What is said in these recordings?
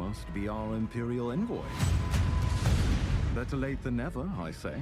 must be our Imperial envoy. Better late than never, I say.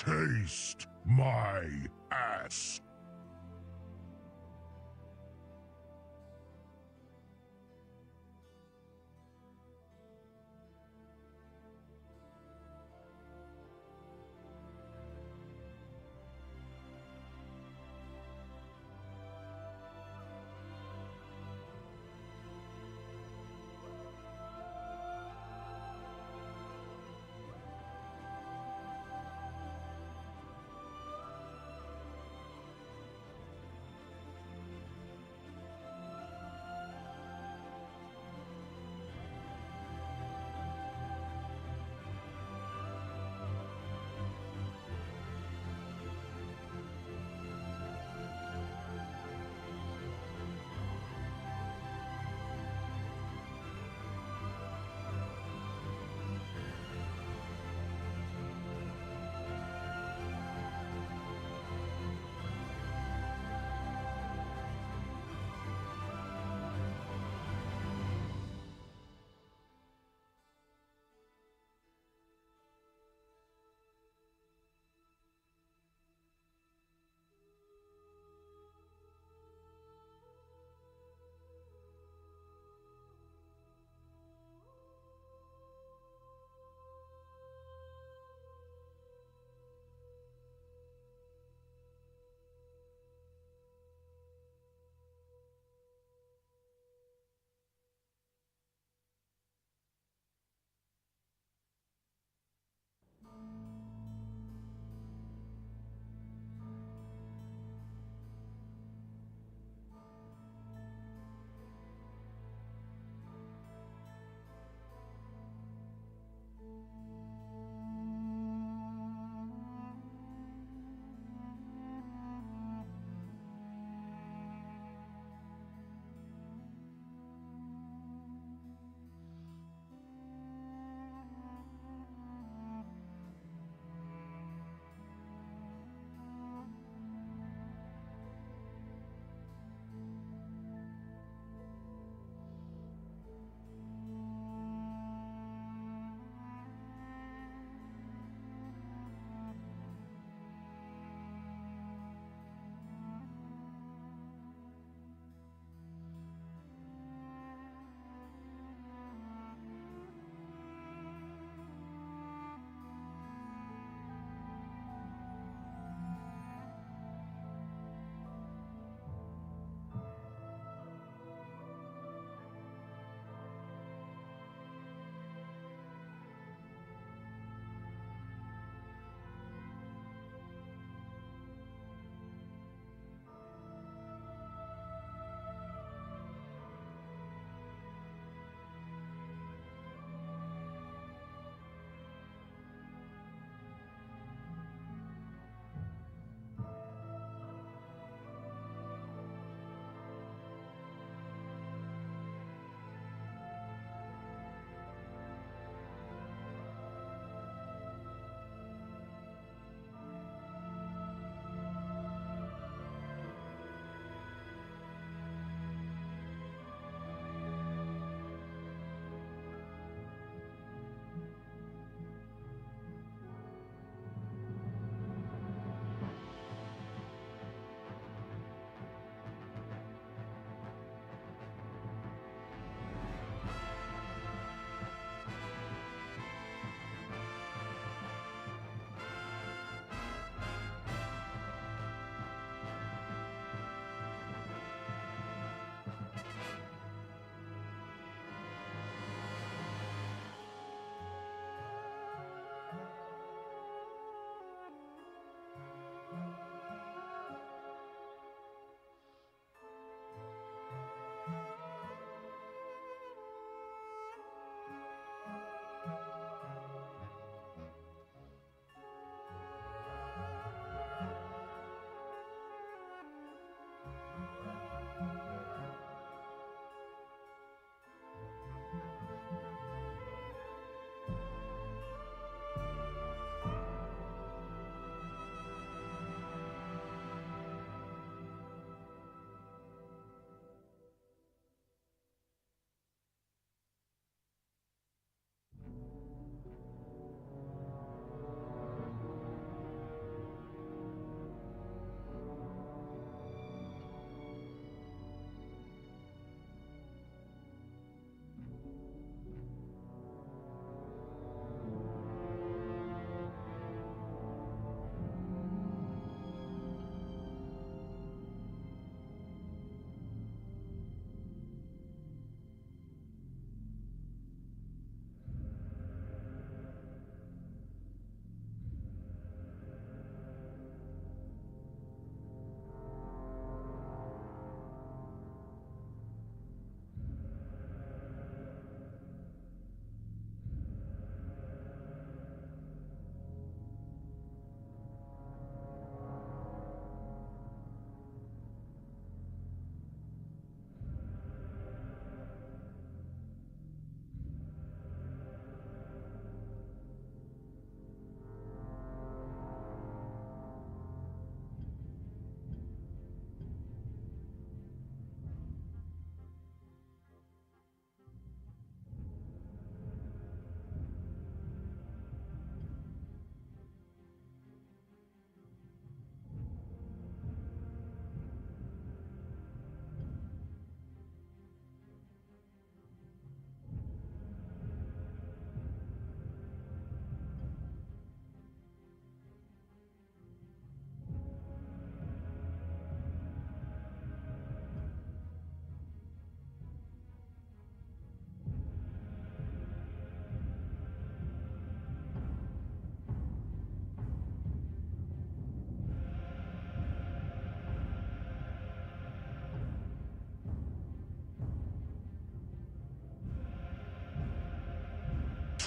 Taste my ass.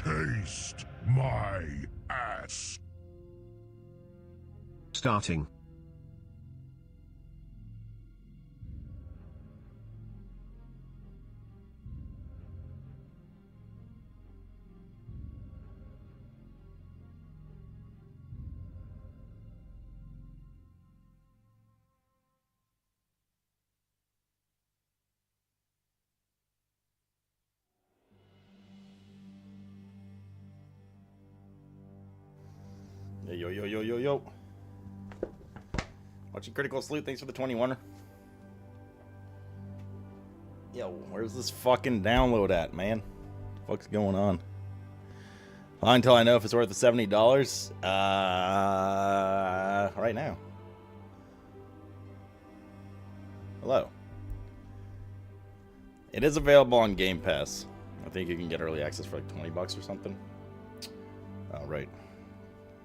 Taste my ass. Starting. Yo, yo, yo, yo, yo. Watching Critical Sleuth, thanks for the 21er. Yo, where's this fucking download at, man? What the fuck's going on? Well, until I know if it's worth the $70. Right now. Hello. It is available on Game Pass. I think you can get early access for like $20 or something. Oh, right.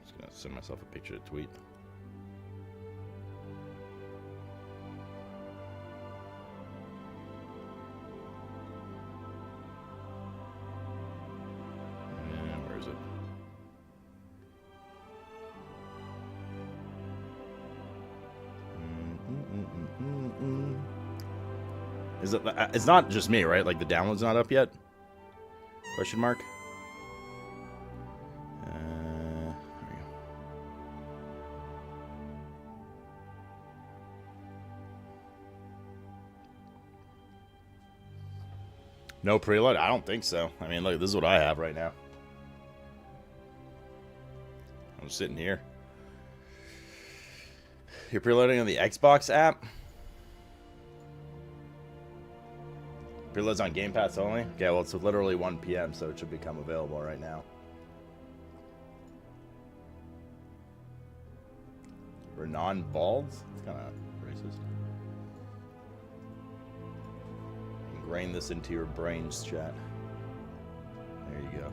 Just gonna send myself a picture to tweet. Where is it? Is it? It's not just me, right? Like the download's not up yet? Question mark. There we go. No preload? I don't think so. I mean, look, this is what I have right now. I'm sitting here. You're preloading on the Xbox app? Preload's on Game Pass only? Okay, well, it's literally 1 p.m., so it should become available right now. Renan Balds? It's kind of racist. Ingrain this into your brains, chat. There you go.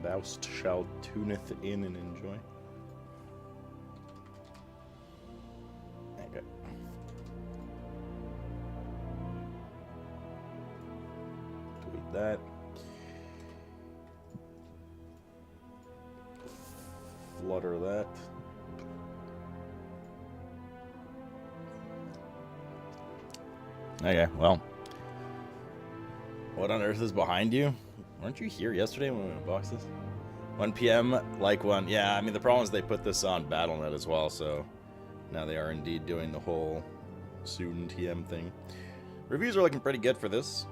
Thou shalt tuneth in and enjoy. Okay. Tweet that. Flutter that. Okay, well. What on earth is behind you? Weren't you here yesterday when we unboxed this? 1 p.m. like one. Yeah, I mean, the problem is they put this on BattleNet as well, so now they are indeed doing the whole student TM thing. Reviews are looking pretty good for this.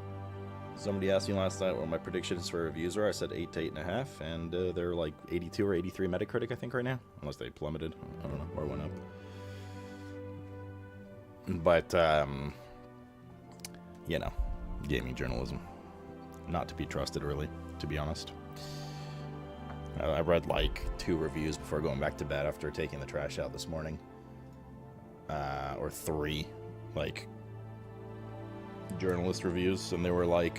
Somebody asked me last night what my predictions for reviews are. I said 8 to 8.5, and they're like 82 or 83 Metacritic, I think, right now. Unless they plummeted. I don't know, or went up. But, you know, gaming journalism. Not to be trusted, really, to be honest. I read like 2 reviews before going back to bed after taking the trash out this morning. Or 3, like, journalist reviews, and they were like,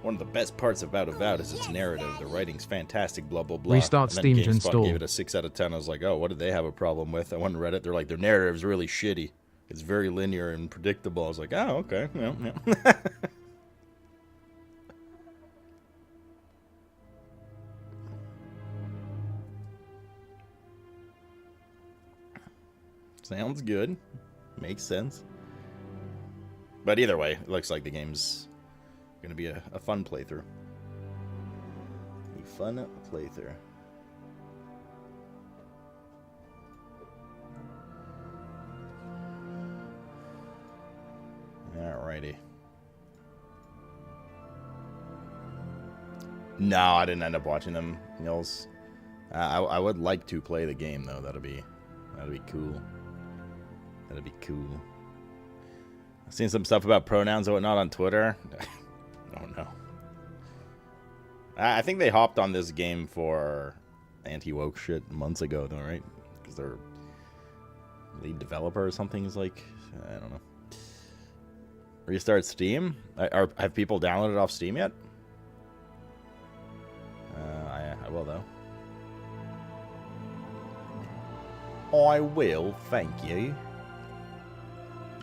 one of the best parts about Avowed is its narrative. The writing's fantastic, blah, blah, blah. Restart Steam to install. Gave it a 6 out of 10. I was like, oh, what did they have a problem with? I went and read it. They're like, their narrative's really shitty. It's very linear and predictable. I was like, oh, okay. Yeah, yeah. Sounds good. Makes sense. But either way, it looks like the game's going to be a fun playthrough. A fun playthrough. Alrighty. No, I didn't end up watching them, Nils. I would like to play the game, though. That'd be cool. That'd be cool. I've seen some stuff about pronouns and whatnot on Twitter. Oh no. I think they hopped on this game for anti-woke shit months ago, though, right? Because they're lead developer or something is like, I don't know. Restart Steam? Have people downloaded off Steam yet? I will, though. I will, thank you.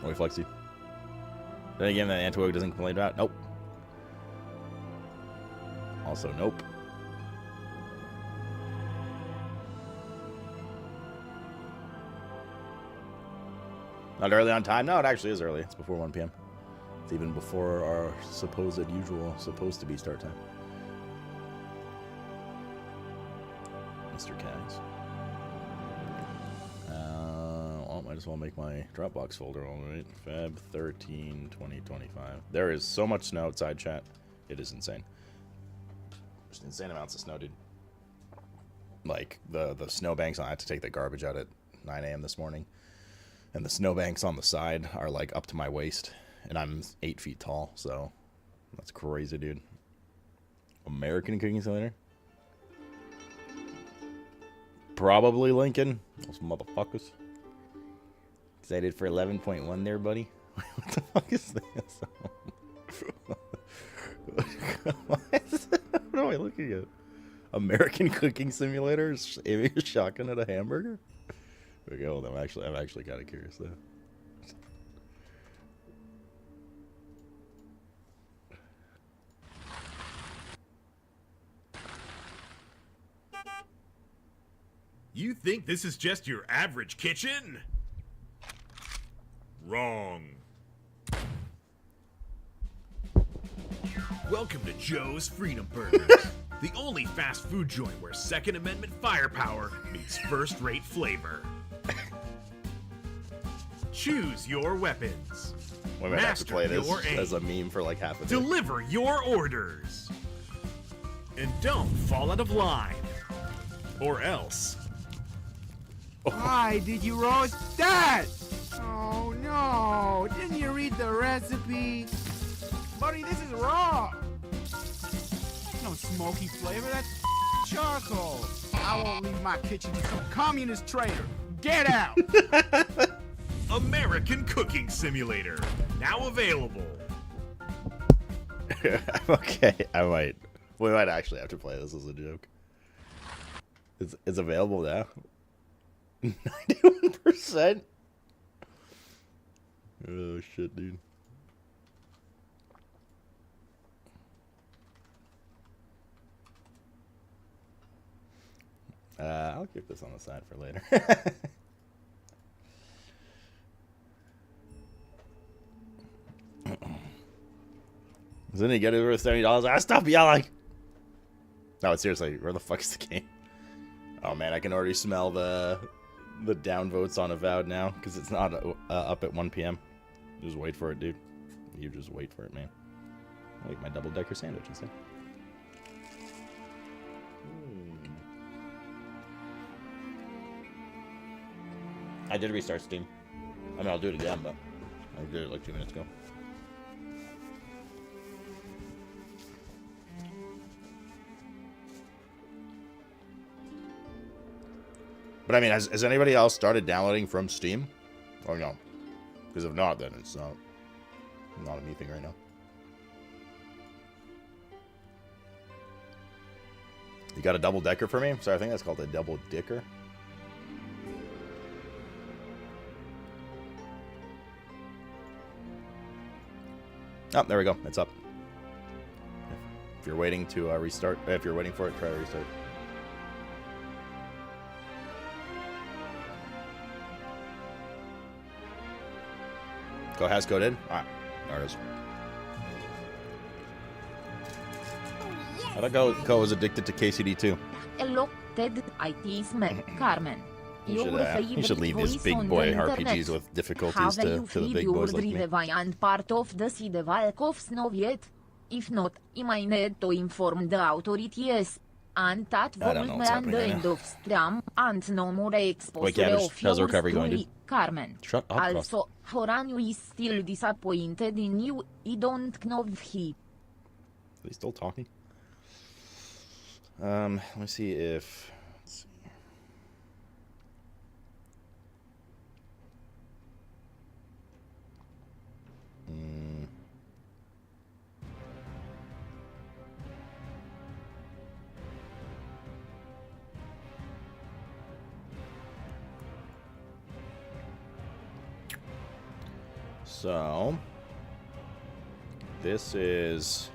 Oh, Flexi. Then again, that Antiwoke doesn't complain about? Nope. Also, nope. Not early on time? No, it actually is early. It's before 1 p.m. It's even before our supposed supposed to be start time. Mr. Cags. Well, might as well make my Dropbox folder, alright. Feb 13, 2025. There is so much snow outside, chat. It is insane. Just insane amounts of snow, dude. Like, the snowbanks, I had to take the garbage out at 9 a.m. this morning. And the snowbanks on the side are, like, up to my waist. And I'm 8 feet tall, so that's crazy, dude. American Cooking Simulator? Probably Lincoln. Those motherfuckers. Excited for 11.1 there, buddy? What the fuck is this? What am I looking at? American Cooking Simulator? Aiming a shotgun at a hamburger? Okay, hold on. I'm actually kind of curious, though. You think this is just your average kitchen? Wrong. Welcome to Joe's Freedom Burgers, the only fast food joint where Second Amendment firepower meets first-rate flavor. Choose your weapons. We might have to play this your aim. as a meme for like half a day. Deliver your orders. And don't fall out of line. Or else. Why did you roast that? Oh no, didn't you read the recipe? Buddy, this is raw. No smoky flavor, that's charcoal. I won't leave my kitchen to some communist traitor. Get out! American Cooking Simulator, now available. Okay, we might actually have to play this as a joke. It's available now. 91%. Oh shit, dude. I'll keep this on the side for later. Isn't it good worth $70? Ah, stop yelling! No, seriously, where the fuck is the game? Oh man, I can already smell the downvotes on Avowed now, because it's not up at 1 p.m. Just wait for it, dude. You just wait for it, man. I like my double-decker sandwich instead. I did restart Steam. I mean, I'll do it again, but I did it like 2 minutes ago. But I mean, has anybody else started downloading from Steam? Or no? Because if not, then it's not anything right now. You got a double decker for me? Sorry, I think that's called a double dicker. Oh, there we go. It's up. If you're waiting to restart, if you're waiting for it, try to restart. Go has coded? Alright. There it is. I thought Go was addicted to KCD too. Carmen. You should leave these big boy RPGs with difficulties to the big boys like me. And part of the Sidevalkov's Noviet. If not, I might need to inform the authorities. And that will man the end of stream and no more exposure of how's the recovery going, dude? Carmen. Shut up, Also, Horanyu is still disappointed in you. I don't know if he. Are they still talking? Let me see if. Let's see. So, this is...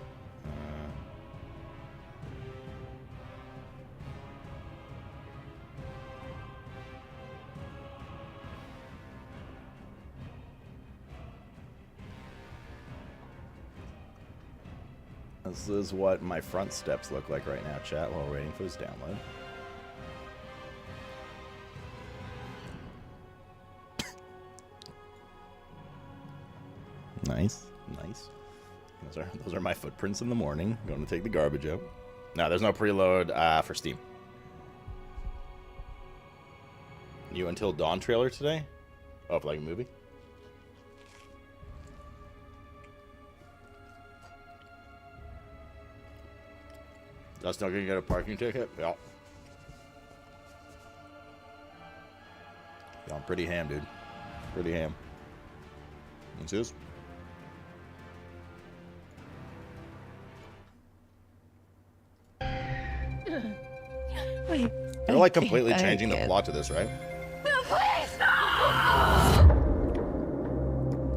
this is what my front steps look like right now, chat, while we're waiting for this download. Nice, nice. Those are my footprints in the morning. I'm going to take the garbage out. No, there's no preload for Steam. New Until Dawn trailer today? Oh, for like a movie? That's not gonna get a parking ticket? Yeah. Yeah, I'm pretty ham, dude. Pretty ham. What's this? They're like completely changing the plot to this, right? Please, no!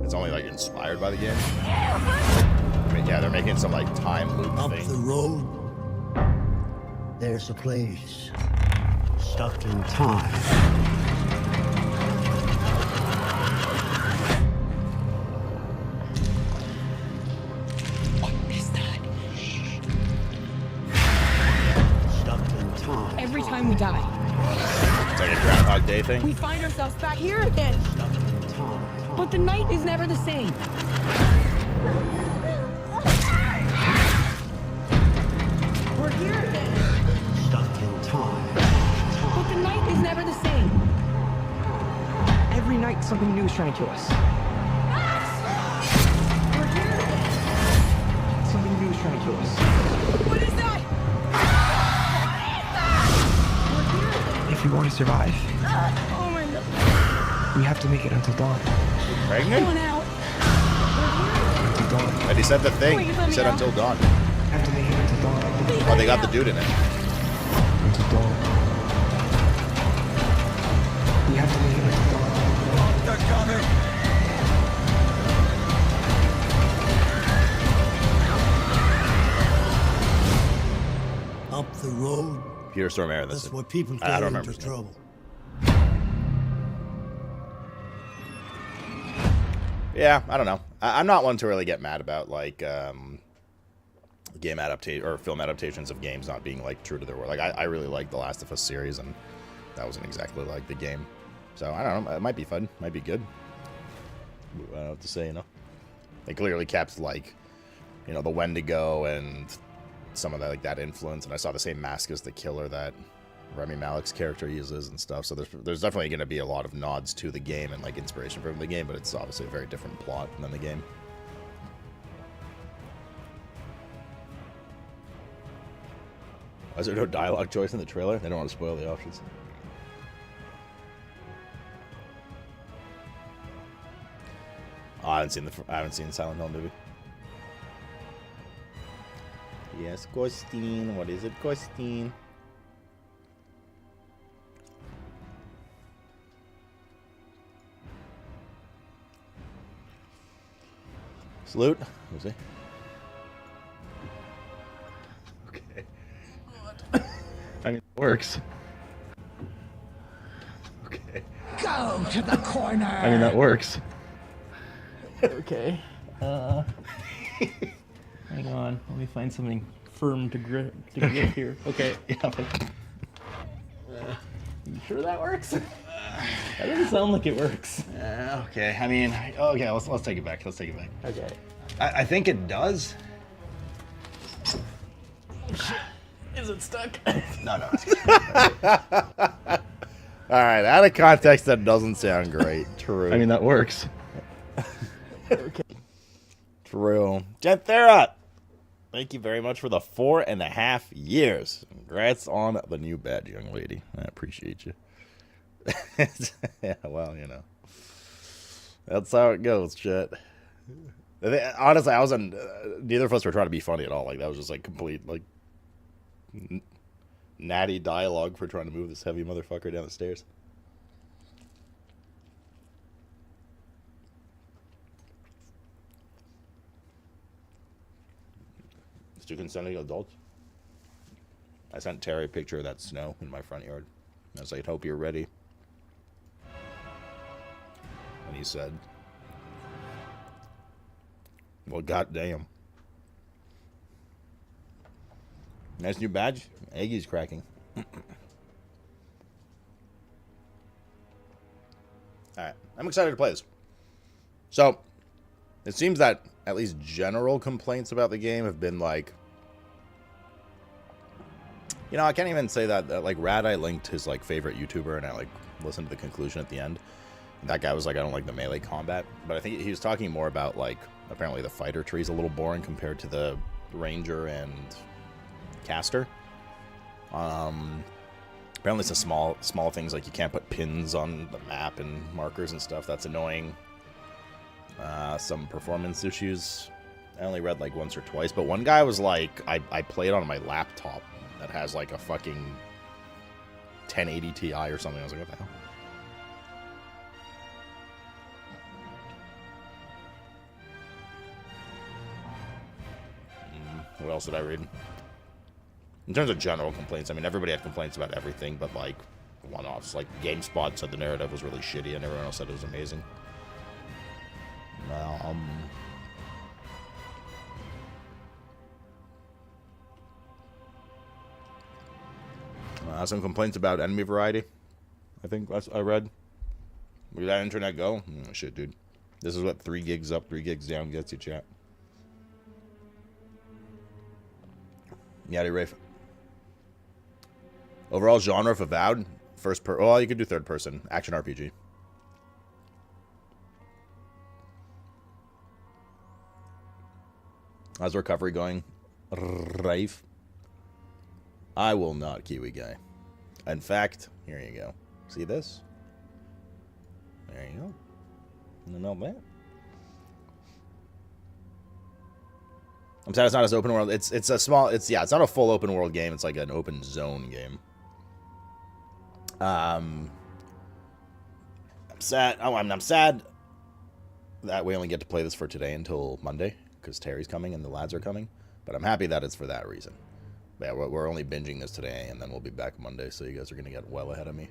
It's only like inspired by the game. I mean, yeah, they're making some like time loop Up thing. the road, there's a place stuck in time. What is that? Stuck in time. Every time we die, It's like a Groundhog Day thing. we find ourselves back here again. Stuck in time. But the night is never the same. We're here again. Stuck in time. But the night is never the same. Every night something new is trying to kill us. We're here again. Something new is trying to kill us. What is that? We're here again. If we want to survive, Oh my god. we have to make it until dawn. Pregnant? Going out. Until dawn. And he said the thing. Wait, let He me said out. until dawn. We have to make it until dawn. Oh, they got the dude in it. Until dawn. We have to make it until dawn. Up the road, Peter Stormare, this that's is. what people I get don't remember into his name. trouble. Yeah, I don't know. I'm not one to really get mad about like game adaptation or film adaptations of games not being like true to their word. Like I really like the Last of Us series, and that wasn't exactly like the game. So I don't know. It might be fun. Might be good. I don't know what to say. You know, they clearly kept like, you know, the Wendigo and some of that like that influence. And I saw the same mask as the killer that Rami Malek's character uses and stuff. So there's definitely going to be a lot of nods to the game and like inspiration from the game, but it's obviously a very different plot than the game. Why is there no dialogue choice in the trailer? They don't want to spoil the options. Oh, I haven't seen the Silent Hill movie. Yes, Ghosteen. What is it, Ghosteen? Salute. We'll see. Okay. I mean, it works. Okay. Go to the corner. I mean, that works. Okay. Hang on. Let me find something firm to grip here. Okay. Yeah. You sure that works? That doesn't sound like it works. Okay, I mean, okay, let's take it back. Let's take it back. Okay. I think it does. Is it stuck? No. All right, out of context, that doesn't sound great. True. I mean, that works. Okay. True. Genthera, thank you very much for the 4.5 years. Congrats on the new badge, young lady. I appreciate you. Yeah, well, you know. That's how it goes, chat. Honestly, I wasn't. Neither of us were trying to be funny at all. Like, that was just like complete, like, natty dialogue for trying to move this heavy motherfucker down the stairs. It's two consenting adults. I sent Terry a picture of that snow in my front yard. I was like, hope you're ready. And he said, well, goddamn. Nice new badge. Aggie's cracking. Alright, I'm excited to play this. So, it seems that at least general complaints about the game have been like... You know, I can't even say that like, Radeye linked his, like, favorite YouTuber, and I, like, listened to the conclusion at the end. And that guy was like, I don't like the melee combat. But I think he was talking more about, like, apparently the fighter tree is a little boring compared to the ranger and caster. Apparently it's a small things, like you can't put pins on the map and markers and stuff. That's annoying. Some performance issues. I only read like once or twice, but one guy was like, I played on my laptop that has like a fucking 1080 Ti or something. I was like, what the hell? What else did I read? In terms of general complaints, I mean, everybody had complaints about everything, but, like, one-offs. Like, GameSpot said the narrative was really shitty, and everyone else said it was amazing. Some complaints about enemy variety, I think I read. Where did that internet go? Oh, shit, dude. This is what 3 gigs up, 3 gigs down gets you, chat. Yaddy Rafe. Overall genre of Avowed, well, you could do third person, action RPG. How's recovery going, Rafe? I will not, Kiwi guy. In fact, here you go. See this? There you go. And then all that. I'm sad it's not as open world. It's a small. It's not a full open world game. It's like an open zone game. I'm sad. Oh, I'm sad that we only get to play this for today until Monday because Terry's coming and the lads are coming. But I'm happy that it's for that reason. But yeah, we're only binging this today, and then we'll be back Monday. So you guys are gonna get well ahead of me,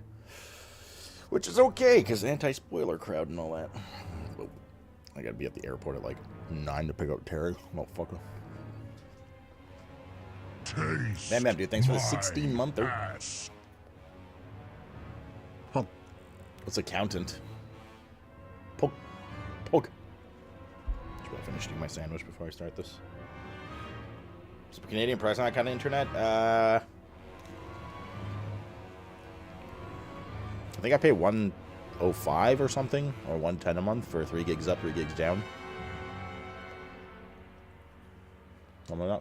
which is okay because anti-spoiler crowd and all that. But I gotta be at the airport at like 9 to pick up Terry, motherfucker. Man, dude, thanks for the 16-monther. What's accountant? Poke. Should I finish eating my sandwich before I start this? Is the Canadian price on that kind of internet? I think I pay $105 or something, or $110 a month for 3 gigs up, 3 gigs down. Something like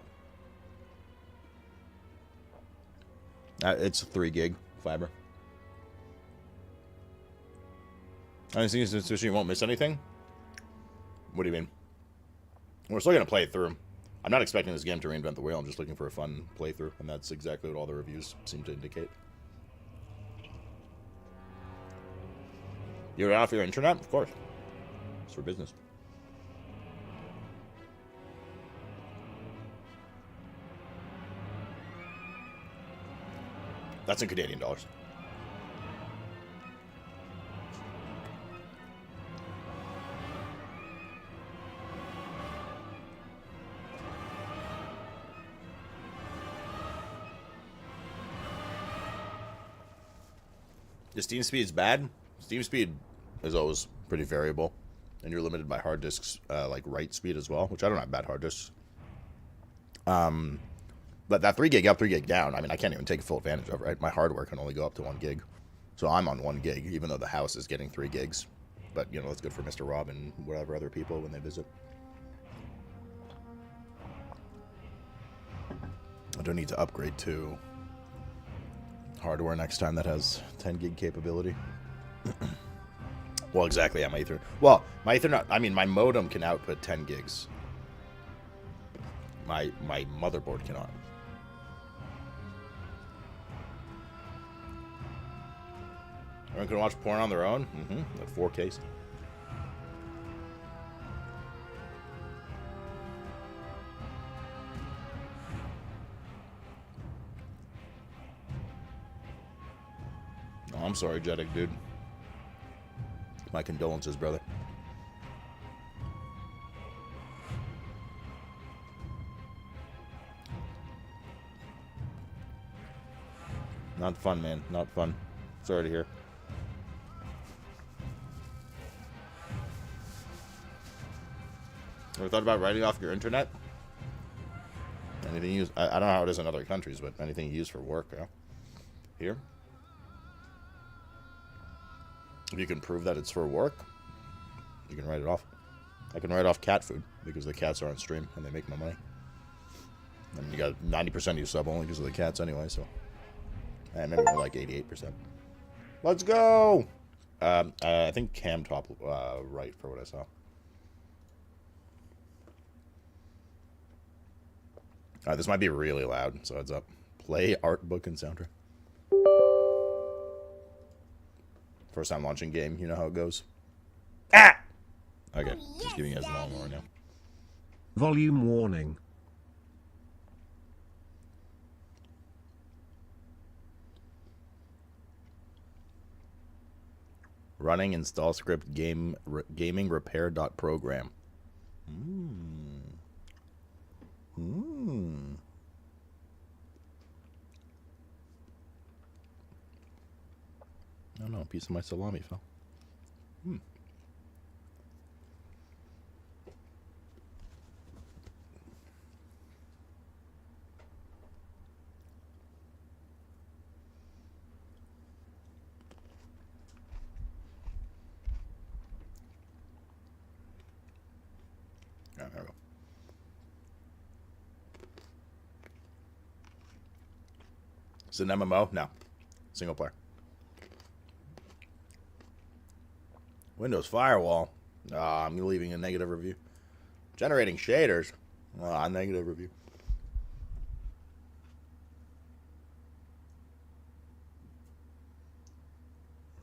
that. It's 3 gig fiber. I think so you won't miss anything? What do you mean? We're still going to play it through. I'm not expecting this game to reinvent the wheel. I'm just looking for a fun playthrough, and that's exactly what all the reviews seem to indicate. You're off your internet? Of course. It's for business. That's in Canadian dollars. The Steam speed is bad. Steam speed is always pretty variable, and you're limited by hard disks, like write speed as well, which I don't have bad hard disks. But that 3 gig up, 3 gig down, I mean, I can't even take full advantage of it, right? My hardware can only go up to 1 gig. So I'm on 1 gig, even though the house is getting 3 gigs. But, you know, that's good for Mr. Rob and whatever other people when they visit. I don't need to upgrade to hardware next time that has 10 gig capability. Well, exactly, yeah, my Ethernet. Well, my Ethernet, I mean, my modem can output 10 gigs. My motherboard cannot. Everyone can watch porn on their own? At 4Ks. Oh, I'm sorry, Jeddick, dude. My condolences, brother. Not fun, man. Not fun. Sorry to hear. Ever thought about writing off your internet? Anything you use? I don't know how it is in other countries, but anything you use for work, yeah? Here? If you can prove that it's for work, you can write it off. I can write off cat food because the cats are on stream and they make my money. And you got 90% of your sub only because of the cats anyway, so. And maybe more like 88%. Let's go! I think Cam top right for what I saw. This might be really loud, so heads up. Play art book and soundtrack. First time launching game, you know how it goes. Ah! Okay, just giving you guys the normal right now. Volume warning. Running install script gaming repair.program. Oh no, a piece of my salami fell. There we go. Is it an MMO? No. Single player. Windows Firewall. I'm leaving a negative review. Generating shaders. Negative review.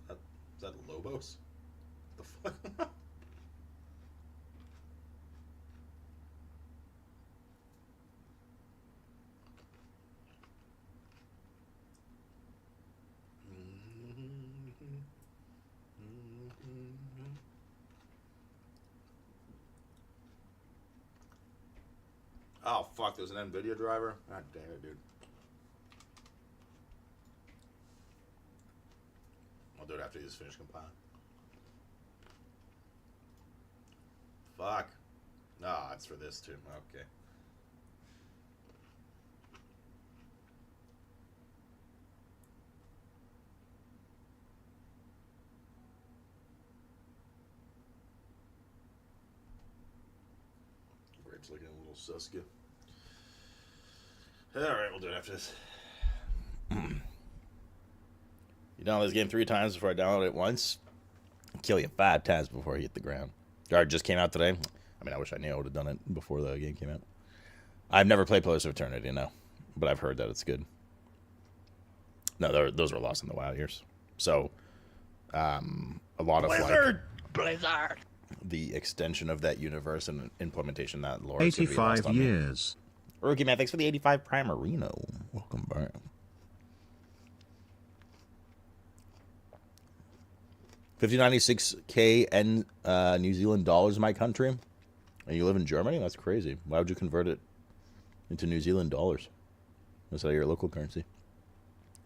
Is that Lobos? What the fuck? Oh, fuck, there's an NVIDIA driver? God damn it, dude. I'll do it after he's finished compiling. Fuck. Nah, it's for this too. Okay. Braid's looking a little suska. Alright, we'll do it after this. You download this game 3 times before I download it once. I'll kill you 5 times before you hit the ground. It just came out today. I mean, I wish I knew I would have done it before the game came out. I've never played Pillars of Eternity, no. But I've heard that it's good. No, those were lost in the WoW years. So, a lot of Blizzard! The extension of that universe and implementation of that lore. 85 years. Rookie man, thanks for the 85 Primarino. Welcome back. $50.96K and New Zealand dollars in my country. And you live in Germany? That's crazy. Why would you convert it into New Zealand dollars instead of your local currency?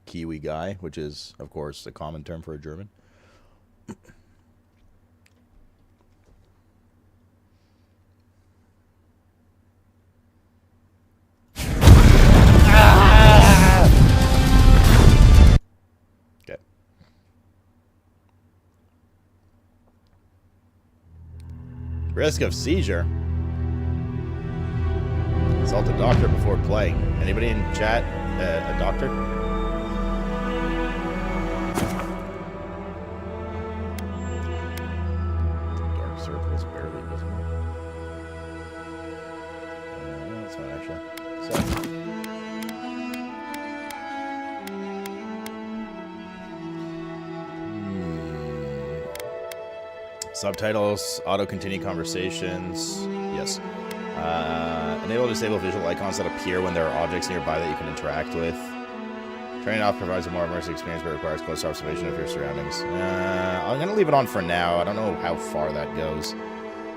Kiwi guy, which is, of course, a common term for a German. Okay. Risk of seizure. Consult a doctor before playing. Anybody in chat a doctor? Dark circles barely visible. That's fine actually. So. Subtitles, auto-continue conversations, yes. Enable or disable visual icons that appear when there are objects nearby that you can interact with. Turning off provides a more immersive experience, but requires close observation of your surroundings. I'm going to leave it on for now. I don't know how far that goes.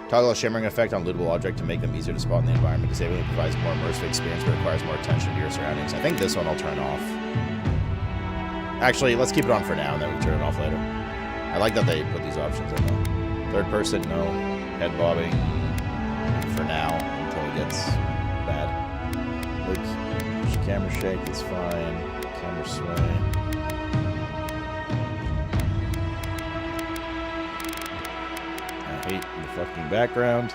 Toggle a shimmering effect on lootable object to make them easier to spot in the environment. Disabling provides a more immersive experience, but requires more attention to your surroundings. I think this one I'll turn off. Actually, let's keep it on for now, and then we turn it off later. I like that they put these options in, though. Third person, no. Head bobbing for now until it gets bad. Like, camera shake is fine. Camera sway. I hate the fucking background.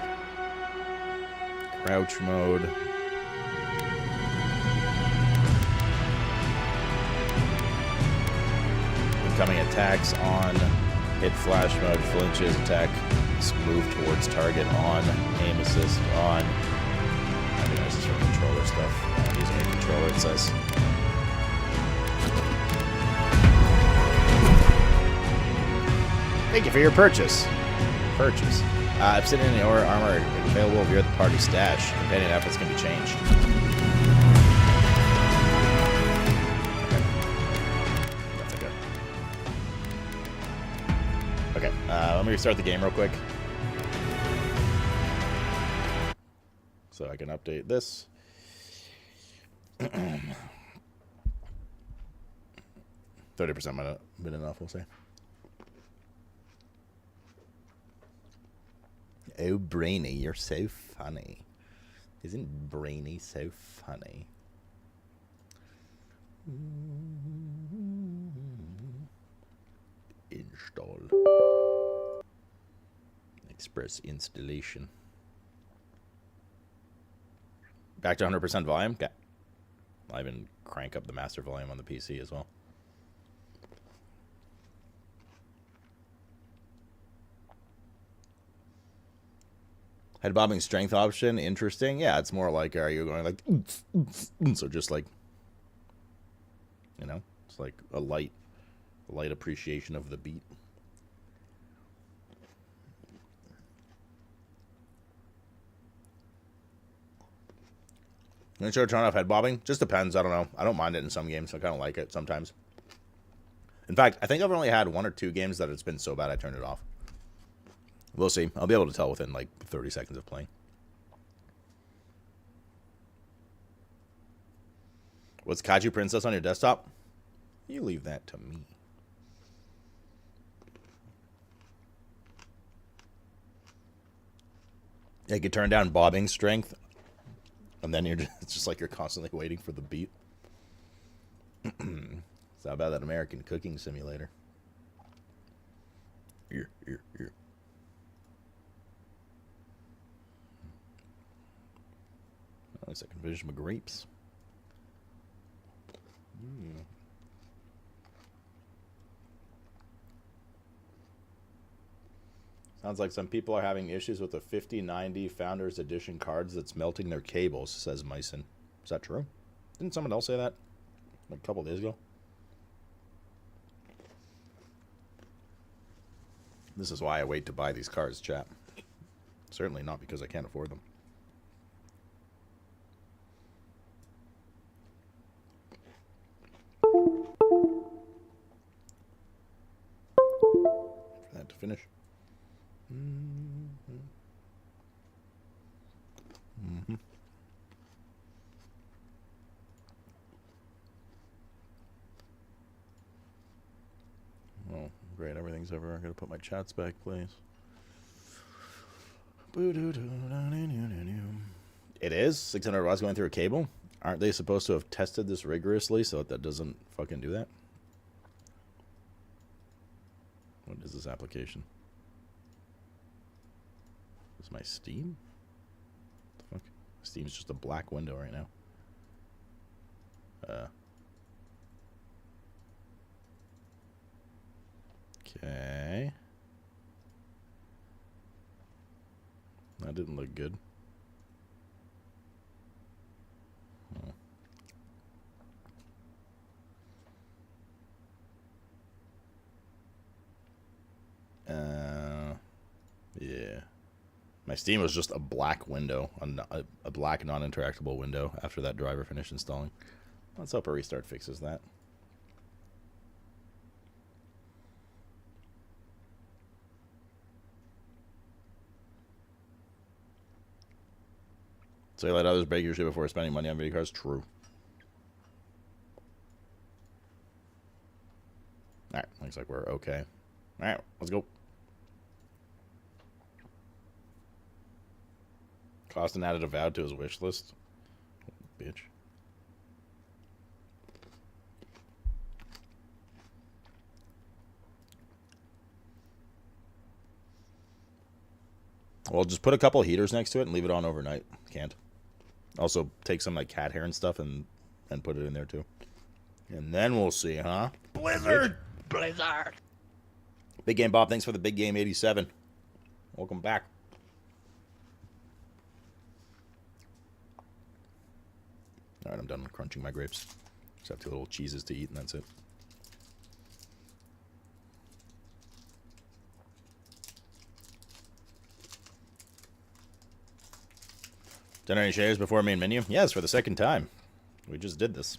Crouch mode. Incoming attacks on. Hit flash mode. Flinches. Attack. Move towards target on. Aim assist on. I think this is for controller stuff. I'm using a controller, it says. Thank you for your purchase. Obsidian or armor available if you're at the party stash. Companion outfits can be changed. Okay. That's okay. Okay, let me restart the game real quick. So I can update this. 30% might have been enough, we'll say. Oh, Brainy, you're so funny. Isn't Brainy so funny? Install. Express installation. Back to 100% volume? Okay. I'll even crank up the master volume on the PC as well. Head bobbing strength option, interesting. Yeah, it's more like, are you going like, so just like, you know, it's like a light appreciation of the beat. You sure turn off head bobbing? Just depends. I don't know. I don't mind it in some games. I kind of like it sometimes. In fact, I think I've only had 1 or 2 games that it's been so bad I turned it off. We'll see. I'll be able to tell within like 30 seconds of playing. What's Kaiju Princess on your desktop? You leave that to me. Yeah, you can turn down bobbing strength. And then it's just like you're constantly waiting for the beat. So how about that American cooking simulator? Here. At least I can finish my grapes. Sounds like some people are having issues with the 5090 Founders Edition cards that's melting their cables, says Myson. Is that true? Didn't someone else say that like a couple days ago? This is why I wait to buy these cards, chat. Certainly not because I can't afford them. For that to finish. Oh, great. Everything's over. I'm going to put my chats back, please. It is 600 watts going through a cable. Aren't they supposed to have tested this rigorously so that doesn't fucking do that? What is this application? Is my Steam? What the fuck? Steam's just a black window right now. Okay. That didn't look good. Yeah. My Steam was just a black window, a black non-interactable window after that driver finished installing. Let's hope a restart fixes that. So you let others break your shit before spending money on video cards? True. Alright, looks like we're okay. Alright, let's go. Costin added a vow to his wish list. Bitch. Well, just put a couple heaters next to it and leave it on overnight. Can't. Also, take some like cat hair and stuff and put it in there too. And then we'll see, huh? Blizzard! Blizzard! Big Game Bob, thanks for the Big Game 87. Welcome back. Alright, I'm done crunching my grapes. Just have 2 little cheeses to eat and that's it. Done any shares before main menu? Yes, for the second time. We just did this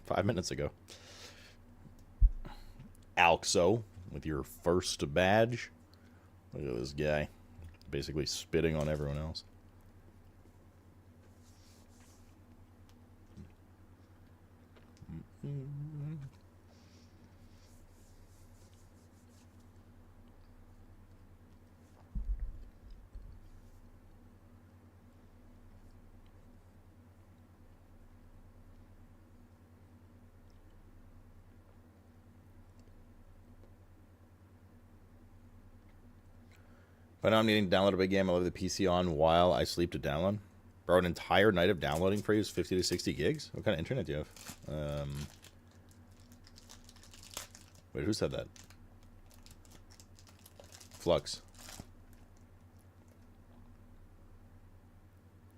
5 minutes ago. Alxo, with your first badge. Look at this guy. Basically spitting on everyone else. But now I'm needing to download a big game. I leave the PC on while I sleep to download. Bro, an entire night of downloading for you is 50 to 60 gigs? What kind of internet do you have? Wait, who said that? Flux.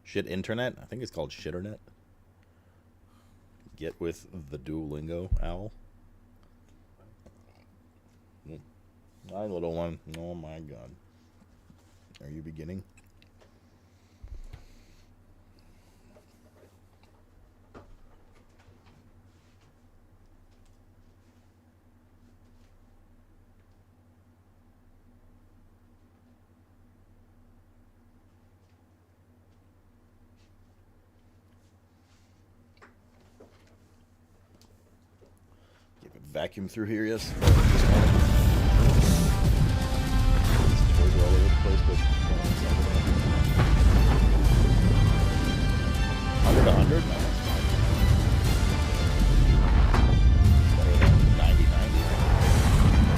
Shit internet? I think it's called shitternet. Get with the Duolingo owl. My little one. Oh my god. Are you beginning? Give it vacuum through here, yes. Toys are all over the place, but 100 to 100? No, that's fine. Better than 90, 90.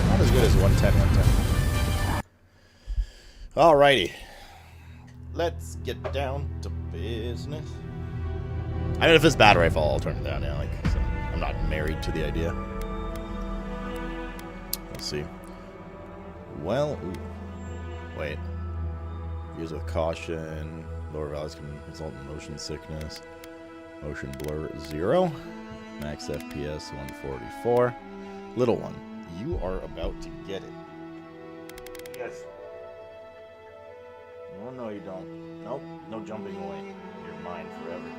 Not as good as 110, 110. Alrighty. Let's get down to business. I mean, if it's bad rifle, I'll turn it down now. Like, so I'm not married to the idea. Let's see. Well, ooh. Wait. Use with caution. Lower values can result in motion sickness. Motion blur 0. Max FPS 144. Little one, you are about to get it. Yes. Oh, no, you don't. Nope. No jumping away. You're mine forever.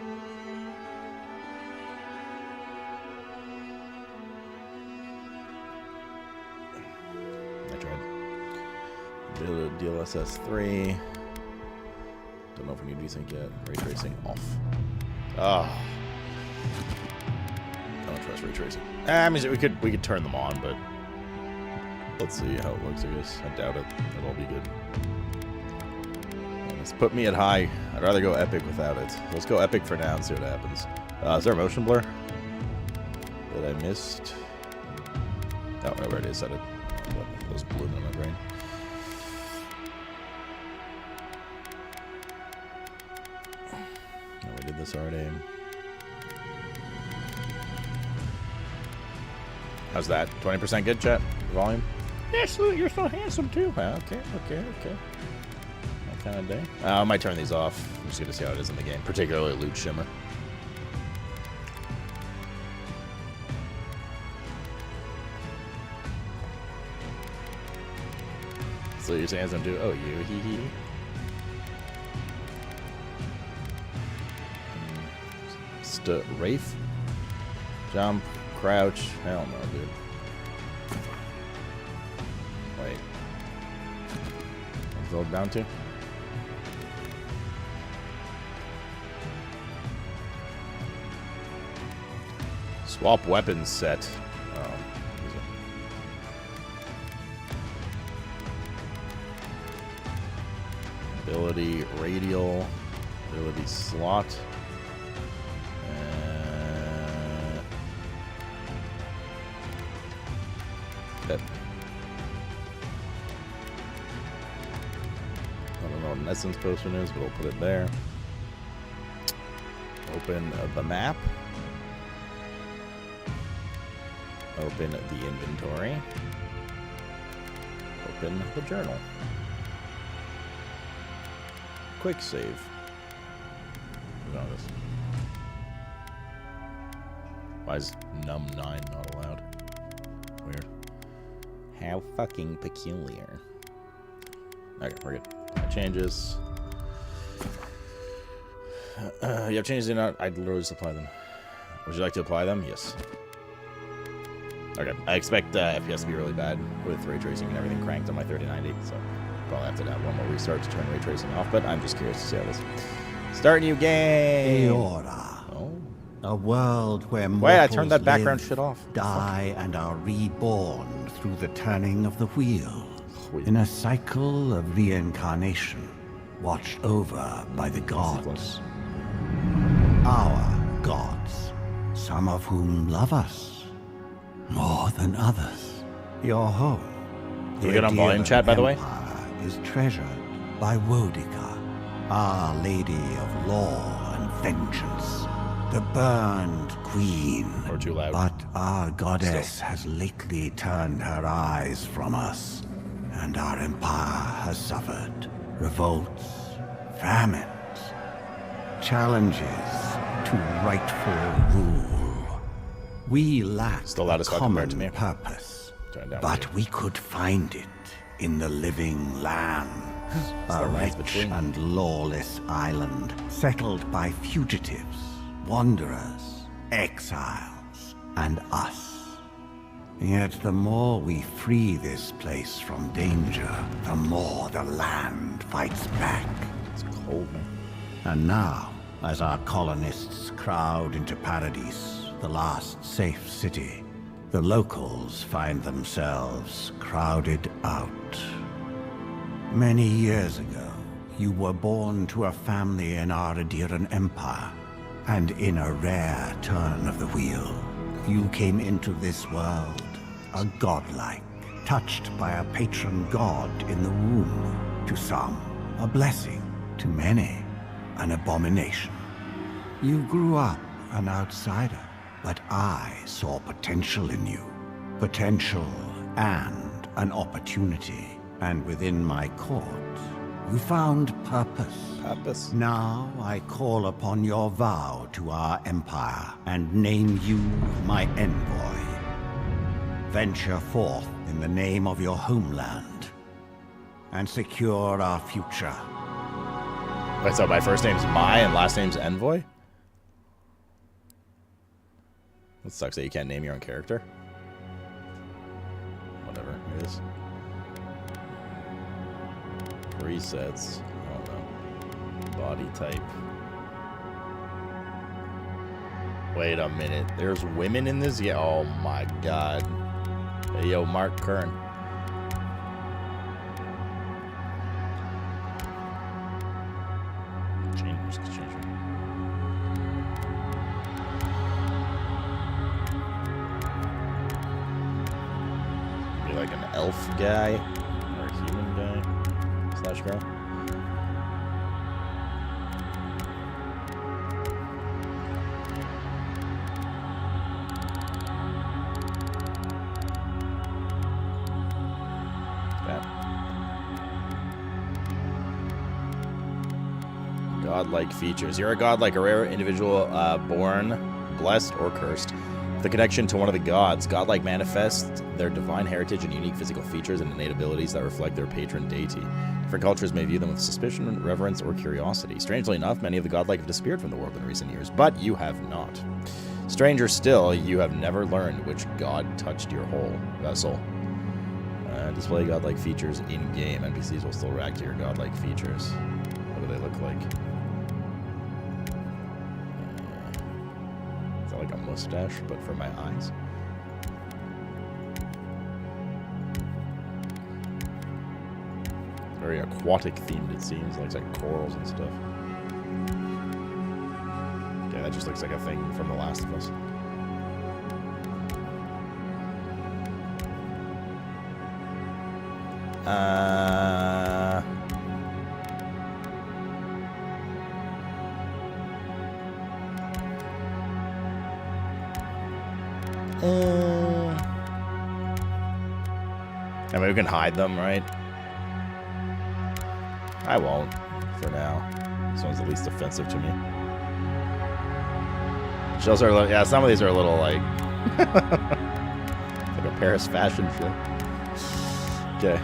I tried. DLSS 3. Don't know if we need desync yet. Ray tracing off. Ah. I don't trust ray tracing. I mean, we could turn them on, but let's see how it looks. I guess I doubt it. It'll all be good. Let's put me at high. I'd rather go epic without it. Let's go epic for now and see what happens. Is there a motion blur that I missed? Oh, I already said it. Those blew in my brain. Oh, we did this already. How's that? 20% good, chat? Volume? Yes, you're so handsome too. Okay. That kind of day. I might turn these off. I'm just going to see how it is in the game, particularly Loot Shimmer. So you're saying handsome too? Oh, you, hee hee. Rafe? Jump, crouch. Hell no, dude. Wait. What's it down to? Swap weapons set. Ability radial, ability slot. That. I don't know what an essence potion is, but we'll put it there. Open the map. Open the inventory. Open the journal. Quick save. Why is num9 not allowed? Weird. How fucking peculiar. Okay, we're good. Changes. You have changes in not. I'd literally just apply them. Would you like to apply them? Yes. Okay. I expect FPS to be really bad with ray tracing and everything cranked on my 3090, so probably have to have one more restart to turn ray tracing off. But I'm just curious to see how this. Start new game. Oh. A world where wait, I turned that background live, shit off. Die and are reborn through the turning of the wheel. In a cycle of reincarnation, watched over by the gods. Our gods, some of whom love us more than others. Your home, Can we get on volume chat, by the way? is treasured by Wodica, Our Lady of Law and Vengeance, the burned queen. Or too loud. But our goddess has lately turned her eyes from us, and our empire has suffered revolts, famines, challenges to rightful rule. We lack Still loud as fuck compared to me. purpose, Down but we could find it in the living land. A rich and lawless island settled by fugitives, wanderers, exiles, and us. Yet the more we free this place from danger, the more the land fights back. It's cold, man. And now, as our colonists crowd into Paradise, the last safe city, the locals find themselves crowded out. Many years ago, you were born to a family in our Adiran Empire, and in a rare turn of the wheel, you came into this world, a godlike, touched by a patron god in the womb. To some, a blessing. To many, an abomination. You grew up an outsider, but I saw potential in you. Potential and an opportunity. And within my court, you found purpose. Now I call upon your vow to our empire and name you my envoy. Venture forth in the name of your homeland and secure our future. Wait, so my first name's Mai and last name's Envoy? That sucks that you can't name your own character. Whatever, it is. Resets. I don't know. Body type. Wait a minute. There's women in this? Yeah. Oh my god. Hey, yo, Mark Kern. Change. Be like an elf guy or a human guy. Slash girl. Godlike features. You're a godlike, a rare individual born, blessed, or cursed. The connection to one of the gods. Godlike manifests their divine heritage and unique physical features and innate abilities that reflect their patron deity. Different cultures may view them with suspicion, reverence, or curiosity. Strangely enough, many of the godlike have disappeared from the world in recent years, but you have not. Stranger still, you have never learned which god touched your whole vessel. Display godlike features in-game. NPCs will still react to your godlike features. What do they look like? Is that like a mustache, but for my eyes. Very aquatic themed, it seems. Looks like corals and stuff. Okay, that just looks like a thing from The Last of Us. I mean, we can hide them, right? I won't, for now. This one's the least offensive to me. Shells are, yeah, some of these are a little, like... like a Paris fashion show. Okay,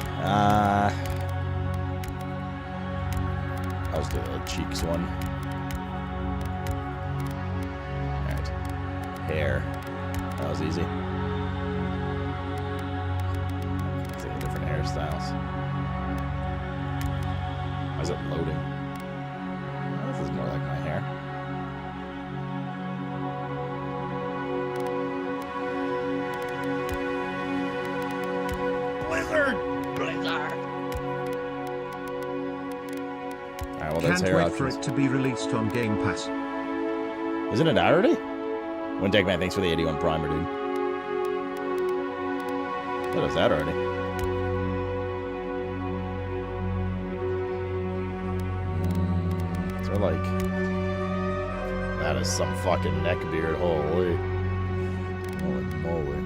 I'll just do the cheeks one. Alright. Hair. That was easy. Let's take different hairstyles. Why is it loading? Oh, this is more like my hair. Blizzard! Alright, well, there's Can't hair wait options. for it to be released on Game Pass. Isn't it out already? One Tech Man, thanks for the 81 primer, dude. What is that already? Is there like... That is some fucking neck beard, holy. Holy moly.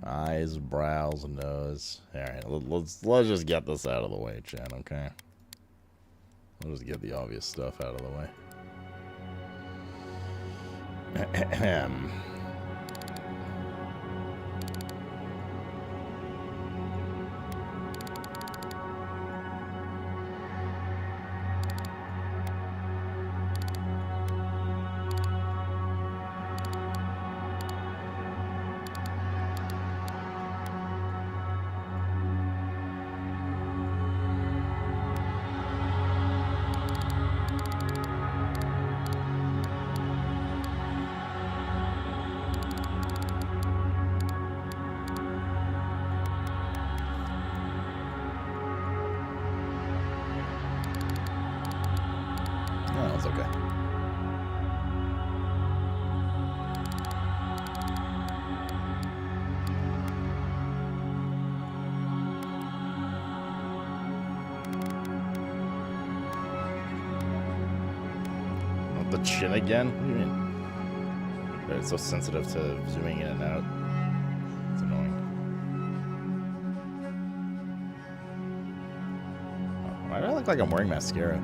Eyes, brows, nose. Alright, let's just get this out of the way, Chan, okay? Let's just get the obvious stuff out of the way. Oh, it's okay. Not the chin again? What do you mean? But it's so sensitive to zooming in and out. It's annoying. Oh, why do I look like I'm wearing mascara?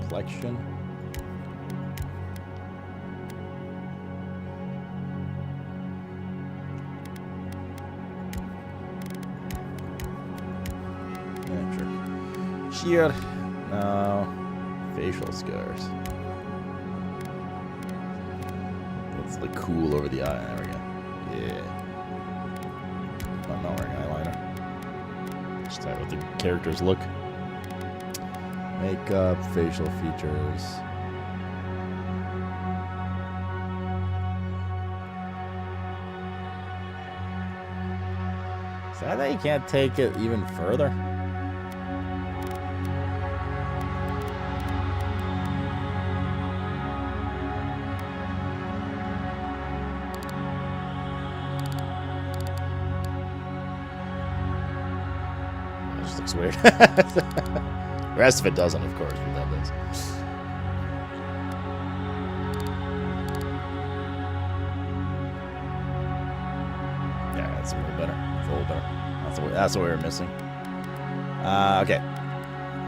Complexion. Yeah, sure. Sheer. No. Facial scars. Let's look cool over the eye. There we go. Yeah. I'm not wearing eyeliner. Just how the characters look. Makeup, facial features. Is that you can't take it even further? That just looks weird. The rest of it doesn't, of course, but that does. Yeah, that's a little better. It's a little better. That's what we were missing. Okay.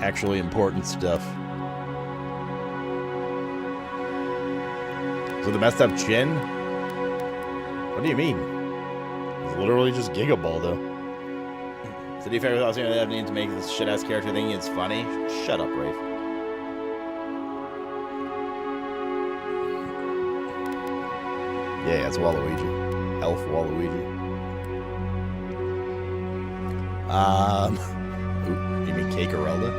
Actually important stuff. So the messed up chin? What do you mean? It's literally just Gigabaldo. To be fair, I was going to need to make this shit-ass character thinking it's funny. Shut up, Rafe. Yeah, it's Waluigi. Elf Waluigi. Ooh, you mean Cakerelda?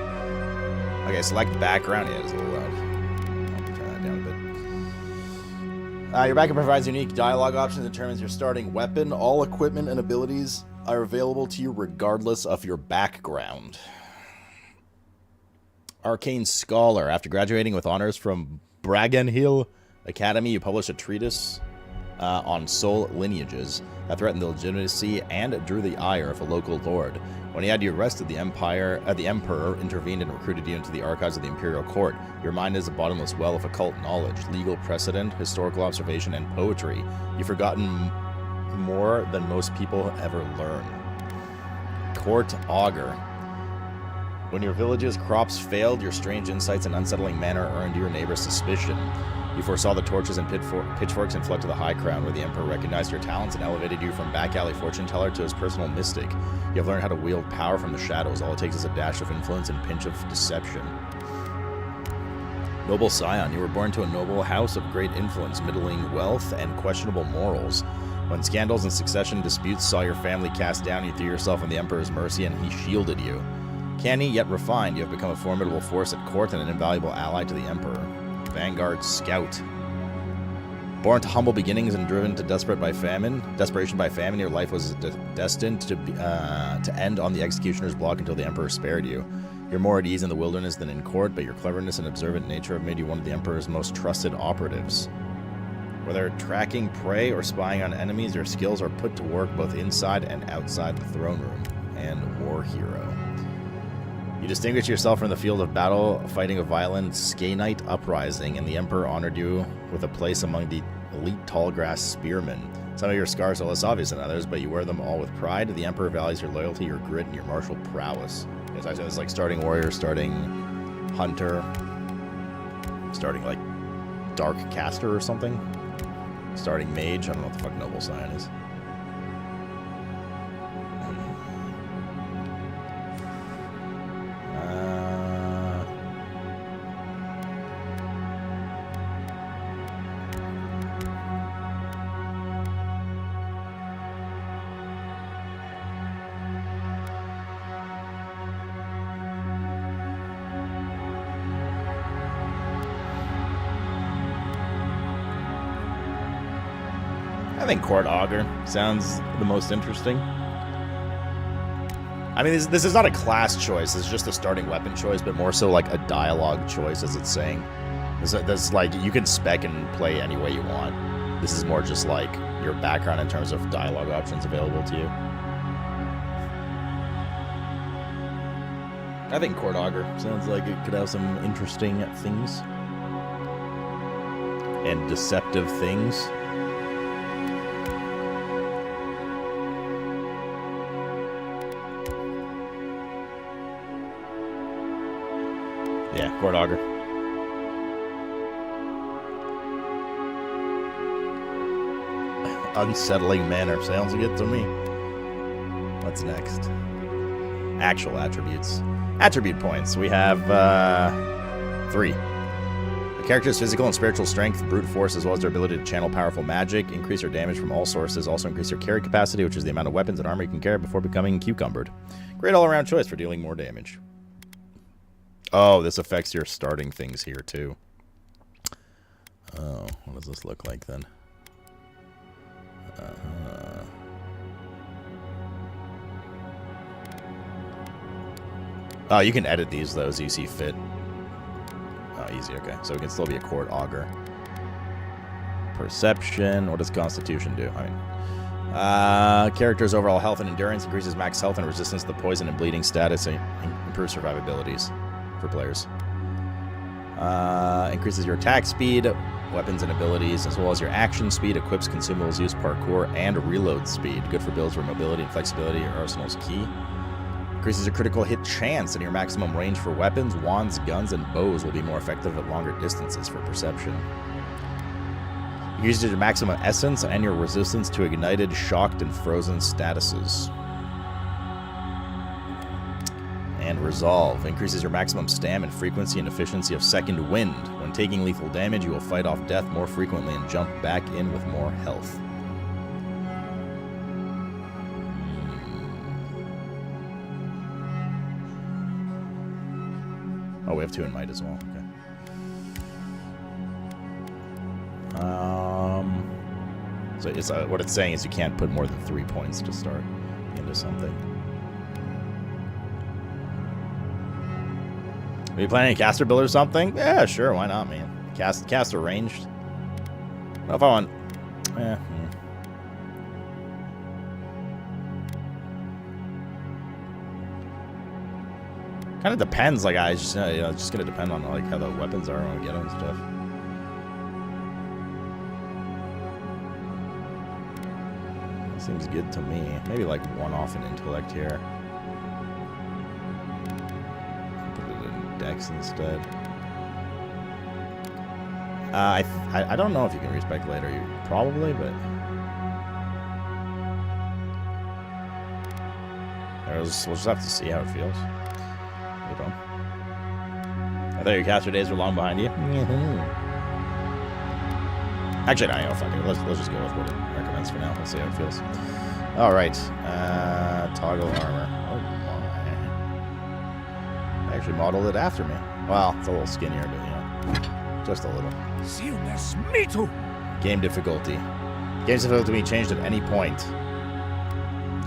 Okay, select background. Yeah, it's a little loud. I'll turn that down a bit. Your background provides unique dialogue options and determines your starting weapon. All equipment and abilities are available to you regardless of your background. Arcane Scholar. After graduating with honors from Bragenhill Academy, you published a treatise on soul lineages that threatened the legitimacy and drew the ire of a local lord. When he had you arrested, the Emperor intervened and recruited you into the archives of the Imperial Court. Your mind is a bottomless well of occult knowledge, legal precedent, historical observation, and poetry. You've forgotten more than most people ever learn. Court Augur. When your village's crops failed, your strange insights and unsettling manner earned your neighbor's suspicion. You foresaw the torches and pitchforks and fled to the High Crown, where the Emperor recognized your talents and elevated you from back alley fortune teller to his personal mystic. You have learned how to wield power from the shadows. All it takes is a dash of influence and pinch of deception. Noble Scion. You were born to a noble house of great influence, middling wealth, and questionable morals. When scandals and succession disputes saw your family cast down, you threw yourself on the Emperor's mercy, and he shielded you. Canny yet refined, you have become a formidable force at court and an invaluable ally to the Emperor. Vanguard Scout. Born to humble beginnings and driven to desperation by famine, your life was destined to end on the executioner's block until the Emperor spared you. You're more at ease in the wilderness than in court, but your cleverness and observant nature have made you one of the Emperor's most trusted operatives. Whether tracking prey or spying on enemies, your skills are put to work both inside and outside the throne room. And War Hero. You distinguished yourself from the field of battle, fighting a violent Skainite uprising, and the Emperor honored you with a place among the elite tallgrass spearmen. Some of your scars are less obvious than others, but you wear them all with pride. The Emperor values your loyalty, your grit, and your martial prowess. As I said, it's like starting warrior, starting hunter, starting like dark caster or something, starting mage. I don't know what the fuck Noble Scion is. I think Court Augur sounds the most interesting. I mean, this is not a class choice. It's just a starting weapon choice, but more so like a dialogue choice, as it's saying. This like, you can spec and play any way you want. This is more just like your background in terms of dialogue options available to you. I think Court Augur sounds like it could have some interesting things. And deceptive things. Yeah, Court Augur. Unsettling manner sounds good to me. What's next? Actual attributes. Attribute points. We have 3. The character's physical and spiritual strength, brute force, as well as their ability to channel powerful magic, increase their damage from all sources, also increase their carry capacity, which is the amount of weapons and armor you can carry before becoming cucumbered. Great all-around choice for dealing more damage. Oh, this affects your starting things here, too. Oh, what does this look like, then? Oh, you can edit these, though, as you see fit. Oh, easy, okay. So it can still be a Court Augur. Perception. What does Constitution do? I mean, character's overall health and endurance increases max health and resistance to poison and bleeding status and improves survivabilities for players. Increases your attack speed, weapons and abilities, as well as your action speed, equips consumables, use parkour, and reload speed. Good for builds where mobility and flexibility are arsenal's key. Increases your critical hit chance, and your maximum range for weapons, wands, guns, and bows will be more effective at longer distances for perception. Uses your maximum essence and your resistance to ignited, shocked, and frozen statuses. And Resolve. Increases your maximum stam and frequency and efficiency of Second Wind. When taking lethal damage, you will fight off death more frequently and jump back in with more health. Oh, we have 2 in Might as well. Okay. So it's, what it's saying is you can't put more than 3 points to start into something. Are you planning a caster build or something? Yeah, sure, why not, man? Caster ranged. I don't know if I want... Kind of depends, like, it's just gonna depend on, like, how the weapons are when we get them and stuff. Seems good to me. Maybe, like, one off an intellect here. Dex instead. I don't know if you can respec later. Probably, but we'll just have to see how it feels. Hold on. I thought your caster days were long behind you. Actually, no, fuck it. Let's just go with what it recommends for now. Let's see how it feels. All right. Toggle armor. Oh my. Actually modeled it after me. Well, it's a little skinnier, but just a little. Game difficulty. Game difficulty can be changed at any point.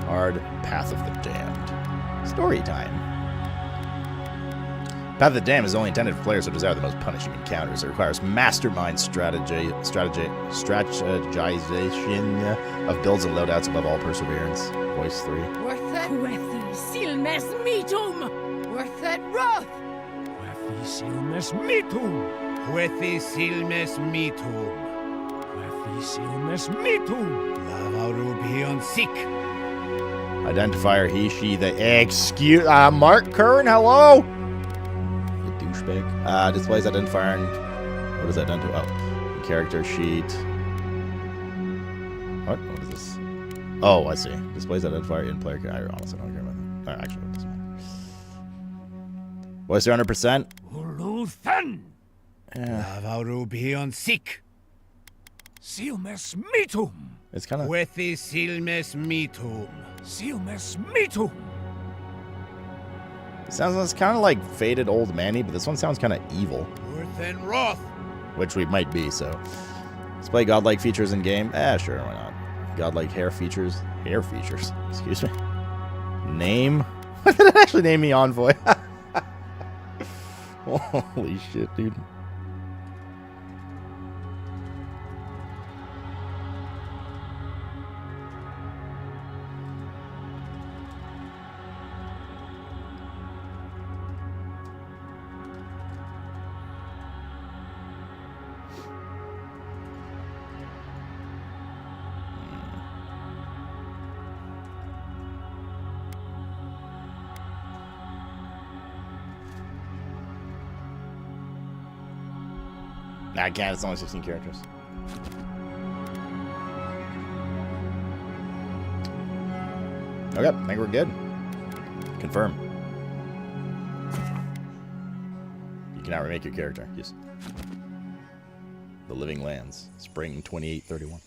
Hard. Path of the Damned. Story time. Path of the Damned is only intended for players who desire the most punishing encounters. It requires mastermind strategization of builds and loadouts above all perseverance. Voice 3. Worthet Roth! Quethi silmes mitum! Quethi silmes mitum! Quethi silmes mitum! Lavarubion sick! Identifier he, she, the excuse. Mark Curran, hello? You douchebag. Displays identifier and. What does that do? Oh. The character sheet. What? What is this? Oh, I see. Displays identifier in player. I honestly don't care about that. Actually, it doesn't matter. Voice 100%? Uluthan! Lavarubion sick! Silmes mitum! It's kind of. Quethi silmes mitum! Silmes mitum! It sounds kind of like faded old Manny, but this one sounds kind of evil. Worthen Roth! Which we might be, so. Display godlike features in game? Sure, why not? Godlike hair features? Hair features. Excuse me. Name? Why did it actually name me Envoy? Holy shit, dude. Nah, I can't. It's only 16 characters. Okay, I think we're good. Confirm. You can now remake your character. Yes. The Living Lands. Spring 2831.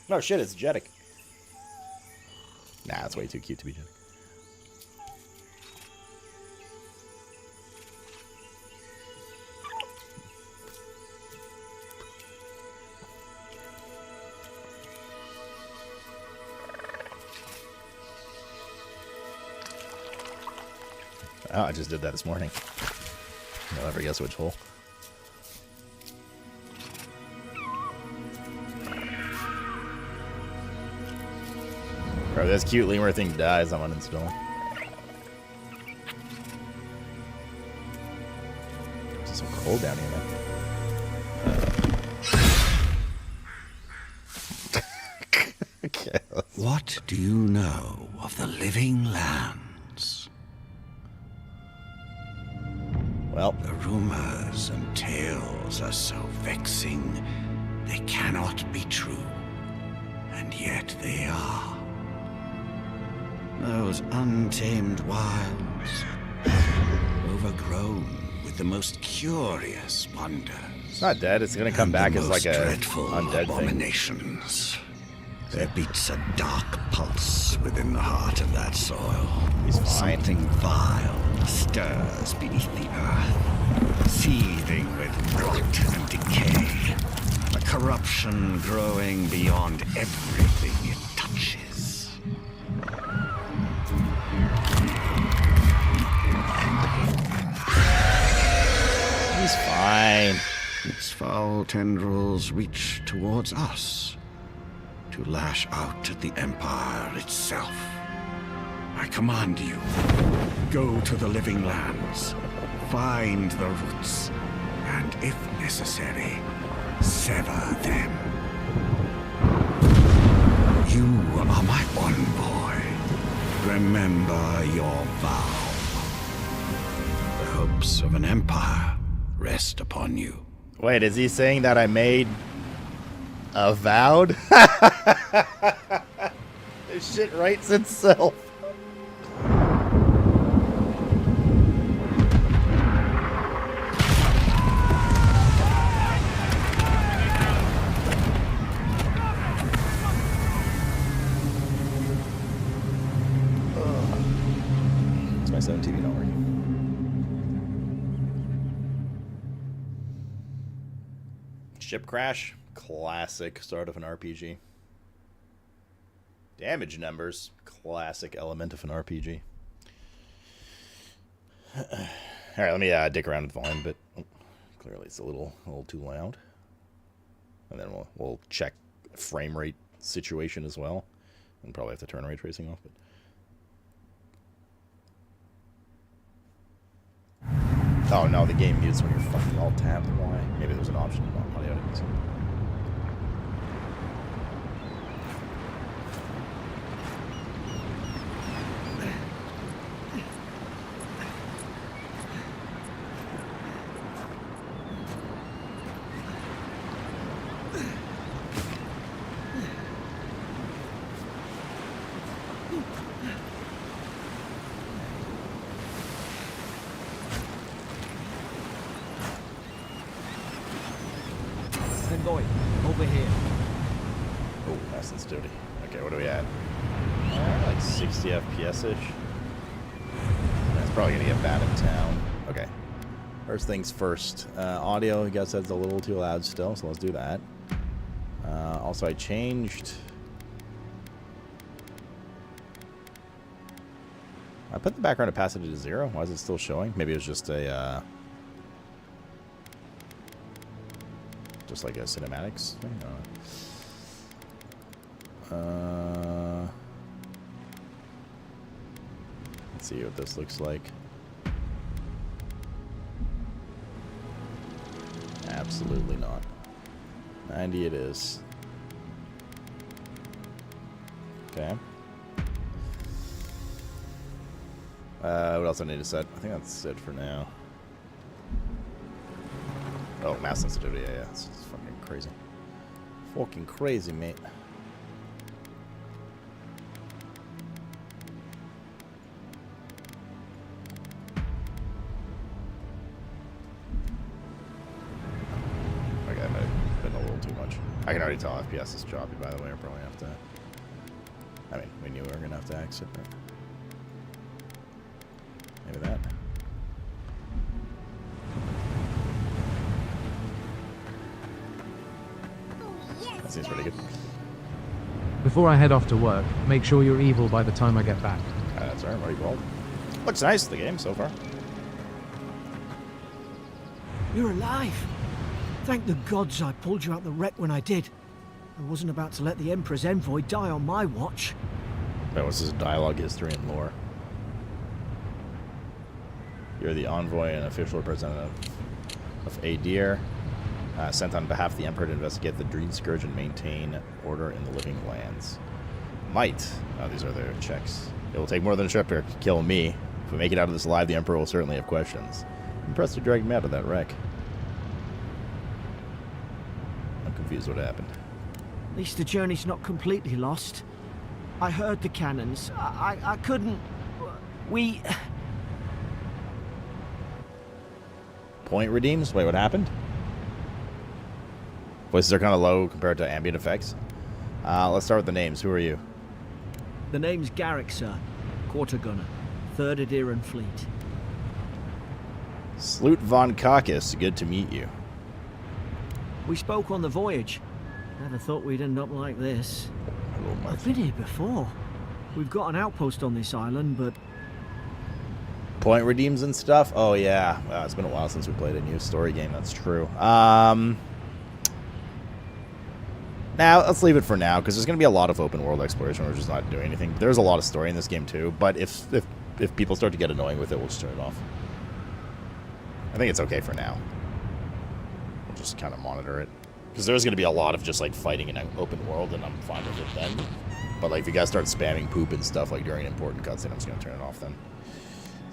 No shit, it's Jeddick. Nah, that's way too cute to be Jeddick. Oh, I just did that this morning. You'll never guess which hole. Bro, this cute lemur thing dies, I'm uninstalling. It's so cold down here, man. Okay, what do you know of the Living Lands? Well, the rumors and tales are so vexing, they cannot be true, and yet they are. Those untamed wilds, overgrown with the most curious wonders. It's not dead. It's gonna come back as like a dreadful undead abominations. There beats a dark pulse within the heart of that soil. He's fine. Something vile stirs beneath the earth, seething with rot and decay. A corruption growing beyond everything it touches. He's fine. Its foul tendrils reach towards us, to lash out at the Empire itself. I command you, go to the living lands, find the roots, and if necessary, sever them. You are my envoy. Remember your vow. The hopes of an empire rest upon you. Wait, is he saying that I made a vowed? This shit writes itself. It's my 7 TV not working. Ship crash, classic start of an RPG. Damage numbers, classic element of an RPG. All right, let me dick around with volume, but clearly it's a little too loud. And then we'll check frame rate situation as well, and probably have to turn ray tracing off. But oh no, the game mutes when you're fucking all tapped. Why? Maybe there's an option to not audio. Over here. Oh, nice and sturdy. Okay, what are we at? Like 60 FPS-ish. That's probably gonna get bad in town. Okay. First things first. Audio, I guess that's a little too loud still, so let's do that. Also, I changed... I put the background opacity to 0. Why is it still showing? Maybe it was just a... just like a cinematics thing? Let's see what this looks like. Absolutely not. 90 it is. Okay. What else I need to set? I think that's it for now. Oh, mass sensitivity, yeah, it's fucking crazy. Fucking crazy, mate. Okay, that might have been a little too much. I can already tell FPS is choppy, by the way. I probably have to... I mean, we knew we were going to have to exit, but... maybe that. That seems pretty good. Before I head off to work, make sure you're evil by the time I get back. That's alright, already rolled. Looks nice, the game so far. You're alive. Thank the gods I pulled you out the wreck when I did. I wasn't about to let the Emperor's envoy die on my watch. Wait, what's this dialogue, history, and lore? You're the envoy and official representative of Adir, sent on behalf of the Emperor to investigate the Dream Scourge and maintain order in the living lands. Might. Oh, these are their checks. It will take more than a trip to kill me. If we make it out of this alive, the Emperor will certainly have questions. I'm impressed you dragged me out of that wreck. I'm confused what happened. At least the journey's not completely lost. I heard the cannons. I couldn't... We... Point redeems? Wait, what happened? Voices are kind of low compared to ambient effects. Let's start with the names. Who are you? The name's Garrick, sir. Quarter gunner. 3rd Adiran Fleet. SLOOT von Caucus. Good to meet you. We spoke on the voyage. Never thought we'd end up like this. Hello, my I've been here before. We've got an outpost on this island, but... Point redeems and stuff? Oh, yeah. Wow, it's been a while since we played a new story game. That's true. Now, let's leave it for now, because there's going to be a lot of open world exploration. We're just not doing anything. There's a lot of story in this game, too. But if people start to get annoying with it, we'll just turn it off. I think it's okay for now. We'll just kind of monitor it. Because there's going to be a lot of just, like, fighting in an open world, and I'm fine with it then. But, like, if you guys start spamming poop and stuff, like, during an important cutscene, I'm just going to turn it off then.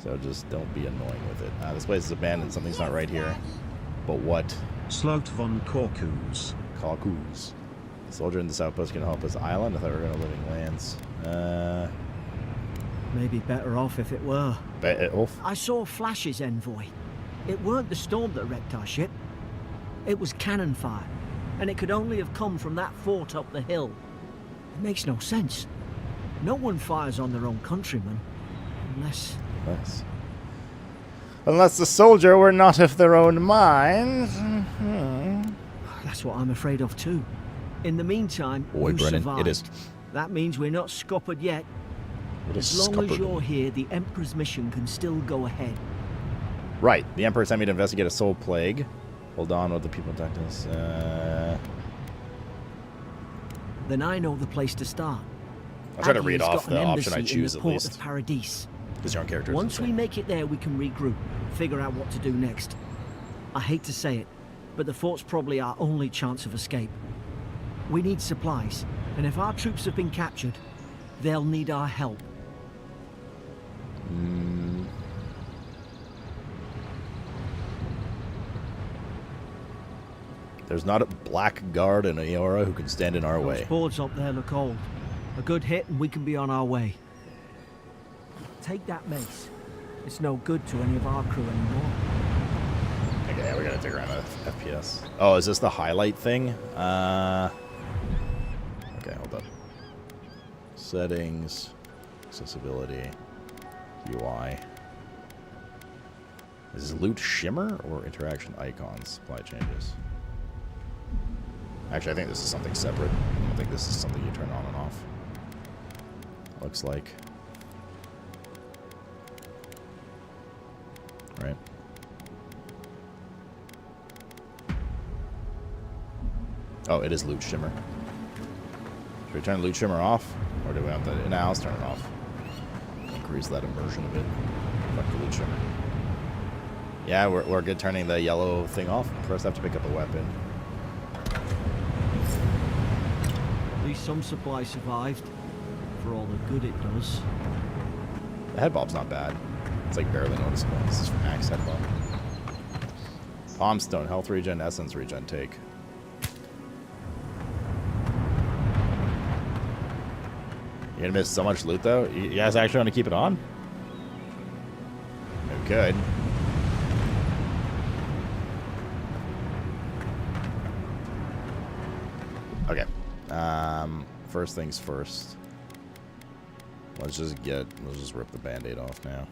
So just don't be annoying with it. This place is abandoned. Something's not right here. But what? SLOOT von Caucus. Caucus. The soldier in this outpost can help us. Island? I thought we were going to living lands. Maybe better off if it were. Off? I saw flashes, Envoy. It weren't the storm that wrecked our ship. It was cannon fire. And it could only have come from that fort up the hill. It makes no sense. No one fires on their own countrymen. Unless the soldier were not of their own mind. That's what I'm afraid of too. In the meantime, Boy, you Brennan, survived. it is. That means we're not scuppered yet. As long as you're here, the Emperor's mission can still go ahead. Right. The Emperor sent me to investigate a soul plague. Hold on, what the people attacked us. Then I know the place to start. I'll try to read Aggie's off got the an option I embassy in choose the at port least. of Paradise. Because your own character is Once we insane. make it there, we can regroup, figure out what to do next. I hate to say it, but the fort's probably our only chance of escape. We need supplies, and if our troops have been captured, they'll need our help. There's not a black guard in Eora who can stand in our way. Those boards up there look old. A good hit and we can be on our way. Take that mace. It's no good to any of our crew anymore. Okay, we gotta take around a FPS. Oh, is this the highlight thing? Okay, hold up. Settings, accessibility, UI. Is this loot shimmer or interaction icons? Supply changes. Actually, I think this is something separate. I don't think this is something you turn on and off. Looks like. Right. Oh, it is loot shimmer. Should we turn loot shimmer off? Or do we have to... Now, let's turn it off. Increase that immersion a bit. Fuck the loot shimmer. Yeah, we're good turning the yellow thing off. First, I have to pick up a weapon. At least some supplies survived. For all the good it does. The head bob's not bad. It's like barely noticeable. This is from Axe head bob. Palm stone, health regen, essence regen, take. You're gonna miss so much loot though? You guys actually want to keep it on? We could. Okay. First things first. Let's just rip the band-aid off now.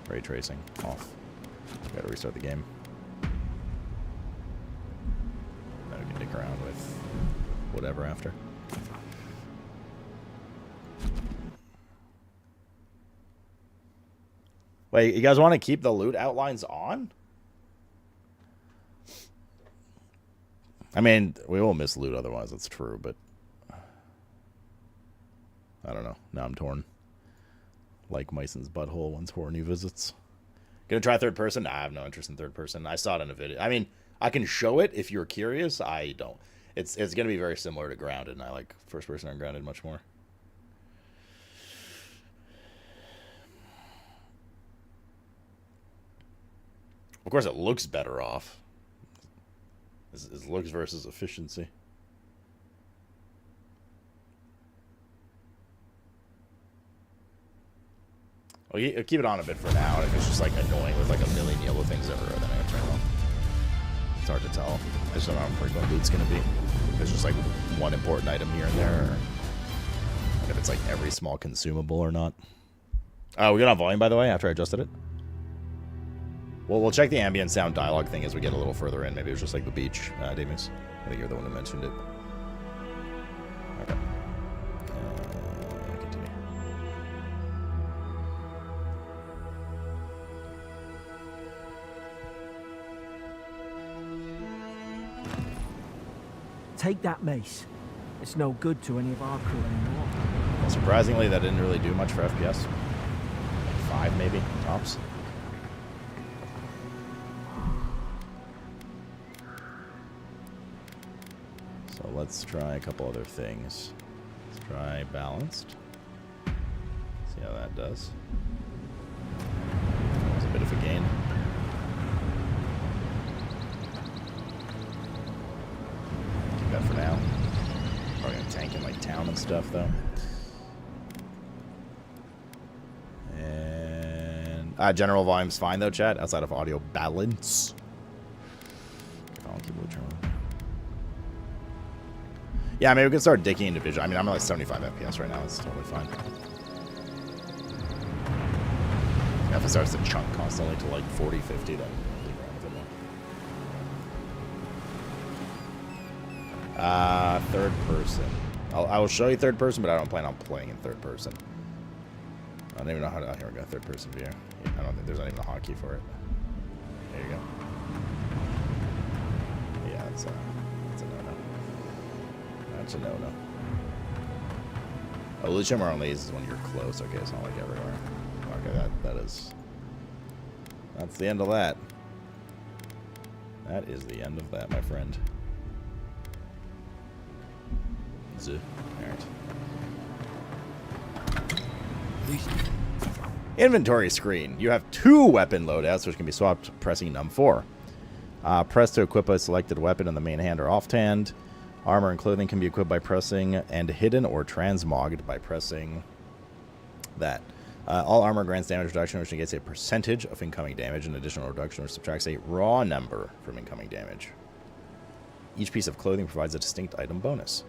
Ray tracing off. Gotta restart the game. Then we can dick around with whatever after. Wait, you guys want to keep the loot outlines on? I mean, we will miss loot otherwise, that's true, but I don't know. Now I'm torn. Like Myson's butthole once horny visits. Gonna try third person? Nah, I have no interest in third person. I saw it in a video. I mean, I can show it if you're curious. I don't. It's gonna be very similar to Grounded, and I like first person on Grounded much more. Of course, it looks better off. It's looks versus efficiency. Well, I'll keep it on a bit for now. If it's just like annoying with like a million yellow things everywhere, then I have to turn it off. It's hard to tell. I just don't know how frequent loot's gonna be. If it's just like one important item here and there, or if it's like every small consumable or not. We got on volume, by the way, after I adjusted it. Well, we'll check the ambient sound dialogue thing as we get a little further in. Maybe it was just like the beach, Davis. I think you're the one who mentioned it. Okay. Continue. Take that mace. It's no good to any of our crew anymore. Well, surprisingly, that didn't really do much for FPS. Like 5 maybe, tops. So let's try a couple other things. Let's try balanced. See how that does. It's a bit of a gain. Keep that for now. Probably gonna tank in like town and stuff though. And general volume's fine though, chat, outside of audio balance. I'll keep it turn. Yeah, maybe we can start dicking into visual. I mean, I'm at like 75 FPS right now. It's totally fine. Yeah, if it starts to chunk constantly to like 40, 50, then I'll dig around with it more. Third person. I will show you third person, but I don't plan on playing in third person. I don't even know how to... Oh, here we go. Third person view. I don't think there's not even a hotkey for it. There you go. Yeah, that's a no-no. That's a no-no. Oh, Lucium only is when you're close. Okay, it's not like everywhere. Okay, that is... That's the end of that. That is the end of that, my friend. Alright. Inventory screen. You have 2 weapon loadouts, which can be swapped pressing num4. Press to equip a selected weapon in the main hand or offhand. Armor and clothing can be equipped by pressing, and hidden or transmogged by pressing that. All armor grants damage reduction, which negates a percentage of incoming damage. An additional reduction which subtracts a raw number from incoming damage. Each piece of clothing provides a distinct item bonus.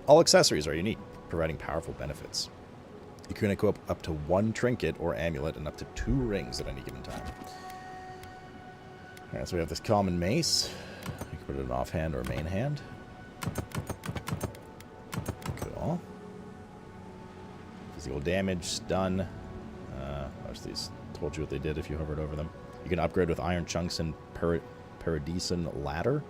All accessories are unique, providing powerful benefits. You can equip up to 1 trinket or amulet and up to 2 rings at any given time. Alright, so we have this common mace. You can put it in offhand or main hand. Cool. Physical damage, stun. These told you what they did if you hovered over them. You can upgrade with iron chunks and Paradison ladder.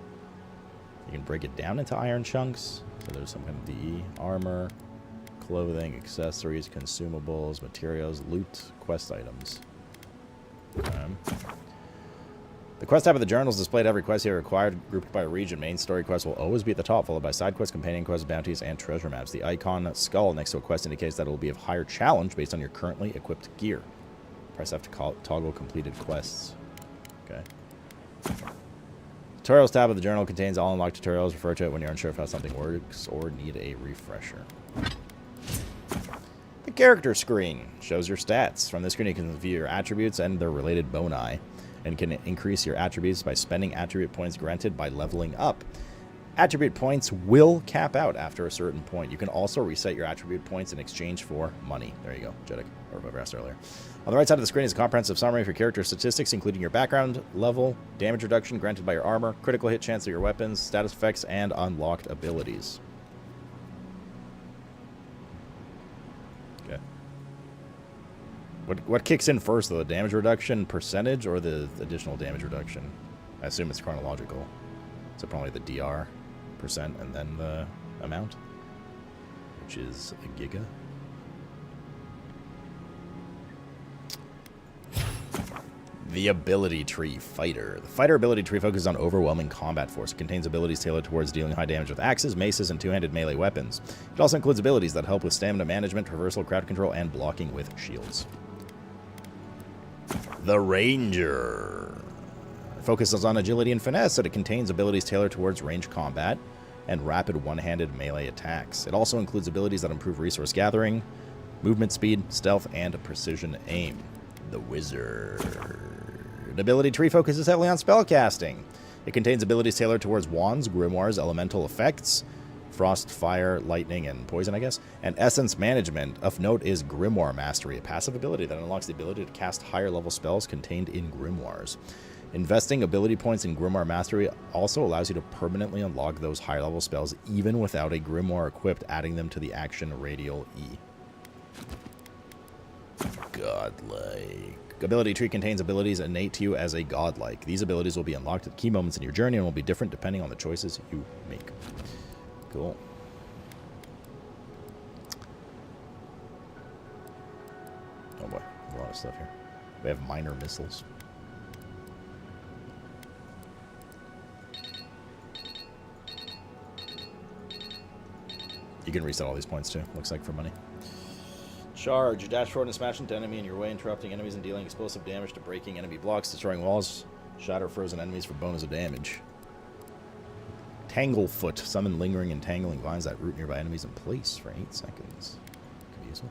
You can break it down into iron chunks. So there's some kind of DE, armor, clothing, accessories, consumables, materials, loot, quest items. The quest tab of the journal is displayed every quest here required, grouped by region. Main story quests will always be at the top, followed by side quests, companion quests, bounties, and treasure maps. The icon skull next to a quest indicates that it will be of higher challenge based on your currently equipped gear. Press F to toggle completed quests. Okay. Tutorials tab of the journal contains all unlocked tutorials. Refer to it when you're unsure of how something works or need a refresher. The character screen shows your stats. From this screen, you can view your attributes and their related boni, and can increase your attributes by spending attribute points granted by leveling up. Attribute points will cap out after a certain point. You can also reset your attribute points in exchange for money. There you go, Jeddick, or whoever asked earlier. On the right side of the screen is a comprehensive summary of your character statistics, including your background, level, damage reduction granted by your armor, critical hit chance of your weapons, status effects, and unlocked abilities. Okay. What kicks in first, though? The damage reduction percentage or the additional damage reduction? I assume it's chronological. So probably the DR percent and then the amount, which is a giga. The ability tree fighter. The fighter ability tree focuses on overwhelming combat force. It contains abilities tailored towards dealing high damage with axes, maces, and two-handed melee weapons. It also includes abilities that help with stamina management, traversal, crowd control, and blocking with shields. The Ranger focuses on agility and finesse, and it contains abilities tailored towards range combat and rapid one-handed melee attacks. It also includes abilities that improve resource gathering, movement speed, stealth, and precision aim. The Wizard. Ability tree focuses heavily on spellcasting. It contains abilities tailored towards wands, grimoires, elemental effects, frost, fire, lightning, and poison, I guess, and essence management. Of note is Grimoire Mastery, a passive ability that unlocks the ability to cast higher-level spells contained in grimoires. Investing ability points in Grimoire Mastery also allows you to permanently unlock those higher-level spells even without a grimoire equipped, adding them to the action radial E. Godlike. Ability tree contains abilities innate to you as a godlike. These abilities will be unlocked at key moments in your journey and will be different depending on the choices you make. Cool. Oh boy, a lot of stuff here. We have minor missiles. You can reset all these points too, looks like, for money. Charge. Dash forward and smash into enemy in your way, interrupting enemies and dealing explosive damage to breaking enemy blocks, destroying walls, shatter frozen enemies for bonus of damage. Tanglefoot. Summon lingering and tangling vines that root nearby enemies in place for 8 seconds. Could be useful.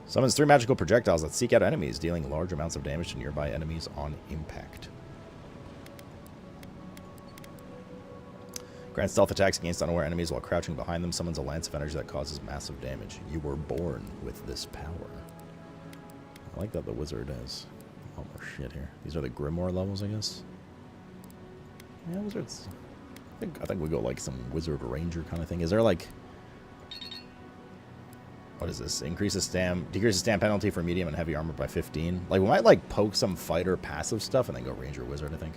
Summons 3 magical projectiles that seek out enemies, dealing large amounts of damage to nearby enemies on impact. Grants stealth attacks against unaware enemies while crouching behind them. Summons a lance of energy that causes massive damage. You were born with this power. I like that the wizard has a lot more shit here. These are the grimoire levels, I guess. Yeah, wizards. I think we go like some wizard ranger kind of thing. Is there like... What is this? Decreases stam penalty for medium and heavy armor by 15. Like, we might like poke some fighter passive stuff and then go ranger wizard, I think.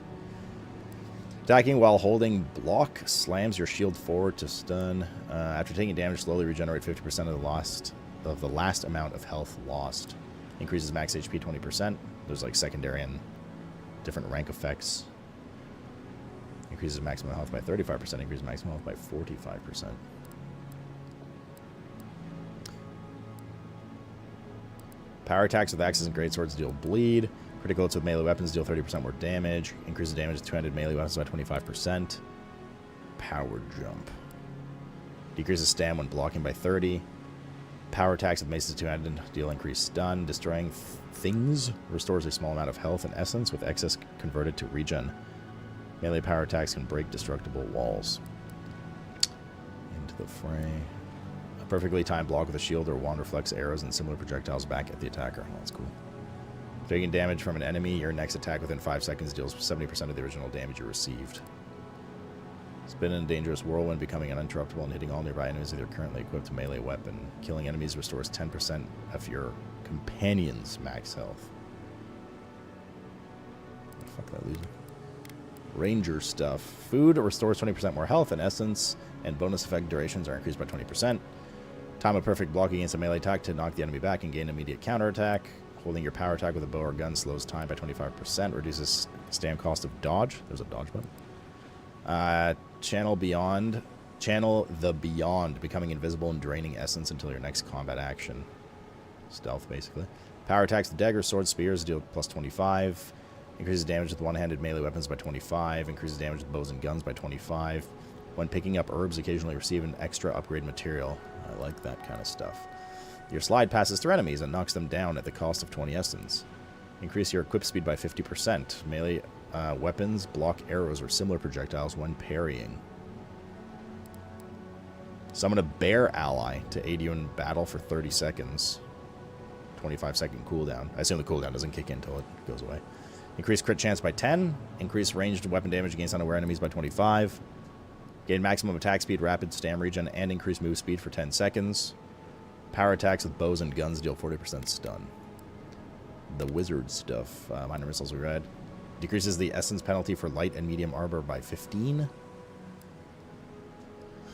Attacking while holding block slams your shield forward to stun. After taking damage, slowly regenerate 50% of the last amount of health lost. Increases max HP 20%. There's like secondary and different rank effects. Increases maximum health by 35%. Increases maximum health by 45%. Power attacks with axes and greatswords deal bleed. Critical hits with melee weapons deal 30% more damage. Increases damage with two-handed melee weapons by 25%. Power jump. Decreases stam when blocking by 30. Power attacks with maces two-handed deal increased stun. Destroying things restores a small amount of health and essence with excess converted to regen. Melee power attacks can break destructible walls. Into the fray. A perfectly timed block with a shield or wand reflects arrows and similar projectiles back at the attacker. Oh, that's cool. Taking damage from an enemy, your next attack within 5 seconds deals 70% of the original damage you received. Spin in a dangerous whirlwind, becoming uninterruptible and hitting all nearby enemies with your currently equipped melee weapon. Killing enemies restores 10% of your companion's max health. Oh, fuck that loser. Ranger stuff. Food restores 20% more health and essence, and bonus effect durations are increased by 20%. Time a perfect block against a melee attack to knock the enemy back and gain immediate counterattack. Holding your power attack with a bow or gun slows time by 25%. Reduces stam cost of dodge. There's a dodge button. Channel the Beyond, becoming invisible and draining essence until your next combat action. Stealth, basically. Power attacks with daggers, swords, spears deal plus 25. Increases damage with one-handed melee weapons by 25. Increases damage with bows and guns by 25. When picking up herbs, occasionally receive an extra upgrade material. I like that kind of stuff. Your slide passes through enemies and knocks them down at the cost of 20 essence. Increase your equip speed by 50%. Melee weapons block arrows or similar projectiles when parrying. Summon a bear ally to aid you in battle for 30 seconds. 25-second cooldown. I assume the cooldown doesn't kick in until it goes away. Increase crit chance by 10. Increase ranged weapon damage against unaware enemies by 25. Gain maximum attack speed, rapid stam regen, and increase move speed for 10 seconds. Power attacks with bows and guns deal 40% stun. The wizard stuff. Minor missiles we read. Decreases the essence penalty for light and medium armor by 15.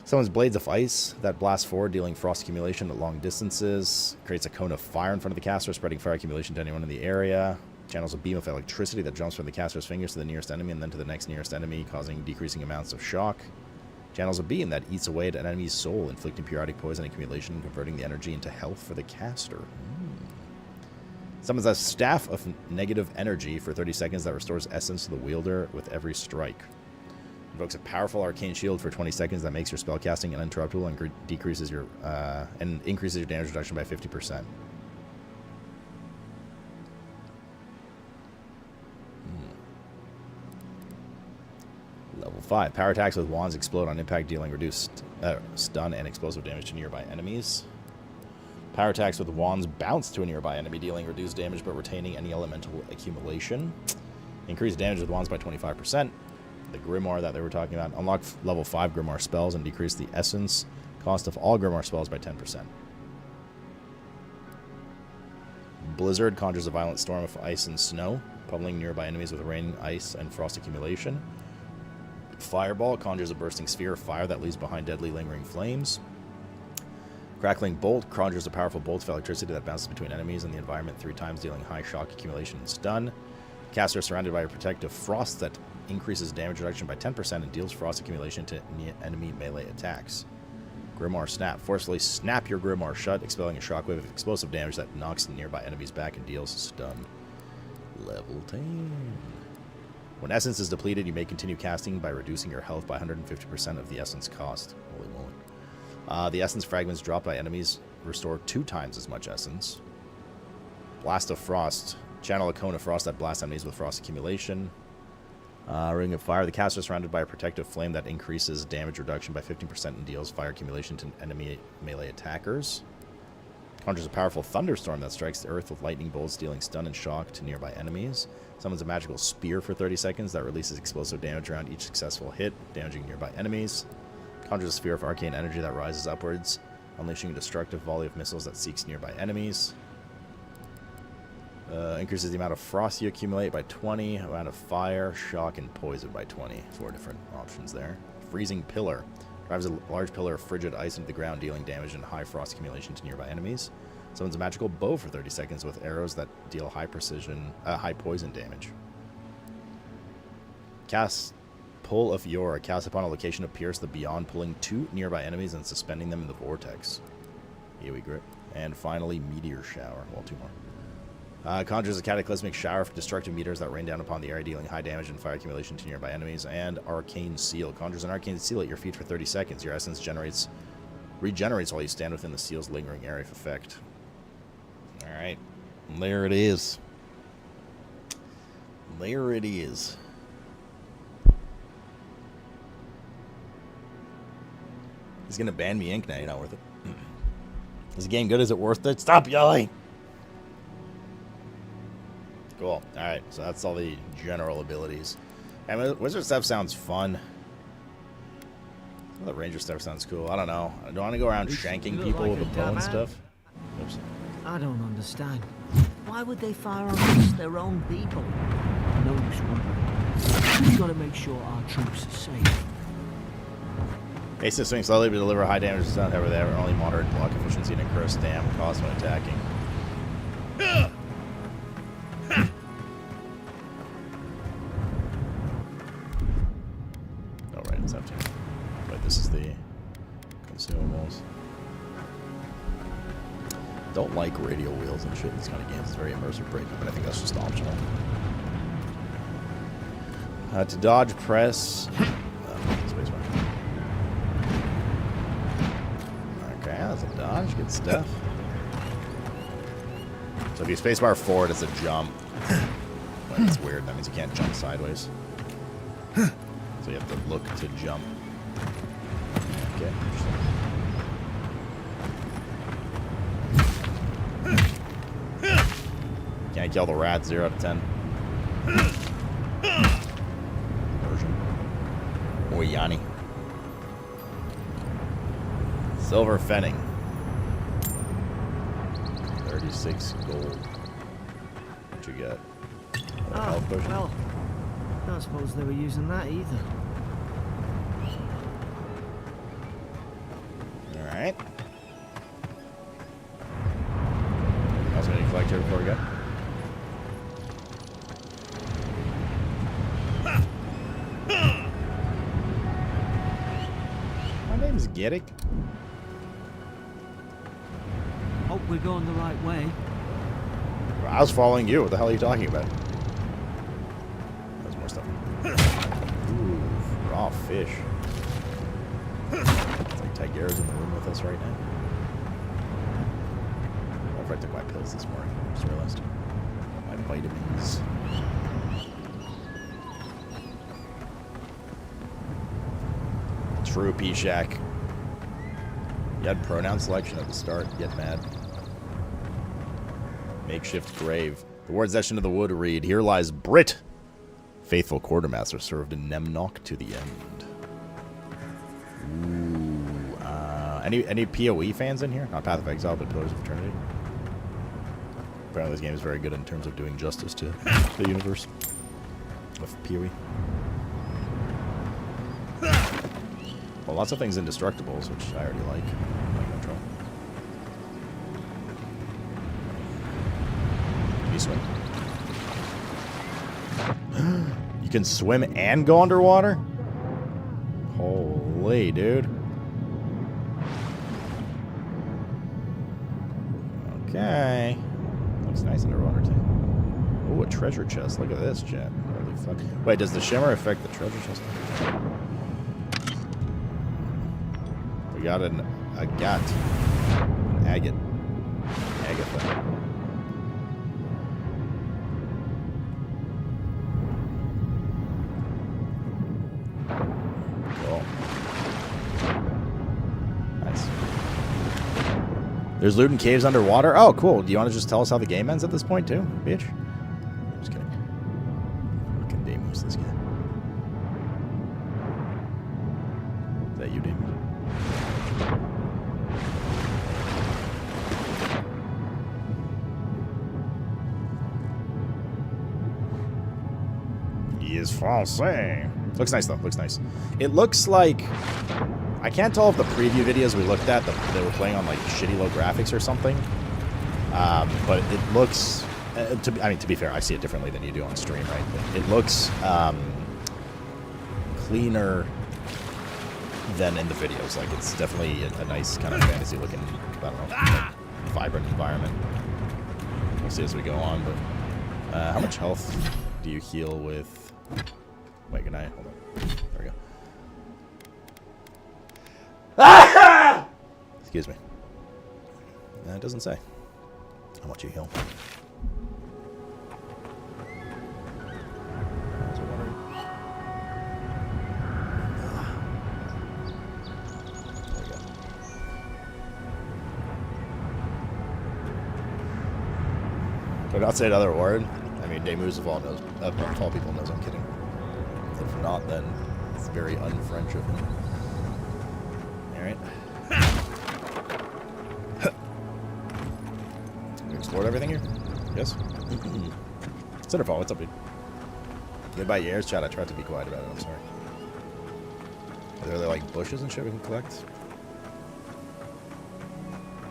Summons blades of ice that blast forward, dealing frost accumulation at long distances. Creates a cone of fire in front of the caster, spreading fire accumulation to anyone in the area. Channels a beam of electricity that jumps from the caster's fingers to the nearest enemy and then to the next nearest enemy, causing decreasing amounts of shock. Channels a beam that eats away at an enemy's soul, inflicting periodic poison accumulation and converting the energy into health for the caster. Summons a staff of negative energy for 30 seconds that restores essence to the wielder with every strike. Invokes a powerful arcane shield for 20 seconds that makes your spellcasting uninterruptible and decreases your and increases your damage reduction by 50%. Level 5. Power attacks with wands explode on impact, dealing reduced stun and explosive damage to nearby enemies. Power attacks with wands bounce to a nearby enemy, dealing reduced damage but retaining any elemental accumulation. Increase damage with wands by 25%. The Grimoire that they were talking about. Unlock level 5 Grimoire spells and decrease the essence cost of all Grimoire spells by 10%. Blizzard conjures a violent storm of ice and snow, pummeling nearby enemies with rain, ice, and frost accumulation. Fireball conjures a bursting sphere of fire that leaves behind deadly lingering flames. Crackling Bolt conjures a powerful bolt of electricity that bounces between enemies and the environment 3 times, dealing high shock accumulation and stun. Caster surrounded by a protective frost that increases damage reduction by 10% and deals frost accumulation to enemy melee attacks. Grimoire Snap. Forcefully snap your Grimoire shut, expelling a shockwave of explosive damage that knocks nearby enemies back and deals stun. Level 10. When essence is depleted, you may continue casting by reducing your health by 150% of the essence cost. Holy moly. The essence fragments dropped by enemies restore 2 times as much essence. Blast of Frost. Channel a cone of frost that blasts enemies with frost accumulation. Ring of Fire. The caster is surrounded by a protective flame that increases damage reduction by 15% and deals fire accumulation to enemy melee attackers. Conjures a powerful thunderstorm that strikes the earth with lightning bolts, dealing stun and shock to nearby enemies. Summons a magical spear for 30 seconds that releases explosive damage around each successful hit, damaging nearby enemies. Conjures a sphere of arcane energy that rises upwards, unleashing a destructive volley of missiles that seeks nearby enemies. Increases the amount of frost you accumulate by 20, amount of fire, shock, and poison by 20. 4 different options there. Freezing Pillar. Drives a large pillar of frigid ice into the ground, dealing damage and high frost accumulation to nearby enemies. Summons a magical bow for 30 seconds with arrows that deal high poison damage. Cast Pull of Yora. Cast upon a location to pierce the beyond, pulling 2 nearby enemies and suspending them in the vortex. Here we grip. And finally, Meteor Shower. Well, 2 more. Conjures a cataclysmic shower of destructive meteors that rain down upon the area, dealing high damage and fire accumulation to nearby enemies. And Arcane Seal. Conjures an arcane seal at your feet for 30 seconds. Your essence regenerates while you stand within the seal's lingering area of effect. Alright. There it is. There it is. He's gonna ban me ink now. You're not worth it. Is the game good? Is it worth it? Stop yelling! Cool. Alright, so that's all the general abilities. And wizard stuff sounds fun. Some of the ranger stuff sounds cool. I don't know. I don't want to go around shanking people with a bow and stuff. Oops. I don't understand. Why would they fire on us, their own people? No use wondering. We've got to make sure our troops are safe. Hasten to swing slowly to deliver high damage to stun. However, they have only moderate block efficiency and incur stam cost when attacking. Oh, right, it's empty. But this is the consumables. Don't like radial wheels and shit in this kind of games. It's very immersive breaking, but I think that's just optional. To dodge, press. Spacebar. Okay, that's a dodge. Good stuff. So if you spacebar forward, it's a jump. But it's weird. That means you can't jump sideways. So you have to look to jump. Okay. Can't kill the rat. 0 out of 10. Version. Or Yanni. Silver Fenning. 36 gold. What you got? Oh, well, I don't suppose they were using that either. Alright. Anything else we need to collect here before we go? My name's Gerrick. Hope we're going the right way. I was following you. What the hell are you talking about? There's more stuff. Ooh. Raw fish. It's like Tigera's in the room with us right now. I wonder if I took my pills this morning. I just realized. My vitamins. True, P-Shack. You had pronoun selection at the start. Get mad. Makeshift grave. The word section of the wood read, here lies Brit. Faithful quartermaster served in Nemnock to the end. Ooh. Any PoE fans in here? Not Path of Exile, but Pillars of Eternity. Apparently this game is very good in terms of doing justice to the universe with PoE. Well, lots of things indestructibles, which I already like. No trouble. Can you swim? You can swim and go underwater? Holy, dude. Okay. Looks nice underwater, too. Oh, a treasure chest. Look at this, chat. Holy fuck. Wait, does the shimmer affect the treasure chest? We got an agate. An agate. Agatha. Cool. Nice. There's loot in caves underwater? Oh, cool. Do you want to just tell us how the game ends at this point, too, bitch? I'm just kidding. Fucking Deimos, this guy. Is that you, Deimos? He is Francais. Looks nice, though. Looks nice. It looks like... I can't tell if the preview videos we looked at, they were playing on, like, shitty low graphics or something. But it looks... to be fair, I see it differently than you do on stream, right? But it looks cleaner than in the videos. Like, it's definitely a nice kind of fantasy-looking, I don't know, like, vibrant environment. We'll see as we go on, but... how much health do you heal with... Wait, good night. Hold on. There we go. Ah! Excuse me. It doesn't say how much you heal. Do I not say another word? I mean, Deimos of all knows. Of all people knows I'm kidding. If not, then it's very un-French of him. Alright. We explored everything here? Yes? Centerfall, what's up, dude? Goodbye, ears, chat. I tried to be quiet about it. I'm sorry. Are there like bushes and shit we can collect?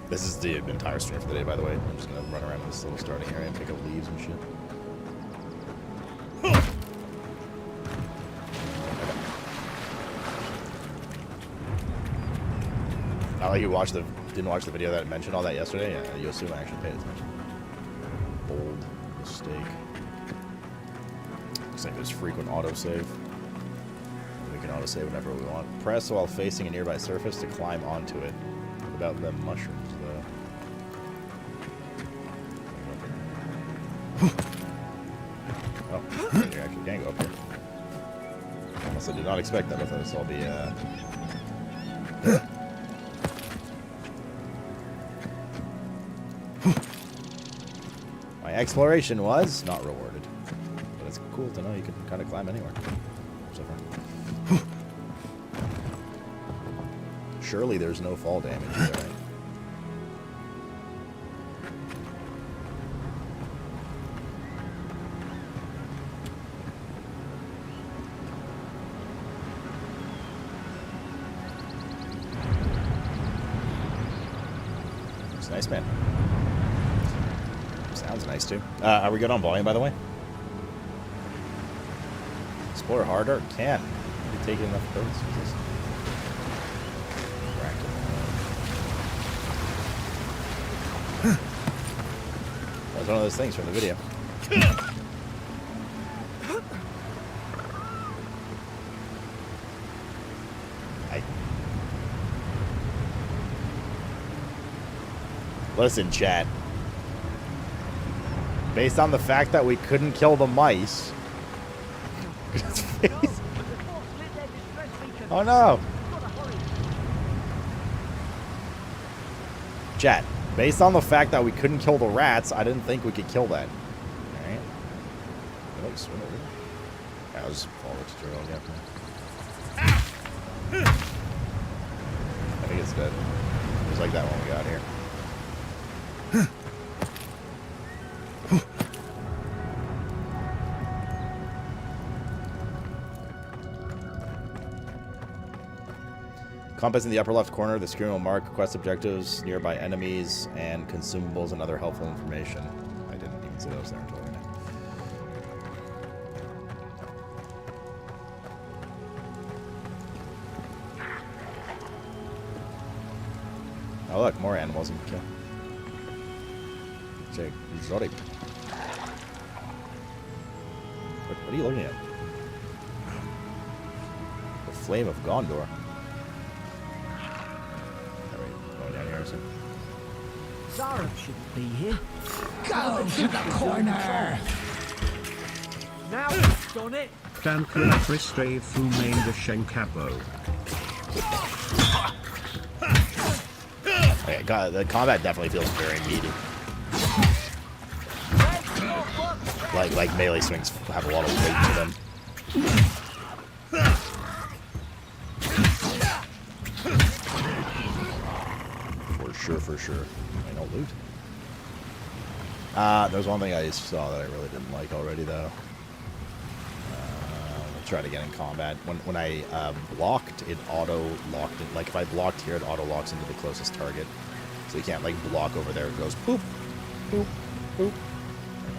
This is the entire stream for the day, by the way. I'm just gonna run around this little starting area and pick up leaves and shit. I like you didn't watch the video that mentioned all that yesterday. Yeah, you assume I actually paid attention. Bold mistake. Looks like there's frequent autosave. We can autosave whenever we want. Press while facing a nearby surface to climb onto it. What about them mushrooms, though? Oh, you actually can go up here. Unless I did not expect that with us. I'll be, My exploration was not rewarded. But it's cool to know you can kind of climb anywhere. So far. Surely there's no fall damage either, right? It's nice, man. Sounds nice, too. Are we good on volume, by the way? Explore harder? Can. You taking enough pills? That was one of those things from the video. Listen, chat. Based on the fact that we couldn't kill the mice. Oh no! Chat. Based on the fact that we couldn't kill the rats, I didn't think we could kill that. Alright. I'll just follow the tutorial after. I think it's dead. It was like that when we got here. Compass in the upper left corner. The screen will mark quest objectives, nearby enemies, and consumables and other helpful information. I didn't even see those there until right now. Oh look, more animals in the kill. Say, sorry. What are you looking at? The Flame of Gondor. Zara shouldn't be here. Go to the corner! Now you've done it! Danke Christoph Fumain de Schenkapo. Okay, God, the combat definitely feels very meaty. Like melee swings have a lot of weight to them. For sure. I know loot. There's one thing I saw that I really didn't like already, though. I'll try to get in combat. When I blocked, it auto-locked it. Like, if I blocked here, it auto-locks into the closest target. So you can't, like, block over there. It goes boop, boop, boop.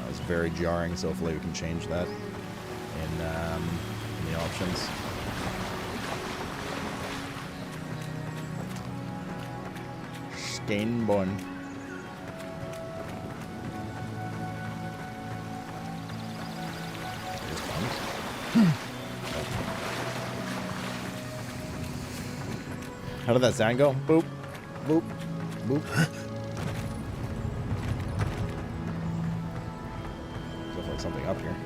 It's very jarring, so hopefully we can change that in the options. Skaneborn. How did that sound go? Boop, boop, boop. Looks like something up here.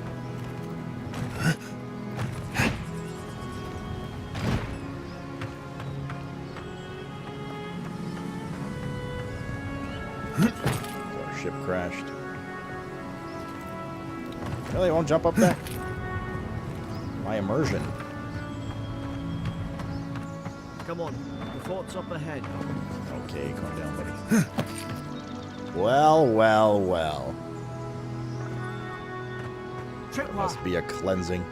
Our ship crashed. Really won't jump up there? My immersion. Come on, the fort's up ahead. Okay, calm down, buddy. Well, well, well. There must be a cleansing.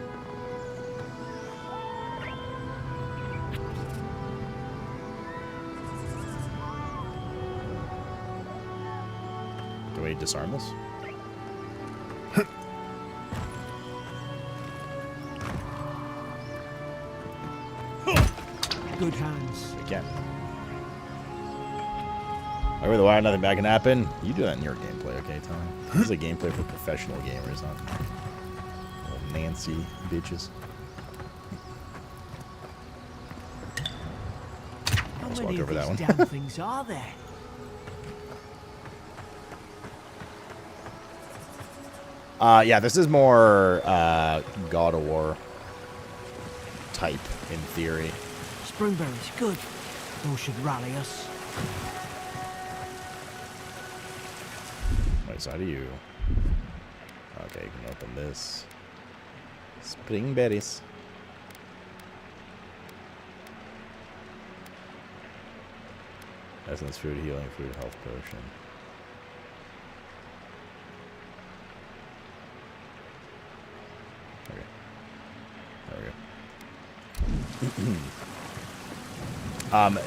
Do we disarm this? Good hands. We can. I really why nothing bad can happen. You do that in your gameplay, okay, Tom? This is a gameplay for professional gamers, not little Nancy bitches. How Let's many walk over of that these one. damn things are there? Yeah, this is more God of War type in theory. Springberries, good. Those should rally us. Right side of you. Okay, you can open this. Springberries. Essence food, healing food, health potion. Okay. There we go.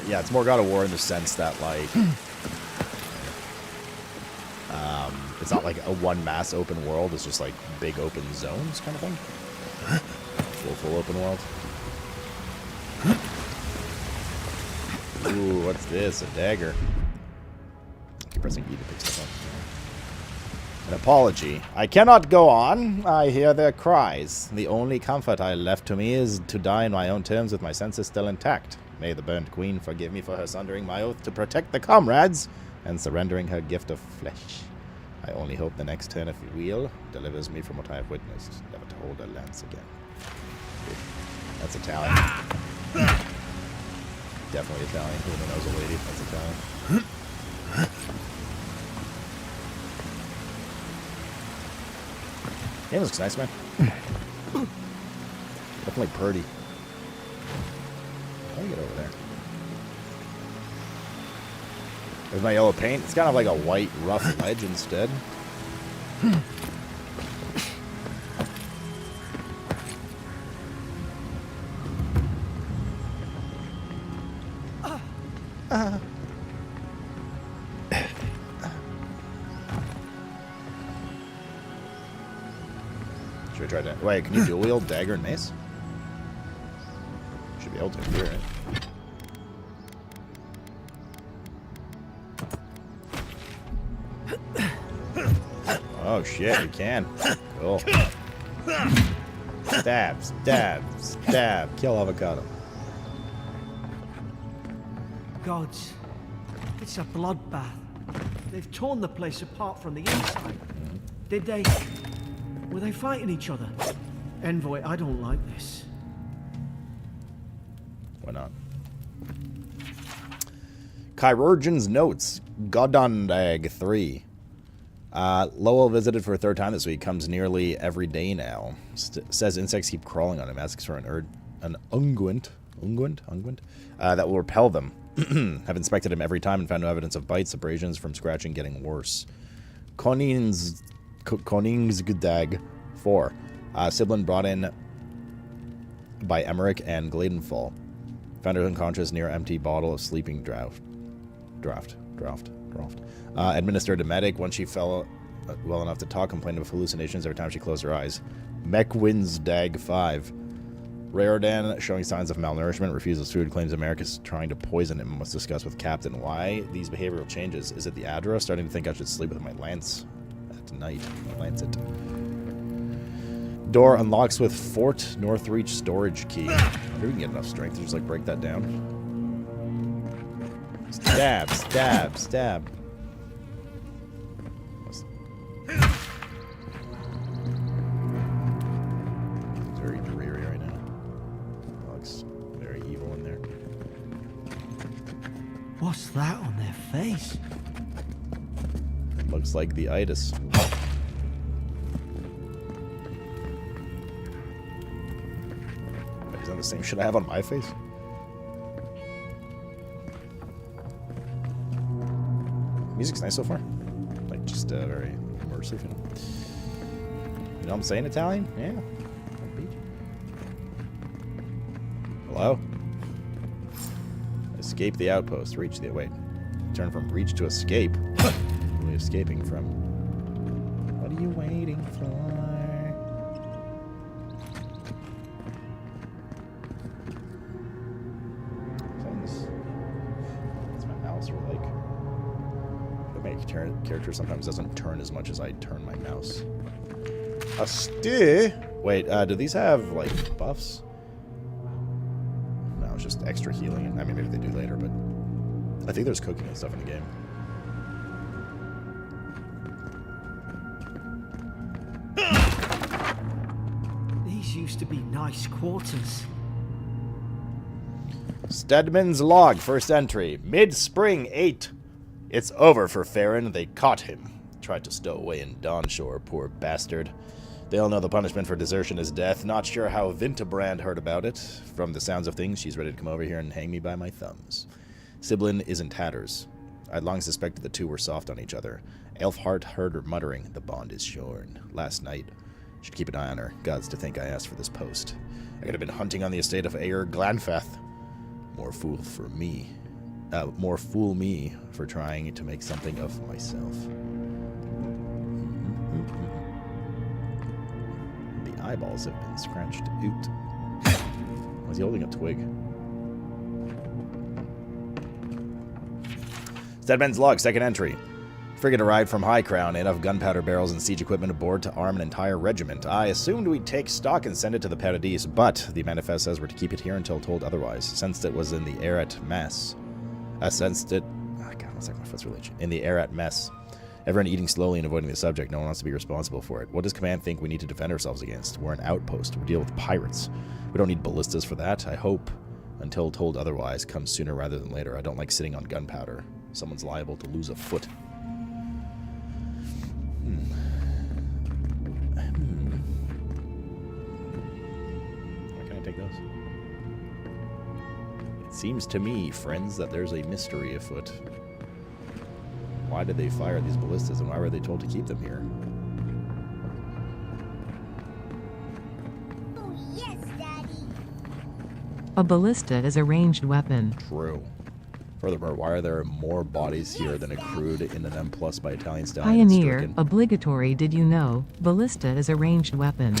Yeah, it's more God of War in the sense that, like, it's not like a one mass open world. It's just like big open zones kind of thing. Full open world. Ooh, what's this? A dagger. Keep pressing E to pick stuff up. An apology. I cannot go on. I hear their cries. The only comfort I left to me is to die in my own terms with my senses still intact. May the burnt queen forgive me for her sundering my oath to protect the comrades and surrendering her gift of flesh. I only hope the next turn of wheel delivers me from what I have witnessed, never to hold a lance again. That's Italian. Definitely Italian. Who knows a lady? That's Italian. Game looks nice, man. Definitely pretty. How do you get over there? There's my yellow paint. It's kind of like a white, rough ledge instead. Should we try that? Wait, can you dual wield dagger and mace? Should be able to here, right? Oh shit, you can. Cool. Stab, stab, stab. Kill avocado. Gods, it's a bloodbath. They've torn the place apart from the inside. Did they? Were they fighting each other? Envoy, I don't like this. Why not? Chirurgeon's Notes. Godondag 3. Lowell visited for a third time this week. Comes nearly every day now. Says insects keep crawling on him. Asks for an unguent that will repel them. Have inspected him every time and found no evidence of bites, abrasions from scratching getting worse. Koningsgdag 4. Siblin brought in by Emmerich and Gladenfall. Found her unconscious near empty bottle of sleeping draft. Administered a medic. Once she fell well enough to talk, complained of hallucinations every time she closed her eyes. Meckwin's Dag 5. Raredan showing signs of malnourishment, refuses food, claims America's trying to poison him, must discuss with Captain. Why these behavioral changes? Is it the Adra? Starting to think I should sleep with my lance at night. Lancet. Door unlocks with Fort Northreach storage key. Maybe we can get enough strength to just like break that down. Stab, stab, stab. It's very dreary right now. Looks very evil in there. What's that on their face? Looks like the itis. Is that the same shit I have on my face? Music's nice so far. Like, just very immersive, you know? You know what I'm saying, Italian? Yeah. Hello? Escape the outpost. Reach the... Wait. Turn from reach to escape. What are we escaping from? What are you waiting for? Character sometimes doesn't turn as much as I turn my mouse. A steer? Wait, do these have, like, buffs? No, it's just extra healing. I mean, maybe they do later, but I think there's cooking and stuff in the game. These used to be nice quarters. Stedman's log, first entry. Mid-spring 8. It's over for Farron. They caught him. Tried to stow away in Dawnshore, poor bastard. They all know the punishment for desertion is death. Not sure how Vintebrand heard about it. From the sounds of things, she's ready to come over here and hang me by my thumbs. Siblin is in tatters. I'd long suspected the two were soft on each other. Elfhart heard her muttering, the bond is shorn. Last night. Should keep an eye on her. Gods to think I asked for this post. I could have been hunting on the estate of Aer Glanfath. More fool me for trying to make something of myself. The eyeballs have been scratched out. Was he holding a twig? Stedman's log, second entry. Frigate arrived from High Crown, enough gunpowder barrels and siege equipment aboard to arm an entire regiment. I assumed we'd take stock and send it to the Paradis, but the manifest says we're to keep it here until told otherwise. Sensed it was in the air at Mass. I sensed it... Oh, God, One second, my foot's really itchy. In the air at mess. Everyone eating slowly and avoiding the subject. No one wants to be responsible for it. What does Command think we need to defend ourselves against? We're an outpost. We deal with pirates. We don't need ballistas for that. I hope, until told otherwise, comes sooner rather than later. I don't like sitting on gunpowder. Someone's liable to lose a foot. Where can I take those? It seems to me, friends, that there's a mystery afoot. Why did they fire these ballistas, and why were they told to keep them here? Oh, yes, Daddy. A ballista is a ranged weapon. True. Furthermore, why are there more bodies here than accrued in an M+ by Italian stallion? Pioneer, obligatory, did you know? Ballista is a ranged weapon.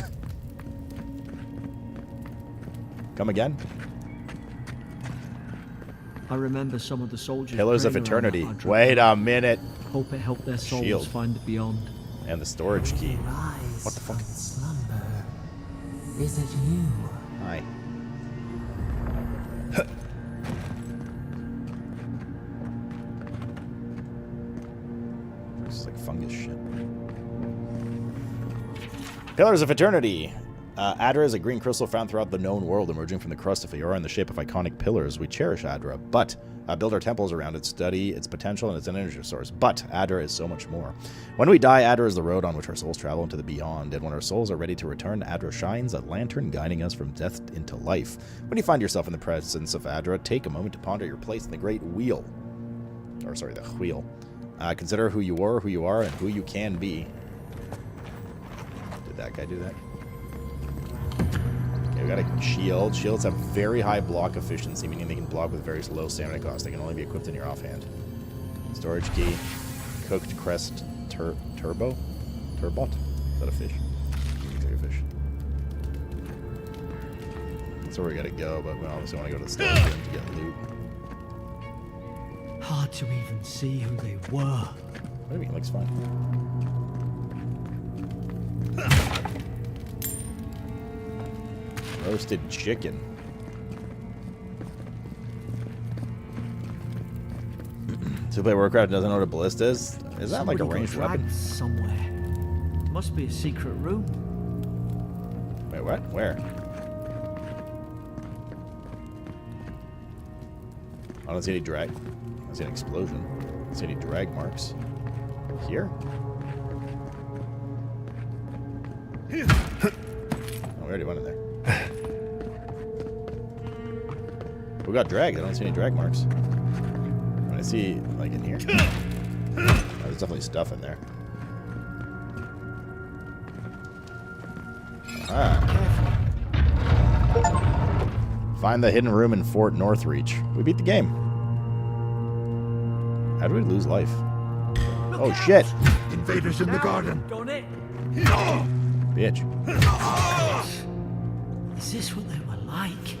Come again? I remember some of the soldiers. Pillars of praying around Eternity. that Wait a minute. Hope it helped their souls Shield. find the beyond. And the storage key. Rise What the fuck? from slumber. Is it you? Hi. This is like fungus shit. Pillars of Eternity. Adra is a green crystal found throughout the known world, emerging from the crust of Eora in the shape of iconic pillars. We cherish Adra, but build our temples around it, study its potential, and it's an energy source. But Adra is so much more. When we die, Adra is the road on which our souls travel into the beyond, and when our souls are ready to return, Adra shines, a lantern guiding us from death into life. When you find yourself in the presence of Adra, take a moment to ponder your place in the great wheel. Or, sorry, the wheel. Consider who you were, who you are, and who you can be. Did that guy do that? Okay, we got a shield. Shields have very high block efficiency, meaning they can block with very low stamina cost. They can only be equipped in your offhand. Storage key. Cooked crest turbo? Turbot? Is that a fish? Looks like a fish. That's where we gotta go, but we obviously want to go to the storage room to get loot. Hard to even see who they were. What do you mean? Looks fine. Roasted chicken. To play Warcraft doesn't know what a ballista is? Is that like a ranged weapon? Somewhere. Must be a secret room. Wait, what? Where? I don't see any drag. I don't see an explosion. I don't see any drag marks. Here? Oh, we already went in there. We got dragged. I don't see any drag marks. I see, like, in here. Oh, there's definitely stuff in there. Ah. Find the hidden room in Fort Northreach. We beat the game. How do we lose life? Oh, shit. Invaders in the garden. Bitch. Is this what they were like?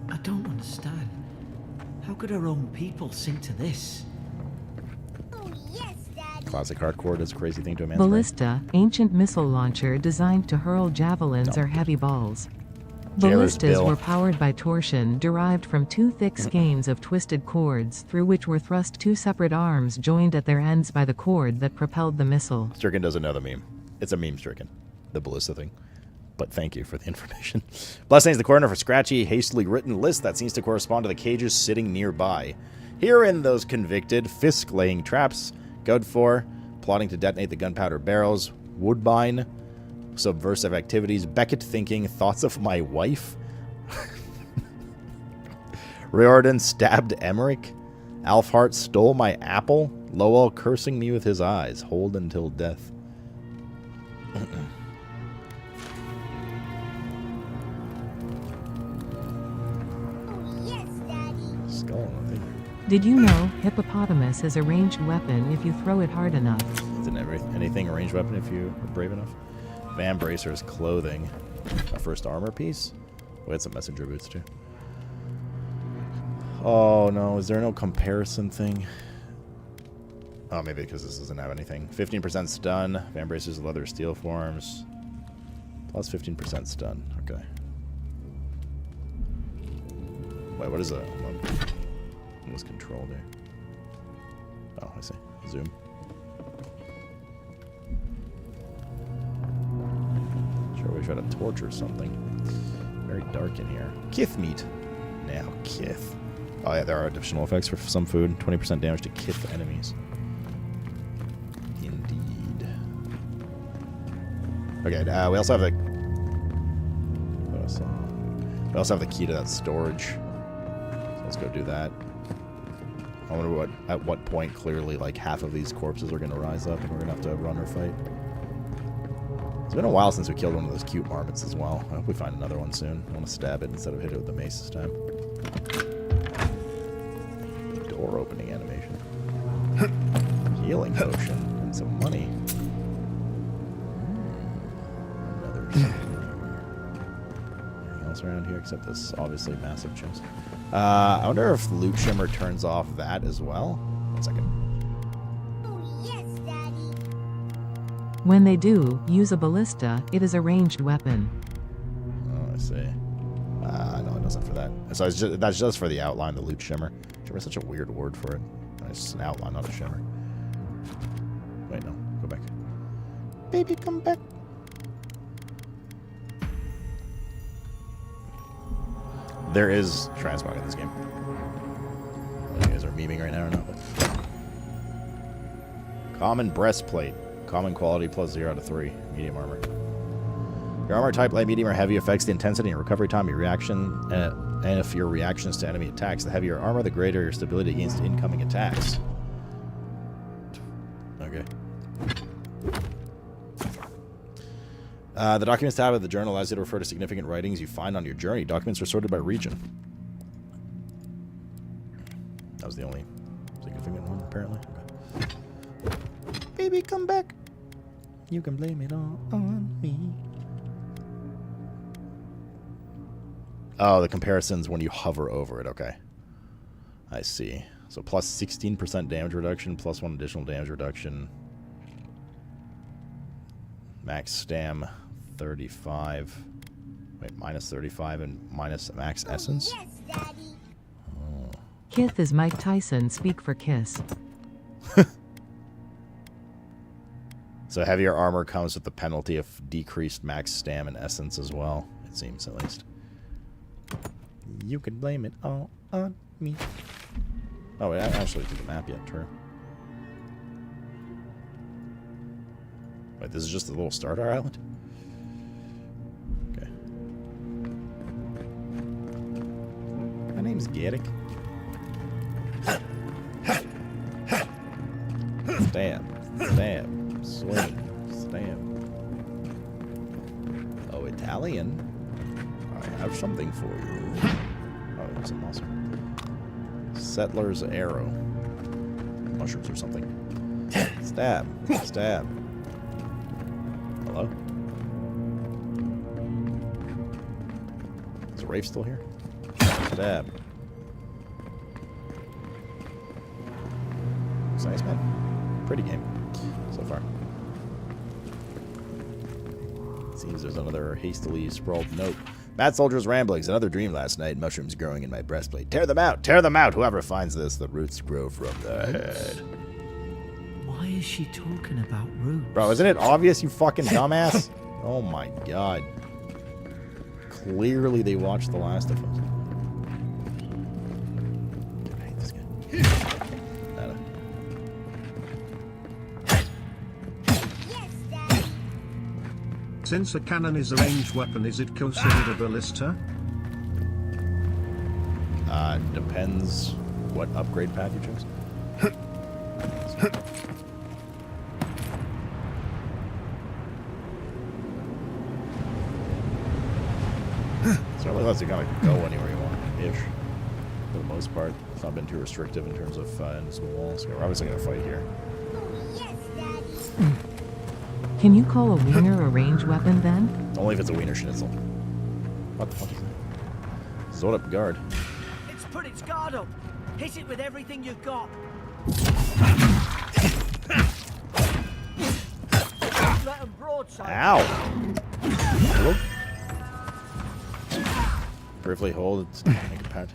I don't understand. How could our own people sink to this? Oh, yes, Dad. Classic hardcore does a crazy thing to a man's Ballista, ancient missile launcher designed to hurl javelins or heavy balls. Jailer's Ballistas Bill. were powered by torsion derived from two thick skeins of twisted cords through which were thrust two separate arms joined at their ends by the cord that propelled the missile. Stricken doesn't know the meme. It's a meme, Stricken. The ballista thing. But thank you for the information. Blessings the corner for scratchy, hastily written list that seems to correspond to the cages sitting nearby. Herein those convicted, Fisk laying traps, Godfor plotting to detonate the gunpowder barrels, Woodbine, subversive activities, Beckett thinking, thoughts of my wife, Riordan stabbed Emmerich, Alfhart stole my apple, Lowell cursing me with his eyes, hold until death. Skull, I think. Did you know hippopotamus is a ranged weapon if you throw it hard enough? Isn't anything a ranged weapon if you are brave enough? Van Bracer's clothing. Our first armor piece? We had some messenger boots too. Oh no, is there no comparison thing? Oh, maybe because this doesn't have anything. 15% stun. Van Bracer's leather steel forms. Plus 15% stun. Okay. Wait, what is that? What was control there? Oh, I see. Zoom. Sure, we tried to torture something. Very dark in here. Kith meat. Now, Kith. Oh yeah, there are additional effects for some food. 20% damage to Kith enemies. Indeed. Okay, we also have the... We also have the key to that storage. So let's go do that. I wonder at what point clearly like half of these corpses are going to rise up and we're going to have to run or fight. It's been a while since we killed one of those cute marmots as well. I hope we find another one soon. I want to stab it instead of hit it with the mace this time. Door opening animation. Healing potion and some money. Another anything else around here except this obviously massive chest. I wonder if Loot Shimmer turns off that as well. 1 second. Oh, yes, Daddy. When they do, use a ballista. It is a ranged weapon. Oh, I see. No, it doesn't for that. So that's just for the outline, the Loot Shimmer. Shimmer is such a weird word for it. It's just an outline, not a shimmer. Wait, no. Go back. Baby, come back. There is transmog in this game. I don't know if you guys are memeing right now or not, but... Common breastplate. Common quality plus 0 out of 3. Medium armor. Your armor type, light, medium, or heavy affects the intensity and recovery time of your reaction, and if your reactions to enemy attacks. The heavier armor, the greater your stability against incoming attacks. Okay. The Documents tab of the journal allows you to refer to significant writings you find on your journey. Documents are sorted by region. That was the only significant one, apparently. Okay. Baby, come back. You can blame it all on me. Oh, the comparisons when you hover over it. Okay. I see. So plus 16% damage reduction, plus 1 additional damage reduction. Max stam 35. Wait, minus 35 and minus max essence? Yes, Daddy. Oh. Kith is Mike Tyson speak for Kiss. So heavier armor comes with the penalty of decreased max stam and essence as well, it seems at least. You can blame it all on me. Oh, wait, I actually did the map yet, true. Wait, this is just a little starter island? Okay. My name's Garrick. Stab. Stab. Swing. Stab. Oh, Italian? I have something for you. Oh, that's awesome. Settler's arrow. Mushrooms or something. Stab. Stab. Hello? Is Rafe still here? Stab. Looks nice, man. Pretty game so far. Seems there's another hastily scrawled note. Mad Soldier's ramblings. Another dream last night. Mushrooms growing in my breastplate. Tear them out! Tear them out! Whoever finds this, the roots grow from the head. Why is she talking about roots? Bro, isn't it obvious, you fucking dumbass? Oh my god. Clearly they watched The Last of Us. I hate this guy. Nada. Yes, Daddy. Since a cannon is a ranged weapon, is it considered a ballista? Depends what upgrade path you chose. Certainly lets you kind of go anywhere you want-ish. For the most part. It's not been too restrictive in terms of invisible walls. We're obviously going to fight here. Oh, yes, Daddy. Can you call a wiener a ranged weapon then? Only if it's a wiener schnitzel. What the fuck is that? Zod up guard. It's put its guard up. Hit it with everything you've got. Let 'em broadside. Ow! Hello? Briefly hold it. Make a pat.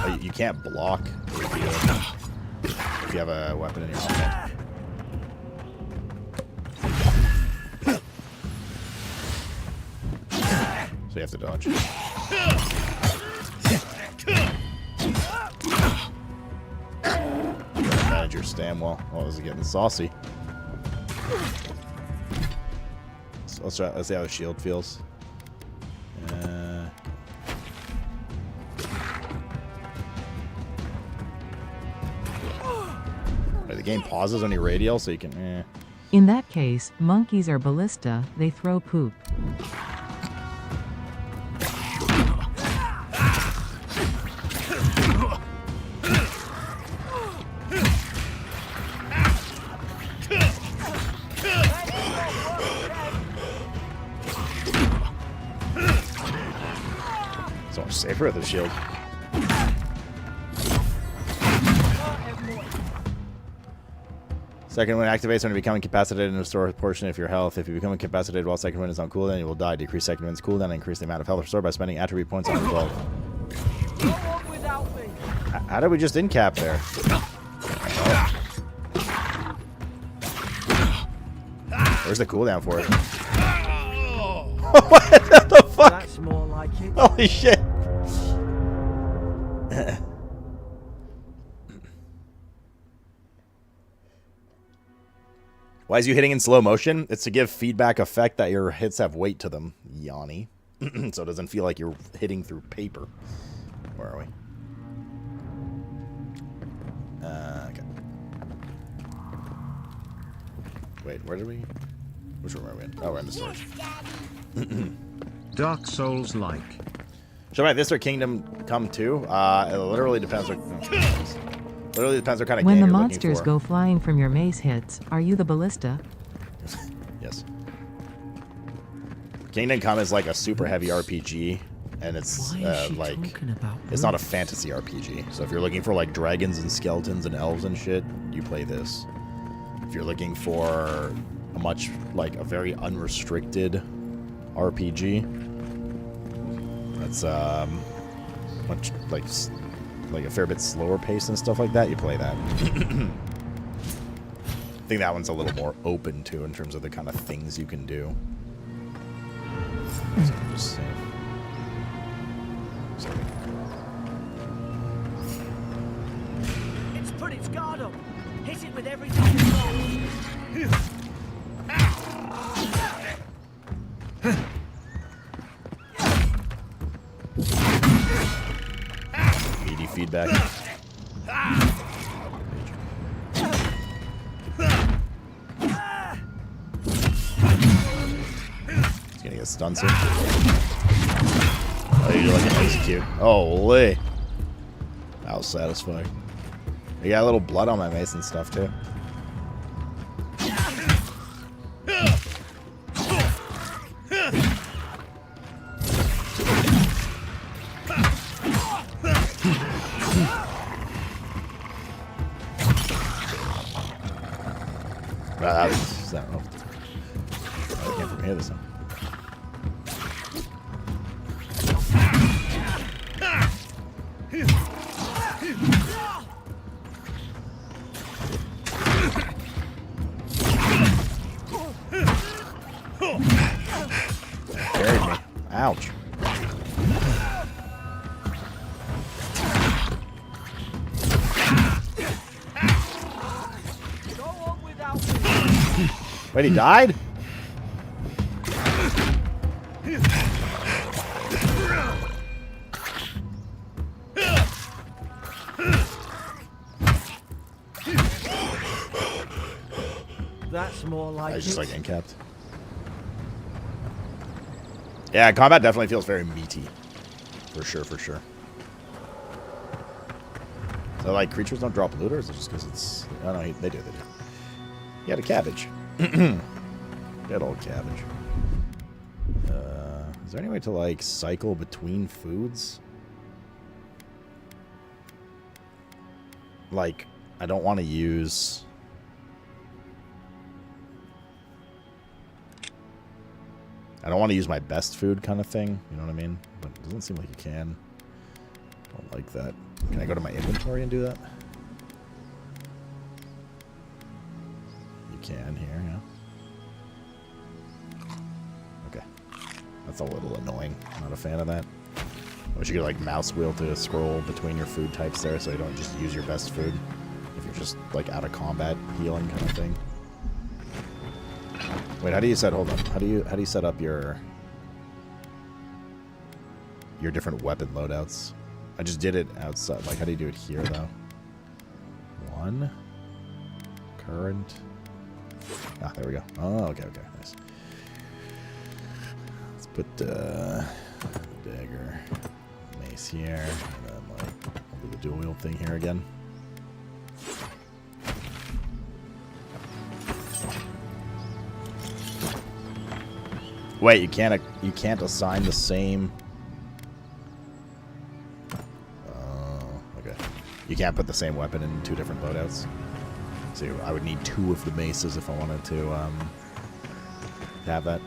Oh, you can't block if you have a weapon in your hand. So you have to dodge. Manage your stam well. Oh, this is getting saucy. So let's see how the shield feels. The game pauses on your radial, so you can. In that case, monkeys are ballista. They throw poop. So much safer with the shield. Second wind activates when you become incapacitated and restore a portion of your health. If you become incapacitated while second wind is on cooldown, you will die. Decrease second wind's cooldown and increase the amount of health restored by spending attribute points on 12. How did we just incap there? Where's the cooldown for it? What the fuck? That's more like it. Holy shit. Why is you hitting in slow motion? It's to give feedback effect that your hits have weight to them. Yanni. So it doesn't feel like you're hitting through paper. Where are we? Okay. Wait, where did we... Which room are we in? Oh, we're in the storage. Dark Souls-like. Should I this or Kingdom Come 2? It literally depends what... Literally depends what kind of When game the you're monsters looking go flying from your mace hits, are you the ballista? for. Yes. Kingdom Come is like a super heavy RPG, and it's like it's not a fantasy RPG. So if you're looking for like dragons and skeletons and elves and shit, you play this. If you're looking for a much like a very unrestricted RPG, that's much like a fair bit slower pace and stuff like that, you play that. I think that one's a little more open too in terms of the kind of things you can do. So just save. It's put its guard up. Hit it with everything it's Meaty feedback. He's gonna get stunned soon. Oh, you're like an execute. Holy. That was satisfying. You got a little blood on my mace and stuff too. That came from here this time. Carried me. Ouch. Wait, he died? That's more like I just like incapped. Yeah, combat definitely feels very meaty. For sure, for sure. So, like, creatures don't drop loot, or is it just because it's... Oh, no, they do, they do. You had a cabbage. Good old cabbage. Is there any way to, like, cycle between foods? Like, I don't want to use... I don't want to use my best food kind of thing. You know what I mean? But it doesn't seem like you can. I don't like that. Can I go to my inventory and do that? You can here, yeah. Okay. That's a little annoying. I'm not a fan of that. I wish you could like mouse wheel to scroll between your food types there so you don't just use your best food. If you're just like out of combat healing kind of thing. Wait, how do you set, hold on. How do you set up your different weapon loadouts? I just did it outside. Like, how do you do it here though? 1 current. Ah, there we go. Oh, okay, nice. Let's put dagger, mace here, and then like I'll do the dual wield thing here again. Wait, you can't assign the same. Okay. You can't put the same weapon in 2 different loadouts. So I would need 2 of the maces if I wanted to have that.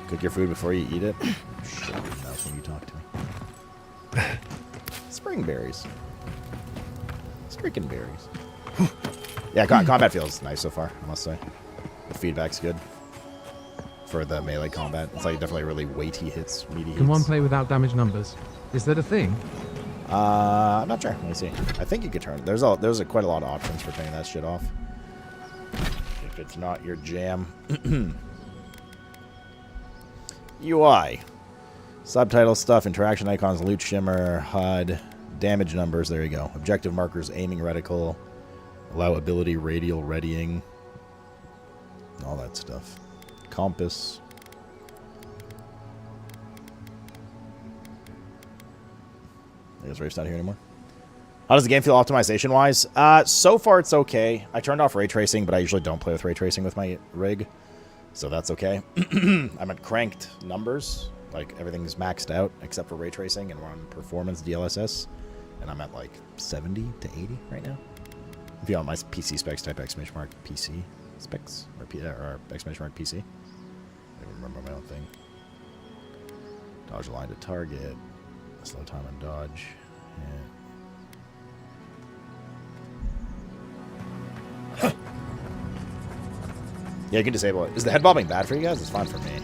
Cook your food before you eat it. Shut your mouth when you talk to me. Spring berries. Stricken berries. Yeah, combat feels nice so far, I must say. The feedback's good for the melee combat. It's like definitely really weighty hits, meaty hits. Can one play without damage numbers? Is that a thing? I'm not sure. Let me see. I think you could turn. There's quite a lot of options for turning that shit off. If it's not your jam. UI. Subtitle stuff, interaction icons, loot shimmer, HUD, damage numbers. There you go. Objective markers, aiming reticle, allow ability radial readying. All that stuff. Compass. I guess Rafe's not here anymore. How does the game feel optimization-wise? So far, it's okay. I turned off ray tracing, but I usually don't play with ray tracing with my rig. So that's okay. I'm at cranked numbers. Like, everything's maxed out except for ray tracing, and we're on performance DLSS. And I'm at, like, 70 to 80 right now. If you want my PC specs, type exclamation mark PC specs. Or exclamation mark PC. I don't remember my own thing. Dodge line to target. Slow time and dodge. Yeah. Yeah, you can disable it. Is the head bobbing bad for you guys? It's fine for me.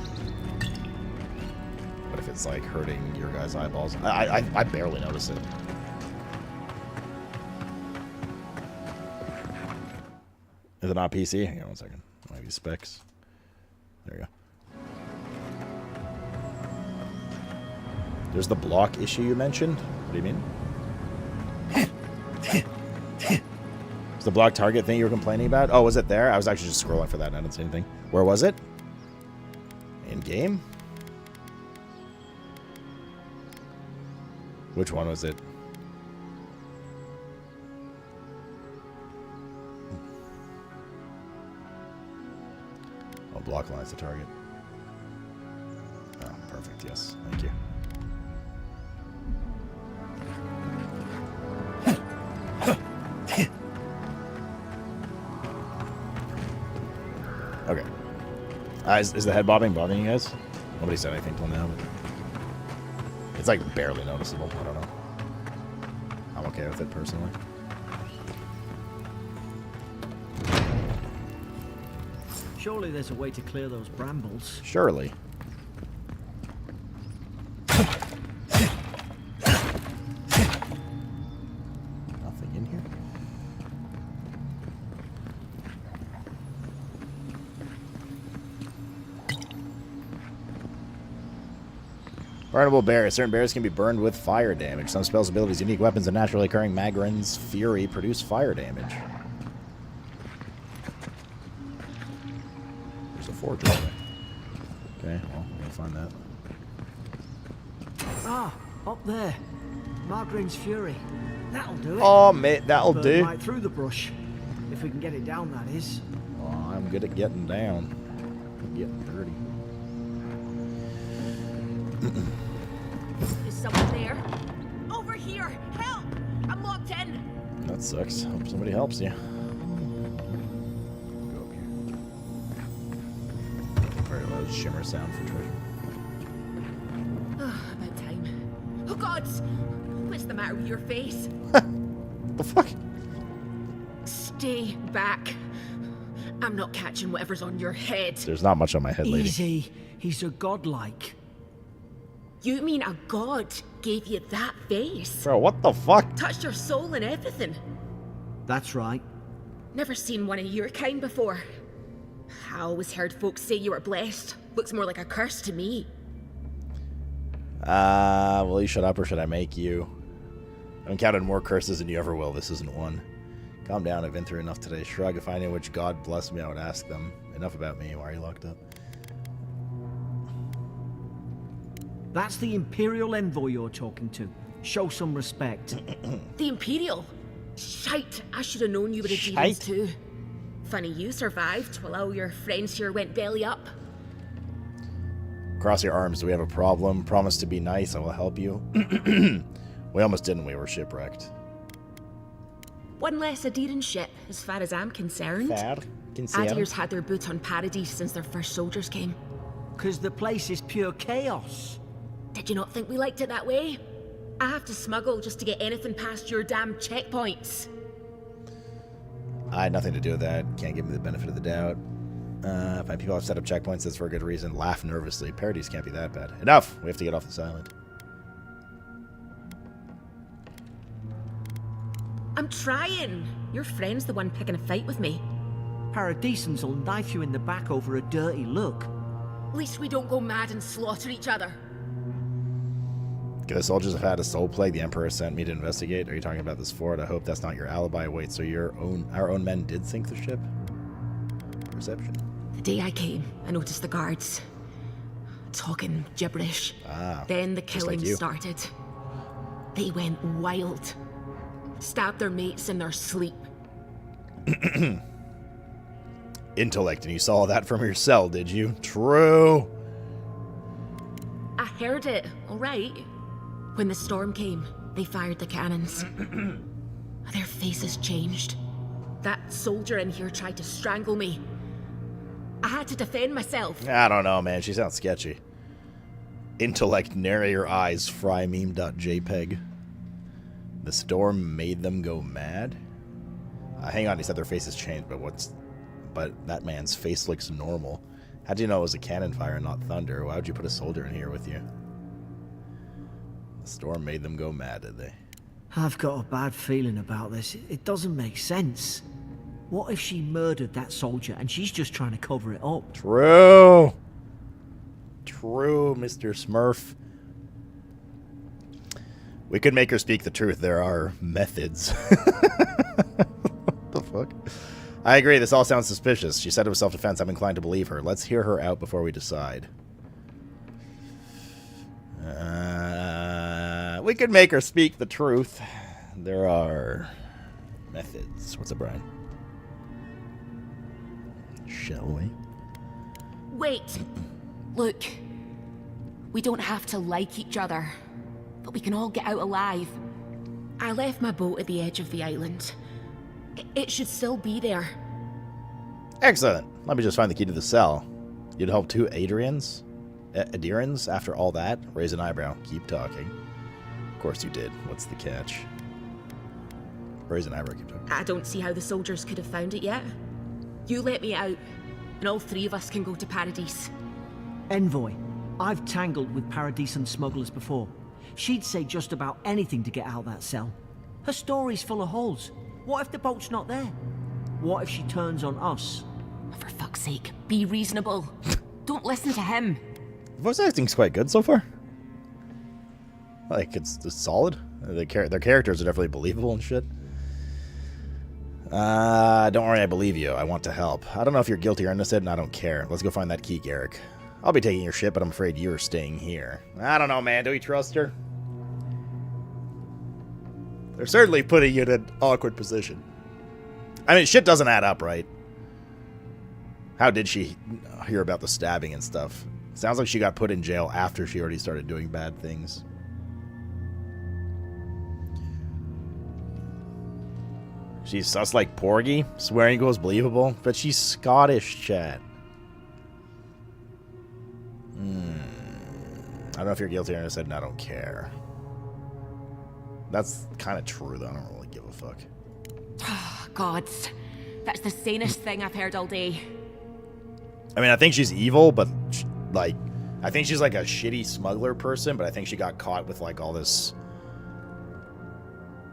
But if it's like hurting your guys' eyeballs, I barely notice it. Is it not PC? Hang on 1 second. Maybe specs. There you go. There's the block issue you mentioned. What do you mean? It's the block target thing you were complaining about? Oh, was it there? I was actually just scrolling for that and I didn't see anything. Where was it? In game? Which one was it? Oh, block line's the target. Oh, perfect. Yes. Thank you. Okay. Is the head bobbing bothering you guys? Nobody said anything till now, but it's like barely noticeable. I don't know. I'm okay with it personally. Surely there's a way to clear those brambles. Surely. Nothing in here. Burnable berries. Certain berries can be burned with fire damage. Some spells, abilities, unique weapons, and naturally occurring Magrin's Fury produce fire damage. There's a forge over there. Okay, well, we're gonna find that. Ah, up there. Magrin's Fury. That'll do it. Oh, mate, that'll do. Right through the brush. If we can get it down, that is. Oh, I'm good at getting down. I'm getting dirty. Is someone there? Over here! Help! I'm locked in! That sucks. Hope somebody helps you. Go a shimmer sound for treasure. Oh, about time. Oh, God! What's the matter with your face? The fuck? Stay back. I'm not catching whatever's on your head. There's not much on my head, lady. Easy. He's a godlike. You mean a god gave you that face? Bro, what the fuck? Touched your soul and everything. That's right. Never seen one of your kind before. I always heard folks say you were blessed. Looks more like a curse to me. Will you shut up or should I make you? I've encountered more curses than you ever will. This isn't one. Calm down, I've been through enough today. Shrug, if I knew which god blessed me, I would ask them. Enough about me, why are you locked up? That's the Imperial envoy you're talking to. Show some respect. The Imperial? Shite, I should have known you were a demons too. Funny you survived while all your friends here went belly up. Cross your arms, do we have a problem? Promise to be nice, I will help you. We almost didn't, we were shipwrecked. One less Adiran ship, as far as I'm concerned. Adir's had their boot on Paradise since their first soldiers came. 'Cause the place is pure chaos. Did you not think we liked it that way? I have to smuggle just to get anything past your damn checkpoints. I had nothing to do with that. Can't give me the benefit of the doubt. If my people have set up checkpoints, that's for a good reason. Laugh nervously. Paradise can't be that bad. Enough! We have to get off this island. I'm trying. Your friend's the one picking a fight with me. Paradisans will knife you in the back over a dirty look. At least we don't go mad and slaughter each other. Okay, the soldiers have had a soul plague the Emperor sent me to investigate. Are you talking about this fort? I hope that's not your alibi. Wait, so our own men did sink the ship? Perception. The day I came, I noticed the guards talking gibberish. Then the killing started. They went wild. Stabbed their mates in their sleep. Intellect, and you saw that from your cell, did you? True. I heard it, alright. When the storm came, they fired the cannons. Their faces changed. That soldier in here tried to strangle me. I had to defend myself. I don't know, man. She sounds sketchy. Intellect, narrator eyes, frymeme.jpg. The storm made them go mad? Hang on, he said their faces changed, but that man's face looks normal. How do you know it was a cannon fire and not thunder? Why would you put a soldier in here with you? The storm made them go mad, did they? I've got a bad feeling about this. It doesn't make sense. What if she murdered that soldier and she's just trying to cover it up? True. True, Mr. Smurf. We could make her speak the truth. There are methods. What the fuck? I agree. This all sounds suspicious. She said it was self-defense. I'm inclined to believe her. Let's hear her out before we decide. We could make her speak the truth. There are methods. What's up, Brian? Shall we? Wait. Look. We don't have to like each other. But we can all get out alive. I left my boat at the edge of the island. It should still be there. Excellent. Let me just find the key to the cell. You'd help two Adirans after all that? Raise an eyebrow. Keep talking. Of course you did. What's the catch? Raise an eyebrow. Keep talking. I don't see how the soldiers could have found it yet. You let me out, and all three of us can go to Paradise. Envoy, I've tangled with Paradisan smugglers before. She'd say just about anything to get out of that cell. Her story's full of holes. What if the boat's not there? What if she turns on us? For fuck's sake, be reasonable. Don't listen to him. The voice acting's quite good so far. Like, it's solid. Their characters are definitely believable and shit. Don't worry, I believe you. I want to help. I don't know if you're guilty or innocent, and I don't care. Let's go find that key, Garrick. I'll be taking your ship, but I'm afraid you're staying here. I don't know, man. Do we trust her? They're certainly putting you in an awkward position. I mean, shit doesn't add up, right? How did she hear about the stabbing and stuff? Sounds like she got put in jail after she already started doing bad things. She's sus like Porgy. Swearing goes believable, but she's Scottish, chat. don't know if you're guilty or innocent, and I don't care. That's kind of true, though. I don't really give a fuck. Gods. That's the sanest thing I've heard all day. I mean, I think she's evil, but, like, I think she's, like, a shitty smuggler person, but I think she got caught with, like, all this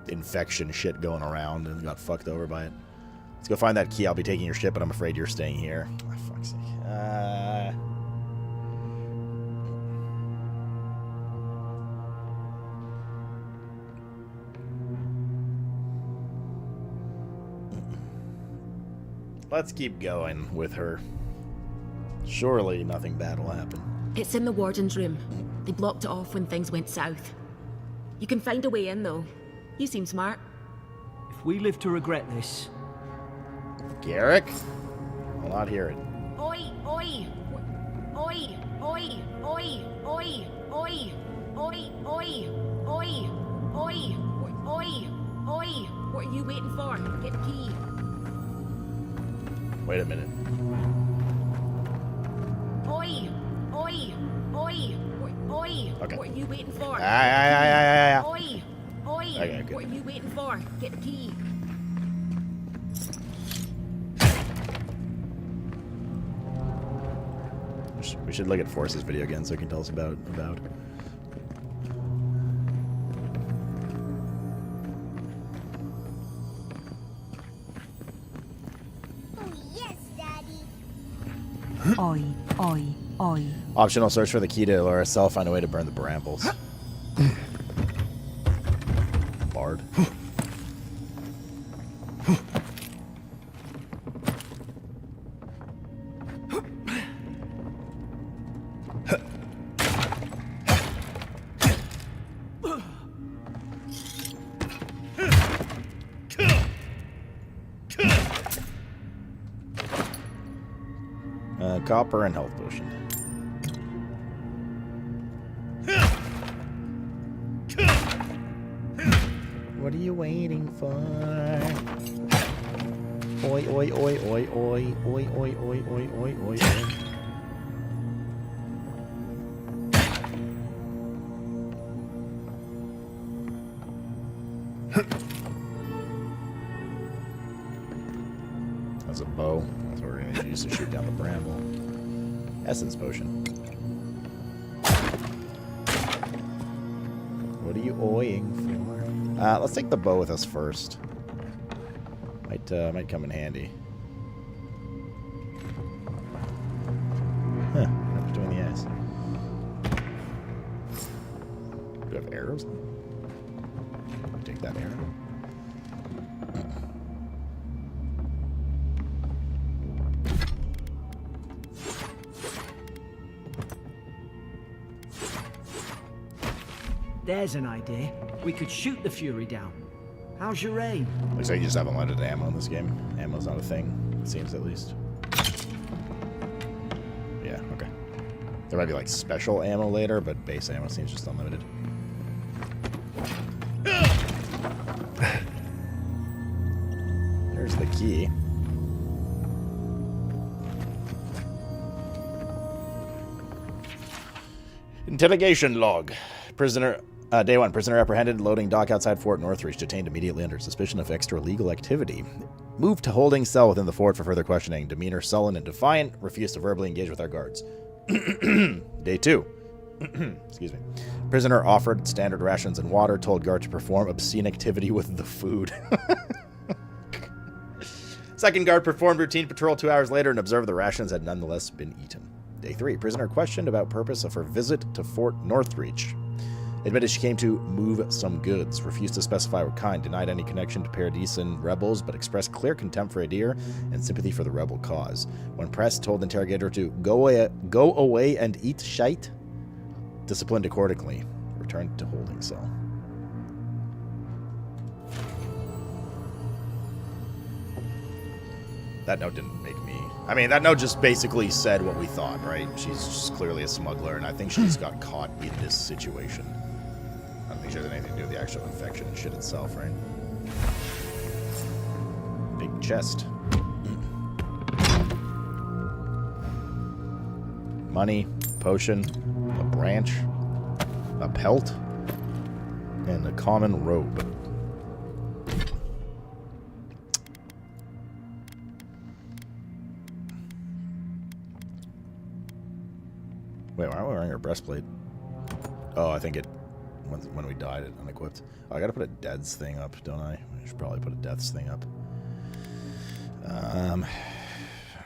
infection shit going around and got fucked over by it. Let's go find that key. I'll be taking your ship, but I'm afraid you're staying here. Oh, fuck's sake. Let's keep going with her. Surely nothing bad will happen. It's in the warden's room. They blocked it off when things went south. You can find a way in, though. You seem smart. If we live to regret this... Garrick? I'll not hear it. Oi! Oi! Oi! Oi! Oi! Oi! Oi! Oi! Oi! Oi! Oi! Oi! Oi! What are you waiting for? Get the key. Wait a minute. Oi! Oi! Oi! Oi! Okay. What are you waiting for? Oi! Oi! Okay, good. What are you waiting for? Get the key. We should look at Force's video again so he can tell us about. Oh, yes, Daddy. Oi, oi, oi. Optional search for the key to Laura's cell. Find a way to burn the brambles. Bard. Copper and health potion. What are you waiting for? Oi, oi, oi, oi, oi, oi, oi, oi, oi, oi, oi. That's a bow. That's what we're going to use to shoot down the bramble. Essence potion. What are you oiing for? Let's take the bow with us first. Might come in handy. Huh, what's doing the ass? Do we have arrows? Take that arrow. There's an idea. We could shoot the Fury down. How's your aim? Looks like you just haven't loaded ammo in this game. Ammo's not a thing, it seems at least. Yeah, okay. There might be like special ammo later, but base ammo seems just unlimited. There's the key. Interrogation log. Prisoner, day 1. Prisoner apprehended, loading dock outside Fort Northreach, detained immediately under suspicion of extra-legal activity. Moved to holding cell within the fort for further questioning. Demeanor sullen and defiant, refused to verbally engage with our guards. Day 2. Excuse me. Prisoner offered standard rations and water, told guard to perform obscene activity with the food. Second guard performed routine patrol 2 hours later and observed the rations had nonetheless been eaten. Day 3. Prisoner questioned about purpose of her visit to Fort Northreach. Admitted she came to move some goods. Refused to specify what kind. Denied any connection to Paradisian rebels, but expressed clear contempt for Adir and sympathy for the rebel cause. When pressed, told the interrogator to go away and eat shite. Disciplined accordingly. Returned to holding cell. That note didn't make me... I mean, that note just basically said what we thought, right? She's just clearly a smuggler, and I think she just got caught in this situation. I don't think she has anything to do with the actual infection and shit itself, right? Big chest. Money, potion, a branch. A pelt. And a common robe. Wait, why aren't we wearing our breastplate? Oh, I think it... When we died, it unequipped. Oh, I gotta put a deads thing up, don't I? I should probably put a deaths thing up.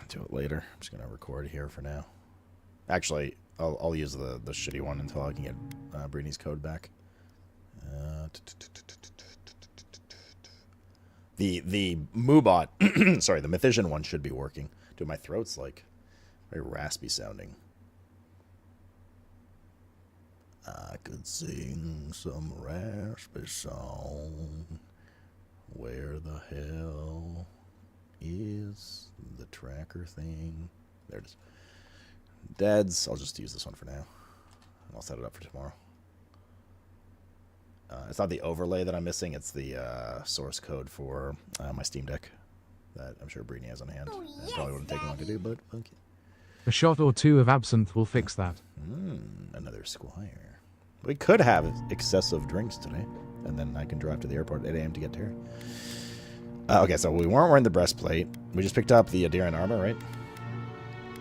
Do it later. I'm just gonna record here for now. Actually, I'll use the shitty one until I can get Brini's code back. The Moobot, sorry, the Mythician one should be working. Dude, my throat's like very raspy sounding. I could sing some raspy song. Where the hell is the tracker thing? There it is. Deads. I'll just use this one for now. I'll set it up for tomorrow. It's not the overlay that I'm missing. It's the source code for my Steam Deck that I'm sure Brini has on hand. Oh, yes, probably wouldn't take long to do, but okay. A shot or two of absinthe will fix that. Another squire. We could have excessive drinks today, and then I can drive to the airport at 8 a.m. to get Terry. Okay, so we weren't wearing the breastplate. We just picked up the Adirian armor, right?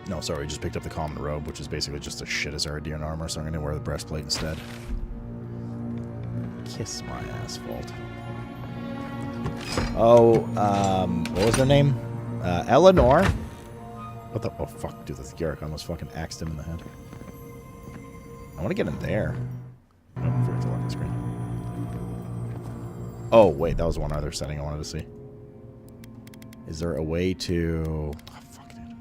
No, sorry, we just picked up the common robe, which is basically just as shit as our Adirian armor, so I'm going to wear the breastplate instead. Kiss my asphalt. Oh, what was their name? Eleanor. What the? Oh, fuck, dude, that's Garrick. I almost fucking axed him in the head. I want to get in there. Oh, I forgot to lock the screen. Oh, wait, that was one other setting I wanted to see. Is there a way to... Oh, fuck, dude.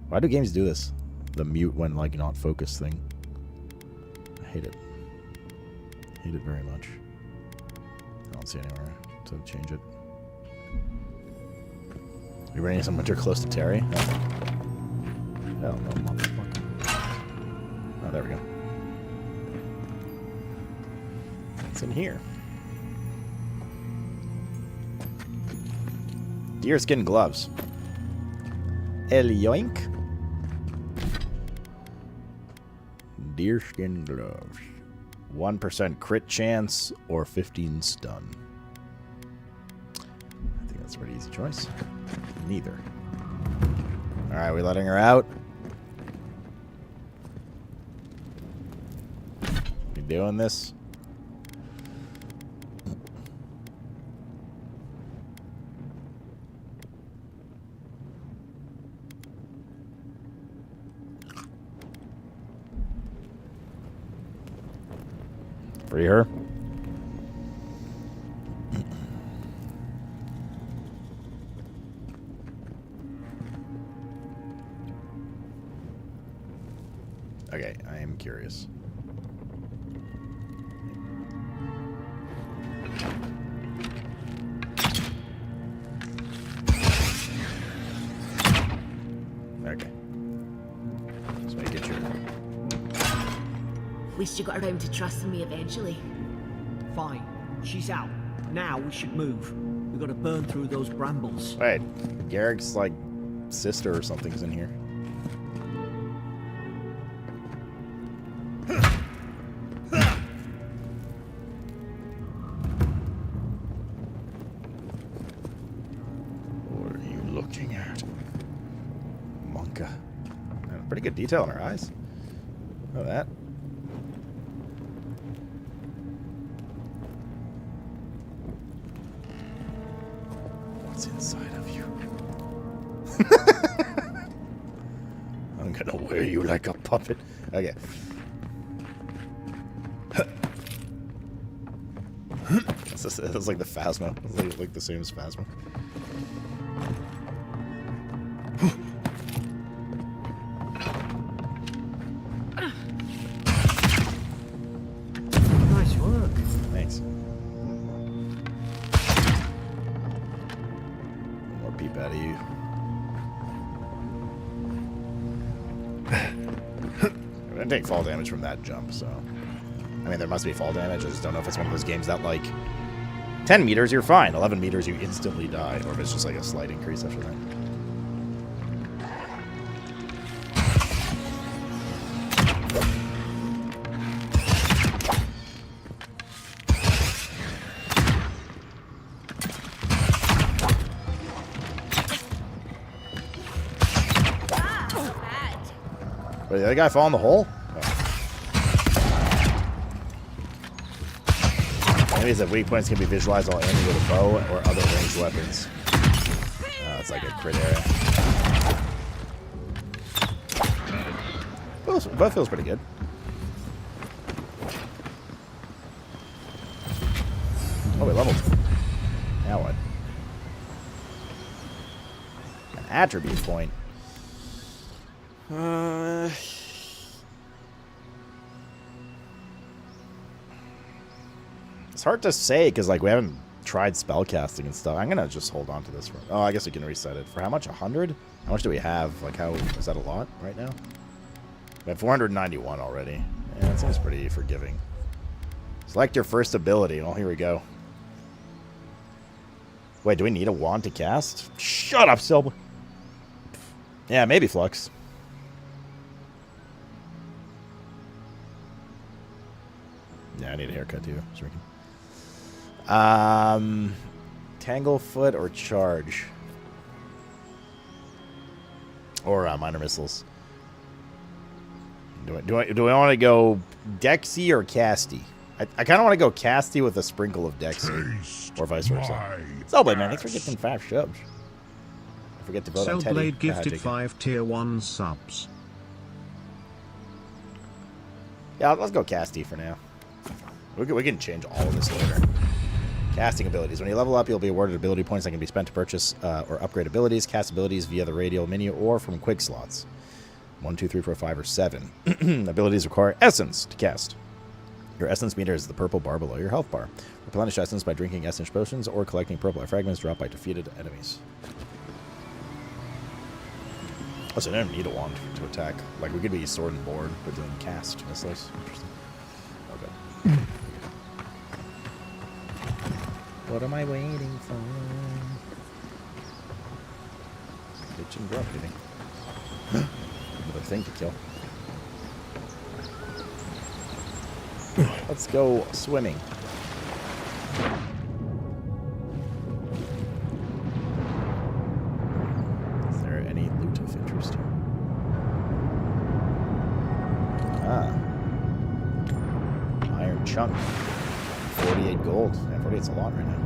Why do games do this? The mute when, like, not focus thing. I hate it. I hate it very much. I don't see anywhere to change it. Are you running some winter close to Terry? No. Hell no, motherfucker. Oh, there we go. What's in here? Deerskin gloves. El yoink. Deerskin gloves. 1% crit chance or 15 stun. I think that's a pretty easy choice. Neither. Alright, we letting her out? We doing this? Free her. Okay, I am curious. Okay. Just make it sure. At least you got around to trusting me eventually. Fine. She's out. Now we should move. We've got to burn through those brambles. Wait, Garrick's like sister or something's in here. What are you looking at? Monka. Pretty good detail in her eyes. Know that. What's inside of you? I'm gonna wear you like a puppet. Okay. It's like the Phasma. It's like the same as Phasma. Nice work. Thanks. More peep out of you. I didn't take fall damage from that jump, so... I mean, there must be fall damage. I just don't know if it's one of those games that, like... 10 meters, you're fine. 11 meters, you instantly die. Or if it's just, like, a slight increase after that. Wait, did that guy fall in the hole? Enemies at weak points can be visualized while aiming with a bow or other ranged weapons. Oh, it's like a crit area. Both feels pretty good. Oh, we leveled. Now what? An attribute point. It's hard to say because like we haven't tried spellcasting and stuff. I'm gonna just hold on to this. Oh, I guess we can reset it. For how much? 100? How much do we have? Like, how is that a lot right now? We have 491 already. Yeah, that seems pretty forgiving. Select your first ability. Well, here we go. Wait, do we need a wand to cast? Shut up, Silver. Yeah, maybe Flux. Yeah, I need a haircut too. Tanglefoot or Charge? Or Minor Missiles. Do I want to go Dexy or Casty? I kind of want to go Casty with a sprinkle of Dexy. Or vice versa. Cellblade, man, thanks for gifting 5 subs. Don't forget to vote on Teddy. Cellblade gifted 5 tier 1 subs. Yeah, let's go Casty for now. We can change all of this later. Casting abilities. When you level up, you'll be awarded ability points that can be spent to purchase or upgrade abilities. Cast abilities via the radial menu or from quick slots. 1, 2, 3, 4, 5, or 7. Abilities require essence to cast. Your essence meter is the purple bar below your health bar. Replenish essence by drinking essence potions or collecting purple fragments dropped by defeated enemies. Oh, so I don't need a wand to attack. Like, we could be sword and board, but then cast missiles. Interesting. Okay. What am I waiting for? Bitch and drop hitting. Another thing to kill. Let's go swimming. Is there any loot of interest here? Iron chunk. 48 gold. Yeah, 48's a lot right now.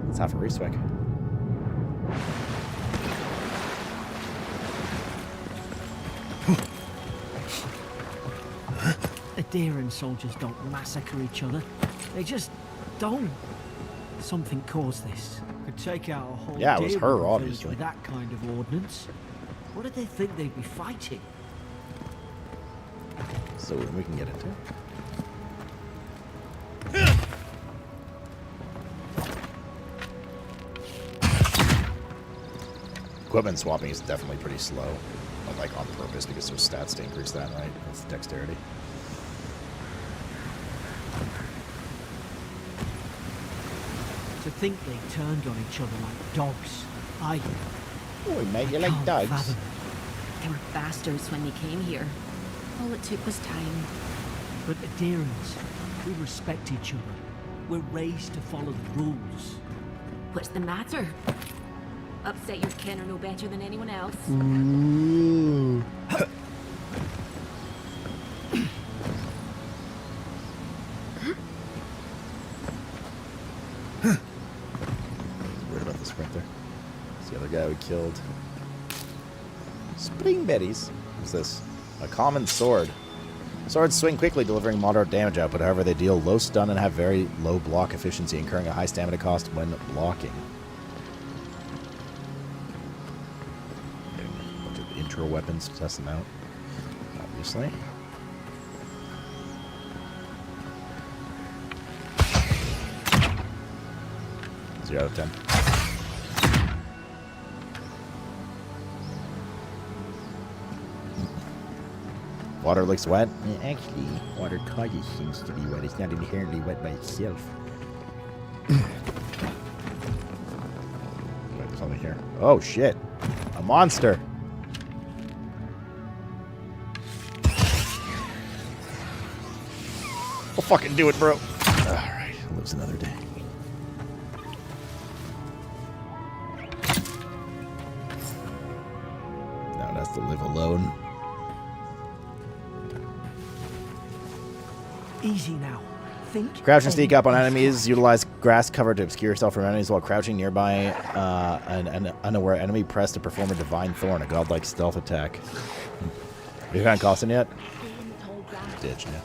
That's half a respec. Adherent soldiers don't massacre each other. They just don't. Something caused this. Could take out a whole yeah, it was her, obviously. With that kind of ordnance. What did they think they'd be fighting? So we can get into it. Equipment swapping is definitely pretty slow, but like on purpose because there's stats to increase that, right? It's dexterity. To think they turned on each other like dogs. Oh, mate, you like dogs? Fathom. They were bastards when they came here. All it took was time. But adherents, we respect each other. We're raised to follow the rules. What's the matter? Upset your kin are no better than anyone else. Ooh. Worried about the sprinter. It's the other guy we killed. Springberries. What's this? A common sword. Swords swing quickly, delivering moderate damage output. However, they deal low stun and have very low block efficiency, incurring a high stamina cost when blocking. A bunch of intro weapons to test them out, obviously. Zero out of 10. Water looks wet. Yeah, actually, water causes things to be wet. It's not inherently wet by itself. Wait, there's something here. Oh, shit. A monster. We'll fucking do it, bro. Alright, lives another day. Now it has to live alone. Easy now. Think. Crouch and sneak up on enemies. Utilize grass cover to obscure yourself from enemies while crouching nearby. An unaware enemy press to perform a divine thorn, a godlike stealth attack. Have you found Costin yet? Ditch, yeah.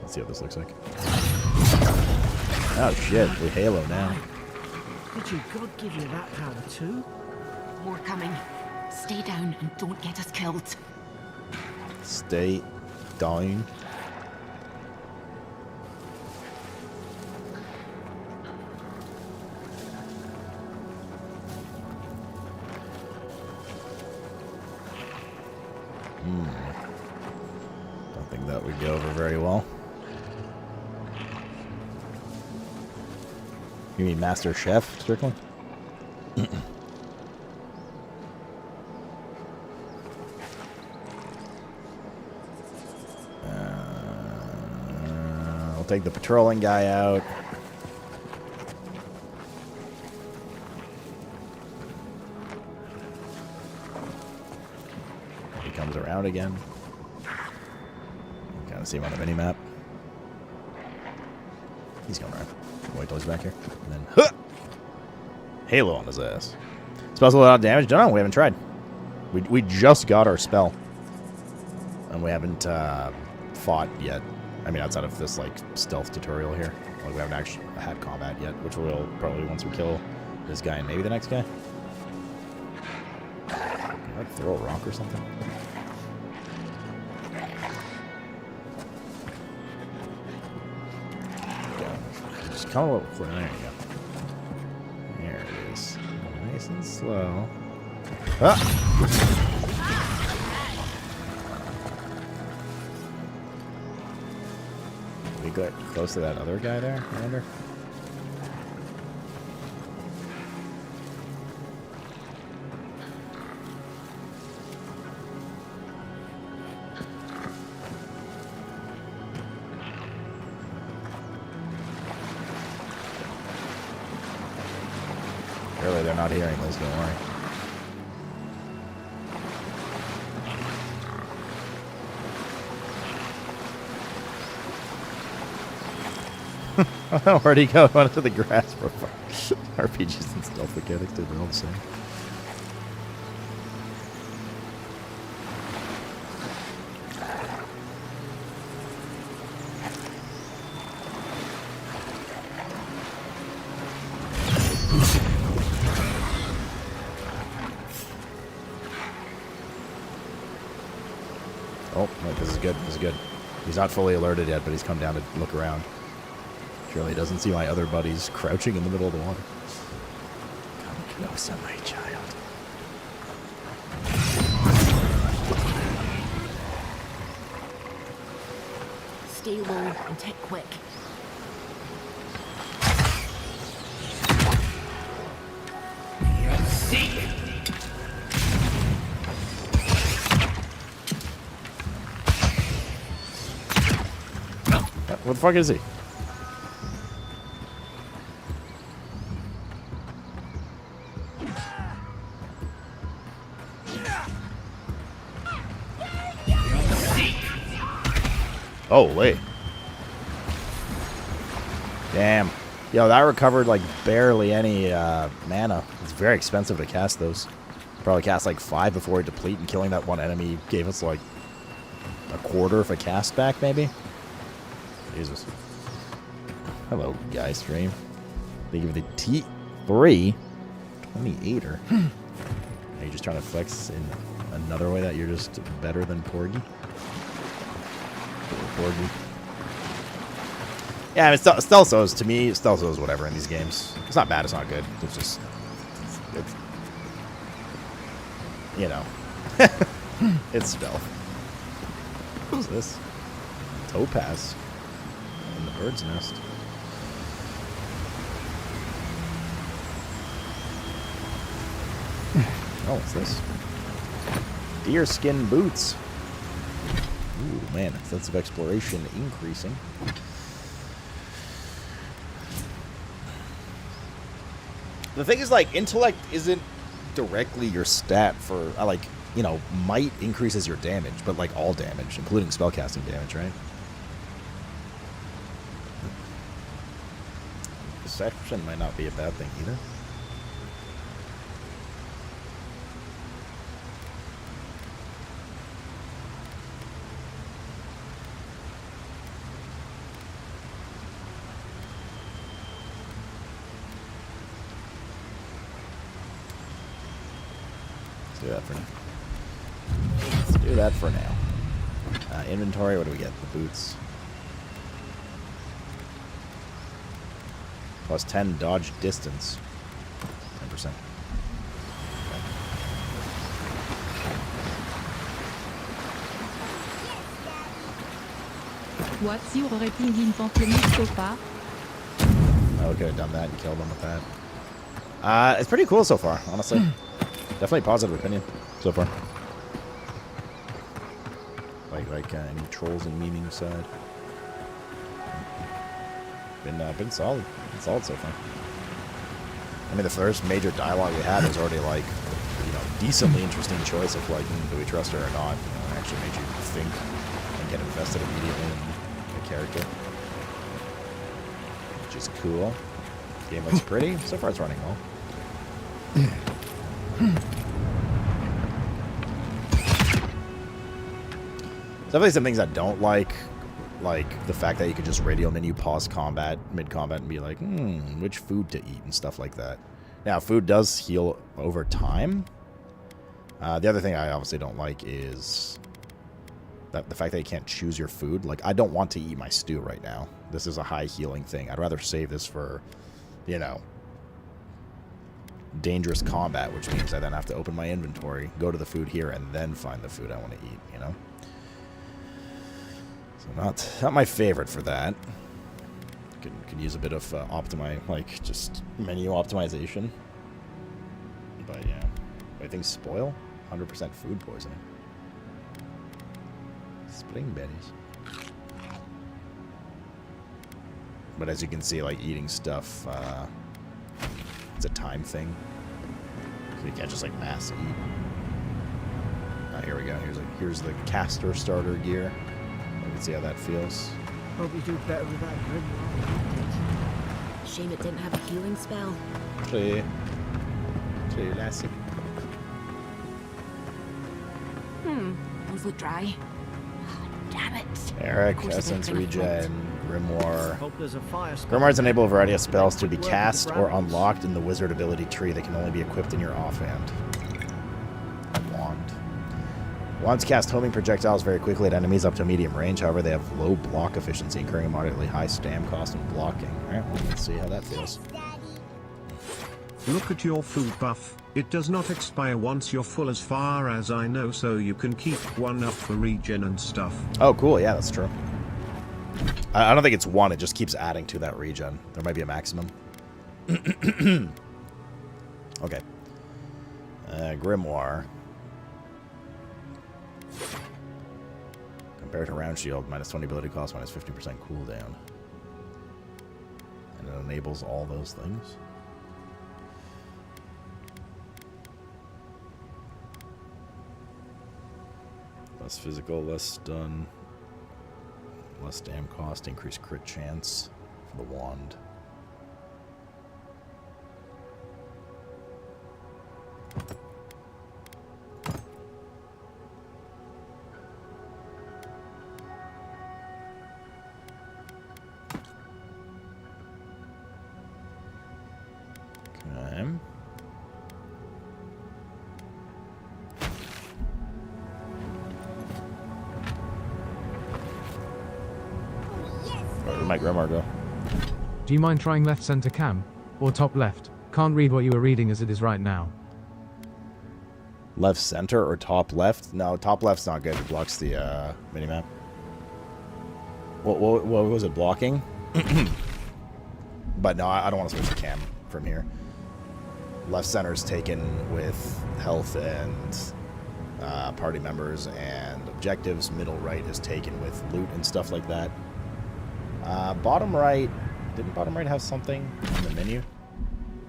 Let's see what this looks like. Oh shit, we Halo now. Did your God give you that power too? More coming. Stay down and don't get us killed. Stay down. Don't think that would go over very well. You mean Master Chef, Strickland? I'll take the patrolling guy out. He comes around again. Kind of see him on the mini-map. He's coming around. Wait till he's back here. And then, huh! Halo on his ass. Spell's a lot of damage. Don't know. We haven't tried. We just got our spell. And we haven't fought yet. I mean, outside of this, like, stealth tutorial here. Like, we haven't actually had combat yet, which we'll probably once we kill this guy and maybe the next guy. Can I, like, throw a rock or something? Just come a little closer. There you go. There it is. Nice and slow. Ah! We got close to that other guy there, I wonder? Really, they're not hearing this, don't worry. Where'd he go? Went into the grass profile. RPGs and stealth mechanics, dude, they're all the same. Oh, wait, this is good. This is good. He's not fully alerted yet, but he's come down to look around. Surely doesn't see my other buddies crouching in the middle of the water. Come closer, my child. Stay low and take quick. What the fuck is he? Oh, wait. Damn. Yo, that recovered, like, barely any mana. It's very expensive to cast those. Probably cast, like, 5 before we deplete, and killing that one enemy gave us, like, a quarter of a cast back, maybe? Jesus. Hello, guy stream. They give the T3 28er. Are you just trying to flex in another way that you're just better than Porgy? Porgy. Yeah, I mean, Stealthos, to me, Stealthos is whatever in these games. It's not bad, it's not good. It's just, it's you know, it's stealth. What's this? Topaz. In the bird's nest. Oh, what's this? Deer skin boots. Ooh, man, sense of exploration increasing. The thing is, like, intellect isn't directly your stat for, like, you know, might increases your damage, but like all damage, including spellcasting damage, right? Deception might not be a bad thing either. Let's do that for now. Let's do that for now. Inventory, what do we get? The boots. Plus 10 dodge distance. 10%. What's your rating in Pamplemousse so far? I could have done that and killed them with that. It's pretty cool so far, honestly. Definitely positive opinion so far. Like any trolls and memeing aside. Been solid. Been solid so far. I mean, the first major dialogue we had was already like, you know, decently interesting choice of like, do we trust her or not? You know, it actually made you think and get invested immediately in the character, which is cool. The game looks pretty. So far, it's running well. Definitely some things I don't like the fact that you can just radial menu pause combat, mid-combat, and be like, which food to eat and stuff like that. Now, food does heal over time. The other thing I obviously don't like is that the fact that you can't choose your food. Like, I don't want to eat my stew right now. This is a high healing thing. I'd rather save this for, you know, dangerous combat, which means I then have to open my inventory, go to the food here, and then find the food I want to eat, you know? So not my favorite for that. Could use a bit of just menu optimization. But yeah, I think spoil 100% food poisoning. Spring berries. But as you can see, like eating stuff, it's a time thing. So you can't just like mass eat. Here we go. Here's the caster starter gear. You can see how that feels. Hope you do better with that grimoire. Shame it didn't have a healing spell. True, lassie. Those look dry. Oh, damn it. Eric, Essence Regen, Grimoire. Hope there's a fire spell. Grimoires enable a variety of spells to be cast or unlocked in the wizard ability tree. They can only be equipped in your offhand. Wand. Wands cast homing projectiles very quickly at enemies up to medium range. However, they have low block efficiency, incurring a moderately high stam cost and blocking. Alright, well, let's see how that feels. Look at your food buff. It does not expire once you're full as far as I know, so you can keep one up for regen and stuff. Oh, cool. Yeah, that's true. I don't think it's one. It just keeps adding to that regen. There might be a maximum. Okay. Grimoire. Compared to round shield, minus 20 ability cost, minus 50% cooldown. And it enables all those things. Less physical, less stun, less damn cost, increased crit chance for the wand. Okay. Where did my grimoire go? Do you mind trying left center cam? Or top left? Can't read what you were reading as it is right now. Left center or top left? No, top left's not good. It blocks the minimap. What was it, blocking? But no, I don't want to switch the cam from here. Left center's taken with health and party members and objectives. Middle right is taken with loot and stuff like that. Bottom right, didn't bottom right have something in the menu?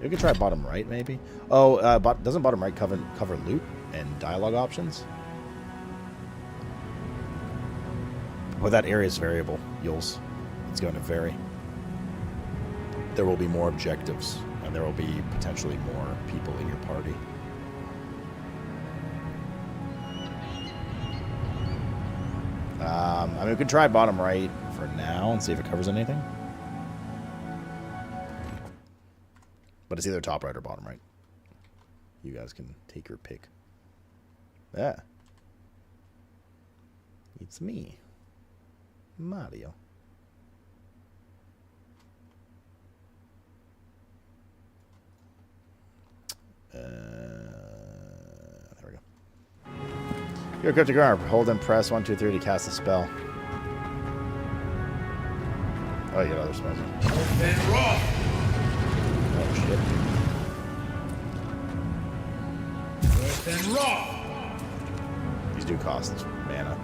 We could try bottom right, maybe. Oh, doesn't bottom right cover loot? and dialogue options. Well, that area is variable. It's going to vary. There will be more objectives, and there will be potentially more people in your party. I mean, we could try bottom right for now and see if it covers anything. But it's either top right or bottom right. You guys can take your pick. Yeah. It's me, Mario. There we go. You're equipped to guard. Hold and press 1, 2, 3 to cast a spell. Oh, you got other spells. Oh, shit. And raw. These do cost mana.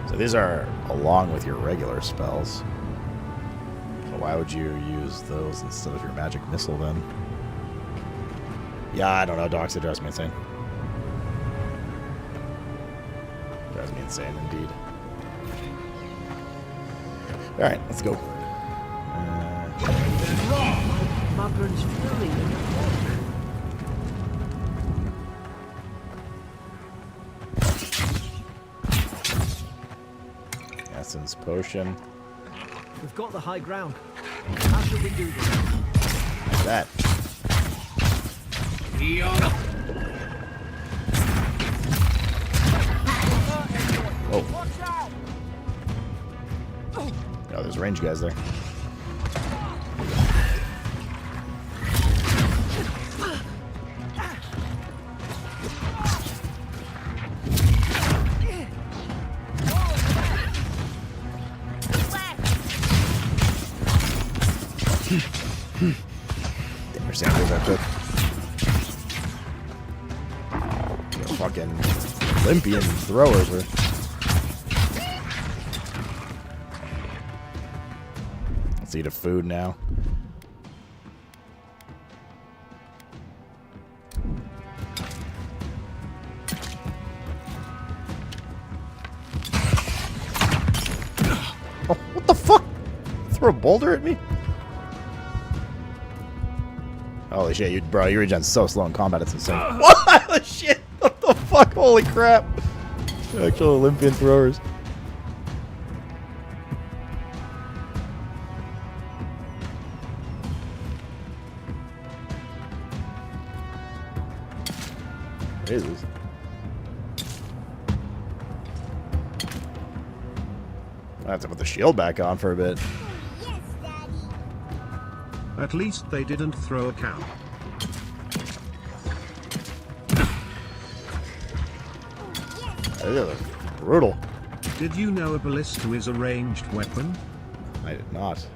So these are along with your regular spells. So why would you use those instead of your magic missile then? Yeah, I don't know. Docs, it drives me insane. Drives me insane indeed. Alright, let's go. Mugren's Fury. Essence potion. We've got the high ground. How should we do this? Like that. Oh. Oh, there's range guys there. Damn, your sandals that quick. Fucking Olympian throwers were. Let's eat a food now. Oh, what the fuck? Throw a boulder at me? Holy shit, you regen so slow in combat, it's insane. What the shit? What the fuck? Holy crap. Actual Olympian throwers. What is this? I have to put the shield back on for a bit. At least they didn't throw a cow. That is brutal. Did you know a ballista is a ranged weapon? I did not.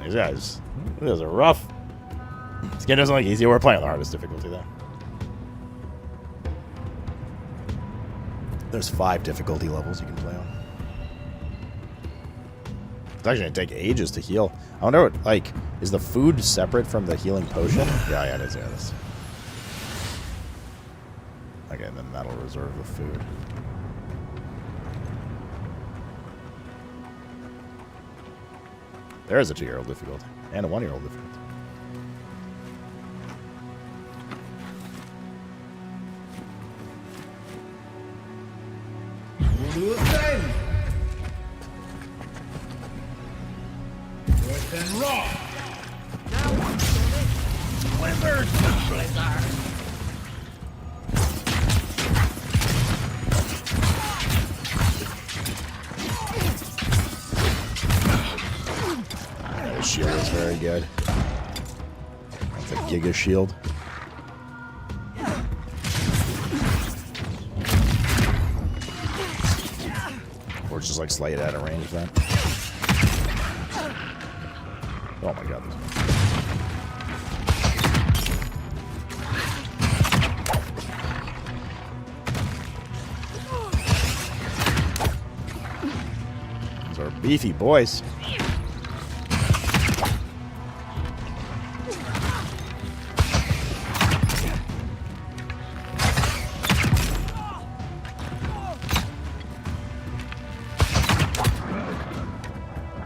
These guys are rough. This game doesn't look easy. We're playing on the hardest difficulty though. There's 5 difficulty levels you can play on. It's actually gonna take ages to heal. I wonder what, like, is the food separate from the healing potion? Yeah, it is. Yeah, it is. Okay, then that'll reserve the food. There is a 2-year-old difficulty and a 1-year-old difficulty. And raw. Blizzard. The shield is very good. That's a Giga shield. Or it's just like slight out of range then. Oh my god. Beefy boys.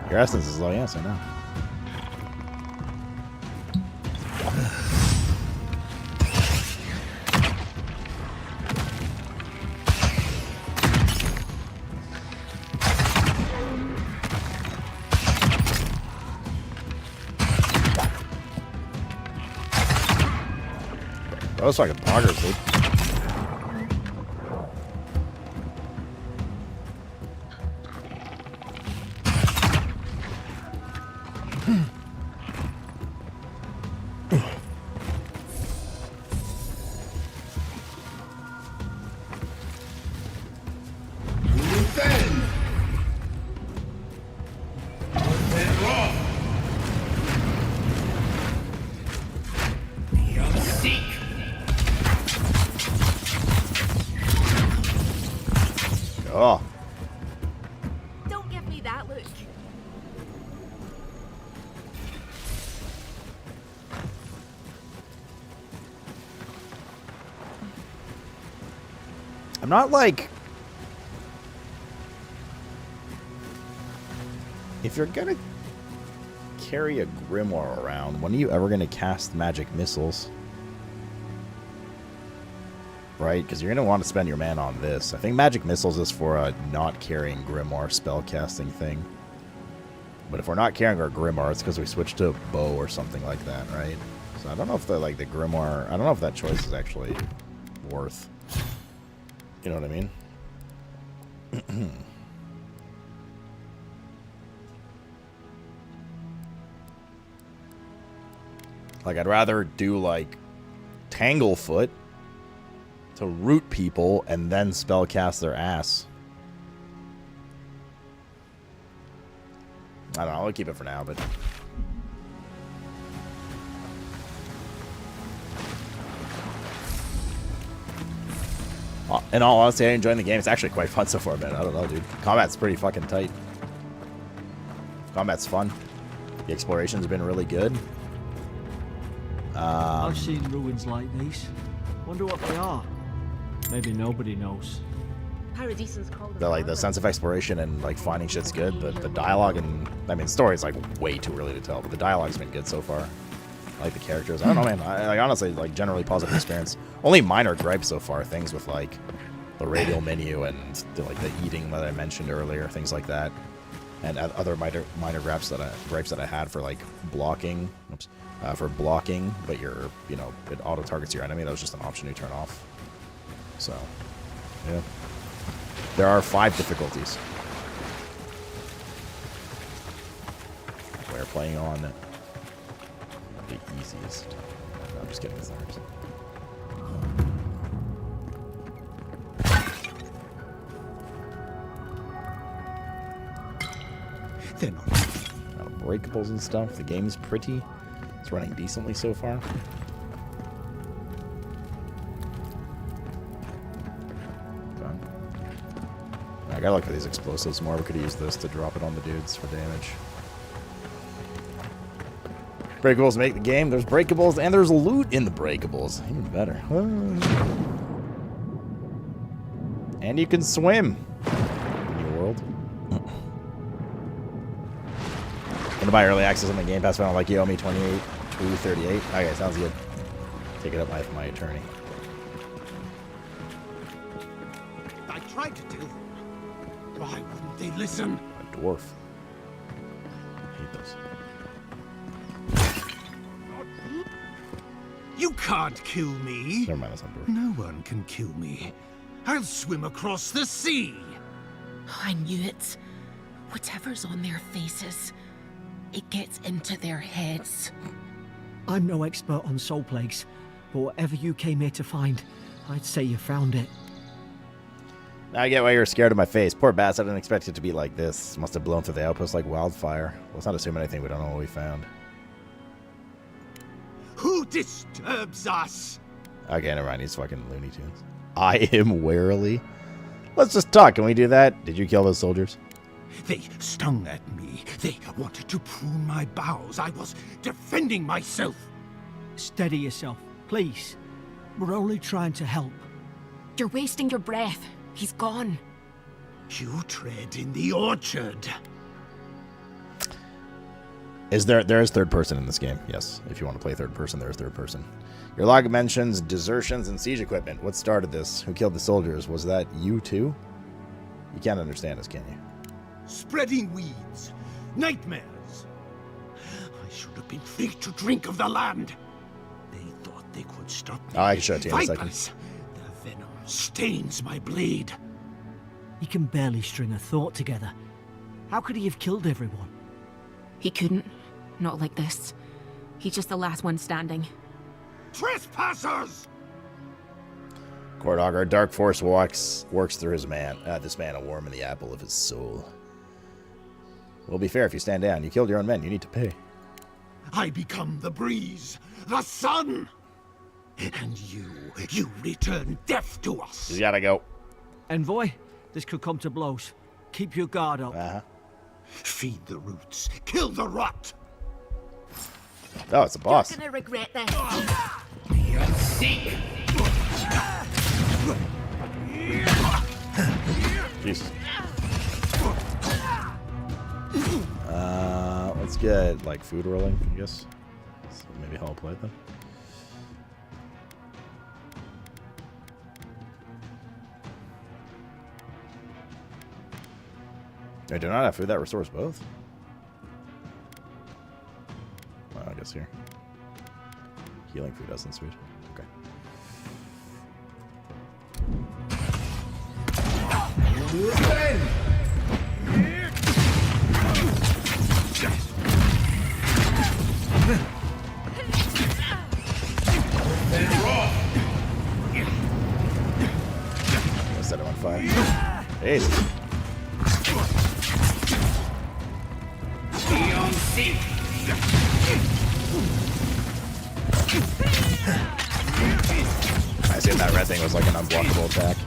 Your essence is low, yes, I know. Those fucking poggers, dude. Oh. Don't give me that look. I'm not like... If you're gonna carry a grimoire around, when are you ever gonna cast magic missiles? Right? Because you're going to want to spend your mana on this. I think magic missiles is for a not carrying grimoire spellcasting thing. But if we're not carrying our grimoire, it's because we switched to a bow or something like that, right? So I don't know if the grimoire... I don't know if that choice is actually worth... You know what I mean? Like, I'd rather do, like, Tanglefoot to root people and then spellcast their ass. I don't know, I'll keep it for now, but... In all honesty, I'm enjoying the game. It's actually quite fun so far, man. I don't know, dude. Combat's pretty fucking tight. Combat's fun. The exploration's been really good. I've seen ruins like these. Wonder what they are. Maybe nobody knows. The sense of exploration and like finding shit's good. The dialogue and I mean, the story's like way too early to tell, but the dialogue's been good so far. I like the characters. I don't know, man. I honestly like generally positive experience. Only minor gripes so far. Things with like the radial menu and the eating that I mentioned earlier, things like that, and other minor gripes that I had for like blocking. Oops. For blocking, but it auto targets your enemy. That was just an option you turn off. So, yeah. There are 5 difficulties. We're playing on the easiest. No, I'm just kidding. It's ours. They're not. Breakables and stuff. The game's pretty. It's running decently so far. I gotta look for these explosives more. We could use this to drop it on the dudes for damage. Breakables make the game. There's breakables and there's loot in the breakables. Even better. And you can swim in your world. Gonna buy early access on the Game Pass, but I don't like you owe me 28. Okay, sounds good. Take it up with my attorney. I tried to tell them. Why wouldn't they listen? A dwarf. I hate those. You can't kill me. Never mind, that's not dwarf. No one can kill me. I'll swim across the sea. I knew it. Whatever's on their faces, it gets into their heads. I'm no expert on soul plagues, but whatever you came here to find, I'd say you found it. I get why you're scared of my face. Poor bats, I didn't expect it to be like this. Must have blown through the outpost like wildfire. Let's not assume anything, we don't know what we found. Who disturbs us? Okay, never mind, he's fucking Looney Tunes. I am warily. Let's just talk, can we do that? Did you kill those soldiers? They stung at me. They wanted to prune my bowels. I was defending myself. Steady yourself, please. We're only trying to help. You're wasting your breath. He's gone. You tread in the orchard. There is third person in this game, yes. If you want to play third person, there is third person. Your log mentions desertions and siege equipment. What started this? Who killed the soldiers? Was that you too? You can't understand us, can you? Spreading weeds. Nightmares. I should have been free to drink of the land. They thought they could stop me. Oh, I can show it to you in a second. Vipers. The venom stains my blade. He can barely string a thought together. How could he have killed everyone? He couldn't. Not like this. He's just the last one standing. Trespassers! Cordog, our dark force works through this man a worm in the apple of his soul. We'll be fair if you stand down. You killed your own men. You need to pay. I become the breeze, the sun. And you return death to us. You gotta go. Envoy, this could come to blows. Keep your guard up. Uh-huh. Feed the roots. Kill the rot. Oh, it's a boss. You're gonna regret this. You're sick. Jesus. Let's get like food rolling, I guess. So maybe how I'll play them. I do not have food that restores both. Well, I guess here. Healing food doesn't sweet. Okay. I'll set him on fire. Jesus. I see that red thing was like an unblockable attack.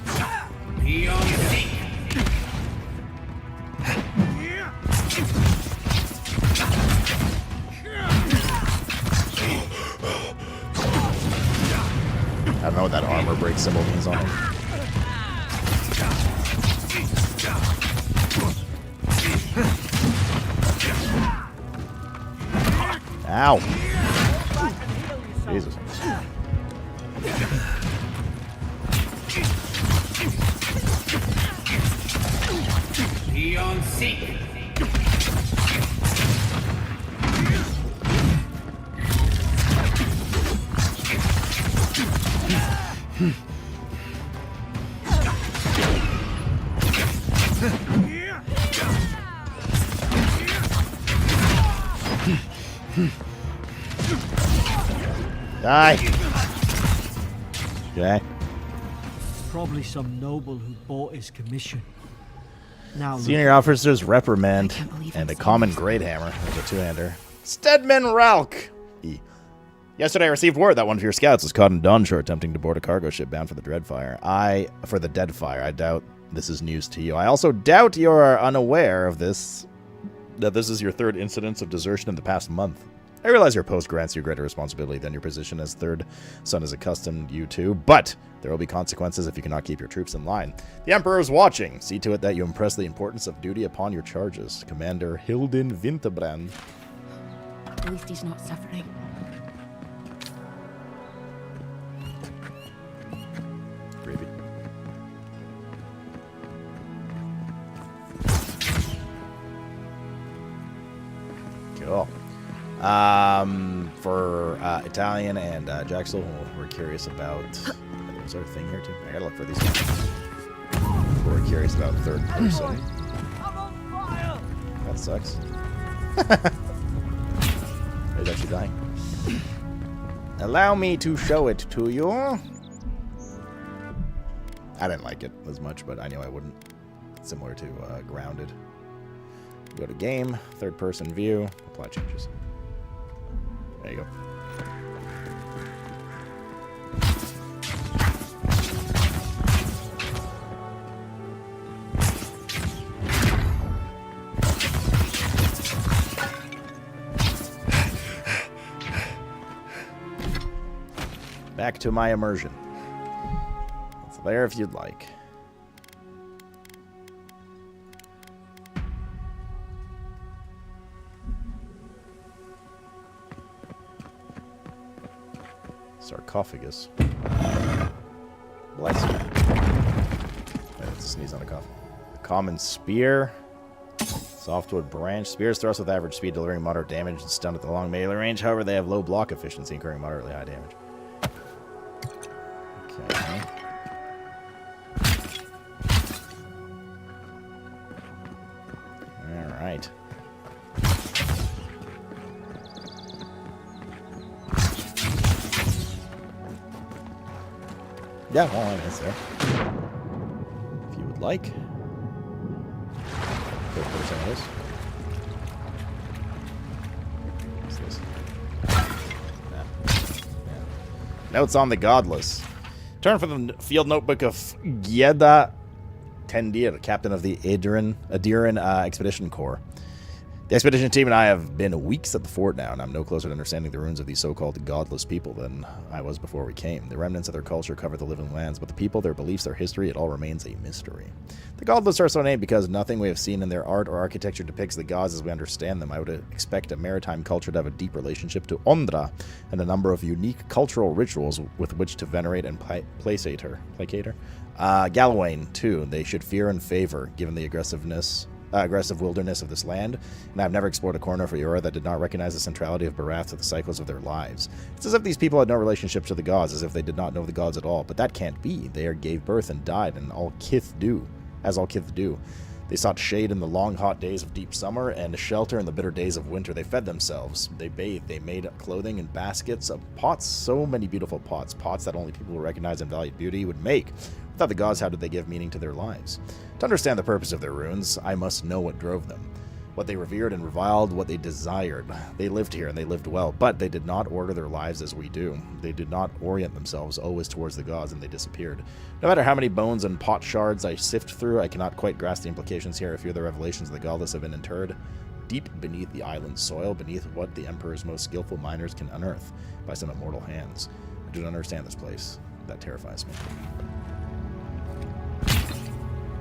I don't know what that armor break symbol means on him. Ow! Jesus. Die! Okay. Probably some noble who bought his commission. Now Senior officers reprimand and a common great hammer with a two-hander. Stedman Ralk! Yesterday I received word that one of your scouts was caught in Dawnshore attempting to board a cargo ship bound for the Deadfire. I doubt this is news to you. I also doubt you are unaware of this, that this is your third incidence of desertion in the past month. I realize your post grants you greater responsibility than your position as third son has accustomed you to, but there will be consequences if you cannot keep your troops in line. The Emperor is watching. See to it that you impress the importance of duty upon your charges. Commander Hilden Winterbrand. At least he's not suffering. Creepy. Cool. For Italian and Jaxel, we're curious about. Is there a thing here too? I gotta look for these. We're curious about third person. That sucks. He's actually dying. Allow me to show it to you. I didn't like it as much, but I knew I wouldn't. It's similar to Grounded. Go to game, third person view, apply changes. There you go. Back to my immersion. It's there if you'd like. Sarcophagus. Bless you. Wait, let's sneeze on a cough. The common spear. Softwood branch. Spears thrust with average speed, delivering moderate damage and stun at the long melee range. However, they have low block efficiency, incurring moderately high damage. Okay. Alright. Yeah, well, I mean, it's there. If you would like. Go for some of this. What's this? Yeah. Notes on the Godless. Turn from the field notebook of Gieda Tendir, captain of the Adiran Expedition Corps. The expedition team and I have been weeks at the fort now, and I'm no closer to understanding the ruins of these so-called godless people than I was before we came. The remnants of their culture cover the living lands, but the people, their beliefs, their history, it all remains a mystery. The godless are so named because nothing we have seen in their art or architecture depicts the gods as we understand them. I would expect a maritime culture to have a deep relationship to Ondra, and a number of unique cultural rituals with which to venerate and placate her. Galawain, too, they should fear and favor, given the aggressive wilderness of this land, and I've never explored a corner of Eora that did not recognize the centrality of Barath to the cycles of their lives. It's as if these people had no relationship to the gods, as if they did not know the gods at all, but that can't be. They gave birth and died, and all kith do. They sought shade in the long, hot days of deep summer, and shelter in the bitter days of winter. They fed themselves. They bathed. They made clothing and baskets of pots, so many beautiful pots that only people who recognize and value beauty would make. Without the gods, how did they give meaning to their lives? To understand the purpose of their runes, I must know what drove them, what they revered and reviled, what they desired. They lived here, and they lived well, but they did not order their lives as we do. They did not orient themselves always towards the gods, and they disappeared. No matter how many bones and pot shards I sift through, I cannot quite grasp the implications here. A few of the revelations of the godless have been interred deep beneath the island's soil, beneath what the Emperor's most skillful miners can unearth by some immortal hands. I do not understand this place. That terrifies me.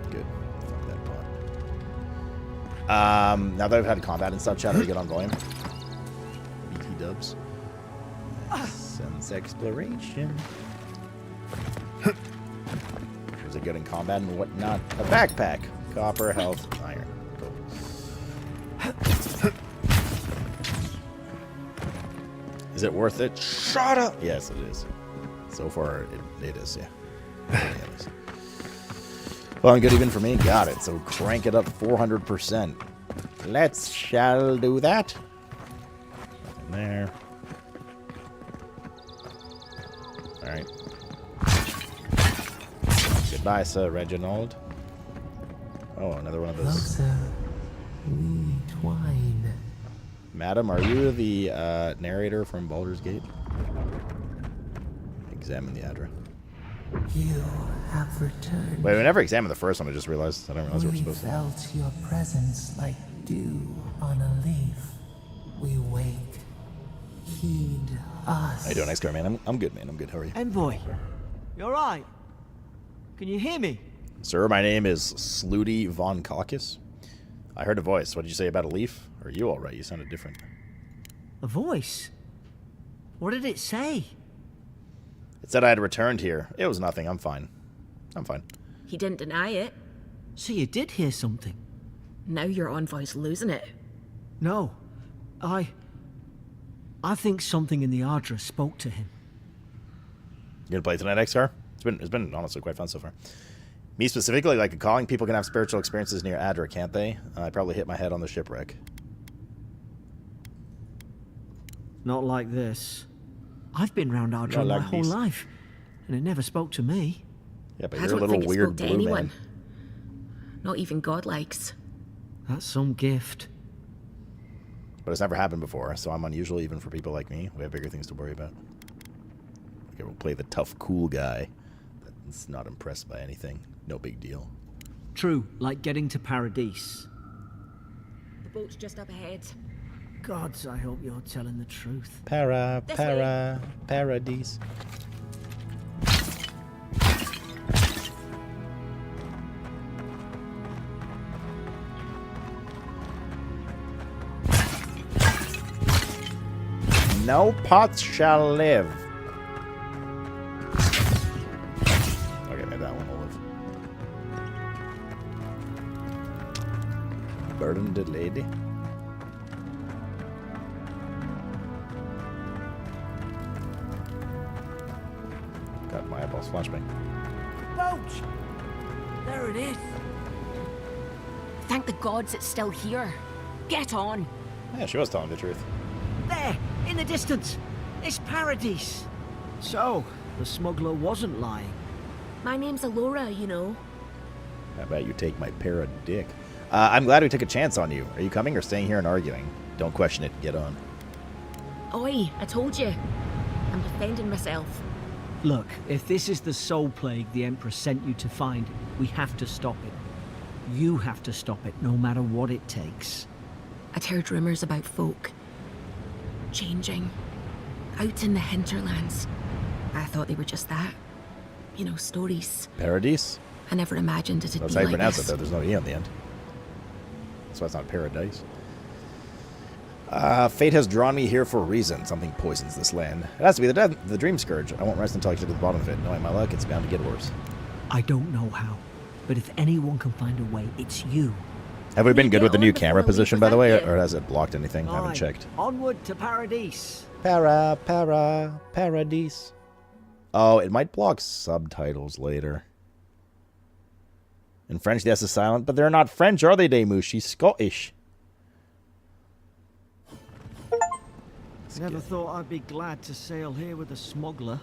Good. Fuck that pot. Now that I've had combat and stuff, chat, are you good on volume? BT dubs. Sense exploration. Was it good in combat and whatnot? A backpack. Copper, health, iron. Cool. Is it worth it? Shut up! Yes, it is. So far, it is, yeah. It is. Well, and good even for me. Got it. So crank it up 400%. Shall do that. Nothing there. Alright. Goodbye, Sir Reginald. Oh, another one of those. Sweet wine. Madam, are you the narrator from Baldur's Gate? Examine the address. You have returned. Wait, we never examined the first one. I just realized. I don't realize We we're supposed to. felt your presence like dew on a leaf. We wake. Heed us. How you doing, X-Star, man? I'm good, man. I'm good. How are you? Envoy, you alright? Can you hear me? Sir, my name is Slooty Von Caucus. I heard a voice. What did you say about a leaf? Are you alright? You sounded different. A voice? What did it say? It said I had returned here. It was nothing. I'm fine. I'm fine. He didn't deny it. So you did hear something? Now your envoy's losing it. No. I think something in the Ardra spoke to him. You gonna play tonight, XR? It's been honestly quite fun so far. Me specifically, like calling, people can have spiritual experiences near Adra, can't they? I probably hit my head on the shipwreck. Not like this. I've been round Ardra my whole life, and it never spoke to me. Yeah, but I you're a don't little think it weird spoke to blue anyone. man. Not even God likes. That's some gift. But it's never happened before, so I'm unusual even for people like me. We have bigger things to worry about. Okay, we'll play the tough, cool guy that's not impressed by anything. No big deal. True, like getting to Paradise. The boat's just up ahead. Gods, I hope you're telling the truth. Paradise. No pots shall live. Okay, maybe that one will live. Burdened lady. God, my eyeballs flashbang. Boat! There it is. Thank the gods it's still here. Get on. Yeah, she was telling the truth. There, in the distance. It's Paradise. So, the smuggler wasn't lying. My name's Alora, you know. How about you take my pair of dick? I'm glad we took a chance on you. Are you coming or staying here and arguing? Don't question it. Get on. Oi, I told you. I'm defending myself. Look, if this is the soul plague the Emperor sent you to find, we have to stop it. You have to stop it, no matter what it takes. I'd heard rumors about folk changing out in the hinterlands. I thought they were just that. You know, stories. Paradise? I never imagined it'd That's be how you like pronounce this. it, though. There's no E on the end. That's why it's not paradise. Fate has drawn me here for a reason. Something poisons this land. It has to be the Dream Scourge. I won't rest until I get to the bottom of it. Knowing my luck, it's bound to get worse. I don't know how, but if anyone can find a way, it's you. Have we been good with the new camera before we position, by the way, present or has it blocked anything? I haven't Aye, checked. Onward to Paradise. Paradise. Oh, it might block subtitles later. In French, the S is silent, but they're not French, are they, Demus? She's Scottish. Never thought I'd be glad to sail here with a smuggler.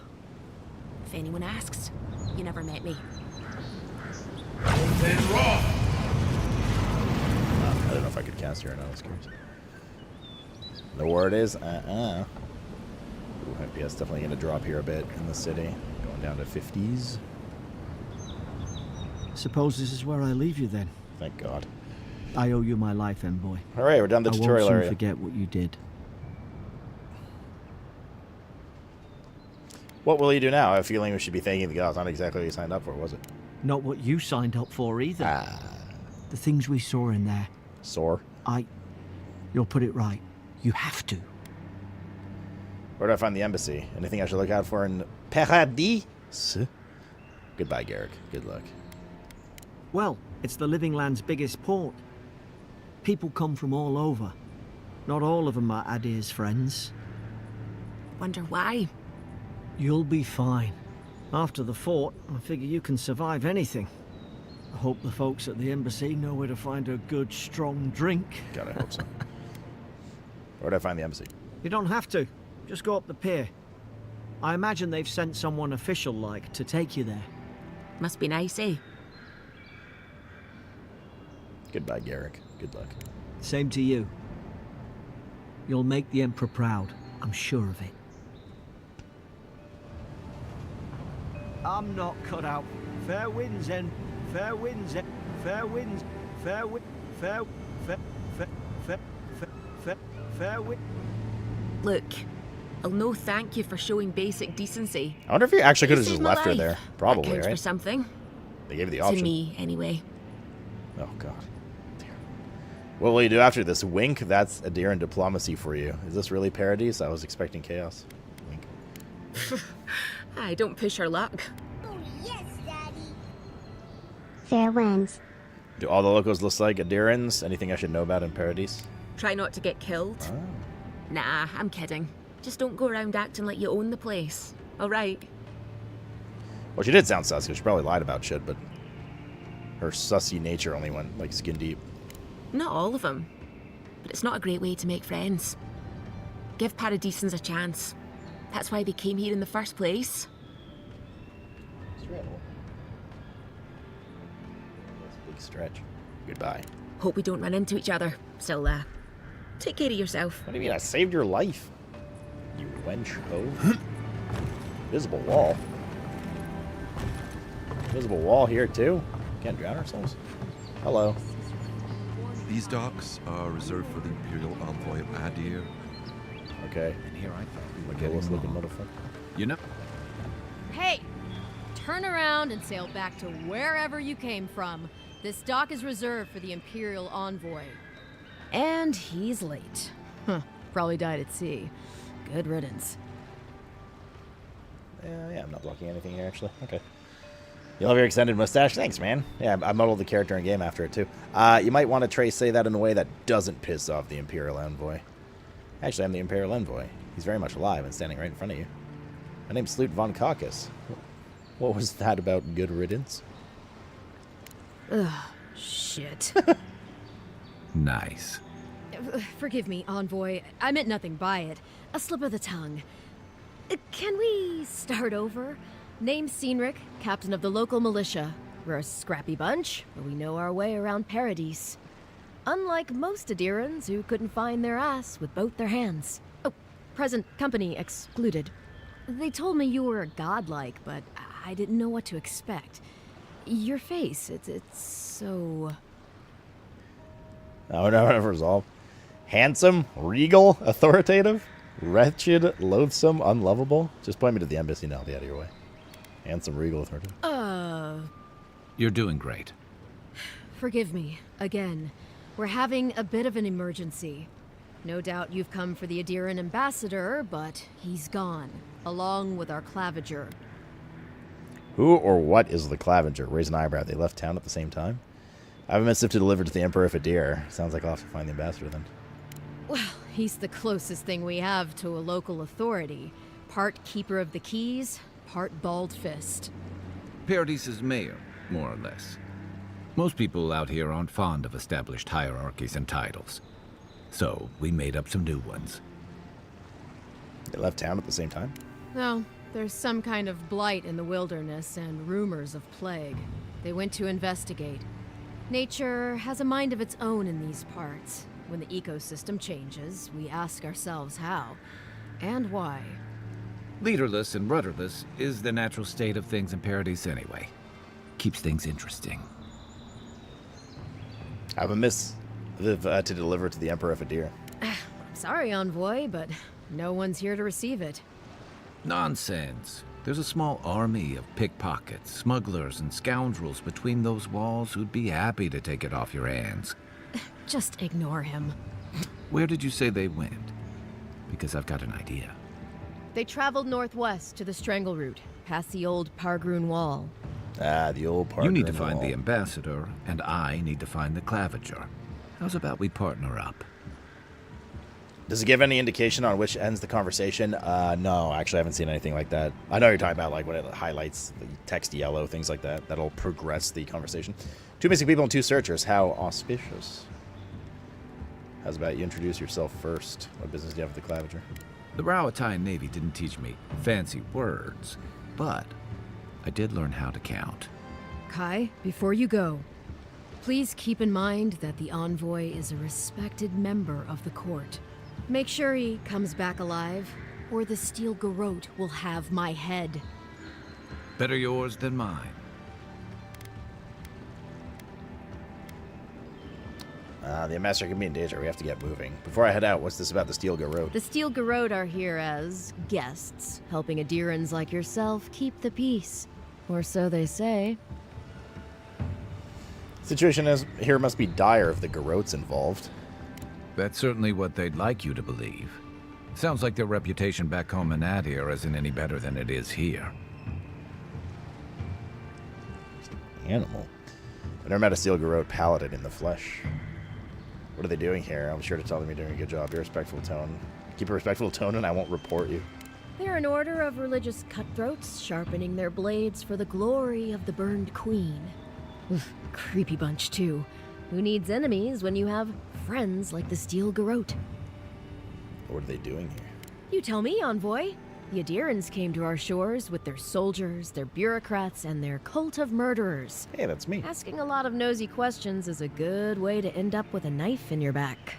If anyone asks, you never met me. I don't know if I could cast here or not. I was curious. The word is Ooh, FPS definitely going to drop here a bit in the city. Going down to 50s. Suppose this is where I leave you then. Thank God. I owe you my life, envoy. Alright, we're done the tutorial I won't area. soon forget what you did. What will you do now? I have a feeling we should be thanking the gods. Not exactly what you signed up for, was it? Not what you signed up for either. The things we saw in there. Sore? You'll put it right. You have to. Where do I find the embassy? Anything I should look out for in Paradis? Goodbye, Garrick. Good luck. Well, it's the Living Land's biggest port. People come from all over. Not all of them are Adir's friends. Wonder why? You'll be fine. After the fort, I figure you can survive anything. I hope the folks at the embassy know where to find a good, strong drink. God, I hope so. Where do I find the embassy? You don't have to. Just go up the pier. I imagine they've sent someone official-like to take you there. Must be nice, eh? Goodbye, Garrick. Good luck. Same to you. You'll make the Emperor proud. I'm sure of it. I'm not cut out. Fair winds, and fair winds, fair winds, fair wind, fair wind. Look, I'll no thank you for showing basic decency. I wonder if you actually could have You just saved my left her life. there. Probably, That counts right? for something. They gave you the option. To me, anyway. Oh, God. Dear. What will you do after this? Wink? That's Adir and diplomacy for you. Is this really Paradise? I was expecting chaos. Wink. I don't push her luck. Oh, yes, Daddy. Fair winds. Do all the locals look like Adirans? Anything I should know about in Paradise? Try not to get killed. Nah, I'm kidding. Just don't go around acting like you own the place. Alright? Well, she did sound sus, because she probably lied about shit, but her sussy nature only went, like, skin deep. Not all of them. But it's not a great way to make friends. Give Paradisans a chance. That's why they came here in the first place. That's a big stretch. Goodbye. Hope we don't run into each other. Still, take care of yourself. What do you mean? I saved your life. You wench hoe. Visible wall. Visible wall here, too. Can't drown ourselves. Hello. These docks are reserved for the Imperial Envoy of Adir. Okay. And here I thought we were Okay, getting let's look at along. motherfucker. You know. Hey! Turn around and sail back to wherever you came from. This dock is reserved for the Imperial Envoy. And he's late. Huh. Probably died at sea. good riddance. Yeah, I'm not blocking anything here, actually. Okay. You love your extended mustache? Thanks, man. Yeah, I modeled the character in game after it, too. You might want to say that in a way that doesn't piss off the Imperial Envoy. Actually, I'm the Imperial Envoy. He's very much alive and standing right in front of you. My name's SLOOT von Caucus. What was that about good riddance? Ugh, shit. Nice. Forgive me, Envoy. I meant nothing by it. A slip of the tongue. Can we start over? Name's Cynric, captain of the local militia. We're a scrappy bunch, but we know our way around Paradise. Unlike most Adirans who couldn't find their ass with both their hands. Oh, present company excluded. They told me you were godlike, but I didn't know what to expect. Your face, it's so... Oh, no, resolve. Handsome, regal, authoritative, wretched, loathsome, unlovable. Just point me to the embassy and I'll be out of your way. Handsome, regal, authoritative. You're doing great. Forgive me, again. We're having a bit of an emergency. No doubt you've come for the Adiran ambassador, but he's gone, along with our claviger. Who or what is the claviger? Raise an eyebrow. They left town at the same time? I have a missive to deliver to the Emperor of Adir. Sounds like I'll have to find the ambassador then. Well, he's the closest thing we have to a local authority. Part keeper of the keys, part bald fist. Paradise's mayor, more or less. Most people out here aren't fond of established hierarchies and titles. So, we made up some new ones. They left town at the same time? No, there's some kind of blight in the wilderness and rumors of plague. They went to investigate. Nature has a mind of its own in these parts. When the ecosystem changes, we ask ourselves how and why. Leaderless and rudderless is the natural state of things in Paradise anyway. Keeps things interesting. I have a missive to deliver to the Emperor of Adir. I'm sorry, Envoy, but no one's here to receive it. Nonsense. There's a small army of pickpockets, smugglers, and scoundrels between those walls who'd be happy to take it off your hands. Just ignore him. Where did you say they went? Because I've got an idea. They traveled northwest to the Strangle Route, past the old Pargroon Wall. Ah, the old Pargroon Wall. You need to find the ambassador, and I need to find the claviger. How's about we partner up? Does it give any indication on which ends the conversation? No, actually I haven't seen anything like that. I know you're talking about like when it highlights the text yellow, things like that. That'll progress the conversation. 2 missing people and 2 searchers. How auspicious. How's about you introduce yourself first? What business do you have with the claviger? The Rowatine Navy didn't teach me fancy words, but I did learn how to count. Kai, before you go, please keep in mind that the Envoy is a respected member of the court. Make sure he comes back alive, or the Steel Garrote will have my head. Better yours than mine. The ambassador can be in danger. We have to get moving. Before I head out, what's this about the Steel Garrote? The Steel Garrote are here as guests, helping Adirans like yourself keep the peace. Or so they say. Situation here must be dire if the Garrote's involved. That's certainly what they'd like you to believe. Sounds like their reputation back home in Adir isn't any better than it is here. Animal. I never met a Steel Garrote paladin in the flesh. What are they doing here? I'm sure to tell them you're doing a good job. Be a respectful tone. Keep a respectful tone and I won't report you. They're an order of religious cutthroats, sharpening their blades for the glory of the burned queen. Oof, creepy bunch, too. Who needs enemies when you have friends like the Steel Garrote? What are they doing here? You tell me, Envoy. The Adirans came to our shores with their soldiers, their bureaucrats, and their cult of murderers. Hey, that's me. Asking a lot of nosy questions is a good way to end up with a knife in your back.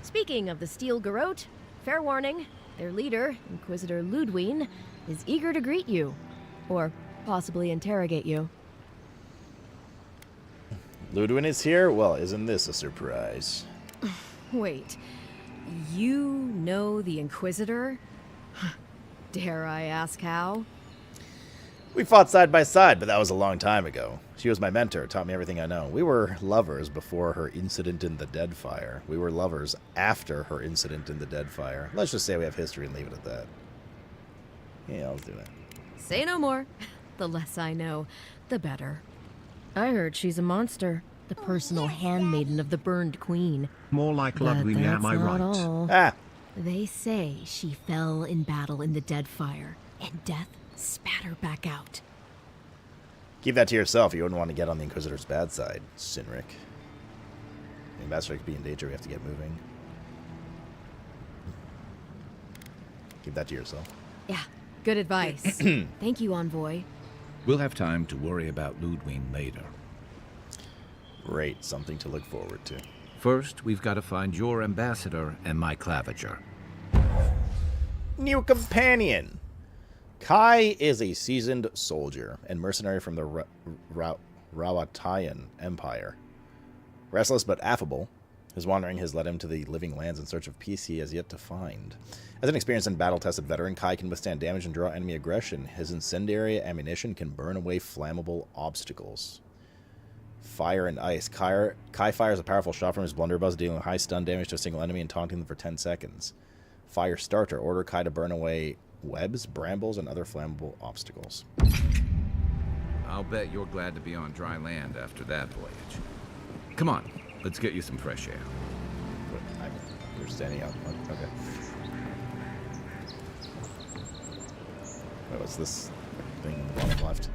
Speaking of the Steel Garrote, fair warning, their leader, Inquisitor Ludwine, is eager to greet you. Or possibly interrogate you. Ludwine is here? Well, isn't this a surprise? Wait, you know the Inquisitor? Dare I ask how? We fought side by side, but that was a long time ago. She was my mentor, taught me everything I know. We were lovers before her incident in the Deadfire. We were lovers after her incident in the Deadfire. Let's just say we have history and leave it at that. Yeah, let's do that. Say no more. The less I know, the better. I heard she's a monster. The personal handmaiden of the burned queen. More like Ludwig, am I right? All. Ah. They say she fell in battle in the Deadfire, and death spat her back out. Keep that to yourself. You wouldn't want to get on the Inquisitor's bad side, Sinric. The Ambassador could be in danger. We have to get moving. Keep that to yourself. Yeah, good advice. Thank you, Envoy. We'll have time to worry about Ludwig later. Great, something to look forward to. First, we've got to find your ambassador and my claviger. New companion! Kai is a seasoned soldier and mercenary from the Rawatayan Empire. Restless but affable, his wandering has led him to the living lands in search of peace he has yet to find. As an experienced and battle-tested veteran, Kai can withstand damage and draw enemy aggression. His incendiary ammunition can burn away flammable obstacles. Fire and ice. Kai fires a powerful shot from his blunderbuss, dealing high stun damage to a single enemy and taunting them for 10 seconds. Fire starter. Order Kai to burn away webs, brambles, and other flammable obstacles. I'll bet you're glad to be on dry land after that voyage. Come on, let's get you some fresh air. You're standing out. Okay. Wait, what's this thing in the bottom left?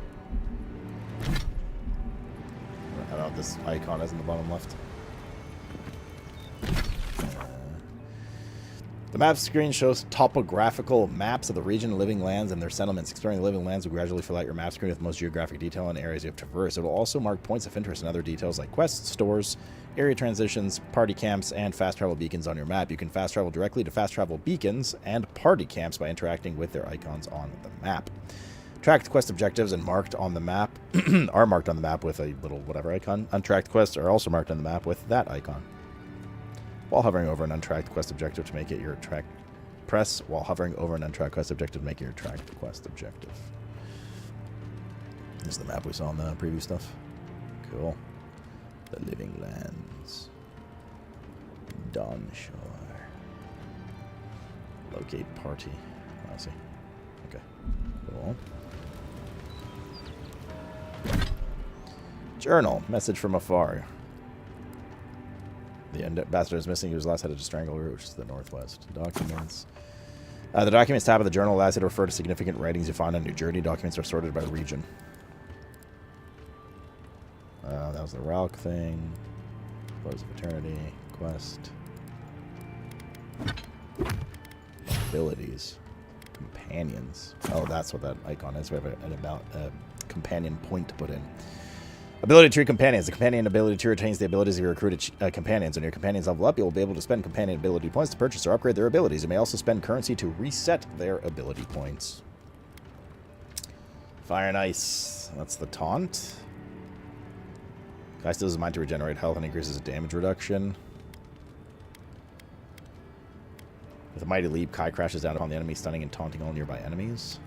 I don't know what this icon is in the bottom left. The map screen shows topographical maps of the region, living lands, and their settlements. Exploring the living lands will gradually fill out your map screen with the most geographic detail in areas you have traversed. It will also mark points of interest and other details like quests, stores, area transitions, party camps, and fast travel beacons on your map. You can fast travel directly to fast travel beacons and party camps by interacting with their icons on the map. Tracked quest objectives and marked on the map are marked on the map with a little whatever icon. Untracked quests are also marked on the map with that icon. While hovering over an untracked quest objective to make it your tracked... Press while hovering over an untracked quest objective to make it your tracked quest objective. This is the map we saw in the preview stuff. Cool. The Living Lands. Dawnshore. Locate party. Oh, I see. Okay. Cool. Journal. Message from afar. The ambassador is missing. He was last headed to Strangle Root, which is the northwest. Documents. The Documents tab of the journal allows you to refer to significant writings you find on your journey. Documents are sorted by region. That was the Ralk thing. Close of Eternity. Quest. Abilities. Companions. Oh, that's what that icon is. We have a companion point to put in. Ability tree companions. The companion ability tree retains the abilities of your recruited companions. When your companions level up, you will be able to spend companion ability points to purchase or upgrade their abilities. You may also spend currency to reset their ability points. Fire and Ice. That's the taunt. Guy steals his mind to regenerate health and increases damage reduction. With a mighty leap, Kai crashes down upon the enemy, stunning and taunting all nearby enemies.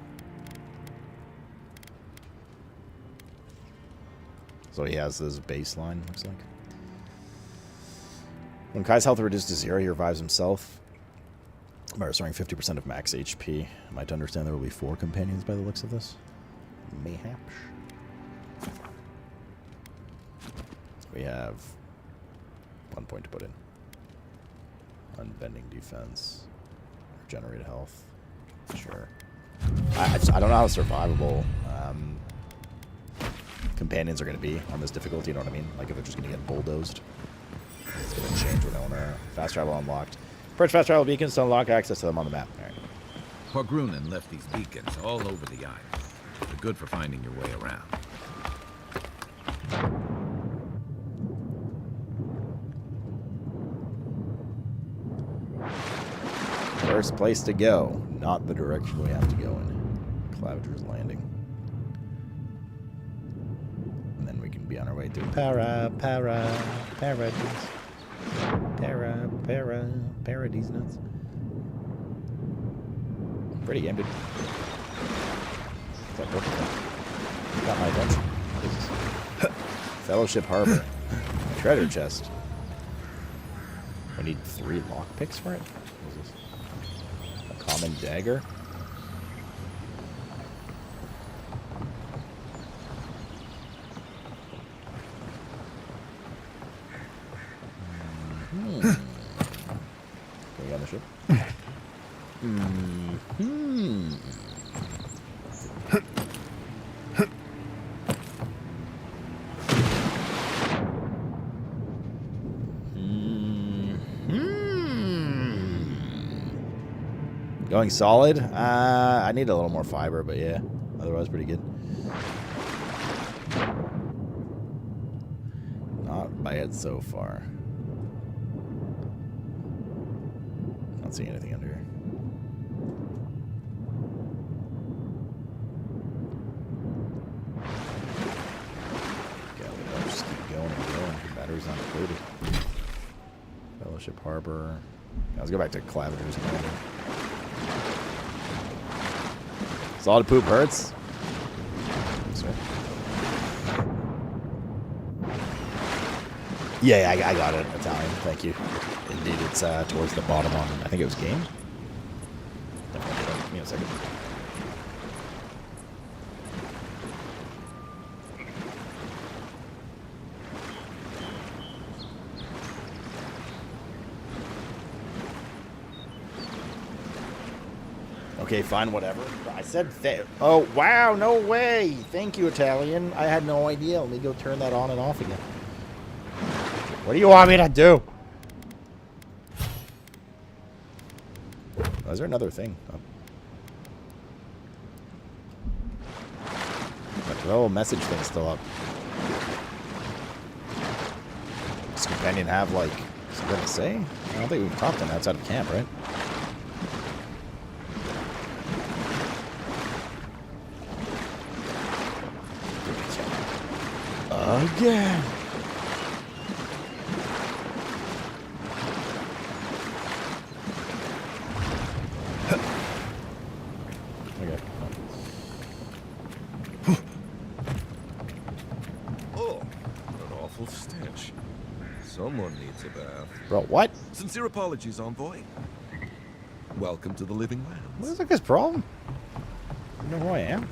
So he has this baseline, looks like. When Kai's health reduced to 0, he revives himself by restoring 50% of max HP. Am I to understand there will be 4 companions by the looks of this? Mayhaps. We have 1 point to put in. Unbending defense. Regenerate health. Sure. I don't know how survivable companions are going to be on this difficulty, you know what I mean? Like if they're just going to get bulldozed. It's going to change when owner. Fast travel unlocked. Purchase fast travel beacons to unlock access to them on the map. All right. Horgrunen left these beacons all over the island. They're good for finding your way around. First place to go, not the direction we have to go in. Claviger's Landing. And then we can be on our way to Paradise. Paradise nuts. Pretty game, dude. Is that perfect? Got my attention. Fellowship Harbor. Treasure chest. I need 3 lockpicks for it? What is this? A common dagger? Can we get on the ship? Going solid? I need a little more fiber, but yeah. Otherwise, pretty good. Not bad so far. Not seeing anything under here. Okay, I'll just keep going and going. Battery's not included. Fellowship Harbor. Yeah, let's go back to Clavenger's Commander. Solid poop hurts. Sorry. Yeah, I got it. Italian. Thank you. Indeed, it's towards the bottom on, I think it was game. Definitely. Give me a second. Okay, fine, whatever. I said oh, wow, no way. Thank you, Italian. I had no idea. Let me go turn that on and off again. What do you want me to do? Oh, is there another thing? Oh. The little message thing's still up. Does Companion have, like, something to say? I don't think we've talked to him outside of camp, right? Again. Okay. Oh, an awful stench. Someone needs a bath. Bro, what? Sincere apologies, Envoy. Welcome to the Living Lands. What is this guy's problem? You know who I am?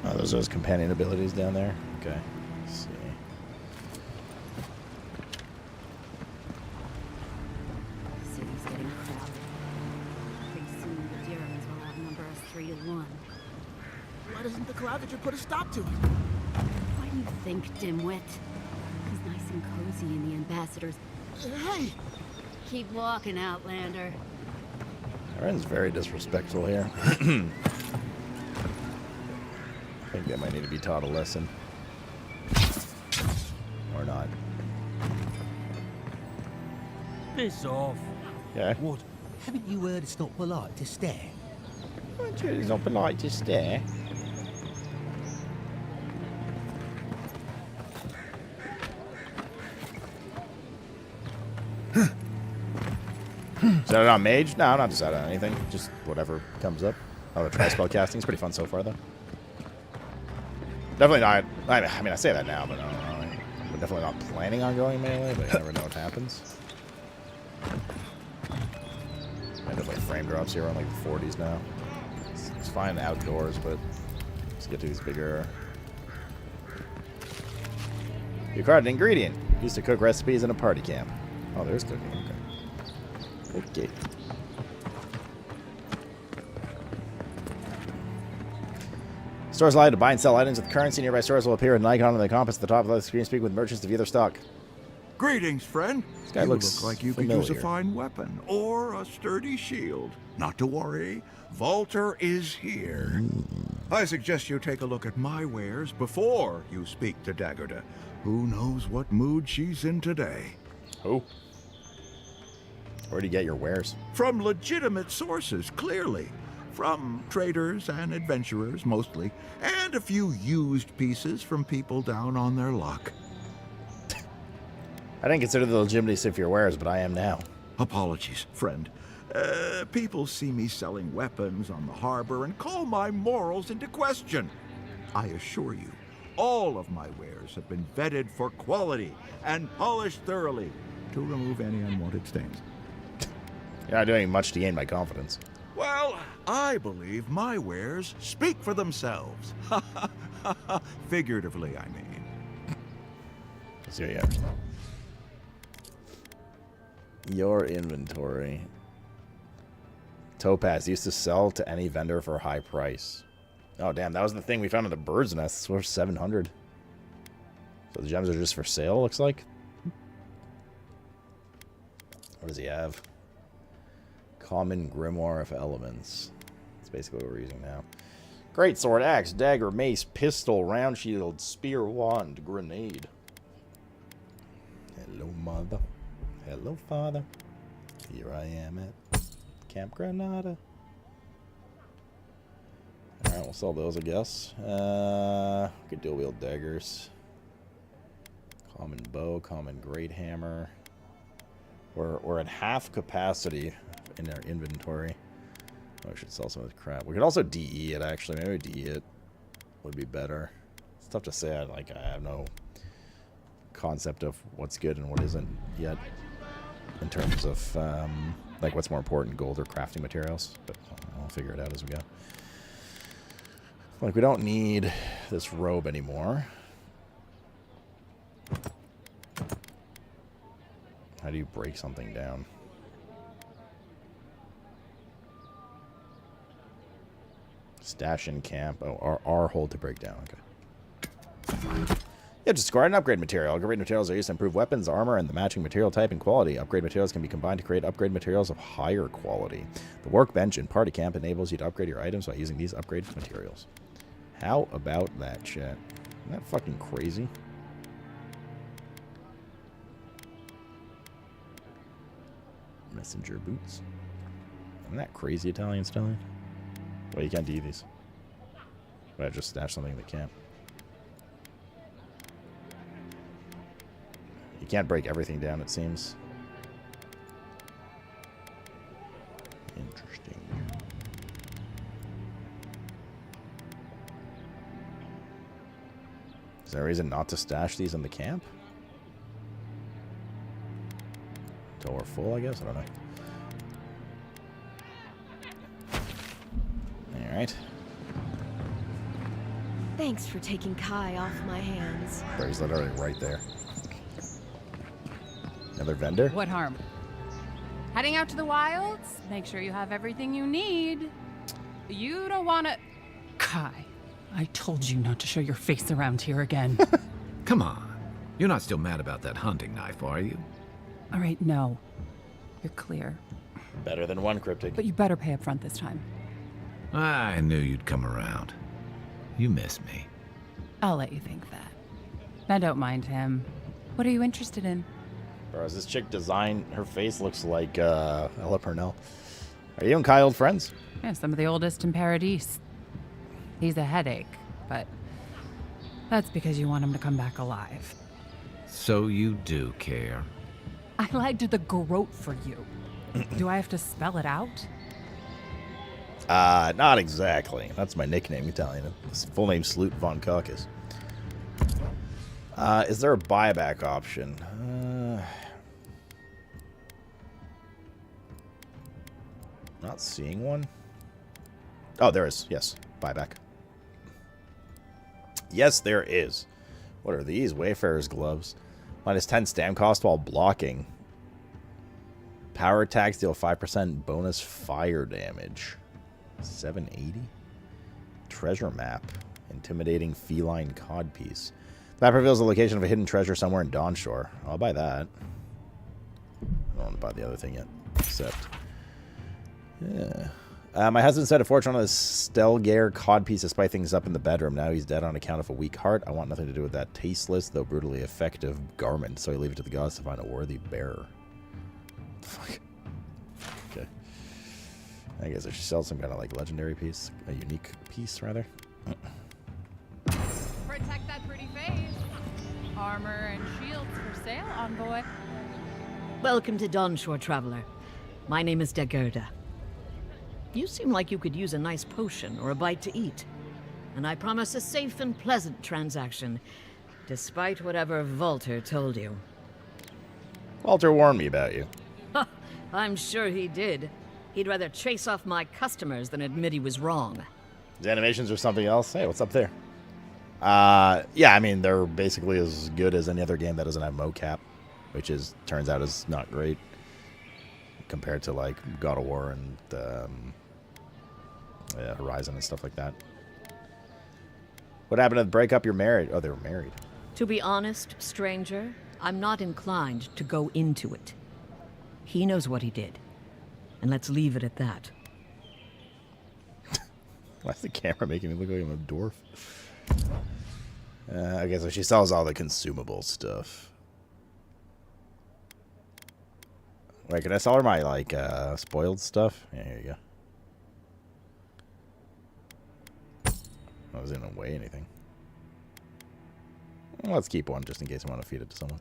Oh, those are his companion abilities down there? Okay. Let's see. City's getting crowded. Pretty soon the Germans will outnumber us 3-1. Why doesn't the Cloudager put a stop to it? Why do you think, dimwit? He's nice and cozy in the ambassadors. Hey! Keep walking, Outlander. Aaron's very disrespectful here. I think they might need to be taught a lesson. Or not. Piss off. Yeah. What? Haven't you heard it's not polite to stare? It's not polite to stare. Decided on mage? No, I'm not decided on anything. Just whatever comes up. Oh, the tri-spell casting is pretty fun so far, though. Definitely not. I mean, I say that now, but we're definitely not planning on going melee, but you never know what happens. I definitely frame drops here on like the 40s now. It's fine outdoors, but let's get to these bigger. Your card, an ingredient used to cook recipes in a party camp. Oh, there's cooking. Okay. Okay. Stores allow you to buy and sell items with currency. Nearby stores will appear with an icon on the compass at the top of the screen. Speak with merchants to view their stock. Greetings, friend. This guy looks look like you familiar. could use a fine weapon or a sturdy shield. Not to worry, Volter is here. I suggest you take a look at my wares before you speak to Daggerda. Who knows what mood she's in today? Who? Where do you get your wares? From legitimate sources, clearly. From traders and adventurers, mostly. And a few used pieces from people down on their luck. I didn't consider the legitimacy of your wares, but I am now. Apologies, friend. People see me selling weapons on the harbor and call my morals into question. I assure you, all of my wares have been vetted for quality and polished thoroughly to remove any unwanted stains. You're not doing much to gain my confidence. Well, I believe my wares speak for themselves. Figuratively, I mean. Let's see what you have. Your inventory. Topaz used to sell to any vendor for a high price. Oh, damn. That was the thing we found in the bird's nest. It's worth 700. So the gems are just for sale, looks like. What does he have? Common Grimoire of Elements. That's basically what we're using now. Great sword, axe, dagger, mace, pistol, round shield, spear, wand, grenade. Hello, mother. Hello, father. Here I am at Camp Granada. Alright, we'll sell those, I guess. Good dual wield daggers. Common bow, common great hammer. We're at half capacity in our inventory. Oh, we should sell some of this crap. We could also DE it, actually. Maybe DE it would be better. It's tough to say. I have no concept of what's good and what isn't yet in terms of like what's more important, gold or crafting materials. But I'll figure it out as we go. Like, we don't need this robe anymore. How do you break something down? Stash in camp. Oh, R hold to break down. Okay. Yeah, just discard an upgrade material. Upgrade materials are used to improve weapons, armor, and the matching material type and quality. Upgrade materials can be combined to create upgrade materials of higher quality. The workbench in Party Camp enables you to upgrade your items by using these upgrade materials. How about that, chat? Isn't that fucking crazy? Messenger boots. Isn't that crazy, Italian stallion? Well, you can't do these. But I just stashed something in the camp. You can't break everything down, it seems. Interesting. Is there a reason not to stash these in the camp? Until we're full, I guess? I don't know. Alright. Thanks for taking Kai off my hands. He's literally right there. Another vendor? What harm? Heading out to the wilds? Make sure you have everything you need. You don't want to... Kai, I told you not to show your face around here again. Come on. You're not still mad about that hunting knife, are you? All right, no. You're clear. Better than one cryptic. But you better pay up front this time. I knew you'd come around. You miss me. I'll let you think that. Now don't mind him. What are you interested in? Bro, is this chick design? Her face looks like Ella Purnell. Are you and Kai old friends? Yeah, some of the oldest in Paradise. He's a headache, but that's because you want him to come back alive. So you do care. I lagged the groat for you. Do I have to spell it out? Not exactly. That's my nickname, Italian. His full name's SLOOT von Caucus. Is there a buyback option? Not seeing one. Oh, there is. Yes, buyback. Yes, there is. What are these? Wayfarer's gloves. Minus 10 stam cost while blocking. Power attacks deal 5% bonus fire damage. 780. Treasure map. Intimidating feline codpiece. That reveals the location of a hidden treasure somewhere in Dawnshore. I'll buy that. I don't want to buy the other thing yet. Except. Yeah. My husband set a fortune on his Stelgare codpiece to spice things up in the bedroom. Now he's dead on account of a weak heart. I want nothing to do with that tasteless, though brutally effective garment, so I leave it to the gods to find a worthy bearer. Fuck. Okay. I guess I should sell some kind of like legendary piece. A unique piece, rather. Protect that pretty face. Armor and shields for sale, envoy. Welcome to Dawnshore, traveler. My name is Dagerda. You seem like you could use a nice potion or a bite to eat. And I promise a safe and pleasant transaction, despite whatever Walter told you. Walter warned me about you. I'm sure he did. He'd rather chase off my customers than admit he was wrong. The animations or something else? Hey, what's up there? Yeah, I mean, they're basically as good as any other game that doesn't have mocap, which turns out is not great compared to like God of War and Horizon and stuff like that. What happened to the breakup? You're married. Oh, they were married. To be honest, stranger, I'm not inclined to go into it. He knows what he did. And let's leave it at that. Why is the camera making me look like I'm a dwarf? Okay, so she sells all the consumable stuff. Wait, can I sell her my, like, spoiled stuff? Yeah, here you go. I wasn't gonna weigh anything. Well, let's keep one just in case I want to feed it to someone.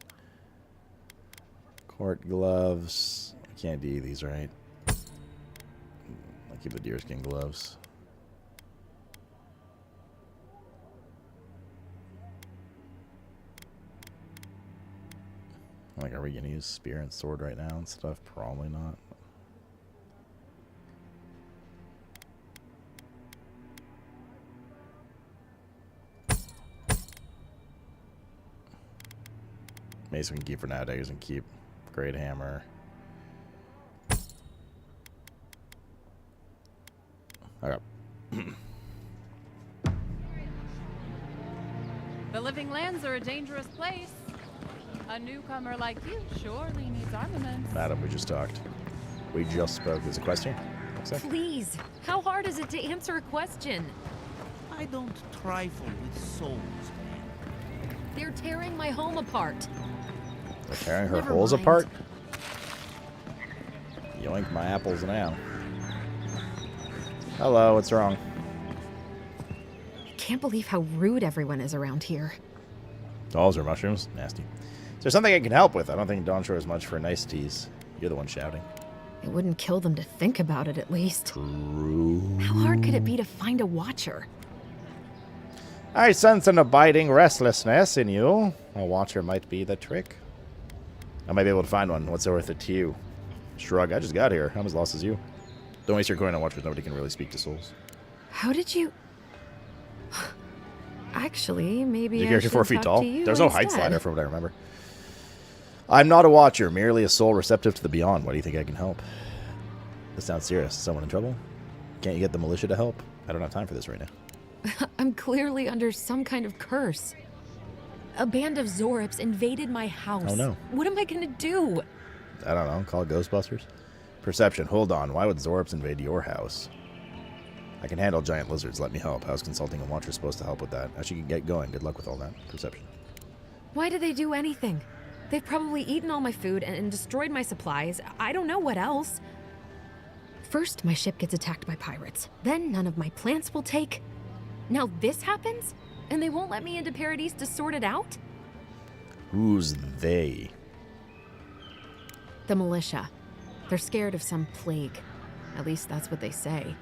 Court gloves. I can't do these, right? I'll keep the deerskin gloves. Like, are we gonna use spear and sword right now and stuff? Probably not. Mace we can keep for now. Daggers and keep. Great hammer. Okay. The Living Lands are a dangerous place. A newcomer like you surely needs armaments. Madam, we just talked. We just spoke. There's a question? Please, how hard is it to answer a question? I don't trifle with souls, man. They're tearing my home apart. They're tearing her Never holes mind. apart? Yoink my apples now. Hello, what's wrong? I can't believe how rude everyone is around here. Dolls or mushrooms? Nasty. Is there something I can help with? I don't think Dawnshore is much for niceties. You're the one shouting. It wouldn't kill them to think about it, at least. True. How hard could it be to find a watcher? I sense an abiding restlessness in you. A watcher might be the trick. I might be able to find one. What's worth it to you? Shrug. I just got here. I'm as lost as you. Don't waste your coin on watchers. Nobody can really speak to souls. How did you... Actually, maybe Your I character should 4 feet talk tall? to you There's no height instead. slider from what I remember. I'm not a watcher, merely a soul receptive to the beyond. Why do you think I can help? This sounds serious. Is someone in trouble? Can't you get the militia to help? I don't have time for this right now. I'm clearly under some kind of curse. A band of Zorops invaded my house. Oh, no. What am I gonna do? I don't know. Call it Ghostbusters? Perception. Hold on. Why would Zorops invade your house? I can handle giant lizards. Let me help. How's consulting a watcher supposed to help with that? I should get going. Good luck with all that. Perception. Why did they do anything? They've probably eaten all my food and destroyed my supplies. I don't know what else. First, my ship gets attacked by pirates. Then none of my plants will take. Now this happens? And they won't let me into Paradise to sort it out? Who's they? The militia. They're scared of some plague. At least that's what they say.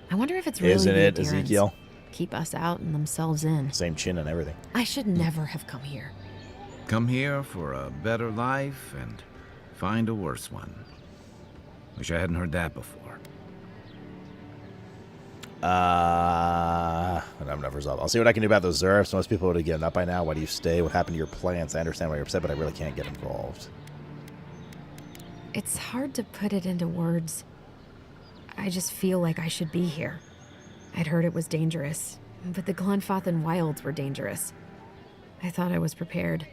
I wonder if it's really Isn't the it, Adirans. Ezekiel? Keep us out and themselves in. Same chin and everything. I should never have come here. Come here for a better life and find a worse one. Wish I hadn't heard that before. I'm never resolved. I'll see what I can do about those Zerfs. Most people would have given up by now. Why do you stay? What happened to your plants? I understand why you're upset, but I really can't get involved. It's hard to put it into words. I just feel like I should be here. I'd heard it was dangerous, but the Glenfathan wilds were dangerous. I thought I was prepared.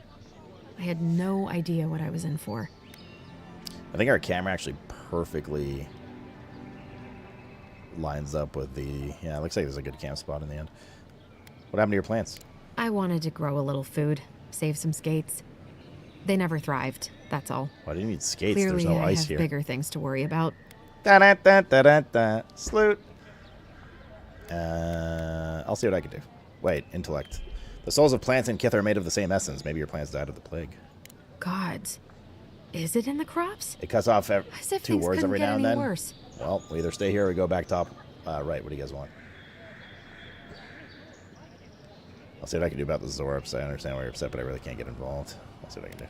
I had no idea what I was in for. I think our camera actually perfectly lines up with the... Yeah, it looks like there's a good camp spot in the end. What happened to your plants? I wanted to grow a little food, save some skates. They never thrived, that's all. Why do you need skates? Clearly, There's no I ice have here. bigger things to worry about. Da-da-da-da-da-da. Sloot. I'll see what I can do. Wait, intellect. The souls of plants and kith are made of the same essence. Maybe your plants died of the plague. Gods. Is it in the crops? It cuts off As if 2 things words couldn't every get now and any then. worse. Well, we either stay here or we go back top right. What do you guys want? I'll see what I can do about the Zorps. I understand why you're upset, but I really can't get involved. I'll see what I can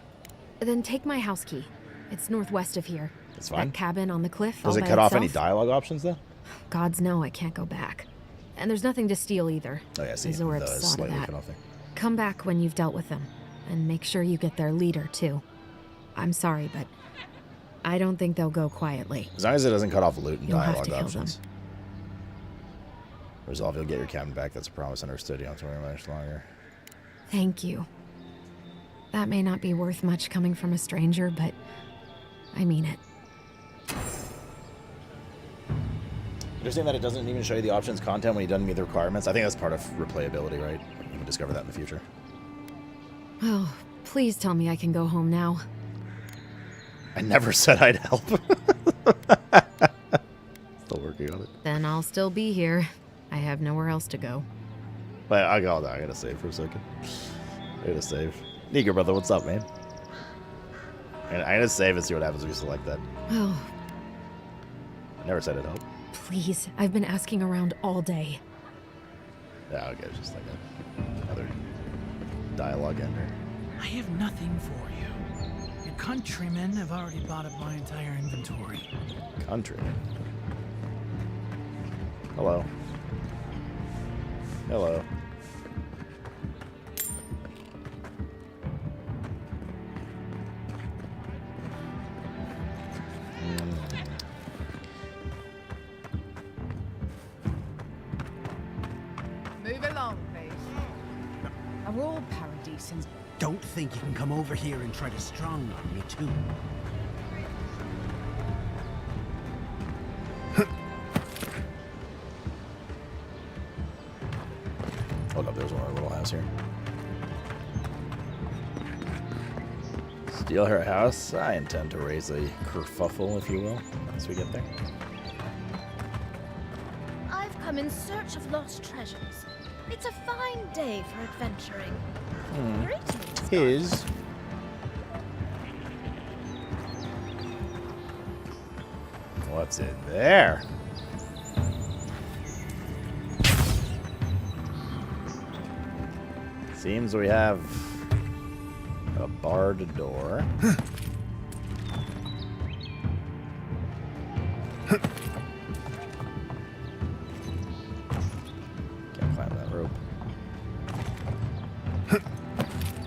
do. Then take my house key. It's northwest of here. That's fine. That cabin on the cliff. Does all it by cut off any itself? dialogue options, though? Gods know I can't go back. And there's nothing to steal either. Oh, yeah, see, The Zorps the saw to slightly that. cut off thing. Come back when you've dealt with them. And make sure you get their leader, too. I'm sorry, but I don't think they'll go quietly. As long as it doesn't cut off loot and You'll have dialogue to kill options. Resolve, you'll get your cabin back. That's a promise. Understood. You don't have to worry much longer. Thank you. That may not be worth much coming from a stranger, but I mean it. Interesting that it doesn't even show you the options content when you don't meet the requirements. I think that's part of replayability, right? You can discover that in the future. Oh, please tell me I can go home now. I never said I'd help. Still working on it. Then I'll still be here. I have nowhere else to go. But I gotta save for a second. I gotta save. Neger, brother, what's up, man? I gotta save and see what happens if you select that. Oh, I never said it'd help. please. I've been asking around all day. Yeah, okay, it's just like another dialogue ender. I have nothing for you. Your countrymen have already bought up my entire inventory. Countrymen? Hello. Hello. Move along, please. Are all paradisans? Don't think you can come over here and try to strong-arm me, too. Hold up, there's one little house here. Steal her house? I intend to raise a kerfuffle, if you will, once we get there. I've come in search of lost treasures. It's a fine day for adventuring. Greetings. His. What's in there? Seems we have a barred door. Can't climb that rope.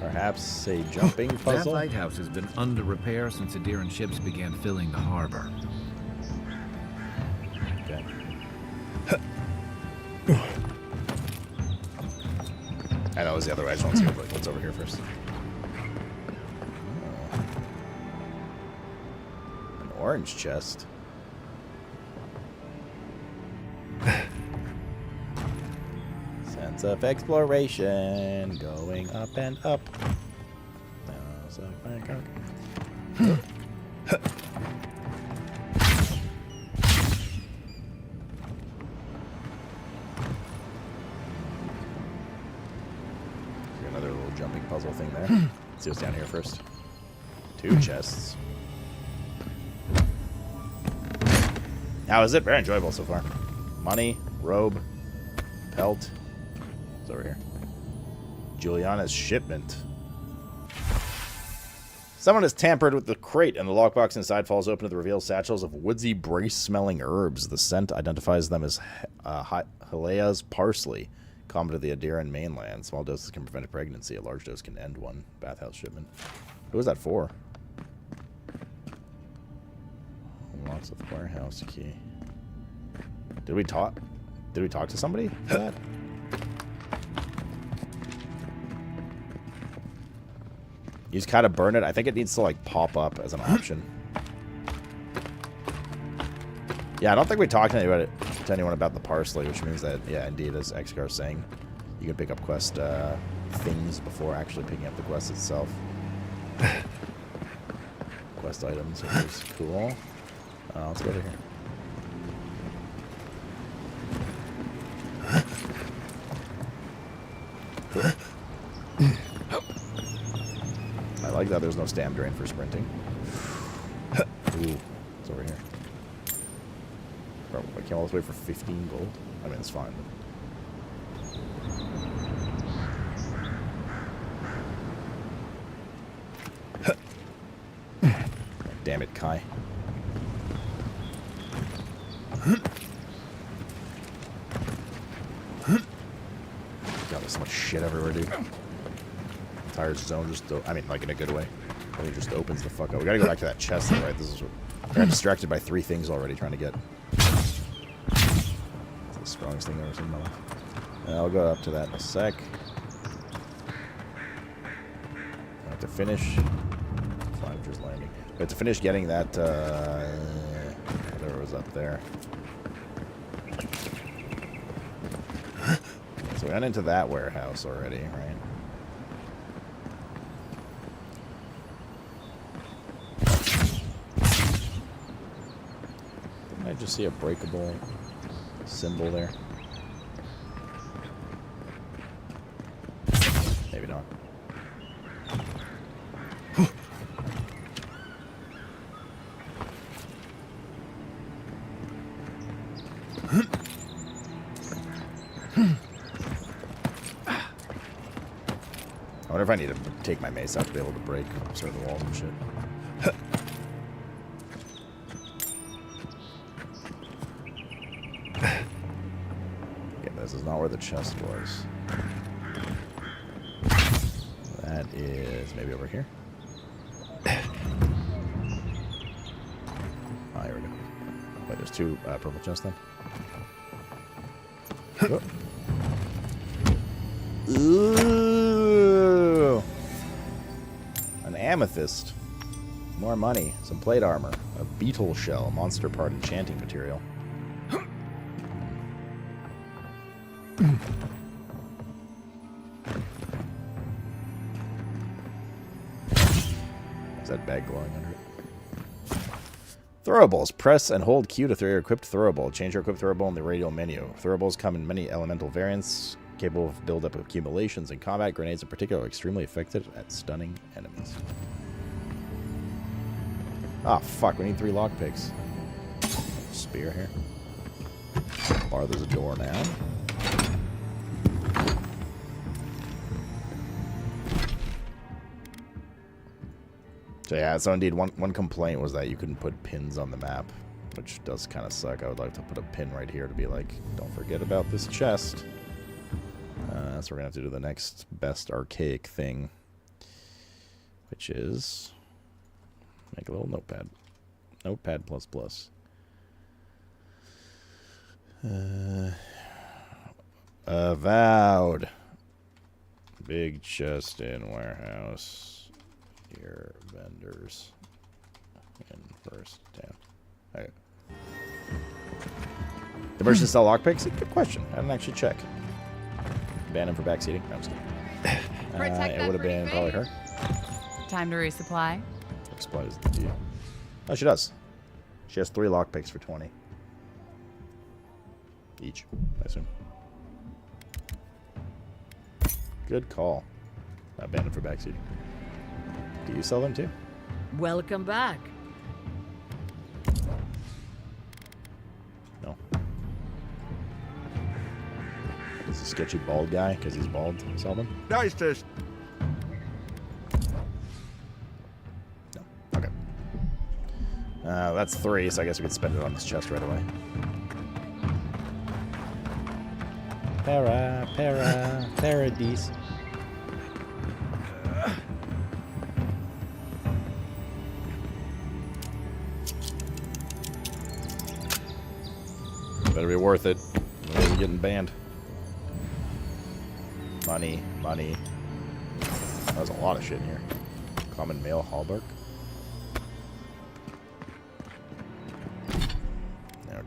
Perhaps a jumping That puzzle? lighthouse has been under repair since Adiran ships began filling the harbor. Okay. I know it was the other way. I just want to see what's over here first. Oh. An orange chest. Sense of exploration going up and up. Another little jumping puzzle thing there. Let's see what's down here first. 2 chests. How is it? Very enjoyable so far. Money, robe, pelt. It's over here. Juliana's shipment. Someone has tampered with the crate, and the lockbox inside falls open to the revealed satchels of woodsy, brace-smelling herbs. The scent identifies them as Hilea's parsley, common to the Adiran mainland. Small doses can prevent a pregnancy. A large dose can end one. Bathhouse shipment. Who was that for? Unlocks with warehouse key. Did we talk to somebody for that? You just kind of burn it. I think it needs to like pop up as an option. Yeah, I don't think we talked to anyone about the parsley, which means that, yeah, indeed, as Excar is saying, you can pick up quest things before actually picking up the quest itself. Quest items, which is cool. Let's go over here. I like out there's no stam drain for sprinting. Ooh, it's over here. Bro, I came all this way for 15 gold. I mean, it's fine. But... Damn it, Kai. God, there's so much shit everywhere, dude. Entire zone just, I mean, like in a good way. It just opens the fuck up. We gotta go back to that chest, though, right? This is what I got distracted by 3 things already trying to get. It's the strongest thing I've ever seen in my life. I'll go up to that in a sec. I have to finish. Flameter's landing. We have to finish getting that. Whatever was up there. So we went into that warehouse already, right? Didn't I just see a breakable symbol there? Maybe not. I wonder if I need to take my mace out to be able to break certain walls and shit. Okay, this is not where the chest was. That is maybe over here. Ah, here we go. Wait, there's 2 purple chests then. Oh. Ooh. An amethyst. More money. Some plate armor. A beetle shell. Monster part enchanting material. Is that bag glowing under it? Throwables. Press and hold Q to throw your equipped throwable. Change your equipped throwable in the radial menu. Throwables come in many elemental variants, capable of build-up accumulations in combat. Grenades in particular are extremely effective at stunning enemies. Ah, fuck. We need 3 lockpicks. Spear here. Bar, there's a door now. So yeah, so indeed, one complaint was that you couldn't put pins on the map, which does kind of suck. I would like to put a pin right here to be like, don't forget about this chest. So we're going to have to do the next best archaic thing, which is make a little notepad. Notepad++. Avowed. Big chest in warehouse. Here, vendors. And first, damn. Okay. The merchants sell lockpicks? Good question. I didn't actually check. Ban him for backseating? No, I'm just kidding. It would have been probably her. Time to resupply. Explodes the deal. Oh, she does. She has 3 lockpicks for 20. Each, I assume. Good call. Ban him for backseating. Do you sell them too? Welcome back. No. Is a sketchy bald guy because he's bald sell them? Nice to... No. Okay. That's 3, so I guess we could spend it on this chest right away. Paradise. Better be worth it. We're getting banned. Money. There's a lot of shit in here. Common male hallbark.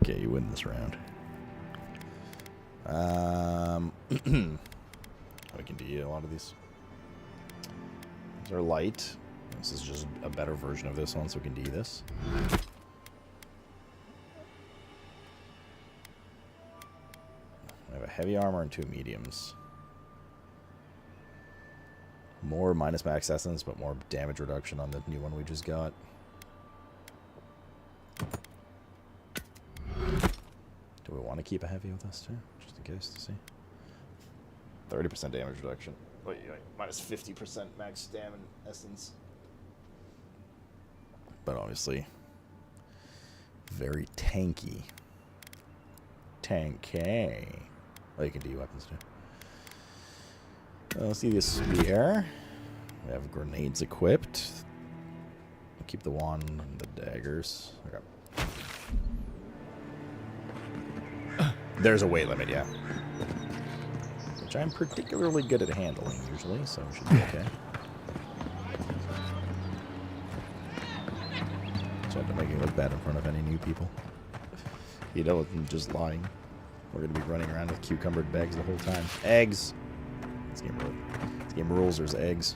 Okay, you win this round. We can do a lot of these. These are light. This is just a better version of this one, so we can do this. I have a heavy armor and 2 mediums. More minus max essence, but more damage reduction on the new one we just got. Do we want to keep a heavy with us too? Just in case to see. 30% damage reduction. Wait, minus 50% max stamina essence. But obviously, very tanky. Tanky. Oh, you can do weapons too. Let's see this spear. We have grenades equipped. We'll keep the wand and the daggers. Okay. There's a weight limit, yeah. Which I'm particularly good at handling usually, so it should be okay. Just have to make it look bad in front of any new people. You know, I'm just lying. We're going to be running around with cucumbered bags the whole time. Eggs! This game rules, there's eggs.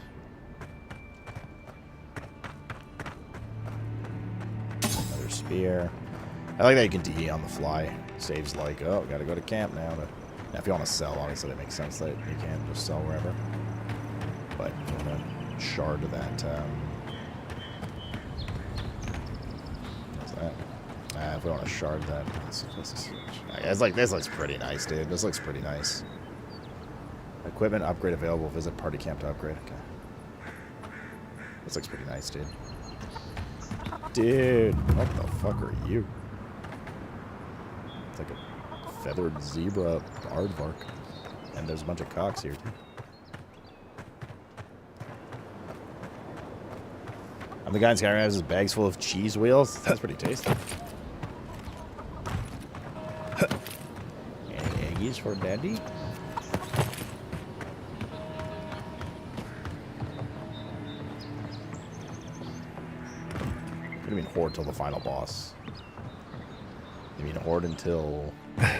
Another spear. I like that you can DE on the fly. Saves like, oh, gotta go to camp now. Now, if you want to sell, obviously that makes sense that you can't just sell wherever. But you want to shard that, what's that? If we want to shard that, it's like, this looks pretty nice, dude. This looks pretty nice. Equipment upgrade available. Visit party camp to upgrade. Okay. This looks pretty nice, dude. Dude, what the fuck are you? It's like a feathered zebra aardvark. And there's a bunch of cocks here, too. I'm the guy in Skyrim who has his bags full of cheese wheels. That's pretty tasty. Any eggies for daddy? What do you mean horde till the final boss? You mean horde until... Oh, wait,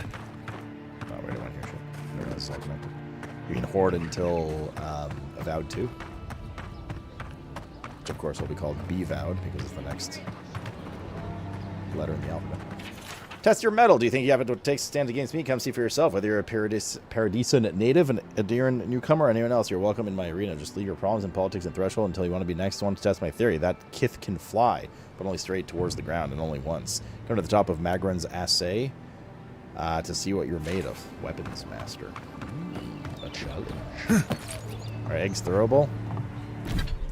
I want to hear shit. No, that's all connected. You mean horde until Avowed 2? Which, of course, will be called Bevowed, because it's the next letter in the alphabet. Test your metal. Do you think you have what it takes to stand against me? Come see for yourself. Whether you're a Paradisan native, an Adiran newcomer, or anyone else, you're welcome in my arena. Just leave your problems in politics and threshold until you want to be next one to test my theory. That kith can fly, but only straight towards the ground, and only once. Come to the top of Magran's assay to see what you're made of. Weapons master. A challenge. Are eggs throwable?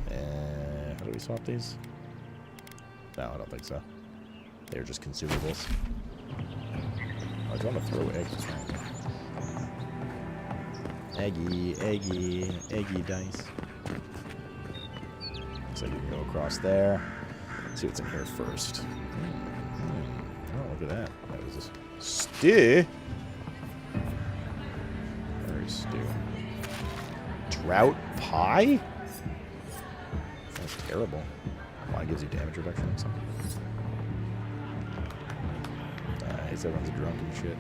How do we swap these? No, I don't think so. They're just consumables. I was going to throw eggs. Eggy dice. So you can go across there. Let's see what's in here first. Oh, look at that. That was just stew. Very stew. Trout pie? That's terrible. Why gives you damage reduction or something? Nice, everyone's drunk and shit.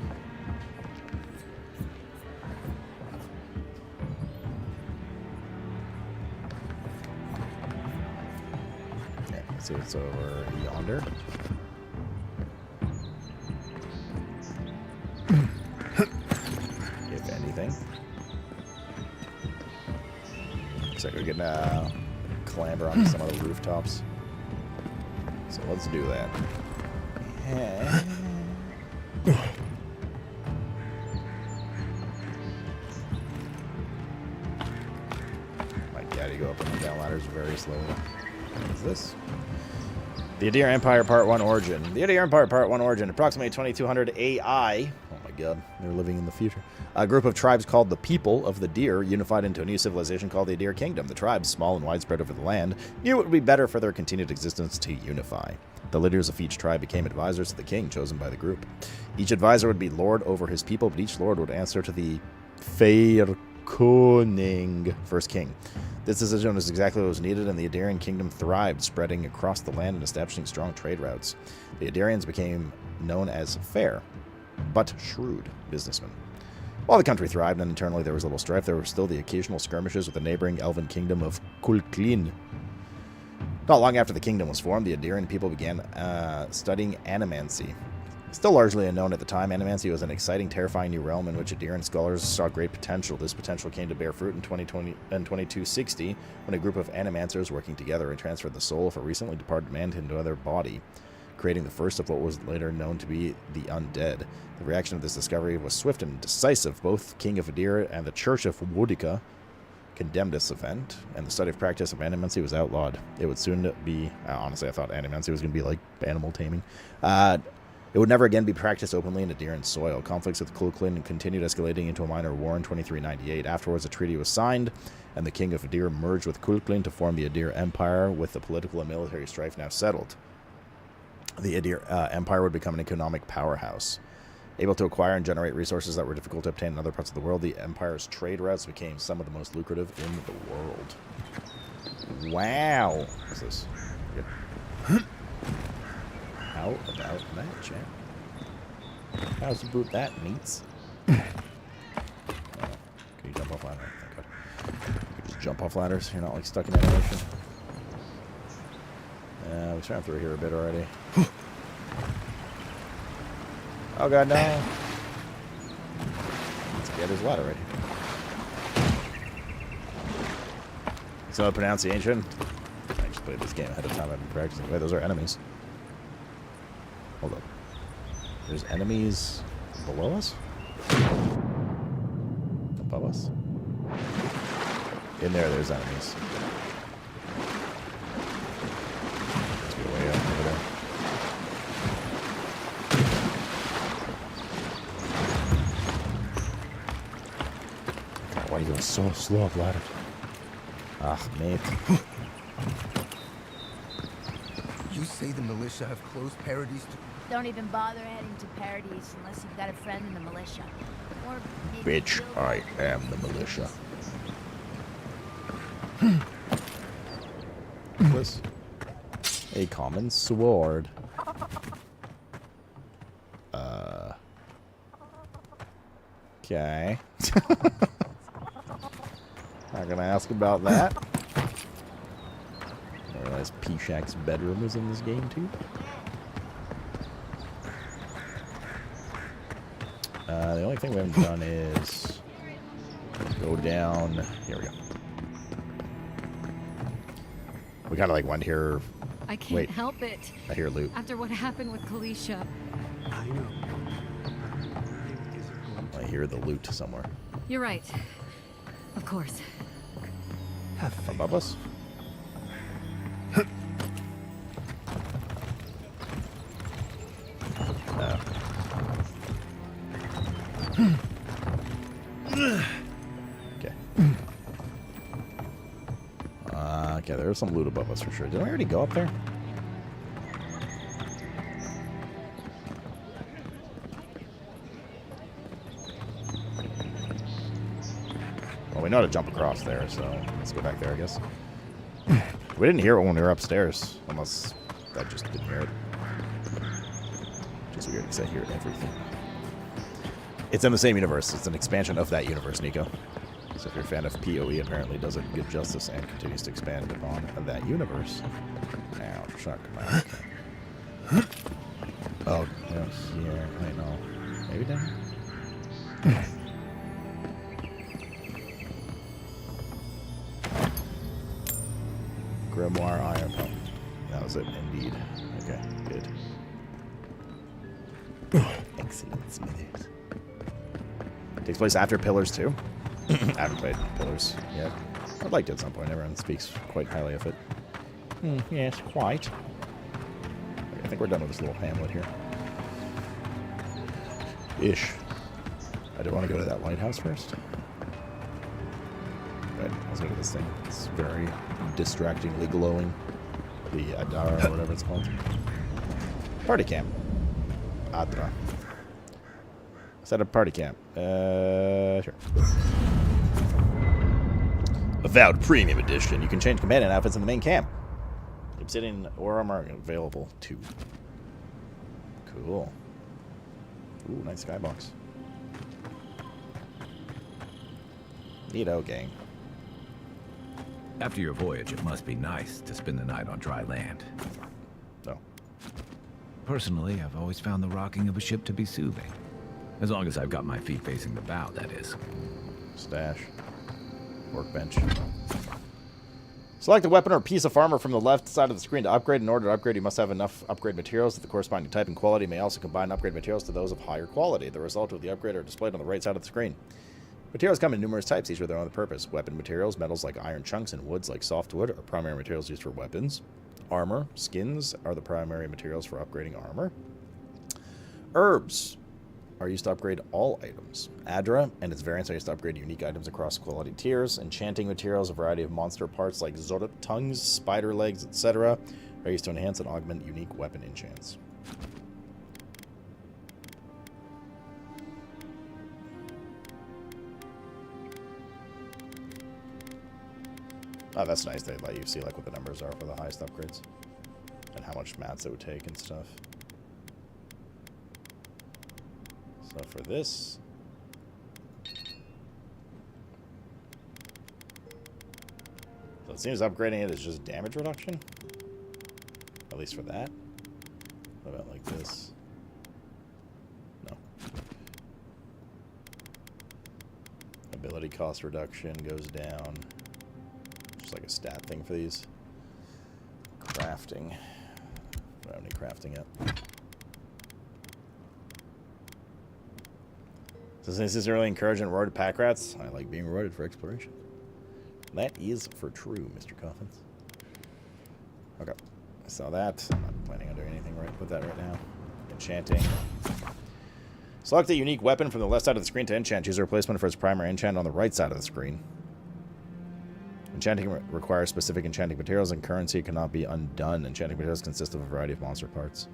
Yeah, let's see what's over yonder. If anything. Looks like we're gonna clamber onto some of the rooftops. So let's do that. My daddy go up and down ladders very slowly. What is this? The Adir Empire Part 1 Origin. The Adir Empire Part 1 Origin. Approximately 2200 AI. Oh my god, they're living in the future. A group of tribes called the People of the Deer unified into a new civilization called the Adir Kingdom. The tribes, small and widespread over the land, knew it would be better for their continued existence to unify. The leaders of each tribe became advisors to the king chosen by the group. Each advisor would be lord over his people, but each lord would answer to the Faerkoning, first king. This decision was exactly what was needed, and the Adarian kingdom thrived, spreading across the land and establishing strong trade routes. The Adarians became known as fair, but shrewd businessmen. While the country thrived and internally there was little strife, there were still the occasional skirmishes with the neighboring elven kingdom of Kulklin. Not long after the kingdom was formed, the Adarian people began studying animancy. Still largely unknown at the time, Animancy was an exciting, terrifying new realm in which Adheran scholars saw great potential. This potential came to bear fruit in 2260 when a group of Animancers working together and transferred the soul of a recently departed man into another body, creating the first of what was later known to be the Undead. The reaction of this discovery was swift and decisive. Both King of Adir and the Church of Wodica condemned this event, and the study of practice of Animancy was outlawed. It would soon be... honestly, I thought Animancy was going to be like animal taming. It would never again be practiced openly in Adiran soil. Conflicts with Kulklin continued escalating into a minor war in 2398. Afterwards, a treaty was signed, and the King of Adir merged with Kulklin to form the Adir Empire, with the political and military strife now settled. The Adir Empire would become an economic powerhouse. Able to acquire and generate resources that were difficult to obtain in other parts of the world, the Empire's trade routes became some of the most lucrative in the world. Wow. What's this? Good. How about that, champ? How's about that, meats? Can you jump off ladder? Thank God. You just jump off ladders. You're not like stuck in animation. We swam through here a bit already. Oh God, no! Let's get his ladder right here. It's not pronunciation. I just played this game ahead of time. I've been practicing. Wait, those are enemies. Hold up. There's enemies below us? Above us? In there, there's enemies. Let's go way up over there. God, why are you going so slow up ladders? Ah, mate. You say the militia have closed Paradise to... Don't even bother heading to Paradise unless you've got a friend in the militia. Or maybe Bitch, I am the militia. What's a common sword? Okay. Not gonna ask about that. I realize P-Shack's bedroom is in this game too. The only thing we haven't done is go down. Here we go. We kind of like went here. I can't Wait, help it. I hear loot. After what happened with Kalisha. I know. I hear the loot somewhere. You're right. Of course. Have faith. Above us? No. Okay. Okay, there's some loot above us for sure. Did I already go up there? Well, we know how to jump across there, so let's go back there, I guess. We didn't hear it when we were upstairs, unless I just didn't hear it. Which is weird, because I hear everything. It's in the same universe. It's an expansion of that universe, Nico. So if you're a fan of PoE, apparently does it good justice and continues to expand upon that universe. Now, shark. Okay. Oh, yes, here. Wait, no. Maybe down here? Grimoire Iron Pump. That was it, indeed. Okay, good. Excellent, Smithers. Takes place after Pillars 2. I haven't played Pillars yet. I'd like to at some point. Everyone speaks quite highly of it. Yes, quite. I think we're done with this little hamlet here. Ish. I do want to go to that lighthouse first. But let's go to this thing. It's very distractingly glowing. The Adara or whatever it's called. Party camp. Adra. Set up party camp. Sure. Avowed Premium Edition. You can change companion outfits in the main camp. Obsidian or armor available too. Cool. Ooh, nice skybox. Neato, gang. After your voyage, it must be nice to spend the night on dry land. No. Personally, I've always found the rocking of a ship to be soothing. As long as I've got my feet facing the bow, that is. Stash. Workbench. Select a weapon or piece of armor from the left side of the screen to upgrade. In order to upgrade, you must have enough upgrade materials of the corresponding type and quality. You may also combine upgrade materials to those of higher quality. The result of the upgrade are displayed on the right side of the screen. Materials come in numerous types, each with their own purpose. Weapon materials, metals like iron chunks, and woods like softwood are primary materials used for weapons. Armor, skins are the primary materials for upgrading armor. Herbs are used to upgrade all items. Adra and its variants are used to upgrade unique items across quality tiers. Enchanting materials, a variety of monster parts like Zordip tongues, spider legs, etc. are used to enhance and augment unique weapon enchants. Oh, that's nice. They let you see like what the numbers are for the highest upgrades and how much mats it would take and stuff. So for this, so it seems upgrading it is just damage reduction, at least for that. What about like this? No. Ability cost reduction goes down. Just like a stat thing for these. Crafting. I don't need crafting yet. So since this is really encouraging roided pack rats, I like being roided for exploration. That is for true, Mr. Coffins. Okay. I saw that. I'm not planning on doing anything with that right now. Enchanting. Select a unique weapon from the left side of the screen to enchant. Choose a replacement for its primary enchant on the right side of the screen. Enchanting requires specific enchanting materials, and currency cannot be undone. Enchanting materials consist of a variety of monster parts.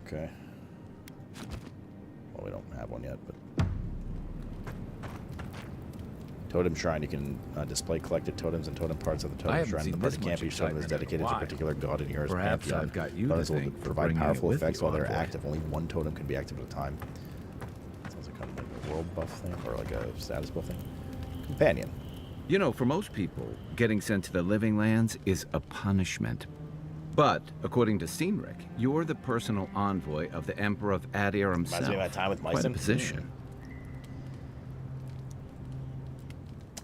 Okay. Well, we don't have one yet, but... Totem Shrine. You can display collected totems and totem parts of the totem shrine. The party camp, each totem is dedicated to a particular god in yours. Perhaps I've got you Totems to will thank for provide bringing powerful it with effects you, while they're Envoy. active. Only one totem can be active at a time. Sounds like kind of like a world buff thing, or like a status buff thing. Companion. You know, for most people, getting sent to the Living Lands is a punishment. But, according to Cynric, you're the personal envoy of the Emperor of Adir himself. Reminds me of my time with Quite a Myson. position.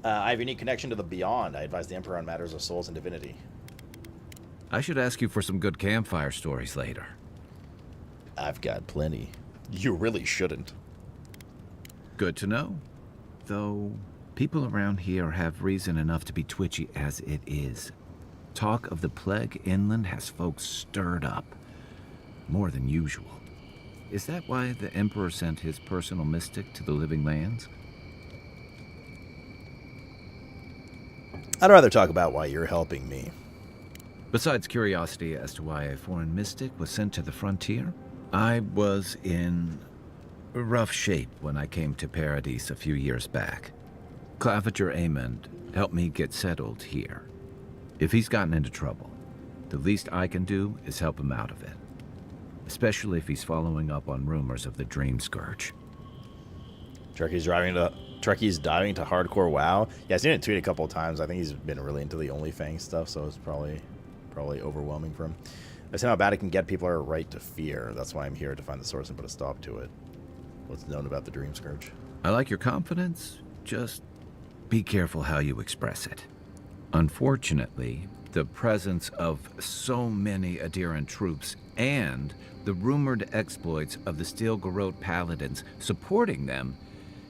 I have a unique connection to the Beyond. I advise the Emperor on matters of souls and divinity. I should ask you for some good campfire stories later. I've got plenty. You really shouldn't. Good to know. Though, people around here have reason enough to be twitchy as it is. Talk of the plague inland has folks stirred up. More than usual. Is that why the Emperor sent his personal mystic to the Living Lands? I'd rather talk about why you're helping me. Besides curiosity as to why a foreign mystic was sent to the frontier, I was in rough shape when I came to Paradise a few years back. Claviger Amond helped me get settled here. If he's gotten into trouble, the least I can do is help him out of it. Especially if he's following up on rumors of the Dream Scourge. Trucky's diving to hardcore WoW. Yeah, I've seen it tweet a couple of times. I think he's been really into the OnlyFans stuff, so it's probably overwhelming for him. I've seen how bad it can get. People are right to fear. That's why I'm here, to find the source and put a stop to it. What's known about the Dream Scourge? I like your confidence. Just be careful how you express it. Unfortunately, the presence of so many Adiran troops and the rumored exploits of the Steel Garrote Paladins supporting them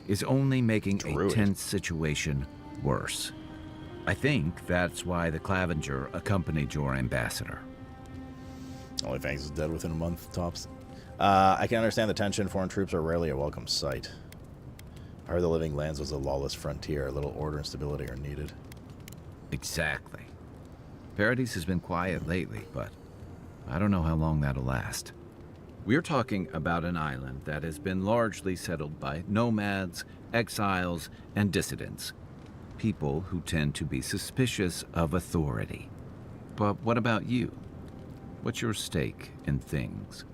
is only making a tense situation worse. I think that's why the Claviger accompanied your ambassador. OnlyFans is dead within a month, tops. I can understand the tension. Foreign troops are rarely a welcome sight. I heard the Living Lands was a lawless frontier. A little order and stability are needed. Exactly. Paradise has been quiet lately, but I don't know how long that'll last. We're talking about an island that has been largely settled by nomads, exiles, and dissidents. People who tend to be suspicious of authority. But what about you? What's your stake in things?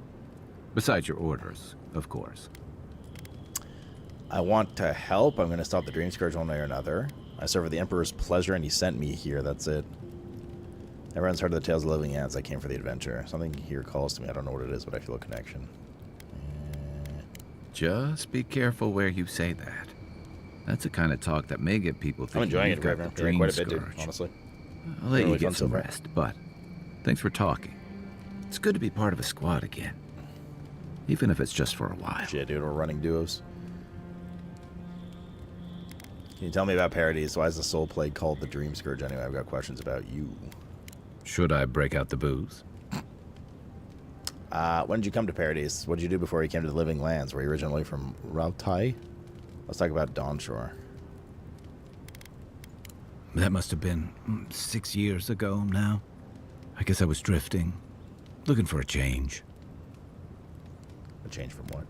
Besides your orders, of course. I want to help. I'm going to stop the Dream Scourge one way or another. I serve at the Emperor's pleasure, and he sent me here. That's it. Everyone's heard of the Tales of Living Ants. I came for the adventure. Something here calls to me. I don't know what it is, but I feel a connection. Just be careful where you say that. That's the kind of talk that may get people I'm thinking enjoying you've it, got Reverend. the Yeah, dream quite a bit, dude, scourge. honestly. I'll let Really you fun get so some far. rest, but thanks for talking. It's good to be part of a squad again. Even if it's just for a while. Shit, dude, we're running duos. Can you tell me about Parodies? Why is the Soul Plague called the Dream Scourge anyway? I've got questions about you. Should I break out the booze? When did you come to Parodies? What did you do before you came to the Living Lands? Were you originally from Rautai? Let's talk about Dawnshore. That must have been 6 years ago now. I guess I was drifting, looking for a change. A change from what?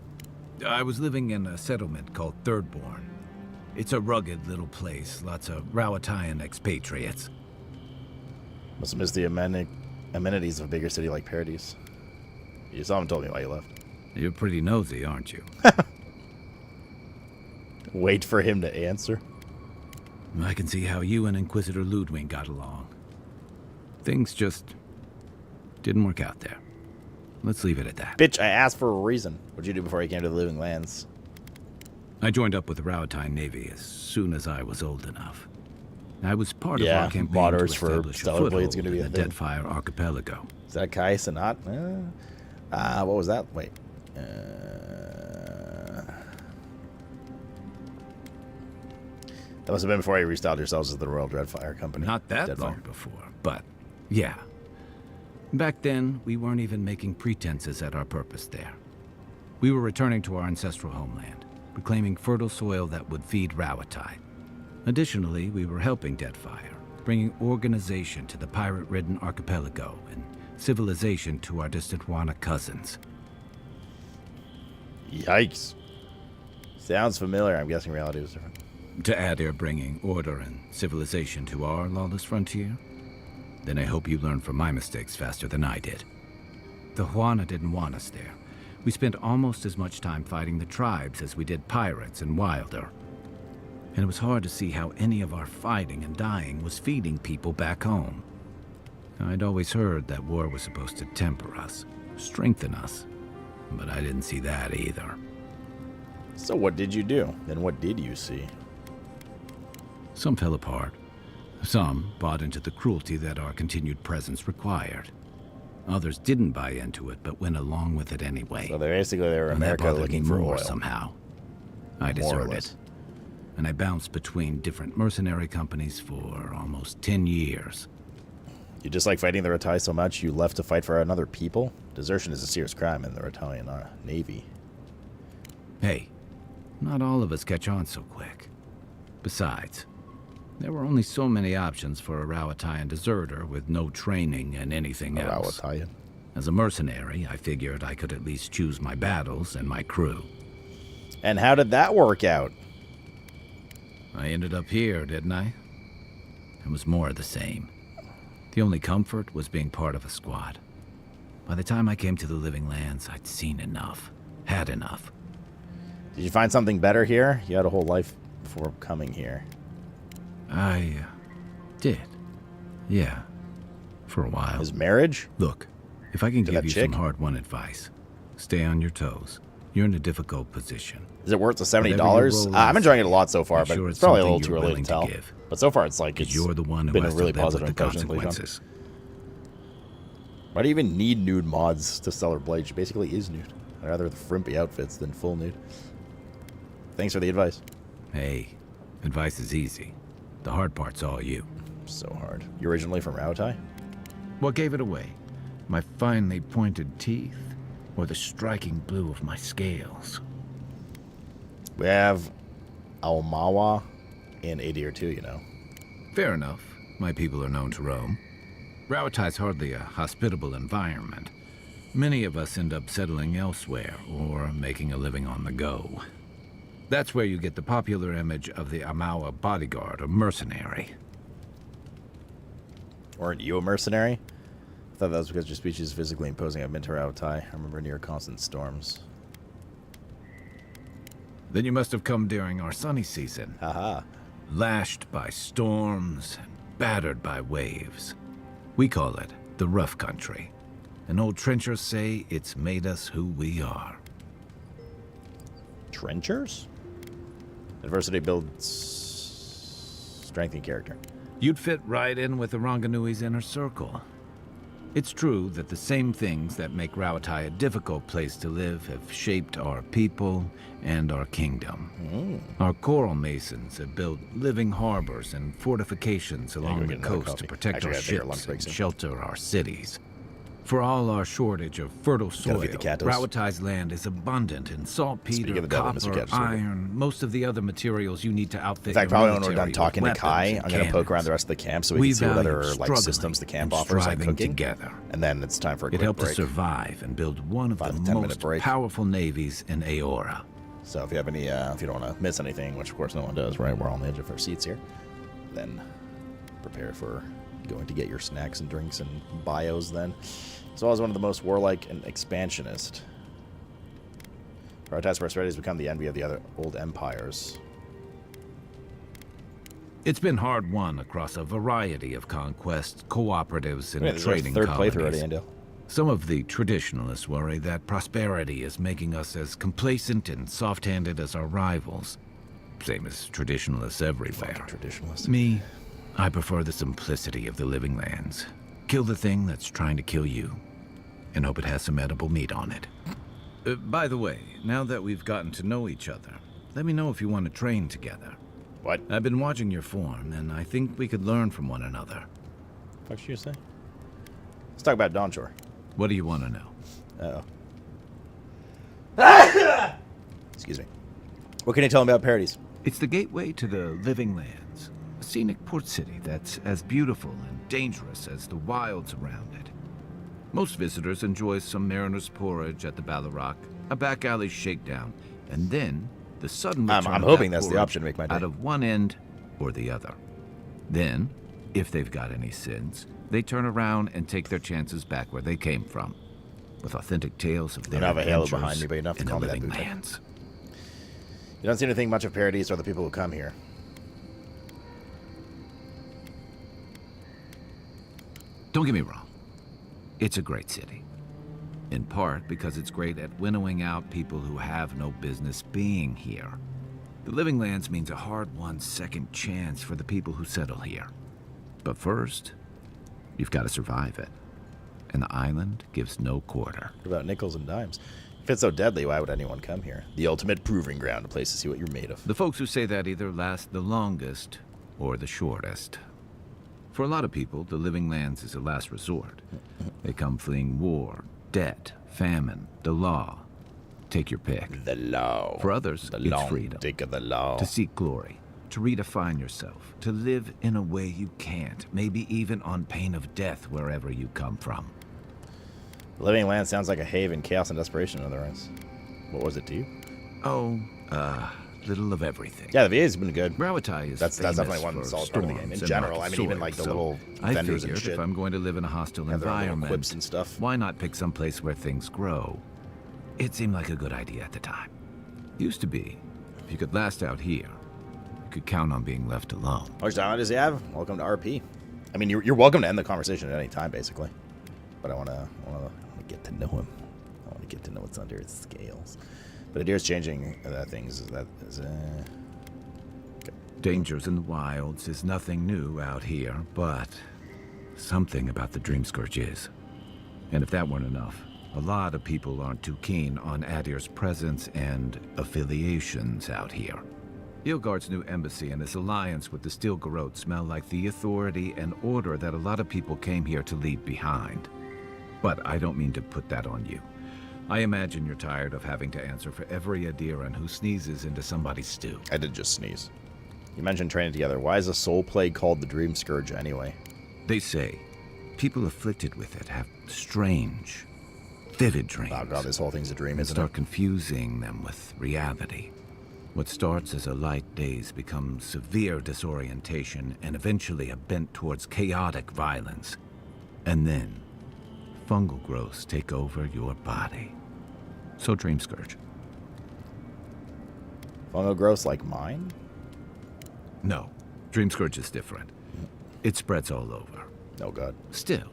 I was living in a settlement called Thirdborn. It's a rugged little place, lots of Rauataian expatriates. Must have missed the amenities of a bigger city like Parodies. You still haven't told me why you left. You're pretty nosy, aren't you? Wait for him to answer. I can see how you and Inquisitor Ludwig got along. Things just didn't work out there. Let's leave it at that. Bitch, I asked for a reason. What'd you do before you came to the Living Lands? I joined up with the Rauataian Navy as soon as I was old enough. I was part of our campaign modders to for establish a Stellar Blade's foothold gonna be in a the thing. Deadfire Archipelago. Is that Kai Sanat? What was that? Wait. That must have been before you restyled yourselves as the Royal Dreadfire Company. Not that long before, but yeah. Back then, we weren't even making pretenses at our purpose there. We were returning to our ancestral homeland, reclaiming fertile soil that would feed Rauatai. Additionally, we were helping Deadfire, bringing organization to the pirate-ridden archipelago and civilization to our distant Wana cousins. Yikes. Sounds familiar. I'm guessing reality was different. To add they're bringing order and civilization to our lawless frontier? Then I hope you learn from my mistakes faster than I did. The Huana didn't want us there. We spent almost as much time fighting the tribes as we did pirates and Wilder. And it was hard to see how any of our fighting and dying was feeding people back home. I'd always heard that war was supposed to temper us, strengthen us, but I didn't see that either. So what did you do? Then what did you see? Some fell apart. Some bought into the cruelty that our continued presence required. Others didn't buy into it, but went along with it anyway. So they were And that America bothered looking me for more oil. somehow. I More or deserted. less. And I bounced between different mercenary companies for almost 10 years. You dislike fighting the Ratai so much you left to fight for another people? Desertion is a serious crime in the Ratalian Navy. Hey, not all of us catch on so quick. Besides, there were only so many options for a Rauataian deserter with no training and anything else. Rauataian. As a mercenary, I figured I could at least choose my battles and my crew. And how did that work out? I ended up here, didn't I? It was more of the same. The only comfort was being part of a squad. By the time I came to the Living Lands, I'd seen enough. Had enough. Did you find something better here? You had a whole life before coming here. I did. Yeah. For a while. His marriage? Look, if I can To give that you chick? some hard-won advice, stay on your toes. You're in a difficult position. Is it worth the $70? Whatever your role I'm is, enjoying it a lot so far, make but sure it's probably a something little too you're early to willing tell. give. But so far, it's like it's You're the one who been a has really to live with positive the impression. consequences. Why do you even need nude mods to Stellar Blade? She basically is nude. I'd rather the frimpy outfits than full nude. Thanks for the advice. Hey, advice is easy. The hard part's all you. So hard. You originally from Rauatai? What gave it away? My finely pointed teeth? Or the striking blue of my scales? We have Aomawa in AD or 2, you know. Fair enough. My people are known to roam. Rauatai's hardly a hospitable environment. Many of us end up settling elsewhere, or making a living on the go. That's where you get the popular image of the Amawa bodyguard or mercenary. Weren't you a mercenary? I thought that was because your species is physically imposing. I've been to Rauatai. I remember near constant storms. Then you must have come during our sunny season. Haha. Lashed by storms and battered by waves. We call it the rough country. And old trenchers say it's made us who we are. Trenchers? Adversity builds strength and character. You'd fit right in with the Ronganui's inner circle. It's true that the same things that make Rauatai a difficult place to live have shaped our people and our kingdom. Our coral masons have built living harbors and fortifications along the coast to protect our ships and shelter our cities. For all our shortage of fertile soil, Rauatai's land is abundant in saltpeter, copper, iron, most of the other materials you need to outfit. In fact, probably when we're done talking to Kai, I'm going to poke around the rest of the camp so we can see what other systems the camp offers, like cooking. Together. And then it's time for a quick break. It helped us survive and build one of the most powerful navies in Aora. So if you have any, if you don't want to miss anything, which of course no one does, right? We're on the edge of our seats here. Then prepare for going to get your snacks and drinks and bios then. So I was one of the most warlike and expansionist. Rauatai's prosperity has become the envy of the other old empires. It's been hard won across a variety of conquests, cooperatives, and trading third colonies. Playthrough already, Endo. Some of the traditionalists worry that prosperity is making us as complacent and soft-handed as our rivals. Same as traditionalists everywhere. Traditionalists. Me, I prefer the simplicity of the living lands. Kill the thing that's trying to kill you, and hope it has some edible meat on it. By the way, now that we've gotten to know each other, let me know if you want to train together. What? I've been watching your form, and I think we could learn from one another. What should you say? Let's talk about Dawnshore. What do you want to know? Uh-oh. Excuse me. What can you tell me about Parodies? It's the gateway to the living lands. A scenic port city that's as beautiful and dangerous as the wilds around it. Most visitors enjoy some mariner's porridge at the Ballarrock, a back alley shakedown, and then the sudden return I'm of hoping that that's the porridge option to make my day. out of one end or the other. Then, if they've got any sins, they turn around and take their chances back where they came from, with authentic tales of their I don't have a halo adventures behind me, but you don't have to in call the me that living bootleg. lands. You don't seem to think much of Parodies or the people who come here. Don't get me wrong. It's a great city. In part because it's great at winnowing out people who have no business being here. The living lands means a hard-won second chance for the people who settle here. But first, you've got to survive it. And the island gives no quarter. What about nickels and dimes? If it's so deadly, why would anyone come here? The ultimate proving ground, a place to see what you're made of. The folks who say that either last the longest or the shortest. For a lot of people, the living lands is a last resort. They come fleeing war, debt, famine, the law. Take your pick. The law. For others, the it's long freedom. dick of the law. To seek glory, to redefine yourself, to live in a way you can't, maybe even on pain of death wherever you come from. The living land sounds like a haven, chaos and desperation otherwise. What was it to you? Oh, little of everything. Yeah, the VA's been good. Rauatai is that's definitely one for solid part of the game. In general, I mean, even like the little vendors and shit. If I'm going to live in a hostile environment, quips and stuff. Why not pick some place where things grow? It seemed like a good idea at the time. Used to be, if you could last out here, you could count on being left alone. How much time does he have? Welcome to RP. I mean, you're welcome to end the conversation at any time, basically. But I want to get to know him. I want to get to know what's under his scales. But Adir's changing things. Dangers in the wilds is nothing new out here, but something about the Dream Scourge is. And if that weren't enough, a lot of people aren't too keen on Adir's presence and affiliations out here. Ilgard's new embassy and his alliance with the Steel Garrote smell like the authority and order that a lot of people came here to leave behind. But I don't mean to put that on you. I imagine you're tired of having to answer for every Adiran who sneezes into somebody's stew. I did just sneeze. You mentioned training together. Why is a soul plague called the Dream Scourge anyway? They say people afflicted with it have strange, vivid dreams. Oh god, this whole thing's a dream, isn't start confusing them with reality. What starts as a light daze becomes severe disorientation and eventually a bent towards chaotic violence. And then, fungal growths take over your body. So Dream Scourge. Fungal growths like mine? No, Dream Scourge is different. It spreads all over. Oh, God. Still,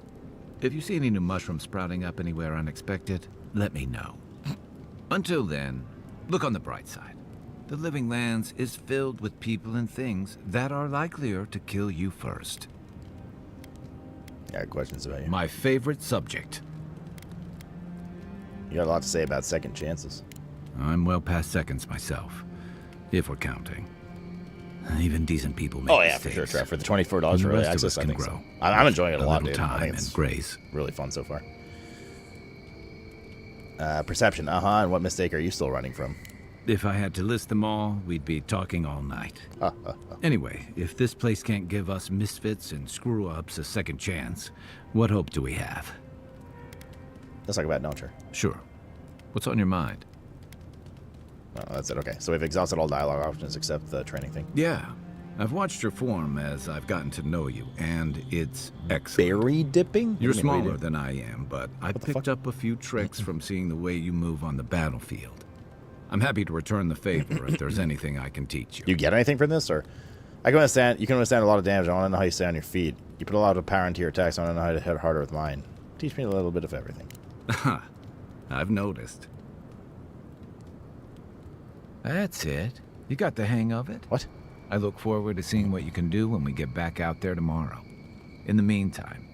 if you see any new mushrooms sprouting up anywhere unexpected, let me know. Until then, look on the bright side. The Living Lands is filled with people and things that are likelier to kill you first. I got questions about you. My favorite subject. You got a lot to say about second chances. I'm well past seconds myself, if we're counting. Even decent people make Oh, yeah, mistakes. for sure, Trev. For the $24 And the early rest of access, us I can think grow. so. I'm enjoying it a lot, little dude. time I think and it's grace. really fun so far. Perception, and what mistake are you still running from? If I had to list them all, we'd be talking all night. Anyway, if this place can't give us misfits and screw-ups a second chance, what hope do we have? Let's talk about Notcher. Sure. What's on your mind? Oh, that's it, okay. So we've exhausted all dialogue options except the training thing. Yeah. I've watched your form as I've gotten to know you, and it's excellent. Berry dipping? You're What do you mean, smaller what do than I am, but I picked up a few tricks from seeing the way you move on the battlefield. I'm happy to return the favor if there's anything I can teach you. You get anything from this, or you can withstand a lot of damage. I want to know how you stay on your feet. You put a lot of power into your attacks. I want to know how to hit harder with mine. Teach me a little bit of everything. I've noticed. That's it. You got the hang of it. What? I look forward to seeing what you can do when we get back out there tomorrow. In the meantime,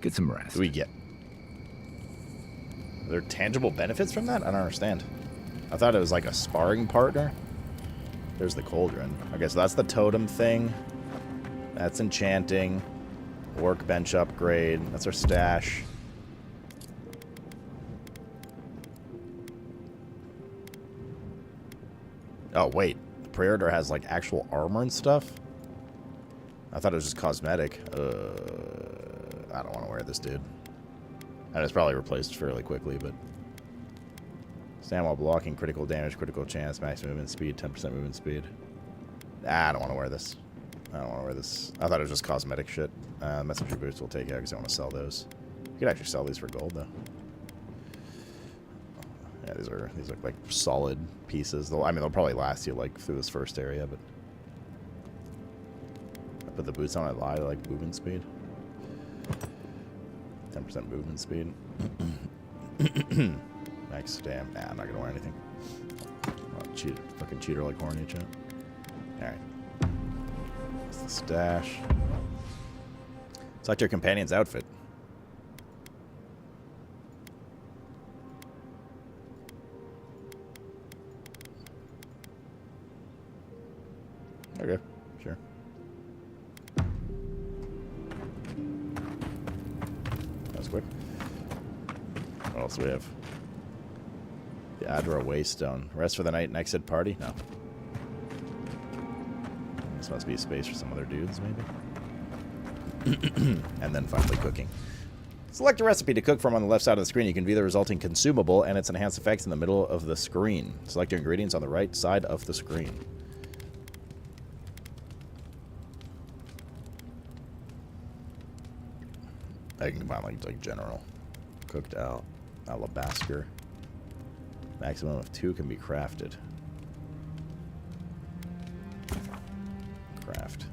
get some rest. What do we get? Are there tangible benefits from that? I don't understand. I thought it was like a sparring partner. There's the cauldron. Okay, so that's the totem thing. That's enchanting. Workbench upgrade. That's our stash. Oh, wait. The Praetor has, like, actual armor and stuff? I thought it was just cosmetic. I don't want to wear this, dude. And it's probably replaced fairly quickly, but... Stand while blocking, critical damage, critical chance, max movement speed, 10% movement speed. I don't want to wear this. I don't want to wear this. I thought it was just cosmetic shit. Messenger boots will take out because I want to sell those. You could actually sell these for gold, though. Yeah, these are like solid pieces. I mean, they'll probably last you like through this first area, but I put the boots on. I lie, like movement speed. 10% movement speed. Max damn. Nah, I'm not gonna wear anything. Fucking cheater like horny chat. All right. That's the stash. Select your companion's outfit. Okay, sure. That was quick. What else do we have? The Adra Waystone. Rest for the night and exit party? No. This must be a space for some other dudes, maybe? And then finally cooking. Select a recipe to cook from on the left side of the screen. You can view the resulting consumable and its enhanced effects in the middle of the screen. Select your ingredients on the right side of the screen. I can combine like general. Cooked out. Alabaster. Maximum of 2 can be crafted. Craft.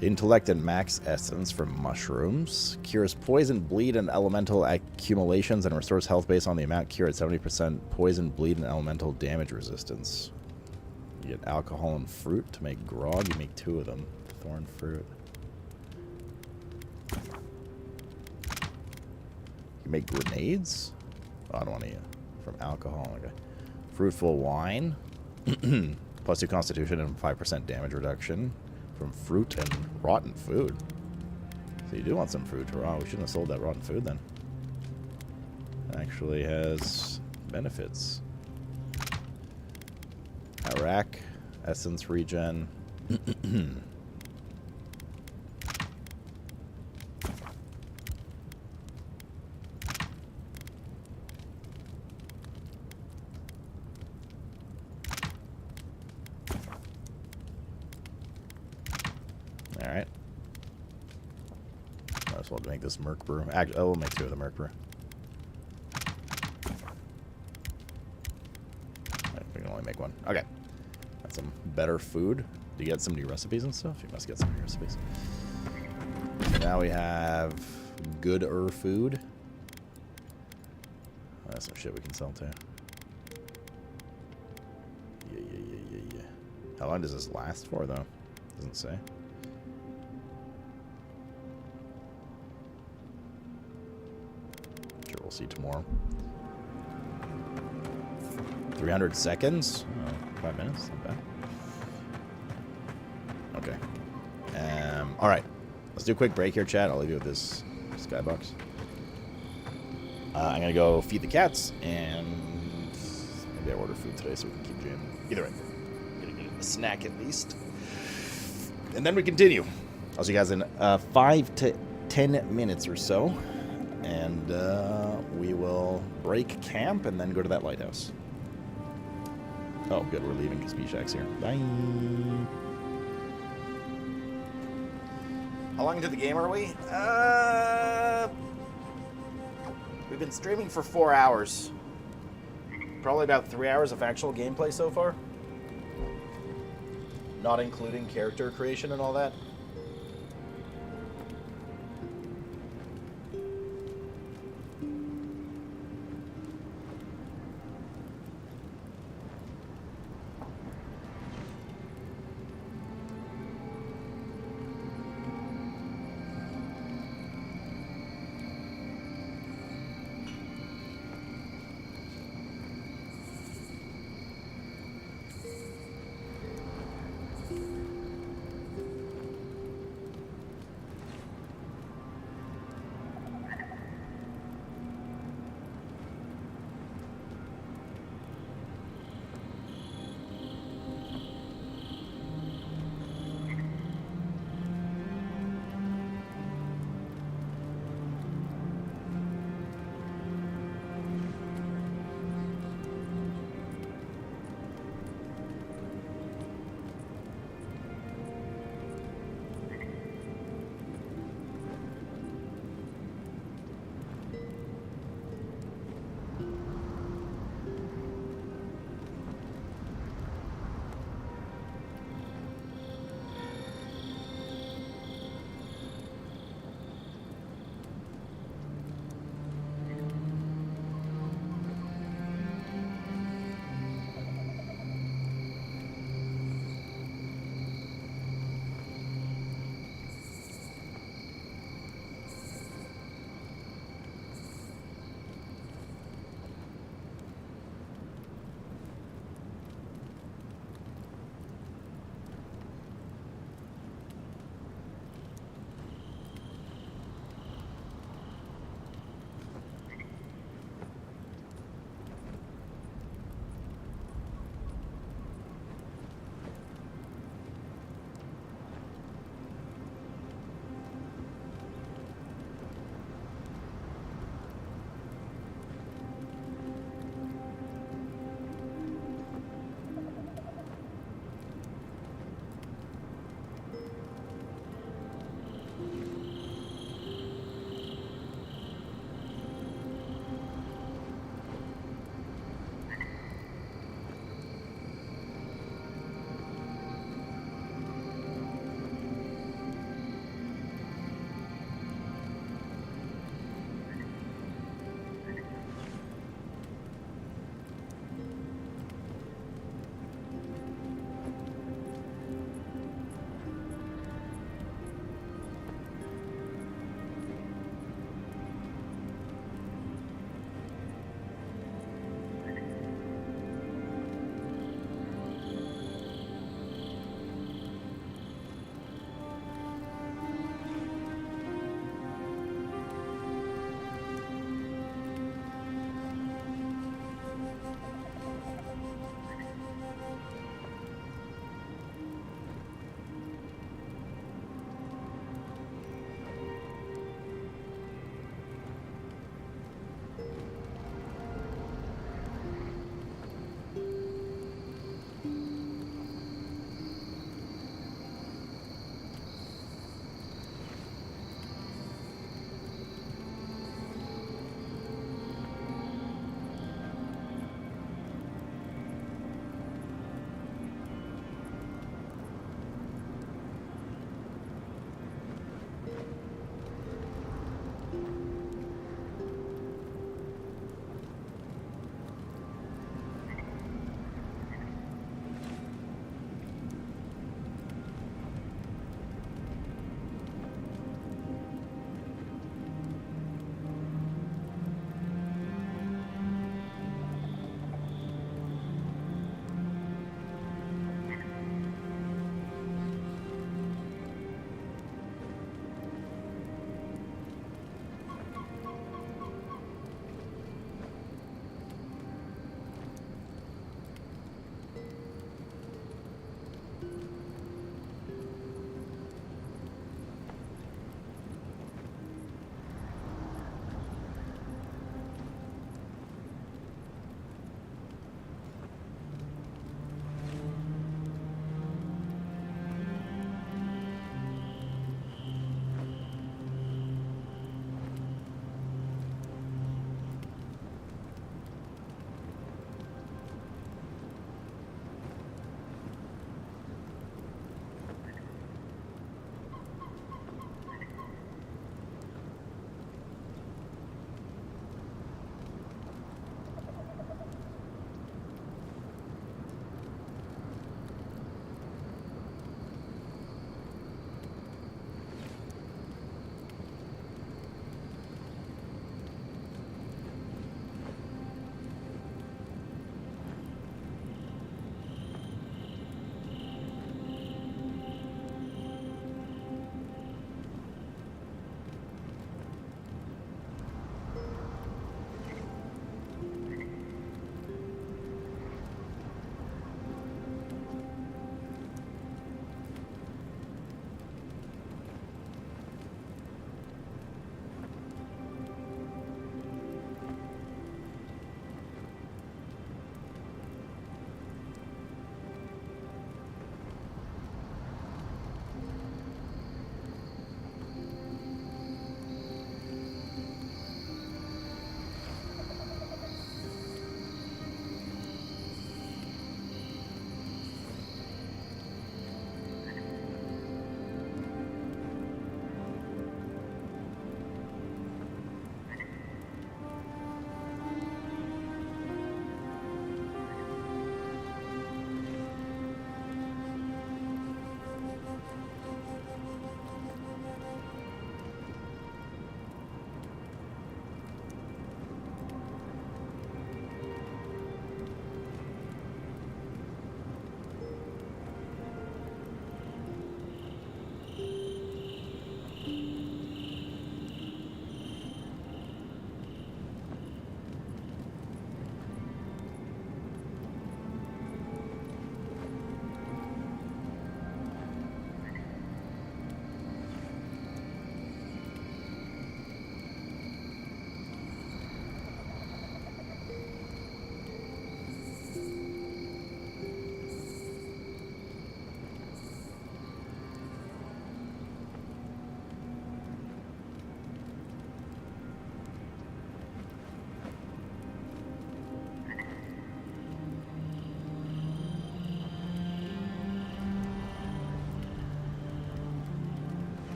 Intellect and max essence from mushrooms. Cures poison, bleed, and elemental accumulations and restores health based on the amount cured. 70% poison, bleed, and elemental damage resistance. You get alcohol and fruit to make grog. You make 2 of them. Thorn fruit. You make grenades? Oh, I don't want to from alcohol. Okay. Fruitful wine. Plus 2 constitution and 5% damage reduction from fruit and rotten food. So you do want some fruit. Oh, we shouldn't have sold that rotten food then. It actually has benefits. Iraq. Essence regen. Alright. Might as well make this Merc Brew. Actually, we'll make 2 of the Merc Brew. We can only make 1. Okay. That's some better food. Do you get some new recipes and stuff? You must get some new recipes. Now we have gooder food. That's some shit we can sell too. Yeah. How long does this last for, though? Doesn't say. Sure, we'll see tomorrow. 300 seconds? 5 minutes? Not bad. Okay. Alright. Let's do a quick break here, chat. I'll leave you with this skybox. I'm gonna go feed the cats, and maybe I order food today so we can keep jamming. Either way, gonna get a snack at least. And then we continue. I'll see you guys in 5 to 10 minutes or so. And we will break camp and then go to that lighthouse. Oh, good. We're leaving because B-Shack's here. Bye. How long into the game are we? We've been streaming for 4 hours. Probably about 3 hours of actual gameplay so far. Not including character creation and all that.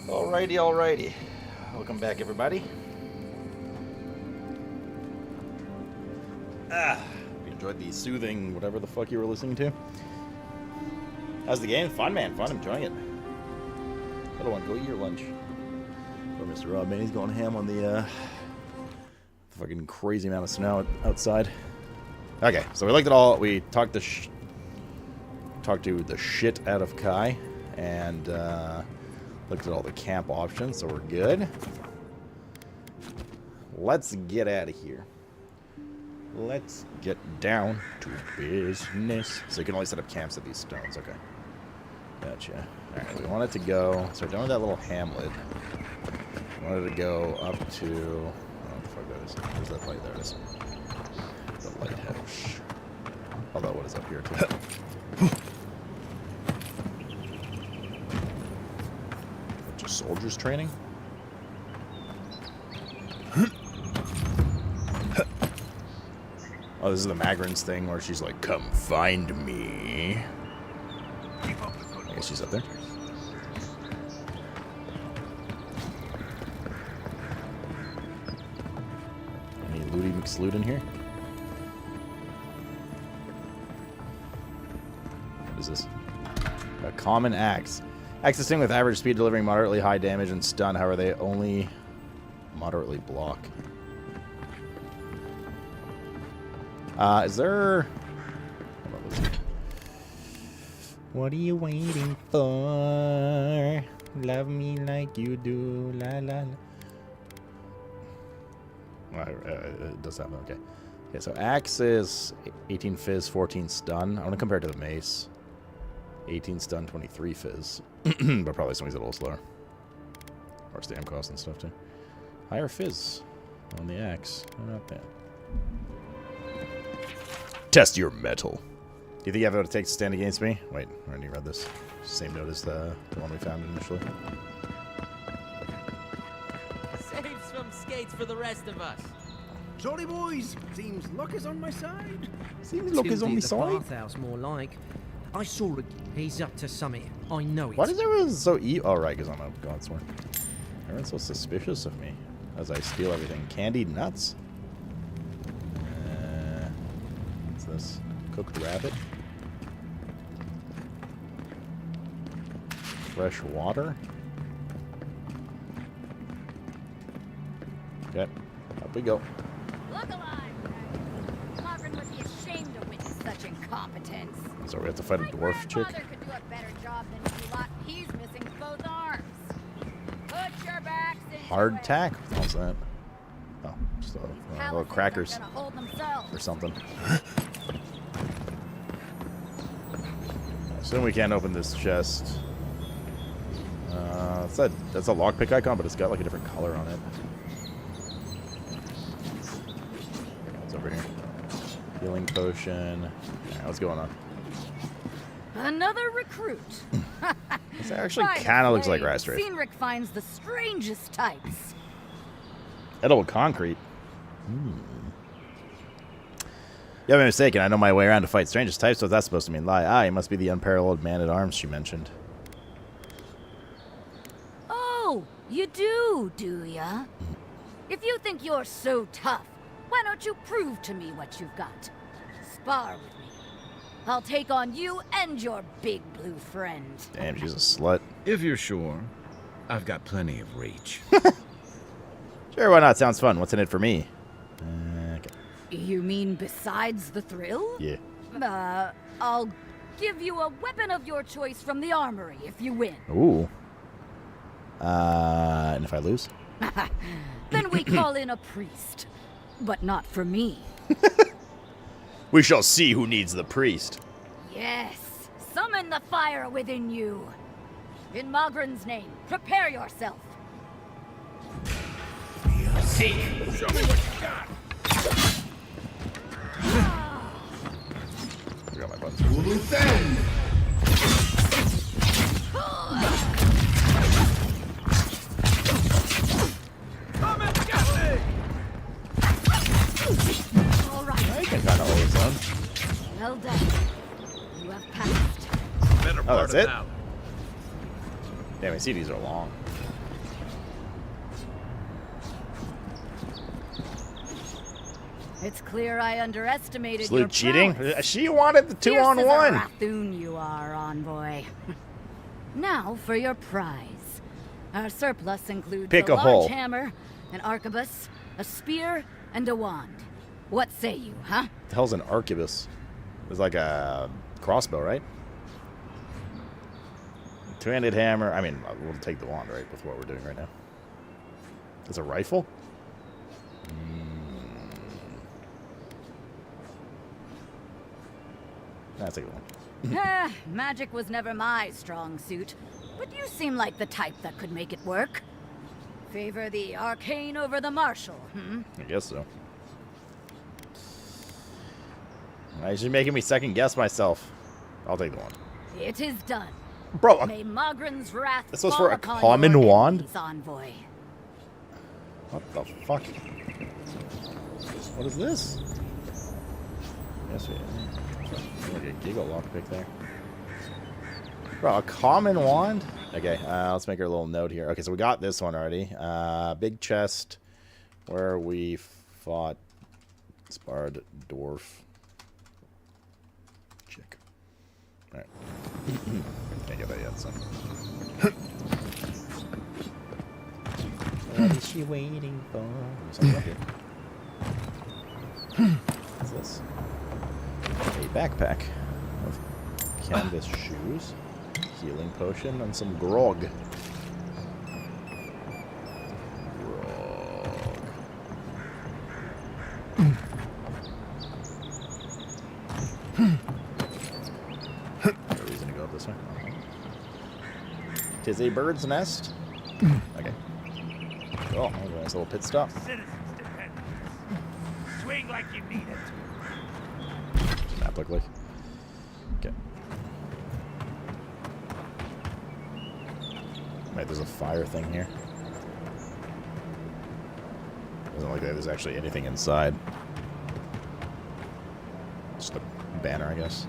Alrighty. Welcome back, everybody. Hope you enjoyed the soothing whatever the fuck you were listening to. How's the game? Fun, man. Fun. I'm enjoying it. Little one, go eat your lunch. Poor Mr. Rob, man. He's going ham on the fucking crazy amount of snow outside. Okay, so we looked at all. We talked to the shit out of Kai, and looked at all the camp options, so we're good. Let's get out of here. Let's get down to business. So you can only set up camps at these stones. Okay. Gotcha. Alright, we wanted to go. So we're done with that little hamlet. We wanted to go up to. Oh, what the fuck that is? Where's that light? There it is. The lighthouse. Although, what is up here, too? Bunch of soldiers training? Oh, this is the Magrin's thing where she's like, come find me. I guess she's up there. Any looty McSloot in here? What is this? A common axe. Axe is thing with average speed, delivering moderately high damage and stun. However, they only moderately block. Is there... What are you waiting for? Love me like you do. La la la. It does happen, okay. Okay, so axe is 18 fizz, 14 stun. I want to compare it to the mace. 18 stun, 23 fizz. But probably swings a little slower. Or stam cost and stuff too. Higher fizz on the axe. Not bad. Test your metal. Do you think you have what it takes to stand against me? Wait, I already read this. Same note as the one we found initially. Save some skates for the rest of us. Jolly boys, seems luck is on my side. Seems luck is on my side. Bathhouse, more like. I saw it. He's up to something. I know it. Why does everyone so evil? Oh, right, because I'm a godsworn. Everyone's so suspicious of me as I steal everything. Candied nuts. What's this? Cooked rabbit. Fresh water. Okay, up we go. Look alive! Margaret would be ashamed of witness such incompetence. So we have to fight a dwarf chick. Father could do a better job than you lot. He's missing both arms. Put your backs into Hard it. tack? What's that? Oh, just little crackers Gonna hold themselves. or something. Assume we can't open this chest. That's a lockpick icon, but it's got like a different color on it. What's over here? Healing potion. Alright, what's going on? Another recruit. This actually kind of looks like Rastrafe. Cynric finds the strangest types. Edible concrete. You haven't been mistaken. I know my way around to fight strangest types. What's that supposed to mean? Lie. Ah, he must be the unparalleled man-at-arms she mentioned. Oh, you do ya? If you think you're so tough, why don't you prove to me what you've got? Spar with me. I'll take on you and your big blue friend. Damn, she's a slut. If you're sure, I've got plenty of reach. Sure, why not? Sounds fun. What's in it for me? Okay. You mean besides the thrill? Yeah. I'll give you a weapon of your choice from the armory if you win. Ooh. And if I lose? Then we call in a priest. But not for me. We shall see who needs the priest. Yes. Summon the fire within you. In Magrin's name, prepare yourself. See, show me what you got. I got my buttons. Come and get me! All right. I can kind of hold his own. Well done. You have passed. Better Oh, part that's of it? that. Damn, my CDs are long. It's clear I underestimated SLOOT your cheating? prowess. She wanted the Fierce as a 2-on-1. raccoon you are, Envoy. Now for your prize. Our surplus includes Pick a a large hole. hammer, an arquebus, a spear, and a wand. What say you, huh? The hell's an arquebus? It's like a crossbow, right? Two-handed hammer. I mean, we'll take the wand, right, with what we're doing right now. It's a rifle? That's a good one. Magic was never my strong suit, but you seem like the type that could make it work. Favor the arcane over the martial, hmm? I guess so. You're making me second guess myself. I'll take the wand. It is done. Bro, May Mogren's wrath this was fall for a upon common your wand? enemies, Envoy. What the fuck? What is this? Yes, we like a giggle lockpick there. Bro, a common wand? Okay, let's make our little note here. Okay, so we got this one already. Big chest where we fought sparred dwarf. Chick. Alright. Can't get that yet, so. What is she waiting for? Something up here. What's this? A backpack with canvas shoes, healing potion, and some grog. No reason to go up this way. Tis a bird's nest. Okay. Oh, nice little pit stop. Citizens depend. Swing like you need it. What's the map look like? Okay. Wait, there's a fire thing here. Doesn't look like there's actually anything inside. Just a banner, I guess.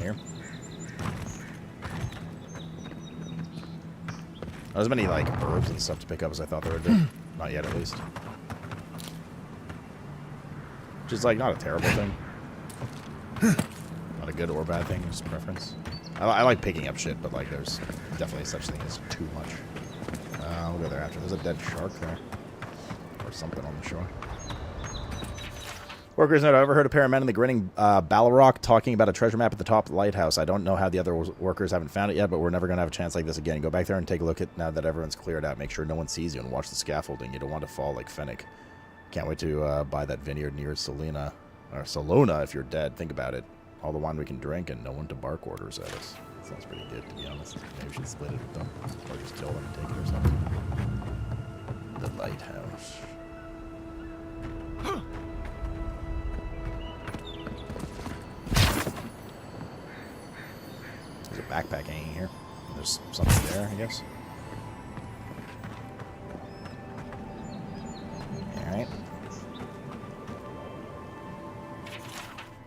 Here. Not as many like herbs and stuff to pick up as I thought there would be. Not yet, at least. Which is like not a terrible thing. Not a good or bad thing, just preference. I like picking up shit, but like there's definitely such thing as too much. We'll go there after. There's a dead shark there, or something on the shore. Workers note, I overheard a pair of men in the grinning Balrog talking about a treasure map at the top of the lighthouse. I don't know how the other workers haven't found it yet, but we're never going to have a chance like this again. Go back there and take a look at now that everyone's cleared out. Make sure no one sees you and watch the scaffolding. You don't want to fall like Fennec. Can't wait to buy that vineyard near Salina. Or Salona if you're dead. Think about it. All the wine we can drink and no one to bark orders at us. Sounds pretty good, to be honest. Maybe we should split it with them. Or just kill them and take it or something. The lighthouse. There's a backpack hanging here. There's something there, I guess. Alright.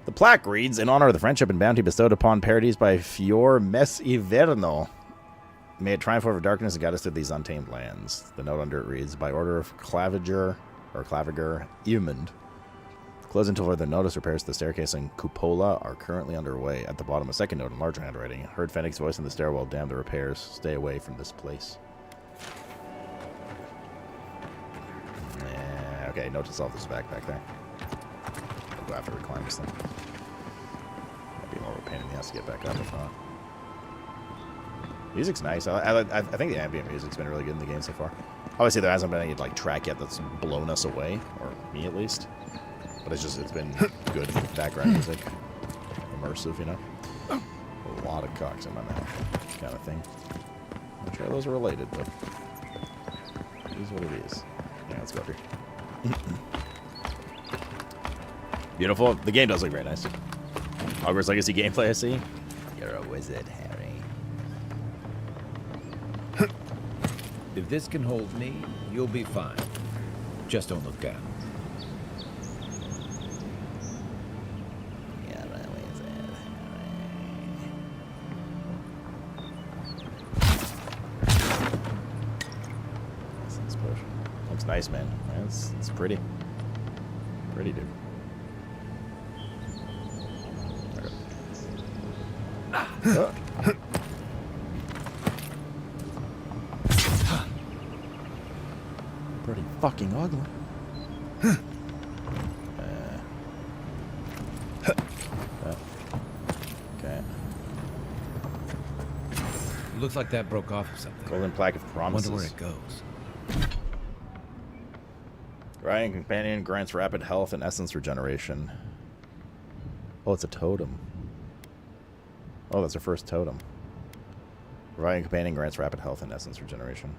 The plaque reads, in honor of the friendship and bounty bestowed upon Paradis by Fior Mes Iverno. May it triumph over darkness and guide us through these untamed lands. The note under it reads, by order of Claviger Eumund. Close until further notice, repairs to the staircase and cupola are currently underway. At the bottom, a second note in larger handwriting. Heard Fennec's voice in the stairwell. Damn the repairs. Stay away from this place. Yeah, okay, note to self, there's a backpack there. I'll go after we climb this thing. Might be more of a pain in the ass to get back up if not. Music's nice. I think the ambient music's been really good in the game so far. Obviously, there hasn't been any like track yet that's blown us away, or me at least. But it's been good background music. Immersive, you know? A lot of cocks in my mouth, kind of thing. I'm sure those are related, but it is what it is. Yeah, let's go up here. Beautiful. The game does look very nice. Hogwarts Legacy gameplay, I see. You're a wizard, Harry. If this can hold me, you'll be fine. Just don't look down. Yeah, right, where's that? This push. Looks nice, man. It's pretty. Pretty, dude. Oh. Pretty fucking ugly. Okay. Looks like that broke off of something. Golden plaque of promises. Wonder where it goes. Ryan Companion grants rapid health and essence regeneration. Oh, it's a totem. Oh, that's our first totem. Ryan Companion grants rapid health and essence regeneration.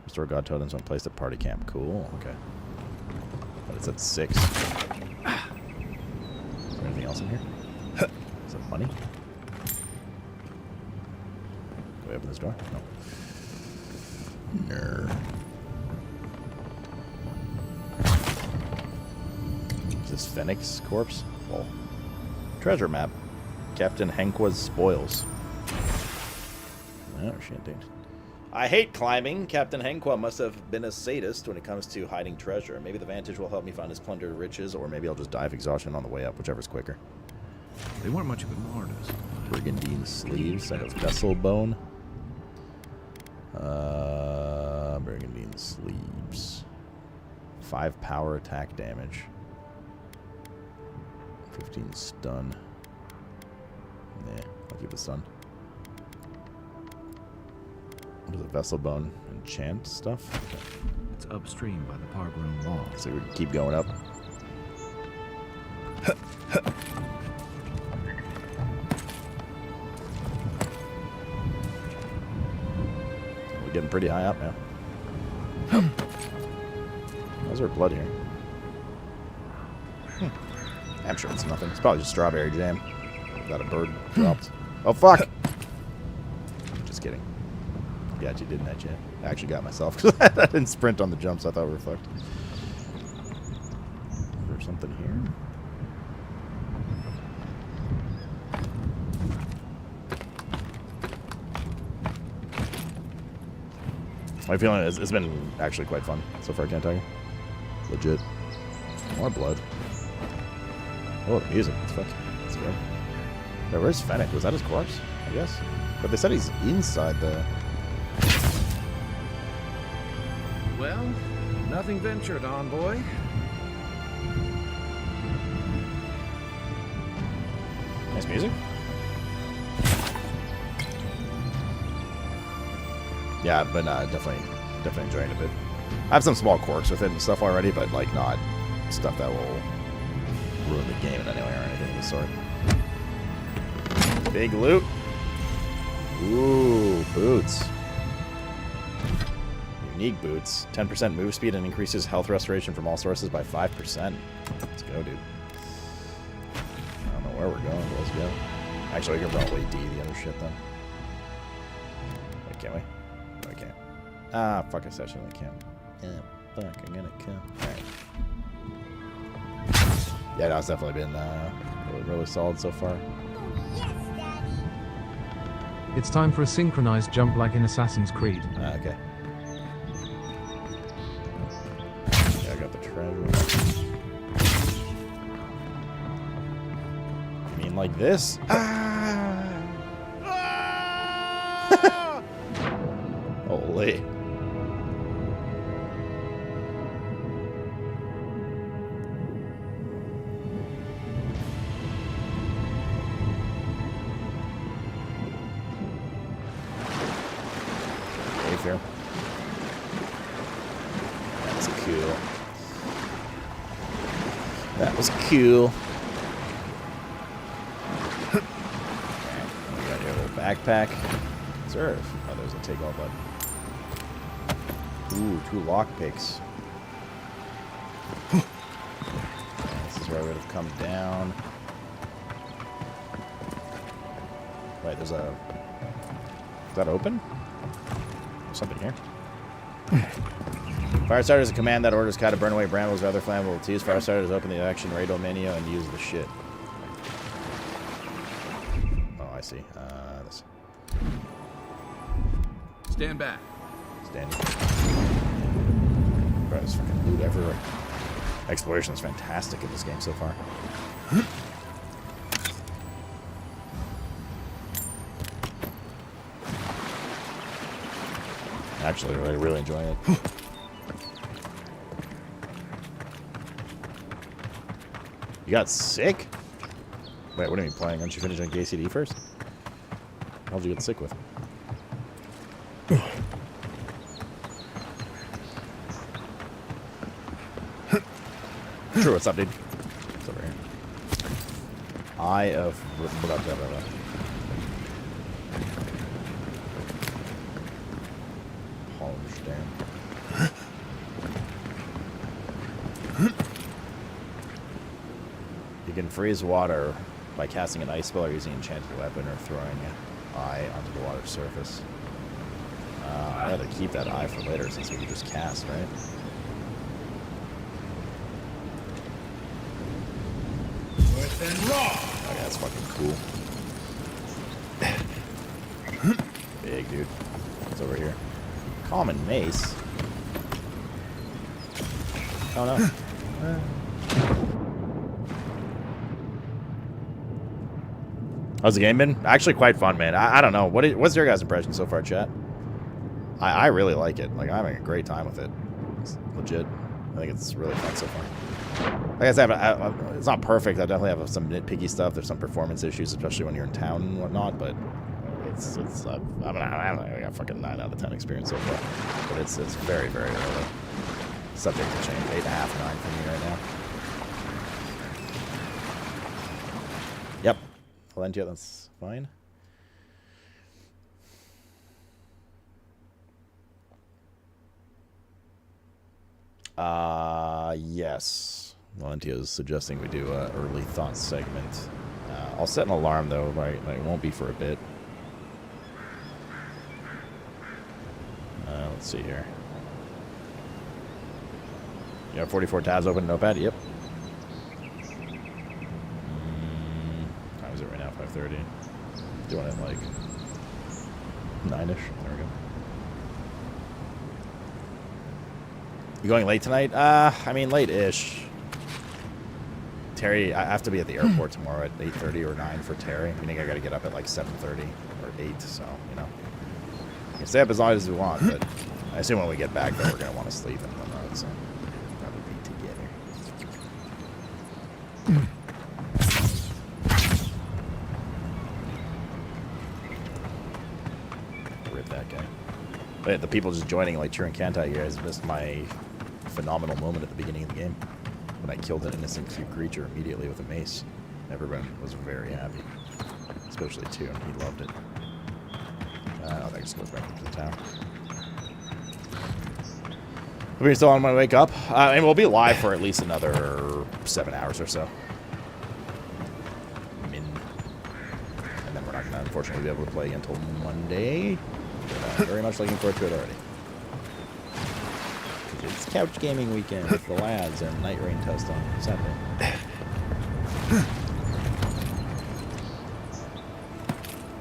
Restore god totems when placed at party camp. Cool. Okay. But it's at 6. Is there anything else in here? Is it money? Can we open this door? No. No. Is this Fennec's corpse? Well, treasure map. Captain Henqua's spoils. Oh, shit, dude. I hate climbing. Captain Henqua must have been a sadist when it comes to hiding treasure. Maybe the Vantage will help me find his plundered riches, or maybe I'll just die of exhaustion on the way up, whichever's quicker. They weren't much of an artist. Brigandine sleeves. I have vessel bone. Brigandine sleeves. 5 power attack damage. 15 stun. Nah, I'll keep the stun. What is a vessel bone? Enchant stuff? Okay. It's upstream by the park room wall. So we can keep going up. We're getting pretty high up now. How's there blood here? I'm sure it's nothing. It's probably just strawberry jam that a bird dropped. Oh, fuck! Just kidding. Got you, didn't I, Chad? I actually got myself because I didn't sprint on the jumps. I thought we were fucked. Is there something here? My feeling is it's been actually quite fun so far, can't tell you. Legit. More blood. Oh, the music. It's fucking. Let's go. Yeah, where's Fennec? Was that his corpse? I guess. But they said he's inside the... Well, nothing ventured, envoy. Nice music. Yeah, but definitely enjoying it a bit. I have some small quirks with it and stuff already, but like not stuff that will ruin the game in any way or anything of the sort. Big loot. Ooh, boots. Unique boots. 10% move speed and increases health restoration from all sources by 5%. Let's go, dude. I don't know where we're going, but let's go. Actually, we can probably D the other shit then. Wait, can we? No, we can't. Ah, fuck, I said I can't. Yeah, fuck, I'm gonna come. Alright. Yeah, no, it's definitely been really solid so far. It's time for a synchronized jump like in Assassin's Creed. Okay. Yeah, I got the treasure. You mean like this? Ah! Holy. Here. That's cool. That was cool. We got here a little backpack. Serve. Oh, there's a take all button. Ooh, 2 lockpicks. This is where I would have come down. Right, there's a... Is that open? Something here. Firestarter is a command that orders Kai to burn away brambles or other flammable teas. Firestarters open the action radio menu and use the shit. Oh, I see. This. Stand back. Standing. Bro, there's fucking loot everywhere. Exploration is fantastic in this game so far. Actually, really enjoying it. You got sick? Wait, what are you playing? Aren't you finishing KCD first? How'd you get sick with? True, what's up, dude? It's over here. Eye of... Blah, blah, blah, blah. You can freeze water by casting an ice spell or using an enchanted weapon or throwing an eye onto the water's surface. I'd rather keep that eye for later since we can just cast, right? Oh yeah, that's fucking cool. Big dude. What's over here? Common mace. Oh no. How's the game been? Actually quite fun, man. I don't know. What's your guys' impression so far, chat? I really like it. Like, I'm having a great time with it. It's legit. I think it's really fun so far. Like I said, it's not perfect. I definitely have some nitpicky stuff. There's some performance issues, especially when you're in town and whatnot, but I got fucking 9 out of 10 experience so far. But it's very, very early. Subject to change. 8.5, 9 for me right now. Yep. Valentia, that's fine. Yes. Valentia is suggesting we do an early thoughts segment. I'll set an alarm though, right? Like, it won't be for a bit. Let's see here. You have 44 tabs open in Notepad? Yep. Time is it right now? 5:30. Doing it like 9ish. There we go. You going late tonight? I mean, late-ish. Terry, I have to be at the airport tomorrow at 8:30 or 9 for Terry. Meaning I got to get up at like 7:30 or 8. So you know, we can stay up as long as we want. But I assume when we get back, though, we're gonna want to sleep and whatnot. So probably be together. Rip that guy. But the people just joining, like cheering Kantai, you guys missed my phenomenal moment at the beginning of the game when I killed an innocent cute creature immediately with a mace. Everyone was very happy, especially Toon. He loved it. Oh, that just goes back into the town. We're still on my wake up, and we'll be live for at least another 7 hours or so. And then we're not going to unfortunately be able to play until Monday. But, very much looking forward to it already. It's couch gaming weekend with the lads and Night Rain test on Saturday.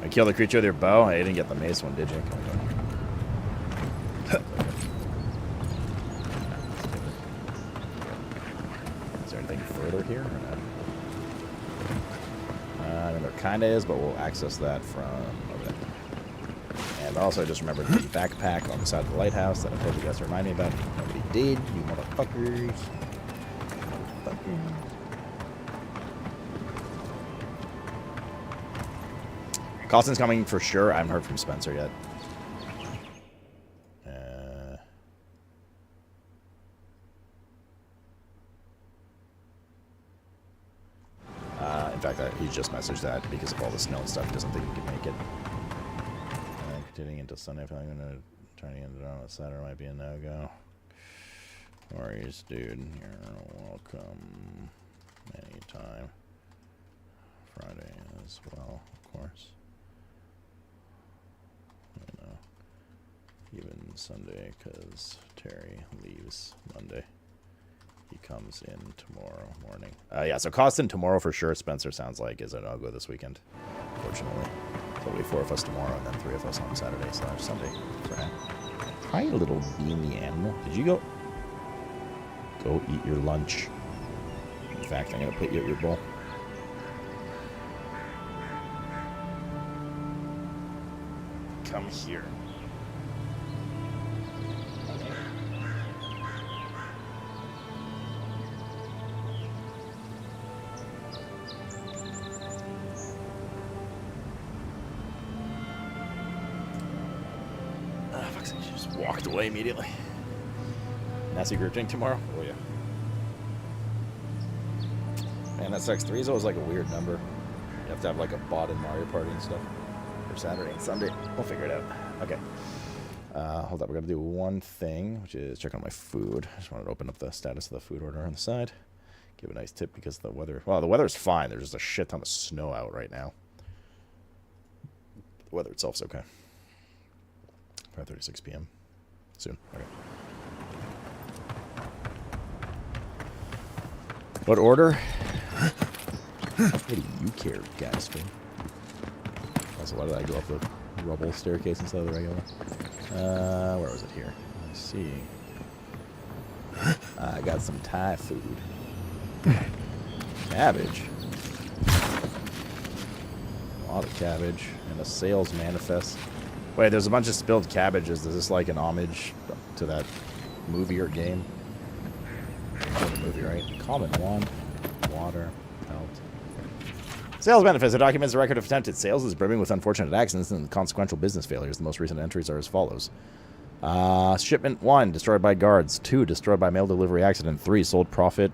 I killed the creature with your bow. I didn't get the mace one, did you? Is there anything further here or not? I mean, there kind of is, but we'll access that from over there. And also, I just remembered the backpack on the side of the lighthouse that I told you guys to remind me about. Nobody did, you motherfuckers. Costin's coming for sure. I haven't heard from Spencer yet. In fact, he just messaged that because of all the snow and stuff. He doesn't think he can make it. Continuing until Sunday. If I'm going to try to end it on Saturday, might be a no-go. Worries, dude. You're welcome. Anytime. Friday as well, of course. You know. even Sunday, because Terry leaves Monday. He comes in tomorrow morning. Yeah, so Costin tomorrow for sure. Spencer sounds like is a no-go this weekend, fortunately. So it'll be 4 of us tomorrow, and then 3 of us on Saturday/Sunday for him. Hi, little beanie animal. Did you go eat your lunch? In fact, I'm going to put you at your bowl. Come here. She just walked away immediately. Nasty group drink tomorrow? Oh yeah. Man, that sucks. 3 is always like a weird number. You have to have like a bot in Mario Party and stuff. For Saturday and Sunday. We'll figure it out. Okay. Hold up. We're going to do one thing, which is check on my food. I just wanted to open up the status of the food order on the side. Give a nice tip because the weather... Well, the weather's fine. There's just a shit ton of snow out right now. The weather itself's okay. 5:36 p.m. Soon. Okay. What order? What do you care, Gasping? Also, why did I go up the rubble staircase instead of the regular? Where was it here? Let's see. I got some Thai food. Cabbage. A lot of cabbage. And a sales manifest. Wait, there's a bunch of spilled cabbages. Is this like an homage to that movie or game? The movie, right? Common one. Water. Pelt. Sales manifest. It documents the record of attempted sales is brimming with unfortunate accidents and consequential business failures. The most recent entries are as follows. Shipment 1, destroyed by guards. 2, destroyed by mail delivery accident. 3, sold, profit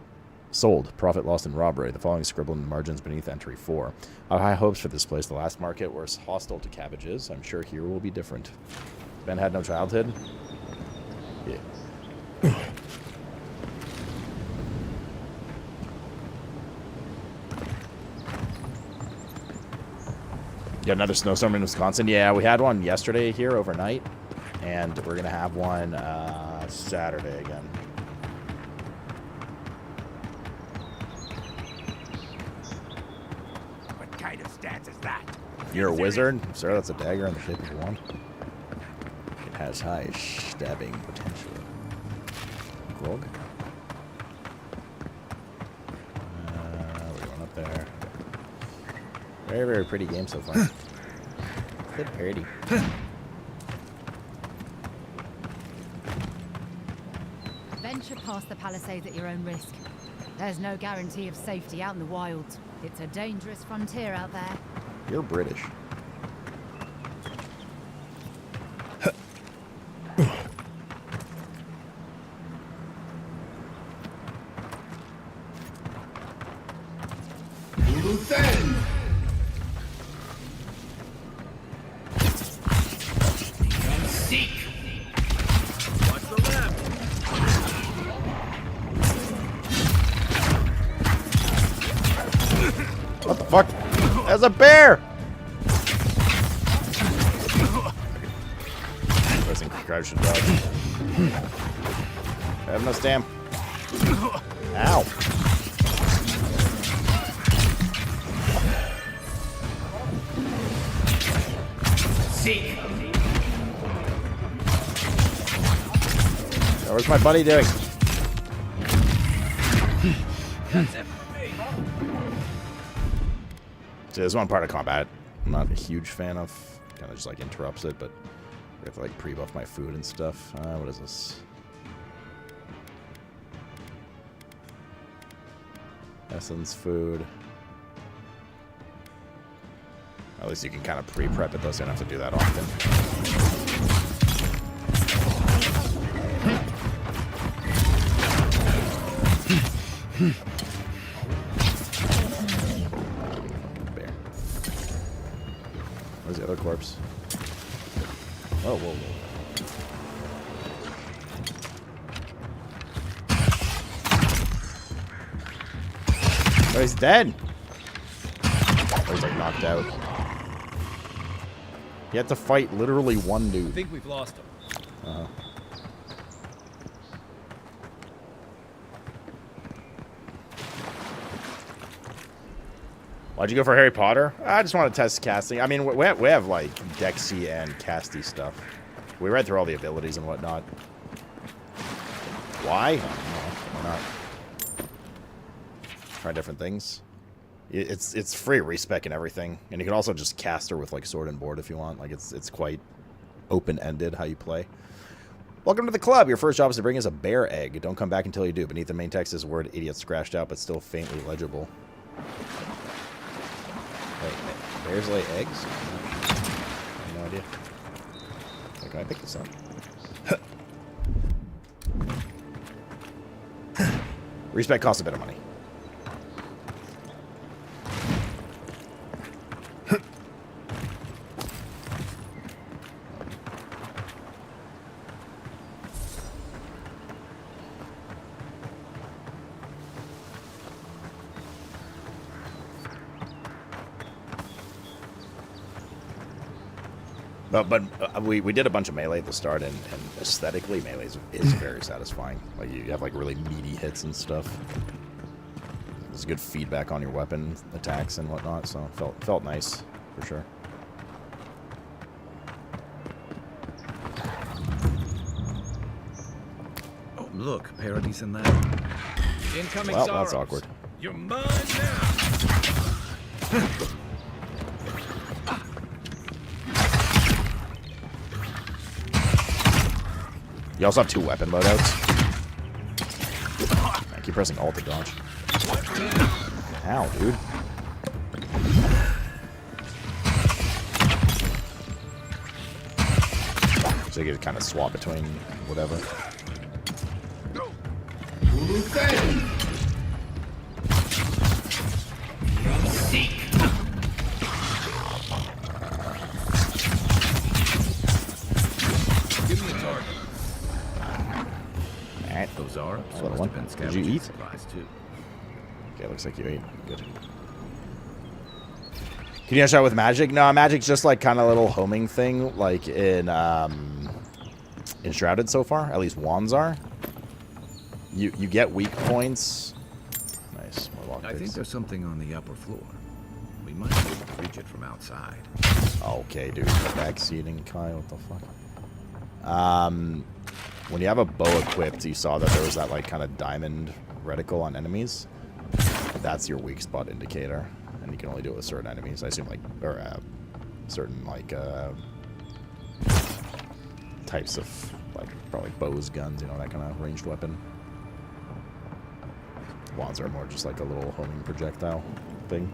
lost in robbery. The following scribbled in the margins beneath entry 4. I have high hopes for this place. The last market was hostile to cabbages. I'm sure here will be different. Ben had no childhood? Yeah. Got another snowstorm in Wisconsin? Yeah, we had one yesterday here overnight. And we're going to have one Saturday again. What kind of stance is that? You're a wizard? Sir, that's a dagger in the shape of a wand. It has high stabbing potential. Grog? We're going up there. Very, very pretty game so far. Good parody. Venture past the palisades at your own risk. There's no guarantee of safety out in the wild. It's a dangerous frontier out there. You're British. What the fuck? There's a bear! Pressing crouch and dodge. I have no stamp. Ow. Seek. What's my buddy doing? So there's one part of combat I'm not a huge fan of. Kind of just like interrupts it, but I have to like pre-buff my food and stuff. What is this? Essence food. At least you can kind of pre-prep it though, so you don't have to do that often. Bear. Where's the other corpse? Whoa, whoa, whoa. Oh, he's dead! Oh, he's like knocked out. You have to fight literally one dude. I think we've lost him. Why'd you go for Harry Potter? I just want to test casting. I mean, we have like Dexy and Casty stuff. We read through all the abilities and whatnot. Why? I don't know. Why not? Try different things. It's free respec and everything, and you can also just cast her with like sword and board if you want. Like it's quite open-ended how you play. Welcome to the club. Your first job is to bring us a bear egg. Don't come back until you do. Beneath the main text is the word idiot scratched out, but still faintly legible. Wait, bears lay eggs? I have no idea. Wait, can I pick this up? Respec costs a bit of money. But we did a bunch of melee at the start, and aesthetically, melee is very satisfying. Like you have like really meaty hits and stuff. There's good feedback on your weapon attacks and whatnot, so it felt nice for sure. Oh, look, Paradis in there. Incoming well, Sorrows. That's awkward. You're mine now. You also have 2 weapon loadouts. I keep pressing alt to dodge. Ow, dude. So you can kind of swap between whatever. Give me a target. Alright. Those are What one? Did you eat? Too. Okay, looks like you ate. Good. Can you shot with magic? No, magic's just like kind of a little homing thing, like in Shrouded so far. At least wands are. You get weak points. Nice. More I think there's something on the upper floor. We might be able to reach it from outside. Okay, dude. Backseating, Kai. What the fuck? When you have a bow equipped, you saw that there was that like kind of diamond reticle on enemies. That's your weak spot indicator, and you can only do it with certain enemies. I assume like certain like types of like probably bows, guns, you know, that kind of ranged weapon. Wands are more just like a little homing projectile thing.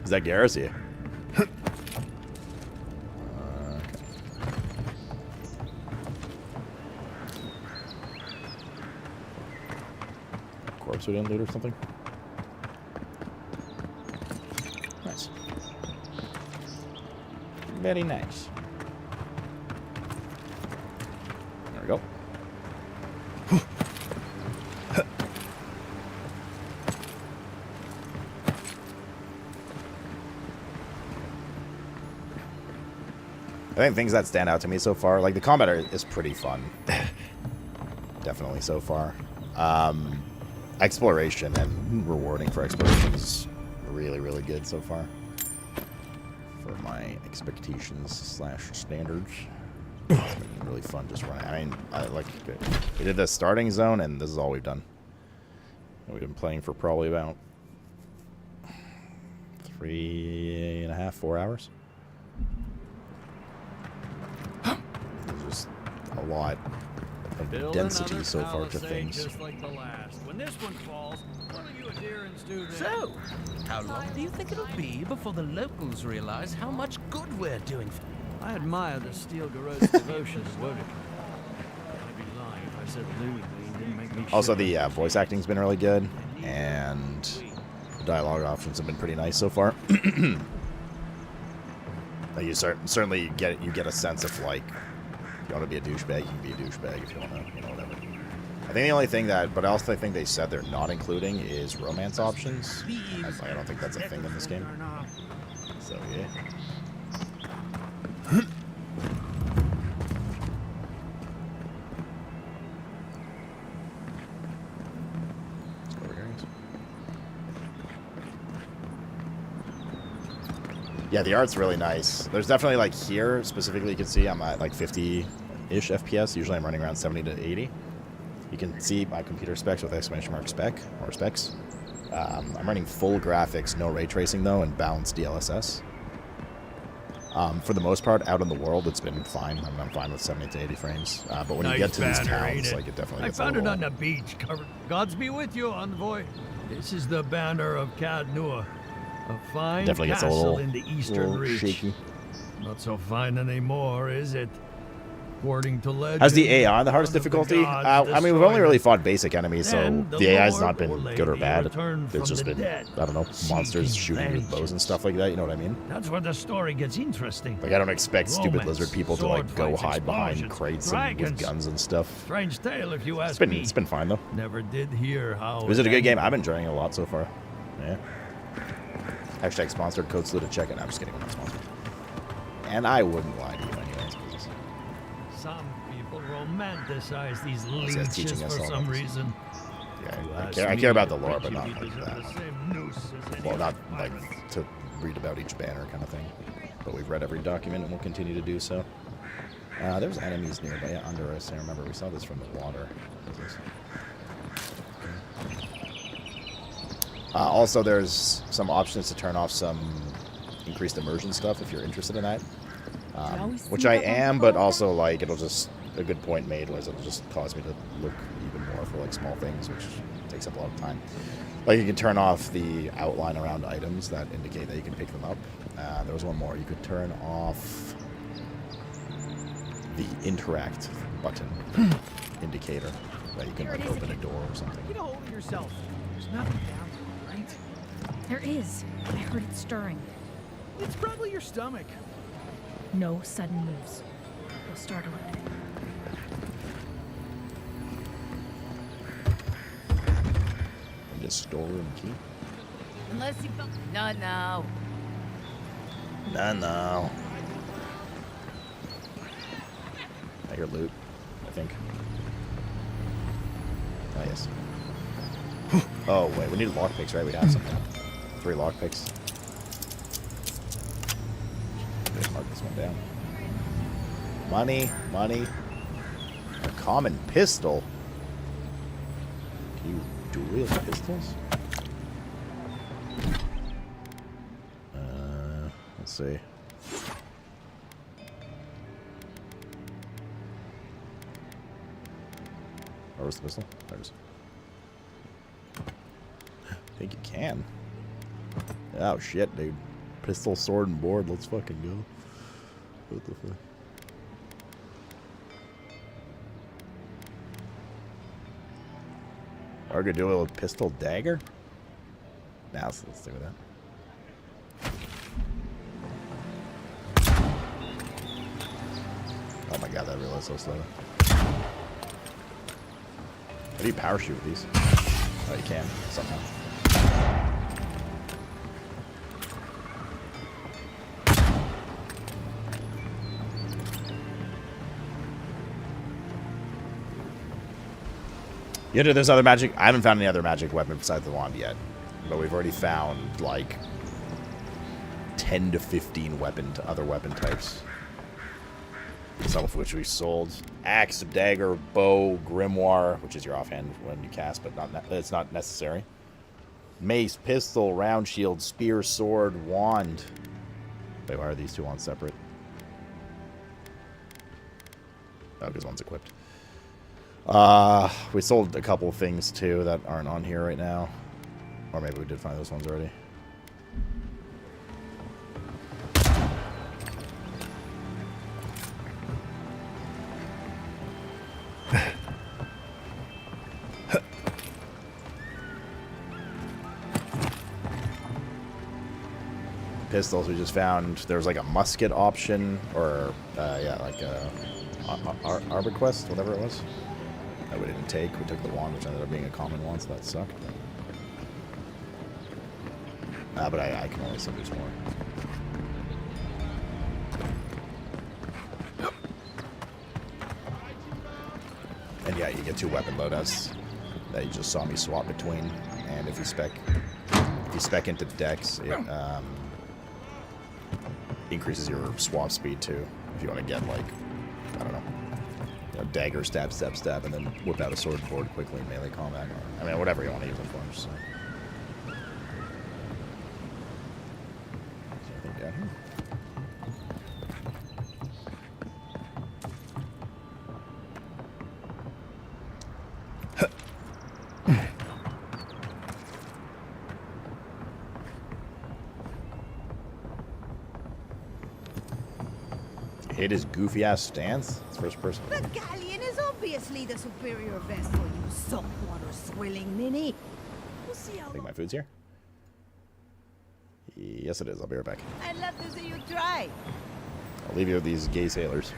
Is that Garrus? Yeah. Corpse we didn't loot or something? Nice. Very nice. There we go. I think things that stand out to me so far, like the combat is pretty fun. Definitely so far. Exploration and rewarding for exploration is really, really good so far. For my expectations / standards. It's been really fun just running. I mean, we did the starting zone, and this is all we've done. We've been playing for probably about 3.5, 4 hours. Just a lot of density so far to things. Just like the last. When this one falls, what are you adherents do then? So, how long do you think it'll be before the locals realize how much good we're doing? I admire the Steel Garot's devotion to Woden. I'd be lying if I said looting didn't make me Also, shiver. the voice acting's been really good, and the dialogue options have been pretty nice so far. Like you certainly get a sense of like, if you want to be a douchebag, you can be a douchebag. If you want to, you know, whatever. I think the only thing but I also think they said they're not including is romance options. I don't think that's a thing in this game. So yeah. Yeah, the art's really nice. There's definitely, like, here, specifically, you can see I'm at, like, 50-ish FPS. Usually I'm running around 70 to 80. You can see my computer specs with exclamation mark spec, or specs. I'm running full graphics, no ray tracing, though, and balanced DLSS. For the most part, out in the world, it's been fine. I mean, I'm fine with 70 to 80 frames. But when you get to these towns, like, it definitely gets a little... I found it on the beach, covered. Gods be with you, envoy. This is the banner of Cad Nua, a fine definitely gets a castle little, in the Eastern Reach. Shaky. Not so fine anymore, is it? According to legend, how's the AI on the hardest difficulty? I mean, we've only really fought basic enemies, so the AI's not been good or bad. It's just been, I don't know, monsters shooting with bows and stuff like that, you know what I mean? That's where the story gets interesting. Like, I don't expect stupid Romance, lizard people to, like, go sword hide behind explosions, crates and with dragons. guns and stuff. Strange tale, if you ask me. It's been fine, though. Never did hear how. Was it a good game? I've been enjoying it a lot so far. Yeah. Hashtag sponsored, code SLOOT to check it. I'm just kidding, we're not sponsored. And I wouldn't lie to you anyways. Some people romanticize these This guy's leeches teaching us for all some this. reason. Yeah, I care about the lore, but not like that. Well, not like to read about each banner kind of thing. But we've read every document and we'll continue to do so. There's enemies nearby under us. I remember we saw this from the water. Also, there's some options to turn off some increased immersion stuff if you're interested in that. Which I am, but also, like, it'll just, a good point made was it'll just cause me to look even more for, like, small things, which takes up a lot of time. Like, you can turn off the outline around items that indicate that you can pick them up. There was one more. You could turn off the interact button indicator that you can, like, open a door or something. Get a hold of yourself. There's nothing down there, right? There is. I heard it stirring. It's probably your stomach. No sudden moves. You'll startle it. And just store and keep. Unless you... No, no. No. I hear loot, I think. Oh, yes. Oh, wait, we need lockpicks, right? We have something. 3 lockpicks. Let's mark this one down. Money. A common pistol. Can you dual pistols? Let's see. Where's the pistol? There it is. I think you can. Oh shit, dude. Pistol, sword, and board. Let's fucking go. What the fuck? Argadillo with pistol dagger? Nah, let's stick with that. Oh my god, that reloads so slow. How do you parachute with these? Oh, you can, somehow. You know, there's other magic. I haven't found any other magic weapon besides the wand yet. But we've already found, like, 10 to 15 other weapon types. Some of which we sold. Axe, dagger, bow, grimoire, which is your offhand when you cast, but it's not necessary. Mace, pistol, round shield, spear, sword, wand. Wait, why are these two on separate? Oh, because one's equipped. We sold a couple of things too that aren't on here right now. Or maybe we did find those ones already. Pistols we just found. There was like a musket option, or yeah, like a Arbor Quest, whatever it was. That we didn't take. We took the wand, which ended up being a common one, so that sucked. But I can only send there's more. And yeah, you get 2 weapon loadouts that you just saw me swap between. And if you spec into Dex, it increases your swap speed too. If you want to get like, I don't know, you know, dagger, stab, stab, stab, and then whip out a sword forward quickly in melee combat. Or, I mean, whatever you want to use it for. So. Anything down here? Hit his goofy ass stance. It's first person. The galleon is obviously the superior vessel, you saltwater swilling ninny. We'll see how I think my food's here. Yes, it is. I'll be right back. I'd love to see you try. I'll leave you with these gay sailors.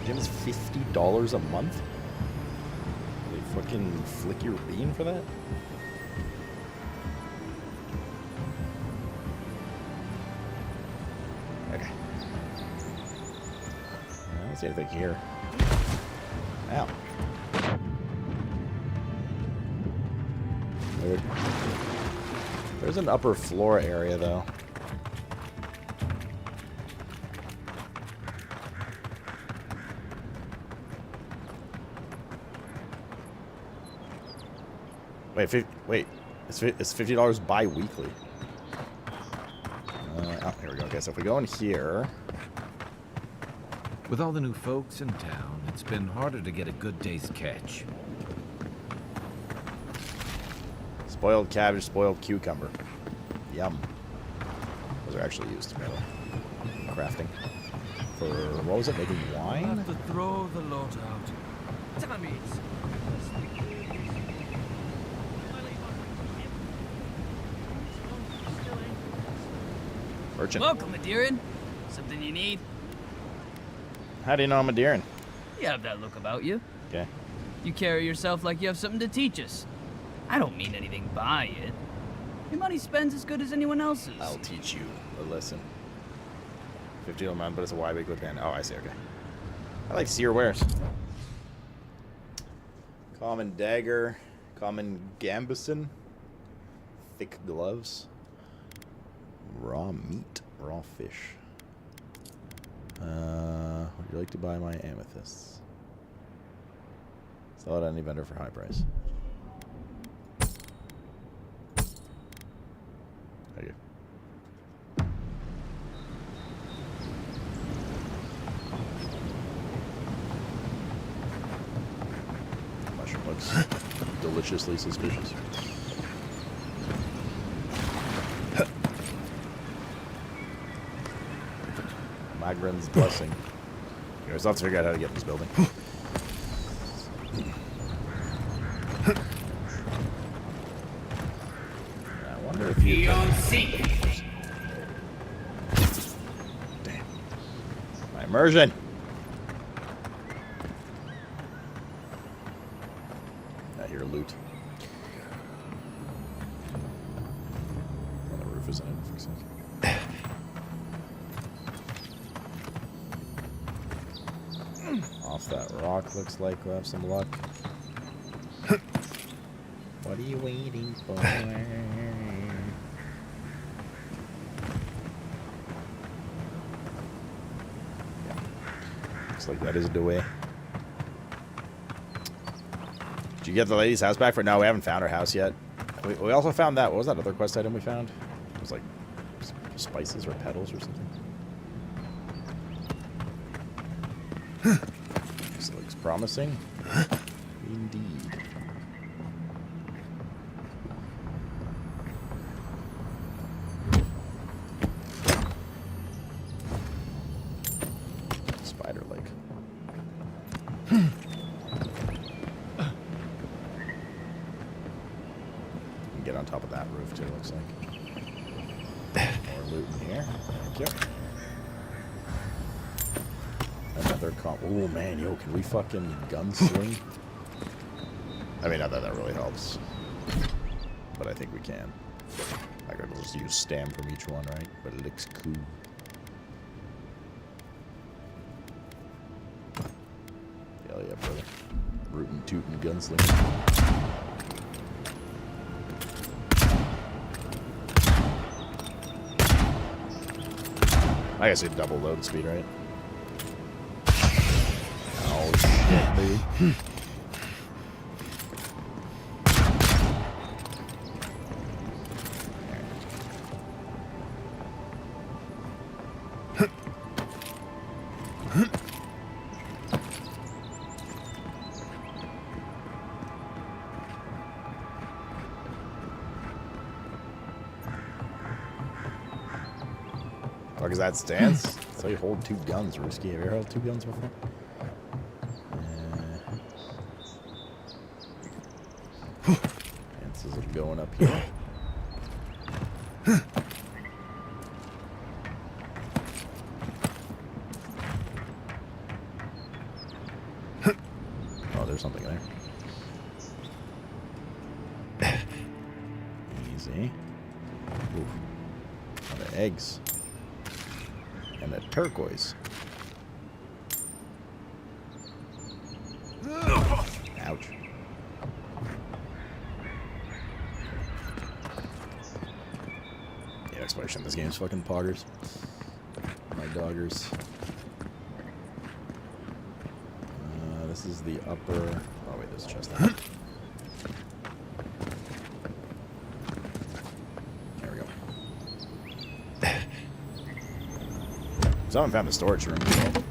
Gym is $50 a month? They fucking flick your bean for that? Okay. I don't see anything here. Ow. There's an upper floor area though. Wait, it's $50 bi-weekly. Oh, here we go. Okay, so if we go in here... With all the new folks in town, it's been harder to get a good day's catch. Spoiled cabbage, spoiled cucumber. Yum. Those are actually used to crafting. For, what was it, making wine? Have to throw the lot out. Damn it! Merchant. Welcome, Maderan. Something you need? How do you know I'm Maderan? You have that look about you. Okay. You carry yourself like you have something to teach us. I don't mean anything by it. Your money spends as good as anyone else's. I'll teach you a lesson. 50 a month, but it's a wide weekly band. Oh, I see, okay. I like to see your wares. Common dagger, common gambeson, thick gloves, raw meat, raw fish. Would you like to buy my amethysts? Sell it at any vendor for high price. Thank you. looks deliciously suspicious. Magrin's blessing. Anyways, let's figure out how to get in this building. I wonder if you can... Damn. My immersion! I hear loot. On the roof, isn't it? Fix it. Off that rock, looks like we'll have some luck. What are you waiting for? Yeah. Looks like that is the way. Did you get the lady's house back? No, we haven't found her house yet. We also found that. What was that other quest item we found? It was like spices or petals or something. This looks promising. Indeed. Spider leg. Get on top of that roof too, looks like. More loot in here. Thank you. Another comp. Oh man, yo, can we fucking gunsling? I mean, not that that really helps, but I think we can. I could just use stam from each one, right? But it looks cool. Hell yeah, brother. Rootin' tootin' gunsling. I guess it double load speed, right? Oh shit, dude. Fuck is that stance? That's how you hold two guns, Ruski. Have you ever held two guns before? Chances of going up here. Oh, there's something there. Easy. Ooh. Oh, the eggs. And a turquoise. Ouch. Yeah, exploration. This game's fucking poggers. My doggers. This is the upper. Oh wait, there's a chest there. There we go. So I haven't found the storage room yet.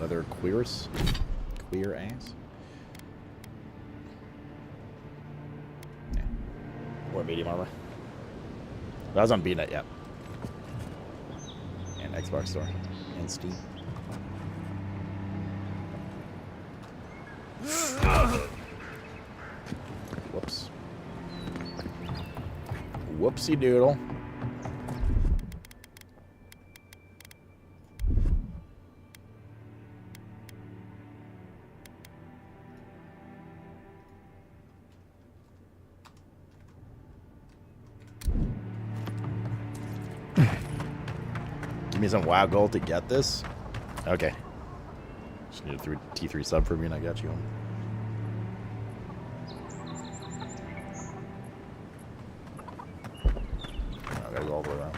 Leather cuirass. Queer ass. Yeah. Or medium armor. That was on BNet, yep. And Xbox Store. And Steam. Whoops. Whoopsie doodle. Give me some WoW gold to get this? Okay. Just need a T3 sub for me and I got you on. I gotta go all the way around.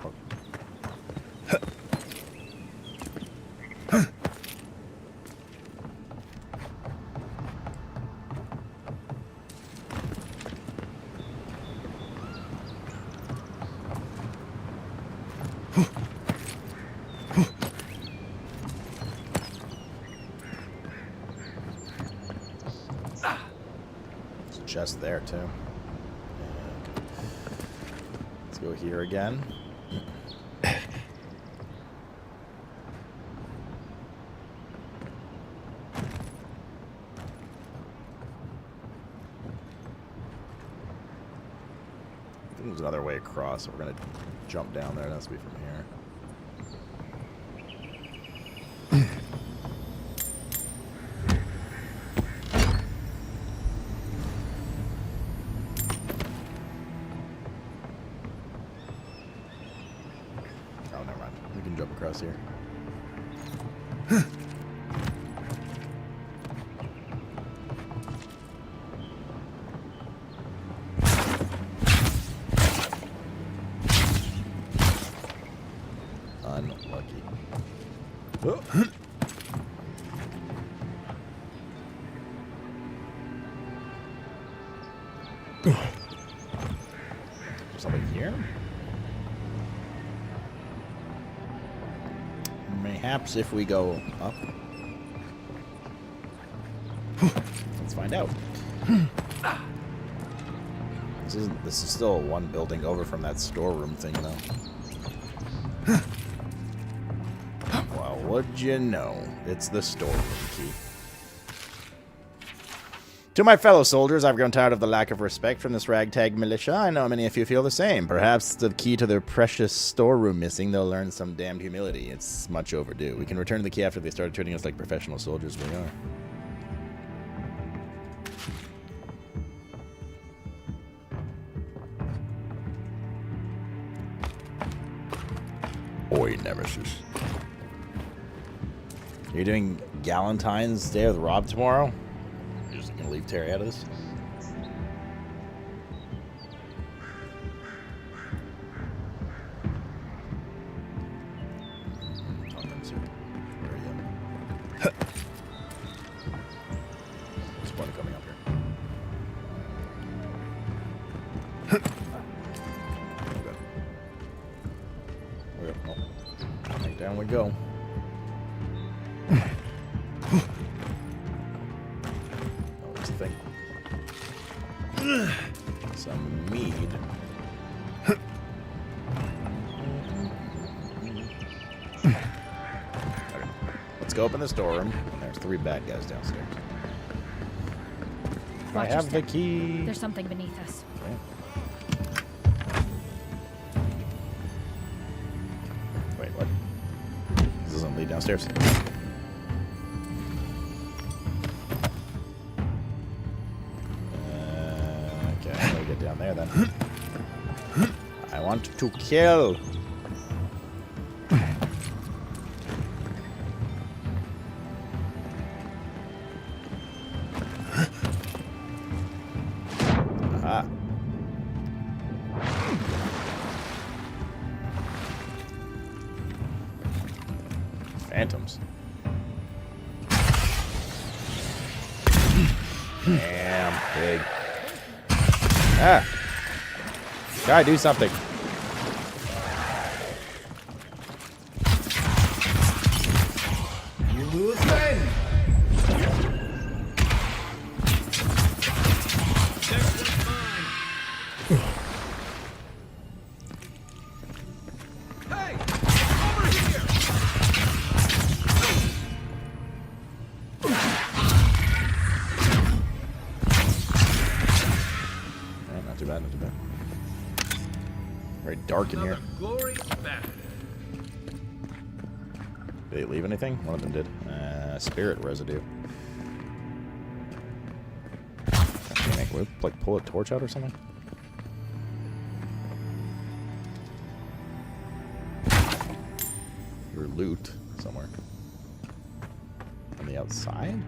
There's a chest there, too. And let's go here again. There's another way across, so we're gonna jump down there. It has to be from here. Oh, never mind. We can jump across here. Unlucky. Oh. Something here? Perhaps if we go up. Let's find out. This is still one building over from that storeroom thing, though. Well, what'd you know? It's the storeroom key. To my fellow soldiers, I've grown tired of the lack of respect from this ragtag militia. I know many of you feel the same. Perhaps the key to their precious storeroom missing, they'll learn some damned humility. It's much overdue. We can return the key after they start treating us like professional soldiers we are. Oi, Nemesis. You're doing Galentine's Day with Rob tomorrow? You're just gonna leave Terry out of this? What's the point of coming up here? Okay. Down we go. Some mead. Okay. Let's go open the storeroom. There's 3 bad guys downstairs. I have the key. There's something beneath us. Okay. Wait, what? This doesn't lead downstairs. Down there then. I want to kill. Aha. Phantoms. Damn, big. Ah! Guy, do something. You lose then. Hey! Over here! Not too bad, not too bad. Very dark in here. Did they leave anything? One of them did. Spirit residue. Can we like pull a torch out or something? Your loot somewhere. On the outside?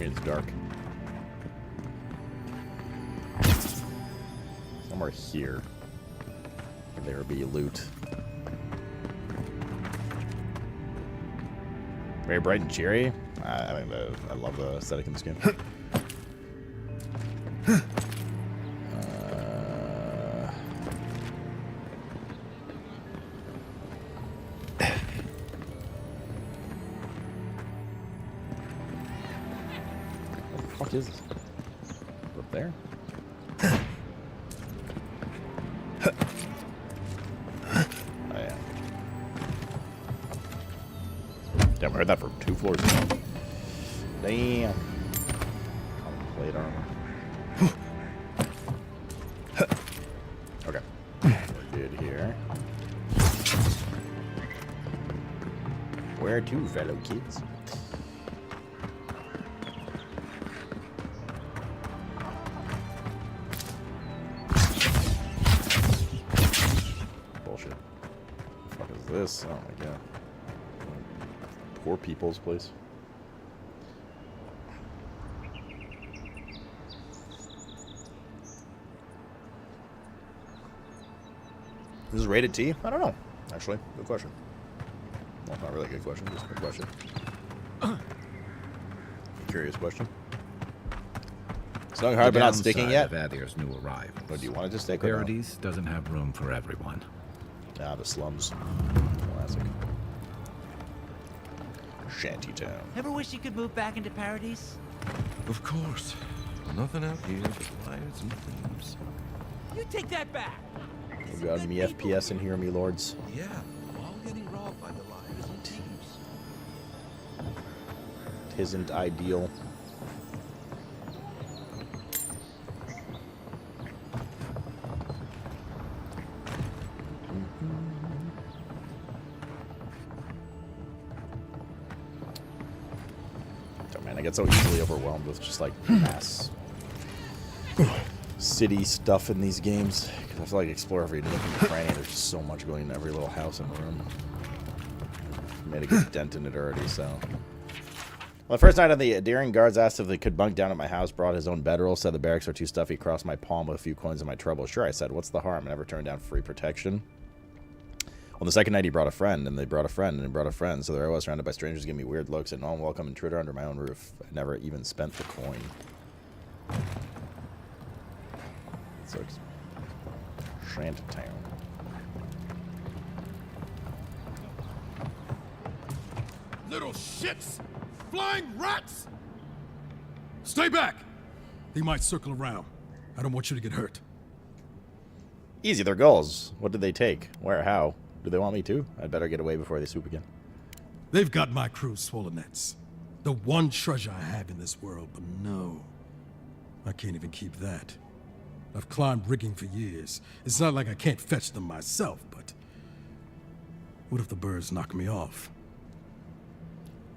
It's dark. Somewhere here. There will be loot. Very bright and cheery. I mean, I love the aesthetic in this game. What the fuck is this? Up there? Oh, yeah. Damn, I heard that for 2 floors. Damn. Plate armor. Okay. We're good here. Where to, fellow kids? Bullshit. What the fuck is this? Oh my god. Poor people's place. This is rated T? I don't know. Actually, good question. Well, not really a good question, just a good question. Curious question. Snug hard but not sticking yet? Adier's new arrival. Or do you want it to stick or no? Paradise doesn't have room for everyone. Ah, the slums. Classic. Shantytown. Ever wish you could move back into Paradise? Of course. Nothing out here but lions and thieves. You take that back! We got me FPS in here, me lords. Yeah, all getting robbed by the lions and thieves. Tisn't ideal. Oh man, I get so easily overwhelmed with just like mass city stuff in these games. I feel like explore every nook and cranny. There's just so much going in every little house and room. Made a good dent in it already, so. Well, the first night on the Adhering guards asked if they could bunk down at my house, brought his own bedroll, said the barracks are too stuffy, crossed my palm with a few coins in my trouble. Sure, I said, what's the harm? I never turned down free protection. Well, the second night he brought a friend, and they brought a friend, and he brought a friend. So there I was, surrounded by strangers giving me weird looks, and an unwelcome intruder under my own roof. I never even spent the coin. So Shantytown. Little shits! Flying rats! Stay back! They might circle around. I don't want you to get hurt. Easy, they're gulls. What did they take? Where? How? Do they want me to? I'd better get away before they swoop again. They've got my crew's swollen nets. The one treasure I have in this world, but no. I can't even keep that. I've climbed rigging for years. It's not like I can't fetch them myself, but... what if the birds knock me off?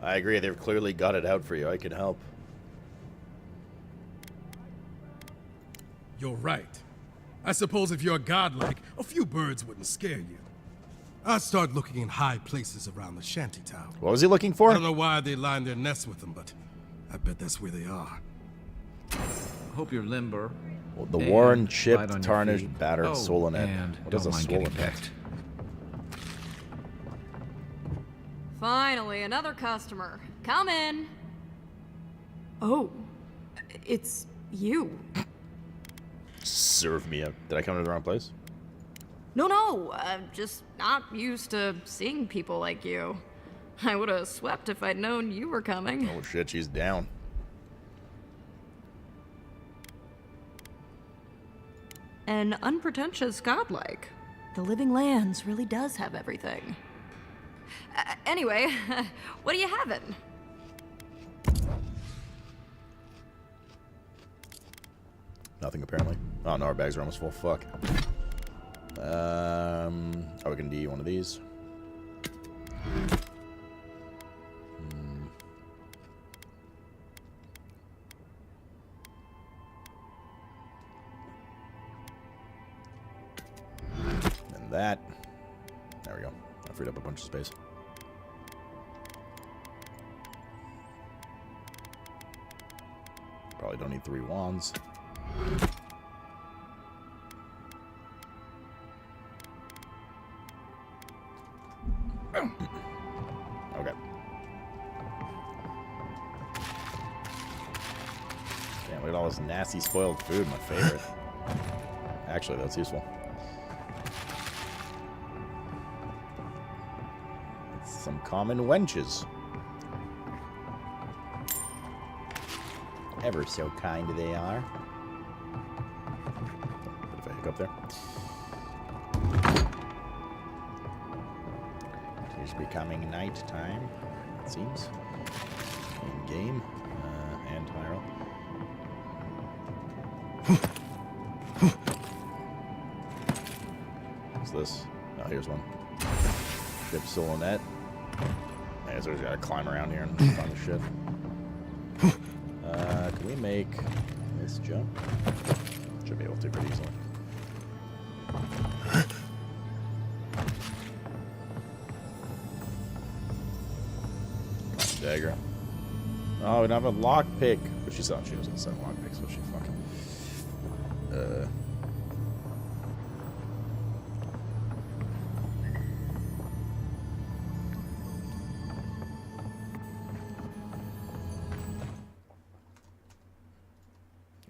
I agree, they've clearly got it out for you. I can help. You're right. I suppose if you're godlike, a few birds wouldn't scare you. I'd start looking in high places around the shantytown. What was he looking for? I don't know why they line their nests with them, but I bet that's where they are. Hope you're limber. Well, the worn, chipped, tarnished, battered swollen net. And What is a swollen net? Finally, another customer. Come in. Oh, it's you. Serve me up. Did I come to the wrong place? No, I'm just not used to seeing people like you. I would have swept if I'd known you were coming. Oh shit, she's down. An unpretentious godlike. The Living Lands really does have everything. Anyway, what are you having? Nothing apparently. Oh no, our bags are almost full. Fuck. Oh, we can do one of these. And that. There we go. I freed up a bunch of space. Probably don't need 3 wands. Okay. Look at all this nasty spoiled food, my favorite. Actually, that's useful. It's some common wenches. Ever so kind they are. Bit of a hiccup there. It is becoming night time, it seems. In game and Hyrule. What's this? Oh, here's one. Ship Solonet. I guess we gotta climb around here and find the ship. Can we make this jump? Should be able to pretty easily. Dagger. Oh, we don't have a lockpick. But she thought she was inside lockpick, so she fucking.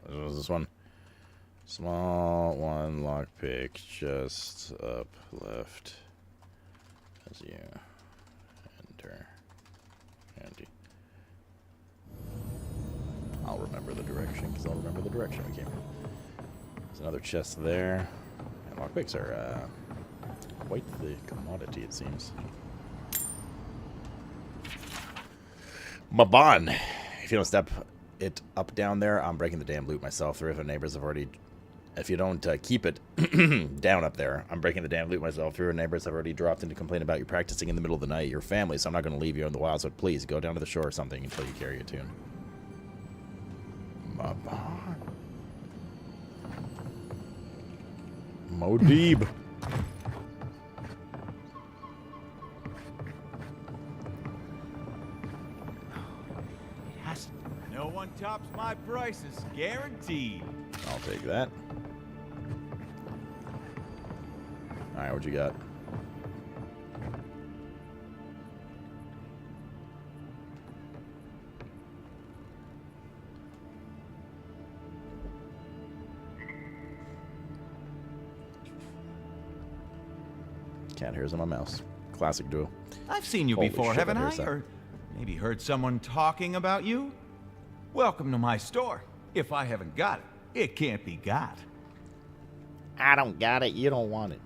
What was this one? Small one lockpick, just up left. As you enter. Handy. I'll remember the direction, because I'll remember the direction we came from. There's another chest there. And lockpicks are quite the commodity, it seems. Maban! If you don't step it up down there, I'm breaking the damn loot myself. The other neighbors have already... If you don't keep it down up there, I'm breaking the damn loot myself. Your neighbors have already dropped in to complain about you practicing in the middle of the night. Your family, so I'm not going to leave you in the wilds, but please go down to the shore or something until you carry a tune. Modib. No one tops my prices, guaranteed. I'll take that. Alright, what you got? Cat hairs on my mouse. Classic duo. I've seen you Holy before, shit, haven't that I? hair's up. Or maybe heard someone talking about you? Welcome to my store. If I haven't got it, it can't be got. I don't got it, you don't want it.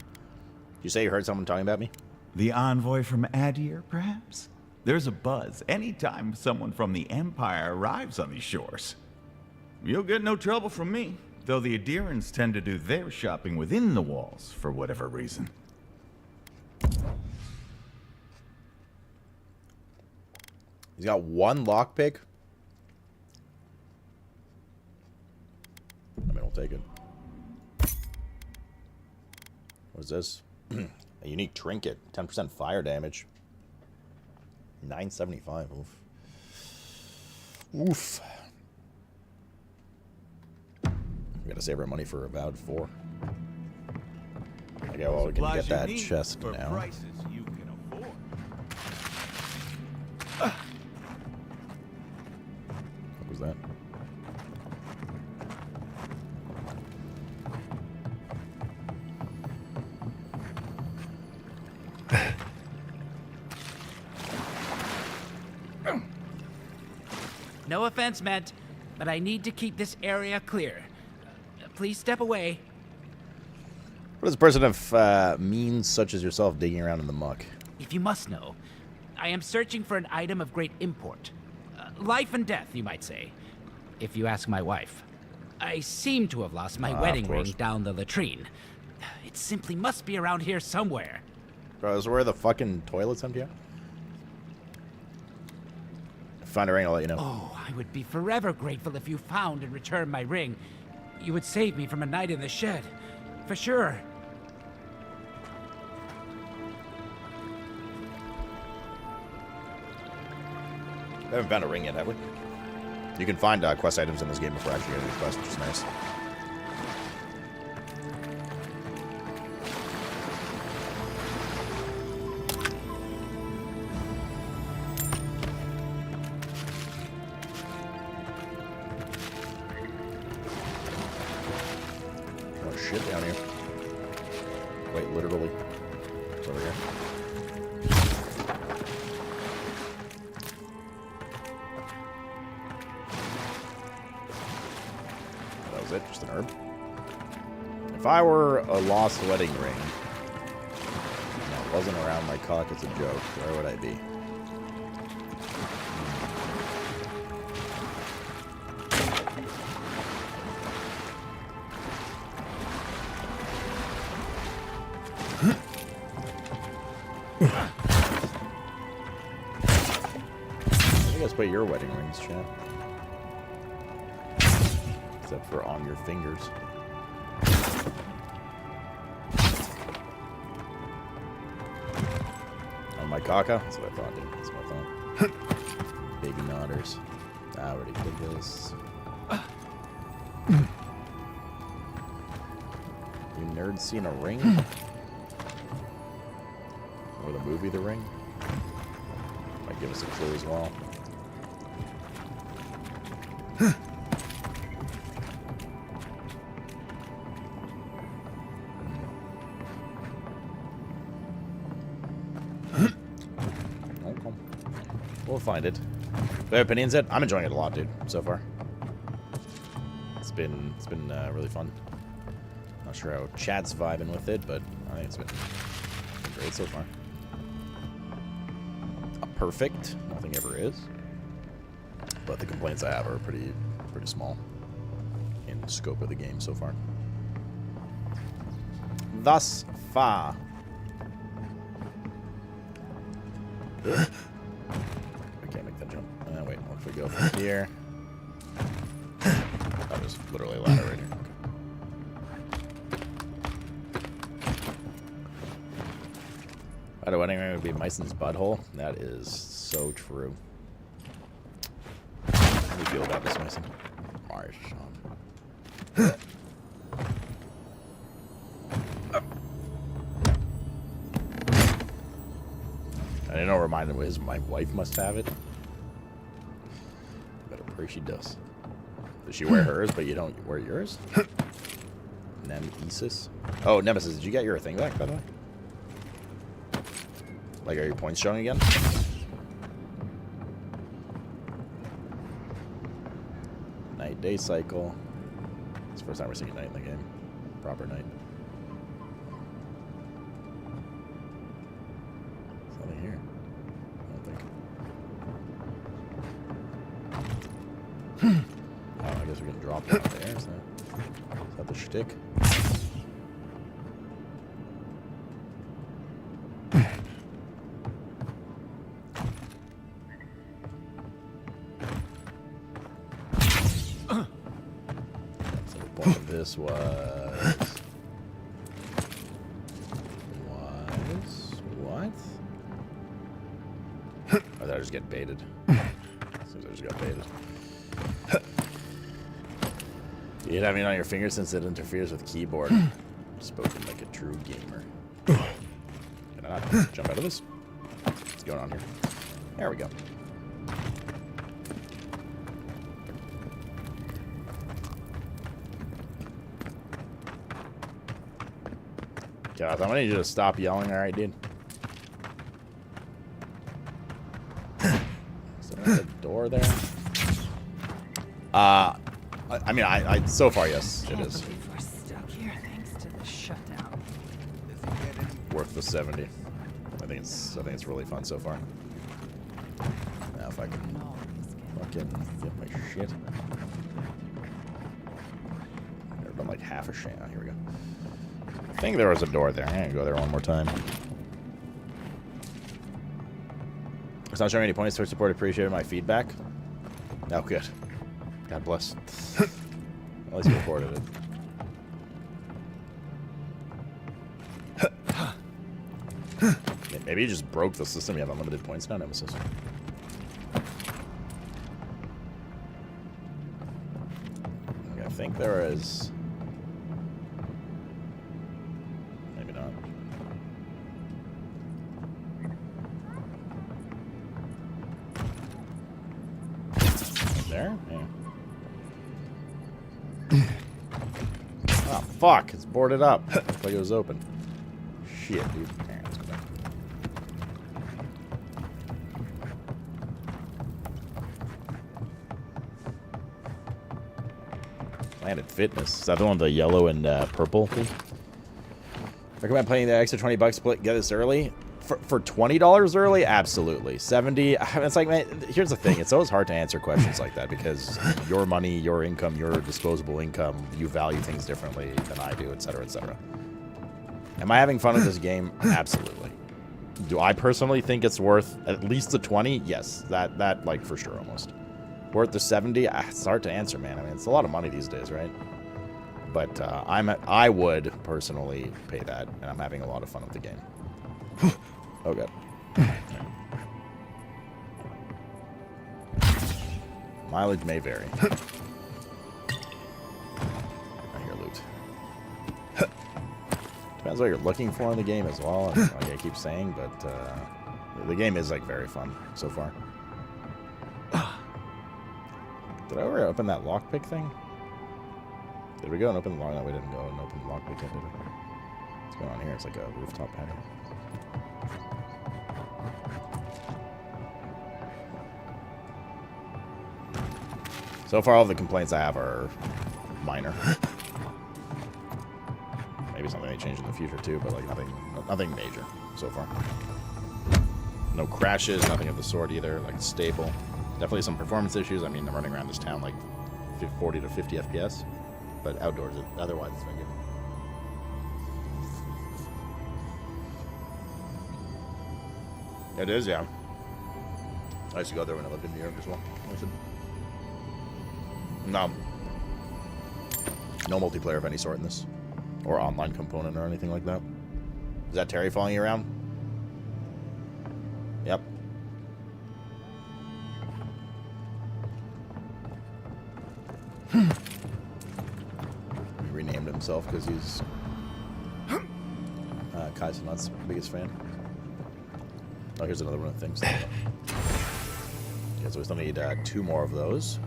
You say you heard someone talking about me? The envoy from Adir, perhaps? There's a buzz anytime someone from the Empire arrives on these shores. You'll get no trouble from me, though the Adirans tend to do their shopping within the walls for whatever reason. He's got one lockpick. I mean, I'll take it. What is this? A unique trinket. 10% fire damage. 975. Oof. Oof. We gotta save our money for Avowed 4. Okay, well, we can get that chest now. Prices you can afford. What was that? No offense meant, but I need to keep this area clear. Please step away. What does a person of means such as yourself digging around in the muck? If you must know, I am searching for an item of great import. Life and death, you might say, if you ask my wife. I seem to have lost my wedding ring down the latrine. It simply must be around here somewhere. Bro, is where the fucking toilet's empty out? If I find a ring, I'll let you know. Oh, I would be forever grateful if you found and returned my ring. You would save me from a night in the shed. For sure. We haven't found a ring yet, have we? You can find quest items in this game before actually getting the quest, which is nice. shit down here. Quite literally. It's over here. That was it, just an herb. If I were a lost wedding ring, and I wasn't around my cock as a joke, where would I be? You guys put your wedding rings, chat. Except for on your fingers. On my caca? That's what I thought, dude. That's what I thought. Baby nodders. I already did this. You nerds seen a ring? Or the movie The Ring? Might give us a clue as well. We'll find it. The opinions it. I'm enjoying it a lot, dude. So far, it's been really fun. Not sure how chat's vibing with it, but I think it's been great so far. Not perfect. Nothing ever is. But the complaints I have are pretty small in the scope of the game so far. Thus far. Wait, what if we go from here? Oh, there's literally a ladder right here. Why the wedding ring would be Myson's butthole? That is so true. How do you feel about this, Myson? Marsh. I didn't know. Reminded me, my wife must have it. Pray she does. Does she wear hers, but you don't wear yours? Nemesis. Oh, Nemesis, did you get your thing back, by the way? Like, are your points showing again? Night-day cycle. It's the first time we're seeing night in the game. Proper night. There's nothing here. I don't think. Oh, I guess we can drop it there. Is that the shtick? So the point of this was what? Oh, did I just get baited? Seems I just got baited. You have me on your finger since it interferes with keyboard. Spoken like a true gamer. Can I not jump out of this? What's going on here? There we go. God, I'm gonna need you to stop yelling, alright, dude? Is there a door there? I mean, I so far, yes, it is. We're stuck here thanks to the shutdown. Worth the 70. I think it's really fun so far. Now if I can fucking get my shit. Never done like half a shit. Oh, here we go. I think there was a door there. I'm gonna go there one more time. It's not showing any points for support. Appreciated my feedback. Oh, good. God bless. At least you recorded it. Maybe you just broke the system. You have unlimited points now, Nemesis. Okay, I think there is... Maybe not. There? Yeah. Oh, fuck. It's boarded up. Looks like it was open. Shit, dude. Alright, let's go back. Planet Fitness. Is that the one with the yellow and purple thing? Recommend paying the extra $20 to get this early? For $20 early? Absolutely. 70. It's like, man, here's the thing. It's always hard to answer questions like that because your money, your income, your disposable income, you value things differently than I do, etc., etc. Am I having fun with this game? Absolutely. Do I personally think it's worth at least the 20? Yes. That like for sure almost. Worth the 70? It's hard to answer, man. I mean, it's a lot of money these days, right? But I would personally pay that, and I'm having a lot of fun with the game. Oh god. Mileage may vary. I hear loot. Depends what you're looking for in the game as well. Like I keep saying, but the game is like very fun so far. Did I ever open that lockpick thing? Did we go and open the lock? No, we didn't go and open the lockpick yet, did we? What's going on here? It's like a rooftop patio. So far, all the complaints I have are minor. Maybe something may change in the future too, but like nothing major so far. No crashes, nothing of the sort either. Like it's stable. Definitely some performance issues. I mean, I'm running around this town like 40 to 50 FPS, but outdoors, otherwise it's been good. It is, yeah. I used to go there when I lived in New York as well. No multiplayer of any sort in this. Or online component or anything like that. Is that Terry following you around? Yep. He renamed himself because he's Kai Cenat's biggest fan. Oh, here's another one of the things. Yeah, so we still need 2 more of those.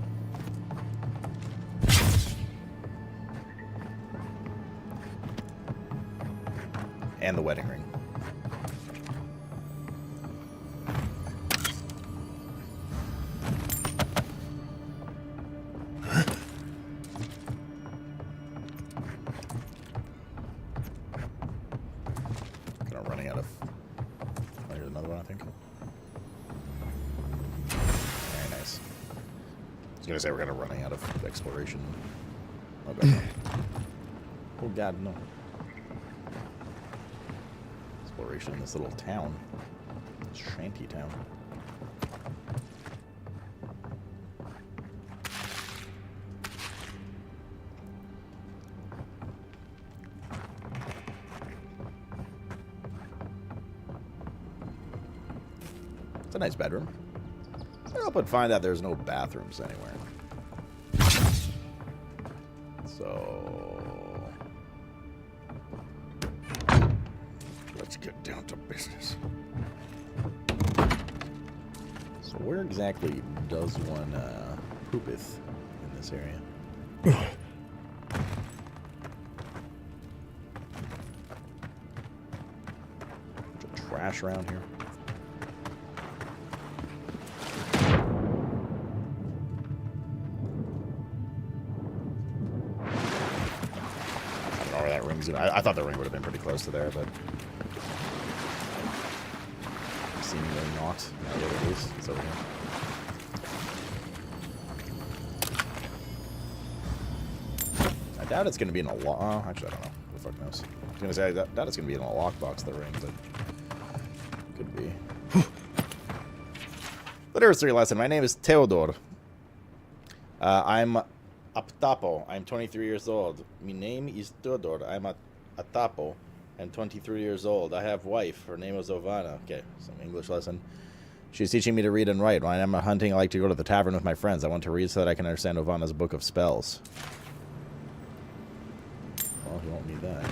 And the wedding ring. Kind of running out of... Oh, here's another one, I think. Very nice. I was gonna say we're kind of running out of exploration. Oh god. Oh god, no. Exploration in this little town. Shanty town. It's a nice bedroom. I hope I'd find out there's no bathrooms anywhere. So... let's get down to business. So where exactly does one poopeth in this area? Bunch of trash around here. I don't know where that ring's in. I thought the ring would have been pretty close to there, but seemingly not. Yeah, it is. It's over here. I doubt it's going to be in a lock. Oh, actually, I don't know. Who the fuck knows? I was going to say, I doubt it's going to be in a lockbox, the ring, but could be. Literacy lesson. My name is Theodor. I'm Aptapo. I'm 23 years old. My name is Theodor. I'm Aptapo. I'm 23 years old. I have wife. Her name is Ovana. Okay, some English lesson. She's teaching me to read and write. When I'm hunting, I like to go to the tavern with my friends. I want to read so that I can understand Ovana's book of spells. Well, you won't need that.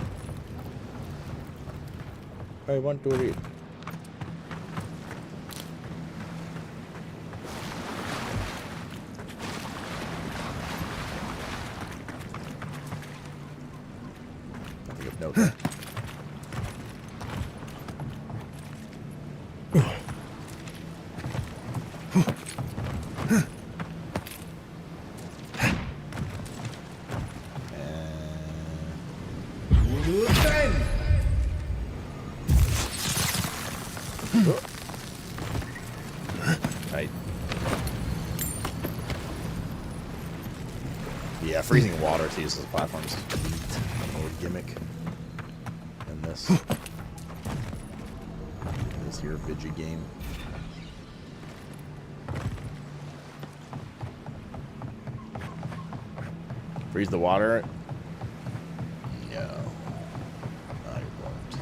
I want to read. note there. Right. Yeah, freezing water to use as a platform is a little gimmick in this here Vigi game. Freeze the water. No. I won't.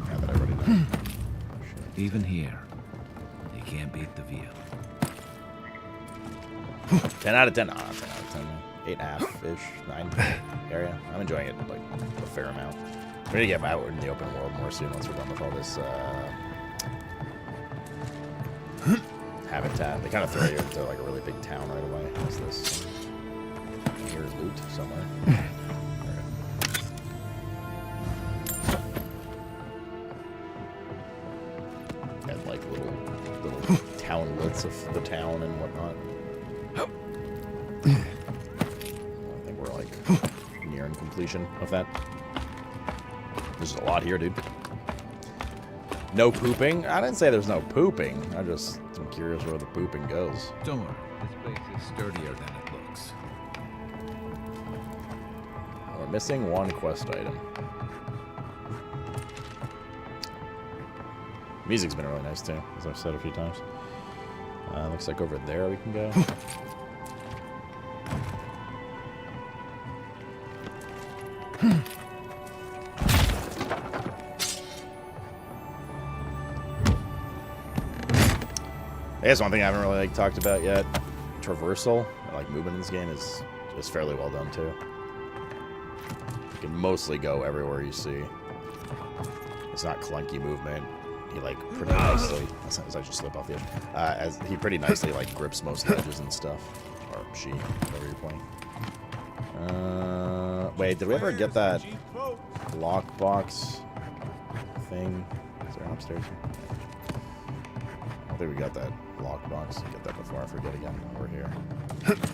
Now that I wrote it down. Even here, they can't beat the veal. 10 out of 10. 10 out of 10. 8.5-ish, 9 area. I'm enjoying it like a fair amount. We're gonna get out in the open world more soon once we're done with all this habitat. They kind of throw you into like a really big town right away. What's this? Here's loot somewhere. And like little townlets of the town and whatnot. I think we're like nearing completion of that. There's a lot here, dude. No pooping? I didn't say there's no pooping. I just am curious where the pooping goes. Don't worry, this place is sturdier than it looks. We're missing one quest item. Music's been really nice too, as I've said a few times. Looks like over there we can go. That's one thing I haven't really like talked about yet. Traversal, like movement in this game is fairly well done too. You can mostly go everywhere you see. It's not clunky movement. He like pretty nicely. As I just slip off the edge. As he pretty nicely like grips most ledges and stuff, or she, whatever you're playing. Wait, did we ever get that lockbox thing? Is there an upstairs? I think we got that lockbox. Get that before I forget again. We're here. This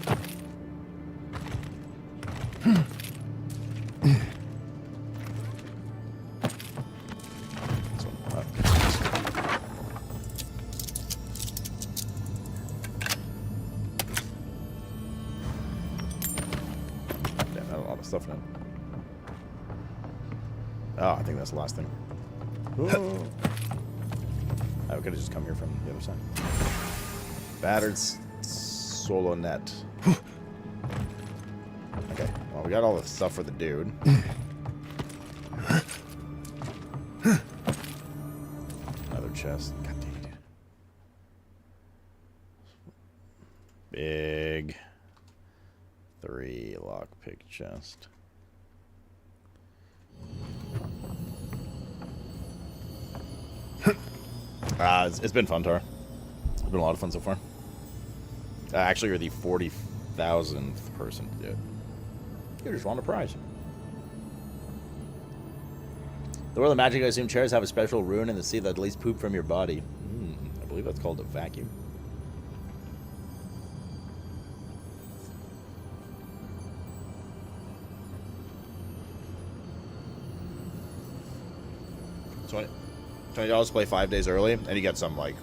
one. Damn, that a lot of stuff in it. Oh, I think that's the last thing. Ooh. I could have just come here from the other side. Battered solo net. Okay, well, we got all the stuff for the dude. Another chest. God dang it. Big 3 lockpick chest. It's been fun, Tar. It's been a lot of fun so far. Actually, you're the 40,000th person to do it. You just won a prize. The world of magic, I assume chairs have a special rune in the sea that leads poop from your body. I believe that's called a vacuum. $20 to play 5 days early, and you get some like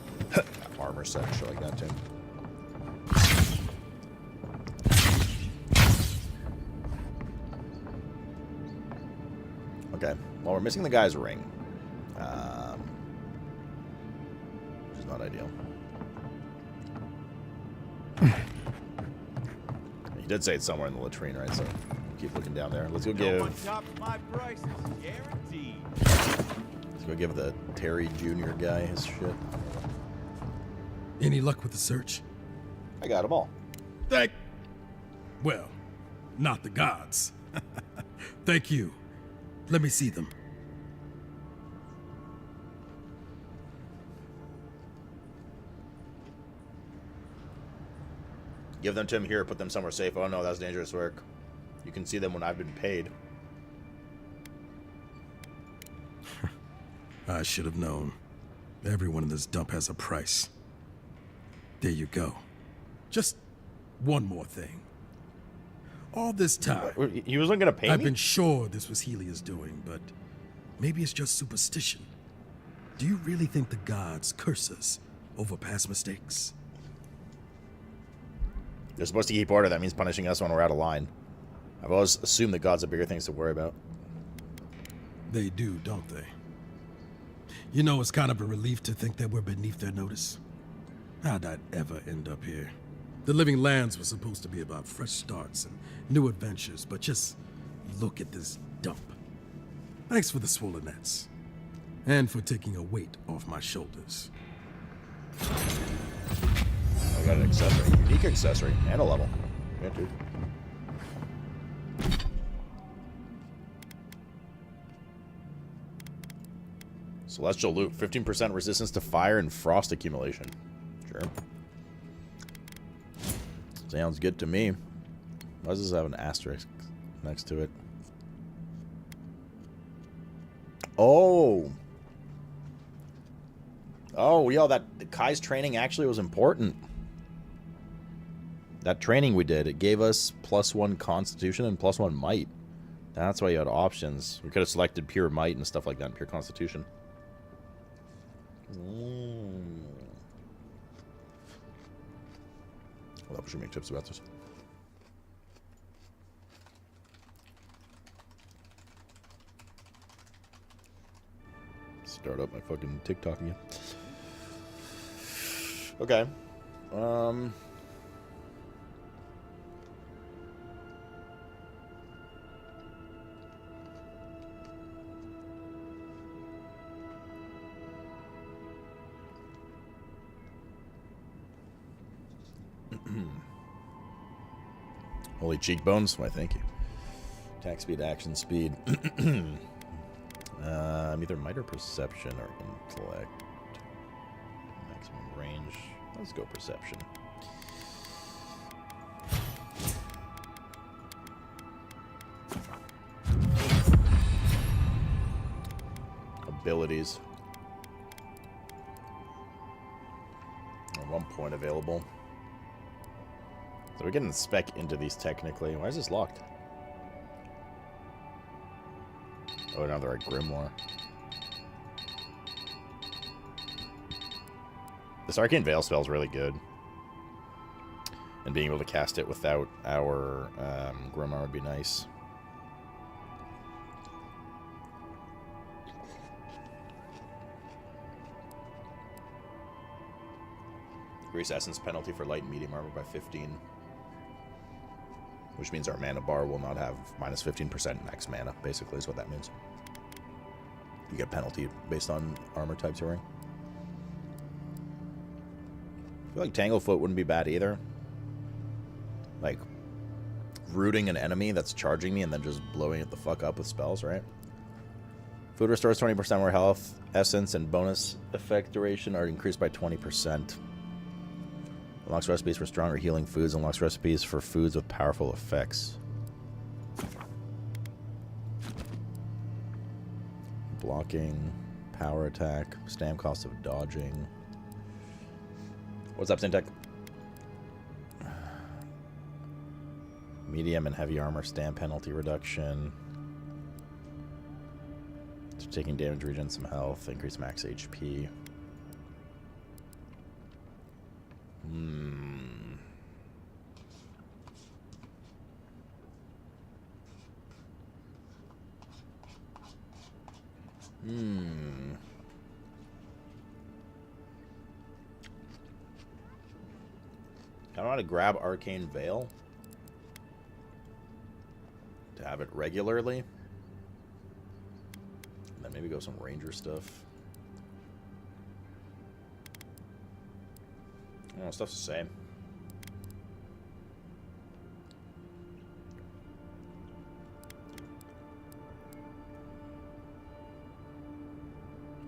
armor set and shit like that too. Okay, well we're missing the guy's ring, which is not ideal. He did say it's somewhere in the latrine, right? So keep looking down there. Let's go give. My prices, guaranteed. Let's go give the Terry Jr. guy his shit. Any luck with the search? I got them all. Well, not the gods. Thank you. Let me see them. Give them to him here, put them somewhere safe. Oh no, that's dangerous work. You can see them when I've been paid. I should have known. Everyone in this dump has a price. There you go. Just one more thing. All this time, he wasn't gonna pay I've me? been sure this was Helia's doing, but maybe it's just superstition. Do you really think the gods curse us over past mistakes? They're supposed to keep order. That means punishing us when we're out of line. I've always assumed the gods have bigger things to worry about. They do, don't they? You know, it's kind of a relief to think that we're beneath their notice. How'd I ever end up here? The Living Lands was supposed to be about fresh starts and new adventures, but just look at this dump. Thanks for the swollen nets. And for taking a weight off my shoulders. I got an accessory. Unique accessory. And a level. Yeah, dude. Celestial loot. 15% resistance to fire and frost accumulation. Sure. Sounds good to me. Why does this have an asterisk next to it? Oh. Oh, yo, that Kai's training actually was important. That training we did, it gave us +1 constitution and +1 might. That's why you had options. We could have selected pure might and stuff like that, and pure constitution. Well, we should make tips about this. Start up my fucking TikTok again. Okay. Holy cheekbones. Why, thank you. Attack speed, action speed. Either might or perception or intellect. Maximum range. Let's go perception. Abilities. 1 point available. So we can spec into these technically. Why is this locked? Oh, now they're at Grimoire. This Arcane Veil spell is really good. And being able to cast it without our Grimoire would be nice. Increase essence penalty for light and medium armor by 15. Which means our mana bar will not have minus 15% max mana, basically, is what that means. You get penalty based on armor types you're wearing. I feel like Tanglefoot wouldn't be bad either. Like, rooting an enemy that's charging me and then just blowing it the fuck up with spells, right? Food restores 20% more health. Essence and bonus effect duration are increased by 20%. Unlocks recipes for stronger healing foods. Unlocks recipes for foods with powerful effects. Blocking, power attack, stamp cost of dodging. What's up, Syntech? Medium and heavy armor stamp penalty reduction. So taking damage, regen some health, increase max HP. I want to grab Arcane Veil to have it regularly, and then maybe go some Ranger stuff. Oh, stuff's the same.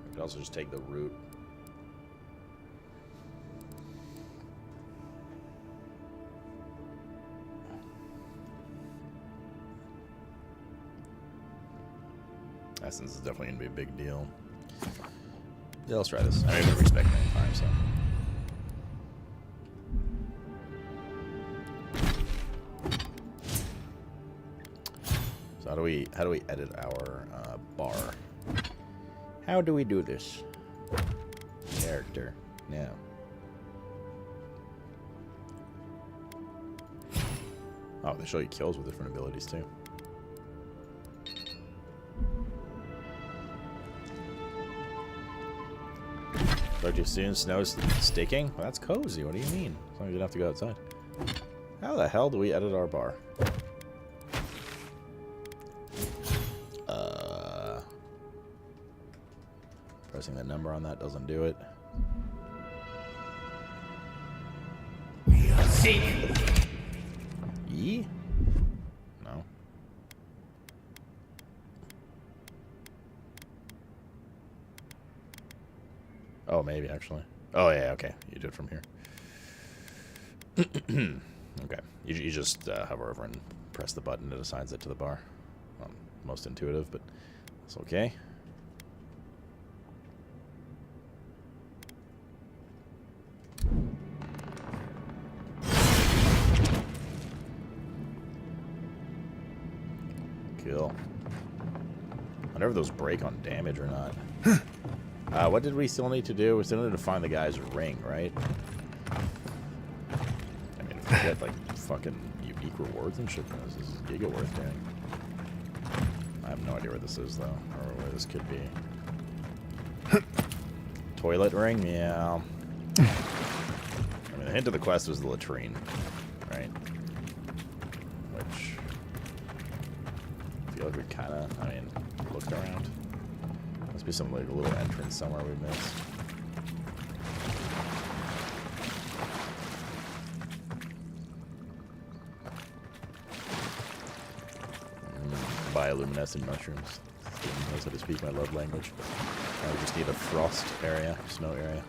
I could also just take the root. Essence is definitely going to be a big deal. Yeah, let's try this. I mean, we respect my time, so. So how do we edit our bar? How do we do this? Character. No. Oh, they show you kills with different abilities too. Start too soon, snow's sticking? Well, that's cozy. What do you mean? As long as you don't have to go outside. How the hell do we edit our bar? Pressing the number on that doesn't do it. E? No. Oh, maybe actually. Oh yeah, okay. You do it from here. Okay. You just hover over and press the button that assigns it to the bar. Most intuitive, but it's okay. Cool. I wonder if those break on damage or not. What did we still need to do? We still need to find the guy's ring, right? I mean, if we get, like, fucking unique rewards and shit, this is giga worth doing. I have no idea where this is, though, or where this could be. Toilet ring? Yeah. I mean, the hint of the quest was the latrine, right? Which... I feel like we kind of, I mean, looked around. Must be some, like, a little entrance somewhere we missed. Bioluminescent mushrooms. Steven knows how to speak my love language. I just need a frost area, snow area.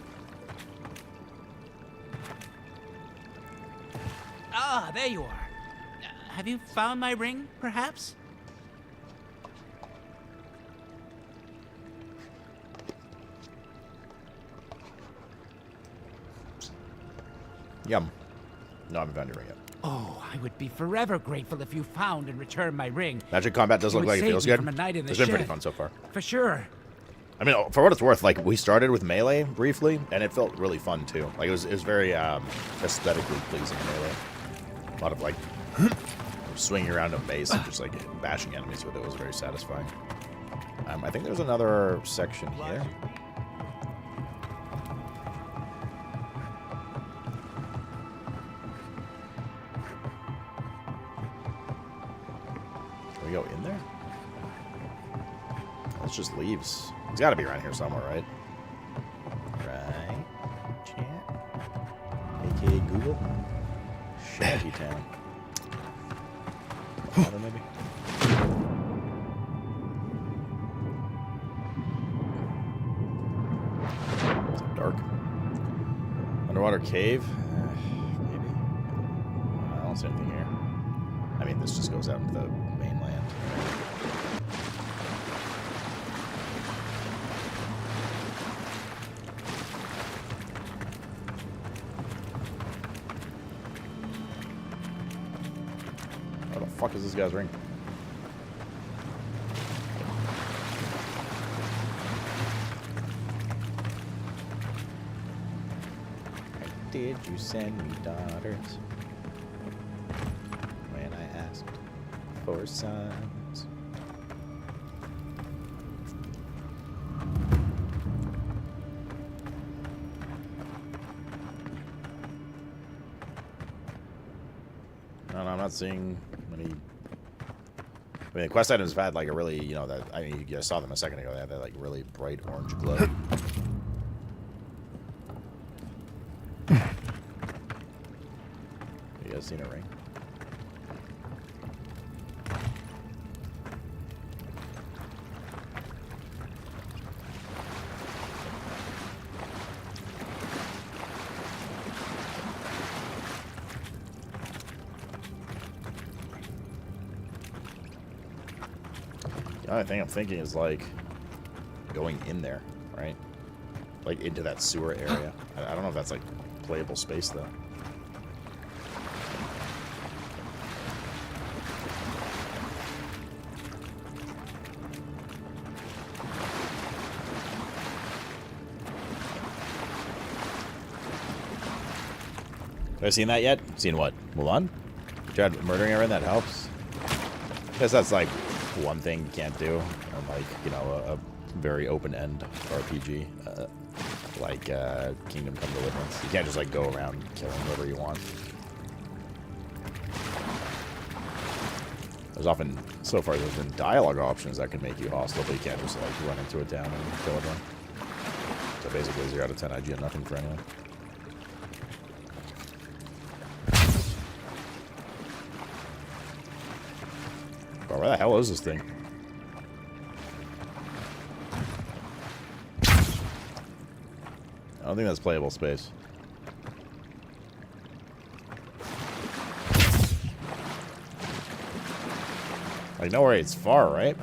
Ah, there you are. Have you found my ring, perhaps? Yum. No, I haven't found your ring yet. Oh, I would be forever grateful if you found and returned my ring. Magic combat does look like it feels good. From a night in the It's been pretty shed. fun so far. For sure. I mean, for what it's worth, like, we started with melee briefly, and it felt really fun too. Like, it was very aesthetically pleasing melee. A lot of, like, swinging around a base and just, like, bashing enemies with it was very satisfying. I think there's another section here. Can we go in there? That's just leaves. He's got to be around here somewhere, right? Right. Chat. AKA Google. Shantytown. Water, maybe? Is it dark? Underwater cave? Maybe. I don't see anything here. I mean, this just goes out into the mainland. Where the fuck is this guy's ring? Did you send me daughters when I asked for sons? No, I'm not seeing any. I mean, the quest items have had like a really, you know, that I mean, you guys saw them a second ago. They had that like really bright orange glow. You guys seen a ring? The only thing I'm thinking is like going in there, right? like into that sewer area. I don't know if that's like playable space though. Have I seen that yet? Seen what? Mulan? Tried murdering everyone, that helps. I guess that's like one thing you can't do. And like, you know, a very open-end RPG. Like Kingdom Come Deliverance. You can't just like go around killing whoever you want. There's often, so far, there's been dialogue options that can make you hostile, but you can't just like run into a town and kill everyone. So basically 0 out of 10 IG and nothing for anyone. Oh, where the hell is this thing? I don't think that's playable space. Like, no worry, it's far, right?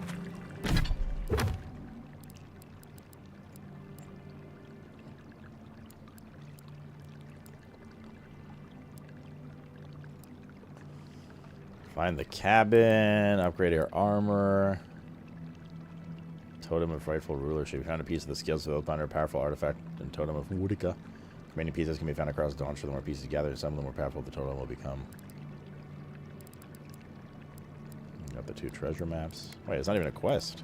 Find the cabin, upgrade our armor. Totem of rightful rulership. We found a piece of the skills developed under a powerful artifact and totem of Wudika. Remaining pieces can be found across Dawn. The more pieces gathered, some of the more powerful the totem will become. Got the 2 treasure maps. Wait, it's not even a quest.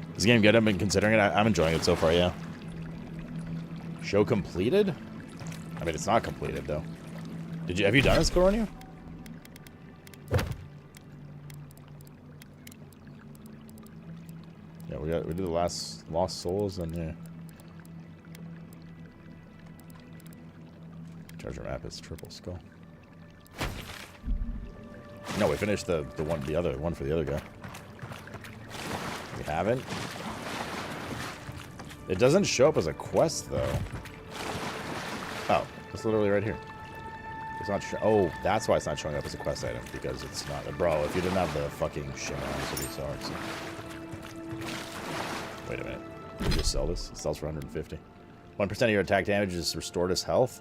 Is this game good? I've been considering it. I'm enjoying it so far, yeah. Show completed? I mean, it's not completed, though. Have you done this, Coronu? Yeah, we did the last Lost Souls, and yeah. Treasure map is Triple Skull. No, we finished the other one for the other guy. We haven't. It doesn't show up as a quest though. Oh, it's literally right here. It's not. Oh, that's why it's not showing up as a quest item, because it's not. Bro, if you didn't have the fucking shimmer on, this would be so hard. So. Wait a minute. Can you just sell this? It sells for 150. 1% of your attack damage is restored as health.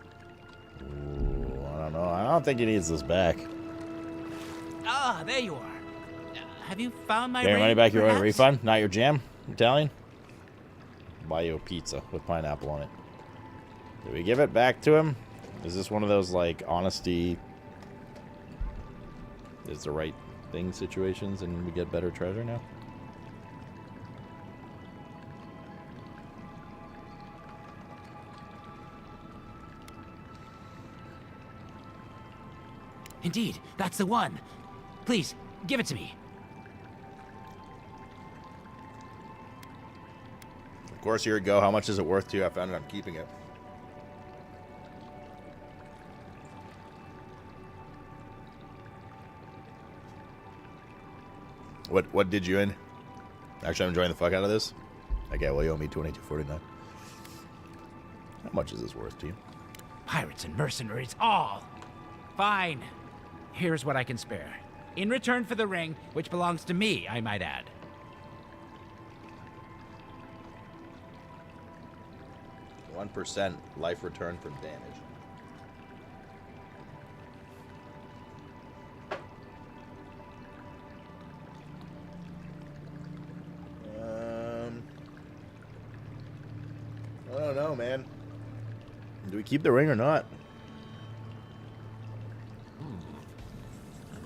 Ooh, I don't know. I don't think he needs this back. Ah, there you are. Have you found my Get your ring, money back, you want a perhaps? refund? Not your jam? Italian? Buy you a pizza with pineapple on it. Did we give it back to him? Is this one of those, like, honesty is the right thing situations and we get better treasure now? Indeed, that's the one. Please, give it to me. Of course, here we go. How much is it worth to you? I found it. I'm keeping it. What did you in? Actually, I'm enjoying the fuck out of this. Okay, well, you owe me $22.49. How much is this worth to you? Pirates and mercenaries, all. Fine. Here's what I can spare. In return for the ring, which belongs to me, I might add. %, life return from damage. I don't know, man. Do we keep the ring or not?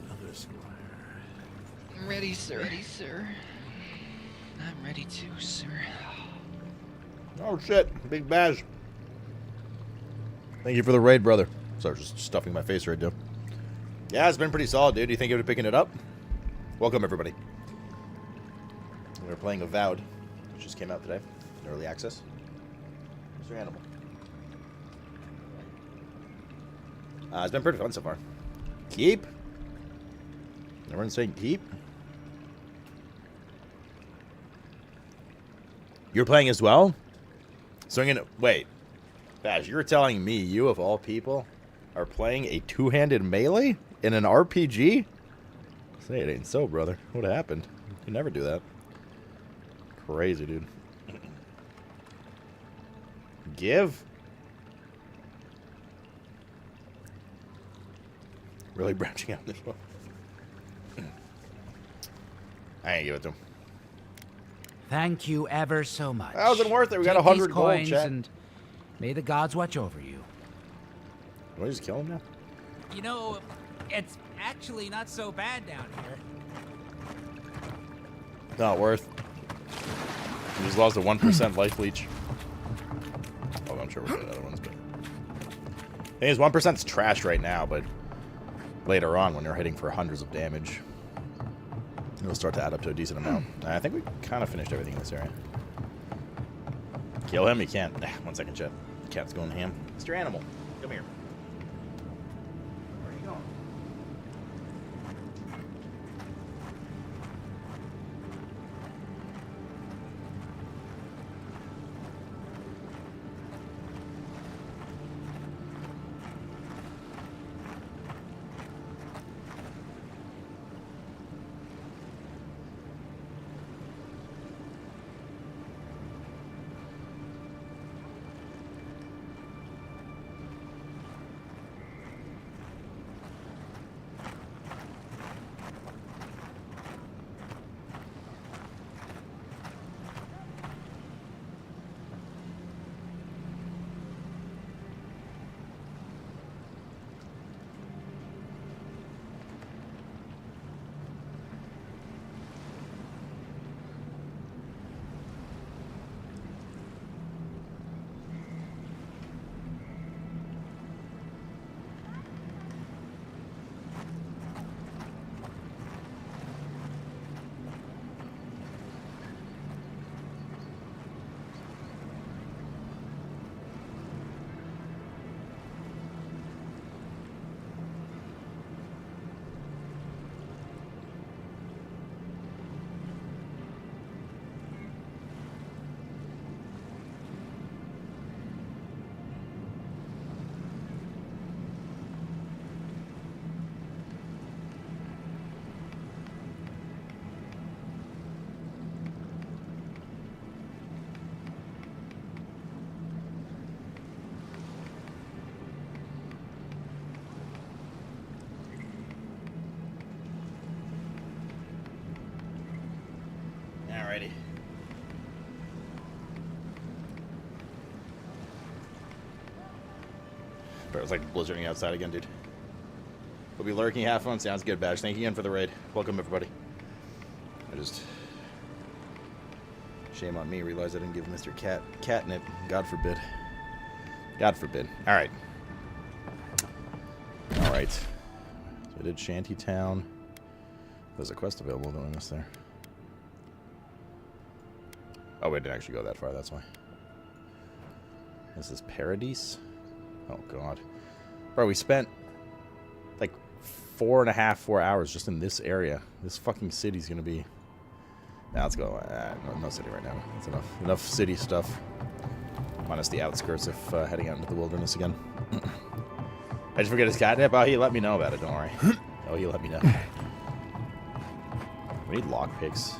Another squire. Ready, sir. Ready, sir. I'm ready too, sir. Oh shit, Big Baz. Thank you for the raid, brother. Sorry, just stuffing my face right now. Yeah, it's been pretty solid, dude. Do you think you're picking it up? Welcome, everybody. We're playing Avowed, which just came out today in early access. Where's your animal? It's been pretty fun so far. Keep? Everyone's saying keep? You're playing as well? So I'm gonna... Wait. Bash, you're telling me you, of all people, are playing a two-handed melee in an RPG? Say it ain't so, brother. What happened? You never do that. Crazy, dude. Give? Really branching out this one. I ain't give it to him. Thank you ever so much. That wasn't worth it. We got Take 100 these gold, coins chat. and may the gods watch over you. Can we just kill him now? You know, it's actually not so bad down here. Not worth. We just lost a 1% life leech. Oh, I'm sure we're good at other ones, but... Thing is, 1%'s trash right now, but later on, when you're hitting for hundreds of damage, it'll start to add up to a decent amount. I think we kind of finished everything in this area. Kill him? You can't. 1 second, chat. The cat's going ham. Mr. Animal, come here. Where are you going? Alrighty. But it's like blizzarding outside again, dude. We'll be lurking. Have fun. Sounds good, Badge. Thank you again for the raid. Welcome, everybody. Shame on me. Realized I didn't give Mr. Catnip. God forbid. God forbid. Alright. Alright. So I did Shantytown. There's a quest available. Don't I miss there? Oh, we didn't actually go that far. That's why. This is Paradise? Oh, God. Bro, we spent like 4 hours just in this area. This fucking city's gonna be... Now let's go. No city right now. That's enough. Enough city stuff. Minus the outskirts of heading out into the wilderness again. I just forget his catnip. Oh, he let me know about it. Don't worry. Oh, he let me know. We need lockpicks.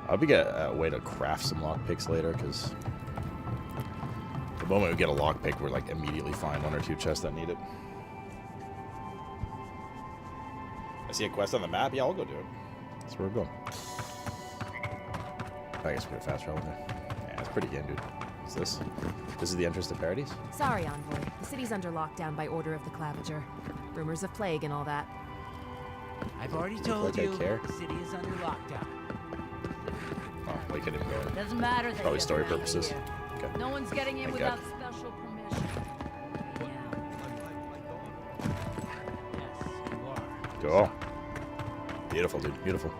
I'll be get a way to craft some lockpicks later, because the moment we get a lockpick, we're like immediately find 1 or 2 chests that need it. I see a quest on the map. Yeah, I'll go do it. That's where we're going. I guess we get fast travel there. Yeah, it's pretty good, dude. What's this? This is the entrance to Paradise? Sorry, Envoy. The city's under lockdown by order of the Clavager. Rumors of plague and all that. I've already told you, the city is under lockdown. Oh, well, you couldn't go in. Doesn't matter. That Probably story purposes. Okay. No one's getting in Thank without God. special permission. Cool. Beautiful, dude. Beautiful.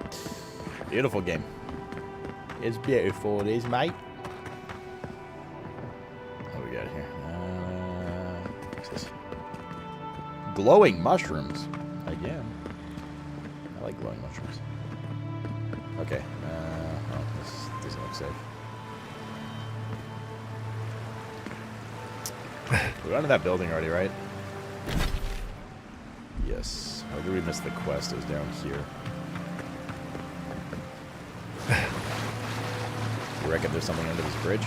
Beautiful game. It's beautiful, it is, mate. What do we got here? What's this? Glowing mushrooms. Again. I like glowing mushrooms. Okay. Oh, This doesn't look safe. We went to that building already, right? Yes. How did we miss the quest? It was down here. You reckon there's something under this bridge?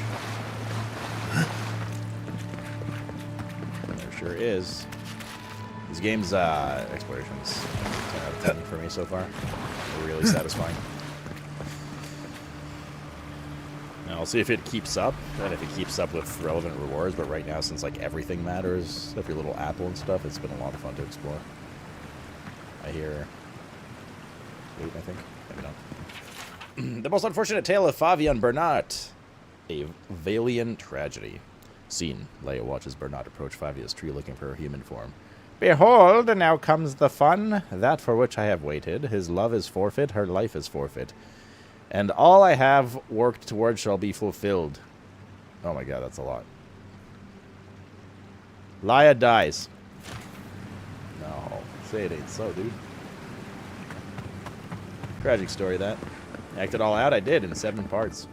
There sure is. This game's exploration's 10 out of 10 for me so far. They're really satisfying. Now, I'll see if it keeps up, and if it keeps up with relevant rewards, but right now, since like everything matters, every little apple and stuff, it's been a lot of fun to explore. I hear loot, I think. Maybe not. The most unfortunate tale of Favian Bernat. A Valiant tragedy. Scene. Leia watches Bernat approach Favia's tree looking for her human form. Behold, now comes the fun, that for which I have waited. His love is forfeit, her life is forfeit. And all I have worked towards shall be fulfilled. Oh my god, that's a lot. Leia dies. No, say it ain't so, dude. Tragic story, that. Act it all out, I did, in 7 parts.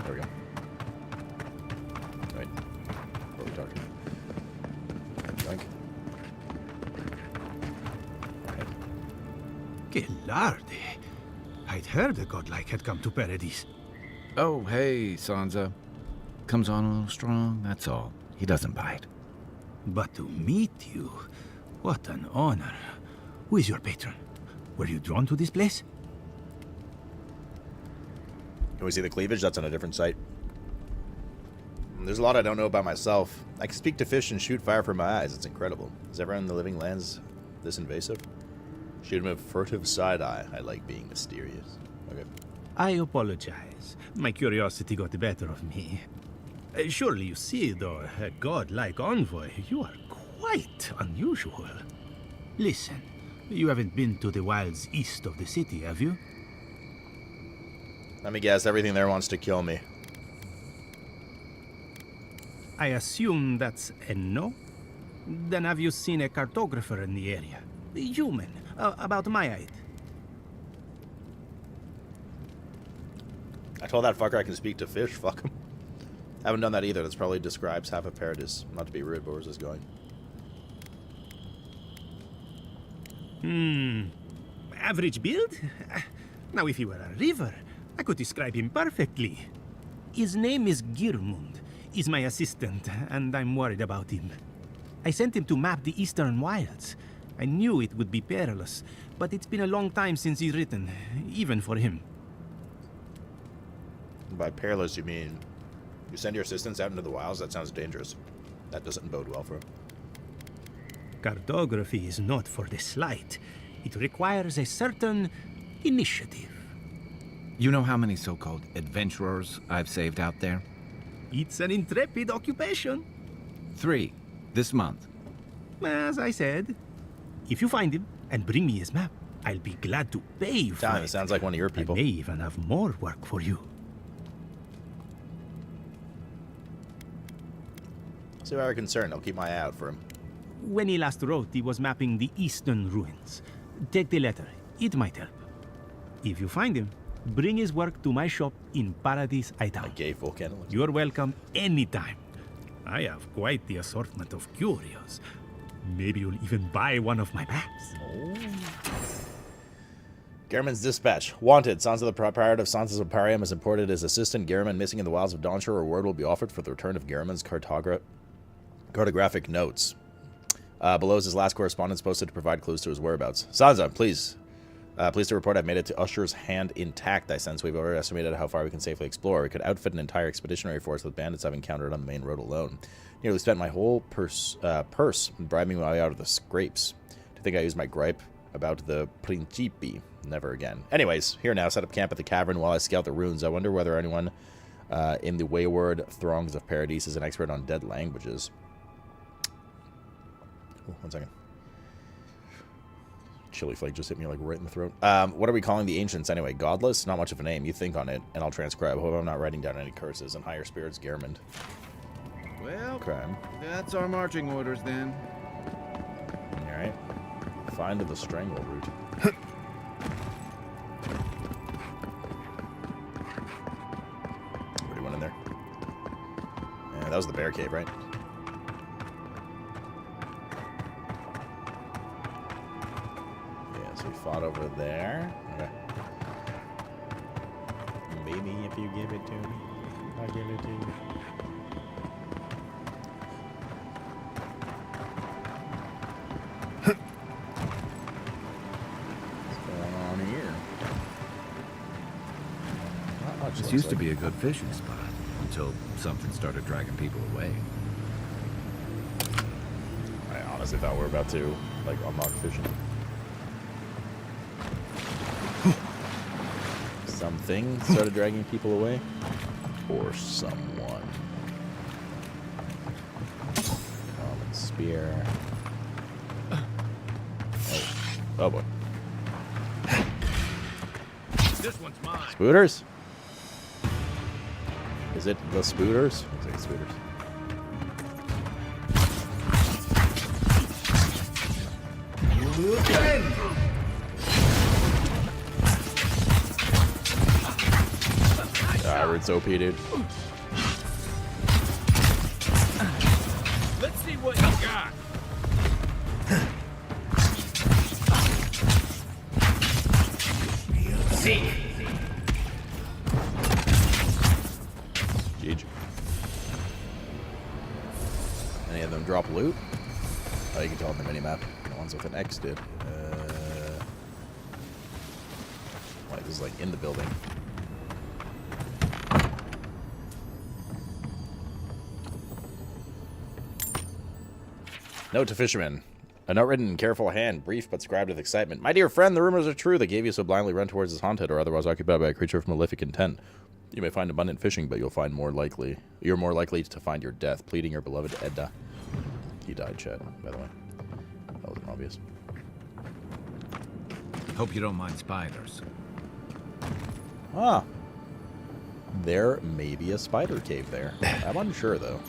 There we go. Wait. What are we talking about? Drink. Right. Que larde. I'd heard a godlike had come to Paradise. Oh, hey, Sansa. Comes on a little strong, that's all. He doesn't bite. But to meet you, what an honor. Who is your patron? Were you drawn to this place? Can we see the cleavage? That's on a different site. There's a lot I don't know about myself. I can speak to fish and shoot fire from my eyes. It's incredible. Is everyone in the living lands this invasive? Shoot him a furtive side eye. I like being mysterious. Okay. I apologize. My curiosity got the better of me. Surely you see, though, a godlike envoy, you are quite unusual. Listen, you haven't been to the wilds east of the city, have you? Let me guess, everything there wants to kill me. I assume that's a no? Then have you seen a cartographer in the area? A human, about my height. I told that fucker I can speak to fish, fuck him. I haven't done that either, that probably describes half of Paradise. Not to be rude, but where's this going? Average build? Now if he were a river, I could describe him perfectly. His name is Girmund. He's my assistant, and I'm worried about him. I sent him to map the eastern wilds. I knew it would be perilous, but it's been a long time since he's written, even for him. By perilous, you mean you send your assistants out into the wilds? That sounds dangerous. That doesn't bode well for him. Cartography is not for the slight. It requires a certain initiative. You know how many so-called adventurers I've saved out there? It's an intrepid occupation. 3, this month. As I said, if you find him and bring me his map, I'll be glad to pay you for it. It sounds like one of your people. I may even have more work for you. So if I'm concerned, I'll keep my eye out for him. When he last wrote, he was mapping the eastern ruins. Take the letter. It might help. If you find him, bring his work to my shop in Paradise Isle. A gay volcano. You're welcome anytime. I have quite the assortment of curios. Maybe you'll even buy one of my maps. Oh. Garamond's Dispatch. Wanted. Sansa the Pirate of Sansa's Imperium has imported his assistant Garamond missing in the wilds of Dawnshire. A reward will be offered for the return of Garamond's cartographic notes. Below is his last correspondence posted to provide clues to his whereabouts. Sansa, please. Pleased to report I've made it to Usher's hand intact. I sense we've overestimated how far we can safely explore. We could outfit an entire expeditionary force with bandits I've encountered on the main road alone. Nearly spent my whole purse bribing my way out of the scrapes. To think I used my gripe about the Principi. Never again. Anyways, here now, set up camp at the cavern while I scout the ruins. I wonder whether anyone in the wayward throngs of Paradise is an expert on dead languages. Oh, 1 second. Chili flake just hit me like right in the throat. What are we calling the ancients anyway? Godless? Not much of a name. You think on it, and I'll transcribe. Hope I'm not writing down any curses. And higher spirits, Garamond. Well, okay. That's our marching orders then. Alright. Find the strangle route. that was the bear cave, right? Yeah, so we fought over there. Okay. Maybe if you give it to me, I'll give it to you. This used to be a good fishing spot until something started dragging people away. I honestly thought we were about to, like, unlock fishing. Something started dragging people away? Or someone. Common spear. Oh boy. This one's mine. Spooters? Is it the spooters? Looks like spooters. It's OP, dude. Let's see what you got. GG. Any of them drop loot? Oh, you can tell on the minimap. The ones with an X did. Like, this is like in the building. Note to fishermen. A note written in careful hand, brief but scribed with excitement. My dear friend, the rumors are true that gave you so blindly run towards is haunted or otherwise occupied by a creature of malefic intent. You may find abundant fishing, but you're more likely to find your death, pleading your beloved Edda. He died, Chet, by the way. That wasn't obvious. Hope you don't mind spiders. Ah. There may be a spider cave there. I'm unsure, though.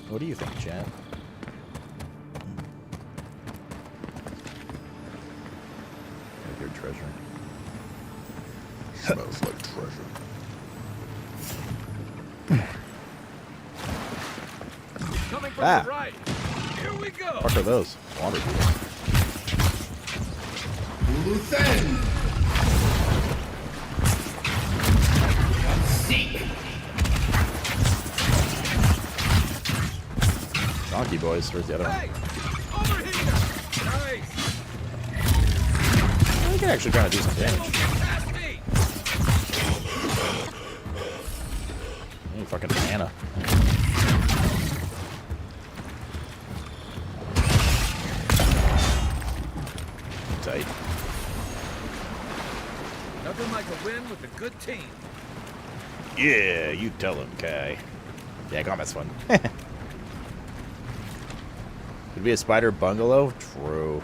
What do you think, Chet? Treasure. Smells like treasure. Coming from the right. Here we go. What are those? Water beetles. Donkey boys. Where's the other one? Over here. Nice. We can actually kind of do some damage. Ooh, fucking banana. Tight. Nothing like a win with a good team. Yeah, you tell him, Kai. Yeah, combat's fun. Could be a spider bungalow? True.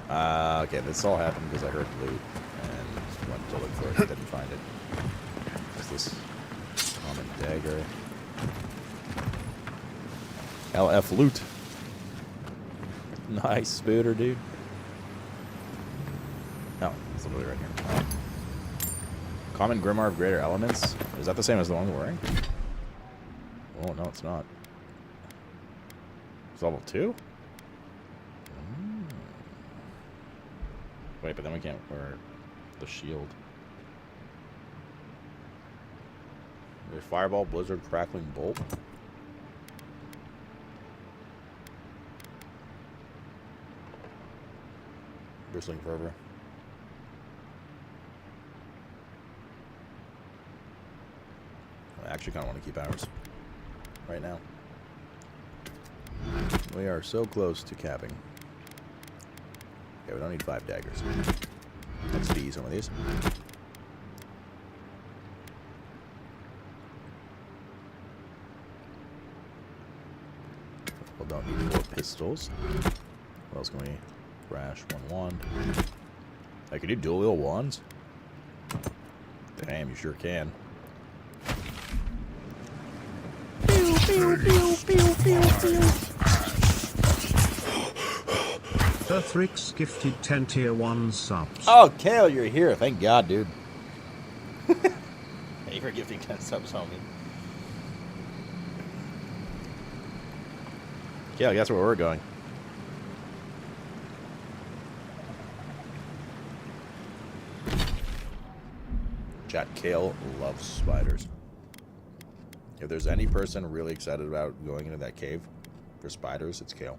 Okay, this all happened because I heard loot and went to look for it and didn't find it. What's this? Common dagger. LF loot. Nice spooter, dude. Oh, it's literally right here. Oh. Common Grimoire of Greater Elements. Is that the same as the one we're wearing? Oh, no, it's not. It's level 2? Wait, but then we can't wear the shield. There's Fireball, Blizzard, Crackling Bolt. Bristling Fervor. I actually kind of want to keep ours right now. We are so close to capping. Okay, we don't need 5 daggers. Let's be some of these. We don't need 4 pistols. What else can we crash? 1 wand. I could do dual wheel wands. Damn, you sure can. Pew, pew, pew, pew, pew, pew. Earthrix gifted 10 tier 1 subs. Oh, Kale, you're here. Thank God, dude. Hey, for gifting 10 subs, homie. Yeah, that's where we're going. Chat, Kale loves spiders. If there's any person really excited about going into that cave for spiders, it's Kale.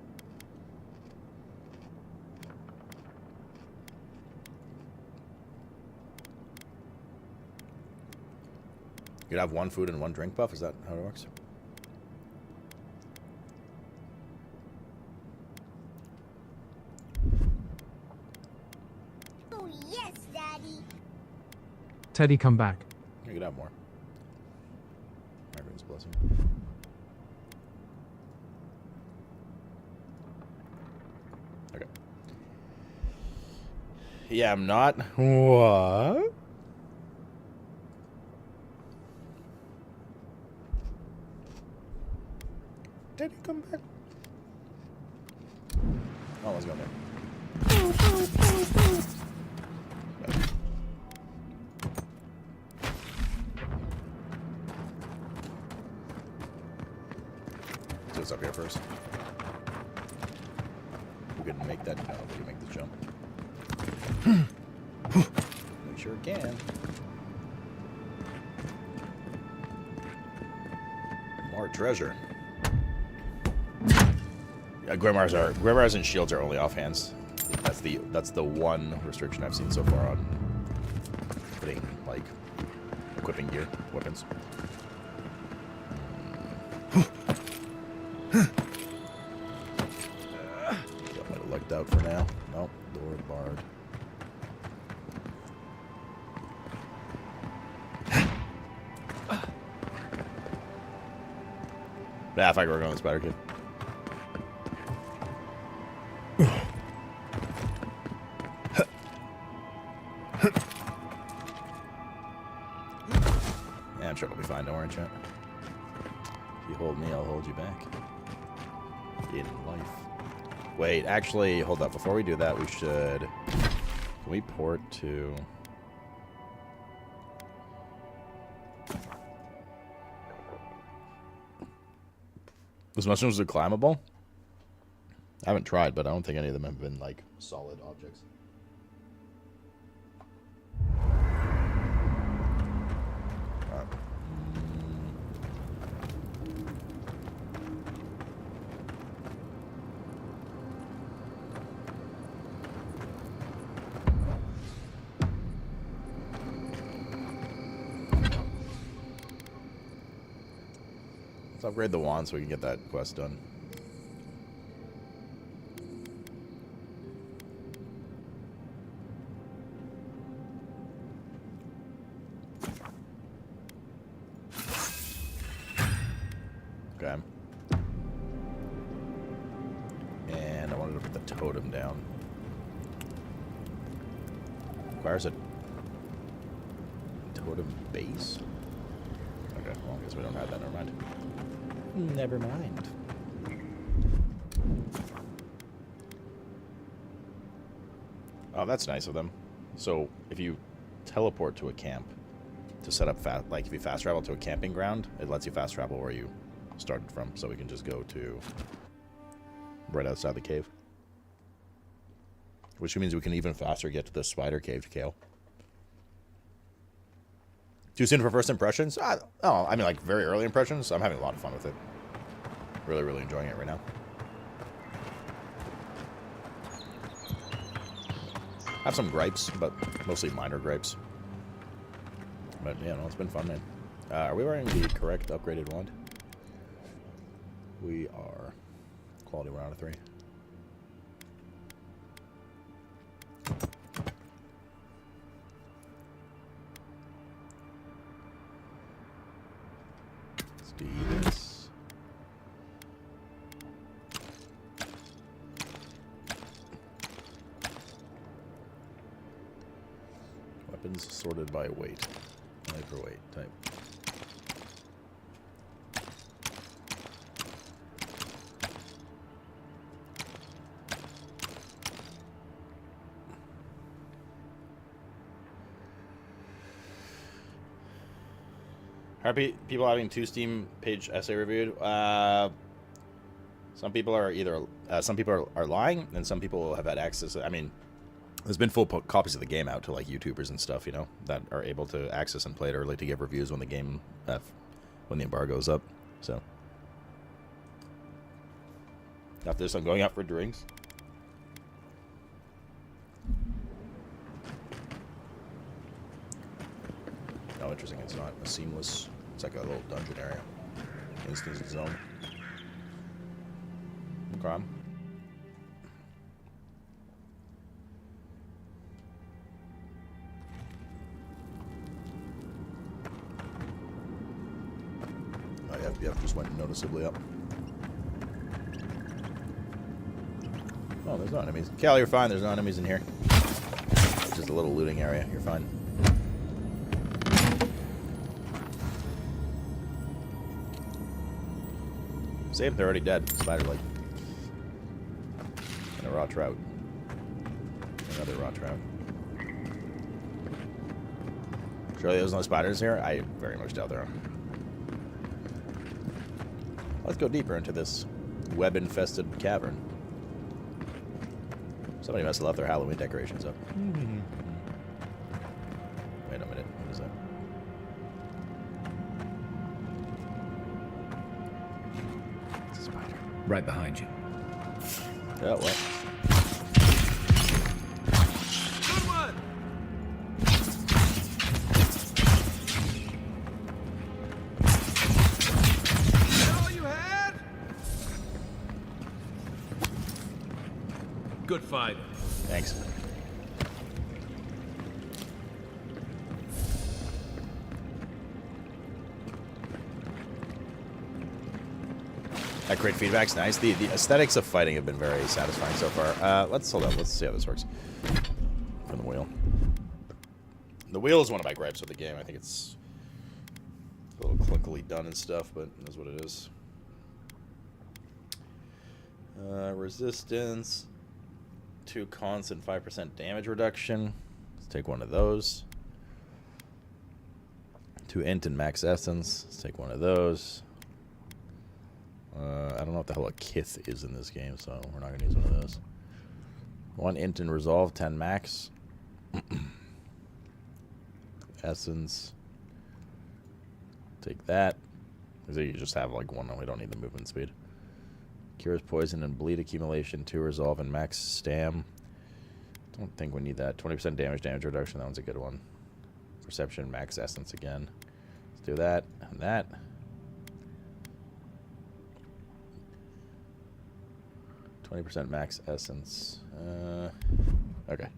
You could have one food and one drink buff? Is that how it works? Oh, yes, Daddy. Teddy, come back. You could have more. Margaret's blessing. Okay. Yeah, I'm not. What? Did he come back? Oh, let's go there. So it's up here first. We can make that. No, we can make the jump. We sure can. More treasure. Yeah, Grimoires and shields are only offhands. That's the one restriction I've seen so far on putting like equipping gear, weapons. That might have lucked out for now. Nope, door barred. Yeah, if I were going with Spider Kid. Yeah, I'm sure it'll be fine. Don't worry, chat. If you hold me, I'll hold you back. In life. Wait, actually, hold up. Before we do that, we should... Can we port to... Those mushrooms are climbable? I haven't tried, but I don't think any of them have been, like, solid objects. Let's upgrade the wand so we can get that quest done. Okay. And I wanted to put the totem down. Requires a totem base? Okay, well, I guess we don't have that. Never mind. Never mind. Oh, that's nice of them. So, if you teleport to a camp to set up if you fast travel to a camping ground, it lets you fast travel where you started from, so we can just go to right outside the cave. Which means we can even faster get to the spider cave, Kale. Too soon for first impressions? I mean, like, very early impressions. I'm having a lot of fun with it. Really, really enjoying it right now. I have some gripes, but mostly minor gripes. But, yeah, no, it's been fun, man. Are we wearing the correct upgraded wand? We are. Quality 1 out of 3. Let's do this. Weapons sorted by weight. Sniper weight type. Are people having 2 Steam page essay reviewed? Some people are either some people are lying, and some people have had access. I mean, there's been full copies of the game out to like YouTubers and stuff, you know, that are able to access and play it early to give reviews when the game, when the embargo's up. So after this, I'm going out for drinks. Oh, interesting. It's not a seamless. It's like a little dungeon area. Instance zone. Okay. My FBF just went noticeably up. Oh, there's no enemies. Cal, you're fine. There's no enemies in here. It's just a little looting area. You're fine. Same, they're already dead. Spider leg. And a raw trout. Another raw trout. Surely there's no spiders here? I very much doubt there are. Let's go deeper into this web-infested cavern. Somebody must have left their Halloween decorations up. Wait a minute. What is that? It's a spider. Right behind you. Oh, what? Good one! Is that all you had? Good fight. Thanks. That great feedback's nice. The aesthetics of fighting have been very satisfying so far. Let's hold up. Let's see how this works. From the wheel. The wheel is one of my gripes with the game. I think it's a little clunkily done and stuff, but it is what it is. Resistance. 2 constant 5% damage reduction. Let's take one of those. 2 int and max essence. Let's take one of those. I don't know what the hell a kith is in this game, so we're not going to use one of those. 1 int and resolve, 10 max. Essence. Take that. So you just have like one. We don't need the movement speed. Cures poison and bleed accumulation, 2 resolve and max stam. Don't think we need that. 20% damage reduction. That one's a good one. Perception, max essence again. Let's do that and that. 20% max essence. Okay.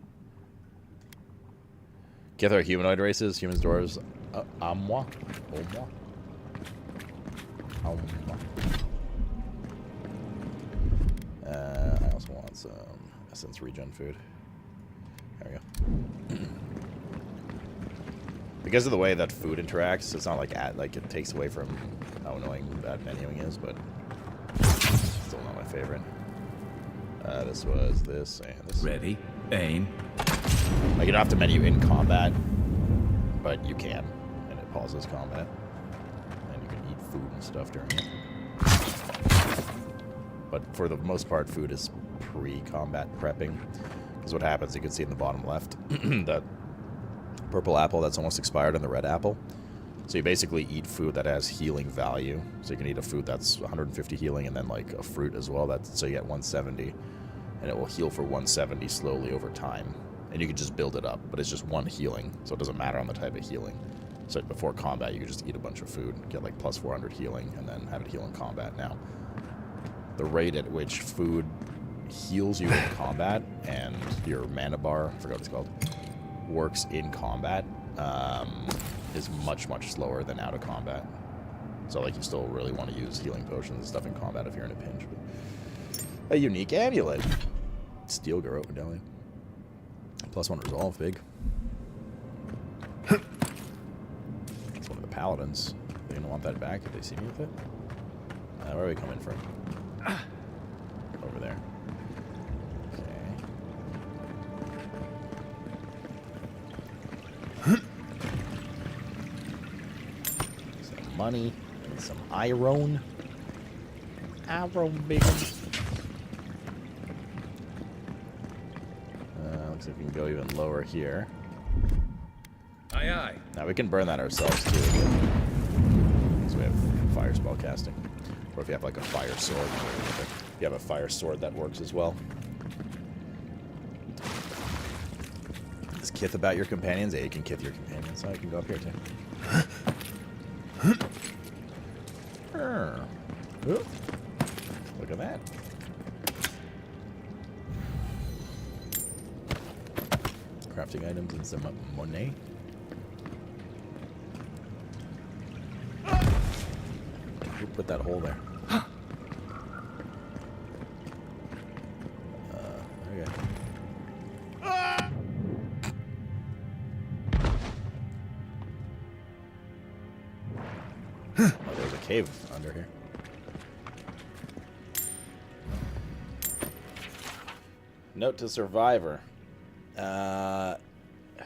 Get our humanoid races. Humans, dwarves. Amwa. Omwa. Omwa. I also want some essence regen food. There we go. Because of the way that food interacts, it's not like it takes away from how annoying that menuing is, but still not my favorite. This was this and this. Ready, aim. Like you don't have to menu in combat, but you can, and it pauses combat, and you can eat food and stuff during it. But for the most part, food is pre-combat prepping. Because what happens, you can see in the bottom left, that purple apple that's almost expired and the red apple. So you basically eat food that has healing value. So you can eat a food that's 150 healing and then like a fruit as well. So you get 170, and it will heal for 170 slowly over time. And you can just build it up, but it's just 1 healing, so it doesn't matter on the type of healing. So before combat, you can just eat a bunch of food, get like plus 400 healing, and then have it heal in combat. Now, the rate at which food heals you in combat and your mana bar, I forgot what it's called, works in combat is much, much slower than out of combat. So like you still really want to use healing potions and stuff in combat if you're in a pinch. But a unique amulet. Steel Garrote medallion. +1 resolve, big. It's one of the paladins. They're gonna want that back if they see me with it. Where are we coming from? Over there. Okay. Some money and some iron. Arrow bacon. Looks like we can go even lower here. Aye, aye. Now we can burn that ourselves too. So we have fire spell casting. Or if you have like a fire sword. If you have a fire sword, that works as well. Is Kith about your companions? Yeah, you can Kith your companions. So I can go up here too. Look at that. Crafting items and some money. Who put that hole there? Okay. Oh, there's a cave under here. Note to survivor. God, my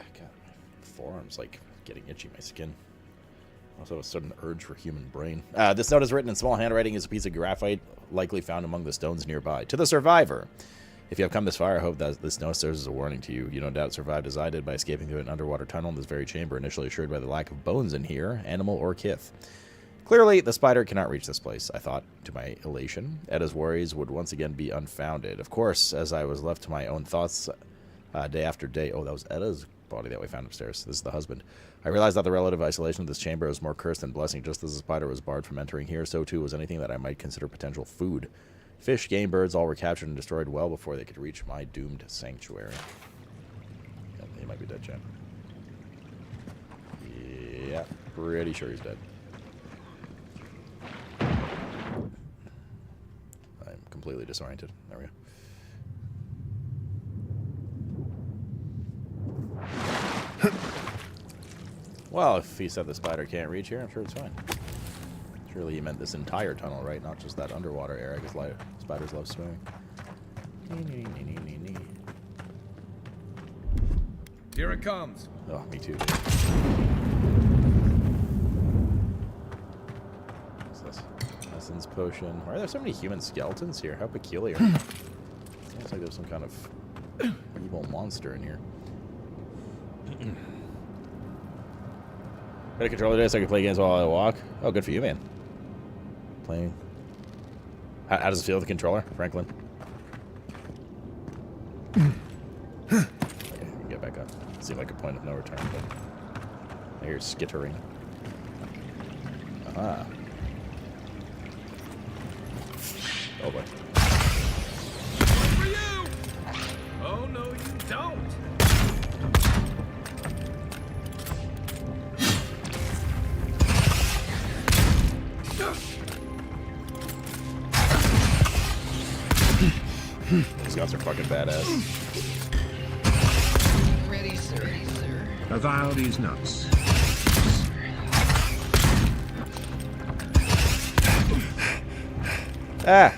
forearms like getting itchy. My skin. Also, a sudden urge for human brain. This note is written in small handwriting. Is a piece of graphite likely found among the stones nearby. To the survivor. If you have come this far, I hope that this note serves as a warning to you. You no doubt survived as I did by escaping through an underwater tunnel in this very chamber, initially assured by the lack of bones in here, animal or Kith. Clearly, the spider cannot reach this place, I thought, to my elation. Edda's worries would once again be unfounded. Of course, as I was left to my own thoughts day after day... Oh, that was Edda's body that we found upstairs. This is the husband. I realized that the relative isolation of this chamber was more curse than blessing. Just as the spider was barred from entering here, so too was anything that I might consider potential food. Fish, game, birds, all were captured and destroyed well before they could reach my doomed sanctuary. Yeah, he might be dead, Jen. Yeah, pretty sure he's dead. I'm completely disoriented. There we go. Well, if he said the spider can't reach here, I'm sure it's fine. Surely he meant this entire tunnel, right? Not just that underwater area, because spiders love swimming. Here it comes. Oh, me too. What's this? Essence potion. Why are there so many human skeletons here? How peculiar. Looks like there's some kind of evil monster in here. Got a controller today so I can play games while I walk. Oh, good for you, man. Playing. How does it feel with the controller, Franklin? Okay, get back up. Seemed like a point of no return, but I hear skittering. Aha. Oh boy. For you! Oh no, you don't. These guys are fucking badass. Ready, sir. Ready, sir. Avow these nuts. Ah!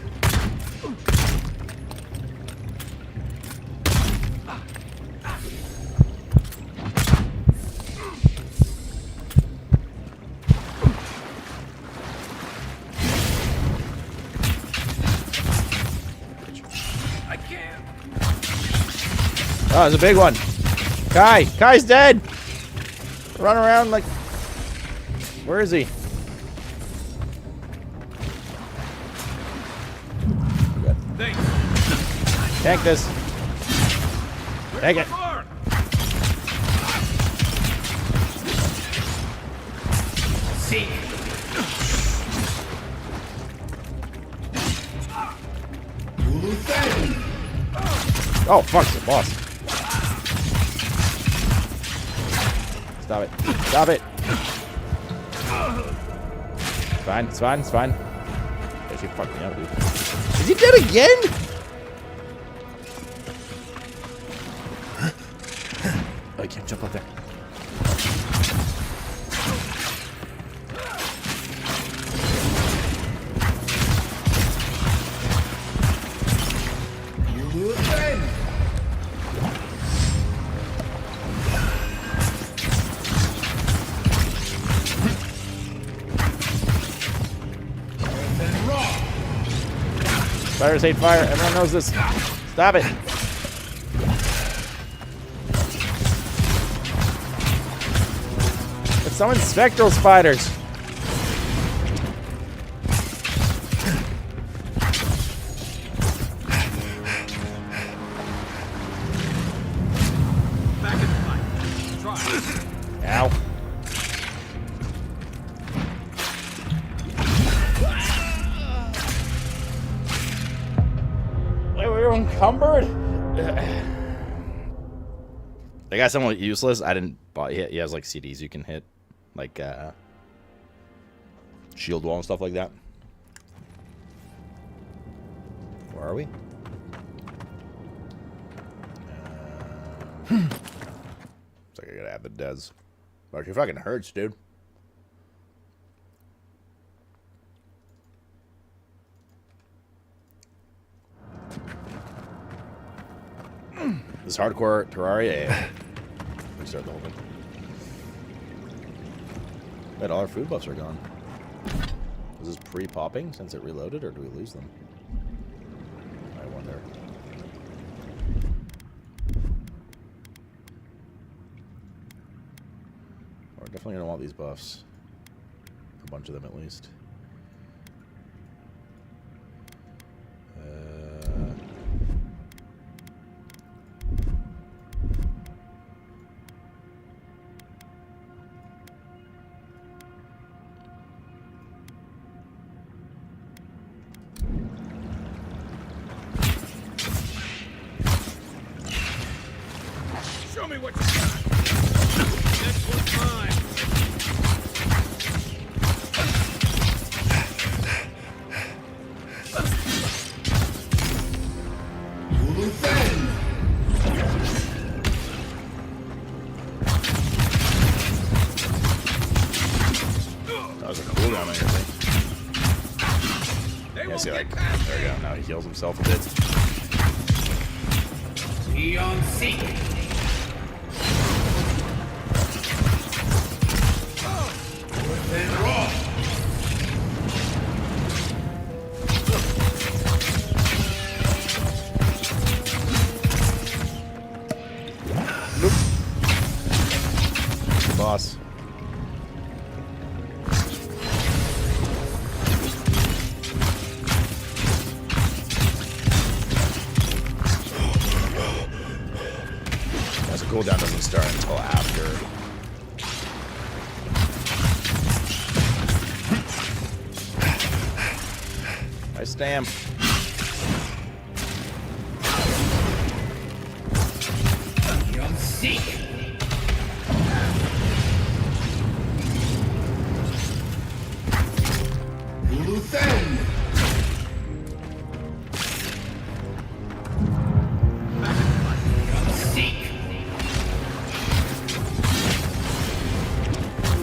Oh, there's a big one. Kai's dead. Run around like... Where is he? Thanks. Tank this. Take it. See. Oh, fuck, the boss. Stop it. Stop it. It's fine, it's fine, it's fine. Yeah, she fucked me up, dude. Is he dead again? Oh, I can't jump up there. Spiders hate fire. Everyone knows this. Stop it. It's summoned spectral spiders. Ow. Wait, we're encumbered? They got someone useless. I didn't buy. He has like CDs you can hit, like shield wall and stuff like that. Where are we? It's like I gotta add the Des. But it fucking hurts, dude. This hardcore Terraria. Yeah. Restart the whole thing. Wait, all our food buffs are gone. Was this pre-popping since it reloaded, or do we lose them? I wonder. We're definitely gonna want these buffs. A bunch of them at least. Show me what you got. Next one's mine. That was a cooldown on your thing. Yeah, see, like, there we go. Now he heals himself a bit. Beyond seek. Boss. As a cooldown doesn't start until after. Nice stamp. Beyond seek.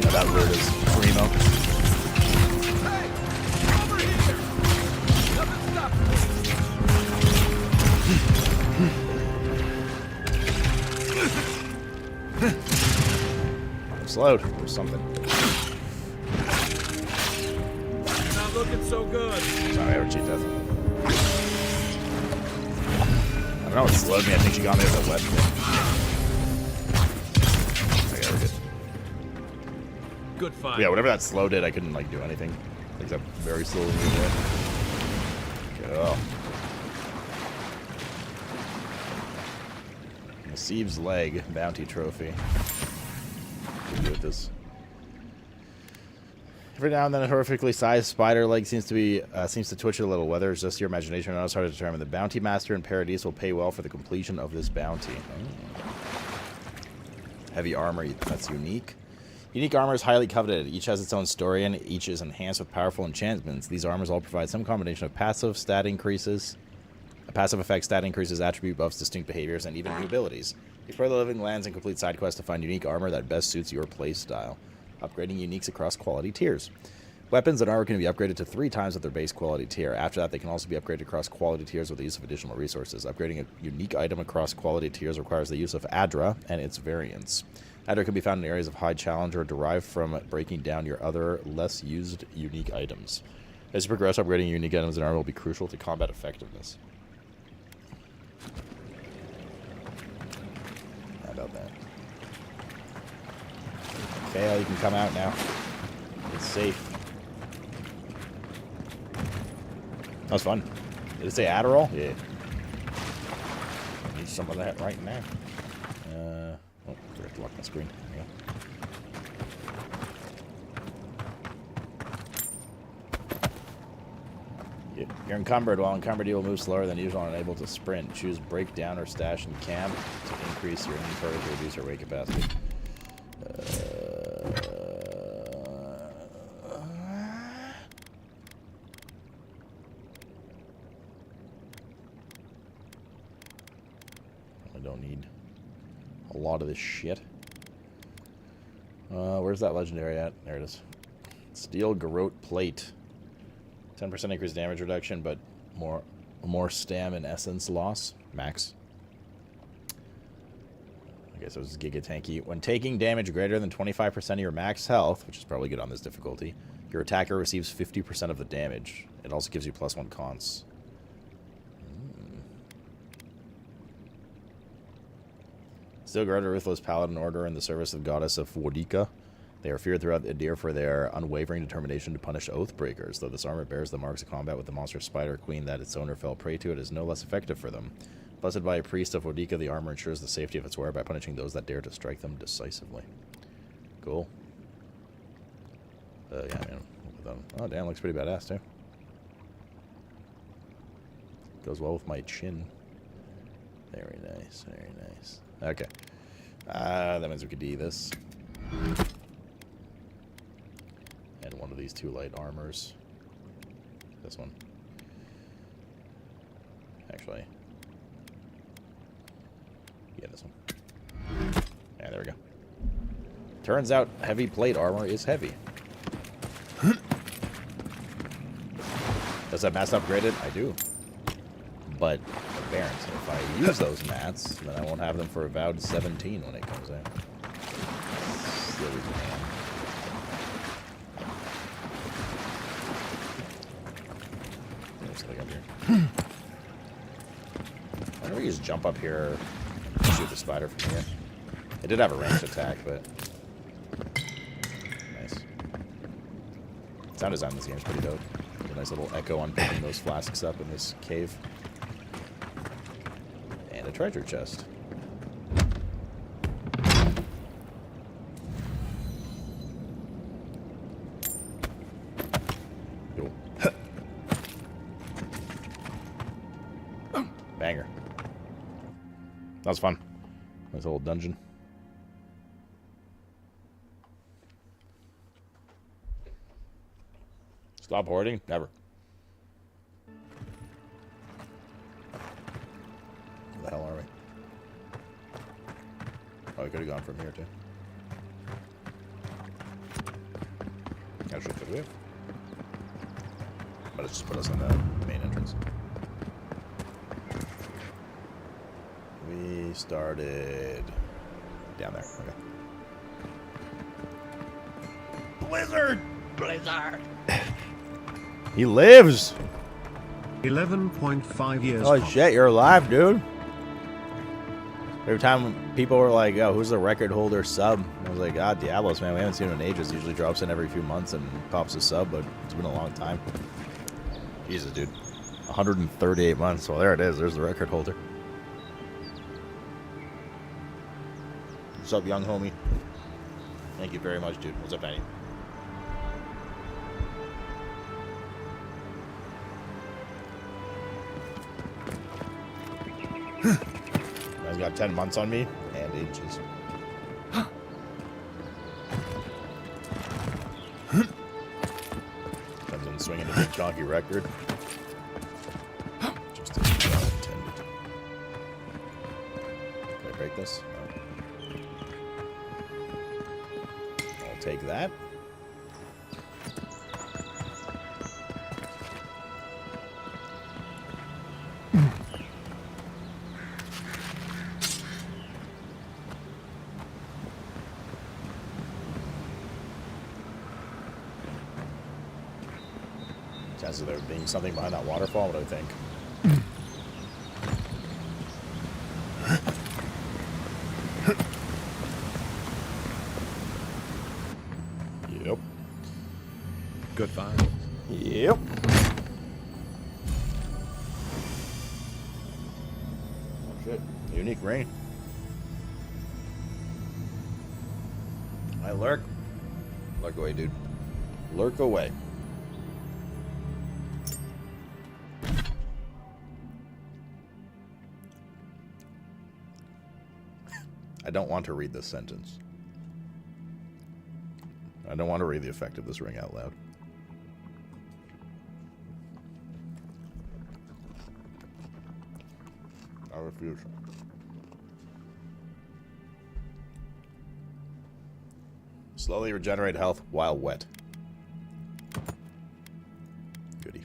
Yeah, that word is primo. I'm slowed or something. Not looking so good. Sorry, I ever cheat death. I don't know what slowed me. I think she got me with a web thing. Okay, we're good. Good fight. Yeah, whatever that slow did, I couldn't like do anything. Like that very slowly moved away. Go. Nasib's leg bounty trophy. What do we do with this? Every now and then, a horrifically sized spider leg seems to twitch a little. Whether it's just your imagination or not, it's hard to determine. The bounty master in Paradise will pay well for the completion of this bounty. Oh. Heavy armor, that's unique. Unique armor is highly coveted. Each has its own story, and each is enhanced with powerful enchantments. These armors all provide some combination of passive stat increases, passive effect stat increases, attribute buffs, distinct behaviors, and even new abilities. Explore the living lands and complete side quests to find unique armor that best suits your playstyle. Upgrading uniques across quality tiers. Weapons and armor can be upgraded to 3 times at their base quality tier. After that, they can also be upgraded across quality tiers with the use of additional resources. Upgrading a unique item across quality tiers requires the use of Adra and its variants. Adra can be found in areas of high challenge or derived from breaking down your other, less used unique items. As you progress, upgrading your unique items and armor will be crucial to combat effectiveness. How about that? Kale, you can come out now. It's safe. That was fun. Did it say Adderall? Yeah. I need some of that right now. Oh, I forgot to lock my screen. There you go. You're encumbered. While encumbered, you will move slower than usual and unable to sprint. Choose break down or stash in camp to increase your inventory to reduce your weight capacity. I don't need a lot of this shit. Where's that legendary at? There it is. Steel Garrote Plate. 10% increased damage reduction, but more stam and essence loss. Max. Okay, so it's Giga Tanky. When taking damage greater than 25% of your max health, which is probably good on this difficulty, your attacker receives 50% of the damage. It also gives you +1 cons. Steel Guard, a ruthless paladin order in the service of the goddess of Wodika. They are feared throughout the Adir for their unwavering determination to punish Oathbreakers. Though this armor bears the marks of combat with the monster Spider Queen that its owner fell prey to, it is no less effective for them. Blessed by a priest of Wodika, the armor ensures the safety of its wearer by punishing those that dare to strike them decisively. Cool. Yeah, man. Oh, damn, looks pretty badass, too. Goes well with my chin. Very nice, very nice. Okay. That means we could do this. And one of these 2 light armors. This one. Actually. Yeah, this one. Yeah, there we go. Turns out heavy plate armor is heavy. Does that mass upgrade it? I do. But Barons, if I use those mats, then I won't have them for Avowed 17 when it comes out. Silly man. There's something up here. Why don't we just jump up here and shoot the spider from here? It did have a ranged attack, but... Nice. Sound design in this game is pretty dope. A nice little echo on picking those flasks up in this cave. And a treasure chest. Cool. Banger. That was fun. Nice little dungeon. Stop hoarding? Never. Where the hell are we? Oh, we could have gone from here, too. Actually, could we have? But it's just put us in the main entrance. We started down there. Okay. Blizzard! Blizzard! He lives! 11.5 years. Oh shit, you're alive, dude. Every time people were like, oh, who's the record holder sub? I was like, ah, Diablos, man, we haven't seen him in ages. He usually drops in every few months and pops a sub, but it's been a long time. Jesus, dude. 138 months. Well, there it is. There's the record holder. What's up, young homie? Thank you very much, dude. What's up, Annie? I've got 10 months on me and inches. Comes in swinging a big chonky record. Just as well intended. Can I break this? No. I'll take that. As if there being something behind that waterfall, what do I think? Yep. Good find. Yep. Oh shit. Unique ring. I lurk. Lurk away, dude. Lurk away. I don't want to read this sentence. I don't want to read the effect of this ring out loud. I refuse. Slowly regenerate health while wet. Goody.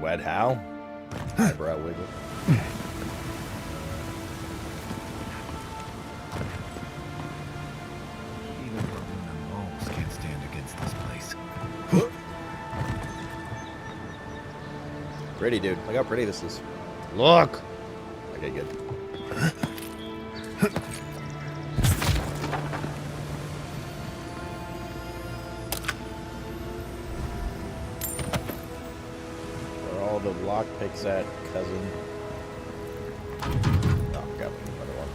Wet how? Eyebrow wiggle. Even Verona moles can't stand against this place. Pretty, dude. Look how pretty this is. Look! Okay, good. Where are all the lockpicks at, cousin? Oh, got another one.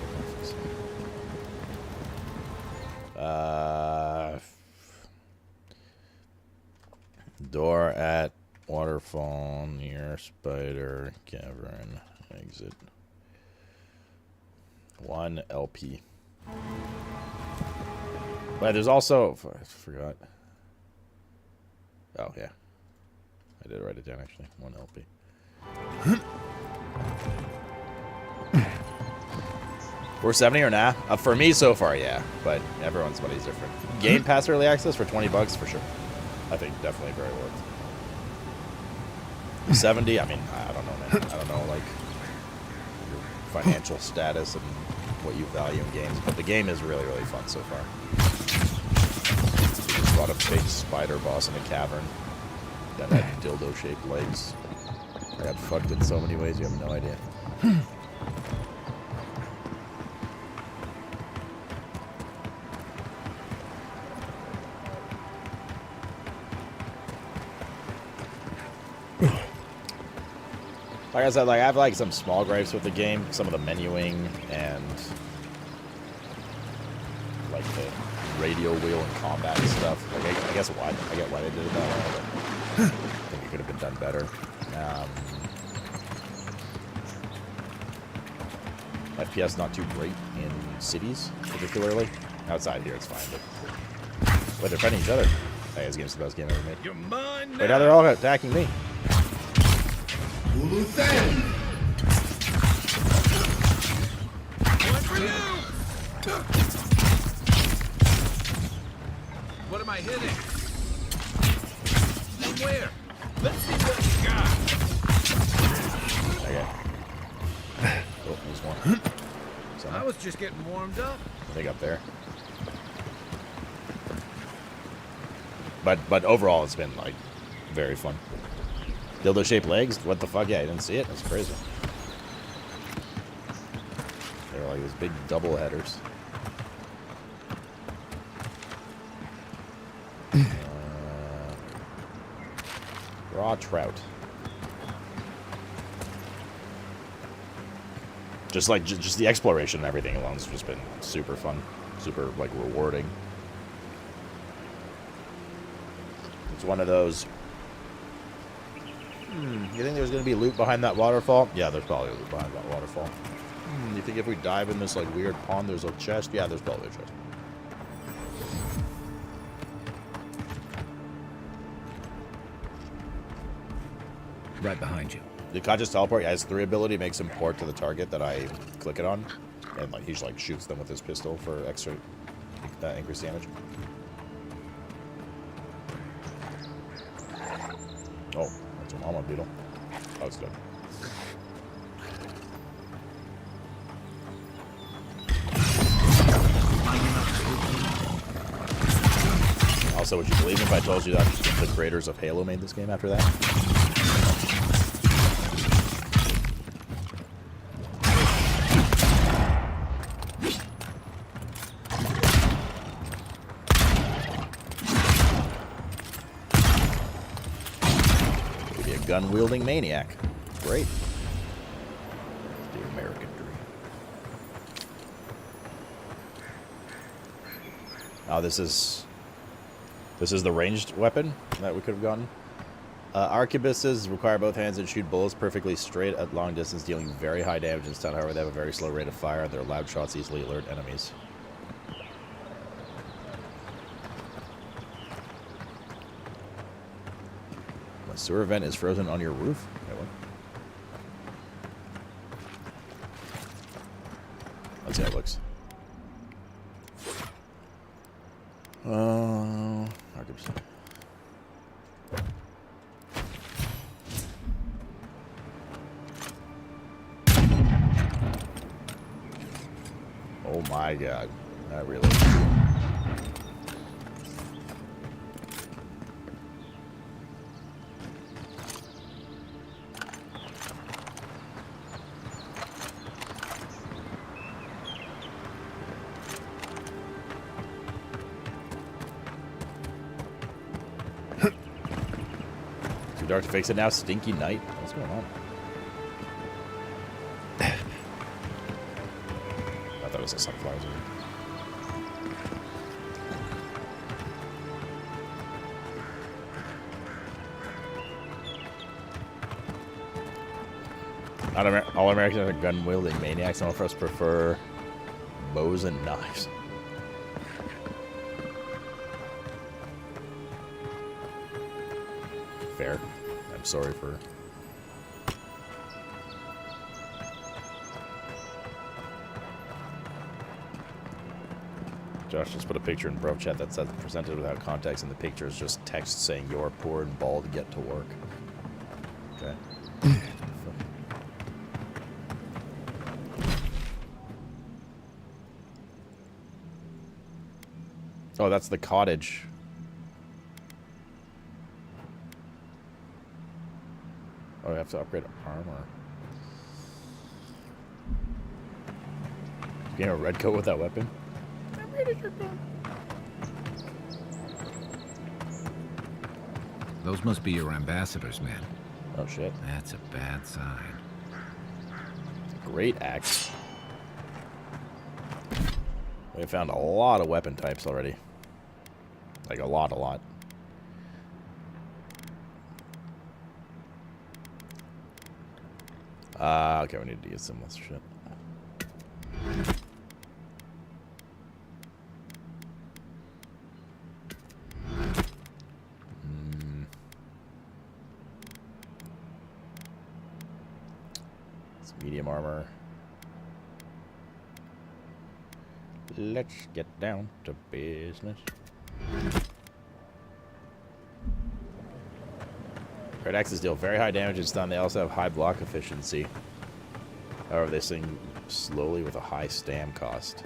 Door at waterfall near spider cavern. Exit. 1 LP. But there's also... I forgot. Oh, yeah. I did write it down, actually. 1 LP. We're 70 or nah? For me so far, yeah. But everyone's money's different. Game Pass early access for $20 for sure. I think definitely very worth. 70? I mean, I don't know, man. I don't know, like, your financial status and what you value in games. But the game is really, really fun so far. You just fought a big spider boss in a cavern that had dildo-shaped legs. I got fucked in so many ways, you have no idea. Like I said, like I have like some small gripes with the game, some of the menuing and like the radio wheel and combat and stuff. Like I guess why I get why they did it that way, but I think it could have been done better. FPS not too great in cities, particularly. Outside here, it's fine. But they're fighting each other. Hey, this game's the best game ever made. You're mine now. Wait, now they're all attacking me. What am I hitting? And where? Let's see what you got. Okay. Oh, there's one. I was just getting warmed up. I think up there. But overall, it's been like very fun. Dildo-shaped legs? What the fuck? Yeah, I didn't see it. That's crazy. They're like these big double headers. Raw trout. Just the exploration and everything alone has just been super fun, super like rewarding. It's one of those. You think there's gonna be loot behind that waterfall? Yeah, there's probably loot behind that waterfall. You think if we dive in this like weird pond, there's a chest? Yeah, there's probably a chest. Right behind you. The Ka just teleport? Yeah, his 3 ability makes him port to the target that I click it on, and like he just like shoots them with his pistol for extra increased damage. Oh, that's a mama beetle. Oh, it's good. Also, would you believe me if I told you that the creators of Halo made this game after that? Could be a gun-wielding maniac. Great. The American dream. Oh, this is the ranged weapon that we could have gotten. Arquebuses require both hands and shoot bullets perfectly straight at long distance, dealing very high damage and stun. However, they have a very slow rate of fire, and their loud shots easily alert enemies. A sewer vent is frozen on your roof? Wait, what? Let's see how it looks. Arquebus. Oh my god. Not really. Too dark to fix it now? Stinky night? What's going on? I thought it was a sunflower. Not all Americans are gun-wielding maniacs. Some of us prefer bows and knives. Fair. I'm sorry for... Josh just put a picture in bro chat that says presented without context, and the picture is just text saying you're poor and bald, get to work. Okay. Oh, that's the cottage. Oh, I have to upgrade armor. You get a red coat with that weapon? Those must be your ambassadors, man. Oh shit. That's a bad sign. Great axe. We found a lot of weapon types already. Like a lot. Okay, we need to get some of this shit. It's medium armor. Let's get down to business. Red axes deal very high damage and stun. They also have high block efficiency. However, they swing slowly with a high stam cost.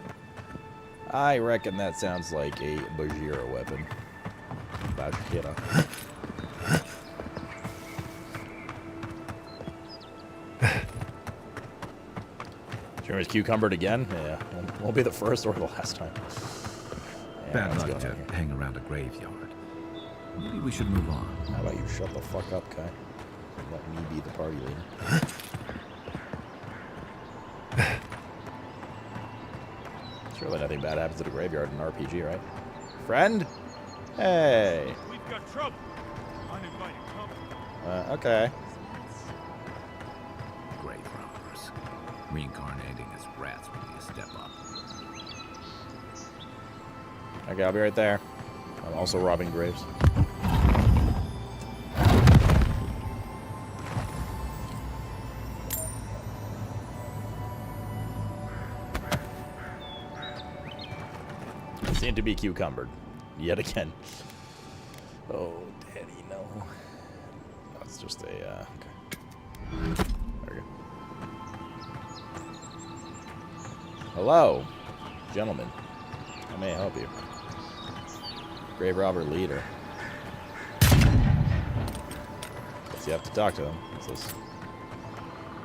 I reckon that sounds like a Bajira weapon. Bajira. Jeremy's cucumbered again? Yeah, won't be the first or the last time. Yeah, Bad luck to hang around a graveyard. Maybe we should move on. How about you shut the fuck up, Kai? And let me be the party leader. Surely nothing bad happens at a graveyard in an RPG, right? Friend? Hey. We've got trouble. Uninvited company. Okay. Grave robbers. Reincarnating as rats will be a step up. Okay, I'll be right there. I'm also robbing graves. Seem to be cucumbered. Yet again. Oh, daddy, no. That's just a, okay. There we go. Hello, gentlemen. How may I help you? Grave robber leader. Guess you have to talk to him. What's this?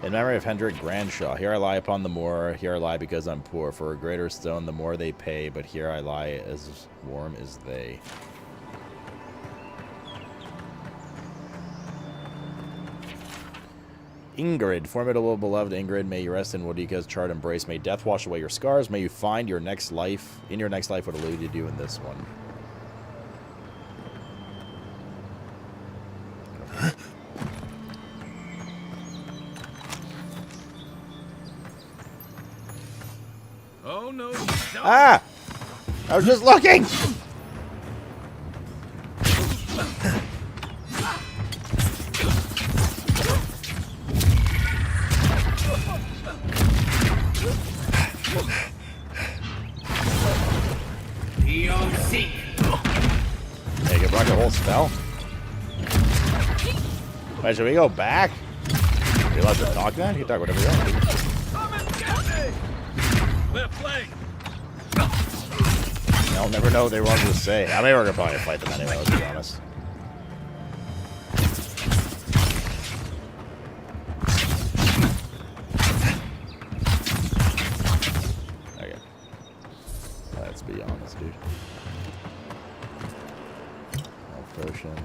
In memory of Hendrik Granshaw, here I lie upon the moor, here I lie because I'm poor. For a greater stone, the more they pay, but here I lie as warm as they. Ingrid, formidable, beloved Ingrid, may you rest in Wadika's charred embrace. May death wash away your scars. May you find your next life, in your next life, what eluded you in this one. Oh no, you don't. Ah! I was just looking! Hey, can block the whole spell? Wait, should we go back? Are you allowed to talk now? You can talk whatever you want. We're playing. I'll never know what they wanted to say. I mean, we're gonna probably fight them anyway, let's be honest. Okay. Let's be honest, dude. Health potion.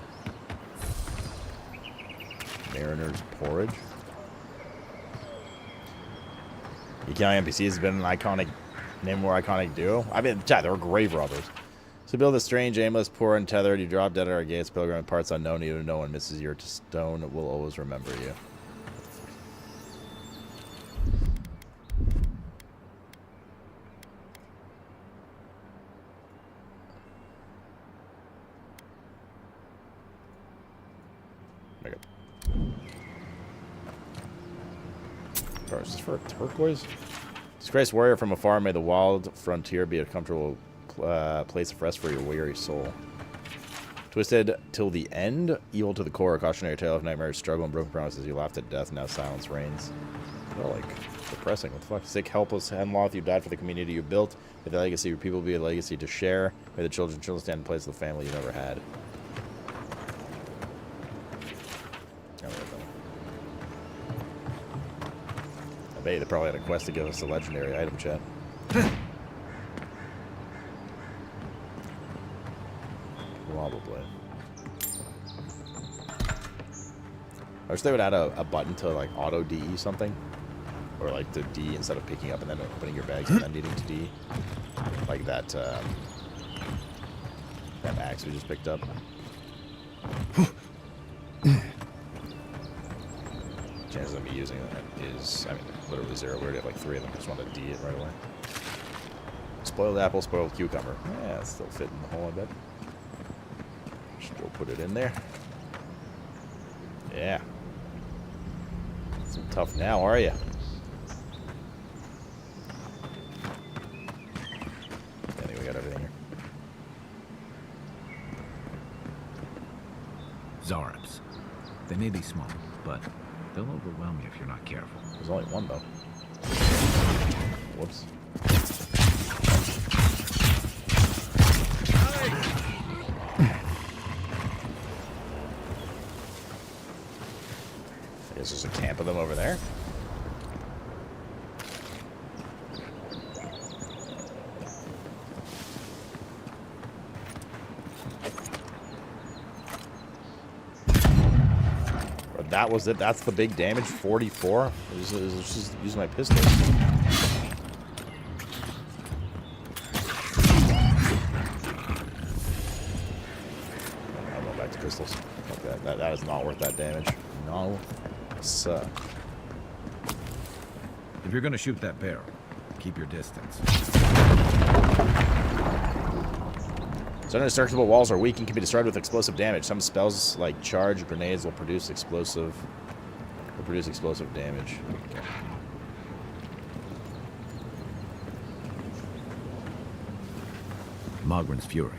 Mariner's porridge. EKI NPC has been an iconic, name more iconic duo. I mean, yeah, they were grave robbers. So build a strange, aimless, poor, and tethered. You drop dead at our gates, pilgrim, parts unknown. Even no one misses your stone will always remember you. Okay. Bro, is this for a turquoise? Disgraced warrior from afar, may the wild frontier be a comfortable place of rest for your weary soul. Twisted till the end, evil to the core, a cautionary tale of nightmares, struggle, and broken promises. You laughed at death, now silence reigns. They're like depressing. What the fuck? Sick, helpless, Hemloth, you died for the community you built. May the legacy of your people be a legacy to share. May the children stand in place of the family you never had. I bet they probably had a quest to give us a legendary item, chat. Probably. I wish they would add a button to like auto DE something. Or like to D instead of picking up and then opening your bags and then needing to D. Like that that axe we just picked up. Chances of me using that is, I mean, literally zero. We already have like 3 of them. Just want to D it right away. Spoiled apple, spoiled cucumber. Yeah, it's still fitting the hole, I bet. Still put it in there. Yeah. So tough now, are you? I think we got everything here. Zarabs. They may be small, but they'll overwhelm you if you're not careful. There's only one, though. Whoops. I guess there's a camp of them over there. That was it. That's the big damage. 44. Just use my pistol. I'm going back to pistols. Okay, that is not worth that damage. No, sir. If you're gonna shoot that barrel, keep your distance. Some indestructible walls are weak and can be destroyed with explosive damage. Some spells, like charge grenades, will produce explosive damage. Okay. Mogren's Fury.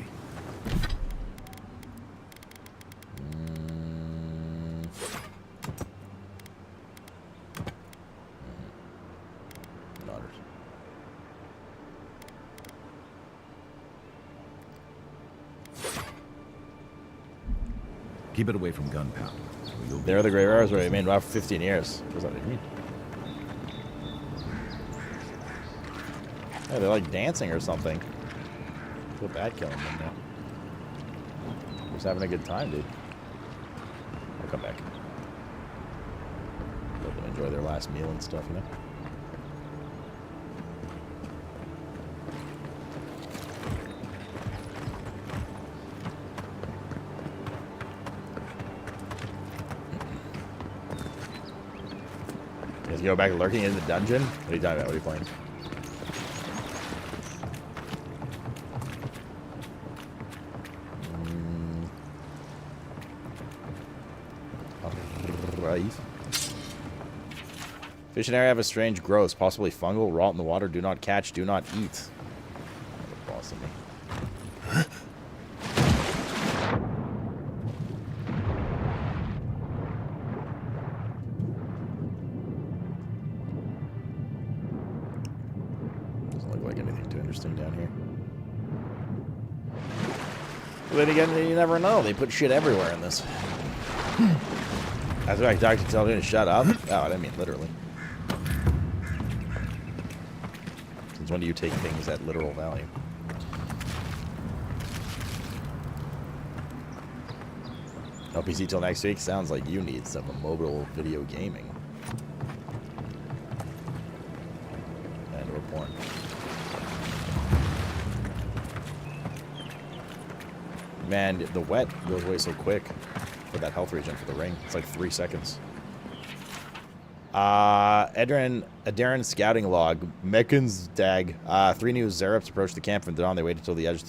Keep it away from gunpowder. They're the graveyards where I mean about 15 years. What does that mean? Yeah, they're like dancing or something. Feel bad killing them now. Just having a good time, dude. I'll come back. Let them enjoy their last meal and stuff, you know? You guys go back lurking in the dungeon? What are you talking about? What are you playing? Fish in area have a strange growth, possibly fungal, rot in the water, do not catch, do not eat. Boss of me. Doesn't look like anything too interesting down here. But then again, you never know. They put shit everywhere in this. That's why Dr. Tell me to shut up. Oh, I didn't mean literally. Since when do you take things at literal value? No PC till next week? Sounds like you need some mobile video gaming. And or porn. Man, the wet goes away so quick. For that health regen for the ring. It's like 3 seconds. Adarin scouting log. Mekkin's dag. 3 new Zerups approached the camp from dawn. They waited till the edge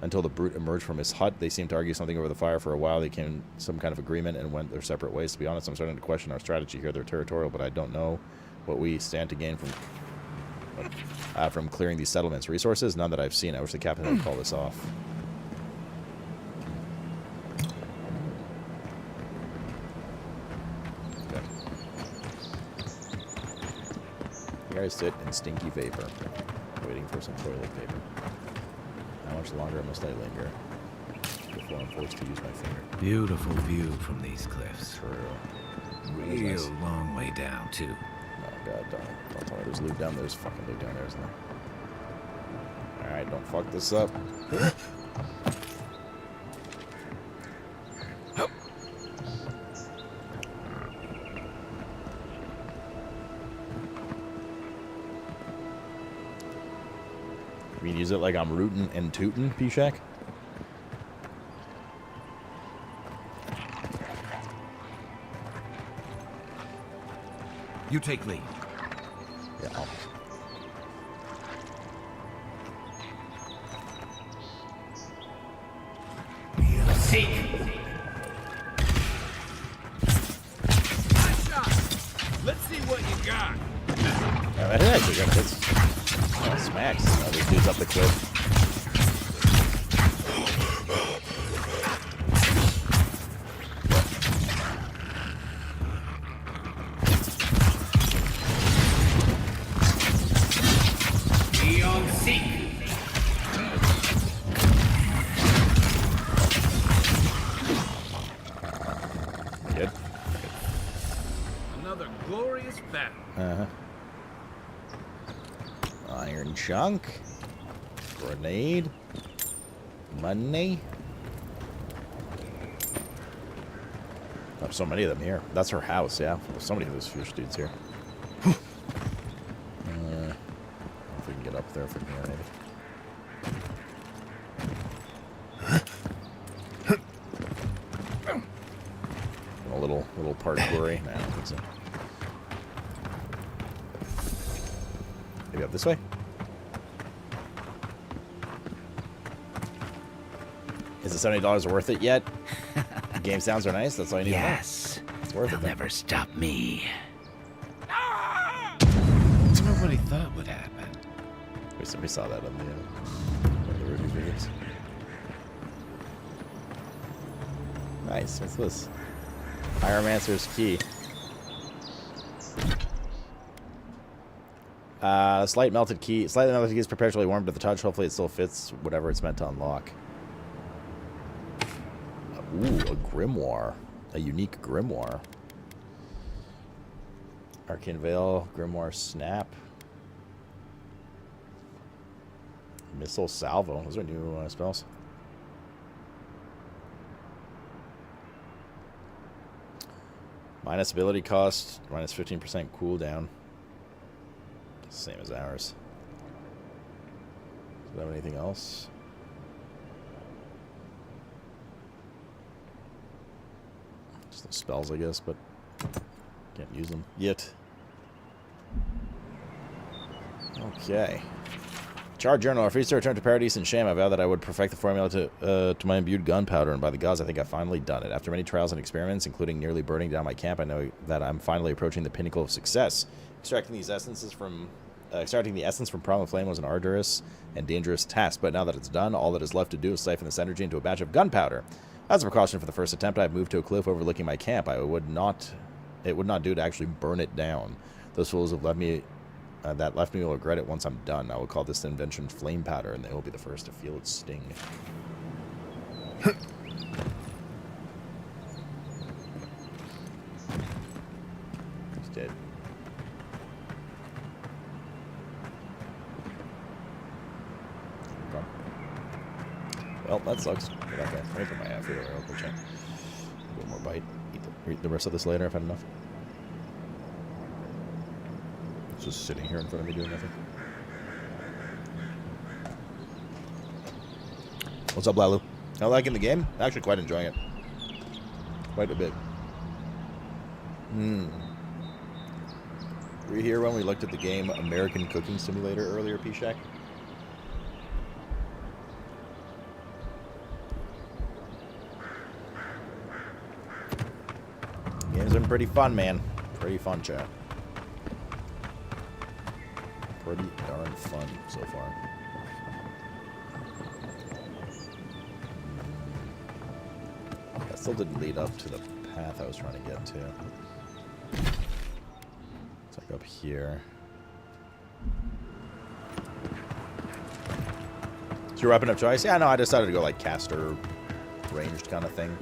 until the brute emerged from his hut. They seemed to argue something over the fire for a while. They came to some kind of agreement and went their separate ways. To be honest, I'm starting to question our strategy here. They're territorial, but I don't know what we stand to gain from clearing these settlements. Resources? None that I've seen. I wish the captain would call this off. I sit in stinky vapor, waiting for some toilet paper. How much longer must I linger before I'm forced to use my finger? Beautiful view from these cliffs. True. Real Nice. long way down, too. Oh god, don't tell me there's loot down there. There's fucking loot down there, isn't there? Alright, don't fuck this up. I mean, use it like I'm rootin' and tootin', P-Shack? You take lead. Yeah, I'll... Seek. Nice shot. Let's see what you got. Yeah, that actually got hits. Oh, smacks. Oh, these dudes up the cliff. Good. Another glorious battle. Uh-huh. Iron chunk. Grenade. Money. Oh, so many of them here. That's her house, yeah. There's so many of those fish dudes here. I don't know if we can get up there from here, maybe. A little parkoury. Nah, I don't think so. Maybe up this way? Is the $70 worth it yet? The game sounds are nice. That's all you need Yes. to know. It's worth They'll it. Then. never stop me. Nobody thought would happen. We saw that on the one of the review videos. Nice. What's this? Pyromancer's key. Slightly melted key is perpetually warm to the touch. Hopefully it still fits whatever it's meant to unlock. Ooh, a grimoire. A unique grimoire. Arcane Veil, Grimoire Snap. Missile Salvo. Those are new spells. Minus ability cost, minus 15% cooldown. Same as ours. Does it have anything else? Just the spells, I guess, but can't use them yet. Okay. Charge Journal. I refuse to return to Paradise and shame. I vow that I would perfect the formula to my imbued gunpowder, and by the gods, I think I've finally done it. After many trials and experiments, including nearly burning down my camp, I know that I'm finally approaching the pinnacle of success. Extracting the essence from Primal Flame was an arduous and dangerous task, but now that it's done, all that is left to do is siphon this energy into a batch of gunpowder. As a precaution for the first attempt, I've moved to a cliff overlooking my camp. It would not do to actually burn it down. Those fools have left me. That left me will regret it once I'm done. I will call this invention Flame Powder, and they will be the first to feel its sting. He's dead. Well, that sucks. Okay, let me put my food over real quick. A bit more bite. Eat the rest of this later. I've had enough. Just sitting here in front of me doing nothing. What's up, Lalu? I liking the game? Actually, quite enjoying it. Quite a bit. Were you here when we looked at the game American Cooking Simulator earlier, P-Shack? Game's been pretty fun, man. Pretty fun, chat. Pretty darn fun so far. That still didn't lead up to the path I was trying to get to. It's like up here. Is your weapon of choice? Yeah, no, I decided to go like caster, ranged kind of thing.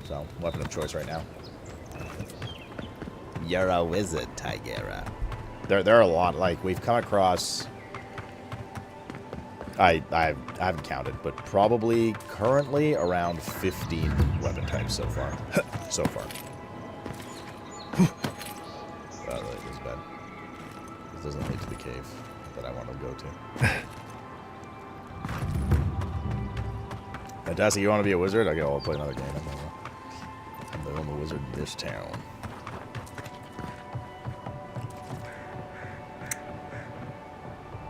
So, weapon of choice right now. You're a wizard, Tigera. There are a lot. Like, we've come across... I haven't counted, but probably currently around 15 weapon types so far. So far. That really is bad. This doesn't lead to the cave that I want to go to. Fantastic, you want to be a wizard? Okay, I'll play another game. I'm the only wizard in this town.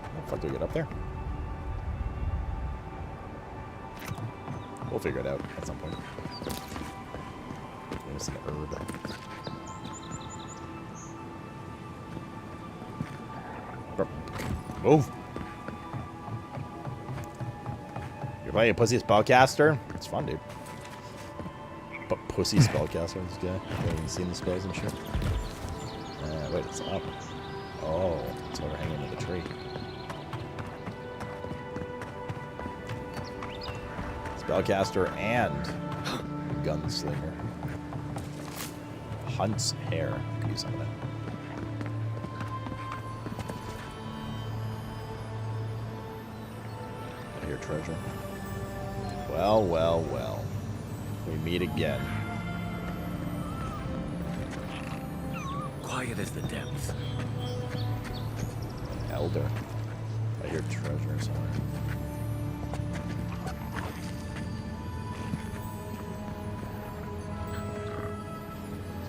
How the fuck do we get up there? We'll figure it out at some point. There's an herb. Move! You're playing a pussy spellcaster? It's fun, dude. But pussy spellcaster, this guy. I haven't even seen the spells and shit. Wait, it's up. Oh, it's overhanging in the tree. Spellcaster and gunslinger. Hunt's hair. Could use some of that. I hear treasure. Well, well, well. We meet again. Quiet as the depths. Elder. I hear treasure somewhere.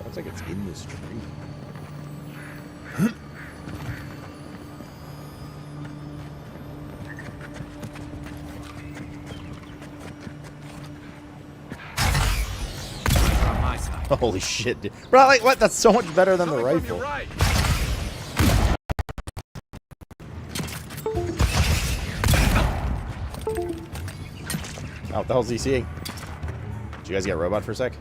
Sounds like it's in this tree. Holy shit, dude. Bro, like, what? That's so much better than the rifle. Right. Oh, what the hell's he seeing? Did you guys get a robot for a sec?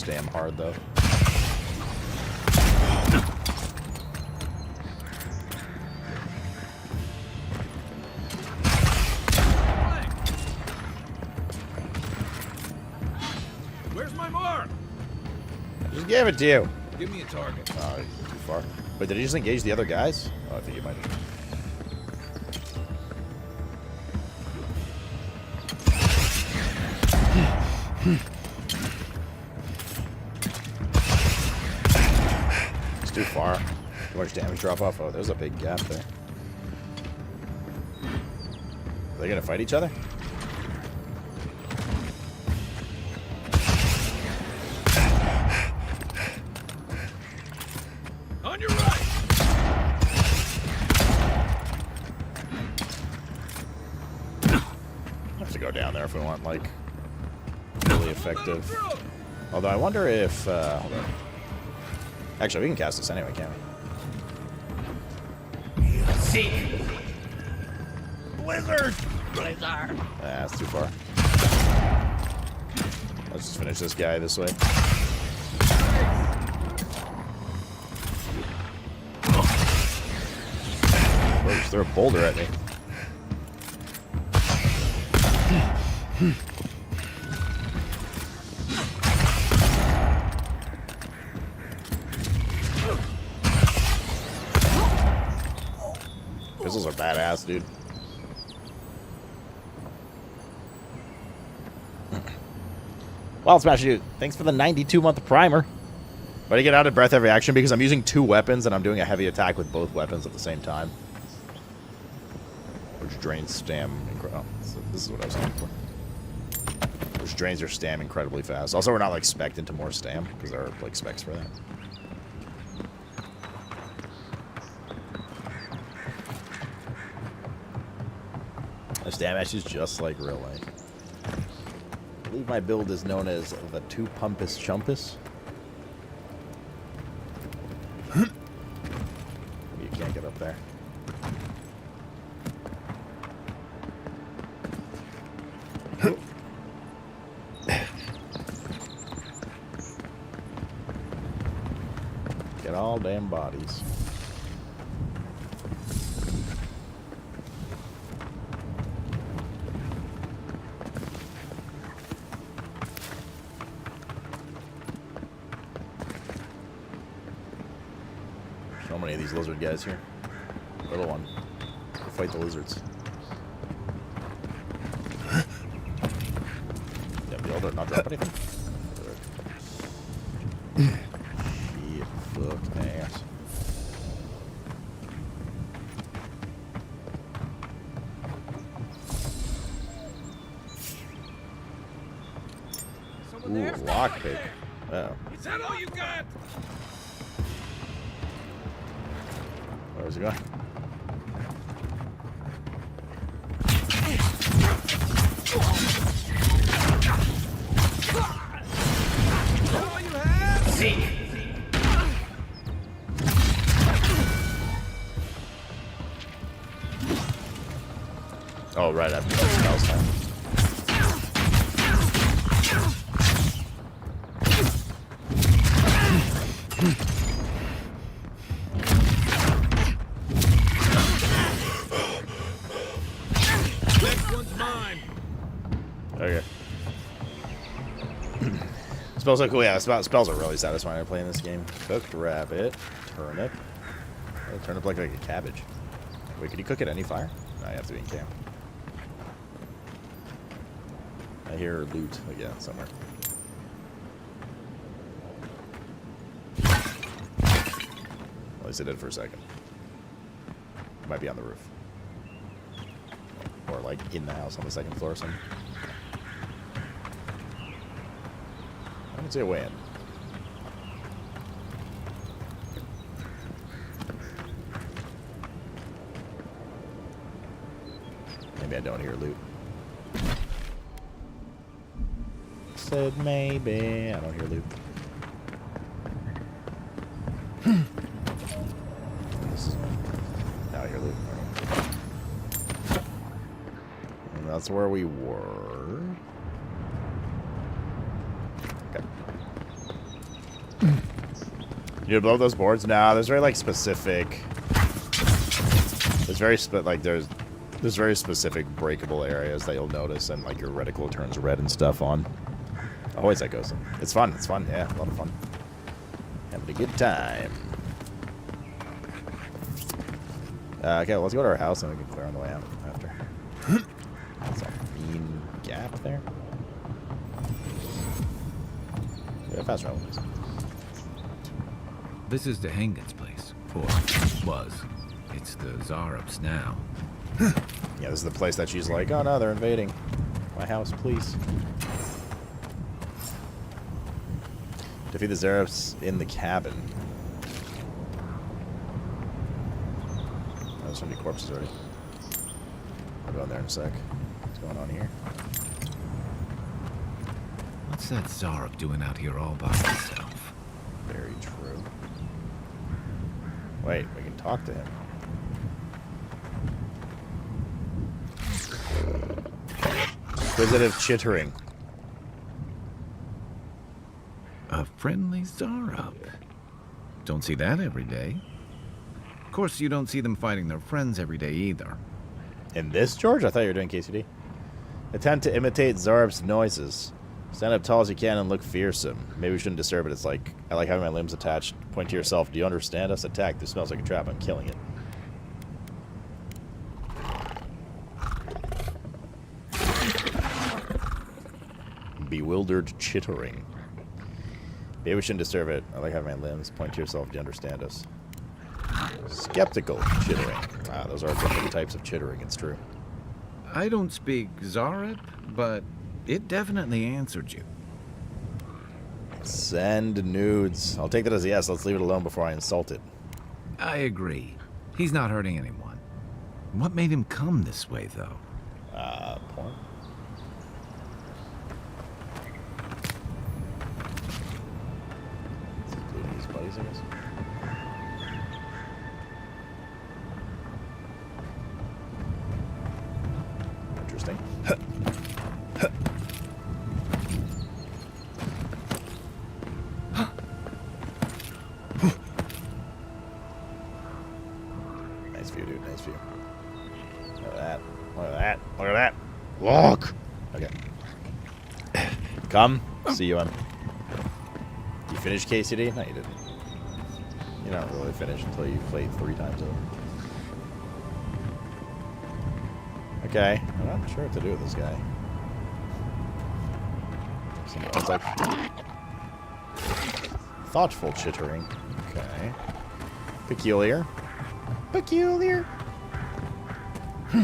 stam hard, though. Where's my mark? I just gave it to you. Give me a target. Oh, too far. Wait, did he just engage the other guys? Oh, I think he might have. It's too far. Too much damage drop off. Oh, there's a big gap there. Are they gonna fight each other? On your right. Have to go down there if we want, like, really effective. Although I wonder if, hold on. Actually, we can cast this anyway, can't we? See. Blizzard. Blizzard. That's too far. Let's just finish this guy this way. Bro, just throw a boulder at me. Pistols are badass, dude. Well, Smash Dude, thanks for the 92-month primer. But I get out of breath every action because I'm using 2 weapons and I'm doing a heavy attack with both weapons at the same time. Which drains stam. Oh, so this is what I was looking for. Which drains your stam incredibly fast. Also, we're not like spec'd into more stam because there are like specs for that. The stam match is just like real life. I believe my build is known as the Two Pumpus Chumpus. You can't get up there. Get all damn bodies. So many of these lizard guys here. Little one. Go fight the lizards. Yeah, the elder not drop anything. Shit, fuck ass. Ooh, lockpick. Uh-oh. Is that all you got? Where's he going? See. Oh, right after the spell's time. Next one's mine. Okay. Spells are cool. Yeah, spells are really satisfying to play in this game. Cooked rabbit, turnip. Oh, turnip like a cabbage. Wait, could you cook at any fire? No, you have to be in camp. I hear loot again somewhere. At least I did for a second. Might be on the roof. Or like in the house on the second floor or something. I don't see a way in. Maybe I don't hear loot. Said maybe I don't hear loot. Now I hear loot. And that's where we were. Okay. You blow those boards? Nah, there's very like specific. There's very there's very specific breakable areas that you'll notice, and like your reticle turns red and stuff on. Always that goes. It's fun. It's fun. Yeah, a lot of fun. Having a good time. Okay, well, let's go to our house and we can clear on the way out after. That's a mean gap there. Yeah, fast travel, please. This is the Hengen's place. Or was. It's the Zarub's now. Yeah, this is the place that she's like, oh no, they're invading my house, please. Defeat the Zarubs in the cabin. Oh, there's so many corpses already. I'll go in there in a sec. What's going on here? What's that Zarub doing out here all by himself? Very true. Wait, we can talk to him. Inquisitive chittering. A friendly Zarub. Don't see that every day. Of course, you don't see them fighting their friends every day either. In this, George? I thought you were doing KCD. Attempt to imitate Zarub's noises. Stand up tall as you can and look fearsome. Maybe we shouldn't disturb it. It's like, I like having my limbs attached. Point to yourself. Do you understand us? Attack. This smells like a trap. I'm killing it. Bewildered chittering. Maybe we shouldn't disturb it. I like having my limbs. Point to yourself. Do you understand us? Skeptical chittering. Ah, those are different types of chittering. It's true. I don't speak Zarub, but it definitely answered you. Send nudes. I'll take that as a yes. Let's leave it alone before I insult it. I agree. He's not hurting anyone. What made him come this way, though? Porn. Including his buddies, I guess. Interesting. Nice view, dude. Nice view. Look at that. Look at that. Look at that. Look! Okay. Come. See you, You finished KCD? No, you didn't. You're not really finished until you played 3 times over. Okay. I'm not sure what to do with this guy. Sounds like thoughtful chittering. Okay. Peculiar. Peculiar. We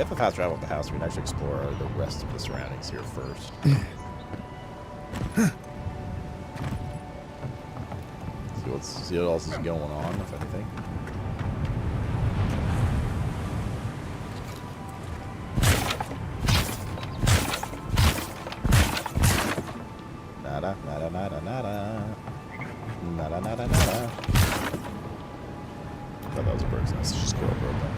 have to fast travel at the house. We can actually explore the rest of the surroundings here first. See what else is going on, if anything. Nada, nada, nada, nada. Nada, nada, nada. I thought that was a bird's nest. It's just squirrel bird, though.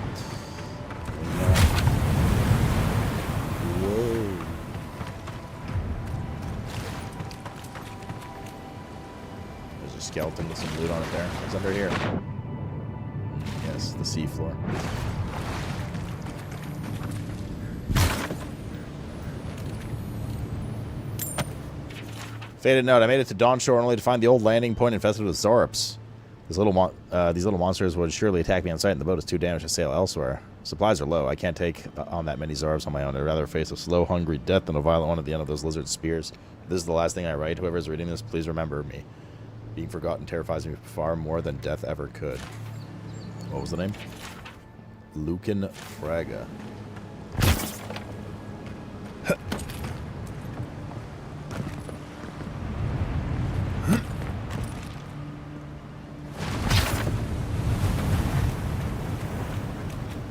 Whoa. There's a skeleton with some loot on it there. What's under here? Yes, the seafloor. Faded note. I made it to Dawn Shore only to find the old landing point infested with Zarubs. These little monsters would surely attack me on sight, and the boat is too damaged to sail elsewhere. Supplies are low. I can't take on that many Zarubs on my own. I'd rather face a slow, hungry death than a violent one at the end of those lizard spears. If this is the last thing I write, whoever is reading this, please remember me. Being forgotten terrifies me far more than death ever could. What was the name? Lucan Fraga.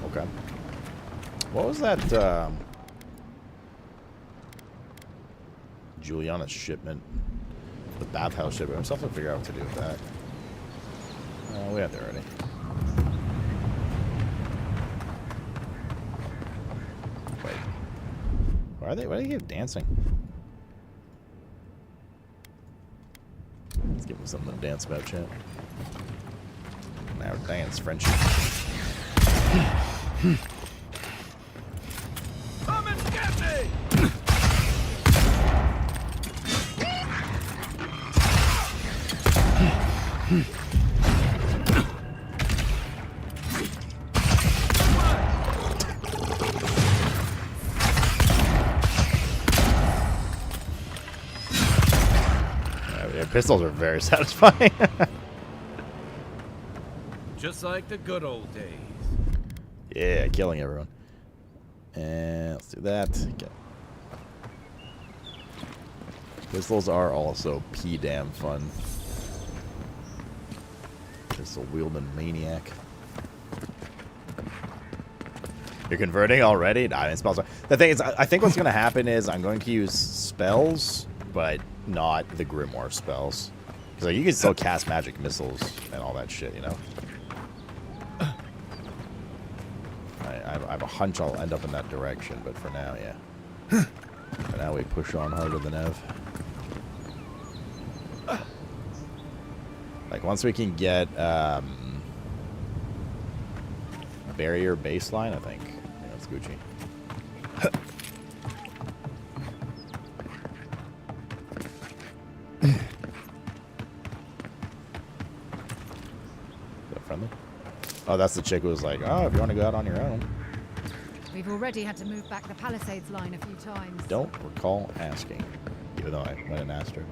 Okay. What was that, Juliana's shipment? The bathhouse shipment. I'm still have to figure out what to do with that. We have that already. Wait. Why do they keep dancing? give him something to dance about, chat. Now dance, friendship. Come and get me! Yeah, pistols are very satisfying. Just like the good old days. Yeah, killing everyone. And let's do that. Okay. Pistols are also damn fun. Pistol wielding maniac. You're converting already? Nah, I mean, spells are... The thing is, I think what's going to happen is I'm going to use spells, but not the Grimoire spells. Because like, you can still cast magic missiles and all that shit, you know? I have a hunch I'll end up in that direction, but for now, yeah. For now, we push on harder than ever. Like, once we can get barrier baseline, I think. Yeah, that's Gucci. Is that friendly? Oh, that's the chick who was like, oh, if you want to go out on your own. We've already had to move back the Palisades line a few times. Don't recall asking, even though I went and asked her.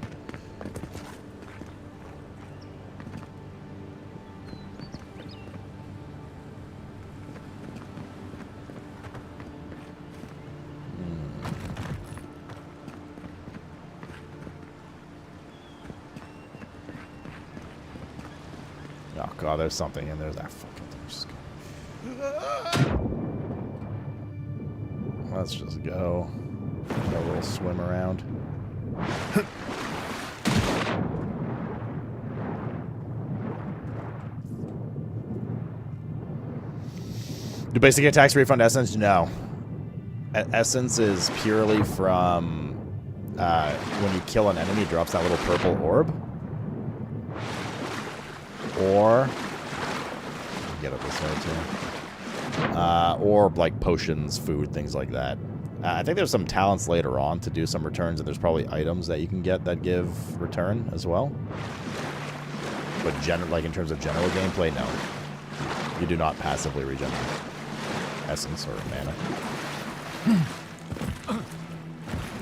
Oh god, there's something in there. That fucking thing. Let's just go. Have a little swim around. Do basic attacks refund essence? No. Essence is purely from when you kill an enemy, it drops that little purple orb. Or get up this way too. Or like potions, food, things like that. I think there's some talents later on to do some returns, and there's probably items that you can get that give return as well. But like in terms of general gameplay, no. You do not passively regenerate essence or mana.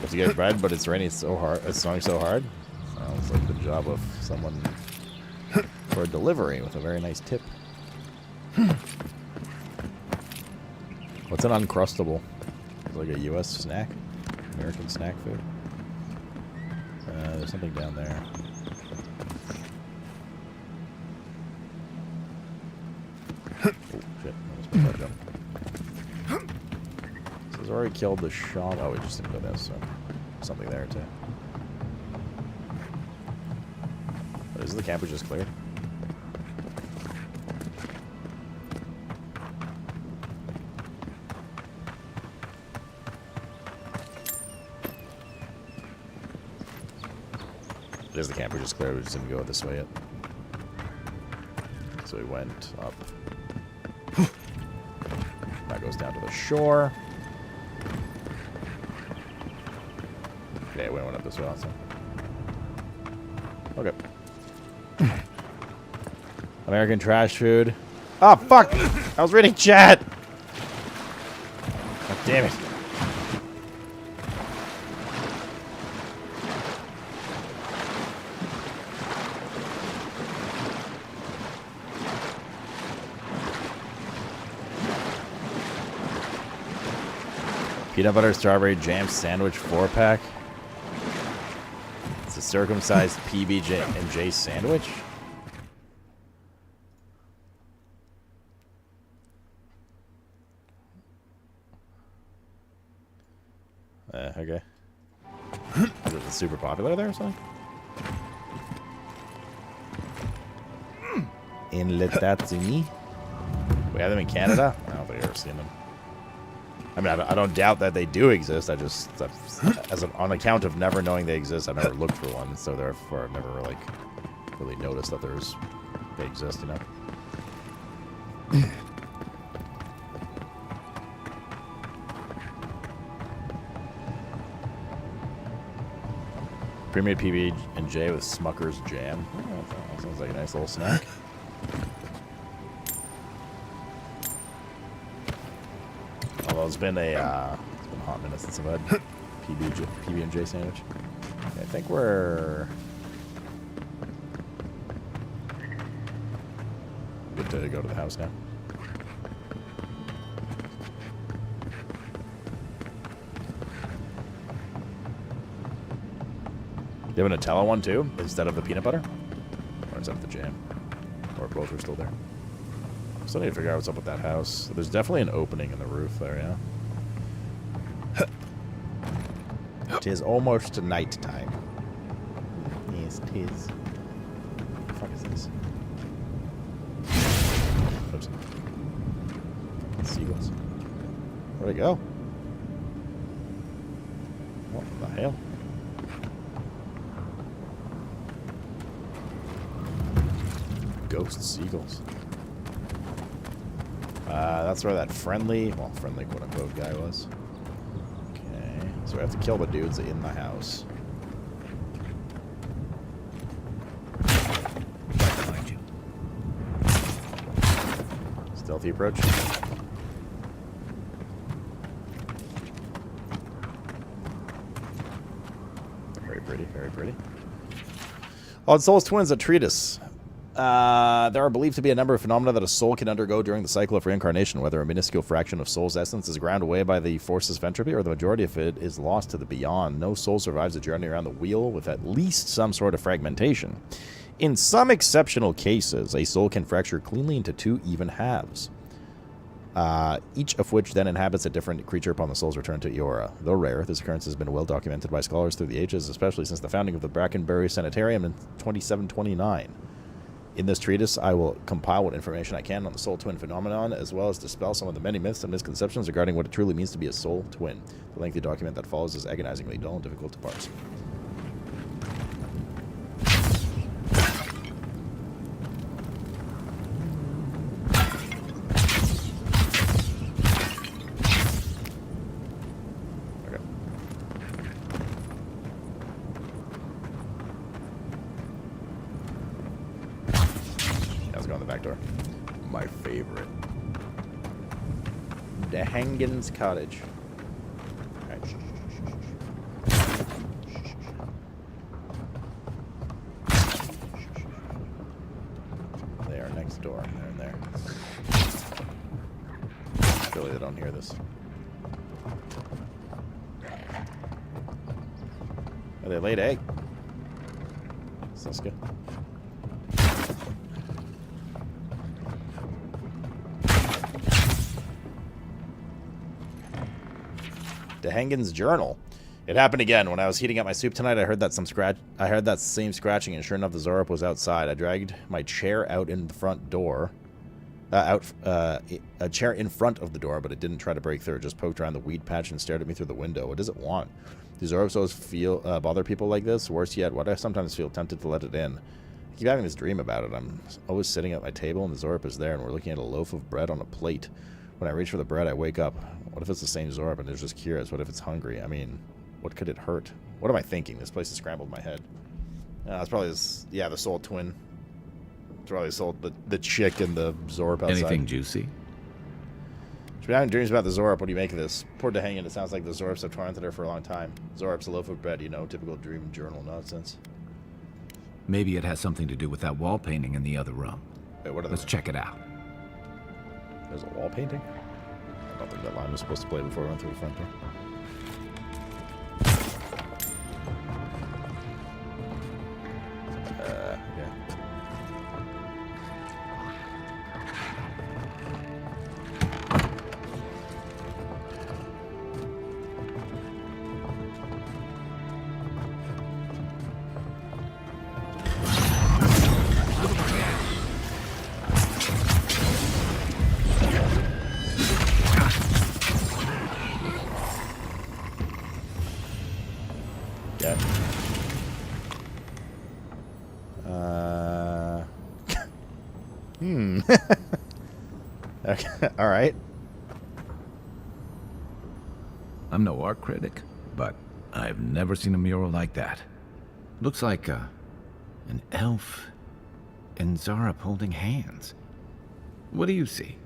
If you get bread, but it's raining so hard, it's snowing so hard. Sounds like the job of someone for a delivery with a very nice tip. What's an Uncrustable? It's like a U.S. snack? American snack food? There's something down there. Oh, shit. I almost missed that jump. So he's already killed the shaman. Oh, we just didn't go this, so something there, too. But is the camper just cleared? There's the camper just cleared. We just didn't go this way yet. So we went up. That goes down to the shore. Okay, we went up this way also. Okay. American trash food. Oh, fuck! I was reading chat! God damn it. Peanut butter strawberry jam sandwich 4-pack. It's a circumcised PB&J sandwich. Okay. Is it super popular there or something? In Letazini? We have them in Canada? I don't think I've ever seen them. I mean, I don't doubt that they do exist. I just, on account of never knowing they exist, I've never looked for one. So therefore, I've never like really notice that they exist, you know? Pre-made PB&J with Smucker's jam. Oh, that sounds like a nice little snack. Although it's been a hot minute since I've had PB&J sandwich. Okay, I think we're good to go to the house now. You have a Nutella one too, instead of the peanut butter? Or instead of the jam? Or both are still there? Still need to figure out what's up with that house. There's definitely an opening in the roof there, yeah? It is almost night time. Yes, it is. What the fuck is this? Oops. Seagulls. Where'd it go? What the hell? Ghost seagulls. That's where that friendly quote-unquote guy was. Okay, so we have to kill the dudes in the house. Behind you. Stealthy approach. Very pretty, very pretty. On Soul's Twins, a treatise. There are believed to be a number of phenomena that a soul can undergo during the cycle of reincarnation, whether a minuscule fraction of soul's essence is ground away by the forces of entropy or the majority of it is lost to the beyond. No soul survives the journey around the wheel with at least some sort of fragmentation. In some exceptional cases, a soul can fracture cleanly into two even halves, each of which then inhabits a different creature upon the soul's return to Eora. Though rare, this occurrence has been well documented by scholars through the ages, especially since the founding of the Brackenbury Sanitarium in 2729. In this treatise, I will compile what information I can on the soul twin phenomenon, as well as dispel some of the many myths and misconceptions regarding what it truly means to be a soul twin. The lengthy document that follows is agonizingly dull and difficult to parse. My favorite. The Hangen's Cottage. Right. They are next door. They're in there. Surely they don't hear this. Are they laid egg? Sounds good. Dehangen's journal. It happened again. When I was heating up my soup tonight, I heard that same scratching, and sure enough, the Zorup was outside. I dragged my chair out in the front door. A chair in front of the door, but it didn't try to break through. It just poked around the weed patch and stared at me through the window. What does it want? Do Zorups always bother people like this? Worse yet, what I sometimes feel tempted to let it in. I keep having this dream about it. I'm always sitting at my table, and the Zorup is there, and we're looking at a loaf of bread on a plate. When I reach for the bread, I wake up. What if it's the same Zorup and it's just curious? What if it's hungry? I mean, what could it hurt? What am I thinking? This place has scrambled my head. It's probably this, yeah, the soul twin. It's probably the chick and the Zorup outside. Anything juicy? She's been having dreams about the Zorup. What do you make of this? Poor Dehangen, it sounds like the Zorups have tormented her for a long time. Zorup's a loaf of bread, you know, typical dream journal nonsense. Maybe it has something to do with that wall painting in the other room. Wait, what are Let's check it out. There's a wall painting? I don't think that line was supposed to play before I went through the front door. Yeah. Okay, all right. I'm no art critic, but I've never seen a mural like that. Looks like an elf and Zarep holding hands. What do you see?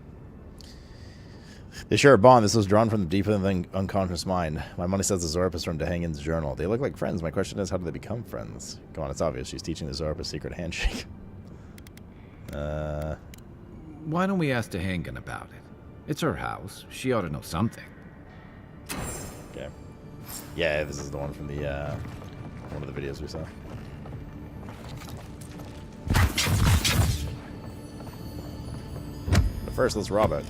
They share a bond. This was drawn from the deep within the unconscious mind. My money says the Zarep is from Dahangin's journal. They look like friends. My question is, how did they become friends? Come on, it's obvious. She's teaching the Zarep a secret handshake. Why don't we ask Dahangin about it? It's her house. She ought to know something. Okay. Yeah, this is the one from the one of the videos we saw. But first, let's rob it.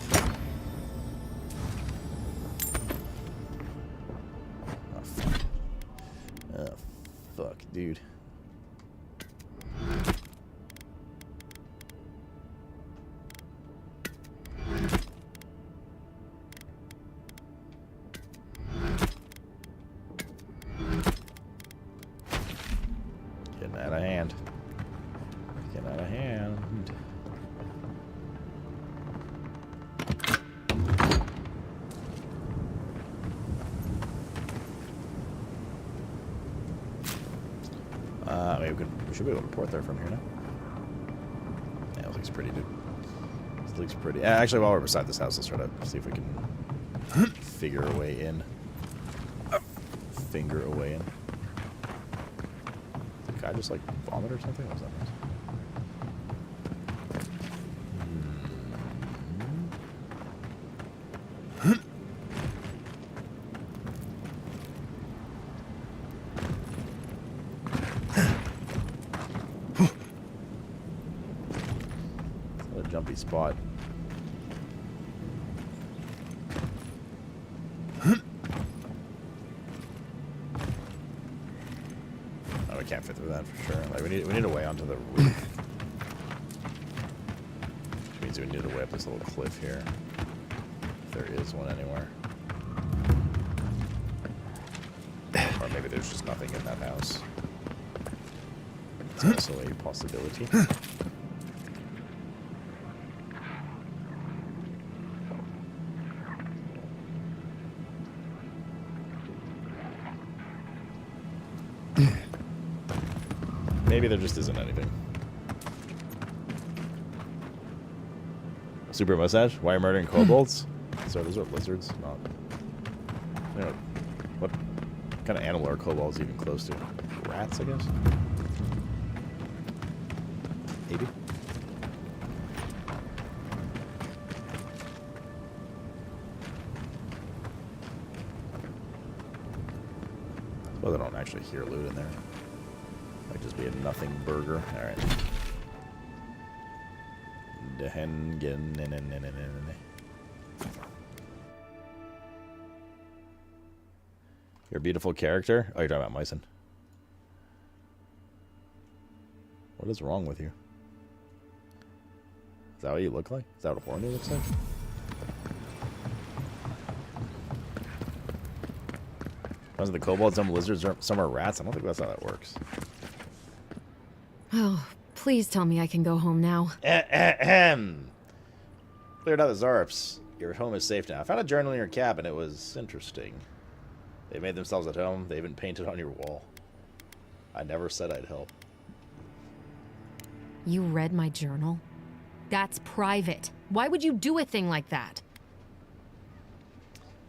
Oh, fuck, dude. Getting out of hand. Getting out of hand. Maybe we should be able to port there from here now. Yeah, it looks pretty, dude. This looks pretty. Actually, while we're beside this house, let's try to see if we can figure a way in. Finger a way in. Did the guy just like vomit or something? What was that noise? Jumpy spot. Oh, we can't fit through that for sure. Like we need a way onto the roof. Which means we need a way up this little cliff here. If there is one anywhere. Or maybe there's just nothing in that house. It's also a possibility. Maybe there just isn't anything. Super mustache? Why are you murdering kobolds? So those are lizards, not... You know, what kind of animal are kobolds even close to? Rats, I guess? Maybe? Well, I don't actually hear loot in there. Might just be a nothing burger. Alright. You're a beautiful character? Oh, you're talking about Mycen. What is wrong with you? Is that what you look like? Is that what a horny looks like? Some of the kobolds, some lizards, some are rats. I don't think that's how that works. Oh, please tell me I can go home now. Cleared out the Zareps. Your home is safe now. I found a journal in your cabin. It was interesting. They made themselves at home. They even painted on your wall. I never said I'd help. You read my journal? That's private. Why would you do a thing like that?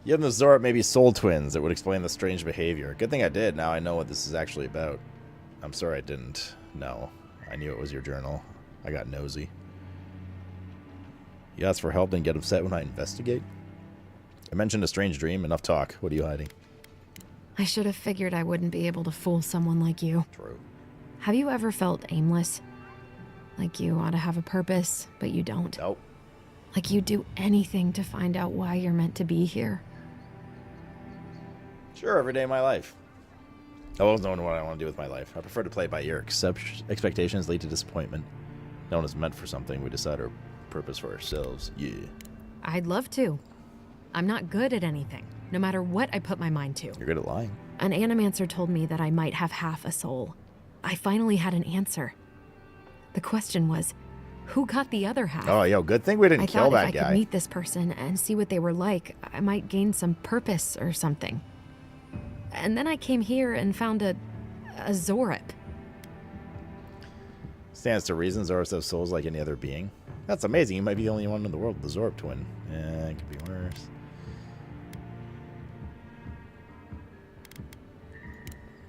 You and the Zarep may be soul twins. It would explain the strange behavior. Good thing I did. Now I know what this is actually about. I'm sorry I didn't know. I knew it was your journal. I got nosy. You ask for help, then get upset when I investigate? I mentioned a strange dream. Enough talk. What are you hiding? I should have figured I wouldn't be able to fool someone like you. True. Have you ever felt aimless? Like you ought to have a purpose, but you don't? Nope. Like you'd do anything to find out why you're meant to be here? Sure, every day of my life. I always know what I want to do with my life. I prefer to play by ear. Expectations lead to disappointment. No one is meant for something. We decide our purpose for ourselves. Yeah. I'd love to. I'm not good at anything, no matter what I put my mind to. You're good at lying. An animancer told me that I might have half a soul. I finally had an answer. The question was, who got the other half? Oh, yo, good thing we didn't kill that I guy. thought if I could meet this person and see what they were like, I might gain some purpose or something. And then I came here and found a Zorip. Stands to reason Zorps have souls like any other being. That's amazing. You might be the only one in the world with the Zorp twin. Yeah, it could be worse.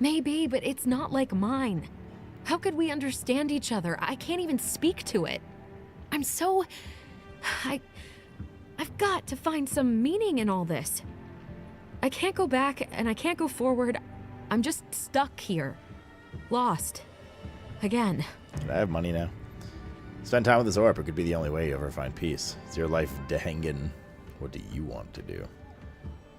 Maybe, but it's not like mine. How could we understand each other? I can't even speak to it. I'm so... I've got to find some meaning in all this. I can't go back and I can't go forward. I'm just stuck here. Lost. Again. I have money now. Spend time with the Zorp. It could be the only way you ever find peace. It's your life hanging. What do you want to do?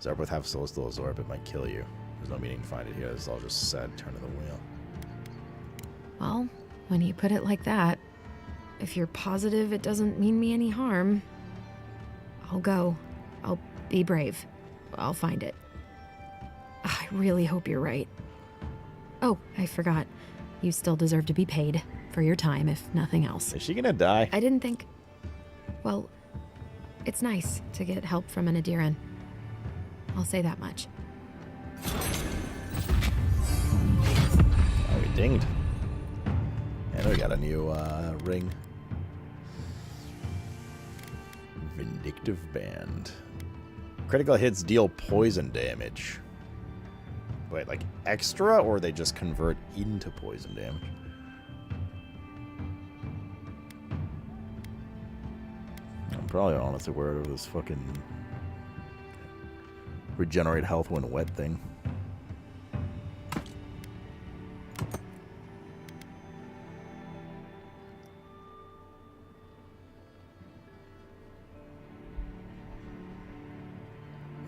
Zorp with half soul still a Zorp. It might kill you. There's no meaning to find it here. It's all just sad turn of the wheel. Well, when you put it like that, if you're positive it doesn't mean me any harm, I'll go. I'll be brave. I'll find it. I really hope you're right. Oh, I forgot. You still deserve to be paid for your time, if nothing else. Is she gonna die? I didn't think... Well, it's nice to get help from an Adiran. I'll say that much. Oh, we dinged. And we got a new ring. Vindictive Band. Critical hits deal poison damage. Wait, like extra, or they just convert into poison damage? I'm probably honestly worried of this fucking regenerate health when wet thing.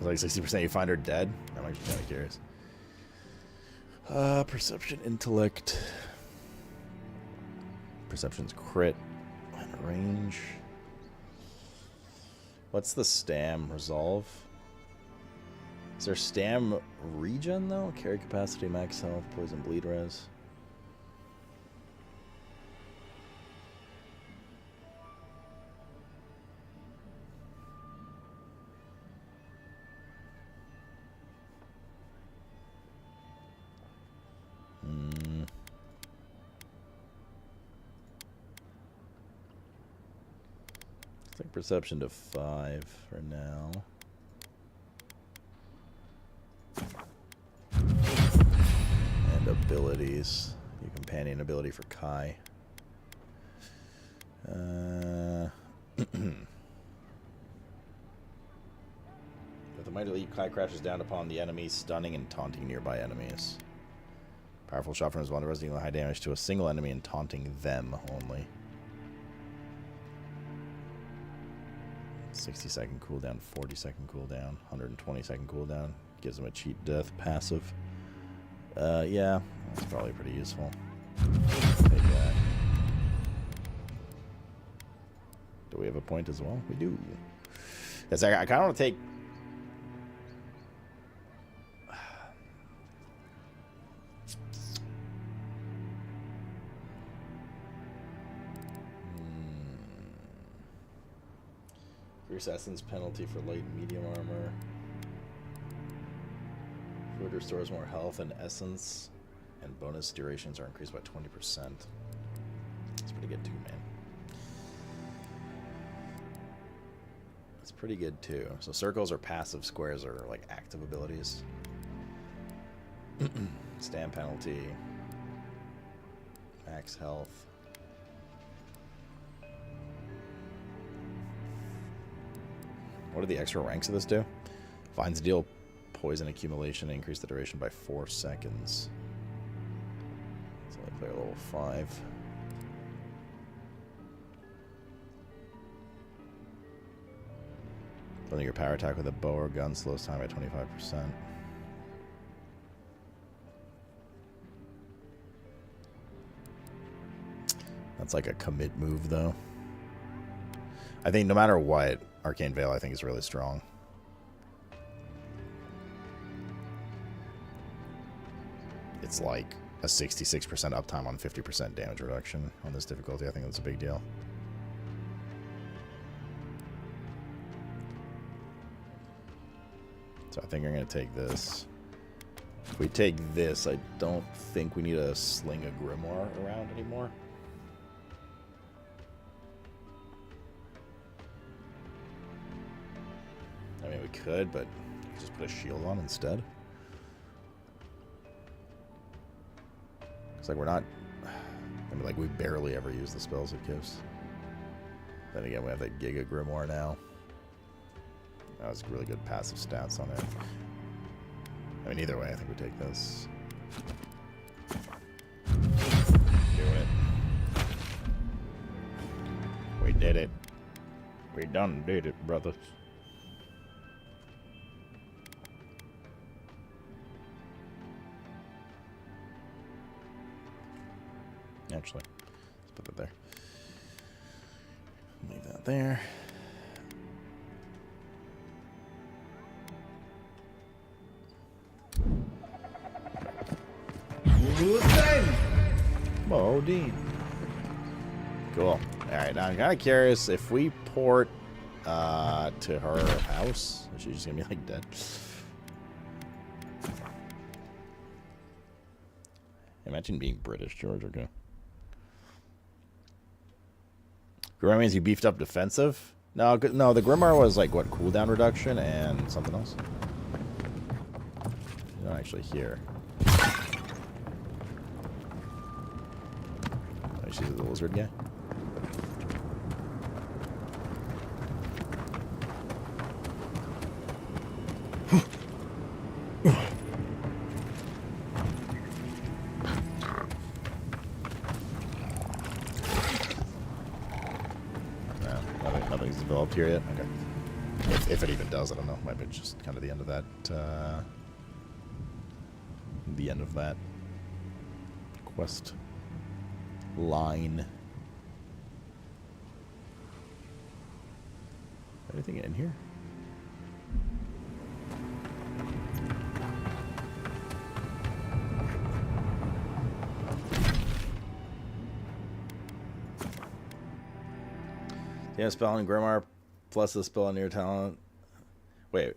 Like 60% you find her dead? I'm actually kind of curious. Perception, intellect. Perception's crit. And range. What's the stam? Resolve? Is there stam regen though? Carry capacity, max health, poison, bleed res. I think perception to 5 for now. And abilities. Your companion ability for Kai. With the mighty leap, Kai crashes down upon the enemy, stunning and taunting nearby enemies. Powerful shot from his wand, dealing high damage to a single enemy and taunting them only. 60-second cooldown, 40-second cooldown, 120-second cooldown. Gives him a cheat death passive. Yeah, that's probably pretty useful. Take that. Do we have a point as well? We do. Yes, I kind of want to take... Increase essence penalty for light and medium armor. Food restores more health and essence. And bonus durations are increased by 20%. That's pretty good too, man. That's pretty good too. So circles are passive, squares are like active abilities. Stam penalty. Max health. What do the extra ranks of this do? Vines deal poison accumulation and increase the duration by 4 seconds. It's only player level 5. Building your power attack with a bow or gun slows time by 25%. That's like a commit move, though. I think no matter what, Arcane Veil, I think, is really strong. It's like a 66% uptime on 50% damage reduction on this difficulty. I think that's a big deal. So I think I'm going to take this. If we take this, I don't think we need to sling a grimoire around anymore. I mean, we could, but just put a shield on instead. It's like we're not... I mean, like, we barely ever use the spells it gives. Then again, we have that Giga Grimoire now. That was really good passive stats on it. I mean, either way, I think we take this. Do it. We did it. We done did it, brothers. Actually, let's put that there. Leave that there. Modine. Cool. Alright, now I'm kind of curious if we port to her house, is she just gonna be like dead? Imagine being British, George. Okay. Grimoire means you beefed up defensive? No, no, the Grimoire was like, what, cooldown reduction and something else? Not actually here. Oh, she's the lizard guy? Nothing's developed here yet? Okay. If it even does, I don't know. Might be just kind of the end of that, quest line. Anything in here? Yeah, spell and Grimoire plus the spell in your talent. Wait.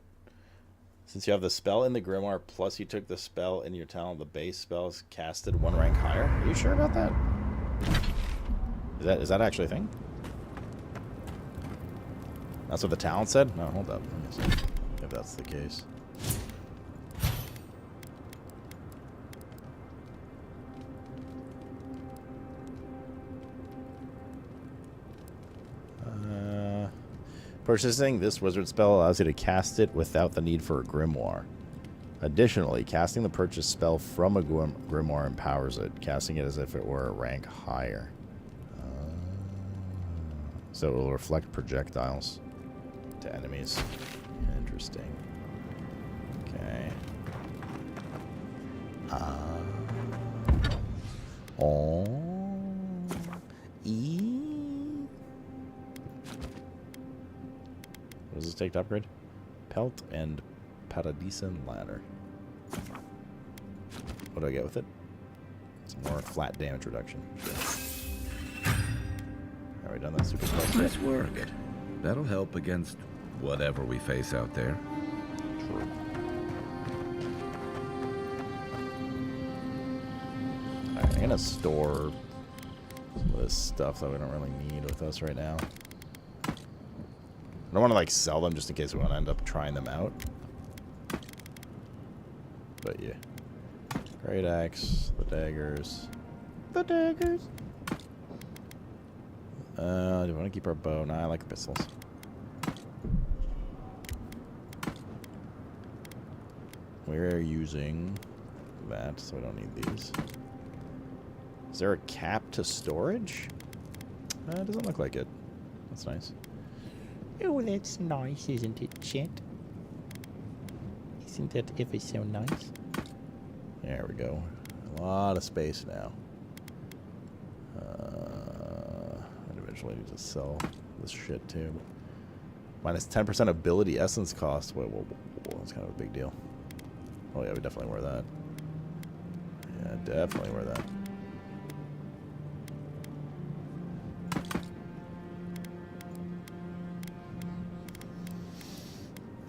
Since you have the spell in the Grimoire plus you took the spell in your talent, the base spell is casted 1 rank higher? Are you sure about that? Is that actually a thing? That's what the talent said? No, hold up. Let me see if that's the case. Purchasing this wizard spell allows you to cast it without the need for a grimoire. Additionally, casting the purchased spell from a grimoire empowers it, casting it as if it were a rank higher. So it will reflect projectiles to enemies. Interesting. Okay. What does this take to upgrade? Pelt and Paradisen Ladder. What do I get with it? Some more flat damage reduction. Sure. Alright, done that super quest. Nice work. That'll help against whatever we face out there. True. Alright, I'm gonna store some of this stuff that we don't really need with us right now. I don't want to like sell them just in case we want to end up trying them out. But yeah. Great axe, the daggers. The daggers. Do we want to keep our bow? Nah, I like pistols. We're using that, so we don't need these. Is there a cap to storage? It doesn't look like it. That's nice. Oh, that's nice, isn't it, Chet? Isn't that ever so nice? There we go. A lot of space now. I'd eventually need to sell this shit too. Minus 10% ability essence cost. Wait, whoa, that's kind of a big deal. Oh yeah, we definitely wear that. Yeah, definitely wear that.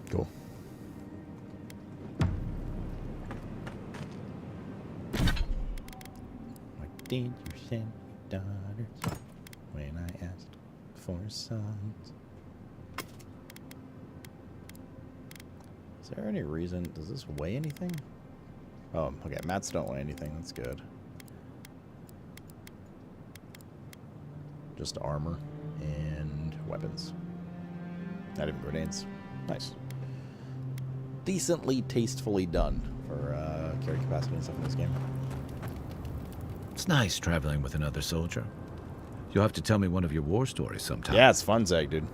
Cool. did you send your daughters when I asked for sons? Is there any reason? Does this weigh anything? Oh, okay. Mats don't weigh anything. That's good. Just armor and weapons. Not even grenades. Nice. Decently, tastefully done for carry capacity and stuff in this game. It's nice traveling with another soldier. You'll have to tell me one of your war stories sometime. Yeah, it's fun, Zeg, dude.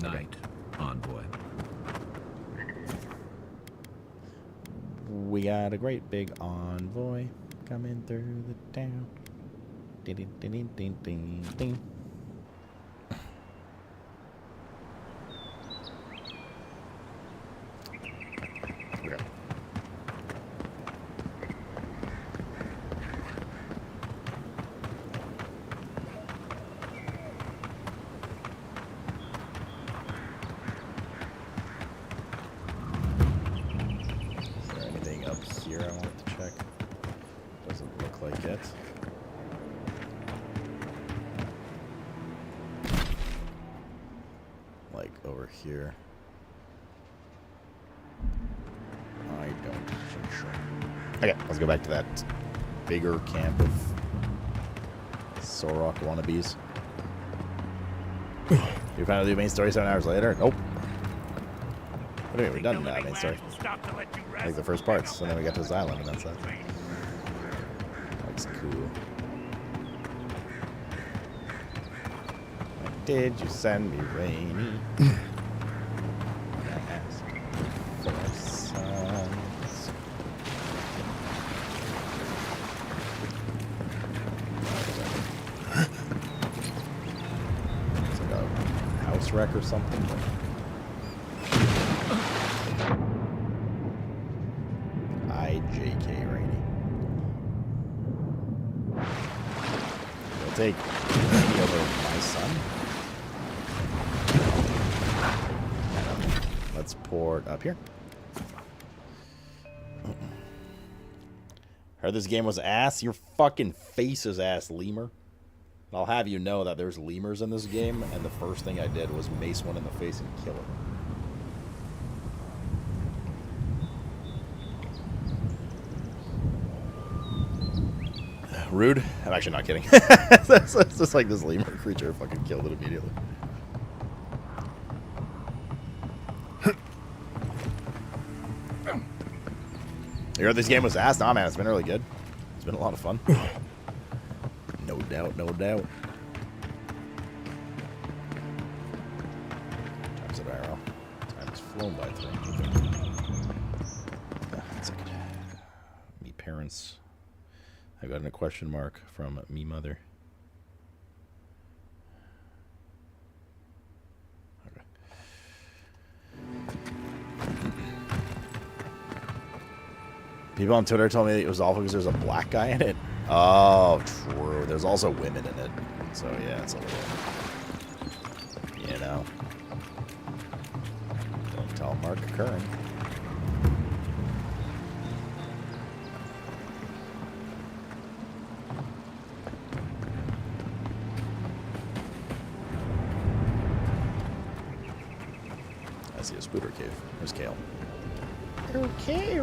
Night, envoy. We got a great big envoy coming through the town. Ding, ding, ding, ding, ding, ding. Okay. Is there anything up here I want to check? Doesn't look like it. Like over here. I don't think so. Okay, let's go back to that bigger camp of Sorok wannabes. You found out the main story 7 hours later? Nope. What do you mean? We're done now, main story. Like the first parts, and then we got to this island, and that's that. That's cool. Did you send me rainy? For sons. It's like a house wreck or something. IDK rainy. We'll take rainy over my son. Let's port up here. Heard this game was ass. Your fucking face is ass, lemur. I'll have you know that there's lemurs in this game, and the first thing I did was mace one in the face and kill it. Rude? I'm actually not kidding. It's just like this lemur creature fucking killed it immediately. You heard this game was ass? Nah, man, it's been really good. It's been a lot of fun. No doubt, no doubt. Time's an arrow. Time has flown by through. That's good. Me parents. I got in a question mark from me mother. People on Twitter told me it was awful because there's a black guy in it. Oh, true. There's also women in it. So, yeah, it's a little... You know. Don't tell Mark Curran. I see a spooter cave. There's Kale. Okay.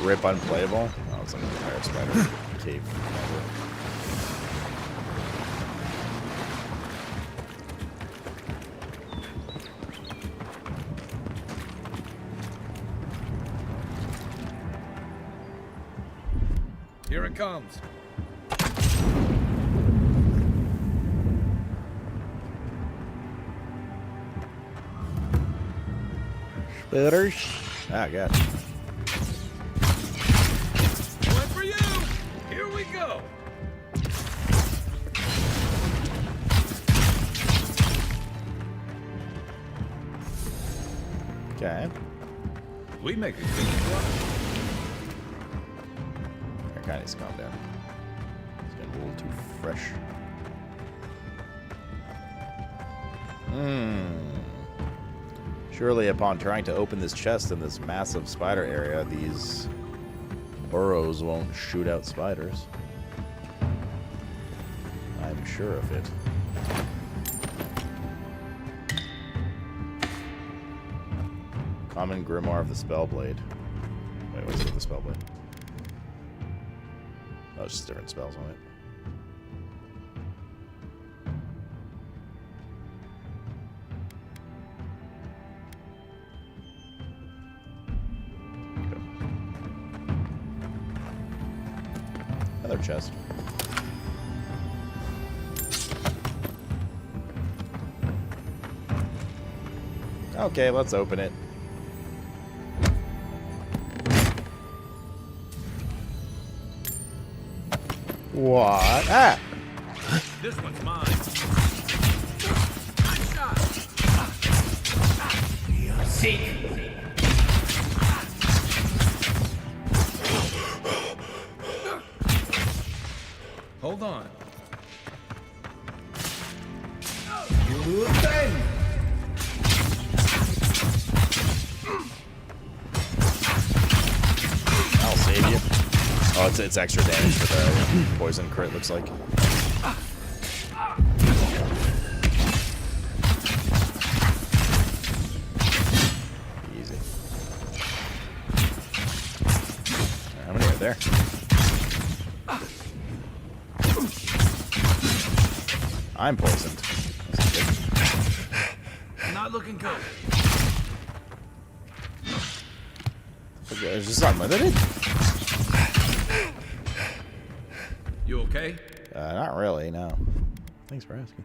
Rip unplayable? Oh, it's like a pirate spider cave. Here it comes. Spitters. Ah, God. One for you. Here we go. Okay. We make a good run. I kind of calm down. Too fresh. Surely upon trying to open this chest in this massive spider area, these burrows won't shoot out spiders. I'm sure of it. Common Grimoire of the Spellblade. Wait, what's with the Spellblade? Oh, it's just different spells on it. Another chest. Okay, let's open it. What? Ah! This one's mine. Hold on. You thing. I'll save you. Oh, it's extra damage for the poison crit, looks like. Easy. How many are there? I'm poisoned. Not looking good. Is this unlimited? You okay? Not really, no. Thanks for asking.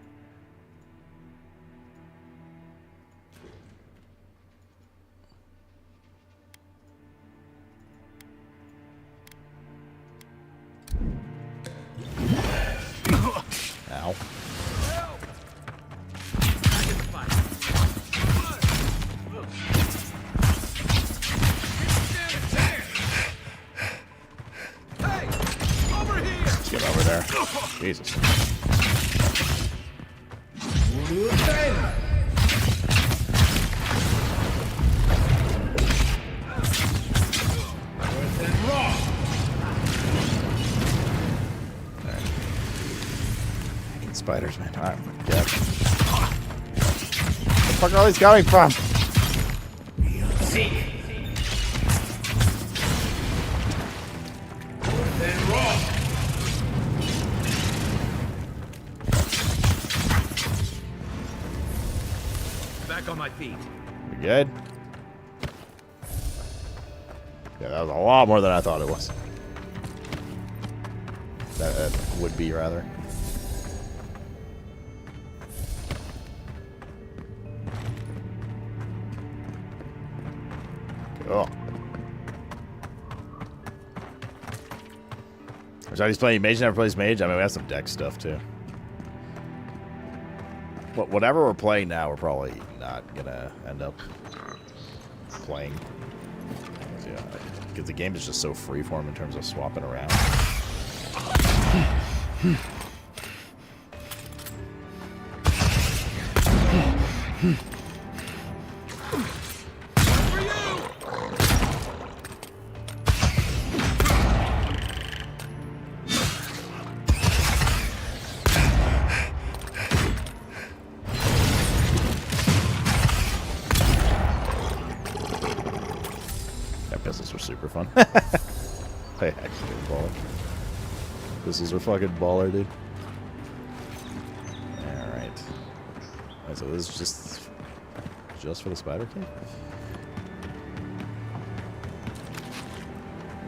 Ow. Get over there. Jesus. Spiders, man. Alright, yeah. Where the fuck are all these coming from? Back on my feet. We good? Yeah, that was a lot more than I thought it was. That would be, rather. Oh. So he's playing mage, never plays mage. I mean, we have some deck stuff too. But whatever we're playing now, we're probably not gonna end up playing. Yeah, because the game is just so freeform in terms of swapping around. Pistols were super fun. They actually did baller. Pistols are fucking baller, dude. Alright. So this is just for the spider king?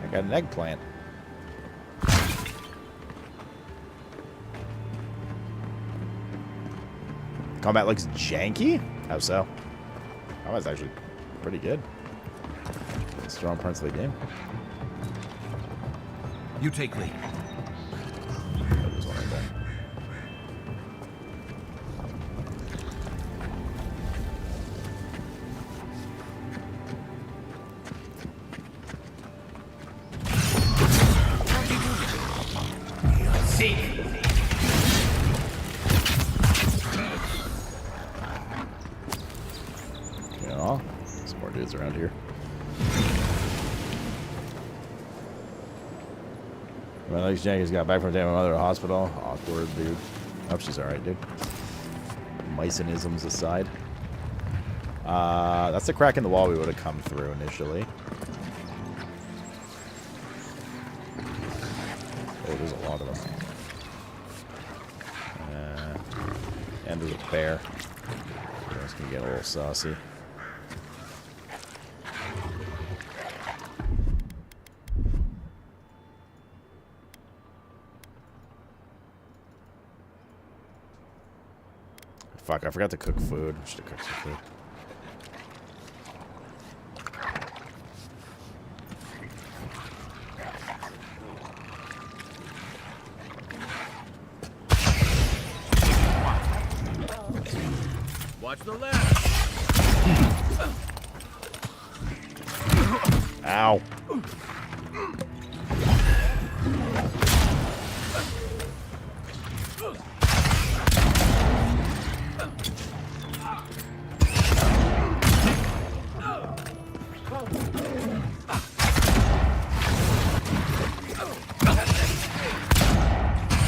I got an eggplant. Combat looks janky? How so? Combat's actually pretty good. Strong parts of the game. You take lead. That was one right there. See. My legs Jackie's got back from taking my mother to the hospital. Awkward, dude. Hope she's alright, dude. Mysonisms aside. That's the crack in the wall we would have come through initially. Oh, there's a lot of them. And there's a bear. It's gonna get a little saucy. Fuck, I forgot to cook food. I should have cooked some food. Watch the left. Ow.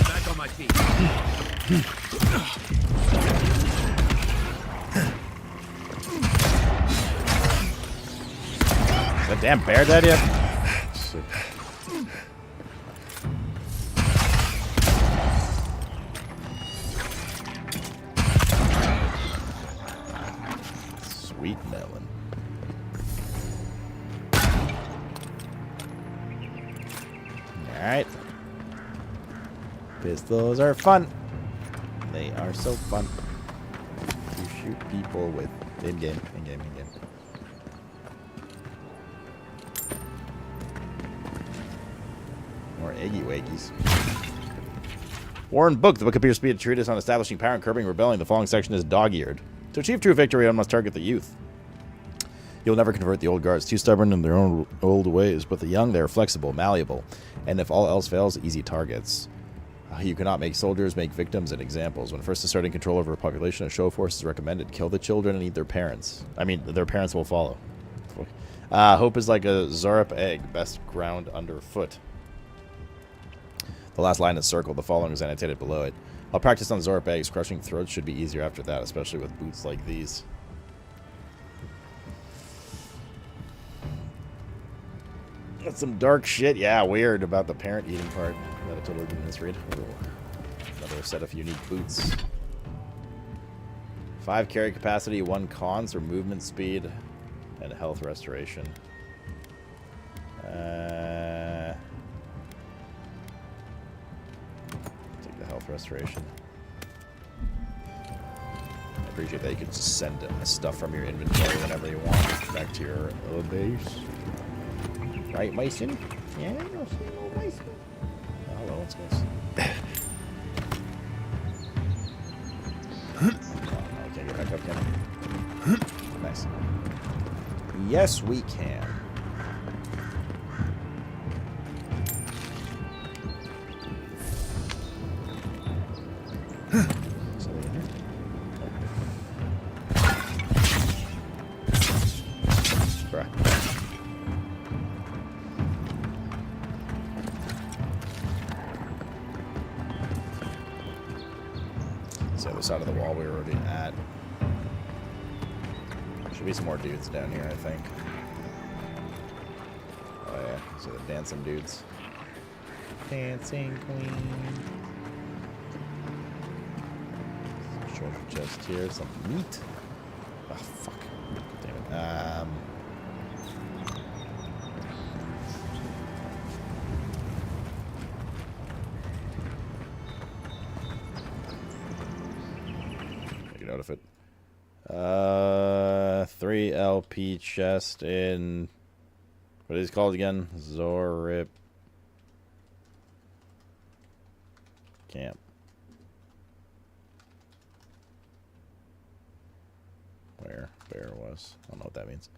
Back on my feet. Is that damn bear dead yet? Shit. Sweet melon. Alright. Pistols are fun. They are so fun to shoot people with. In-game. More eggy waggies. Warren Book. The book appears to be a treatise on establishing power and curbing rebellion. The following section is dog-eared. To achieve true victory, one must target the youth. You'll never convert the old guards, too stubborn in their own old ways, but the young, they are flexible, malleable, and if all else fails, easy targets. You cannot make soldiers, make victims, and examples. When first asserting control over a population, a show of force is recommended. Kill the children and eat their parents. I mean, their parents will follow. Hope is like a Zorup egg, best ground underfoot. The last line is circled. The following is annotated below it. I'll practice on Zorup eggs. Crushing throats should be easier after that, especially with boots like these. That's some dark shit. Yeah, weird about the parent eating part. That I totally didn't misread. Ooh. Another set of unique boots. 5 carry capacity, 1 cons or movement speed, and health restoration. Take the health restoration. I appreciate that you can just send stuff from your inventory whenever you want back to your old base. Right, Mason? Yeah, you'll see old Mason. Oh, hello, what's this? Oh, no, I can't get back up, can I? Nice. Yes, we can. Side of the wall we were already at. Should be some more dudes down here, I think. Oh yeah, so the dancing dudes. Dancing queen. Some treasure chest here, some meat. Oh fuck. Damn it. Out of it. 3 LP chest in what is it called again? Zorup camp. Where bear was. I don't know what that means.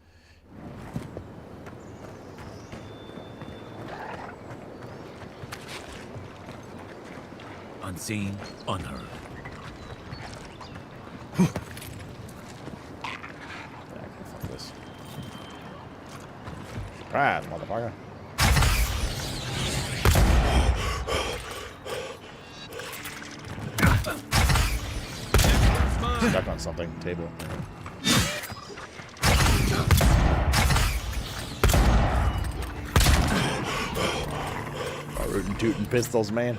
Unseen, unheard. Surprise, motherfucker. Stuck on something. Table. Rootin' tootin' pistols, man.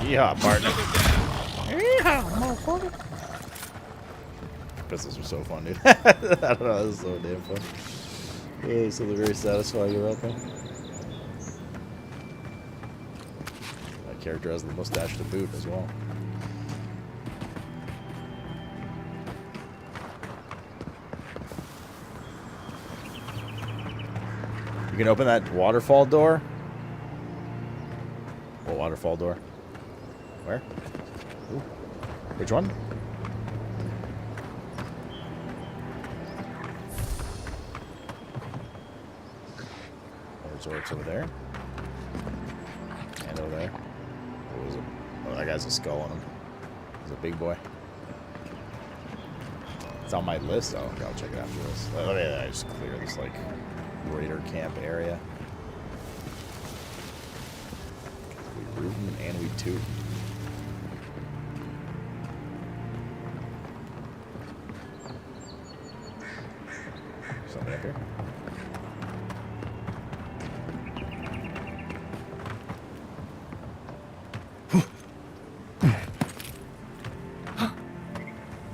Yeehaw, partner. Yeehaw, motherfucker. Pistols are so fun, dude. I don't know, this is so damn fun. It's something very satisfying about them. My character has the mustache to boot as well. You can open that waterfall door. What waterfall door? Where? Ooh. Which one? Resort's over there. And over there. What was it? Oh, that guy's a skull on him. He's a big boy. It's on my list. Oh, okay, I'll check it after this. Let me just clear this, like, raider camp area. We rootin' and we toot. Something up here.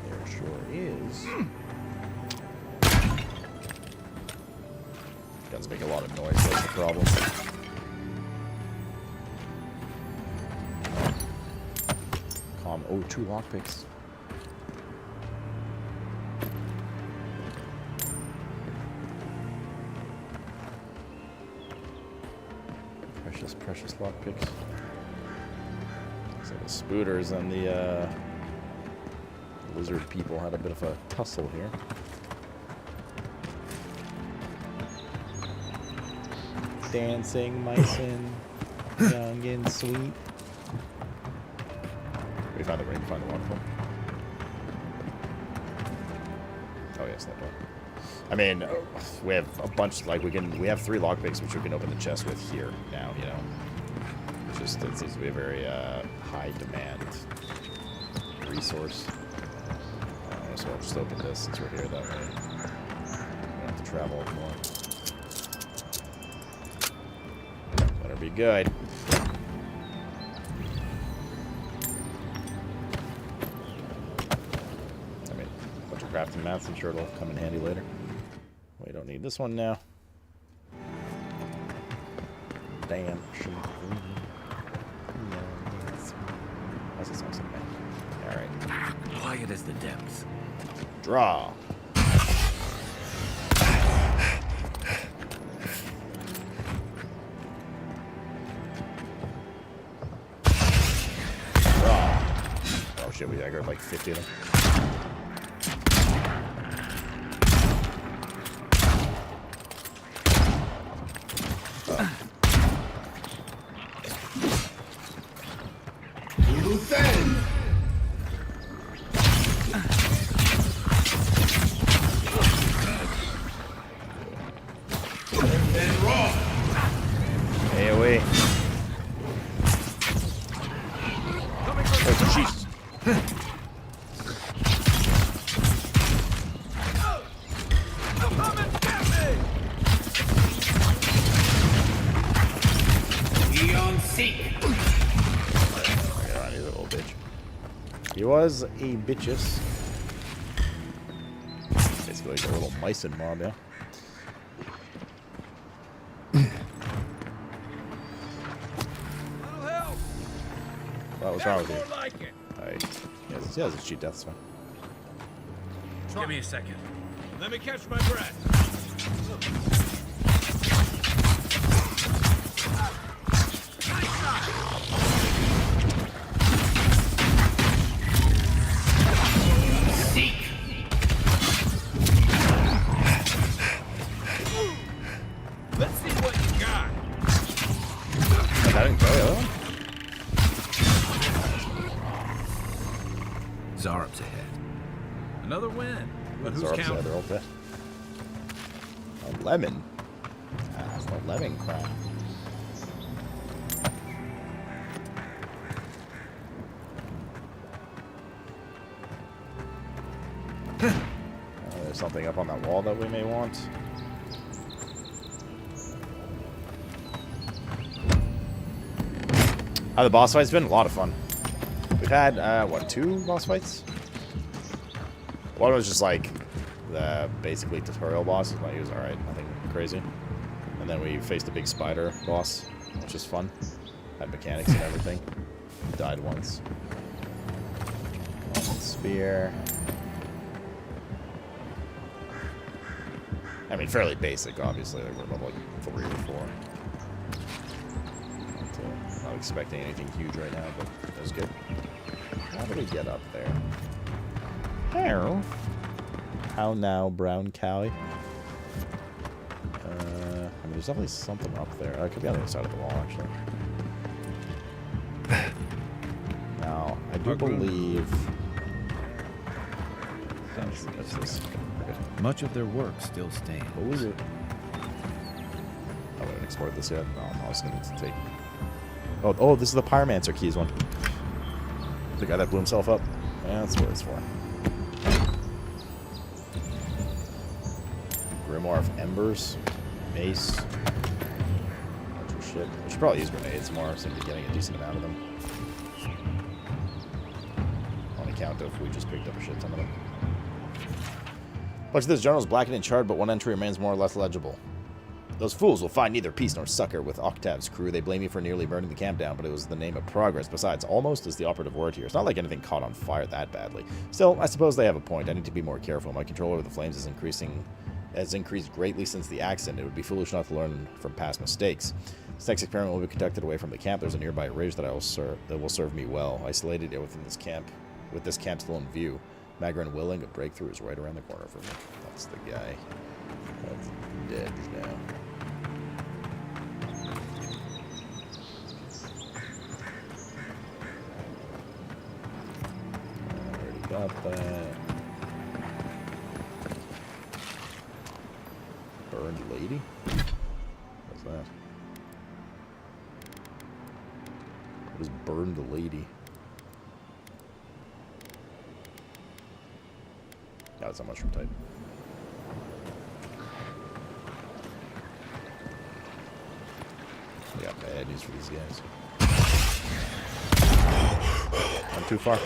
There sure is. Guns make a lot of noise, that's the problem. Oh, 2 lockpicks. Precious, precious lockpicks. So the spooters and the lizard people had a bit of a tussle here. Dancing mice young and sweet. We found the ring, find the waterfall. Oh yes, that door. I mean, we have a bunch, like we have 3 lockpicks which we can open the chest with here now, you know. It seems to be a very high demand resource. So I'll just open this since we're here that way. We don't have to travel more. Better be good. Crafting mats, I'm sure it'll come in handy later. We don't need this one now. Damn. How's this awesome, man? Alright. Quiet as the depths. Draw. Draw. Oh shit, I grabbed like 50 of them. He was a bitches. Basically like a little mice and mob, yeah. Well, what's wrong with you? Like it. Alright. He has a cheat death, so. Give me a second. Let me catch my breath. Let's see what you got. I didn't kill the other one. Zarp's ahead. Another win. But who's Zarp's counting? they're all dead. A lemon. Ah, it's no lemon crap. There's something up on that wall that we may want. The boss fight's been a lot of fun. We've had, what, 2 boss fights? One was just like the basically tutorial boss. He was alright, nothing crazy. And then we faced a big spider boss, which is fun. Had mechanics and everything. Died once. Spear. I mean, fairly basic, obviously. Like, we're about like 3 or 4. Not expecting anything huge right now, but it was good. How do we get up there? How now, brown cowie? I mean, there's definitely something up there. It could be on the other side of the wall, actually. Now, I do believe... That's this. Okay. Much of their work still stands. What was it? I haven't explored this yet. No, I was going to take... Oh, this is the Pyromancer keys one. The guy that blew himself up. Yeah, that's what it's for. Grimoire of Embers. Mace. Bunch of shit. We should probably use grenades more. Seem to be getting a decent amount of them. On account of we just picked up a shit ton of them. Much of this journal is blackened and charred, but one entry remains more or less legible. Those fools will find neither peace nor succor with Octave's crew. They blame me for nearly burning the camp down, but it was the name of progress. Besides, almost is the operative word here. It's not like anything caught on fire that badly. Still, I suppose they have a point. I need to be more careful. My control over the flames is has increased greatly since the accident. It would be foolish not to learn from past mistakes. This next experiment will be conducted away from the camp. There's a nearby ridge that will serve me well. Isolated within this camp, with this camp still in view. Magrin willing, a breakthrough is right around the corner for me. That's the guy. That's dead now. Got that. Burned lady? What's that? What is burned lady? No, it's not mushroom type. We got bad news for these guys. I'm too far.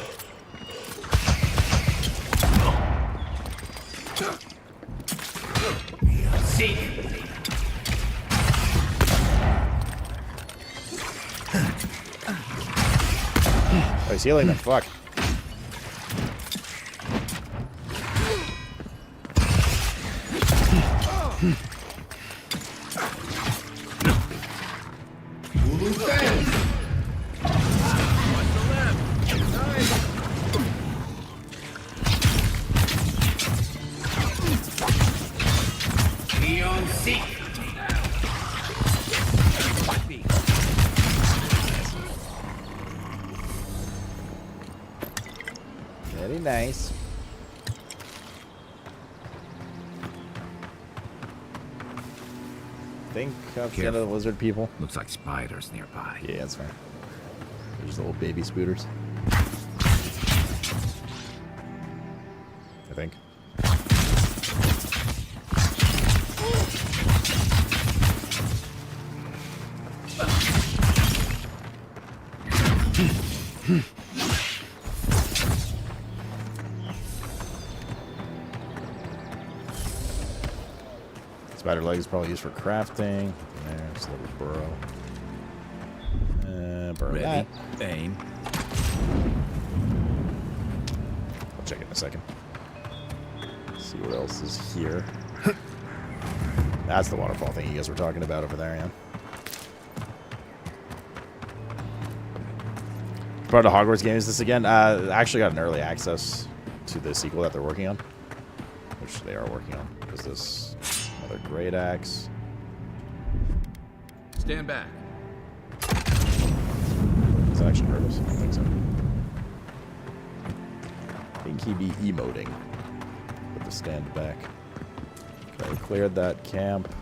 See. Oh, he's healing them. Fuck. Very nice. Think of the end of the lizard people. Looks like spiders nearby. Yeah, that's fine. They're just little baby spooters. I think. Spider leg is probably used for crafting. There's a little burrow. Burn Ready. that. Aim. I'll check it in a second. See what else is here. That's the waterfall thing you guys were talking about over there, yeah. Part of the Hogwarts game is this again. I actually got an early access to the sequel that they're working on, which they are working on. Is this another great axe? Stand back. Does that actually hurt us? I don't think so. I think he'd be emoting with the stand back. Okay, cleared that camp.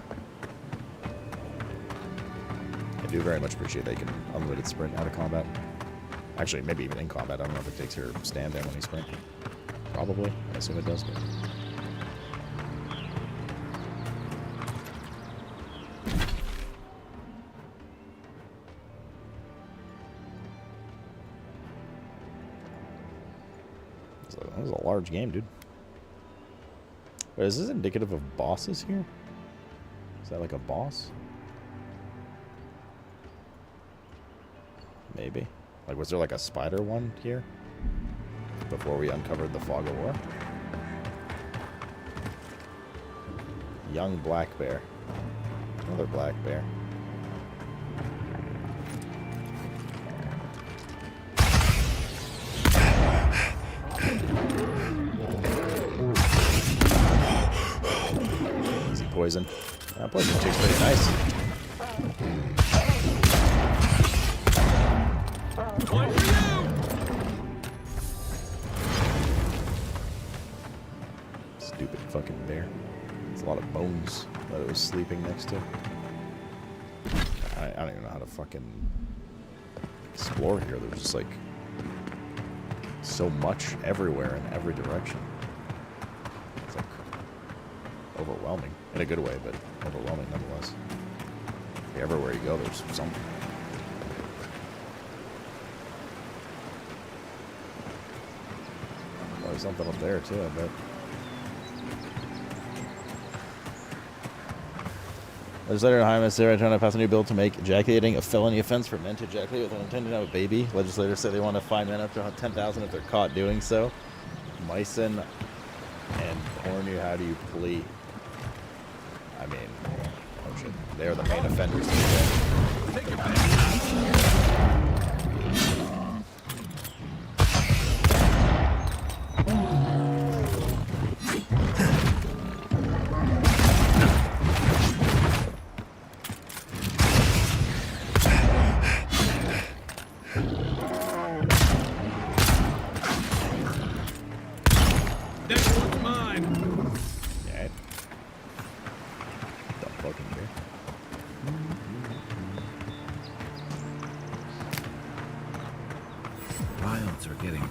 I do very much appreciate they can unlimited sprint out of combat. Actually, maybe even in combat. I don't know if it takes your stand down when you sprint. Probably. I assume it does. But This is a large game, dude. Wait, is this indicative of bosses here? Is that like a boss? Maybe. Like, was there like a spider one here? Before we uncovered the Fog of War? Young black bear. Another black bear. Easy poison. Poison tastes pretty nice. Stupid fucking bear. There's a lot of bones that it was sleeping next to. I don't even know how to fucking explore here. There's just like so much everywhere in every direction. It's like overwhelming in a good way, but overwhelming nonetheless. Everywhere you go, there's something. Oh, there's something up there too, I bet. Legislator in High Sarah trying to pass a new bill to make ejaculating a felony offense for men to ejaculate with an intent to have a baby. Legislators say they want to fine men up to $10,000 if they're caught doing so. Myson and Hornu, how do you plead? I mean, oh shit. They're the main offenders. Take it back.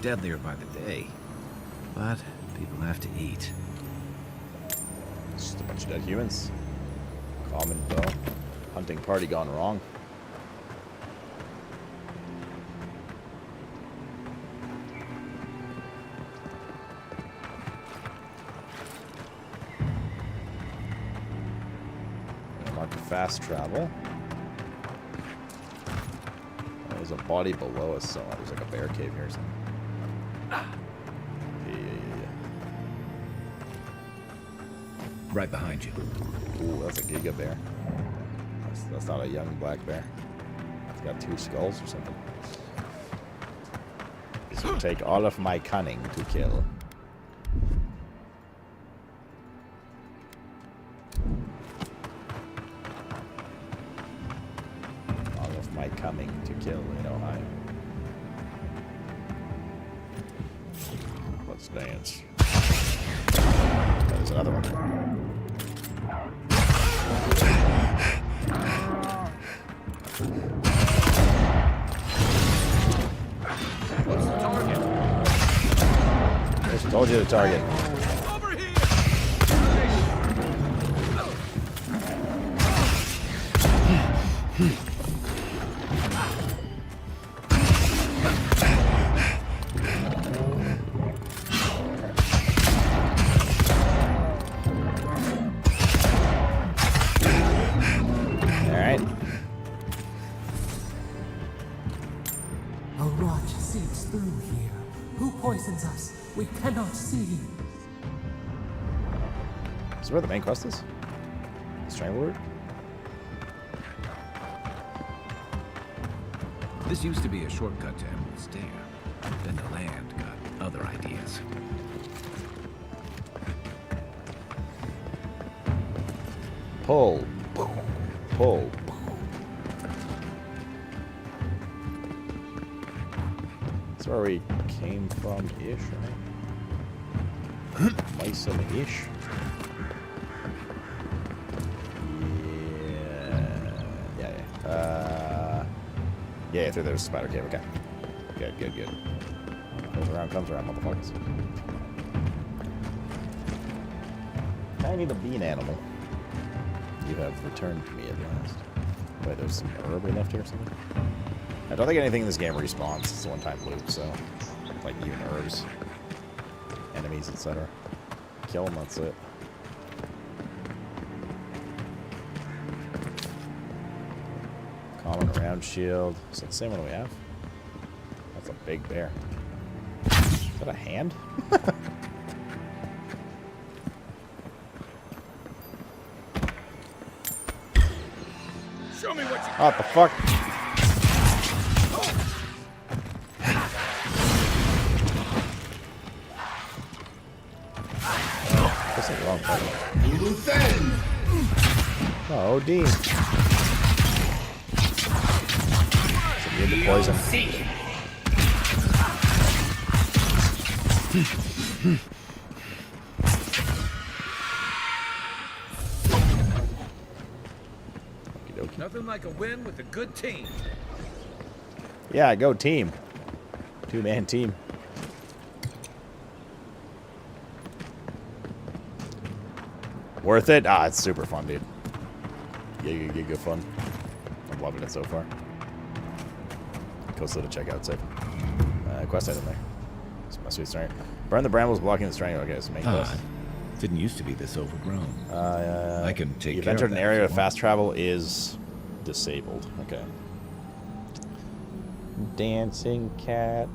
Deadlier by the day, but people have to eat. Just a bunch of dead humans. Common bow. Hunting party gone wrong. Mark fast travel. There's a body below us, so there's like a bear cave here or something. Right behind you. Ooh, that's a giga bear. That's not a young black bear. It's got 2 skulls or something. This will take all of my cunning to kill. All of my coming to kill in Ohio. Let's dance. There's another one. What's the target? I just told you the target. Over here! Us. We cannot see. Is where the main quest is? Strangleroot? This used to be a shortcut to Emerald's Dam. Then the land got other ideas. Pull. Pull. That's where we came from ish, right? Myson-ish. Yeah, through there's a spider cave, okay. Good. Comes around, motherfuckers. I need a bean animal. You have returned to me at last. Wait, there's some herb left here or something? I don't think anything in this game respawns. It's a one-time loot, so... like even herbs. enemies, etc. Kill them, that's it. Common round shield. Is that the same one we have? That's a big bear. Is that a hand? Show me what you What the fuck? This is wrong button. Oh, Dean. So you the poison. Nothing like a win with a good team. Yeah, go team. Two-man team. Worth it? Ah, it's super fun, dude. Giga fun. I'm loving it so far. Coastal to check out, safe. Quest item there. It's my sweet strength. Burn the brambles blocking the strength. Okay, so main quest. Didn't used to be this overgrown. I can take You've care entered of an that area if where you fast travel is disabled. Okay. Dancing cat,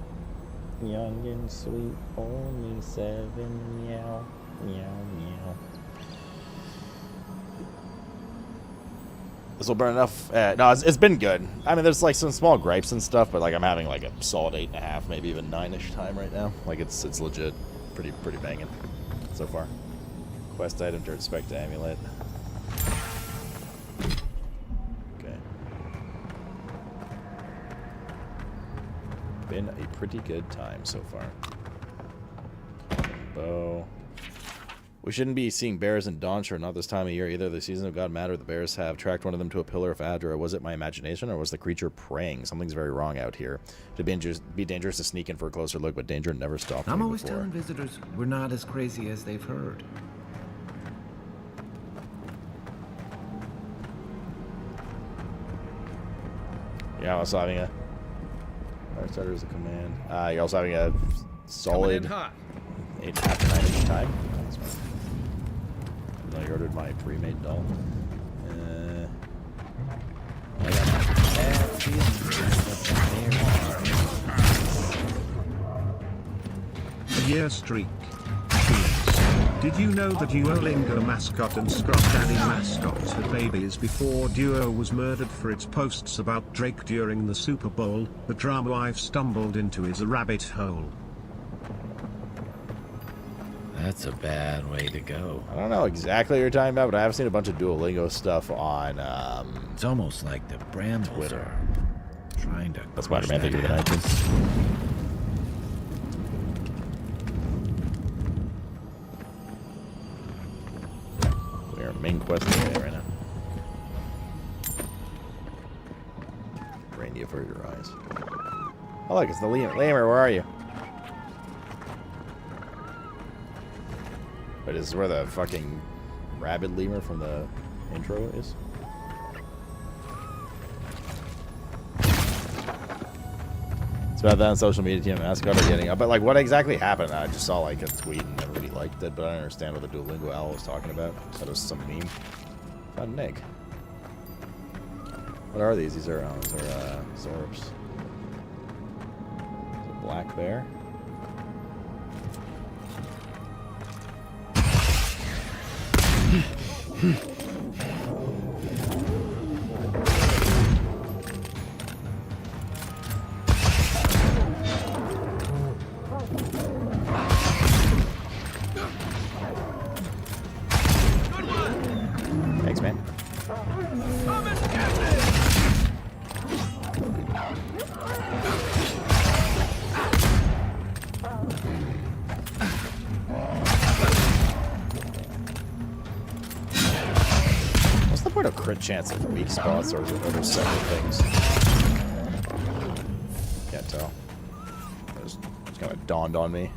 young and sweet, only 7, meow, meow, meow. This will burn enough. No, it's been good. I mean, there's like some small gripes and stuff, but like I'm having like a solid 8.5, maybe even 9-ish time right now. Like it's legit, pretty banging so far. Quest item to respect the amulet. Okay. Been a pretty good time so far. Bow. We shouldn't be seeing bears in Dawnshire, not this time of year either. The season of God Matter, the bears have tracked one of them to a pillar of Adra. Was it my imagination, or was the creature praying? Something's very wrong out here. It'd be dangerous to sneak in for a closer look, but danger never stopped I'm me always before. telling visitors we're not as crazy as they've heard. Yeah, I was having a Firestarter is a command. You're also having a solid 8.5 to 9-inch time. That's right. I ordered my pre-made doll. I got my bad Year streak. Cheers. Did you know that Duolingo mascot and Scott Daddy mascot had babies before Duo was murdered for its posts about Drake during the Super Bowl? The drama wife stumbled into his rabbit hole. That's a bad way to go. I don't know exactly what you're talking about, but I have seen a bunch of Duolingo stuff on it's almost like the Brambles Twitter. Are trying to That's Spider-Man. Thank you for the night. We are main quest today right now. Randy, avert your eyes. Oh look, it's the lemur. Where are you? But is this where the fucking rabid lemur from the intro is? It's about that on social media, team mascot are getting up. But like, what exactly happened? I just saw like a tweet and everybody liked it, but I don't understand what the Duolingo owl was talking about. I thought it was some meme. Found an egg. What are these? These are Zorbs. Is it black bear? Thanks, man. What's the point of crit chance of weak spots, or are there several things? Can't tell. It just kind of dawned on me.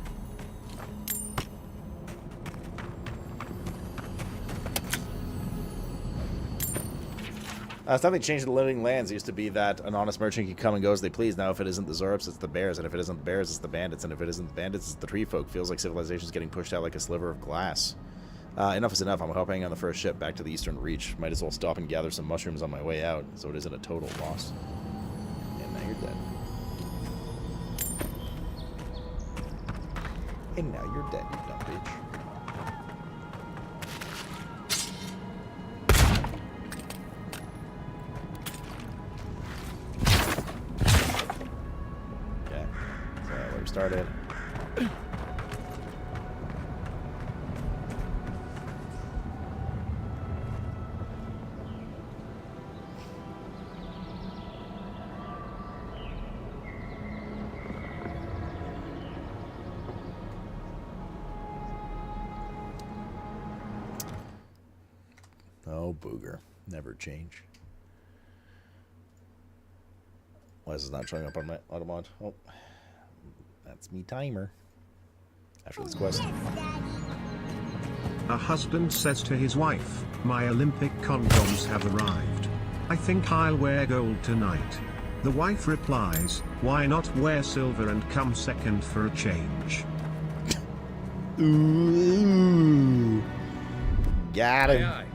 Something changed the living lands. It used to be that an honest merchant could come and go as they please. Now, if it isn't the Zorps, it's the bears. And if it isn't the bears, it's the bandits. And if it isn't the bandits, it's the tree folk. Feels like civilization's getting pushed out like a sliver of glass. Enough is enough. I'm hopping on the first ship back to the Eastern Reach. Might as well stop and gather some mushrooms on my way out, so it isn't a total loss. And now you're dead. And now you're dead, you dumb bitch. Okay, so where we started. Oh, booger. Never change. Why is this not showing up on my automod? Oh, that's me timer. After this quest. A husband says to his wife, "My Olympic condoms have arrived. I think I'll wear gold tonight." The wife replies, "Why not wear silver and come second for a change?" Ooh. Got him. Aye, aye.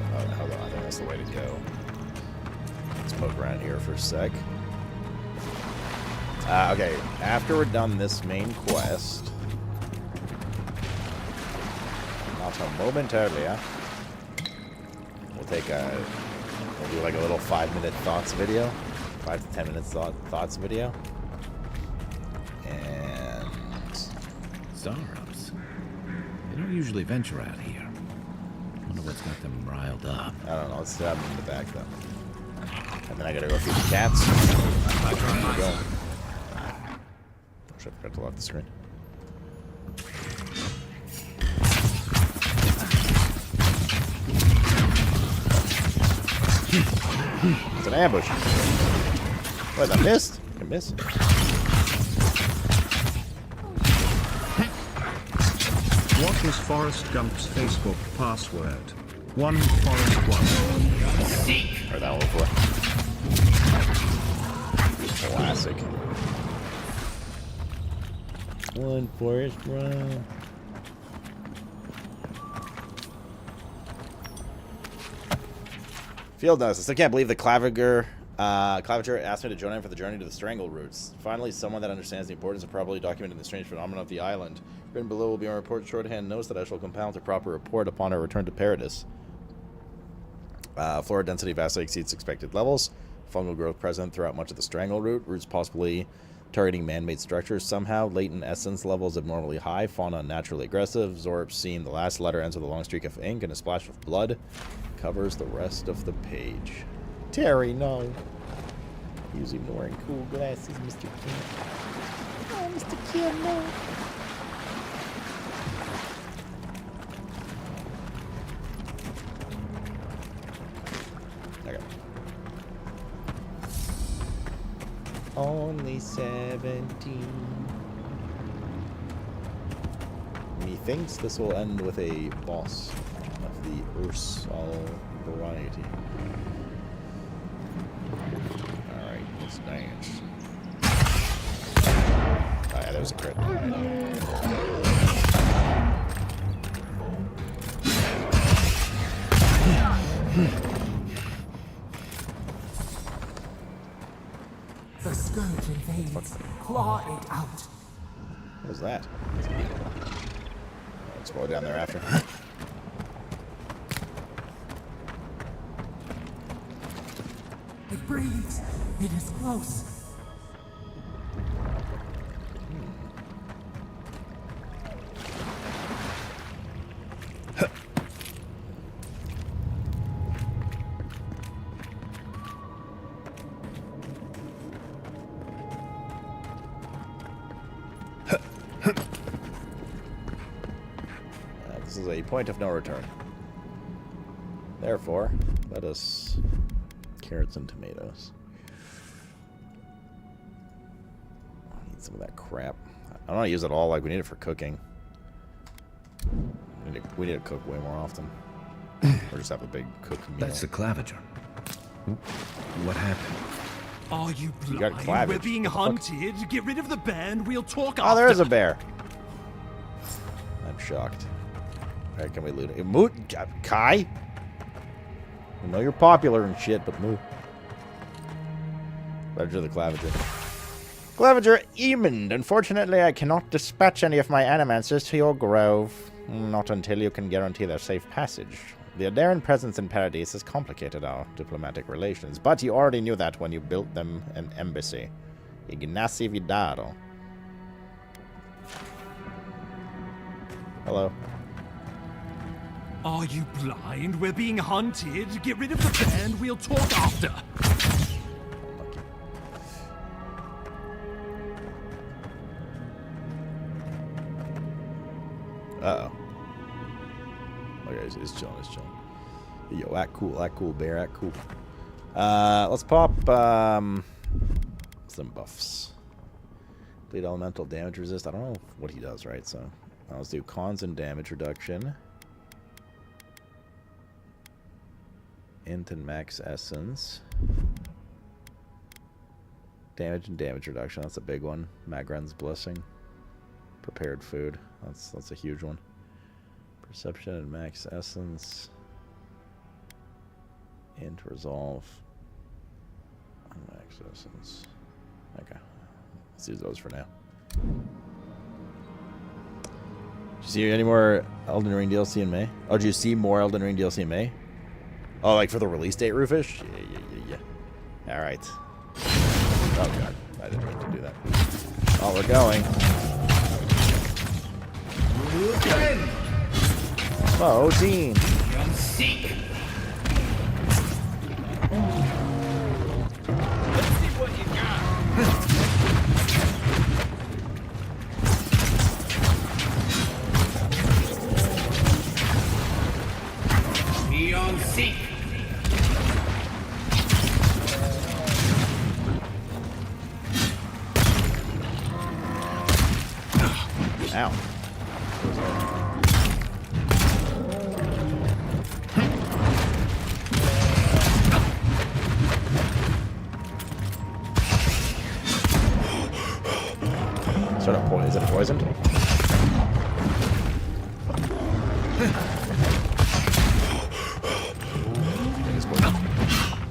I think that's the way to go. Let's poke around here for a sec. Okay, after we're done this main quest, not momentarily, we'll take we'll do like a little 5-minute thoughts video, 5 to 10 minutes thoughts video, and Zorps. They don't usually venture out here. Wonder what's got them riled up. I don't know. Let's stab them in the back though, and then I gotta go feed the cats. Go. Oh shit! Forgot to lock the screen. It's an ambush. What, I missed? I missed. What is Forrest Gump's Facebook password? 1Forrest1. Heard that one before. Classic. 1Forrest1. Field notes. I still can't believe the Claviger asked me to join him for the journey to the Strangle Roots. Finally, someone that understands the importance of properly documenting the strange phenomenon of the island. Written below will be my report shorthand notes that I shall compile to proper report upon our return to Paradis. Flora density vastly exceeds expected levels. Fungal growth present throughout much of the Strangle Route. Roots possibly targeting man-made structures somehow. Latent essence levels abnormally high. Fauna unnaturally aggressive. Zorps seen. The last letter ends with a long streak of ink and a splash of blood. Covers the rest of the page. Terry, no. He's ignoring cool glasses, Mr. Kim. Oh, Mr. Kim, no. Okay. Only 17. Methinks this will end with a boss of the Ursal variety. Alright, let's dance. Oh yeah, there's a crit. The scourge invades. Claw it out. What was that? Let's go down there after. It breathes. It is close. This is a point of no return. Therefore, let us carrots and tomatoes. I need some of that crap. I don't want to use it all. Like, we need it for cooking. We need to cook way more often. Or just have a big cooked meal. That's the claviger. What happened? Are you You got blind? claviger. We're being What the fuck? hunted. Get rid of the bear and we'll talk Oh, after. there is a bear. I'm shocked. Alright, can we loot it? Moot, Kai? I know you're popular and shit, but move. Ledger the Claviger. Claviger Emond. Unfortunately, I cannot dispatch any of my animancers to your grove. Not until you can guarantee their safe passage. The Adaran presence in Paradise has complicated our diplomatic relations, but you already knew that when you built them an embassy. Ignacy Vidaro. Hello. Are you blind? We're being hunted. Get rid of the bear and we'll talk after. Uh-oh. Okay, it's chilling, it's chilling. Yo, act cool, bear, act cool. Let's pop, some buffs. Bleed elemental damage resist. I don't know what he does, right? So, let's do cons and damage reduction. Int and max essence. Damage and damage reduction, that's a big one. Magren's blessing. Prepared food. That's a huge one. Perception and max essence. Int resolve. Max essence. Okay. Let's use those for now. Did you see any more Elden Ring DLC in May? Oh, did you see more Elden Ring DLC in May? Oh, like for the release date, Roofish? Yeah. Alright. Oh god. I didn't mean to do that. Oh, we're going. Oh, Dean. Seek. Let's see what you got. Be on seek. Ow. Sort of poison. Is it poisoned? It's poisoned.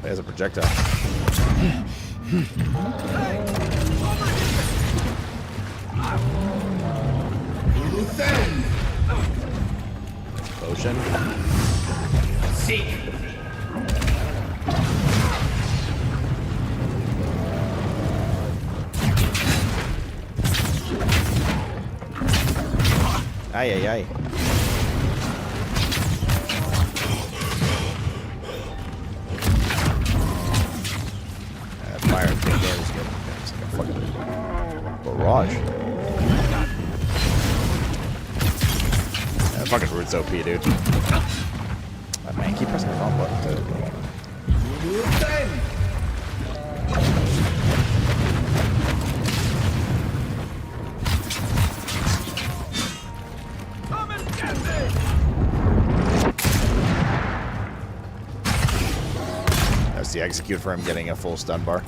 There's a projectile. Potion. Seek. Ay, ay, ay. Fire and damage is good. It's like a fucking barrage. Yeah, fucking root's OP, dude. Oh, man, keep pressing the wrong button, too. That's the execute for him getting a full stun bar.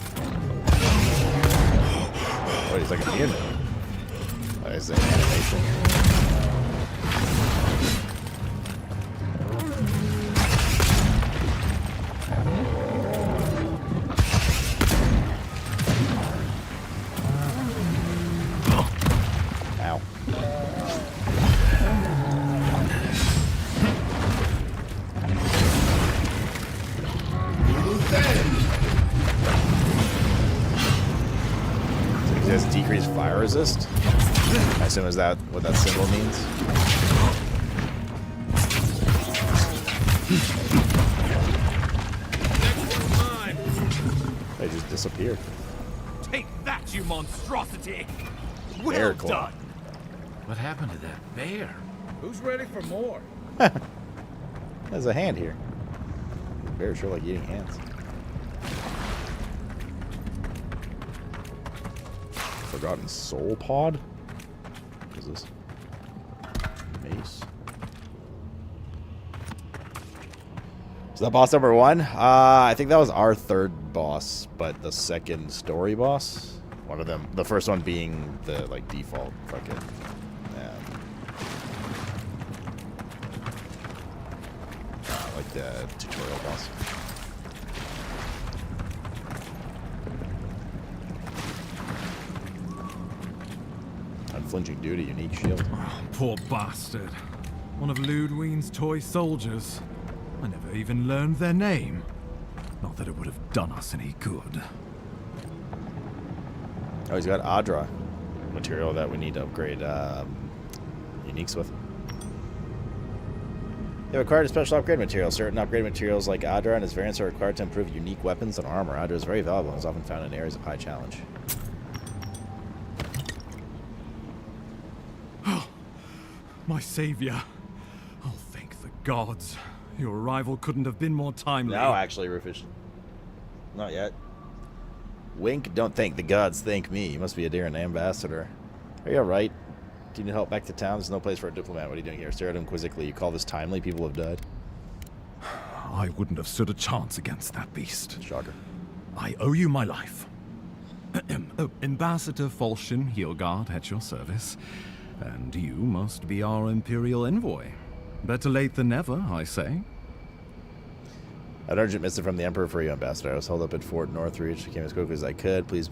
Oh, he's like immune. What is the animation? Ow. So he has decreased fire resist? I assume is that what that symbol means? They just disappeared. Take that, you monstrosity! Bear Well claw. done! What happened to that bear? Who's ready for more? There's a hand here. Bears sure like eating hands. Forgotten Soul Pod? What is this? Mace. Is that boss number 1? I think that was our 3rd boss, but the 2nd story boss. One of them. The first one being the like default fucking. Like the tutorial boss. Unflinching duty, unique shield. Oh, poor bastard. One of Ludwine's toy soldiers. I never even learned their name. Not that it would have done us any good. Oh, he's got Adra material that we need to upgrade uniques with. They required a special upgrade material. Certain upgrade materials like Adra and its variants are required to improve unique weapons and armor. Adra is very valuable and is often found in areas of high challenge. Oh, my savior. Oh, thank the gods. Your arrival couldn't have been more timely. No, actually, Rufus. Not yet. Wink, don't thank the gods, thank me. You must be a Darren ambassador. Are you alright? Do you need help back to town? There's no place for a diplomat. What are you doing here? Stare at him quizzically. You call this timely? People have died. I wouldn't have stood a chance against that beast. Shocker. I owe you my life. Ambassador Falchion Heelguard at your service. And you must be our Imperial envoy. Better late than never, I say. An urgent missive from the Emperor for you, Ambassador. I was held up at Fort Northreach. I came as quickly as I could. Please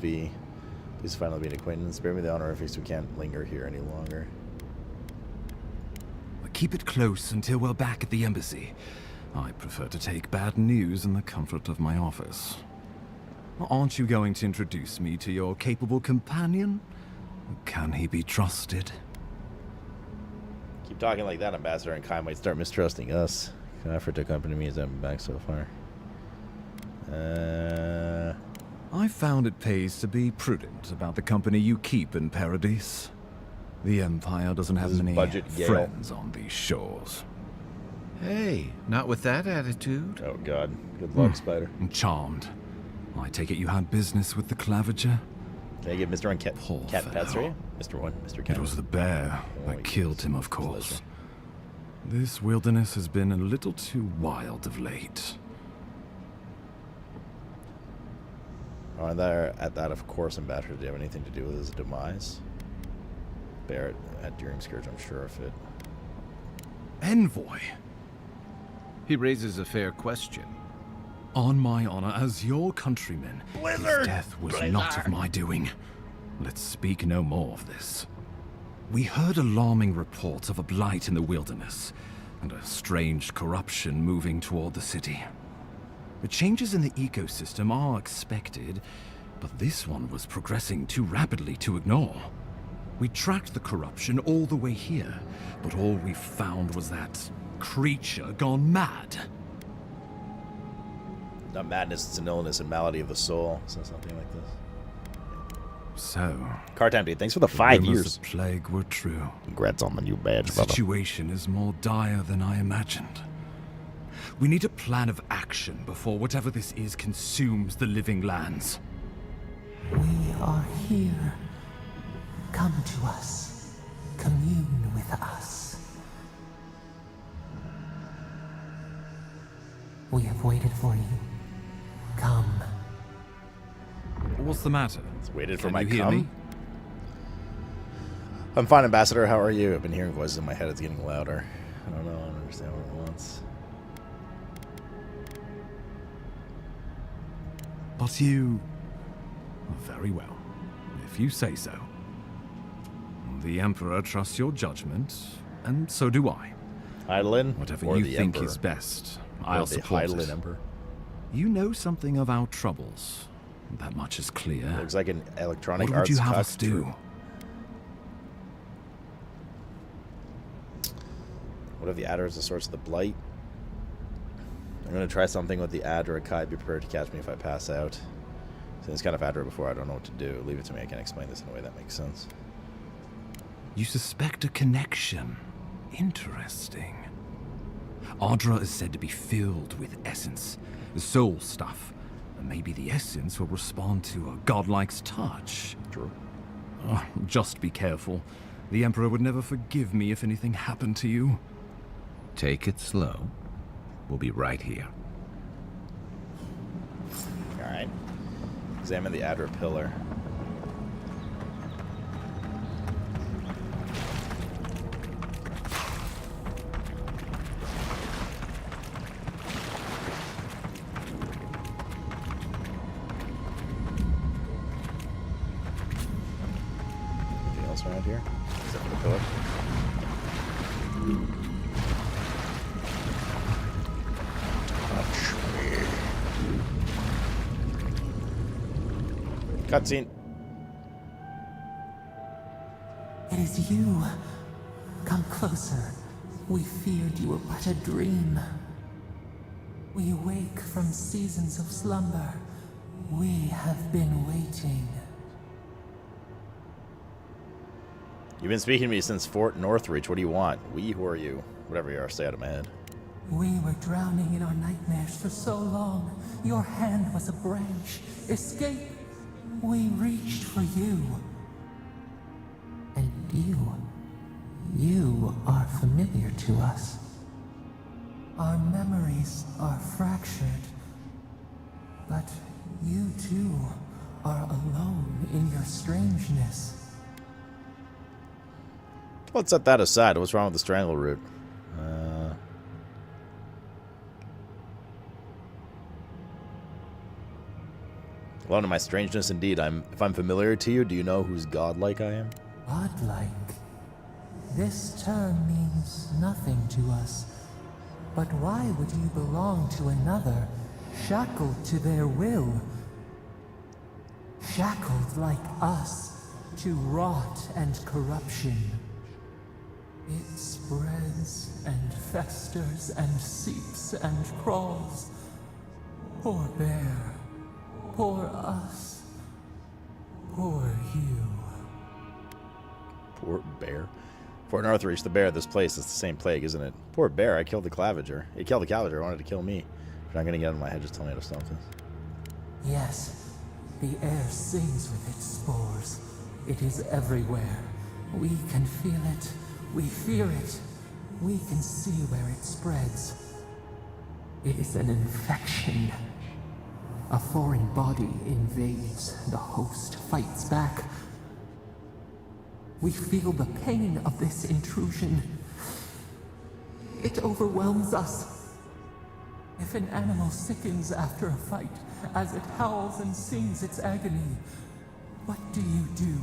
finally be an acquaintance. Spare me the honorifics. We can't linger here any longer. Keep it close until we're back at the embassy. I prefer to take bad news in the comfort of my office. Aren't you going to introduce me to your capable companion? Can he be trusted? Keep talking like that, Ambassador, and Kai might start mistrusting us. An effort to accompany me as I've been back so far. I found it pays to be prudent about the company you keep in Paradise. The Empire doesn't have many friends on these shores. Hey, not with that attitude. Oh god. Good luck, Spider. I'm charmed. I take it you had business with the Clavager? Can I give Mr. 1 cat pets for you? Mr. 1, Mr. Cat. It was the bear that killed him, of course. This wilderness has been a little too wild of late. Oh, and at that, of course, Ambassador, do you have anything to do with his demise? Barrett at Deering Scourge, I'm sure of it. Envoy? He raises a fair question. On my honor as your countryman, his death was not of my doing. Let's speak no more of this. We heard alarming reports of a blight in the wilderness, and a strange corruption moving toward the city. The changes in the ecosystem are expected, but this one was progressing too rapidly to ignore. We tracked the corruption all the way here, but all we found was that creature gone mad. Not madness, it's an illness and malady of the soul. So something like this. So, Cartam, thanks for the 5 years. The plague were true. Congrats on the new badge, the brother. The situation is more dire than I imagined. We need a plan of action before whatever this is consumes the living lands. We are here. Come to us. Commune with us. We have waited for you. Come. What's the matter? It's waited for Can my you hear come. me? I'm fine, Ambassador. How are you? I've been hearing voices in my head. It's getting louder. I don't know. I don't understand what it wants. But you... Very well. If you say so. The Emperor trusts your judgment, and so do I. Heidelin? Whatever or you the think Emperor? is best, Or I'll the support Heidelin it. Emperor? You know something of our troubles. That much is clear. Looks like an electronic What would arts you have cock us do? troop. What if the adder is the source of the blight? I'm going to try something with the adder. Kai, be prepared to catch me if I pass out. Since it's kind of adder before, I don't know what to do. Leave it to me. I can explain this in a way that makes sense. You suspect a connection. Interesting. Adra is said to be filled with essence, soul stuff. And maybe the essence will respond to a godlike's touch. True. Oh, just be careful. The Emperor would never forgive me if anything happened to you. Take it slow. We'll be right here. Alright. Examine the outer pillar. Anything else around here? Except for the pillar? Cutscene. It is you. Come closer. We feared you were but a dream. We wake from seasons of slumber. We have been waiting. You've been speaking to me since Fort Northreach. What do you want? We, who are you? Whatever you are, stay out of my head. We were drowning in our nightmares for so long. Your hand was a branch. Escape. We reached for you. And you are familiar to us. Our memories are fractured. But you too are alone in your strangeness. Let's set that aside. What's wrong with the strangle root? Alone in my strangeness, indeed. If I'm familiar to you, do you know whose godlike I am? Godlike? This term means nothing to us. But why would you belong to another, shackled to their will? Shackled like us, to rot and corruption. It spreads and festers and seeps and crawls. Poor bear. Poor us. Poor you. Poor bear. Fort Northreach, the bear, this place is the same plague, isn't it? Poor bear, I killed the Clavager. He killed the Clavager, wanted to kill me. If you're not gonna get out of my head, just tell me how to stop this. Yes, the air sings with its spores. It is everywhere. We can feel it. We fear it. We can see where it spreads. It is an infection. A foreign body invades. The host fights back. We feel the pain of this intrusion. It overwhelms us. If an animal sickens after a fight, as it howls and sings its agony, what do you do?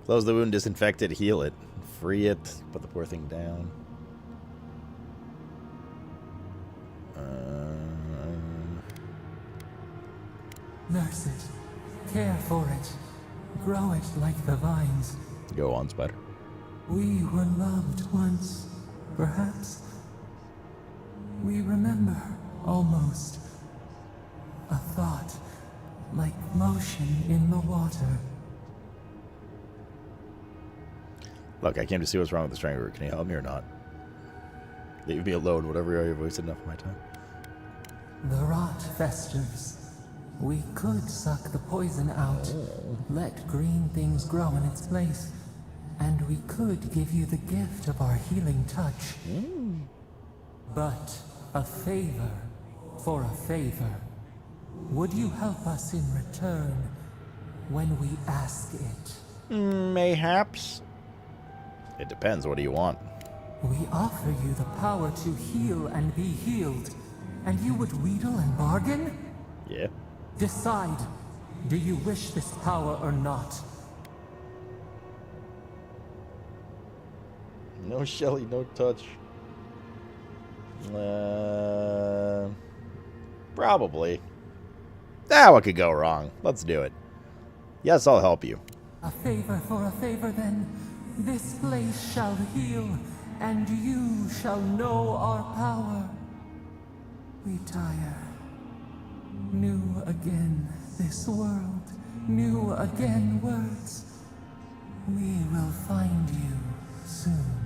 Close the wound, disinfect it, heal it. Free it, put the poor thing down. Nurse it. Care for it. Grow it like the vines. Go on, Spider. We were loved once, perhaps. We remember, almost. A thought, like motion in the water. Look, I came to see what's wrong with the strangler. Can you help me or not? Leave me alone, whatever you are, you've wasted enough of my time. The rot festers. We could suck the poison out, let green things grow in its place, and we could give you the gift of our healing touch. But a favor for a favor. Would you help us in return when we ask it? Mayhaps. It depends. What do you want? We offer you the power to heal and be healed, and you would wheedle and bargain? Yeah. Decide. Do you wish this power or not? No Shelly, no touch. Probably. What could go wrong? Let's do it. Yes, I'll help you. A favor for a favor, then. This place shall heal, and you shall know our power. We tire. New again this world, new again words. We will find you soon.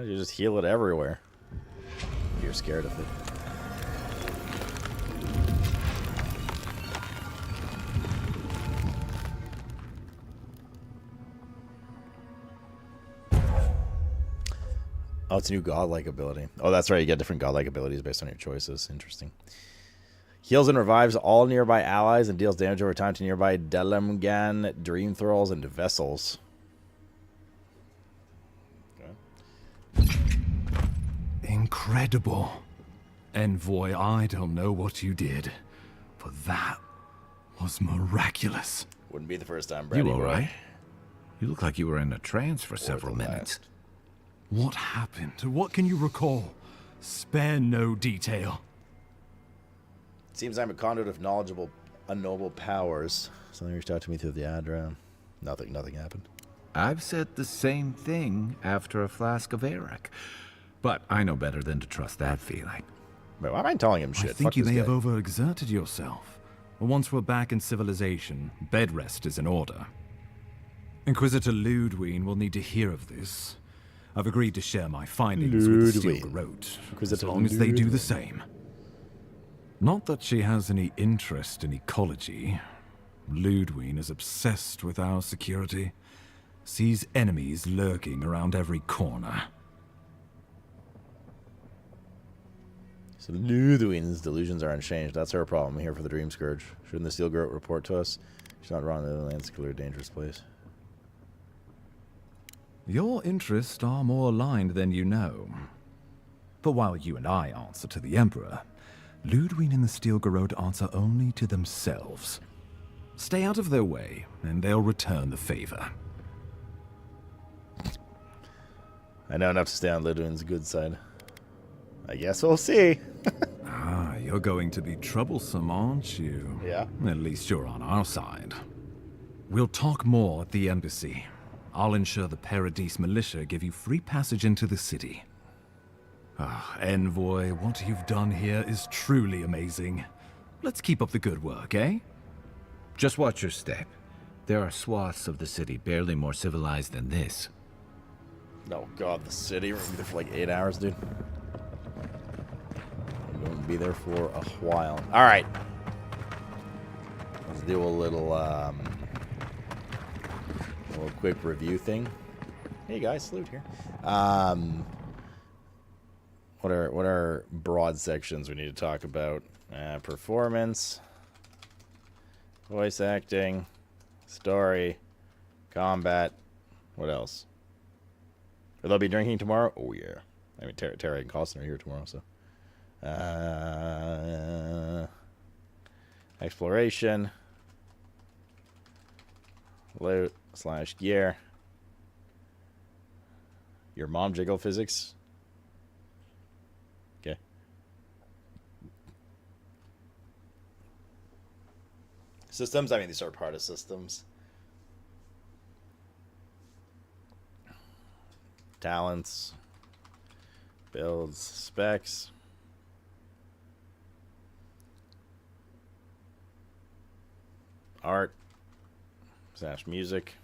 don't you just heal it everywhere? You're scared of it. Oh, it's a new godlike ability. Oh, that's right. You get different godlike abilities based on your choices. Interesting. Heals and revives all nearby allies and deals damage over time to nearby Delemgan, Dream Thralls, and Vessels. Incredible. Envoy, I don't know what you did, but that was miraculous. Wouldn't be the first time, Brady. You all right? You look like you were in a trance for several minutes. What happened? What can you recall? Spare no detail. It seems I'm a conduit of knowledgeable, unknowable powers. Something reached out to me through the Adra. Nothing happened. I've said the same thing after a flask of Arak, but I know better than to trust that feeling. Wait, why am I telling him shit? I think Fuck you this may guy. have overexerted yourself. Once we're back in civilization, bed rest is in order. Inquisitor Ludwig will need to hear of this. I've agreed to share my findings with the Steel Garrote, as long as they do the same. Not that she has any interest in ecology. Ludwig is obsessed with our security, sees enemies lurking around every corner. So Ludwig's delusions are unchanged. That's her problem. I'm here for the Dream Scourge. Shouldn't the Steel Garrote report to us? She's not wrong. The land's a clear, dangerous place. Your interests are more aligned than you know. But while you and I answer to the Emperor, Ludwig and the Steel Garrote answer only to themselves. Stay out of their way, and they'll return the favor. I know enough to stay on Ludwig's good side. I guess we'll see. You're going to be troublesome, aren't you? Yeah. At least you're on our side. We'll talk more at the embassy. I'll ensure the Paradise militia give you free passage into the city. Envoy, what you've done here is truly amazing. Let's keep up the good work, eh? Just watch your step. There are swaths of the city barely more civilized than this. Oh god, the city. We're gonna be there for like 8 hours, dude. We're going to be there for a while. Alright. Let's do a little quick review thing. Hey guys, Sloot here. What are broad sections we need to talk about? Performance, voice acting, story, combat. What else? Will they be drinking tomorrow? Oh yeah. I mean, Terry and Costin are here tomorrow, so. Exploration, loot / gear. Your mom jiggle physics. Okay. Systems. I mean, these are part of systems. Talents. Builds. Specs. Art / music.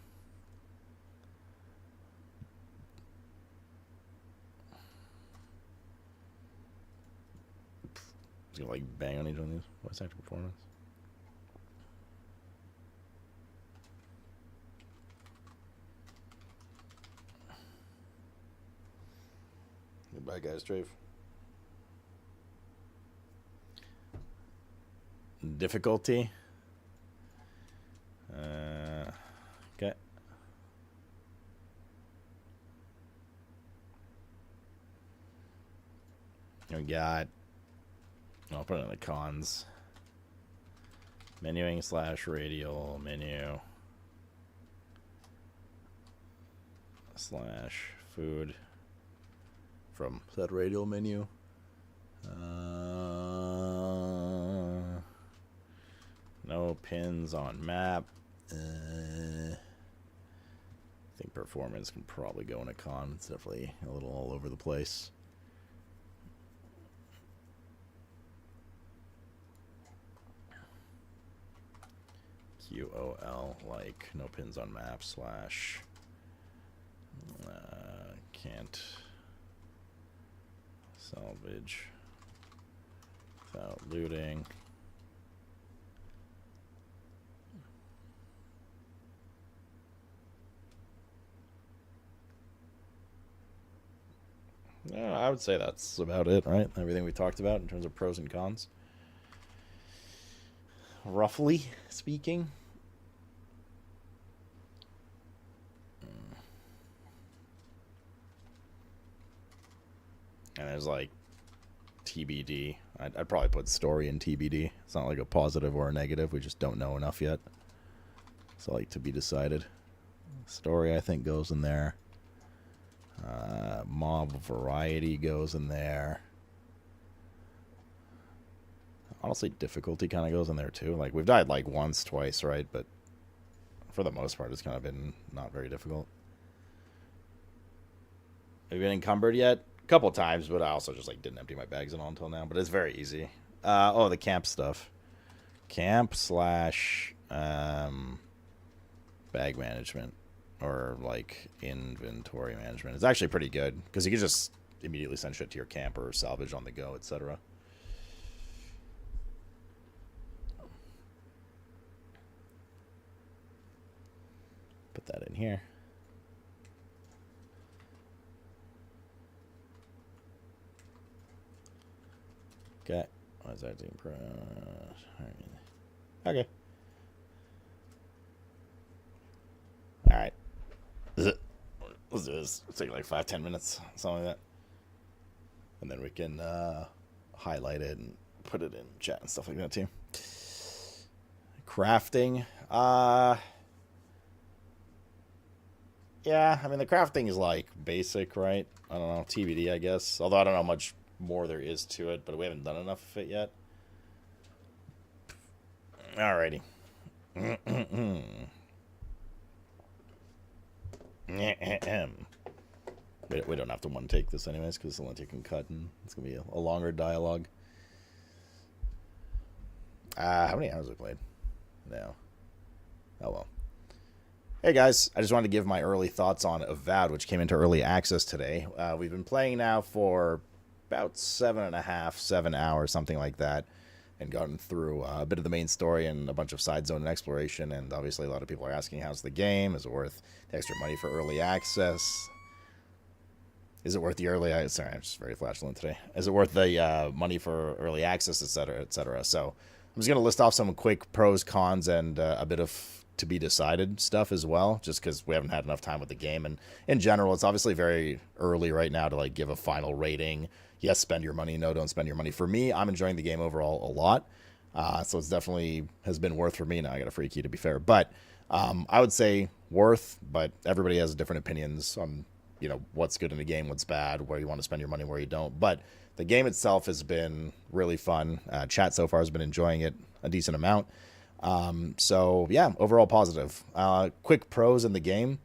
Just gonna like bang on each one of these. Voice actor performance. Goodbye, guys. Trave. Difficulty. Okay. We got. I'll put it in the cons. Menuing / radial menu / food from that radial menu. No pins on map. I think performance can probably go in a con. It's definitely a little all over the place. QOL, like no pins on map / can't Salvage. Without looting. Yeah, I would say that's about it, right? Everything we talked about in terms of pros and cons. Roughly speaking. And there's like TBD. I'd probably put story in TBD. It's not like a positive or a negative. We just don't know enough yet. So like to be decided. Story I think goes in there. Mob variety goes in there. Honestly, difficulty kind of goes in there too. Like we've died like once, twice, right? But for the most part, it's kind of been not very difficult. Have you been encumbered yet? A couple times, but I also just like didn't empty my bags and all until now. But it's very easy. Oh, the camp stuff. Camp slash bag management. Or like inventory management. It's actually pretty good because you can just immediately send shit to your camp or salvage on the go, etc. Put that in here. Okay. Why is that doing pro? Okay. All right. Let's do this. It'll take like 5-10 minutes, something like that. And then we can highlight it and put it in chat and stuff like that too. Crafting. Yeah, I mean the crafting is like basic, right? I don't know, TBD I guess. Although I don't know how much more there is to it, but we haven't done enough of it yet. Alrighty. We don't have to one take this anyways because it's only taking cut and it's gonna be a longer dialogue. How many hours have we played? No. Oh well. Hey guys, I just wanted to give my early thoughts on Avowed, which came into early access today. We've been playing now for about 7 hours, something like that, and gotten through a bit of the main story and a bunch of side zone and exploration. And obviously, a lot of people are asking, how's the game? Is it worth the extra money for early access? Is it worth the early? Sorry, I'm just very flatulent today. Is it worth the money for early access, etc., etc.? So I'm just gonna list off some quick pros, cons, and a bit of to be decided stuff as well, just because we haven't had enough time with the game. And in general, it's obviously very early right now to like give a final rating. Yes, spend your money. No, don't spend your money. For me, I'm enjoying the game overall a lot. So it's definitely has been worth for me. Now I got a free key to be fair, but I would say worth, but everybody has different opinions on, you know, what's good in the game, what's bad, where you want to spend your money, where you don't. But the game itself has been really fun. Chat so far has been enjoying it a decent amount. So yeah, overall positive. Quick pros in the game.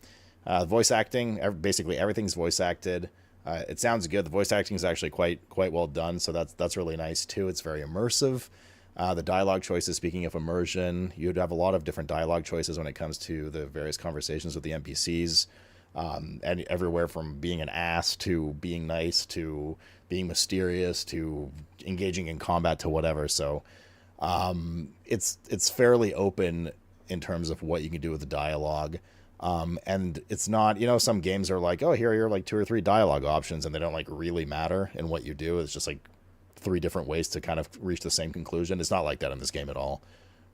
Voice acting, basically everything's voice acted. It sounds good. The voice acting is actually quite well done, so that's really nice too. It's very immersive. The dialogue choices, speaking of immersion, you'd have a lot of different dialogue choices when it comes to the various conversations with the NPCs, and everywhere from being an ass to being nice to being mysterious to engaging in combat to whatever. So it's fairly open in terms of what you can do with the dialogue. And it's not, you know, some games are like, oh, here are like 2 or 3 dialogue options, and they don't like really matter in what you do. It's just like 3 different ways to kind of reach the same conclusion. It's not like that in this game at all.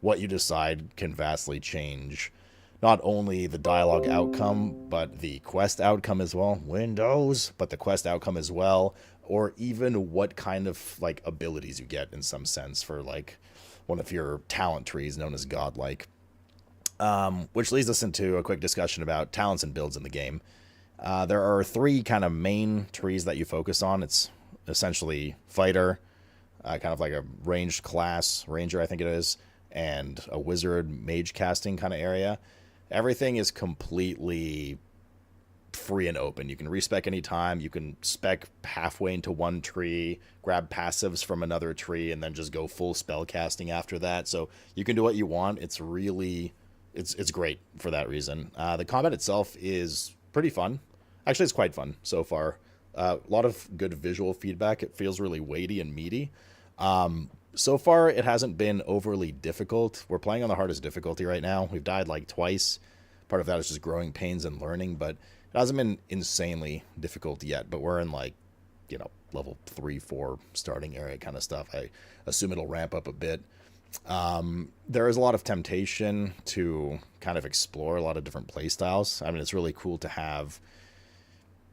What you decide can vastly change not only the dialogue outcome, but the quest outcome as well. Windows, but the quest outcome as well, or even what kind of like abilities you get in some sense for like one of your talent trees known as godlike. Which leads us into a quick discussion about talents and builds in the game. There are 3 kind of main trees that you focus on. It's essentially fighter, kind of like a ranged class, ranger I think it is, and a wizard mage casting kind of area. Everything is completely free and open. You can respec anytime. You can spec halfway into one tree, grab passives from another tree, and then just go full spell casting after that. So you can do what you want. It's really... It's great for that reason. The combat itself is pretty fun. Actually, it's quite fun so far. A lot of good visual feedback. It feels really weighty and meaty. So far, it hasn't been overly difficult. We're playing on the hardest difficulty right now. We've died like twice. Part of that is just growing pains and learning, but it hasn't been insanely difficult yet. But we're in like, you know, level 3, 4 starting area kind of stuff. I assume it'll ramp up a bit. There is a lot of temptation to kind of explore a lot of different play styles. I mean, it's really cool to have,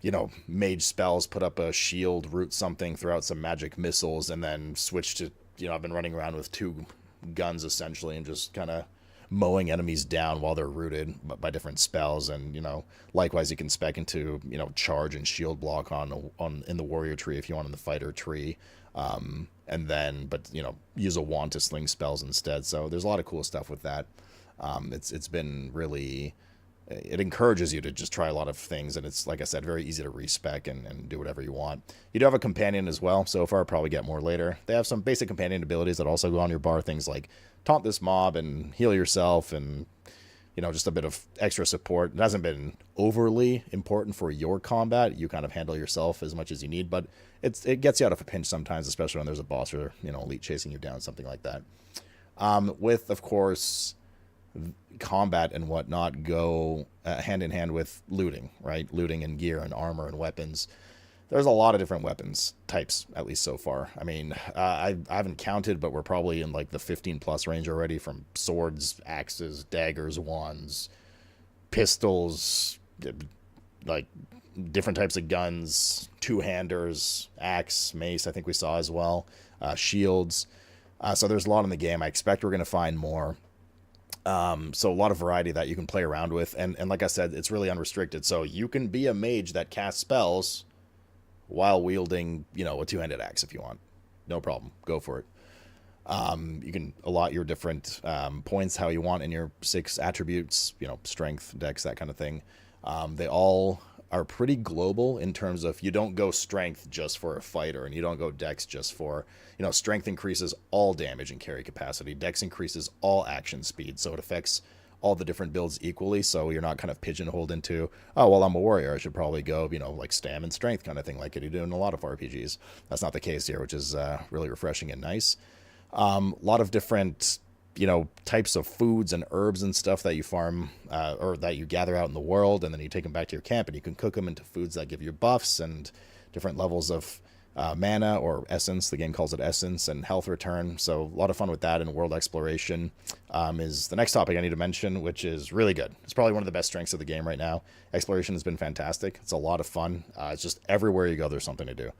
you know, mage spells, put up a shield, root something, throw out some magic missiles, and then switch to, you know, I've been running around with 2 guns essentially and just kind of mowing enemies down while they're rooted by different spells. And, you know, likewise, you can spec into, you know, charge and shield block on in the warrior tree if you want in the fighter tree. And then, but, you know, use a wand to sling spells instead. So there's a lot of cool stuff with that. It's been really, it encourages you to just try a lot of things. And it's, like I said, very easy to respec and do whatever you want. You do have a companion as well. So far, probably get more later. They have some basic companion abilities that also go on your bar. Things like taunt this mob and heal yourself and, you know, just a bit of extra support. It hasn't been overly important for your combat. You kind of handle yourself as much as you need, but it gets you out of a pinch sometimes, especially when there's a boss or, you know, elite chasing you down, something like that. With, of course, combat and whatnot go hand in hand with looting, right? Looting and gear and armor and weapons. There's a lot of different weapons types, at least so far. I mean, I haven't counted, but we're probably in like the 15+ range already, from swords, axes, daggers, wands, pistols, like different types of guns, two-handers, axe, mace, I think we saw as well, shields. So there's a lot in the game. I expect we're going to find more. So a lot of variety that you can play around with. And like I said, it's really unrestricted. So you can be a mage that casts spells while wielding, you know, a two-handed axe if you want. No problem. Go for it. You can allot your different points how you want in your 6 attributes, you know, strength, dex, that kind of thing. They all are pretty global in terms of you don't go strength just for a fighter, and you don't go dex just for, you know, strength increases all damage and carry capacity. Dex increases all action speed, so it affects all the different builds equally, so you're not kind of pigeonholed into, oh, well, I'm a warrior, I should probably go, you know, like stam and strength kind of thing like you do in a lot of RPGs. That's not the case here, which is really refreshing and nice. A lot of different, you know, types of foods and herbs and stuff that you farm or that you gather out in the world, and then you take them back to your camp and you can cook them into foods that give you buffs and different levels of mana or essence. The game calls it essence, and health return. So a lot of fun with that. And world exploration is the next topic I need to mention, which is really good. It's probably one of the best strengths of the game right now. Exploration has been fantastic. It's a lot of fun. It's just everywhere you go, there's something to do.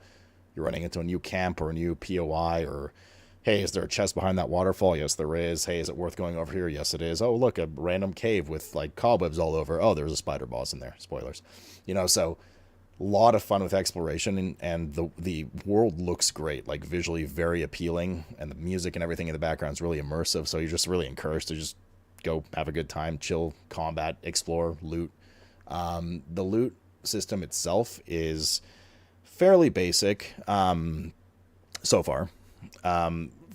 You're running into a new camp or a new POI, or hey, is there a chest behind that waterfall? Yes, there is. Hey, is it worth going over here? Yes, it is. Oh, look, a random cave with like cobwebs all over. Oh, there's a spider boss in there. Spoilers. You know, so a lot of fun with exploration, and the world looks great, like visually very appealing, and the music and everything in the background is really immersive. So you're just really encouraged to just go have a good time, chill, combat, explore, loot. The loot system itself is fairly basic so far.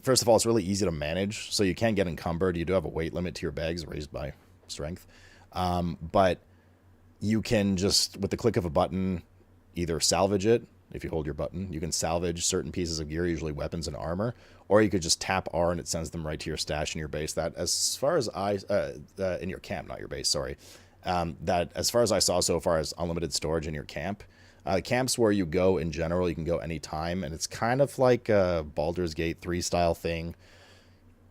First of all, it's really easy to manage, so you can get encumbered. You do have a weight limit to your bags raised by strength, but you can just, with the click of a button, either salvage it. If you hold your button, you can salvage certain pieces of gear, usually weapons and armor, or you could just tap R and it sends them right to your stash in your base. That, as far as in your camp, not your base, sorry. That, as far as I saw so far, is unlimited storage in your camp. Camps where you go in general, you can go anytime, and it's kind of like a Baldur's Gate 3 style thing.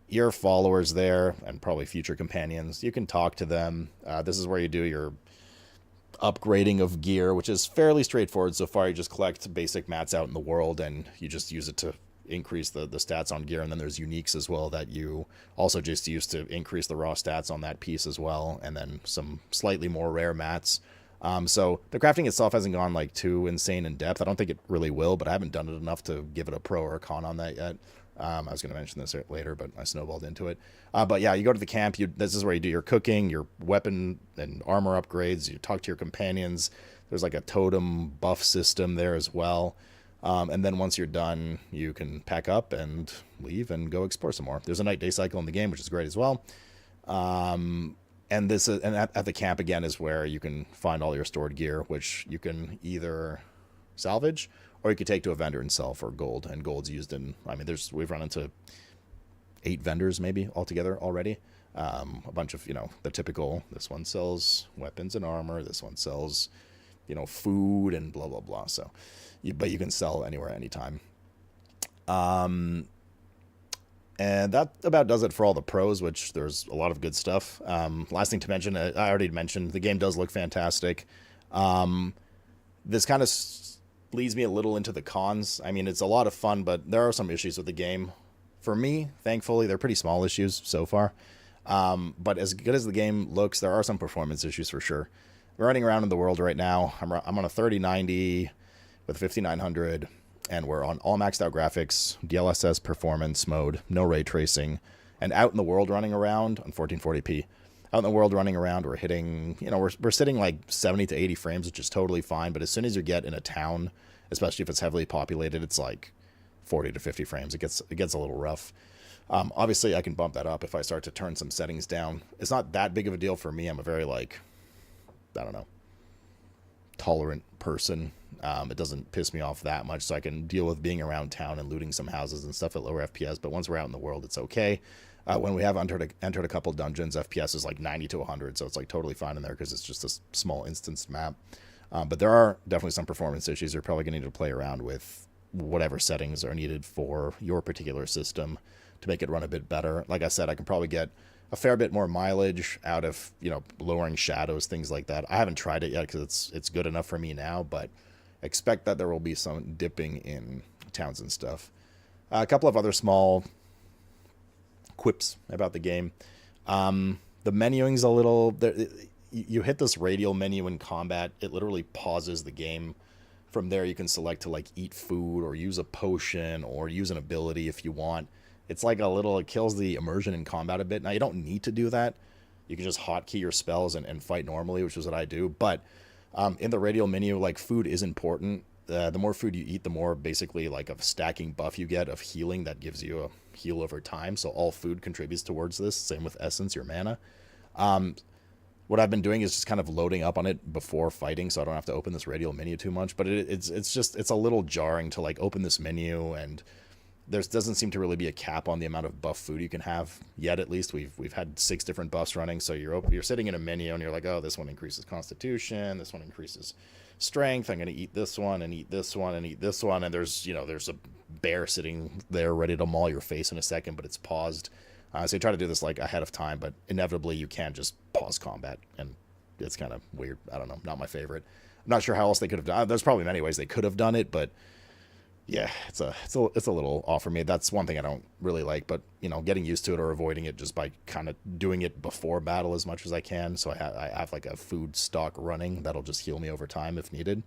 Your followers there, and probably future companions, you can talk to them. This is where you do your upgrading of gear, which is fairly straightforward so far. You just collect basic mats out in the world, and you just use it to increase the stats on gear. And then there's uniques as well that you also just use to increase the raw stats on that piece as well, and then some slightly more rare mats. So the crafting itself hasn't gone like too insane in depth. I don't think it really will, but I haven't done it enough to give it a pro or a con on that yet. I was going to mention this later, but I snowballed into it. But yeah, you go to the camp. This is where you do your cooking, your weapon and armor upgrades. You talk to your companions. There's like a totem buff system there as well. And then once you're done, you can pack up and leave and go explore some more. There's a night-day cycle in the game, which is great as well. And this is, and at the camp again is where you can find all your stored gear, which you can either salvage, or you could take to a vendor and sell for gold. And gold's used in, I mean, we've run into 8 vendors maybe altogether already. A bunch of, the typical, this one sells weapons and armor, this one sells, food and blah, blah, blah. So, but you can sell anywhere, anytime. And that about does it for all the pros, which there's a lot of good stuff. Last thing to mention, I already mentioned, the game does look fantastic. This kind of leads me a little into the cons. I mean, it's a lot of fun, but there are some issues with the game. For me, thankfully, they're pretty small issues so far. But as good as the game looks, there are some performance issues for sure. We're running around in the world right now. I'm on a 3090 with 5900, and we're on all maxed out graphics, DLSS performance mode, no ray tracing, and out in the world running around on 1440p. Out in the world running around, we're hitting, we're sitting like 70 to 80 frames, which is totally fine. But as soon as you get in a town, especially if it's heavily populated, it's like 40 to 50 frames. It gets a little rough. Obviously, I can bump that up if I start to turn some settings down. It's not that big of a deal for me. I'm a very, tolerant person. It doesn't piss me off that much, so I can deal with being around town and looting some houses and stuff at lower FPS. But once we're out in the world, it's okay. When we have entered a couple dungeons, FPS is like 90 to 100, so it's like totally fine in there because it's just a small instanced map. But there are definitely some performance issues. You're probably going to need to play around with whatever settings are needed for your particular system to make it run a bit better. Like I said, I can probably get a fair bit more mileage out of, lowering shadows, things like that. I haven't tried it yet because it's good enough for me now, but expect that there will be some dipping in towns and stuff. A couple of other small quips about the game. The menuing's a little... You hit this radial menu in combat, it literally pauses the game. From there, you can select to eat food or use a potion or use an ability if you want. It's like it kills the immersion in combat a bit. Now, you don't need to do that. You can just hotkey your spells and fight normally, which is what I do. But in the radial menu, food is important. The more food you eat, the more basically a stacking buff you get of healing that gives you a heal over time. So all food contributes towards this. Same with essence, your mana. What I've been doing is just kind of loading up on it before fighting, so I don't have to open this radial menu too much. But it's a little jarring to open this menu, and there doesn't seem to really be a cap on the amount of buff food you can have yet. At least we've had 6 different buffs running, so you're sitting in a menu and you're like, oh, this one increases Constitution, this one increases Strength. I'm going to eat this one and eat this one and eat this one, and there's a bear sitting there ready to maul your face in a second, but it's paused. So you try to do this ahead of time, but inevitably you can't just pause combat, and it's kind of weird. I don't know, not my favorite. I'm not sure how else they could have done it. There's probably many ways they could have done it, but yeah, it's a little off for me. That's one thing I don't really like, but getting used to it or avoiding it just by kind of doing it before battle as much as I can. So I have a food stock running that'll just heal me over time if needed.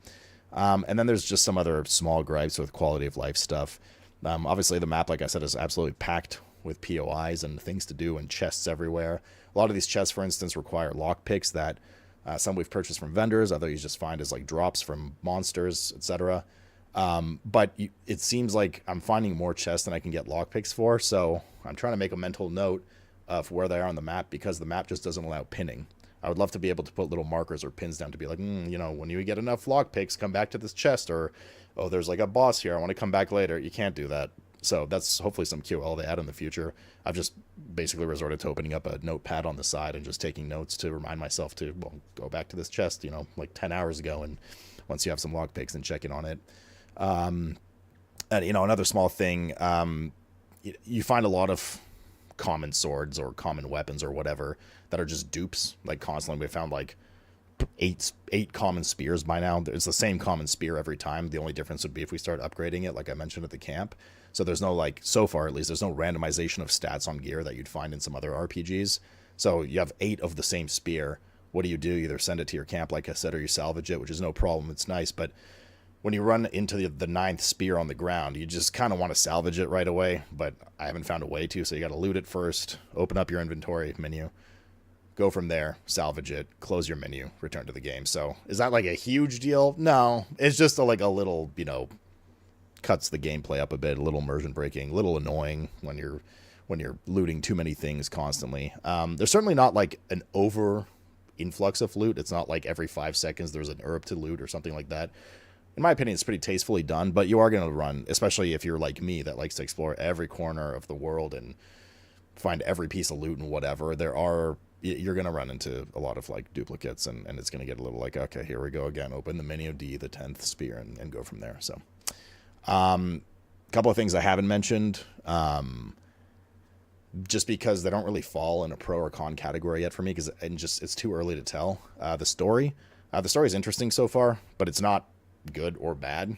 And then there's just some other small gripes with quality of life stuff. Obviously the map, like I said, is absolutely packed with POIs and things to do and chests everywhere. A lot of these chests, for instance, require lockpicks that some we've purchased from vendors, other you just find as drops from monsters, etc. But it seems like I'm finding more chests than I can get lockpicks for, so I'm trying to make a mental note of where they are on the map, because the map just doesn't allow pinning. I would love to be able to put little markers or pins down to be like, when you get enough lockpicks, come back to this chest, or, oh, there's a boss here, I want to come back later. You can't do that. So that's hopefully some QL they add in the future. I've just basically resorted to opening up a notepad on the side and just taking notes to remind myself to, go back to this chest, 10 hours ago, and once you have some lockpicks, then check in on it. And another small thing, you find a lot of common swords or common weapons or whatever that are just dupes. Constantly, we found eight common spears by now. It's the same common spear every time. The only difference would be if we start upgrading it, like I mentioned at the camp. So there's no so far at least, there's no randomization of stats on gear that you'd find in some other RPGs. So you have 8 of the same spear. What do? You either send it to your camp, like I said, or you salvage it, which is no problem. It's nice, but when you run into the 9th spear on the ground, you just kind of want to salvage it right away, but I haven't found a way to, so you got to loot it first, open up your inventory menu, go from there, salvage it, close your menu, return to the game. So is that a huge deal? No, it's just a little, cuts the gameplay up a bit, a little immersion breaking, a little annoying when you're looting too many things constantly. There's certainly not an over influx of loot. It's not every 5 seconds there's an herb to loot or something like that. in my opinion, it's pretty tastefully done, but you are going to run, especially if you're like me that likes to explore every corner of the world and find every piece of loot and whatever. You're going to run into a lot of like duplicates, and it's going to get a little like, okay, here we go again. Open the menu D, the 10th spear, and go from there. So, a couple of things I haven't mentioned, just because they don't really fall in a pro or con category yet for me, because it's too early to tell. The story is interesting so far, but it's not good or bad.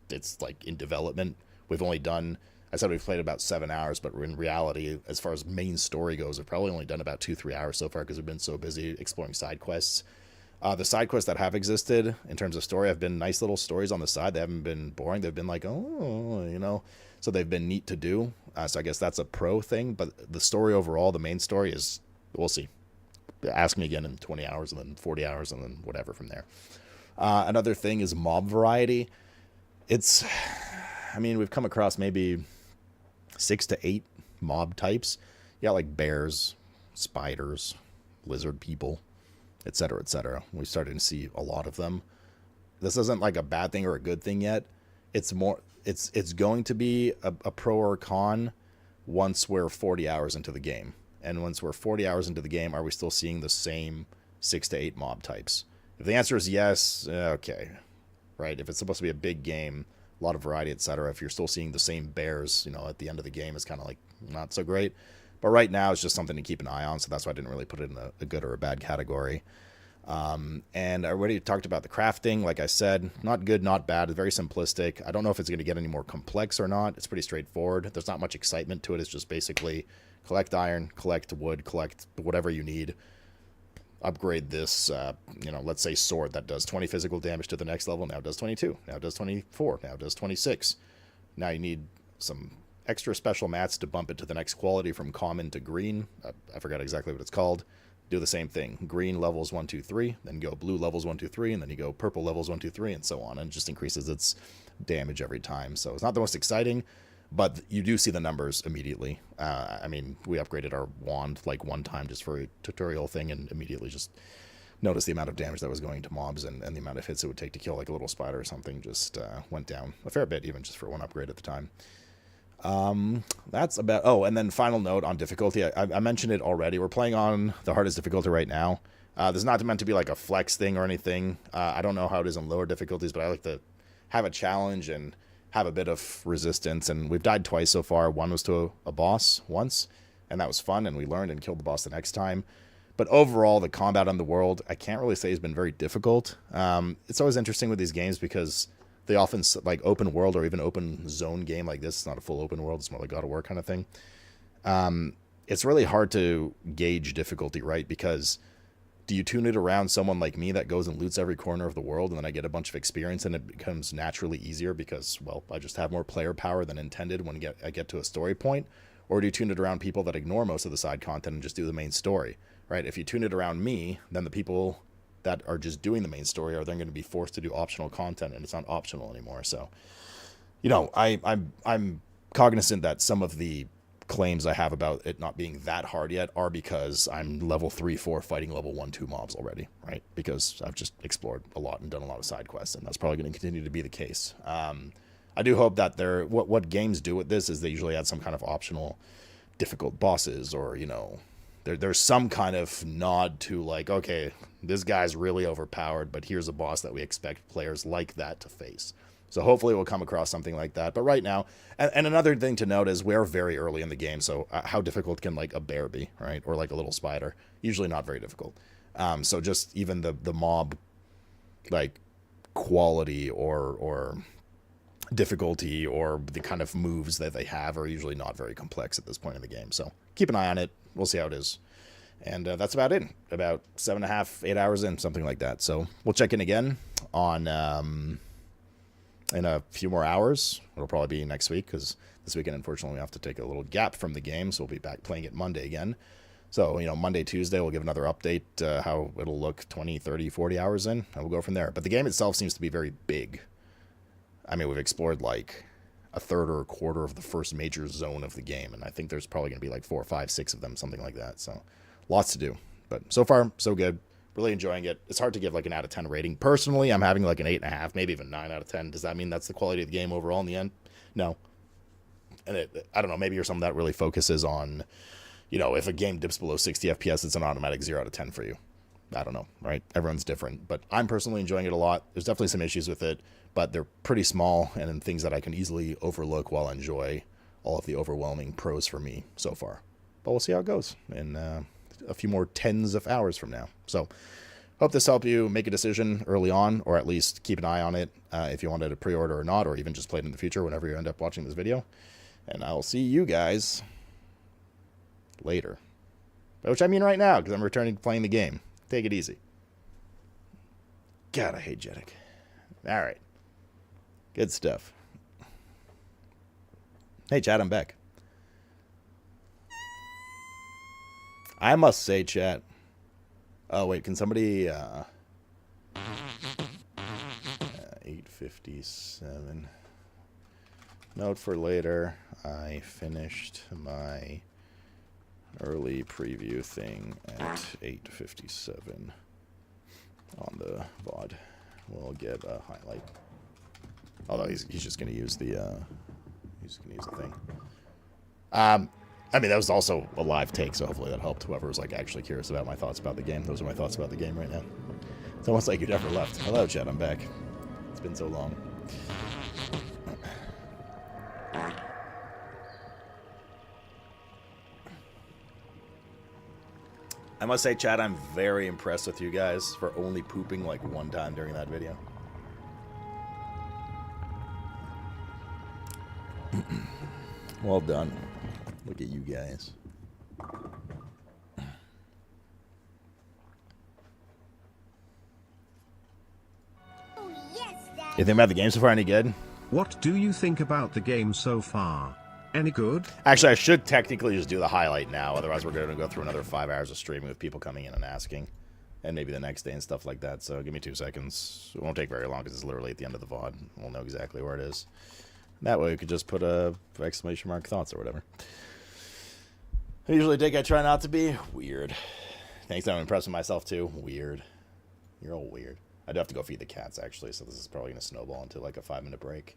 It's like in development. We've only done, I said we've played about 7 hours, but in reality, as far as main story goes, we've probably only done about 2-3 hours so far because we've been so busy exploring side quests. The side quests that have existed in terms of story have been nice little stories on the side. They haven't been boring. They've been like, so they've been neat to do. So I guess that's a pro thing, but the story overall, the main story is, we'll see. Ask me again in 20 hours and then 40 hours and then whatever from there. Another thing is mob variety. We've come across maybe 6 to 8 mob types. Yeah, like bears, spiders, lizard people, etc., etc. We started to see a lot of them. This isn't like a bad thing or a good thing yet. It's going to be a pro or a con once we're 40 hours into the game. And once we're 40 hours into the game, are we still seeing the same 6 to 8 mob types? If the answer is yes, okay, right? If it's supposed to be a big game, a lot of variety, etc. If you're still seeing the same bears, at the end of the game, it's kind of like not so great. But right now, it's just something to keep an eye on, so that's why I didn't really put it in a good or a bad category. And I already talked about the crafting. Like I said, not good, not bad. It's very simplistic. I don't know if it's going to get any more complex or not. It's pretty straightforward. There's not much excitement to it. It's just basically collect iron, collect wood, collect whatever you need. Upgrade this, let's say sword that does 20 physical damage to the next level. Now it does 22. Now it does 24. Now it does 26. Now you need some extra special mats to bump it to the next quality from common to green. I forgot exactly what it's called. Do the same thing. Green levels 1, 2, 3, then go blue levels 1, 2, 3, and then you go purple levels 1, 2, 3, and so on. And it just increases its damage every time. So it's not the most exciting, but you do see the numbers immediately. We upgraded our wand like one time just for a tutorial thing, and immediately just noticed the amount of damage that was going to mobs, and the amount of hits it would take to kill like a little spider or something just went down a fair bit, even just for one upgrade at the time. That's about, and then final note on difficulty. I mentioned it already. We're playing on the hardest difficulty right now. This is not meant to be like a flex thing or anything. I don't know how it is in lower difficulties, but I like to have a challenge and have a bit of resistance. And we've died twice so far. One was to a boss once, and that was fun, and we learned and killed the boss the next time. But overall, the combat on the world, I can't really say has been very difficult. It's always interesting with these games because they often, like open world or even open zone game like this, it's not a full open world, it's more like God of War kind of thing. It's really hard to gauge difficulty, right? Because do you tune it around someone like me that goes and loots every corner of the world, and then I get a bunch of experience and it becomes naturally easier because, well, I just have more player power than intended when I get to a story point? Or do you tune it around people that ignore most of the side content and just do the main story, right? If you tune it around me, then the people that are just doing the main story are then going to be forced to do optional content, and it's not optional anymore. So, I'm cognizant that some of the claims I have about it not being that hard yet are because I'm level 3, 4 fighting level 1, 2 mobs already, right? Because I've just explored a lot and done a lot of side quests, and that's probably going to continue to be the case. I do hope that what games do with this is they usually add some kind of optional difficult bosses, or there's some kind of nod to like, okay, this guy's really overpowered, but here's a boss that we expect players like that to face. So hopefully we'll come across something like that. But right now, and another thing to note is we're very early in the game, so how difficult can like a bear be, right? Or like a little spider? Usually not very difficult. So just even the mob like quality or difficulty or the kind of moves that they have are usually not very complex at this point in the game. So keep an eye on it. We'll see how it is. And that's about it. About 7.5, 8 hours in, something like that. So we'll check in again on in a few more hours. It'll probably be next week because this weekend, unfortunately, we have to take a little gap from the game. So we'll be back playing it Monday again. So, Monday, Tuesday, we'll give another update how it'll look 20, 30, 40 hours in. And we'll go from there. But the game itself seems to be very big. We've explored like a third or a quarter of the first major zone of the game. And I think there's probably going to be like 4, 5, 6 of them, something like that. So lots to do. But so far, so good. Really enjoying it. It's hard to give like an out of 10 rating. Personally, I'm having like an 8.5, maybe even 9 out of 10. Does that mean that's the quality of the game overall in the end? No. And I don't know, maybe you're someone that really focuses on, you know, if a game dips below 60 FPS, it's an automatic 0 out of 10 for you. I don't know, right? Everyone's different. But I'm personally enjoying it a lot. There's definitely some issues with it, but they're pretty small and things that I can easily overlook while I enjoy all of the overwhelming pros for me so far. But we'll see how it goes in a few more tens of hours from now. So hope this helped you make a decision early on, or at least keep an eye on it if you wanted to pre-order or not, or even just play it in the future whenever you end up watching this video. And I'll see you guys later. By which I mean right now, because I'm returning to playing the game. Take it easy. God, I hate Jeddick. All right. Good stuff. Hey, chat, I'm back. I must say, chat. Oh, wait, can somebody... 8:57. Note for later. I finished my early preview thing at 8:57 on the VOD. We'll get a highlight. Although he's just gonna use the thing. I mean, that was also a live take, so hopefully that helped whoever was like actually curious about my thoughts about the game. Those are my thoughts about the game right now. It's almost like you never left. Hello, chat. I'm back. It's been so long. I must say, chat, I'm very impressed with you guys for only pooping like one time during that video. Well done. Look at you guys. Oh, yes, Dad. You think about the game so far any good? What do you think about the game so far? Any good? Actually, I should technically just do the highlight now. Otherwise, we're going to go through another 5 hours of streaming with people coming in and asking. And maybe the next day and stuff like that. So give me 2 seconds. It won't take very long because it's literally at the end of the VOD. We'll know exactly where it is. That way we could just put a exclamation mark thoughts or whatever. I usually think I try not to be. Weird. Thanks, I'm impressed with myself too. Weird. You're all weird. I do have to go feed the cats actually, so this is probably going to snowball into like a 5-minute break.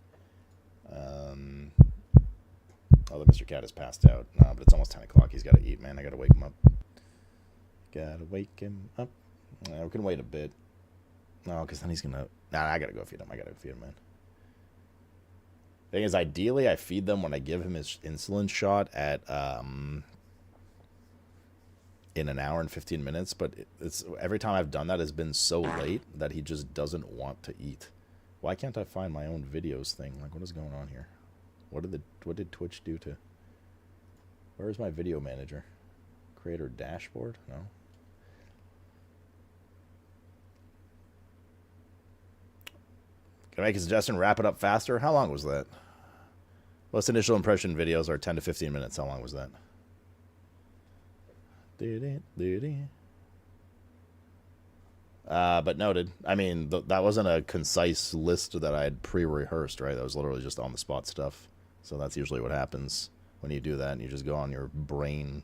Although Mr. Cat is passed out. No, but it's almost 10 o'clock. He's got to eat, man. I got to wake him up. Gotta wake him up. We can wait a bit. No, because then he's going to... Nah, I got to go feed him. I got to go feed him, man. Thing is, ideally, I feed them when I give him his insulin shot at... in an hour and 15 minutes, but it's every time I've done that has been so late that he just doesn't want to eat. Why can't I find my own videos thing? Like, what is going on here? What did Twitch do to... Where's my video manager? Creator dashboard? No. Can I make a suggestion? Wrap it up faster? How long was that? Most initial impression videos are 10 to 15 minutes. How long was that? But noted. I mean, that wasn't a concise list that I had pre-rehearsed, right? That was literally just on-the-spot stuff. So that's usually what happens when you do that, and you just go on your brain,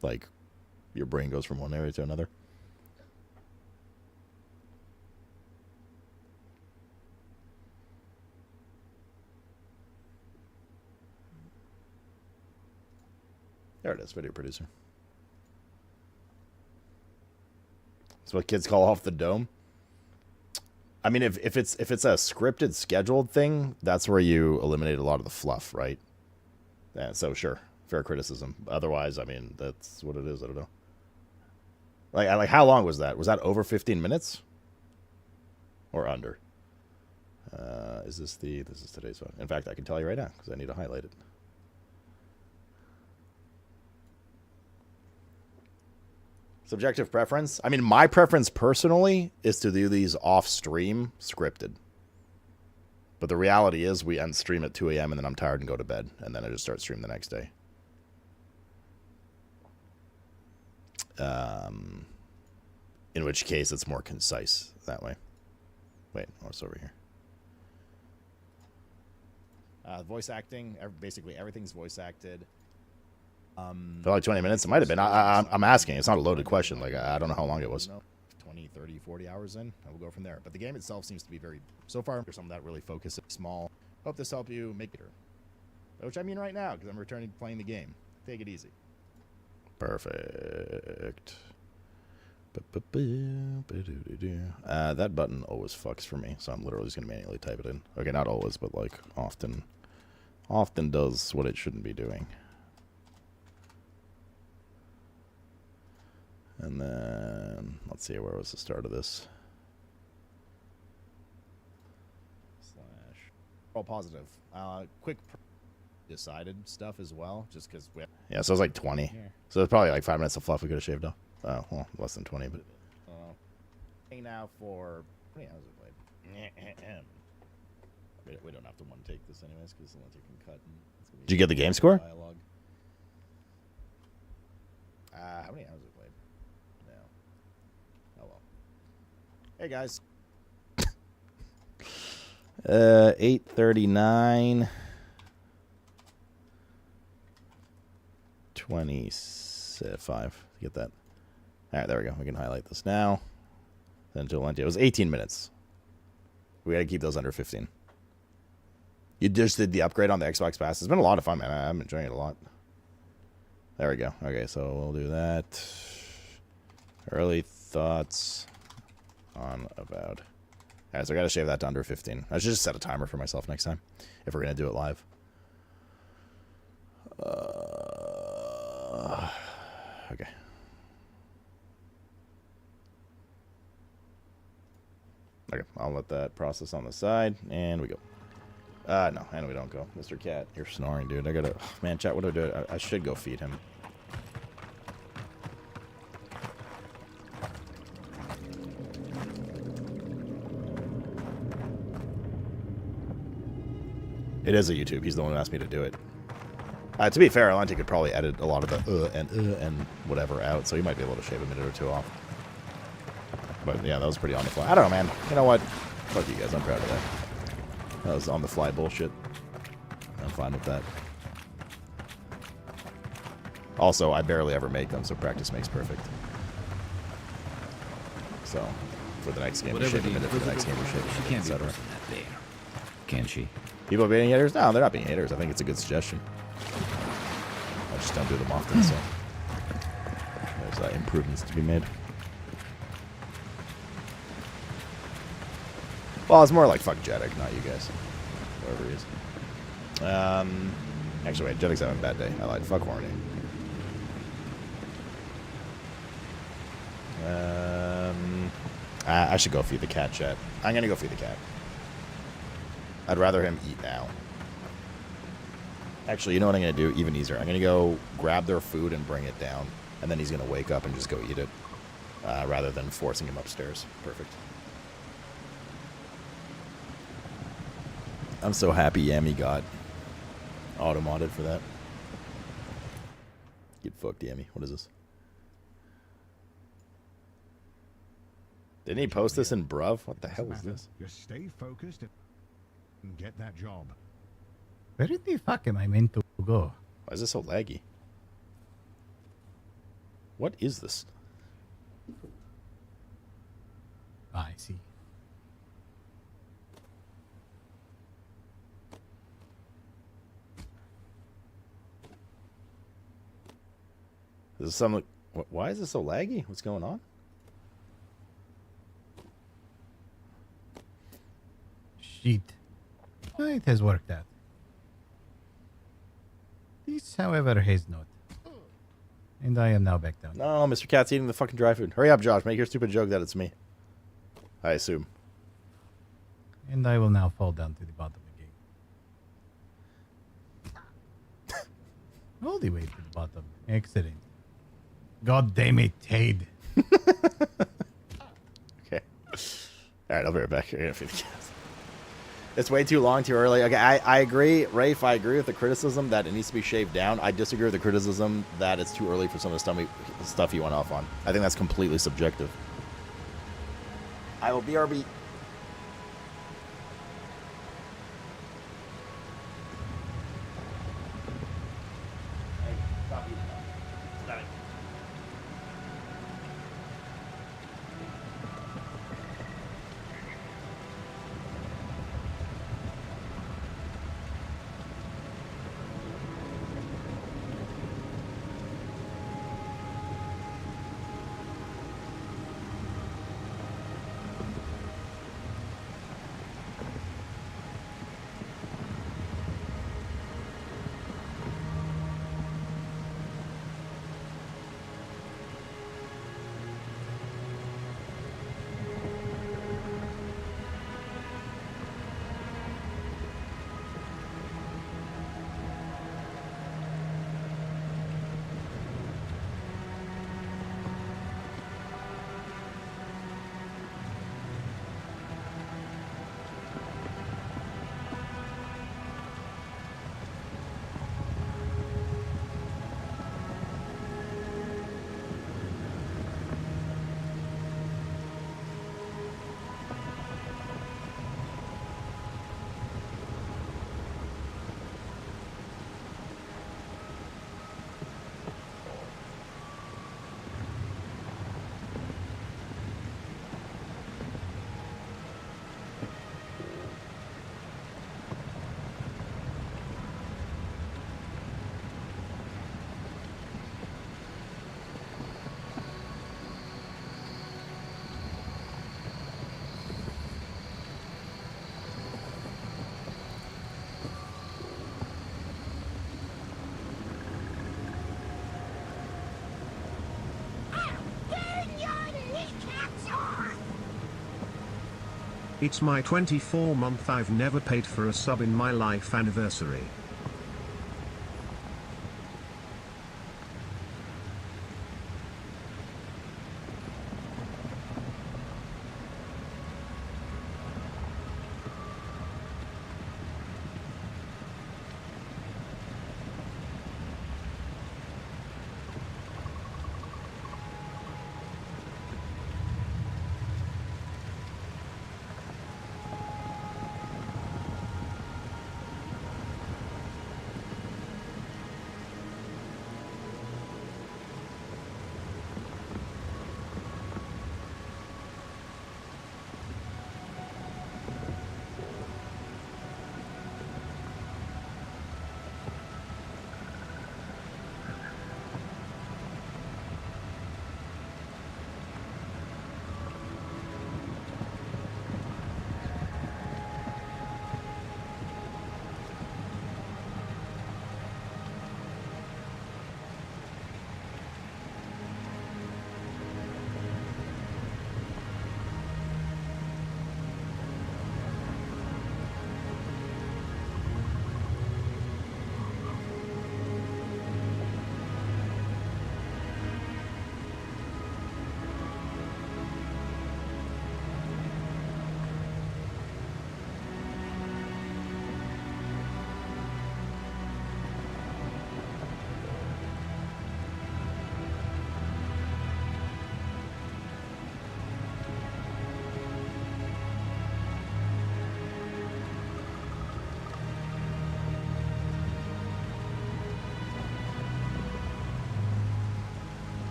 like, your brain goes from one area to another. There it is, video producer. That's what kids call off the dome. I mean, if it's a scripted, scheduled thing, that's where you eliminate a lot of the fluff, right? Yeah, so sure, fair criticism. Otherwise, I mean, that's what it is. I don't know. Like how long was that? Was that over 15 minutes? Or under? This is today's one. In fact, I can tell you right now because I need to highlight it. Subjective preference. I mean, my preference personally is to do these off-stream scripted. But the reality is we end stream at 2 a.m. and then I'm tired and go to bed. And then I just start stream the next day. In which case it's more concise that way. Wait, what's over here? Voice acting. Basically everything's voice acted. For like 20 minutes, it might have been. I'm asking. It's not a loaded question. Like I don't know how long it was. 20, 30, 40 hours in, and we'll go from there. But the game itself seems to be very, so far, there's some that really focus small. Hope this helped you make it, which I mean right now, because I'm returning to playing the game. Take it easy. Perfect. That button always fucks for me, so I'm literally just going to manually type it in. Okay, not always, but like often does what it shouldn't be doing. And then, let's see, where was the start of this? / all positive. Quick decided stuff as well, just because we... Yeah, so it was like 20. Yeah. So it's probably like 5 minutes of fluff we could have shaved off. Oh, well, less than 20, but... now for... How many hours have we played? We don't have to one take this anyways, because unless you can cut... Did you get the game score? Dialogue. How many hours have we played? No. Oh, well. Hey, guys. 8:39... 25. Get that. Alright, there we go. We can highlight this now. Then to Valentia. It was 18 minutes. We gotta keep those under 15. You just did the upgrade on the Xbox Pass. It's been a lot of fun, man. I'm enjoying it a lot. There we go. Okay, so we'll do that. Early thoughts on about... Alright, so I gotta shave that to under 15. I should just set a timer for myself next time, if we're gonna do it live. Okay. Okay, I'll let that process on the side, and we go. No, and we don't go. Mr. Cat, you're snoring, dude. I gotta... Man, chat, what do I do? I should go feed him. It is a YouTube. He's the one who asked me to do it. To be fair, Alante could probably edit a lot of the and whatever out, so he might be able to shave a minute or two off. But yeah, that was pretty on the fly. I don't know, man. You know what? Fuck you guys. I'm proud of that. That was on the fly bullshit. I'm fine with that. Also, I barely ever make them, so practice makes perfect. So, for the next game, we shave a minute. For the next game, we shave a minute, etc. Can she? People being haters? No, they're not being haters. I think it's a good suggestion. I just don't do them often, so there's improvements to be made. Well, it's more like fuck Jeddick, not you guys. Whoever he is. Actually, wait, Jeddick's having a bad day. I lied. Fuck Horny. I should go feed the cat, chat. I'm gonna go feed the cat. I'd rather him eat now. Actually, you know what I'm going to do? Even easier. I'm going to go grab their food and bring it down. And then he's going to wake up and just go eat it. Rather than forcing him upstairs. Perfect. I'm so happy Yami got auto-modded for that. Get fucked, Yami. What is this? Didn't he post this in Bruv? What the hell is this? Just stay focused and get that job. Where the fuck am I meant to go? Why is this so laggy? What is this? I see. Is this some... Why is this so laggy? What's going on? Shit. It has worked out. This, however, has not. And I am now back down. No, Mr. Cat's eating the fucking dry food. Hurry up, Josh. Make your stupid joke that it's me. I assume. And I will now fall down to the bottom again. All the way to the bottom. Excellent. God damn it, Ted. Okay. Alright, I'll be right back. You're gonna feed the cats. It's way too long, too early. Okay, I agree. Rafe, I agree with the criticism that it needs to be shaved down. I disagree with the criticism that it's too early for some of the stuff you went off on. I think that's completely subjective. I will BRB. It's my 24th. I've never paid for a sub in my life anniversary.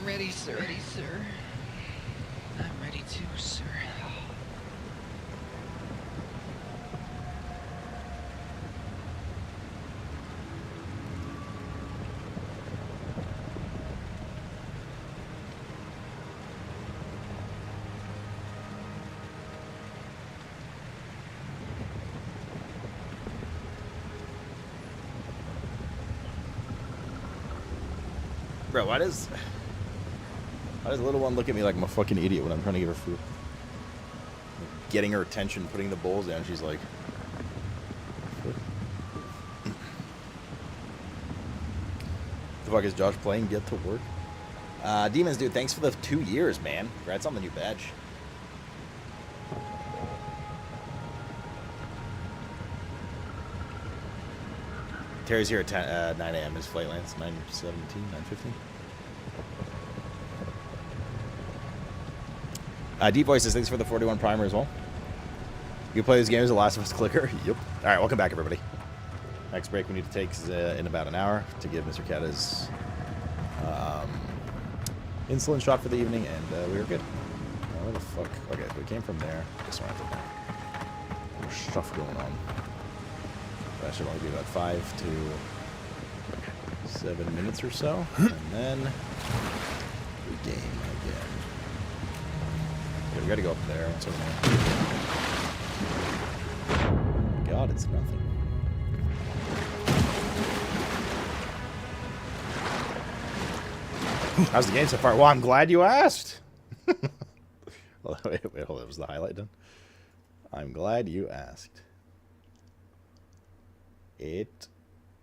Ready, sir. I'm ready too, sir. Bro, why does the little one look at me like I'm a fucking idiot when I'm trying to give her food? Getting her attention, putting the bowls down, she's like... The fuck is Josh playing? Get to work. Demons, dude, thanks for the 2 years, man. Congrats on the new badge. Terry's here at 9 a.m. His flight lands 9:17, 9:15. Deep Voices, thanks for the 41 primer as well. You play this game as a Last of Us clicker? Yep. Alright, welcome back, everybody. Next break we need to take is in about an hour to give Mr. Cat his insulin shot for the evening, and we were good. Where the fuck? Okay, we came from there. This one. There's stuff going on. That should only be about 5 to 7 minutes or so, and then we game again. Okay, we gotta go up there. What's over there? God, it's nothing. How's the game so far? Well, I'm glad you asked. wait, hold on. Was the highlight done? I'm glad you asked. It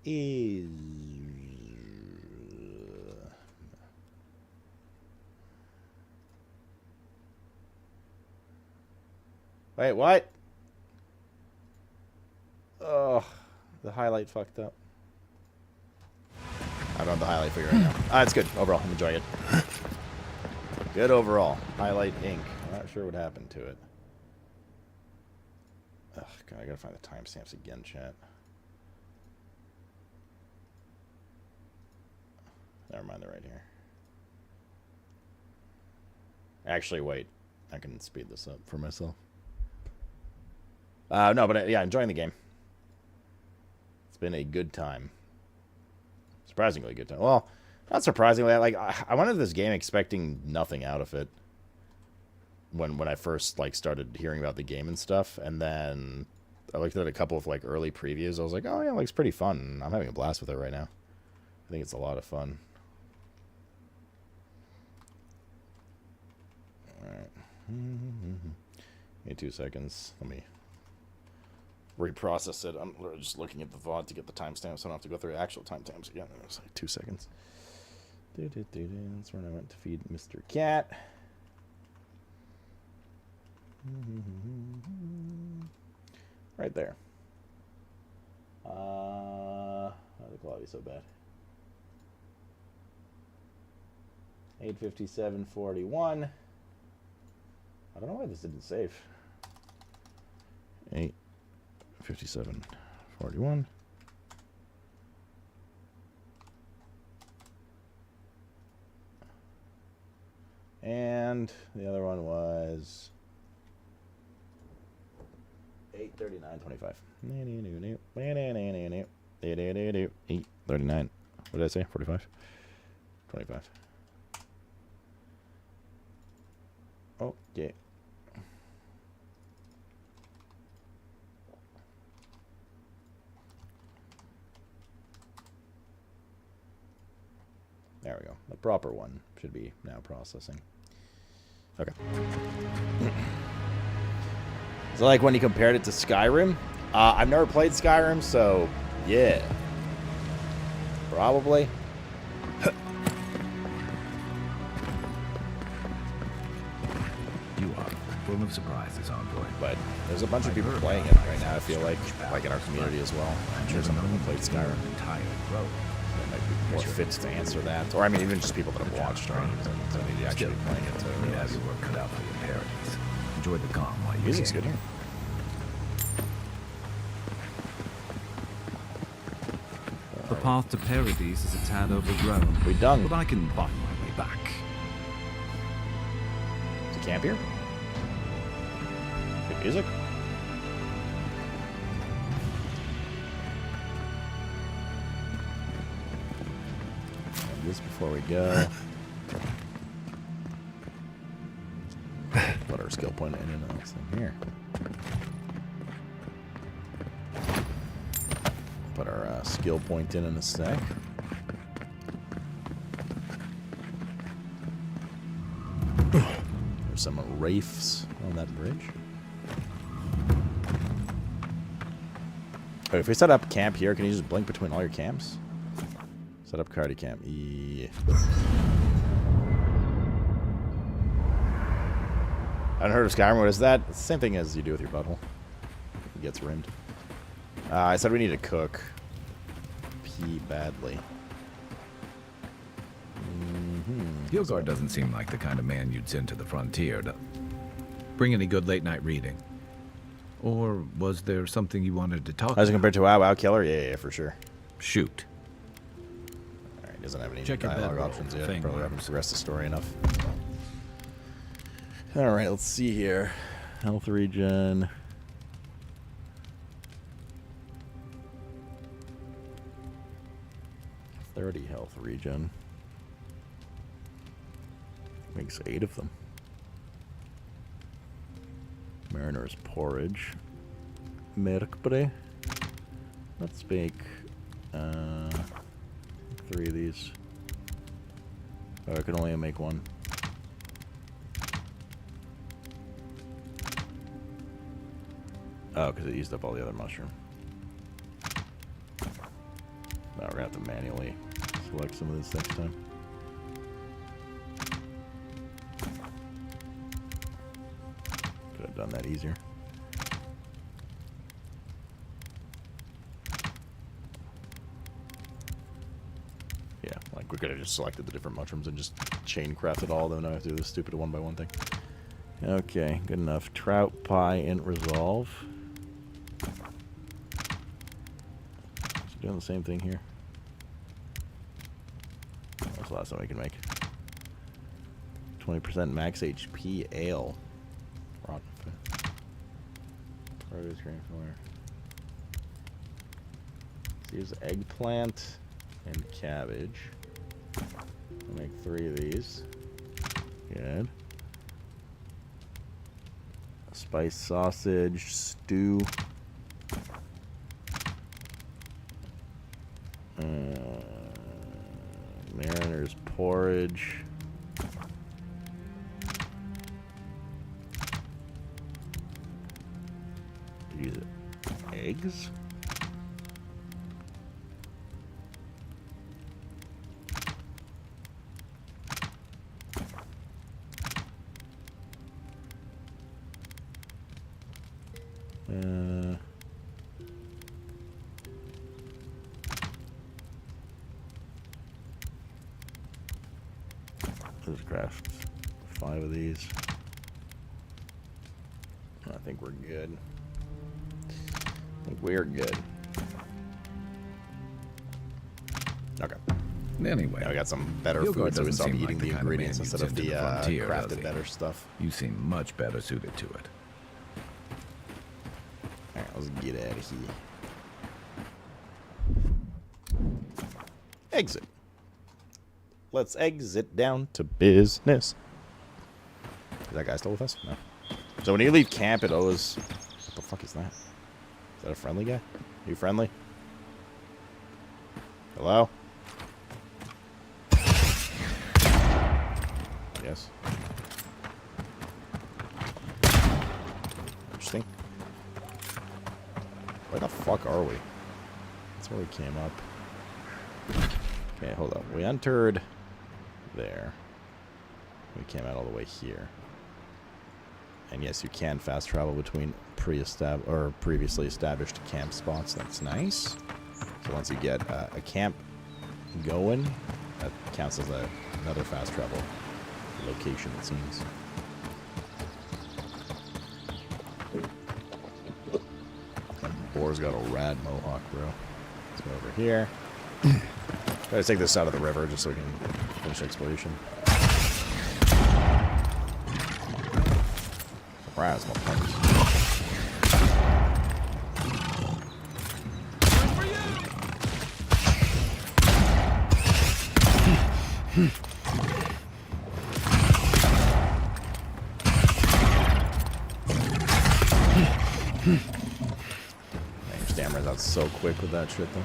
is... Wait, what? Oh, the highlight fucked up. I don't have the highlight figure right now. It's good. Overall, I'm enjoying it. Good overall. Highlight ink. I'm not sure what happened to it. Ugh, God, I gotta find the timestamps again, chat. Never mind, they're right here. Actually, wait. I can speed this up for myself. No, but yeah, enjoying the game. It's been a good time. Surprisingly good time. Well, not surprisingly. Like I went into this game expecting nothing out of it. When I first like started hearing about the game and stuff, and then I looked at a couple of like early previews. I was like, oh yeah, it looks pretty fun. I'm having a blast with it right now. I think it's a lot of fun. All right. Give me 2 seconds. Let me reprocess it. I'm just looking at the VOD to get the timestamps, so I don't have to go through the actual timestamps again. It was like 2 seconds. That's when I went to feed Mr. Cat. Right there. Why the quality so bad? 8:57:41. I don't know why this didn't save. 8:57:41. And the other one was 8:39:25. 8:39. What did I say? 45? 25. Okay. There we go. The proper one should be now processing. Okay. So like when you compared it to Skyrim, I've never played Skyrim, so yeah. Probably. You are full of surprises, Envoy. But there's a bunch of people playing it right now, I feel like in our community as well. I'm sure some of them played Skyrim. They might be more fit to answer that. Or I mean, even just people that have watched, right? So maybe actually playing it to realize. Your work cut out for your parodies. Enjoy the calm while you Music's good here. The path to Paradise is a tad overgrown. We done. But I can find my way back. Is it camp here? Good music. And this before we go. Put our skill point in and out in here. Put our skill point in a sec. some wraiths on that bridge. Oh, if we set up camp here, can you just blink between all your camps? Set up Cardi camp. Yeah. I haven't heard of Skyrim. What is that? It's the same thing as you do with your butthole. It gets rimmed. I said we need to cook. Pee badly. Hildgard doesn't seem like the kind of man you'd send to the frontier. Bring any good late-night reading? Or was there something you wanted to talk about? How's it compared to WoW Killer? Yeah, for sure. Shoot. Alright, doesn't have any Check your dialogue bedroll. options yet. Thing Probably haven't works. progressed the story enough. Alright, let's see here. Health regen. $30 health regen. Makes 8 of them. Mariner's porridge. Merkbre. Let's make 3 of these. Oh, I can only make 1. Oh, because it used up all the other mushroom. Now we're gonna have to manually select some of this next time. Could have done that easier. Yeah, like we could have just selected the different mushrooms and just chain crafted all of them. Now I have to do this stupid one by one thing. Okay, good enough. Trout pie and resolve. Is it doing the same thing here? That's the last one we can make. 20% max HP ale. Rotten food. Produce green filler. Let's use eggplant and cabbage. I'll make 3 of these. Good. Spice sausage, stew. Mariner's porridge. Use it. Eggs. Let's craft 5 of these. I think we're good. I think we're good. Okay. Anyway, now we got some better food, so we stop eating the ingredients instead of the crafted better stuff. You seem much better suited to it. Alright, let's get out of here. Exit. Let's exit down to business. Is that guy still with us? No. So when you leave camp, it always... What the fuck is that? Is that a friendly guy? You friendly? Hello? Yes. Interesting. Where the fuck are we? That's where we came up. Okay, hold up. We entered there. We came out all the way here. And yes, you can fast travel between previously established camp spots. That's nice. So once you get a camp going, that counts as another fast travel location, it seems. Boar's got a rad mohawk, bro. Let's go over here. Gotta take this out of the river just so we can finish exploration. Surprise, motherfuckers. Man, your stammers out so quick with that shit, though.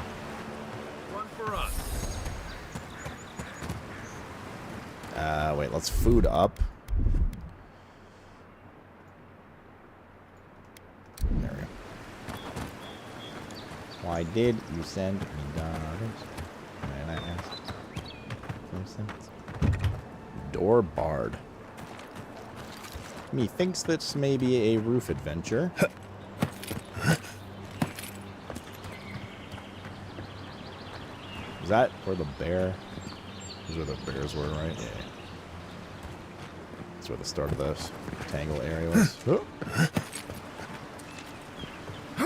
One for us. Wait, let's food up. Why did you send me dollars? May I ask? No sense. Door barred. Methinks this may be a roof adventure. Is that where the bear? Is where the bears were, right? Yeah. That's where the start of the tangle area was. There we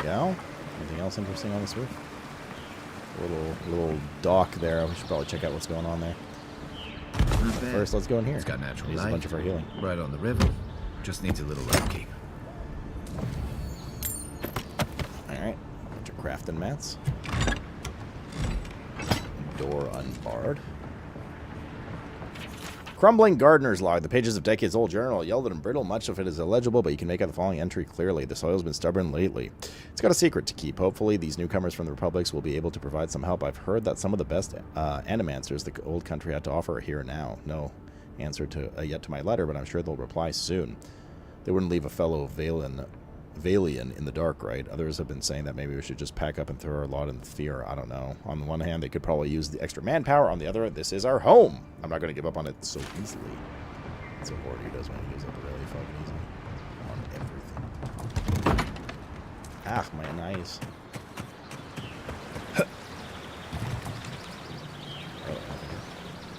go. Anything else interesting on this roof? A little dock there. We should probably check out what's going on there. First, let's go in here. It's got natural Needs light. a bunch of our healing. Right on the river. Just needs a little upkeep. Alright. Bunch of crafting mats. Door unbarred. Crumbling Gardener's Log. The pages of decades-old journal. Yellowed and brittle. Much of it is illegible, but you can make out the following entry clearly. The soil's been stubborn lately. It's got a secret to keep. Hopefully, these newcomers from the Republics will be able to provide some help. I've heard that some of the best animancers the old country had to offer are here now. No answer to yet to my letter, but I'm sure they'll reply soon. They wouldn't leave a fellow Valian in the dark, right? Others have been saying that maybe we should just pack up and throw our lot in the fear. I don't know. On the one hand, they could probably use the extra manpower. On the other, this is our home. I'm not going to give up on it so easily. That's what Horde does when he gives up really fucking easily. On everything. Ah, my eyes.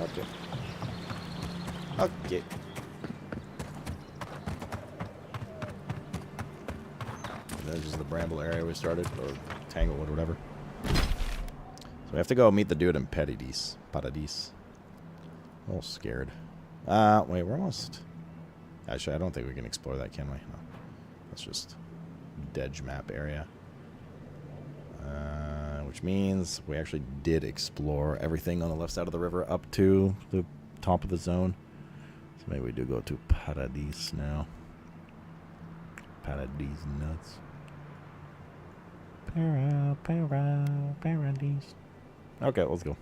Okay. Okay. This is the bramble area we started, or Tanglewood, or whatever. So we have to go meet the dude in Paradis. Paradis. A little scared. Wait, we're almost... Actually, I don't think we can explore that, can we? No. That's just Dedge map area. Which means we actually did explore everything on the left side of the river up to the top of the zone. So maybe we do go to Paradis now. Paradis nuts. Paradis. Okay, let's go.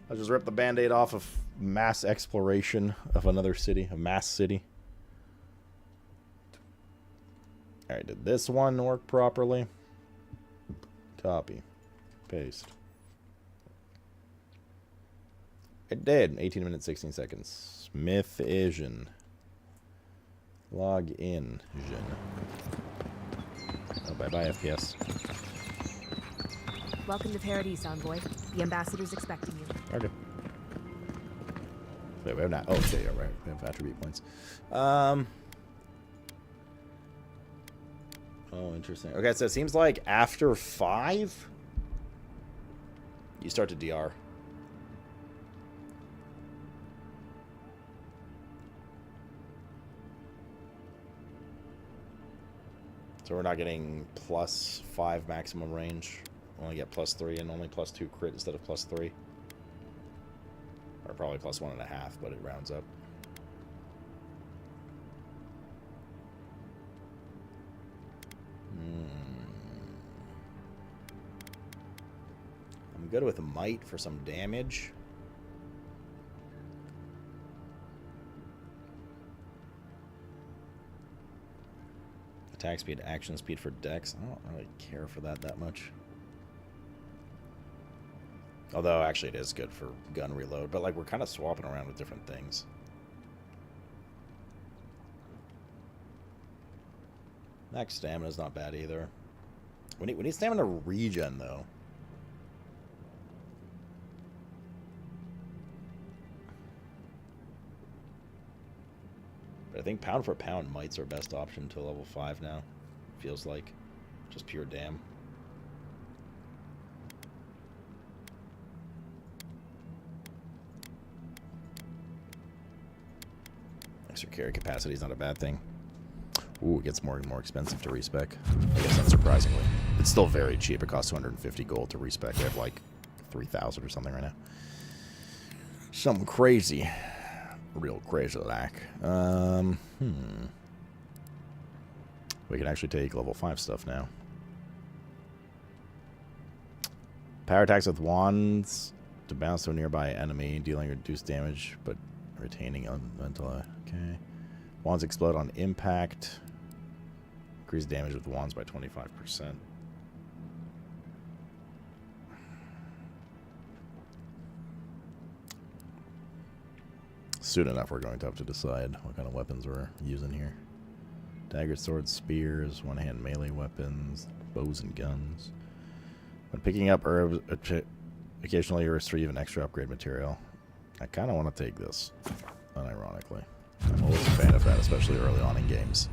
I'll just rip the band-aid off of mass exploration of another city, a mass city. Alright, did this one work properly? Copy. Paste. It did. 18 minutes, 16 seconds. Smith-ision. Log in. Oh, bye-bye, FPS. Welcome to Paradise, Envoy. The ambassador's expecting you. Okay. Wait, we have not. Oh, shit, yeah, right. We have attribute points. Oh, interesting. Okay, so it seems like after 5, you start to DR. So we're not getting +5 maximum range. We only get +3 and only +2 crit instead of +3. Or probably +1.5, but it rounds up. I'm good with might for some damage. Attack speed, action speed for dex. I don't really care for that much. Although, actually, it is good for gun reload. But, like, we're kind of swapping around with different things. Max stamina's not bad either. We need stamina regen, though. But I think pound for pound might's our best option to level 5 now. Feels like. Just pure damn. Extra carry capacity is not a bad thing. Ooh, it gets more and more expensive to respec. I guess unsurprisingly. It's still very cheap. It costs 250 gold to respec. They have like 3,000 or something right now. Something crazy. Real crazy like. We can actually take level 5 stuff now. Power attacks with wands to bounce to a nearby enemy, dealing reduced damage, but retaining elemental. Okay. Wands explode on impact. Increase damage with wands by 25%. soon enough we're going to have to decide what kind of weapons we're using here. Dagger, swords, spears, one-hand melee weapons, bows and guns. When picking up herbs, occasionally you receive an extra upgrade material. I kind of want to take this, unironically. I'm always a fan of that, especially early on in games.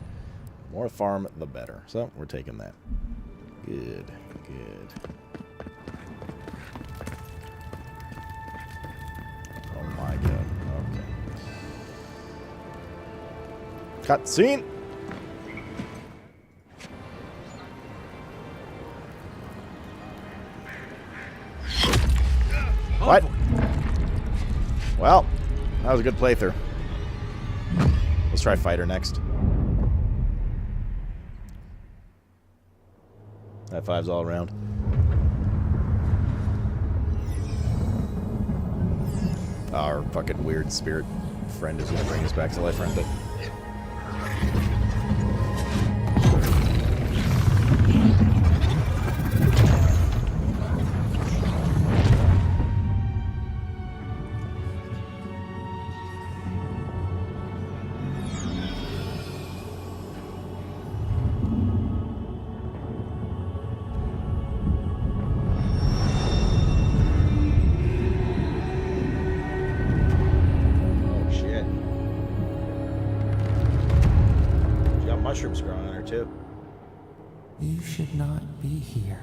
The more farm, the better. So, we're taking that. Good, good. Oh my god, okay. Cutscene! What? Well, that was a good playthrough. Let's try fighter next. High fives all around. Our fucking weird spirit friend is gonna bring us back to life, aren't they? Mushrooms growing on her too. You should not be here.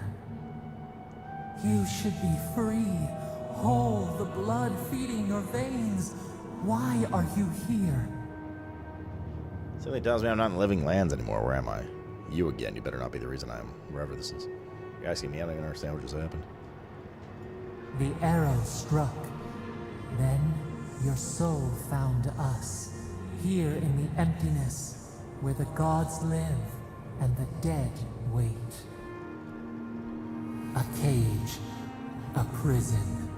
You should be free, whole, the blood feeding your veins. Why are you here? Something tells me I'm not in living lands anymore. Where am I? You again. You better not be the reason I am wherever this is. You're asking me? I don't even understand what just happened. The arrow struck. Then your soul found us, here in the emptiness, where the gods live and the dead wait. A cage, a prison.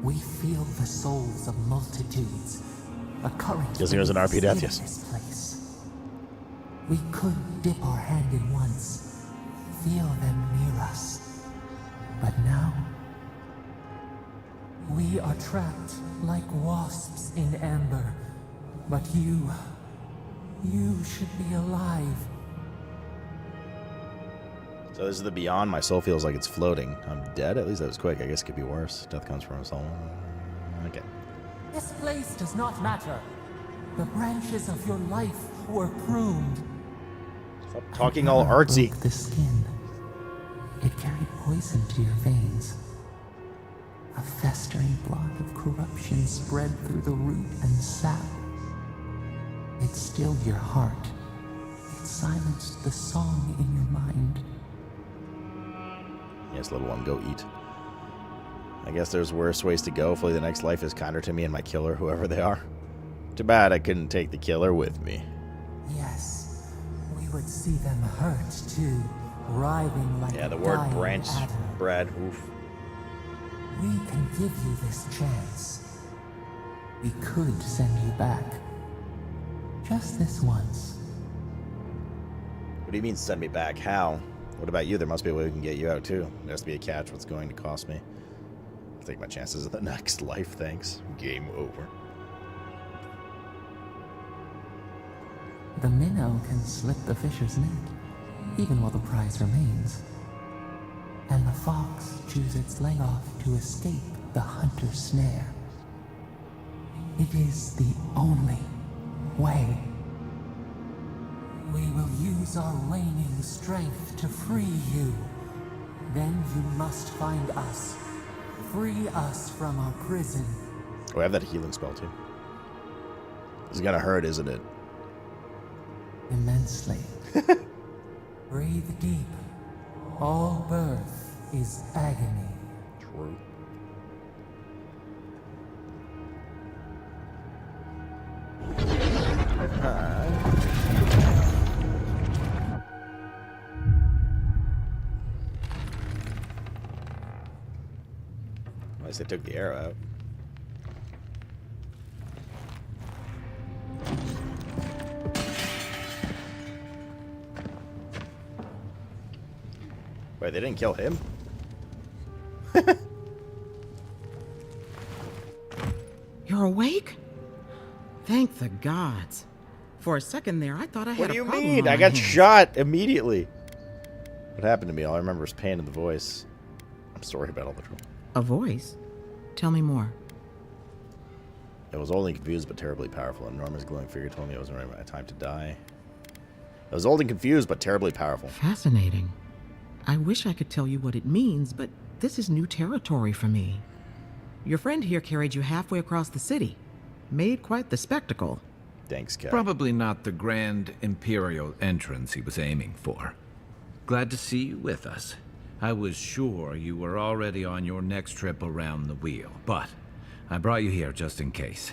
We feel the souls of multitudes, a current. Guessing it was an RP death, yes. This place. We could dip our hand in once, feel them near us, but now we are trapped like wasps in amber. But you should be alive. So this is the beyond. My soul feels like it's floating. I'm dead? At least that was quick. I guess it could be worse. Death comes from us all. Okay. This place does not matter. The branches of your life were pruned. Stop talking all artsy. The skin. It carried poison to your veins. A festering block of corruption spread through the root and sap. It stilled your heart. It silenced the song in your mind. Yes, little one, go eat. I guess there's worse ways to go. Hopefully the next life is kinder to me and my killer, whoever they are. Too bad I couldn't take the killer with me. Yes, we would see them hurt too, writhing like yeah, the word dying branch, adder. Brad, oof. We can give you this chance. We could send you back. Just this once. What do you mean send me back? How? What about you? There must be a way we can get you out too. There has to be a catch. What's going to cost me? I'll take my chances of the next life, thanks. Game over. The minnow can slip the fisher's net, even while the prize remains. And the fox chews its leg off to escape the hunter's snare. It is the only way. We will use our waning strength to free you. Then you must find us. Free us from our prison. Oh, I have that healing spell too. This is gonna hurt, isn't it? Immensely. Breathe deep. All birth is agony. True. At least I took the arrow out. Wait, they didn't kill him? You're a awake? Thank the gods. For a second there, I thought I had What do a you problem mean? on I my got hands. shot immediately. What happened to me? All I remember is pain in the voice. I'm sorry about all the trouble. A voice? Tell me more. I was old and confused, but terribly powerful. An enormous glowing figure told me I wasn't ready for my time to die. I was old and confused, but terribly powerful. Fascinating. I wish I could tell you what it means, but this is new territory for me. Your friend here carried you halfway across the city. Made quite the spectacle. Thanks, Cap. Probably not the grand imperial entrance he was aiming for. Glad to see you with us. I was sure you were already on your next trip around the wheel, but I brought you here just in case.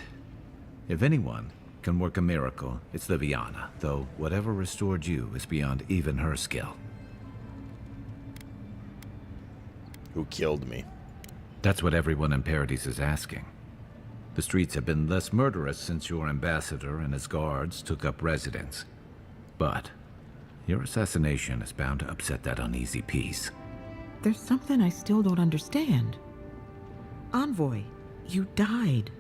If anyone can work a miracle, it's Liviana, though whatever restored you is beyond even her skill. Who killed me? That's what everyone in Paradise is asking. The streets have been less murderous since your ambassador and his guards took up residence. But your assassination is bound to upset that uneasy peace. There's something I still don't understand. Envoy, you died.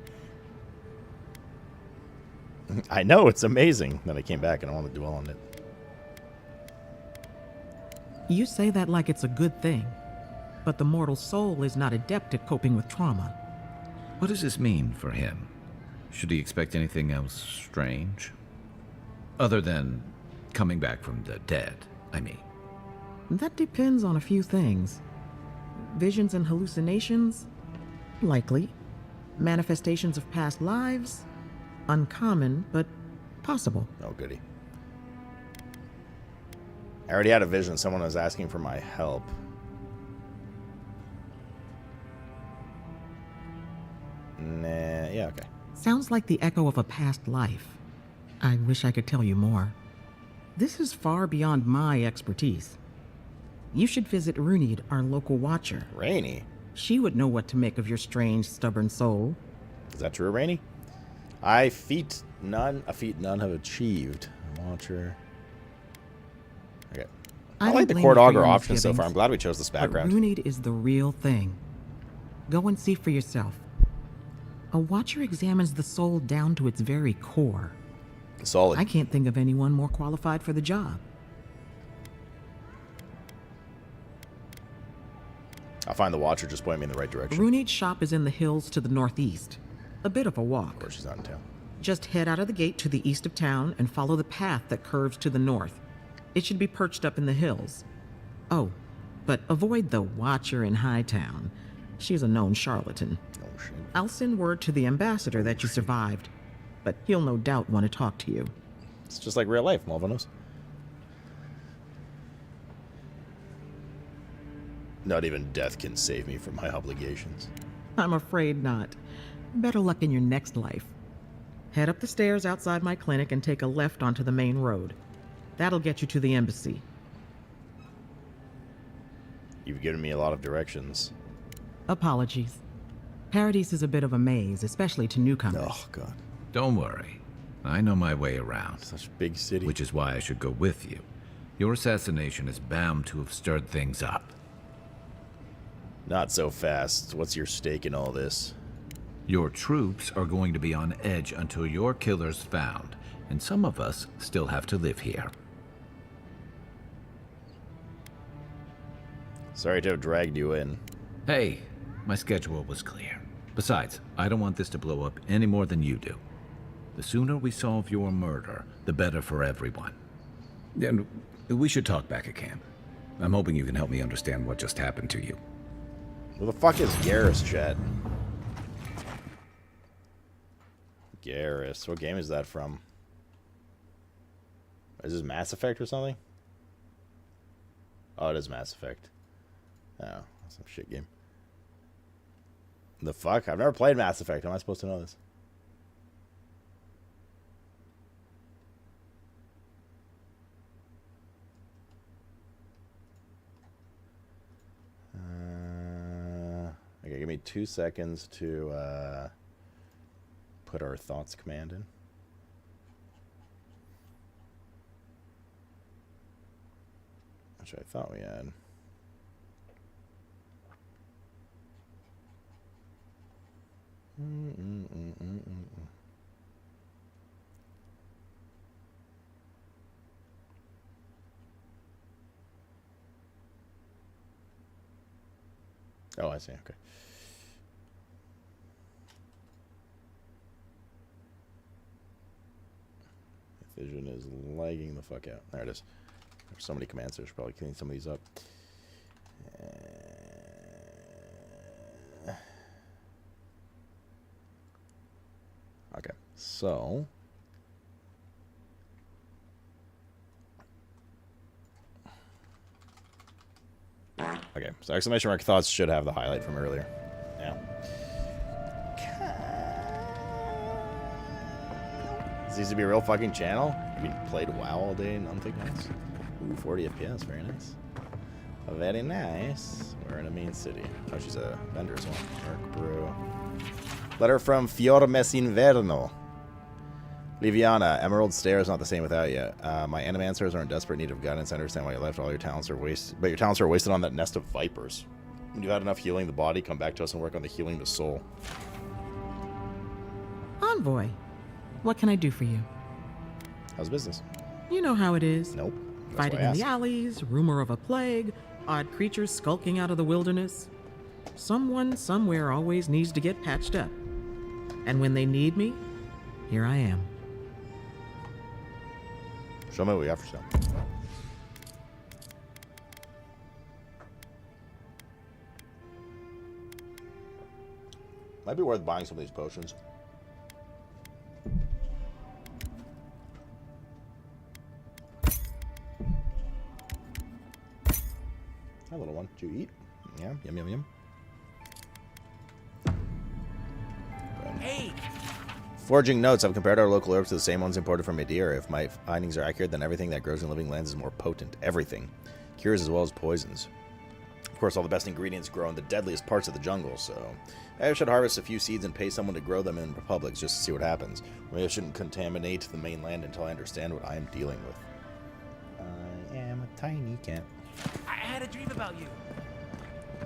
I know, it's amazing. Then I came back and I want to dwell on it. You say that like it's a good thing, but the mortal soul is not adept at coping with trauma. What does this mean for him? Should he expect anything else strange? Other than coming back from the dead, I mean. That depends on a few things. Visions and hallucinations? Likely. Manifestations of past lives? Uncommon, but possible. Oh, goody. I already had a vision. Someone was asking for my help. Nah, yeah, okay. Sounds like the echo of a past life. I wish I could tell you more. This is far beyond my expertise. You should visit Runid, our local watcher. Rainy? She would know what to make of your strange, stubborn soul. Is that true, Rainy? A feat none have achieved. Watcher. Okay. I like the Court Augur option so far. I'm glad we chose this background. But Runid is the real thing. Go and see for yourself. A watcher examines the soul down to its very core. Solid. I can't think of anyone more qualified for the job. I'll find the Watcher. Just point me in the right direction. Runid's shop is in the hills to the northeast. A bit of a walk. Of course, she's not in town. Just head out of the gate to the east of town and follow the path that curves to the north. It should be perched up in the hills. Oh, but avoid the Watcher in Hightown. She's a known charlatan. Oh, shit. I'll send word to the ambassador that you survived, but he'll no doubt want to talk to you. It's just like real life, Malvanos. Not even death can save me from my obligations. I'm afraid not. Better luck in your next life. Head up the stairs outside my clinic and take a left onto the main road. That'll get you to the embassy. You've given me a lot of directions. Apologies. Paradise is a bit of a maze, especially to newcomers. Oh, God. Don't worry. I know my way around. Such a big city. Which is why I should go with you. Your assassination is bound to have stirred things up. Not so fast. What's your stake in all this? Your troops are going to be on edge until your killer's found, and some of us still have to live here. Sorry to have dragged you in. Hey, my schedule was clear. Besides, I don't want this to blow up any more than you do. The sooner we solve your murder, the better for everyone. And we should talk back at camp. I'm hoping you can help me understand what just happened to you. Who the fuck is Garrus, chat? Garrus. What game is that from? Is this Mass Effect or something? Oh, it is Mass Effect. Oh, that's some shit game. The fuck? I've never played Mass Effect. How am I supposed to know this? Okay, give me 2 seconds to put our thoughts command in. Which I thought we had. Oh, I see. Okay. Vision is lagging the fuck out. There it is. There's so many commands. So I should probably clean some of these up. Okay, so exclamation mark thoughts should have the highlight from earlier. Yeah. This needs to be a real fucking channel. You played WoW all day and nothing nice. Ooh, 40 FPS, very nice. Very nice. We're in a main city. Oh, she's a vendor as well. Merc Brew. Letter from Fiormes Inverno. Liviana, Emerald Stair is not the same without you. My animancers are in desperate need of guidance. I understand why you left. All your talents are wasted, but your talents are wasted on that nest of vipers. When you've had enough healing the body, come back to us and work on the healing the soul. Envoy, what can I do for you? How's business? You know how it is. Nope. Fighting in the alleys, rumor of a plague, odd creatures skulking out of the wilderness. Someone somewhere always needs to get patched up. And when they need me, here I am. Show me what we got for sale. Might be worth buying some of these potions. Hi, little one. Did you eat? Yeah, yum, yum, yum. Hey! Forging notes. I've compared our local herbs to the same ones imported from Madeira. If my findings are accurate, then everything that grows in living lands is more potent. Everything. Cures as well as poisons. Of course, all the best ingredients grow in the deadliest parts of the jungle, so I should harvest a few seeds and pay someone to grow them in republics just to see what happens. Maybe I shouldn't contaminate the mainland until I understand what I am dealing with. I am a tiny cat. I had a dream about you.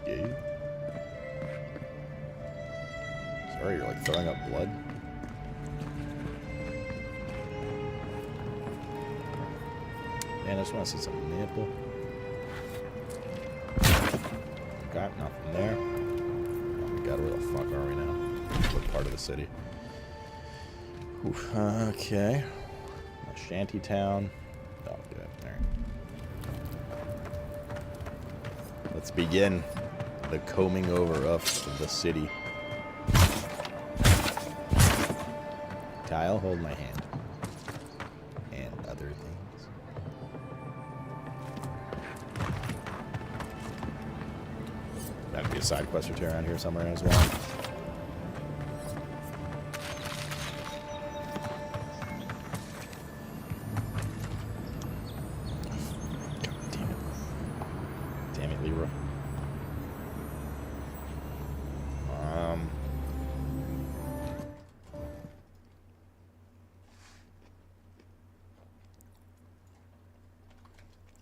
Yeah. Sorry, you're like throwing up blood. Man, I just want to see some nipple. Got nothing there. Oh my god, where the fuck are we now? What part of the city? Oof, okay. A shanty town. Oh, good. There. Let's begin the combing over of the city. Kyle, hold my hand. And other things. That'd be a side quest or two around here somewhere as well. God damn it. Damn it, Leroy.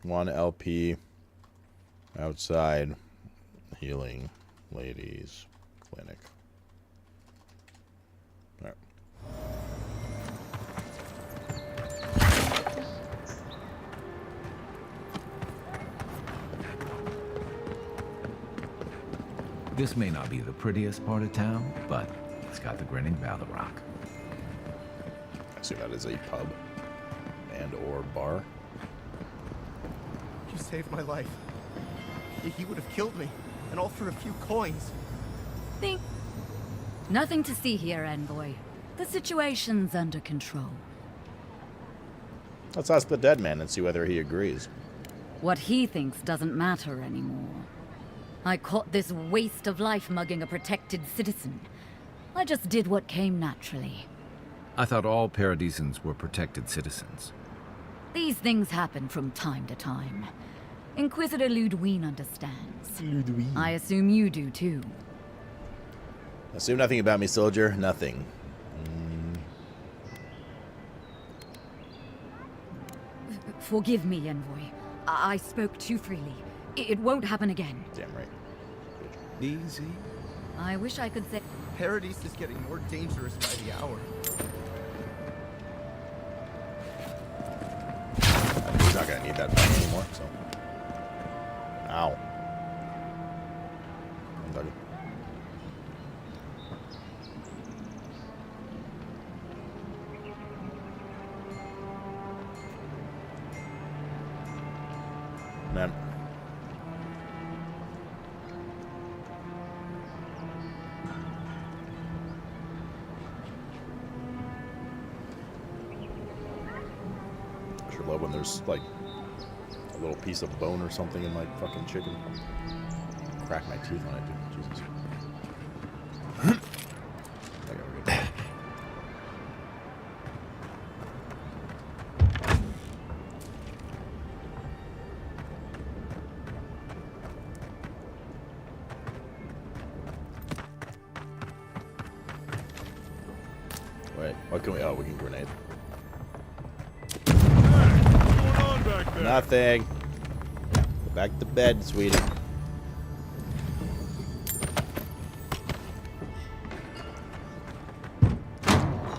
One LP outside healing ladies clinic. All right. This may not be the prettiest part of town, but it's got the grinning Battle Rock. I assume that is a pub and or bar. You saved my life. He would have killed me, and all for a few coins. Think. Nothing to see here, Envoy. The situation's under control. Let's ask the dead man and see whether he agrees. What he thinks doesn't matter anymore. I caught this waste of life mugging a protected citizen. I just did what came naturally. I thought all Paradisans were protected citizens. These things happen from time to time. Inquisitor Ludwine understands. Ludwine. I assume you do too. Assume nothing about me, soldier. Nothing. Forgive me, Envoy. I spoke too freely. It won't happen again. Damn right. Easy. I wish I could say... Paradise is getting more dangerous by the hour. He's not gonna need that back anymore, so. Ow. talking. Man. I sure love when there's like a little piece of bone or something in my fucking chicken. Crack my teeth when I do. Jesus. I gotta get Wait, what can we? Oh, we can grenade. Nothing. Go back to bed, sweetie.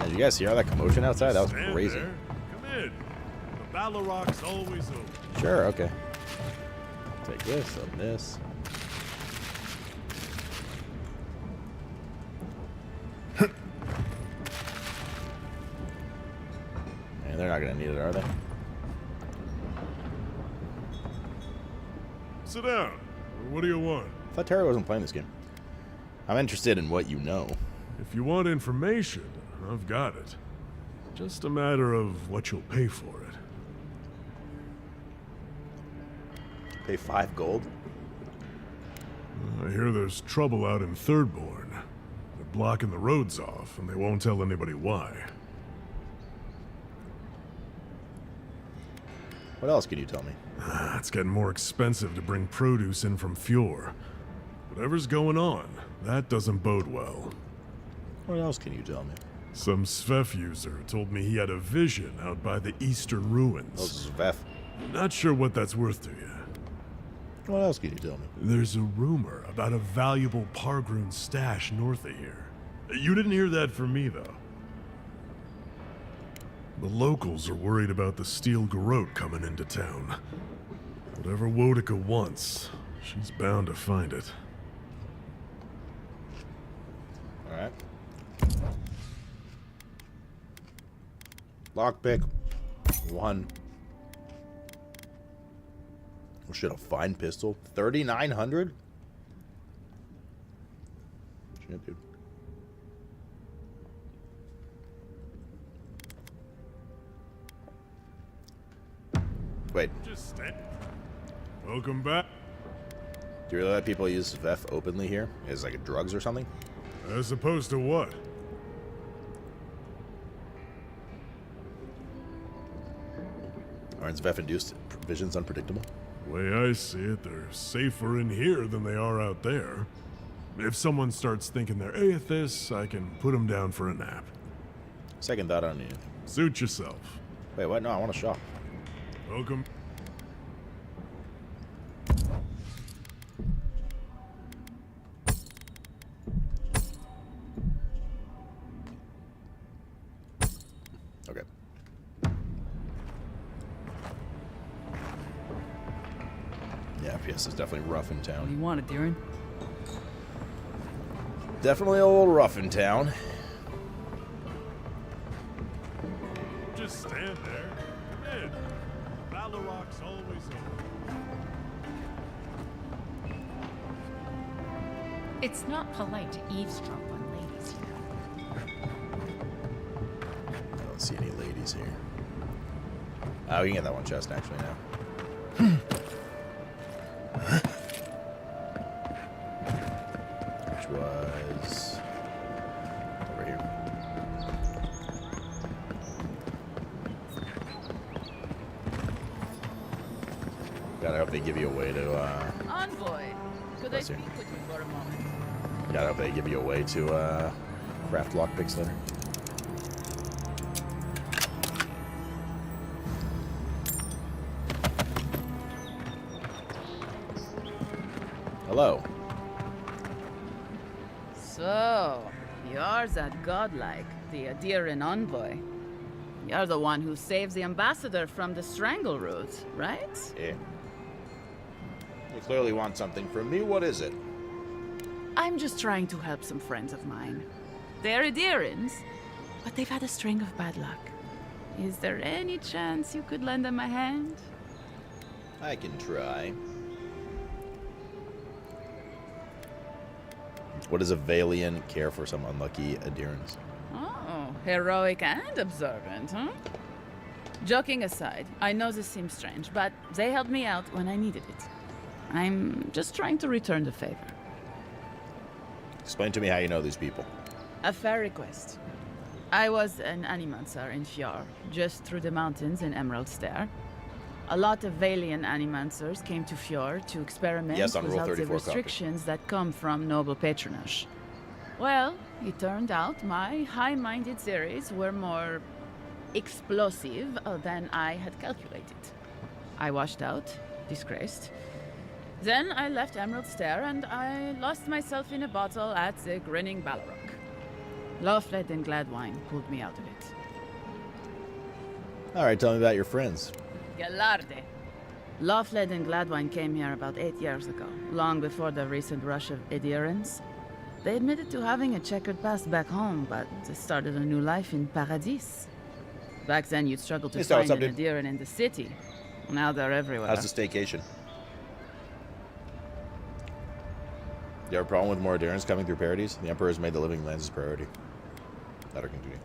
Did you guys hear all that commotion outside? That was crazy. Come in. The Battle Rock's always open. Sure, okay. Take this and this. And they're not gonna need it, are they? Sit down. What do you want? I thought Terry wasn't playing this game. I'm interested in what you know. If you want information, I've got it. Just a matter of what you'll pay for it. Pay 5 gold? I hear there's trouble out in Thirdborn. They're blocking the roads off, and they won't tell anybody why. What else can you tell me? It's getting more expensive to bring produce in from Fjord. Whatever's going on, that doesn't bode well. What else can you tell me? Some Svef user told me he had a vision out by the eastern ruins. Oh, Svef. Not sure what that's worth to you. What else can you tell me? There's a rumor about a valuable Pargroon stash north of here. You didn't hear that from me, though. The locals are worried about the Steel Garrote coming into town. Whatever Wodica wants, she's bound to find it. Alright. Lockpick. 1. Oh shit, a fine pistol? 3,900? Shit, dude. Wait. Just stand. Welcome back. Do you really let people use Svef openly here? As like drugs or something? As opposed to what? Aren't Svef-induced visions unpredictable? The way I see it, they're safer in here than they are out there. If someone starts thinking they're atheists, I can put them down for a nap. Second thought on anything. Suit yourself. Wait, what? No, I want to shop. Welcome. Okay. Yeah, FPS is definitely rough in What do town. you want, Darren? Definitely a little rough in town. Just stand there. Come in. Battle Rock's always open. It's not polite to eavesdrop on ladies here. I don't see any ladies here. Oh, we can get that one chest actually now. Which was over here. Gotta hope they give you a way to Envoy, could I Bless you. speak with you for a moment? gotta hope they give you a way to craft lockpicks later. Hello. So, you're that godlike, the Adiran envoy. You're the one who saves the ambassador from the strangle root, right? Yeah. You clearly want something from me. What is it? I'm just trying to help some friends of mine. They're Adherents, but they've had a string of bad luck. Is there any chance you could lend them a hand? I can try. What does a Valiant care for some unlucky adherents? Oh, heroic and observant, huh? Joking aside, I know this seems strange, but they helped me out when I needed it. I'm just trying to return the favor. Explain to me how you know these people. A fair request. I was an animancer in Fjord, just through the mountains in Emerald Stair. A lot of Valiant animancers came to Fjord to experiment on Rule without the 34 restrictions that come from noble patronage. Well, it turned out my high-minded theories were more explosive than I had calculated. I washed out, disgraced. Then I left Emerald Stair and I lost myself in a bottle at the Grinning Balrog. Lawfled and Gladwine pulled me out of it. All right, tell me about your friends. Galarde. Lawfled and Gladwine came here about 8 years ago, long before the recent rush of adherents. They admitted to having a checkered past back home, but they started a new life in Paradis. Back then, you'd struggle to find an adherent in the city. Now they're everywhere. How's the staycation? You have a problem with more adherents coming through Paradis? The Emperor has made the living lands his priority. Let her continue.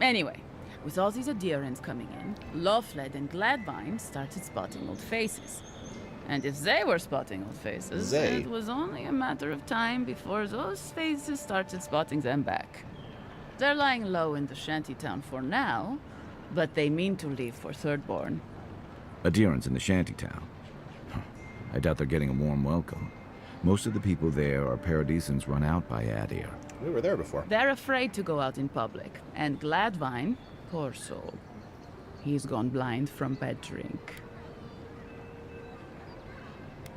Anyway, with all these adherents coming in, Lawfled and Gladwine started spotting old faces. And if they were spotting old faces, it was only a matter of time before those faces started spotting them back. They're lying low in the shantytown for now, but they mean to leave for Thirdborn. Adherents in the shantytown. I doubt they're getting a warm welcome. Most of the people there are Paradisans run out by Adir. We were there before. They're afraid to go out in public, and Gladwine, poor soul, he's gone blind from bad drink.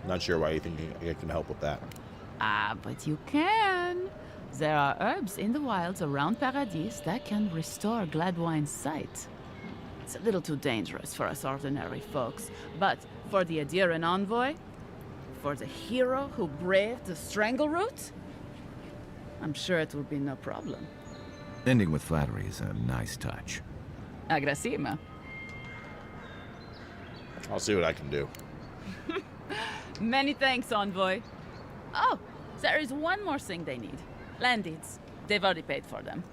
Not sure why you think you can help with that. Ah, but you can. There are herbs in the wilds around Paradis that can restore Gladwine's sight. It's a little too dangerous for us ordinary folks, but for the Adherent envoy, for the hero who braved the strangle route, I'm sure it will be no problem. Ending with flattery is a nice touch. Agrasima. I'll see what I can do. Many thanks, envoy. Oh, there is one more thing they need. Land deeds. They've already paid for them.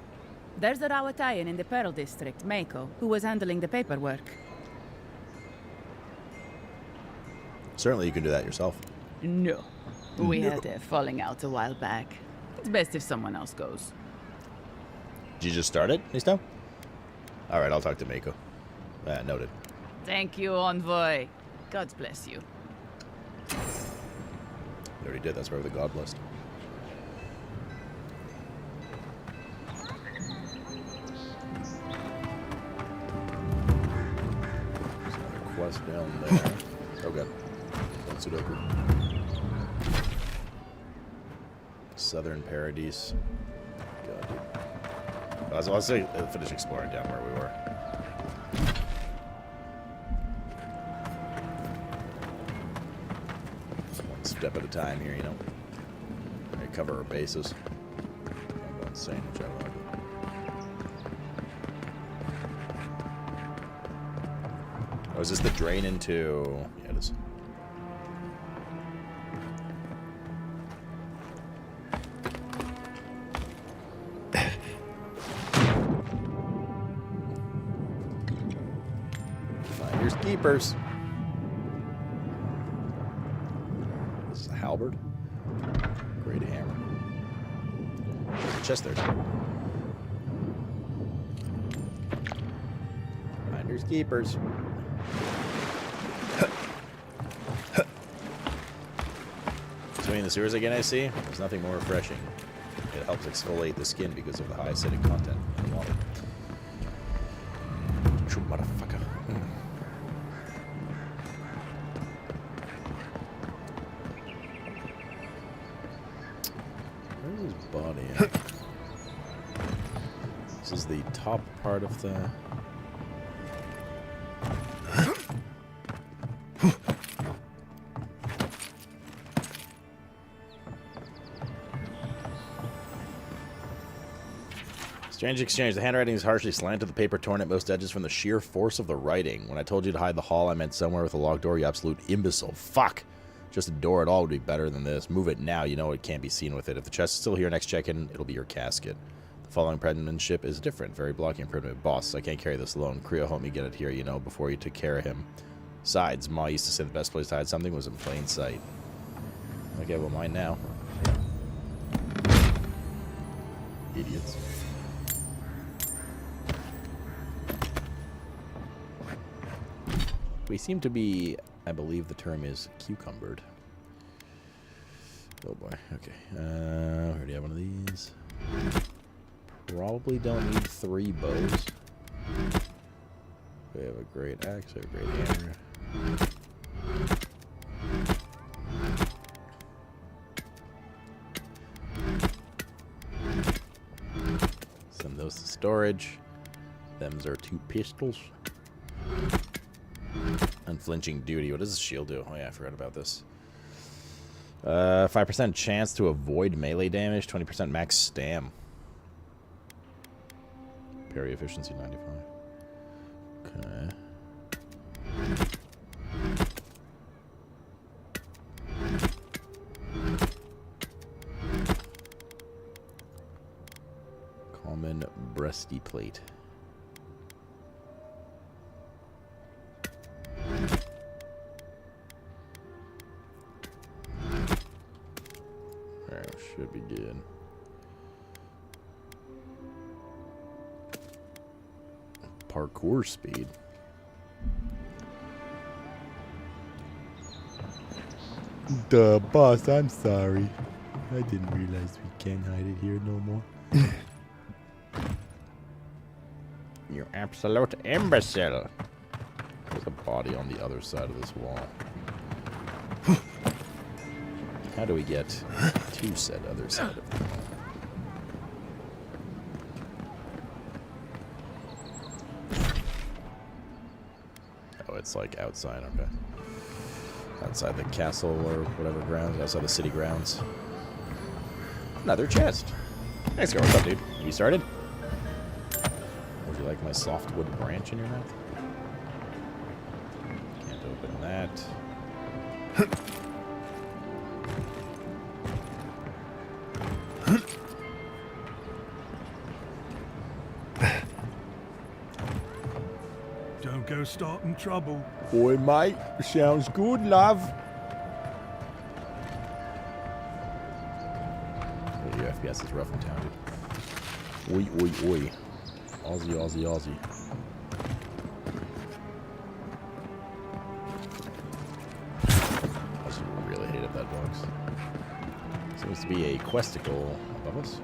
There's a Rawatayan in the Pearl District, Mako, who was handling the paperwork. Certainly you can do that yourself. No. We had a falling out a while back. It's best if someone else goes. Did you just start it, Nisto? All right, I'll talk to Mako. Noted. Thank you, envoy. God bless you. You already did. That's part of the God list. There's another quest down there. Oh, God. One Sudoku. Southern Paradis. God, dude. Let's finish exploring down where we were. One step at a time here, you know. I cover our bases. I'm going insane, which I love. Oh, is this the drain into... Yeah, it is. Finders keepers. This is a halberd. Great hammer. There's a chest there. Finders keepers. Swimming in the sewers again, I see. There's nothing more refreshing. It helps exfoliate the skin because of the high acidic content of the water. True motherfucker. Where's his body at? This is the top part of the... Strange exchange. The handwriting is harshly slanted, the paper torn at most edges from the sheer force of the writing. When I told you to hide the hall, I meant somewhere with a locked door, you absolute imbecile. Fuck! Just a door at all would be better than this. Move it now, you know it can't be seen with it. If the chest is still here next check-in, it'll be your casket. The following penmanship is different, very blocky and primitive. Boss, I can't carry this alone. Creo helped me get it here, you know, before you took care of him. Besides, Ma used to say the best place to hide something was in plain sight. Okay, well, mine now. Idiots. We seem to be, I believe the term is cucumbered. Oh boy, okay. I already have one of these. Probably don't need 3 bows. We have a great axe, a great hammer. Send those to storage. Them's our 2 pistols. Unflinching duty. What does this shield do? Oh yeah, I forgot about this. 5% chance to avoid melee damage. 20% max stam. Parry efficiency 95. Okay. Common breasty plate. Alright, should be good. Parkour speed. Duh, boss, I'm sorry. I didn't realize we can't hide it here no more. You absolute imbecile. There's a body on the other side of this wall. How do we get to said other side of the wall? Oh, it's like outside, okay. Outside the castle or whatever grounds, outside the city grounds. Another chest. Thanks, girl. What's up, dude? You started? Would you like my softwood branch in your mouth? Can't open that. Don't go starting trouble. Boy, mate. Sounds good, love. Your FPS is rough in town, dude. Oi, oi, oi. Aussie, Aussie, Aussie. I just really hated that box. Seems to be a questicle above us.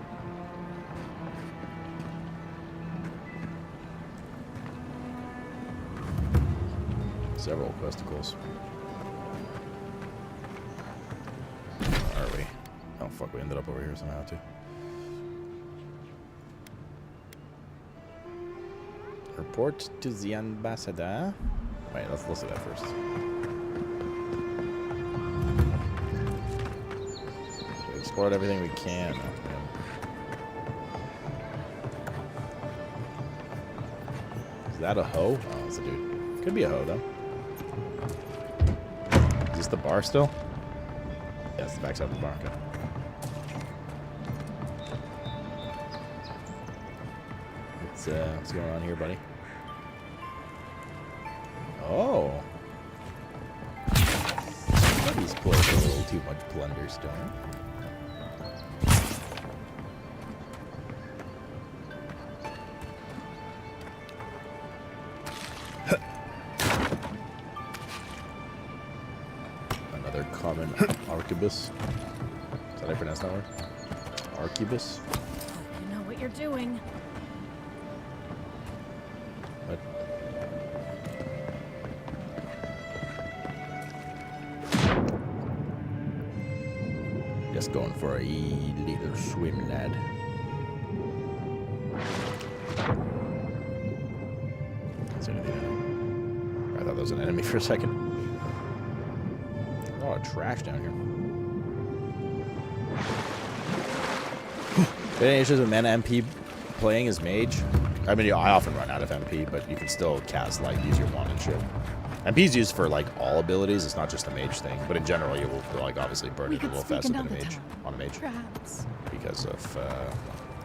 Several questicles. Where are we? Oh fuck, we ended up over here somehow too. Report to the ambassador. Wait, let's listen to that first. We explored everything we can. Is that a hoe? Oh, that's a dude. Could be a hoe though. Is this the bar still? Yeah, it's the backside of the bar. Okay. What's going on here, buddy? Oh. He's played a little too much Blunderstone. Another common arquebus. Is that how I pronounce that word? Arquebus? You know what you're doing. What? Just going for a little swim, lad. Is there anything in there? I thought that was an enemy for a second. A lot of trash down here. Any issues with mana MP playing as mage, I mean, I often run out of MP, but you can still cast, like, use your wand and shit. MP's used for, like, all abilities. It's not just a mage thing. But in general, you will, like, obviously burn it a little faster than a mage. On a mage. Perhaps. Because of,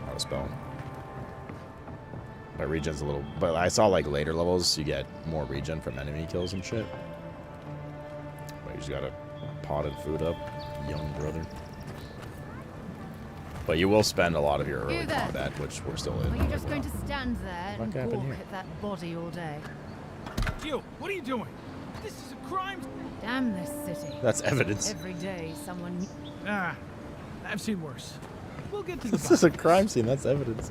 auto spell. But regen's a little... But I saw, like, later levels, you get more regen from enemy kills and shit. But you just gotta pot and food up, young brother. But you will spend a lot of your early combat, which we're still in. Are you just going to stand there and happened walk here? at that body all day? You, what are you doing? This is a crime. Damn this city. That's evidence. Every day someone... Ah, I've seen worse. We'll get to the This is a crime scene. That's evidence.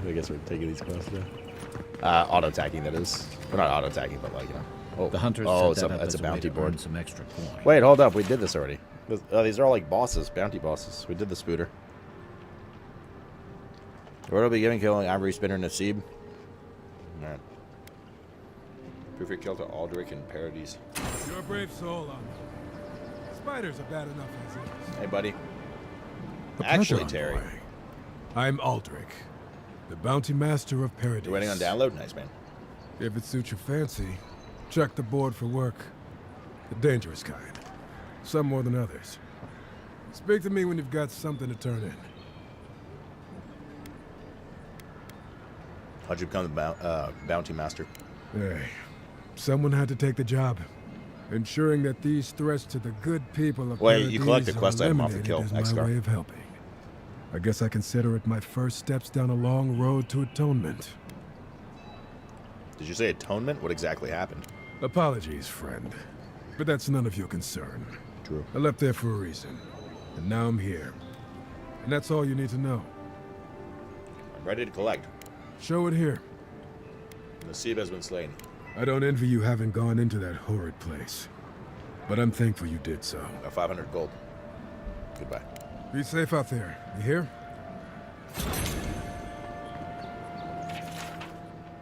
I guess we're taking these quests now. Auto-attacking, that is. We're not auto-attacking, but like, you know. Oh, The hunters oh, set that up it's as a a way bounty to board. earn some extra coin. Wait, hold up. We did this already. These are all like bosses, bounty bosses. We did the spooter. What will be giving killing Ivory Spinner Nasib? Alright. Proof your kill to Aldrich and Parodies. You're a brave soul, spiders are bad enough as is. Hey, buddy. A Actually, pleasure, Terry. Envoy. I'm Aldrich, the bounty master of Paradise. You're waiting on download? Nice, man. If it suits your fancy, check the board for work. The dangerous kind. Some more than others. Speak to me when you've got something to turn in. How'd you become the bounty master? Hey, someone had to take the job. Ensuring that these threats to the good people of Wait, you collect the Paradise quest are item off the eliminated kill, is my X-Scar. way of helping. I guess I consider it my first steps down a long road to atonement. Did you say atonement? What exactly happened? Apologies, friend. But that's none of your concern. True. I left there for a reason. And now I'm here. And that's all you need to know. I'm ready to collect. Show it here. Nasib has been slain. I don't envy you having gone into that horrid place. But I'm thankful you did so. 500 gold. Goodbye. Be safe out there. You hear?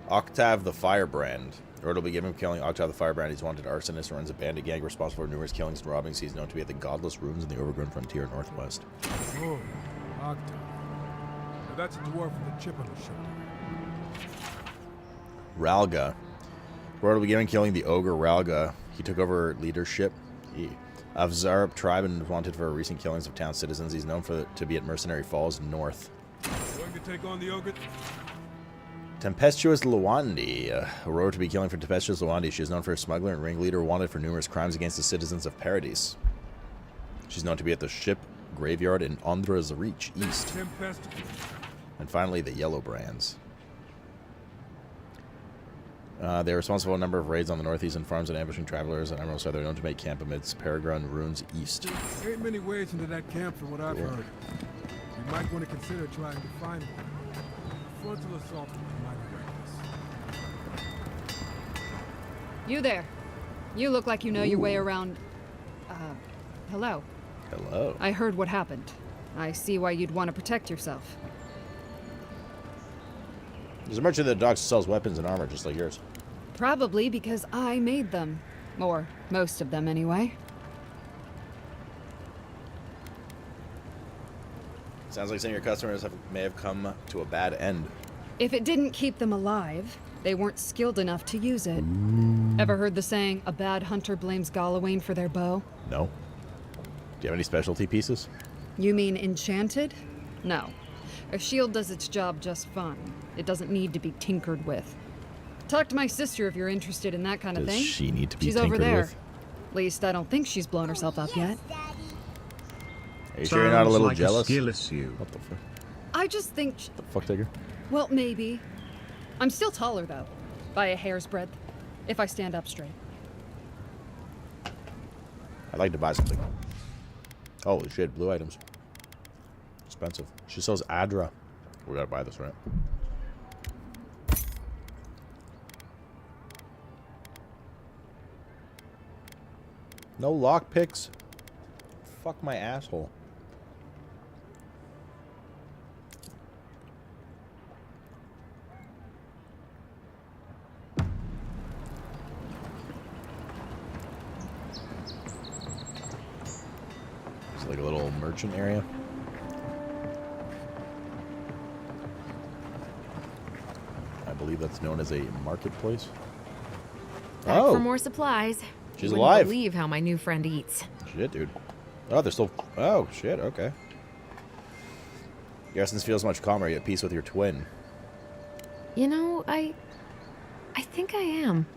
Octave the Firebrand. Order will be given for killing Octave the Firebrand. He's wanted arsonist and runs a bandit gang responsible for numerous killings and robbings. He's known to be at the Godless Ruins in the overgrown frontier northwest. Oh, Octave. Now that's a dwarf with a chip on his shoulder. Ralga. Order will be given killing the ogre Ralga. He took over leadership of Zarup tribe and is wanted for recent killings of town citizens. He's known to be at Mercenary Falls North. Going to take on the ogre? Tempestuous Luandi. Aurora to be killing for Tempestuous Luandi. She is known for a smuggler and ringleader wanted for numerous crimes against the citizens of Paradise. She's known to be at the ship graveyard in Andra's Reach East. And finally, the Yellow Brands. They're responsible for a number of raids on the northeastern farms and ambushing travelers and Emerald Star. They're known to make camp amidst Peregrine Ruins East. There ain't many ways into that camp from what I've heard. You might want to consider trying to find one. Frontal assault might break this. You there. You look like you know your way around... hello. Hello. I heard what happened. I see why you'd want to protect yourself. There's a merchant that docks sells weapons and armor just like yours. Probably because I made them. Or most of them, anyway. Sounds like some of your customers may have come to a bad end. If it didn't keep them alive, they weren't skilled enough to use it. Ever heard the saying, a bad hunter blames Galawain for their bow? No. Do you have any specialty pieces? You mean enchanted? No. A shield does its job just fine. It doesn't need to be tinkered with. Talk to my sister if you're interested in that kind of Does thing. she need to be She's over tinkered there. with? At least I don't think she's blown herself up yet. Are you sure you're not a little like jealous? skill issue. What the fuck? I just think... The fuck, Tigger? Well, maybe. I'm still taller, though. By a hair's breadth. If I stand up straight. I'd like to buy something. Holy shit, blue items. Expensive. She sells Adra. We gotta buy this, right? No lockpicks? Fuck my asshole. It's like a little merchant area. It's known as a marketplace. Back for more supplies. She's You alive. wouldn't believe how my new friend eats. Shit, dude. Oh, they're still... Oh, shit, okay. Your essence feels much calmer. You're at peace with your twin. You know, I think I am.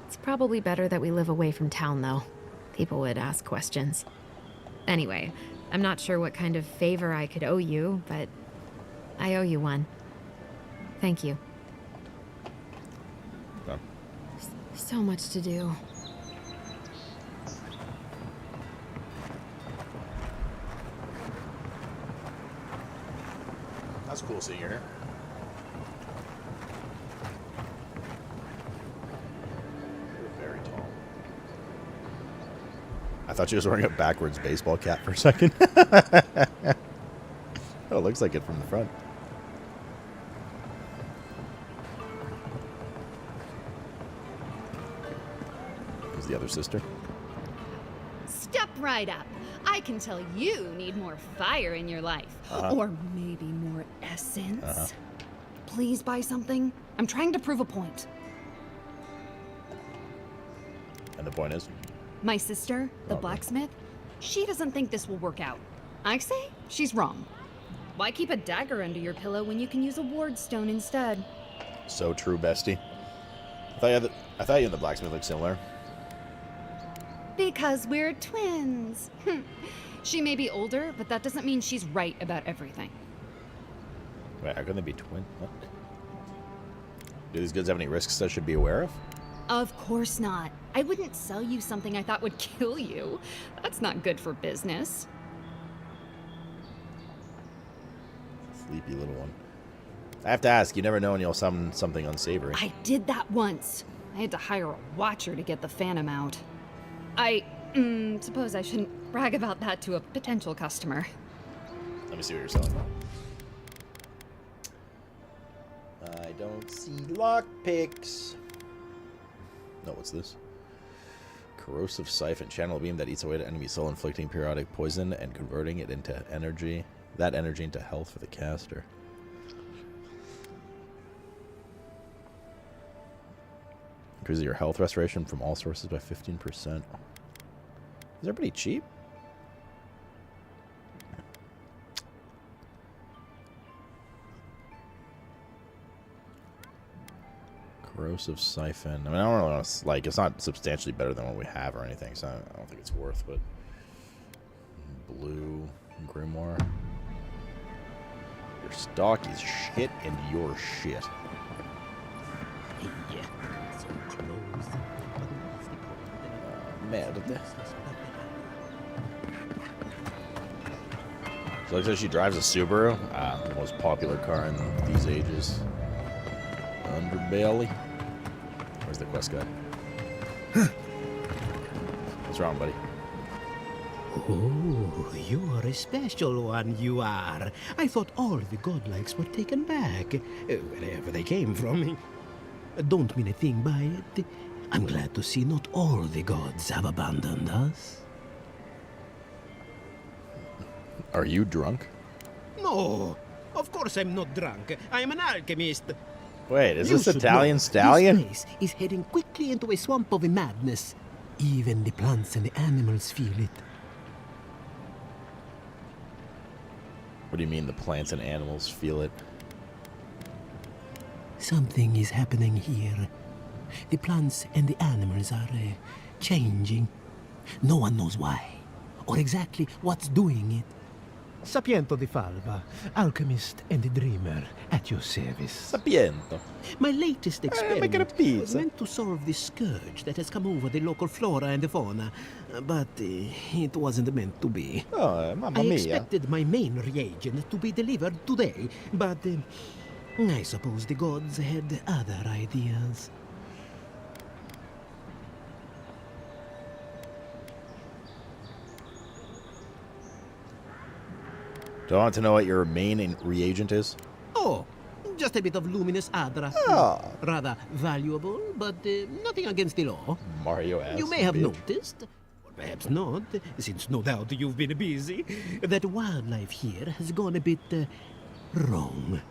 It's probably better that we live away from town, though. People would ask questions. Anyway, I'm not sure what kind of favor I could owe you, but I owe you one. Thank you. Okay. So much to do. That's cool seeing your hair. You're very tall. I thought she was wearing a backwards baseball cap for a second. Oh, it looks like it from the front. Who's the other sister? Step right up. I can tell you need more fire in your life. Or maybe more essence. Please buy something. I'm trying to prove a point. And the point is? My sister, the blacksmith, she doesn't think this will work out. I say she's wrong. Why keep a dagger under your pillow when you can use a ward stone instead? So true, bestie. I thought you and the blacksmith looked similar. Because we're twins. She may be older, but that doesn't mean she's right about everything. Wait, how can they be twin? What? Do these goods have any risks I should be aware of? Of course not. I wouldn't sell you something I thought would kill you. That's not good for business. Sleepy little one. I have to ask, you never know when you'll summon something unsavory. I did that once. I had to hire a watcher to get the phantom out. I suppose I shouldn't brag about that to a potential customer. Let me see what you're selling. I don't see lockpicks. No, what's this? Corrosive siphon. Channel beam that eats away to enemy soul, inflicting periodic poison and converting it into energy. That energy into health for the caster. Increases your health restoration from all sources by 15%. These are pretty cheap. Corrosive siphon. I mean, I don't know. It's like, it's not substantially better than what we have or anything, so I don't think it's worth. But blue grimoire. Your stock is shit, and your shit. Merde. So like I said, she drives a Subaru, the most popular car in these ages. Underbelly. Where's the quest guy? What's wrong, buddy? Oh, you are a special one, you are. I thought all the godlikes were taken back, wherever they came from. Don't mean a thing by it. I'm glad to see not all the gods have abandoned us. Are you drunk? No, of course I'm not drunk. I am an alchemist. Wait, is You this should Italian know, stallion? This place is heading quickly into a swamp of madness. Even the plants and the animals feel it. What do you mean the plants and animals feel it? Something is happening here. The plants and the animals are changing. No one knows why, or exactly what's doing it. Sapiento di Falva, alchemist and dreamer, at your service. Sapiento. My latest experiment making a pizza. was meant to solve the scourge that has come over the local flora and the fauna, but it wasn't meant to be. Oh, mamma I mia. expected my main reagent to be delivered today, but I suppose the gods had other ideas. Do I want to know what your main reagent is? Oh, just a bit of luminous adra. Ah. Rather valuable, but nothing against the law. Mario ass. You may have bitch. noticed, or perhaps not, since no doubt you've been busy, that wildlife here has gone a bit wrong.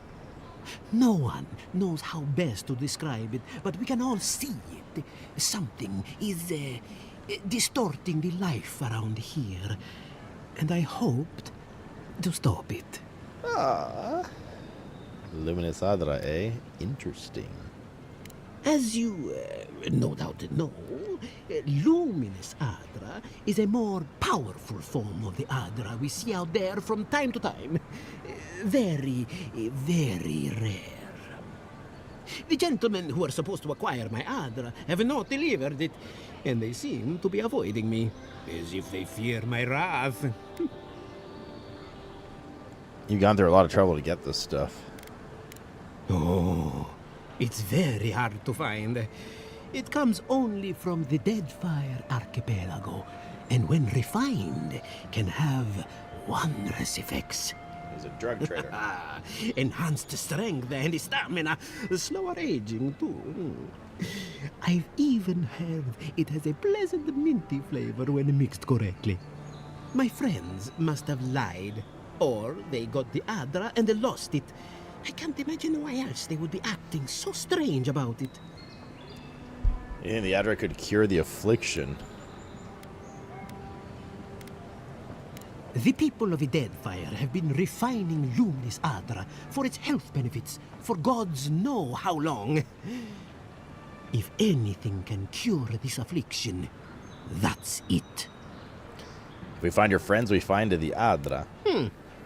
No one knows how best to describe it, but we can all see it. Something is distorting the life around here, and I hoped to stop it. Ah. Luminous Adra, eh? Interesting. As you no doubt know, Luminous Adra is a more powerful form of the Adra we see out there from time to time. Very, very rare. The gentlemen who are supposed to acquire my Adra have not delivered it, and they seem to be avoiding me, as if they fear my wrath. You've gone through a lot of trouble to get this stuff. Oh, it's very hard to find. It comes only from the Deadfire Archipelago, and when refined, can have wondrous effects. He's a drug trader. Enhanced strength and stamina, slower aging too. I've even heard it has a pleasant minty flavor when mixed correctly. My friends must have lied, or they got the Adra and lost it. I can't imagine why else they would be acting so strange about it. And the Adra could cure the affliction. The people of the Deadfire have been refining Luminous Adra for its health benefits for gods know how long. If anything can cure this affliction, that's it. If we find your friends, we find the Adra.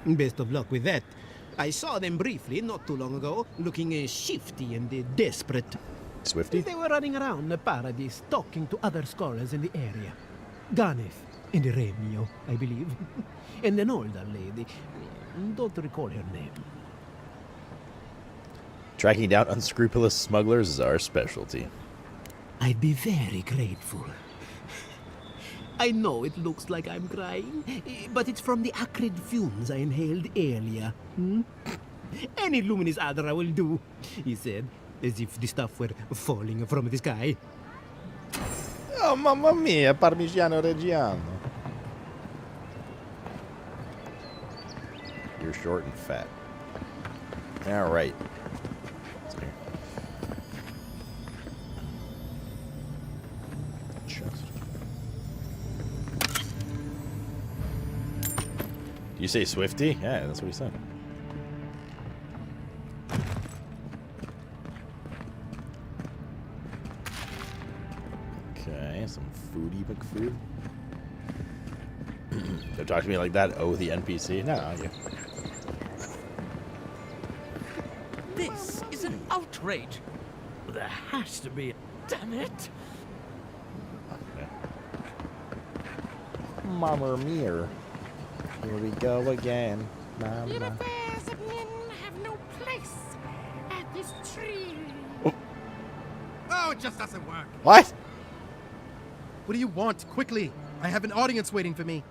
Best of luck with that. I saw them briefly not too long ago, looking shifty and desperate. Swifty? They were running around the paradise, talking to other scholars in the area. Ganef and Remio, I believe. And an older lady. Don't recall her name. Tracking down unscrupulous smugglers is our specialty. I'd be very grateful. I know it looks like I'm crying, but it's from the acrid fumes I inhaled earlier. Any Luminous Adra will do, he said, as if the stuff were falling from the sky. Oh, mamma mia, Parmigiano Reggiano. You're short and fat. All right. Chest. You say Swifty? Yeah, that's what he said. Okay, some foodie McFood. Don't talk to me like that, oh, the NPC. No, not you. This is an outrage. There has to be. Damn it. Mama Mir. Here we go again. Mama. Your affairs of men have no place at this tree. Oh, it just doesn't work. What? What do you want? Quickly. I have an audience waiting for me.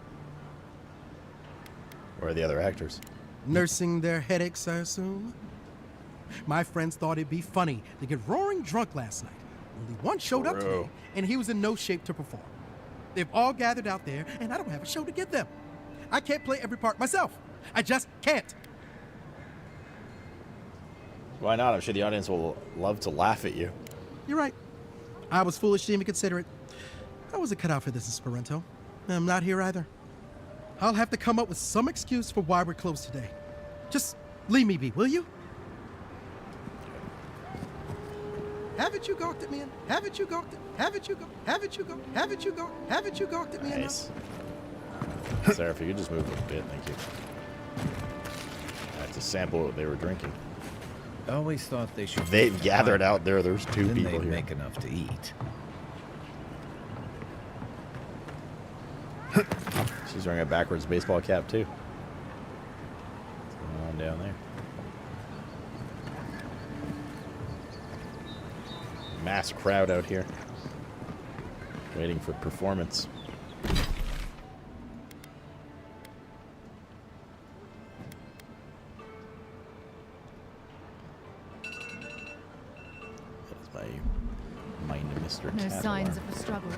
Where are the other actors? Nursing their headaches, I assume. My friends thought it'd be funny to get roaring drunk last night. Only one showed up today, and he was in no shape to perform. They've all gathered out there, and I don't have a show to give them. I can't play every part myself. I just can't. Why not? I'm sure the audience will love to laugh at you. You're right. I was foolish to even consider it. I wasn't cut out for this Esperanto. I'm not here either. I'll have to come up with some excuse for why we're closed today. Just leave me be, will you? Haven't you gawked at me? Haven't you gawked at me? Haven't you gawked? Haven't you gawked? Haven't you gawked? Haven't you gawked at me? Nice. Sarah, if you could just move a bit, thank you. I have to sample what they were drinking. I always thought they should. They've gathered out there. There's two then people they'd here. make enough to eat. She's wearing a backwards baseball cap too. What's going on down there? Mass crowd out here, waiting for performance. That's my mind, Mr. No Catalar. signs of a struggle.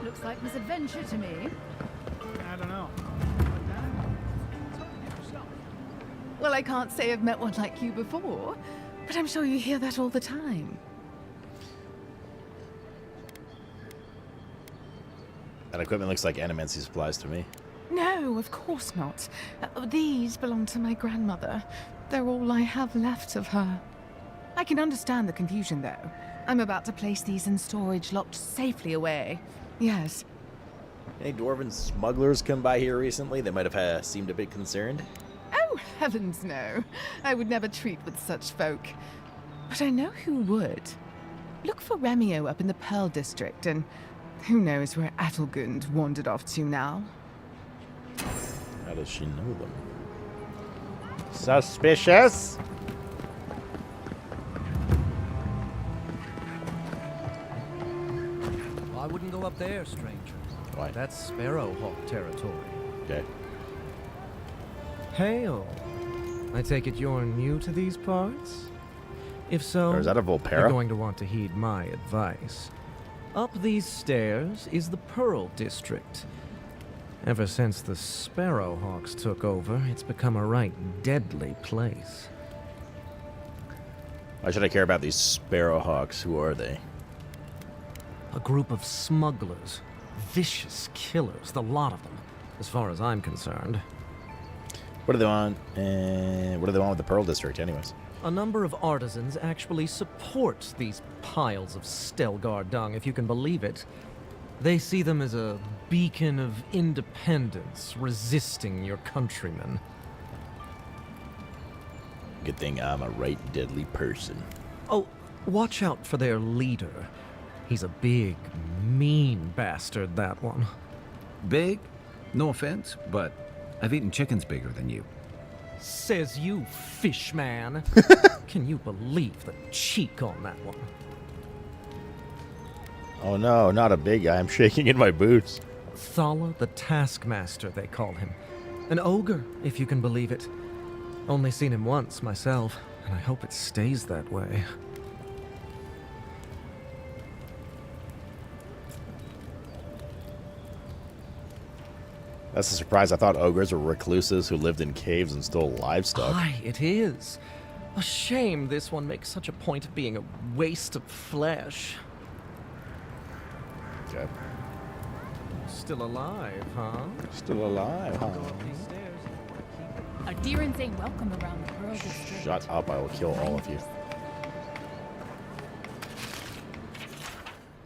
Looks like misadventure to me. I don't know. Well, I can't say I've met one like you before. But I'm sure you hear that all the time. That equipment looks like animancy supplies to me. No, of course not. These belong to my grandmother. They're all I have left of her. I can understand the confusion, though. I'm about to place these in storage, locked safely away. Yes. Any dwarven smugglers come by here recently? They might have seemed a bit concerned. Oh, heavens no. I would never treat with such folk. But I know who would. Look for Remio up in the Pearl District, and who knows where Adelgund wandered off to now. How does she know them? Suspicious! I wouldn't go up there, stranger. Why? That's Sparrowhawk territory. Okay. Hail. I take it you're new to these parts? If so, Or is that a Volpera? you're going to want to heed my advice. Up these stairs is the Pearl District. Ever since the Sparrowhawks took over, it's become a right deadly place. Why should I care about these Sparrowhawks? Who are they? A group of smugglers. Vicious killers, the lot of them, as far as I'm concerned. What do they want? What do they want with the Pearl District, anyways? A number of artisans actually support these piles of Stelgar dung, if you can believe it. They see them as a beacon of independence, resisting your countrymen. Good thing I'm a right deadly person. Oh, watch out for their leader. He's a big, mean bastard, that one. Big? No offense, but I've eaten chickens bigger than you. Says you, fish man. Can you believe the cheek on that one? Oh no, not a big guy. I'm shaking in my boots. Thala the Taskmaster, they call him. An ogre, if you can believe it. Only seen him once, myself, and I hope it stays that way. That's a surprise. I thought ogres were recluses who lived in caves and stole livestock. Aye, it is. A shame this one makes such a point of being a waste of flesh. Okay. Still alive, huh? Still alive, huh? A Deeran's ain't welcome around the Pearl District. Shut up, I will kill all of you.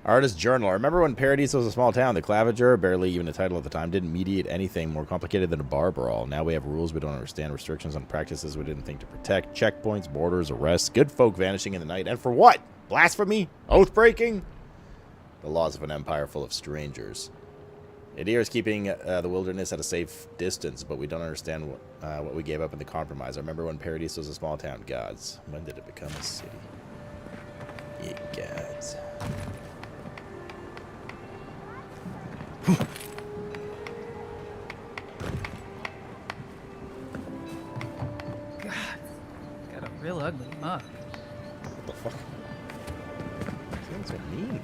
Artist Journal. I remember when Paradise was a small town. The Claviger, barely even a title at the time, didn't mediate anything more complicated than a bar brawl. Now we have rules we don't understand, restrictions on practices we didn't think to protect, checkpoints, borders, arrests, good folk vanishing in the night. And for what? Blasphemy? Oath-breaking? The laws of an empire full of strangers. Adir is keeping the wilderness at a safe distance, but we don't understand what we gave up in the compromise. I remember when Paradise was a small town. Gods. When did it become a city? Ye gods. God, got a real ugly mug. What the fuck? Sounds so mean.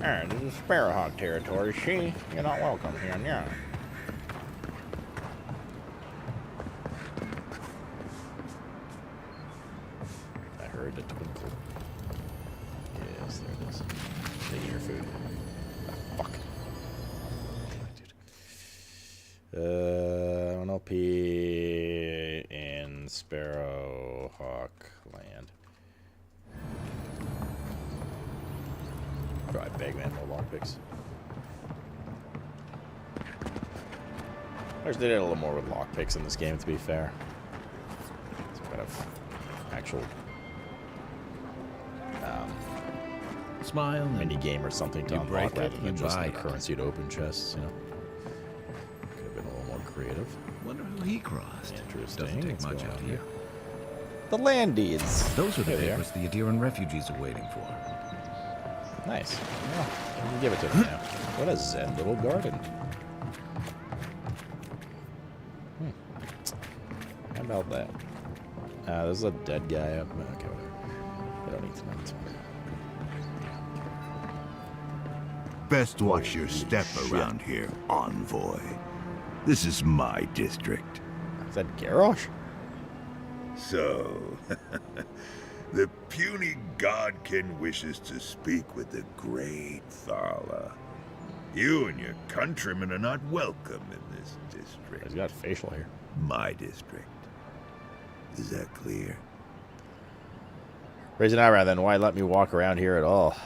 Alright, this is Sparrowhawk territory. See? You're not welcome here now. I heard a twinkle. Yes, there it is. Taking your food. Ah, fuck. NLP in Sparrowhawk land. Try Bagman, no lockpicks. I wish they did a little more with lockpicks in this game, to be fair. Some kind of actual smile mini game or something to unlock break it, rather than you just buy the it. currency to open chests, you know. Could have been a little more creative. Wonder who he crossed. Interesting. Doesn't take What's much going out on here. The land deeds. Those are the There they papers the Adiran refugees are waiting for. Nice. Yeah, you can give it to them now. What a zen little garden. How about that? There's a dead guy up. Okay, whatever. I don't need to know this one. Best watch your step around here, envoy. This is my district. Is that Garrosh? So, the puny godkin wishes to speak with the great Thala. You and your countrymen are not welcome in this district. He's got facial hair. My district. Is that clear? Raise an eyebrow then. Why let me walk around here at all?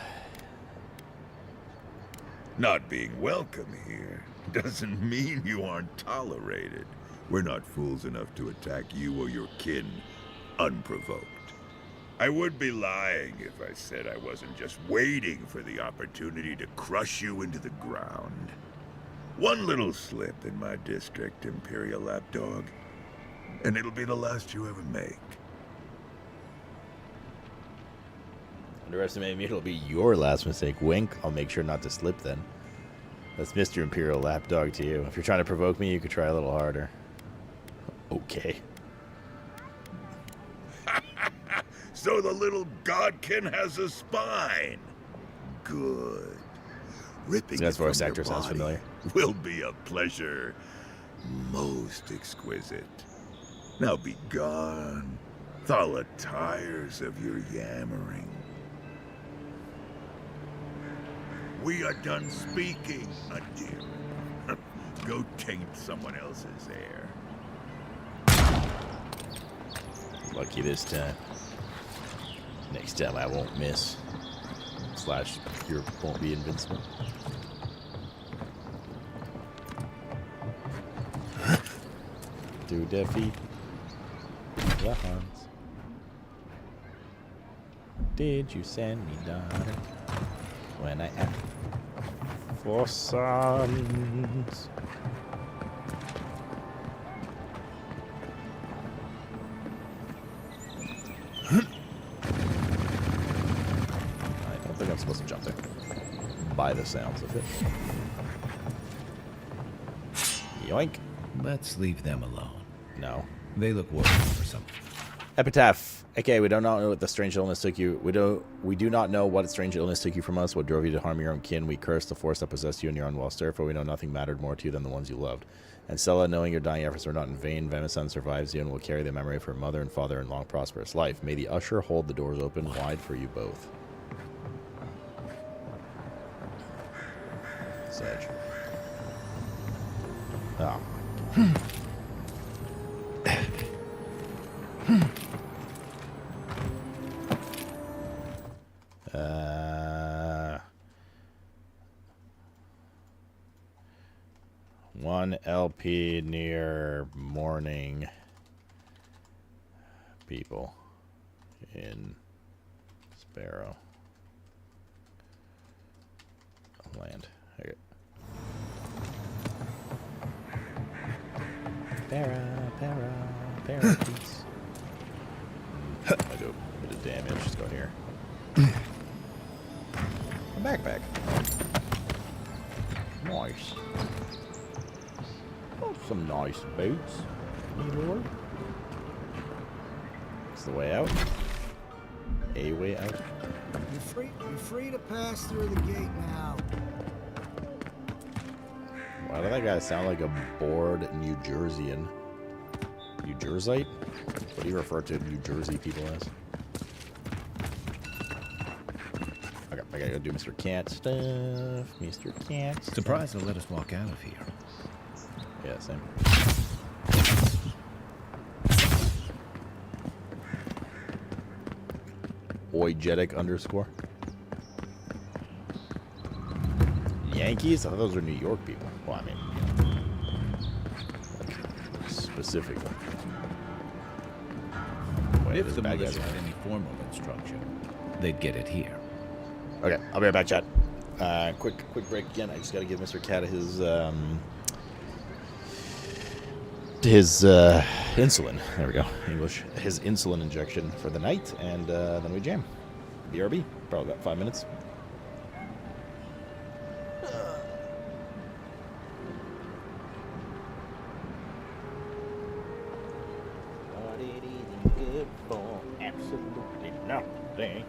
Not being welcome here doesn't mean you aren't tolerated. We're not fools enough to attack you or your kin unprovoked. I would be lying if I said I wasn't just waiting for the opportunity to crush you into the ground. One little slip in my district, Imperial Lapdog, and it'll be the last you ever make. Underestimate me, it'll be your last mistake. Wink, I'll make sure not to slip then. That's Mr. Imperial Lapdog to you. If you're trying to provoke me, you could try a little harder. Okay. So the little godkin has a spine. Good. Ripping That's it from voice your actor sounds body familiar. will be a pleasure most exquisite. Now be gone. Thala tires of your yammering. We are done speaking, Adir. Go taint someone else's air. Lucky this time. Next time I won't miss. / you won't be invincible. To defeat the Huns. Did you send me, daughter, when I asked for sons? I don't think I'm supposed to jump there. By the sounds of it. Yoink. Let's leave them alone. No. They look worried for something. Epitaph. Okay, we do not know what the strange illness took you. We do not know what strange illness took you from us, what drove you to harm your own kin. We curse the force that possessed you in your unwell stir, for we know nothing mattered more to you than the ones you loved. And Stella, knowing your dying efforts were not in vain, Vemisan survives you and will carry the memory of her mother and father in long, prosperous life. May the usher hold the doors open wide for you both. Sedge. Oh. One LP near morning people in Sparrow land. Okay. Para, please. I do a bit of damage. Let's go here. A backpack. Nice. Oh, some nice boots. Lord. It's the way out. A way out. You're free to pass through the gate now. Why do that guy sound like a bored New Jerseyan? New Jerseyite? What do you refer to New Jersey people as? Okay, I gotta go do Mr. Cat stuff. Mr. Cat stuff. Surprised they'll let us walk out of here. Yeah, same. Oigetic _. Yankees? I thought those were New York people. Well, I mean, like, specifically. Wait, If the militia had any formal instruction, they'd get it here. Okay, I'll be right back, chat. Quick break again. I just got to give Mr. Cat his insulin. There we go, English. His insulin injection for the night, and then we jam. BRB. Probably about 5 minutes. What it is good for? Absolutely nothing.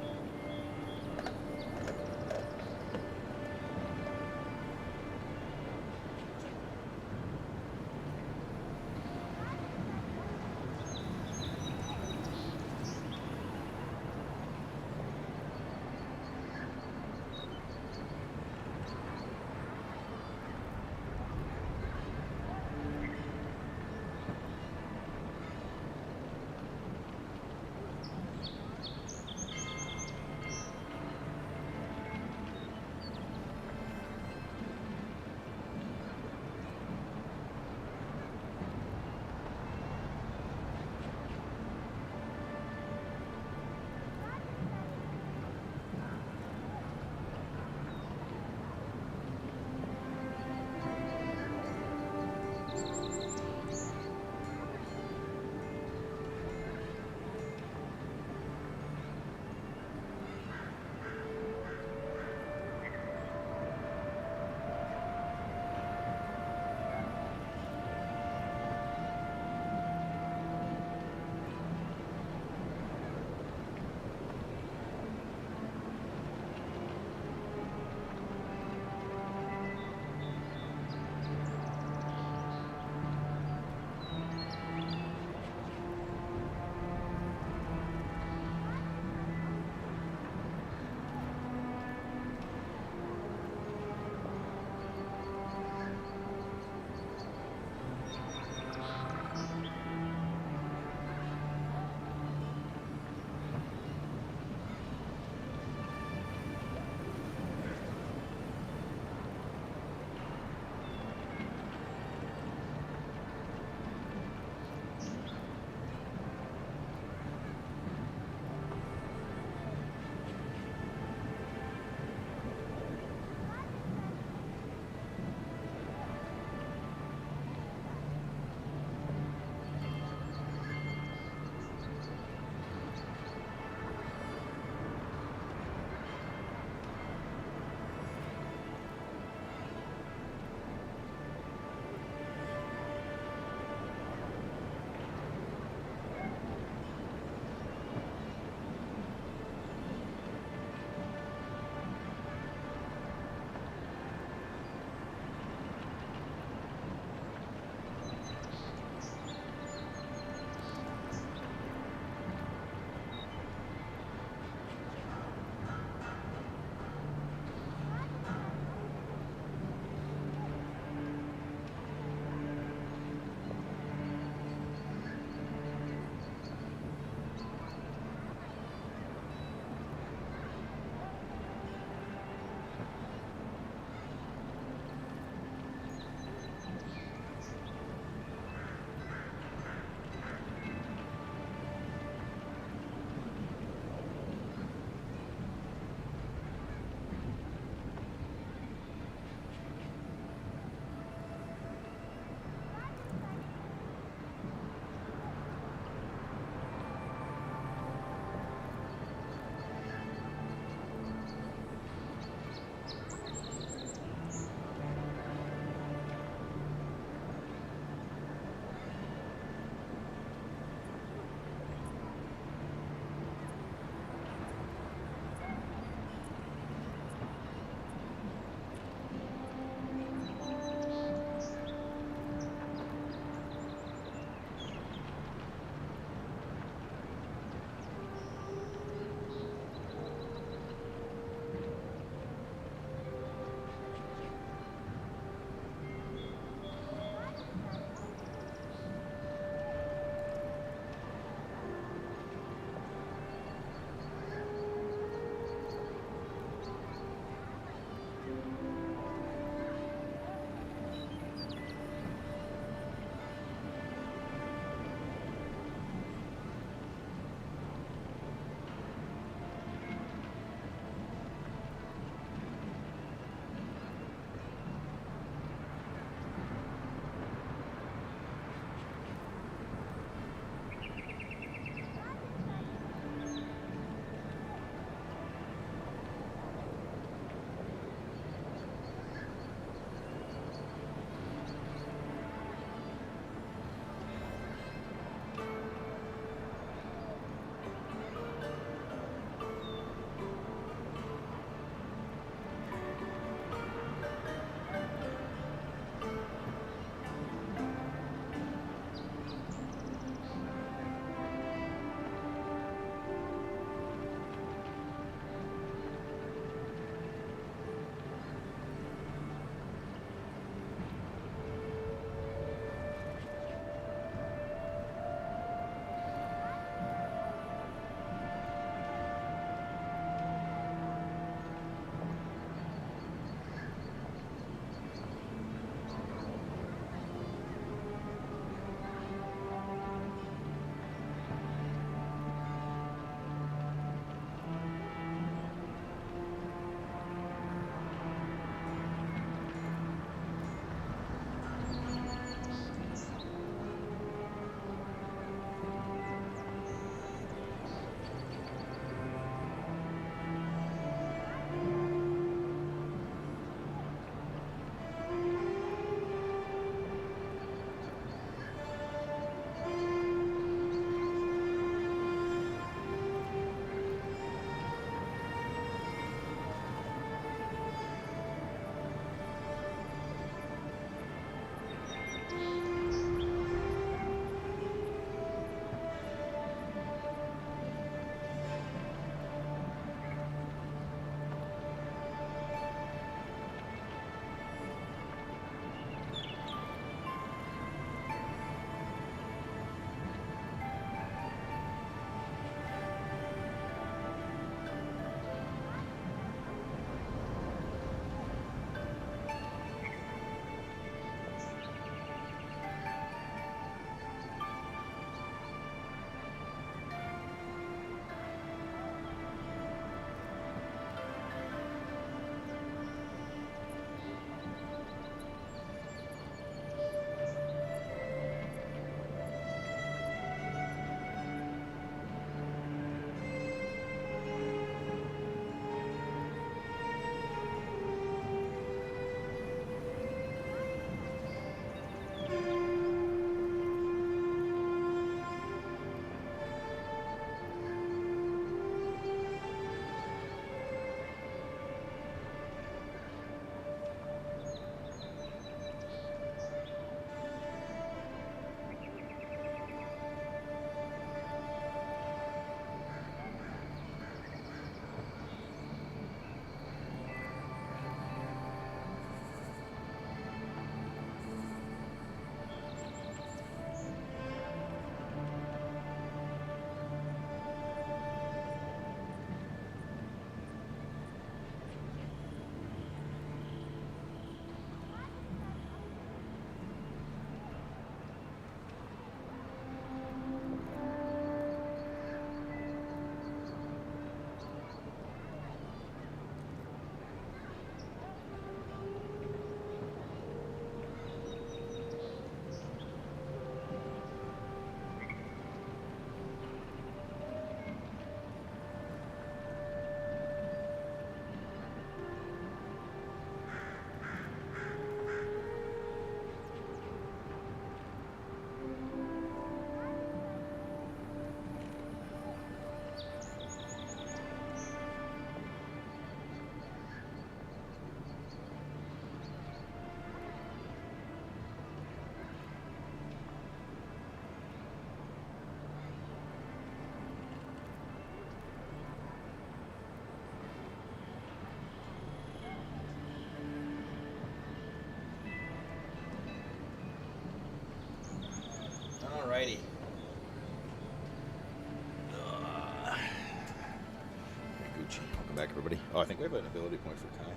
everybody. Oh, I think we have an ability point for Kai.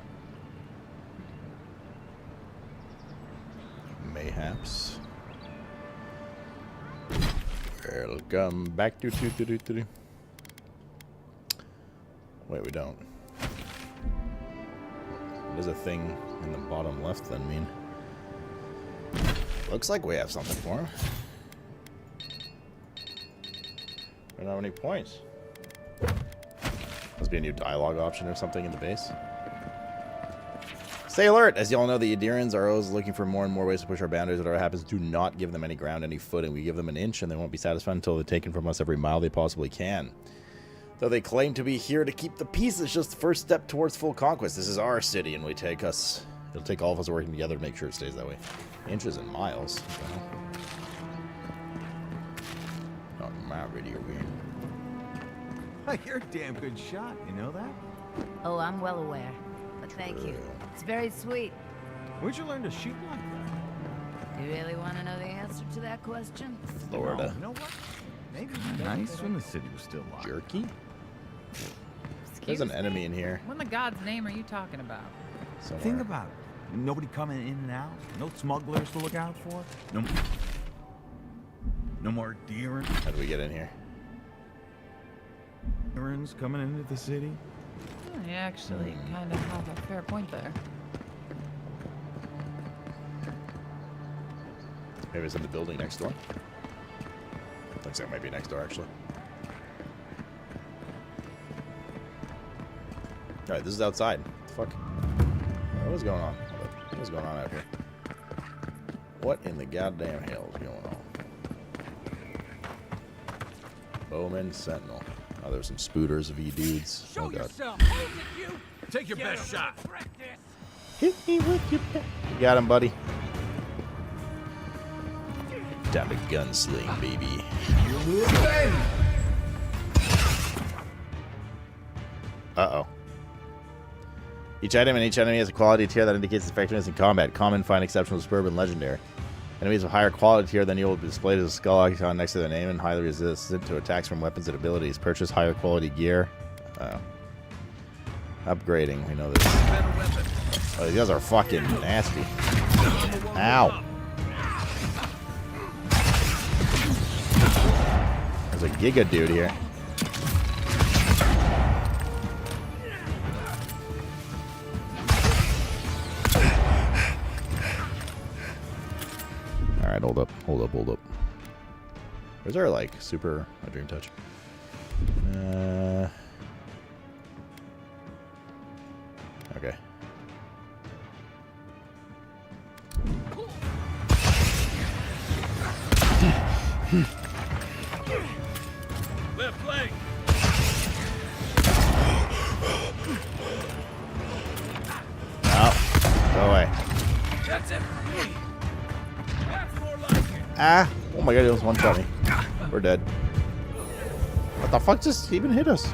Mayhaps. Welcome back to Wait, we don't. What does a thing in the bottom left then mean? Looks like we have something for him. We don't have any points. Must be a new dialogue option or something in the base. Stay alert! As y'all know, the Adirans are always looking for more and more ways to push our boundaries. Whatever happens, do not give them any ground, any footing. We give them an inch and they won't be satisfied until they're taken from us every mile they possibly can. Though they claim to be here to keep the peace, it's just the first step towards full conquest. This is our city and it'll take all of us working together to make sure it stays that way. Inches and miles. Not my radio game. You're a damn good shot, you know that? Oh, I'm well aware. But thank you. It's very sweet. Where'd you learn to shoot like that? You really want to know the answer to that question? Florida. You know what? Maybe nice when the city was still locked. Jerky? There's an enemy in here. What in the God's name are you talking about? Somewhere. Think about it. Nobody coming in and out. No smugglers to look out for. No more deer. How do we get in here? Errands coming into the city. Oh, you actually kind of have a fair point there. Maybe it's in the building next door. Looks like it might be next door, actually. Alright, this is outside. What the fuck? What is going on? What is going on out here? What in the goddamn hell is going on? Bowman Sentinel. Oh, there's some spooters of E-dudes. Oh, God. Take your best shot. Hit me with your best. You got him, buddy. Time to gunsling, baby. Uh-oh. Each item and each enemy has a quality tier that indicates effectiveness in combat. Common, fine, exceptional, superb, and legendary. Enemies of higher quality tier than you will be displayed as a skull icon next to their name and highly resistant to attacks from weapons and abilities. Purchase higher quality gear. Upgrading, we know this. Oh, these guys are fucking nasty. Ow. There's a Giga dude here. Alright, hold up. Where's our, like, super dream touch? Okay. Left leg. No. Go away. That's it. Ah! Oh my god, he almost one-shot me. We're dead. What the fuck just even hit us?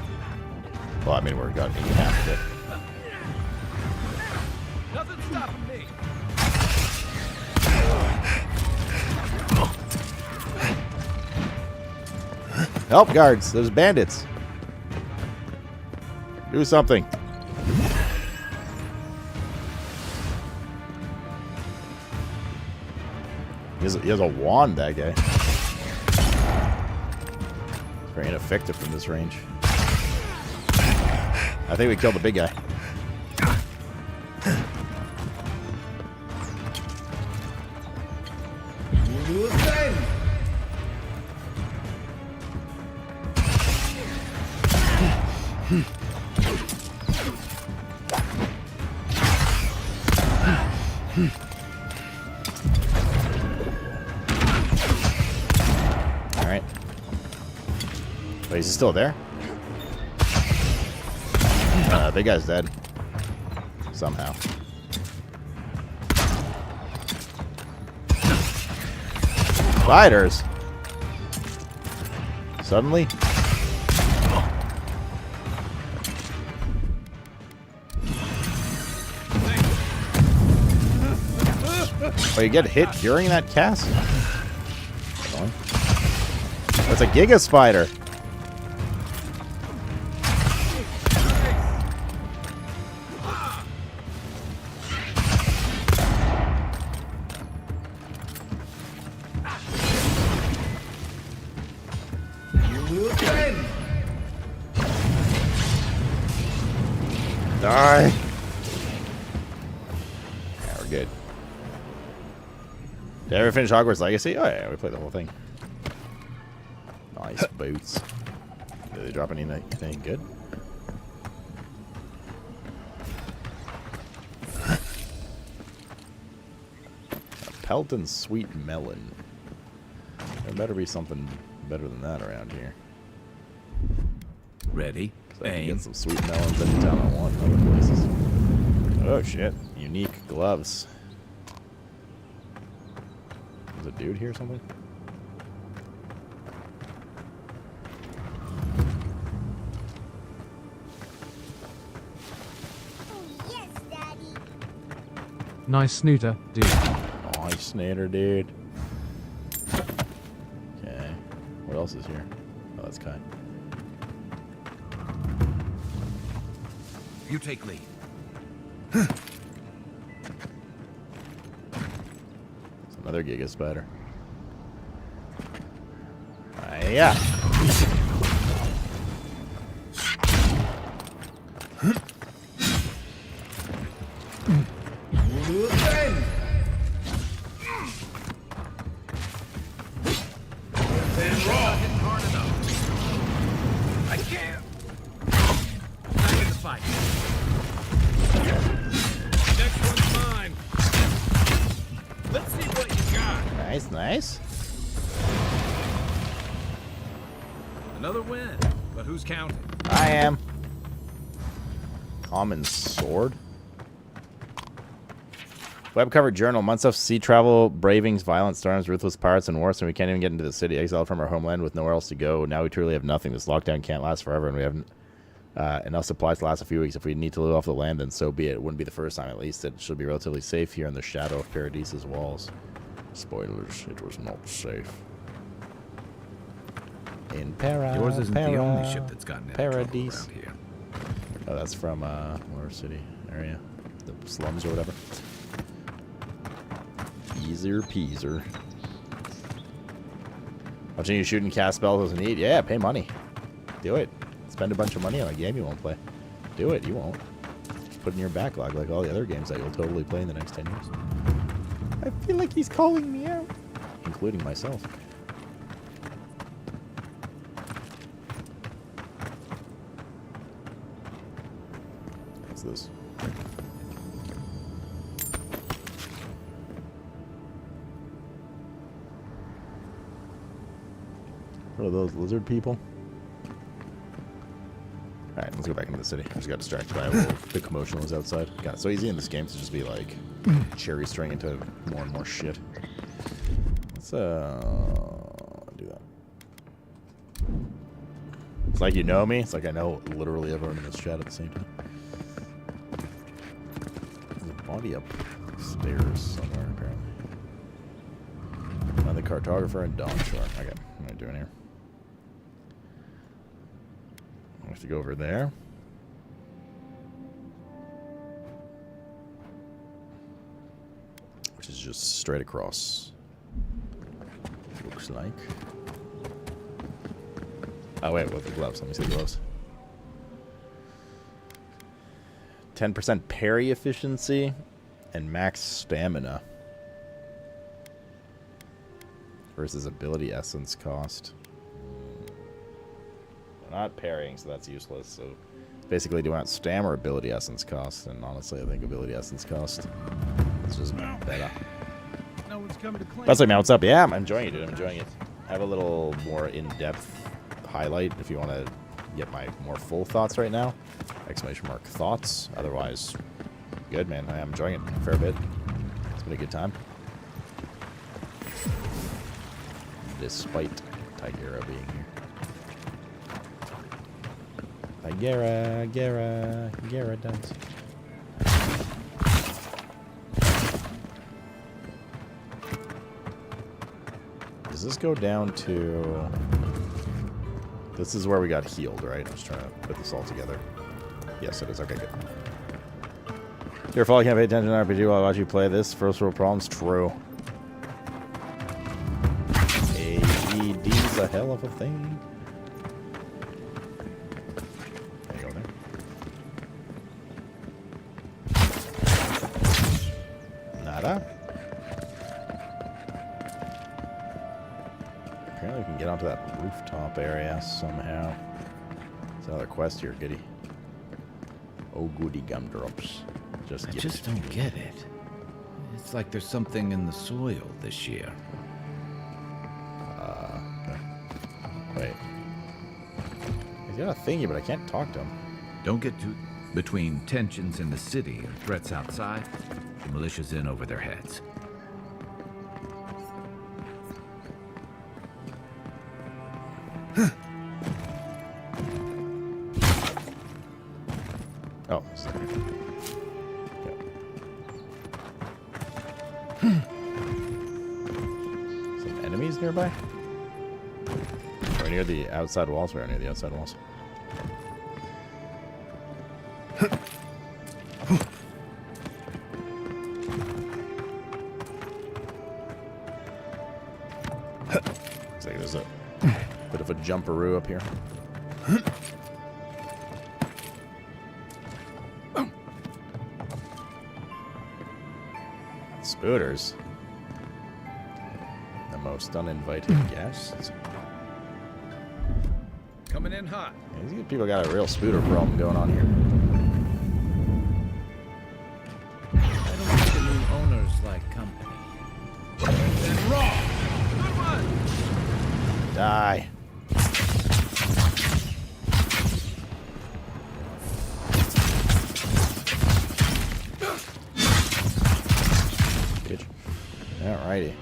Well, I mean, we're gonna be half dead. Nothing's stopping me. Help, guards! There's bandits. Do something. He has a wand, that guy. It's very ineffective from this range. I think we killed the big guy. Alright. Wait, is he still there? Big guy's dead. Somehow. Spiders! Suddenly? Oh, you get hit during that cast? That's a Giga Spider. Die! Yeah, we're good. Did I ever finish Hogwarts Legacy? Oh yeah, we played the whole thing. Nice boots. Did they drop anything good? Pelton Sweet Melon. There better be something better than that around here. Ready? So I can get some sweet melons anytime I want in other places. Oh shit. Unique gloves. There's a dude here or something? Nice snooter, dude. Nice snooter, dude. Okay. What else is here? Oh, that's Kai. You take lead. It's another Giga Spider. Yeah. Nice. Another win, but who's counting? I am. Common sword. Web cover journal. Months of sea travel, bravings, violent storms, ruthless pirates, and wars, and we can't even get into the city. Exiled from our homeland with nowhere else to go. Now we truly have nothing. This lockdown can't last forever, and we haven't enough supplies to last a few weeks. If we need to live off the land, then so be it. It wouldn't be the first time, at least. It should be relatively safe here in the shadow of Paradise's walls. Spoilers, it was not safe. In Yours isn't the only ship that's gotten into Paradise trouble around here. Oh, that's from Motor City area, the slums or whatever. Easier peaser. Watching you shoot and cast spells doesn't need. Yeah, pay money. Do it. Spend a bunch of money on a game you won't play. Do it. You won't. Put it in your backlog like all the other games that you'll totally play in the next 10 years. I feel like he's calling me out. Including myself. What's this? What are those lizard people? Alright, let's go back into the city. I just got distracted by the commotion that was outside. God, it's so easy in this game to just be like cherry string into more and more shit. Let's do that. It's like you know me. It's like I know literally everyone in this chat at the same time. There's a body upstairs somewhere apparently. Another cartographer and Dawn Shore. Okay, what am I doing here? I have to go over there. Which is just straight across. Looks like. Oh wait, what are the gloves? Let me see the gloves. 10% parry efficiency and max stamina. Versus ability essence cost. Not parrying, so that's useless. So basically, do you want stam or ability essence cost? And honestly, I think ability essence cost is just better. No one's coming to claim. That's like, man, what's up? Yeah, I'm enjoying it, dude. I'm enjoying it. Have a little more in-depth highlight if you want to get my more full thoughts right now. Exclamation mark thoughts. Otherwise, good, man. I am enjoying it a fair bit. It's been a good time. Despite Tigera being here. Tigera does. Does this go down to... This is where we got healed, right? I'm just trying to put this all together. Yes, it is. Okay, good. Your fault, you can't pay attention to RPG while I watch you play this. First world problems, true. AED's a hell of a thing. There you go there. Nada? Apparently we can get onto that rooftop area somehow. There's another quest here, goody. Oh, goody gumdrops. I just don't get it. It's like there's something in the soil this year. Okay. Wait. He's got a thingy, but I can't talk to him. Don't get too between tensions in the city and threats outside. The militia's in over their heads. Oh, sorry. Okay. Some enemies nearby? We're near the outside walls. We're near the outside walls. Looks like there's a bit of a jumperoo up here. Spooters. The most uninvited guests. Coming in hot. Yeah, these people got a real spooter problem going on here. I don't think the new owners like company. And raw. Good one. Die. Bitch. Alrighty.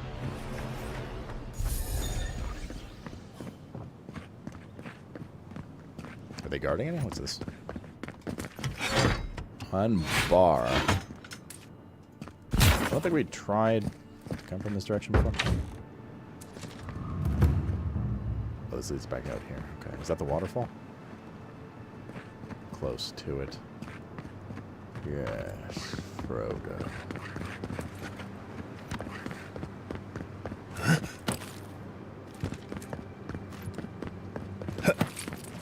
Are they guarding it? What's this? Unbar. I don't think we tried to come from this direction before. Oh, this leads back out here. Okay, is that the waterfall? Close to it. Yes, Frodo.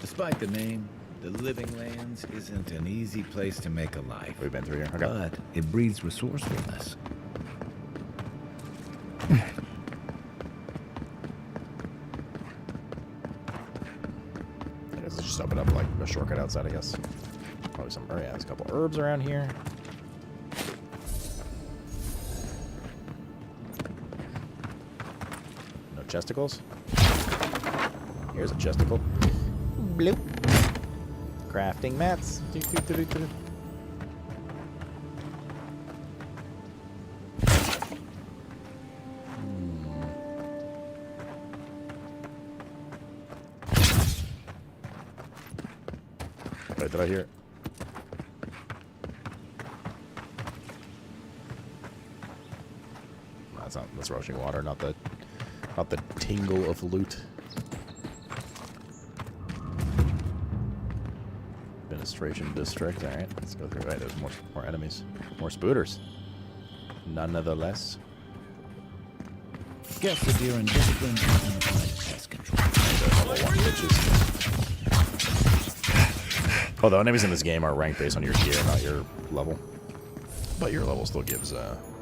Despite the name, the Living Lands isn't an easy place to make a life. We've been through here. Okay. But it breeds resourcefulness. I guess let's just open up like a shortcut outside, I guess. Probably some, oh yeah, there's a couple herbs around here. No chesticles? Here's a chesticle. Bloop. Crafting mats. Wait, did I hear it? That's rushing water, not the tingle of loot. Administration district. All right, let's go through. Right, there's more enemies, more spooters. Nonetheless. Guess if you're in discipline, you can apply pest control. Oh, the enemies in this game are ranked based on your gear, not your level. But your level still gives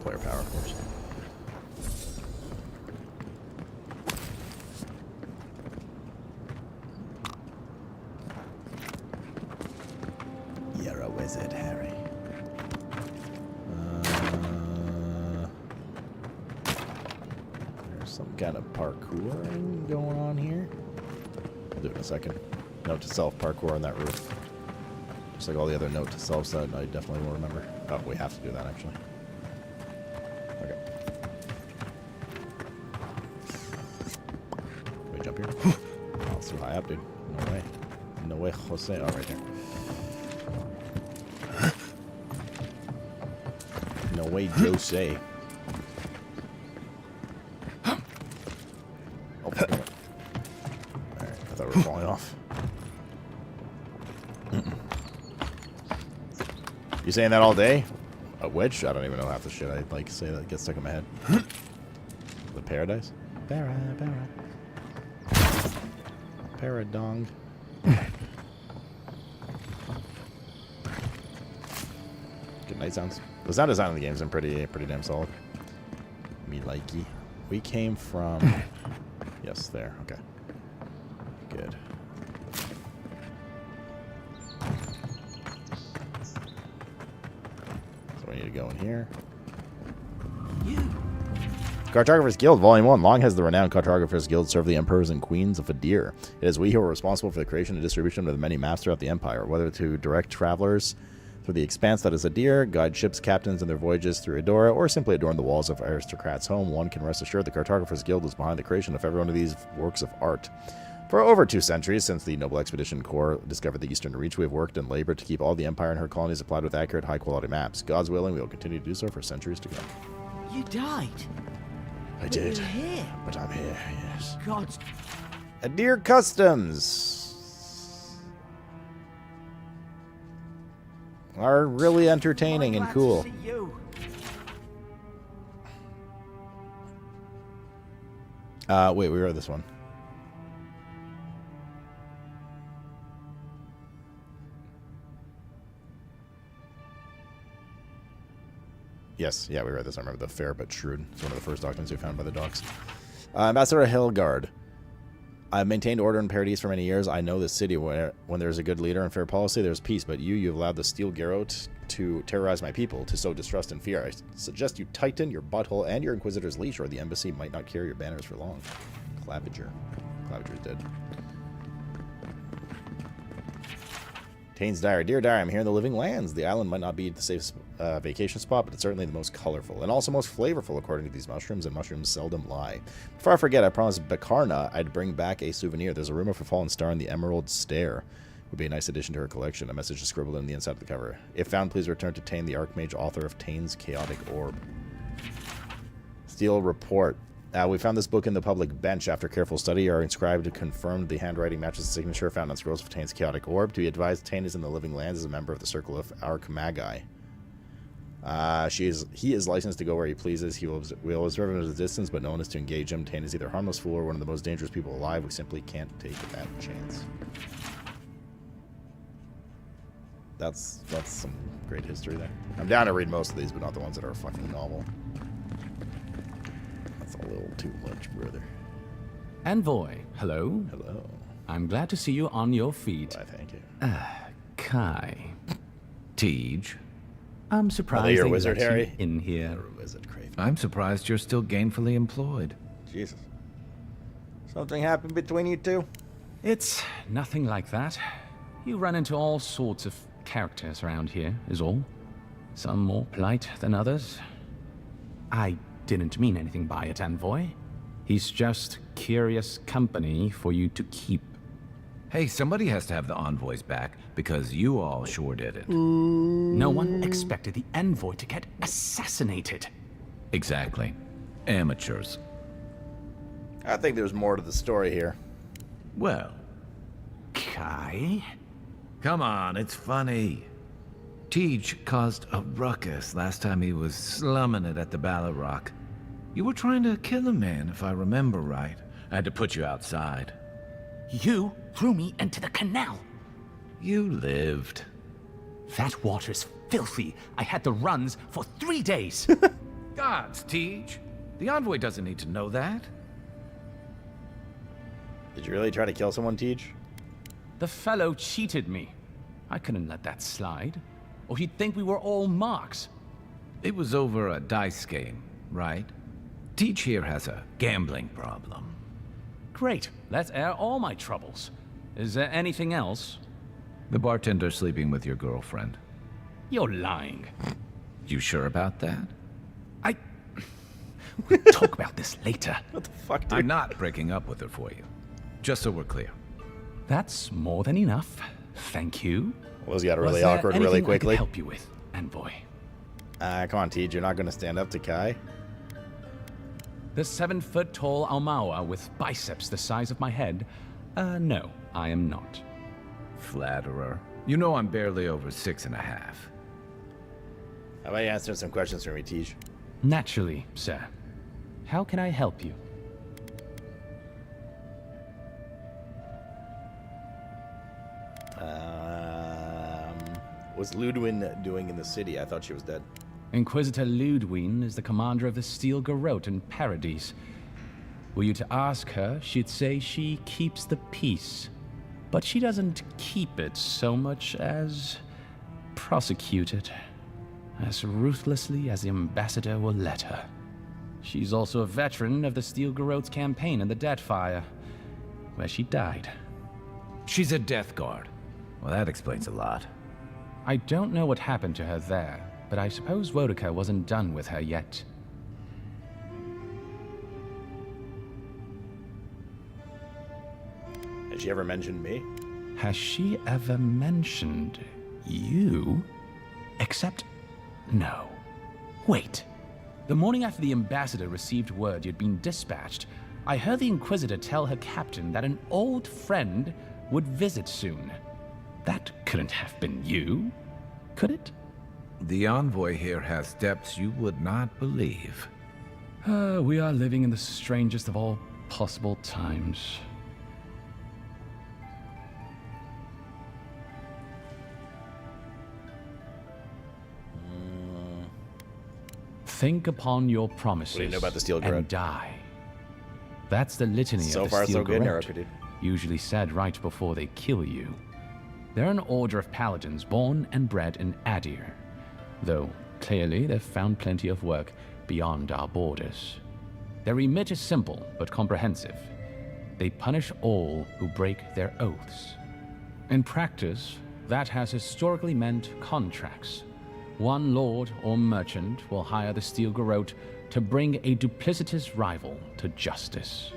player power, of course. You're a wizard, Harry. There's some kind of parkouring going on here. I'll do it in a second. Note to self, parkour on that roof. Just like all the other note to selves that I definitely will remember. Oh, we have to do that actually. Okay. Can we jump here? Oh, it's too high up, dude. No way. No way, Jose. Oh, right there. No way, Jose. Oh, alright, I thought we were falling off. You saying that all day? A witch? I don't even know half the shit I like say that gets stuck in my head. The paradise? Paradong. Good night sounds. The sound design of the game's been pretty damn solid. Me likey. We came from... yes, there. Okay. Good. So we need to go in here. Cartographers Guild, Volume 1. Long has the renowned Cartographers Guild served the emperors and queens of Fadir. It is we who are responsible for the creation and distribution of the many maps throughout the empire, whether to direct travelers through the expanse that is Adir, guide ships' captains in their voyages through Adora, or simply adorn the walls of aristocrats' home. One can rest assured the Cartographers Guild is behind the creation of every one of these works of art. For over 2 centuries, since the Noble Expedition Corps discovered the Eastern Reach, we have worked and labored to keep all the Empire and her colonies supplied with accurate, high-quality maps. God's willing, we will continue to do so for centuries to come. You died. I did. You're here. But I'm here, yes. God's... Adir Customs are really entertaining and cool. Wait, we read this one. Yes, yeah, we read this. I remember the fair but shrewd. It's one of the first documents we found by the docks. Ambassador Hilgard. I've maintained order in Paradise for many years. I know this city. When there's a good leader and fair policy, there's peace. But you've allowed the Steel Garrote to terrorize my people, to sow distrust and fear. I suggest you tighten your butthole and your Inquisitor's leash, or the embassy might not carry your banners for long. Claviger. Claviger's dead. Tane's Diary. Dear Diary, I'm here in the Living Lands. The island might not be the safest vacation spot, but it's certainly the most colorful and also most flavorful according to these mushrooms, and mushrooms seldom lie. Before I forget, I promised Bakarna I'd bring back a souvenir. There's a room of a fallen star in the Emerald Stair. Would be a nice addition to her collection. A message is scribbled in the inside of the cover. If found, please return to Tane, the Archmage, author of Tane's Chaotic Orb. Steel Report. We found this book in the public bench. After careful study, our inscribed confirmed the handwriting matches the signature found on scrolls of Tane's Chaotic Orb. To be advised, Tane is in the Living Lands as a member of the Circle of Archmagi. He is licensed to go where he pleases. We will observe him at a distance, but no one is to engage him. Tane is either a harmless fool or one of the most dangerous people alive. We simply can't take that chance. That's some great history there. I'm down to read most of these, but not the ones that are a fucking novel. That's a little too much, brother. Envoy, hello. Hello. I'm glad to see you on your feet. Why, thank you. Kai. Tej. I'm surprised you're a they wizard, let Harry? you in here. You're a wizard, Craven. I'm surprised you're still gainfully employed. Jesus. Something happened between you two? It's nothing like that. You run into all sorts of characters around here, is all. Some more polite than others. I didn't mean anything by it, Envoy. He's just curious company for you to keep. Hey, somebody has to have the envoys back, because you all sure did it. No one expected the Envoy to get assassinated. Exactly. Amateurs. I think there's more to the story here. Well. Kai? Come on, it's funny. Tej caused a ruckus last time he was slumming it at the Ballot Rock. You were trying to kill a man, if I remember right. I had to put you outside. You threw me into the canal. You lived. That water's filthy. I had the runs for 3 days. Gods, Tej. The envoy doesn't need to know that. Did you really try to kill someone, Tej? The fellow cheated me. I couldn't let that slide. Or he'd think we were all marks. It was over a dice game, right? Tej here has a gambling problem. Great. Let's air all my troubles. Is there anything else? The bartender sleeping with your girlfriend. You're lying. You sure about that? We'll talk about this later. What the fuck, dude? I'm not breaking up with her for you. Just so we're clear. That's more than enough. Thank you. Well, he got really awkward really quickly. I could help you with, Envoy? Come on, Tej. You're not going to stand up to Kai? The 7-foot-tall Almawa with biceps the size of my head? No, I am not. Flatterer. You know I'm barely over 6.5. How about you answer some questions for me, Tej? Naturally, sir. How can I help you? What's Ludwin doing in the city? I thought she was dead. Inquisitor Ludwin is the commander of the Steel Garrote in Paradise. Were you to ask her, she'd say she keeps the peace. But she doesn't keep it so much as prosecute it. As ruthlessly as the ambassador will let her. She's also a veteran of the Steel Garrote's campaign in the Deathfire, where she died. She's a Death Guard. Well, that explains a lot. I don't know what happened to her there, but I suppose Wodica wasn't done with her yet. Has she ever mentioned me? Has she ever mentioned you? Except, no. Wait. The morning after the ambassador received word you'd been dispatched, I heard the Inquisitor tell her captain that an old friend would visit soon. That couldn't have been you, could it? The envoy here has depths you would not believe. We are living in the strangest of all possible times. Think upon your promises What do you know about the Steel Garrote? and die. That's the litany So of the far, Steel so good, Garrote, Naruto, dude. usually said right before they kill you. They're an order of paladins born and bred in Adir, though clearly they've found plenty of work beyond our borders. Their remit is simple but comprehensive. They punish all who break their oaths. In practice, that has historically meant contracts. One lord or merchant will hire the Steel Garrote to bring a duplicitous rival to justice.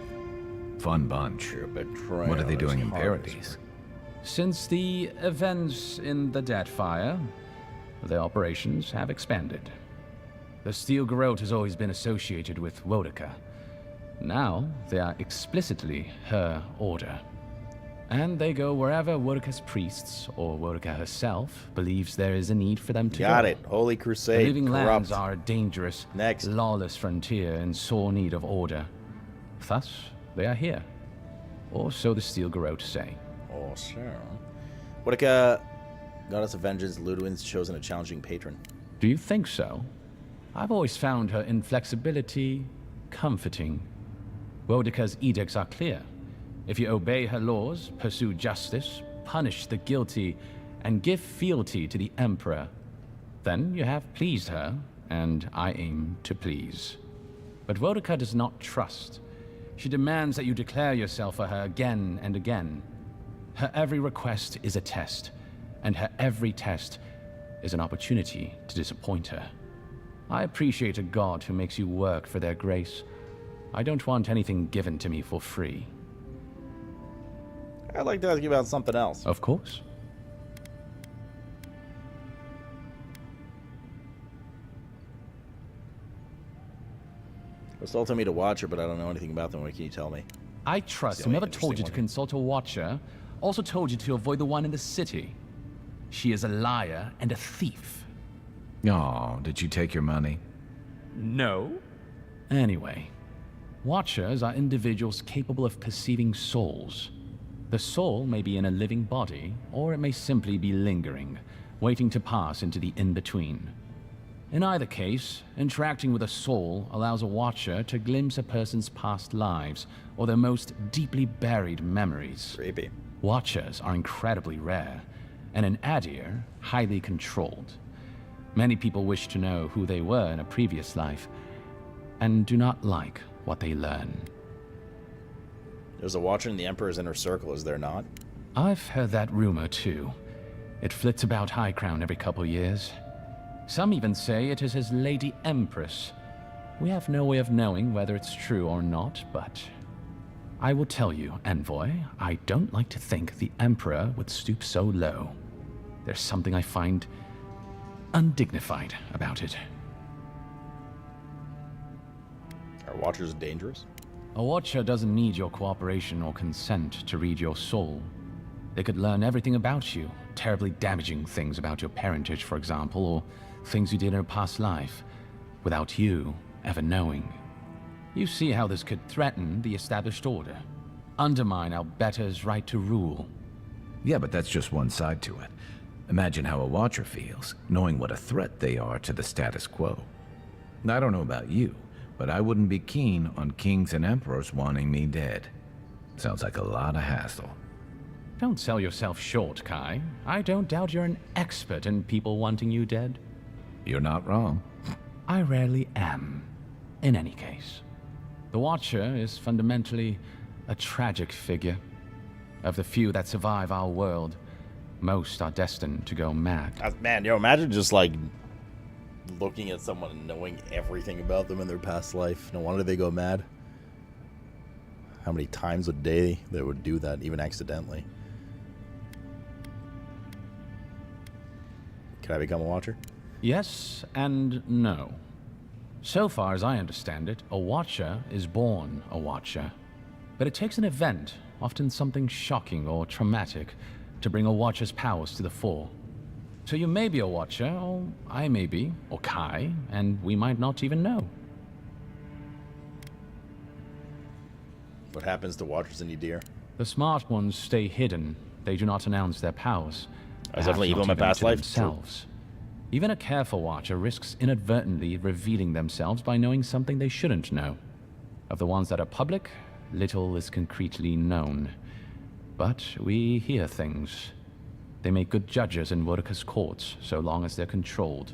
Fun bunch. What are they doing in Paradise? Since the events in the Deathfire, their operations have expanded. The Steel Garrote has always been associated with Wodica. Now, they are explicitly her order. And they go wherever Wodica's priests, or Wodica herself, believes there is a need for them to go. Got it. Holy Crusade. The living corrupt. lands are a dangerous, lawless frontier in sore need of order. Thus, they are here. Or so the Steel Garrote say. Oh, sure. Wodica, goddess of vengeance, Ludwin's chosen a challenging patron. Do you think so? I've always found her inflexibility comforting. Wodica's edicts are clear. If you obey her laws, pursue justice, punish the guilty, and give fealty to the Emperor, then you have pleased her, and I aim to please. But Wodica does not trust. She demands that you declare yourself for her again and again. Her every request is a test, and her every test is an opportunity to disappoint her. I appreciate a god who makes you work for their grace. I don't want anything given to me for free. I'd like to ask you about something else. Of course. It was told to me to watch her, but I don't know anything about them. What can you tell me? I trust whomever told you to consult a watcher also told you to avoid the one in the city. She is a liar and a thief. Oh, did you take your money? No. Anyway, watchers are individuals capable of perceiving souls. The soul may be in a living body, or it may simply be lingering, waiting to pass into the in-between. In either case, interacting with a soul allows a watcher to glimpse a person's past lives or their most deeply buried memories. Creepy. Watchers are incredibly rare, and in Adir, highly controlled. Many people wish to know who they were in a previous life, and do not like what they learn. There's a watcher in the Emperor's inner circle, is there not? I've heard that rumor too. It flits about High Crown every couple years. Some even say it is his Lady Empress. We have no way of knowing whether it's true or not, but I will tell you, Envoy, I don't like to think the Emperor would stoop so low. There's something I find undignified about it. Are watchers dangerous? A watcher doesn't need your cooperation or consent to read your soul. They could learn everything about you, terribly damaging things about your parentage, for example, or things you did in a past life, without you ever knowing. You see how this could threaten the established order, undermine our betters' right to rule. Yeah, but that's just one side to it. Imagine how a Watcher feels, knowing what a threat they are to the status quo. I don't know about you, but I wouldn't be keen on kings and emperors wanting me dead. Sounds like a lot of hassle. Don't sell yourself short, Kai. I don't doubt you're an expert in people wanting you dead. You're not wrong. I rarely am. In any case, the Watcher is fundamentally a tragic figure. Of the few that survive our world, most are destined to go mad. Man, yo, imagine just like looking at someone and knowing everything about them in their past life. No wonder they go mad. How many times a day they would do that, even accidentally? Can I become a Watcher? Yes and no. So far as I understand it, a Watcher is born a Watcher. But it takes an event, often something shocking or traumatic, to bring a Watcher's powers to the fore. So you may be a Watcher, or I may be, or Kai, and we might not even know. What happens to Watchers in Ydir? The smart ones stay hidden. They do not announce their powers. I was definitely evil in my past life. Themselves. Even a careful Watcher risks inadvertently revealing themselves by knowing something they shouldn't know. Of the ones that are public, little is concretely known. But we hear things. They make good judges in Worka's courts, so long as they're controlled.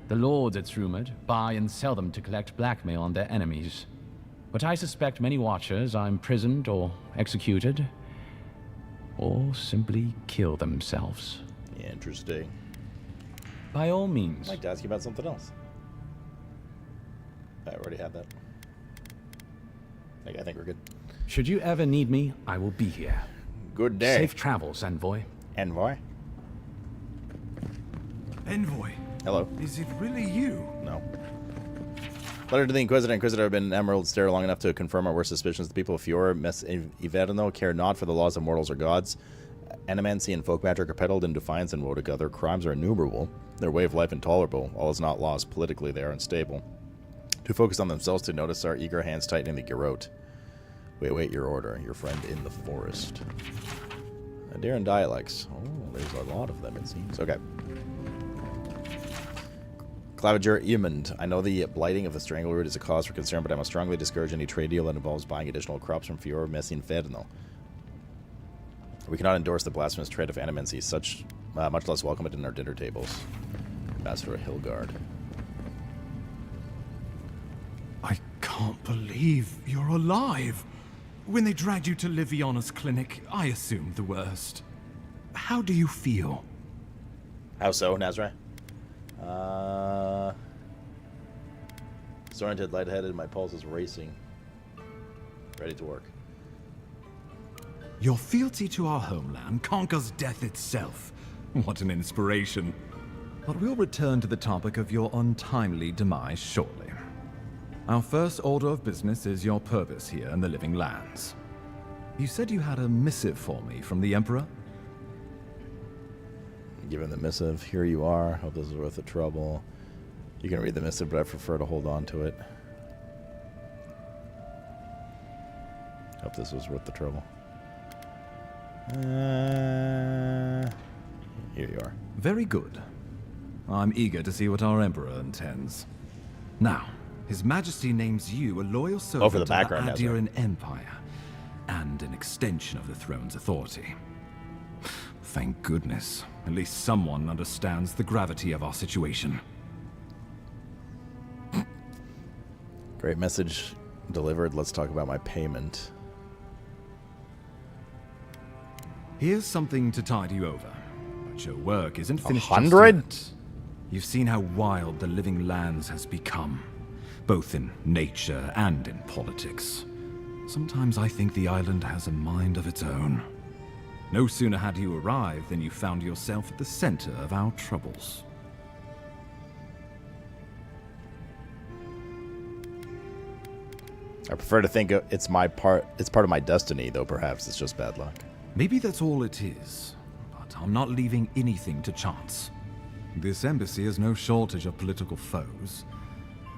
The lords, it's rumored, buy and sell them to collect blackmail on their enemies. But I suspect many Watchers are imprisoned or executed, or simply kill themselves. Yeah, interesting. By all means. I'd like to ask you about something else. I already had that. I think we're good. Should you ever need me, I will be here. Good day. Safe travels, Envoy. Envoy? Envoy. Hello. Is it really you? No. Letter to the Inquisitor. Inquisitor have been in Emerald Stair long enough to confirm our worst suspicions. The people of Fiora, Mess Iverno, care not for the laws of mortals or gods. Animancy and folk magic are peddled in defiance, and Wodica. Their crimes are innumerable. Their way of life intolerable. All is not lost. Politically, they are unstable. Too focused on themselves to notice our eager hands tightening the garrote. Wait, your order. Your friend in the forest. Adairan dialects. Oh, there's a lot of them, it seems. Okay. Claviger Iemund. I know the blighting of the Strangleroot is a cause for concern, but I must strongly discourage any trade deal that involves buying additional crops from Fiora Messinferno. We cannot endorse the blasphemous trade of animancy, much less welcome it in our dinner tables. Ambassador Hilgard. I can't believe you're alive. When they dragged you to Liviana's clinic, I assumed the worst. How do you feel? How so, Nazrai? Disoriented, lightheaded, my pulse is racing. Ready to work. Your fealty to our homeland conquers death itself. What an inspiration. But we'll return to the topic of your untimely demise shortly. Our first order of business is your purpose here in the Living Lands. You said you had a missive for me from the Emperor? Given the missive, here you are. Hope this is worth the trouble. You can read the missive, but I prefer to hold on to it. Hope this was worth the trouble. Here you are. Very good. I'm eager to see what our Emperor intends. Now, His Majesty names you a loyal servant for the of background, the Adiran Empire, and an extension of the throne's authority. Thank goodness. At least someone understands the gravity of our situation. Great message delivered. Let's talk about my payment. Here's something to tide you over. But your work isn't finished. 100? Just yet. You've seen how wild the Living Lands has become, both in nature and in politics. Sometimes I think the island has a mind of its own. No sooner had you arrived than you found yourself at the center of our troubles. I prefer to think it's part of my destiny, though perhaps it's just bad luck. Maybe that's all it is, but I'm not leaving anything to chance. This embassy has no shortage of political foes,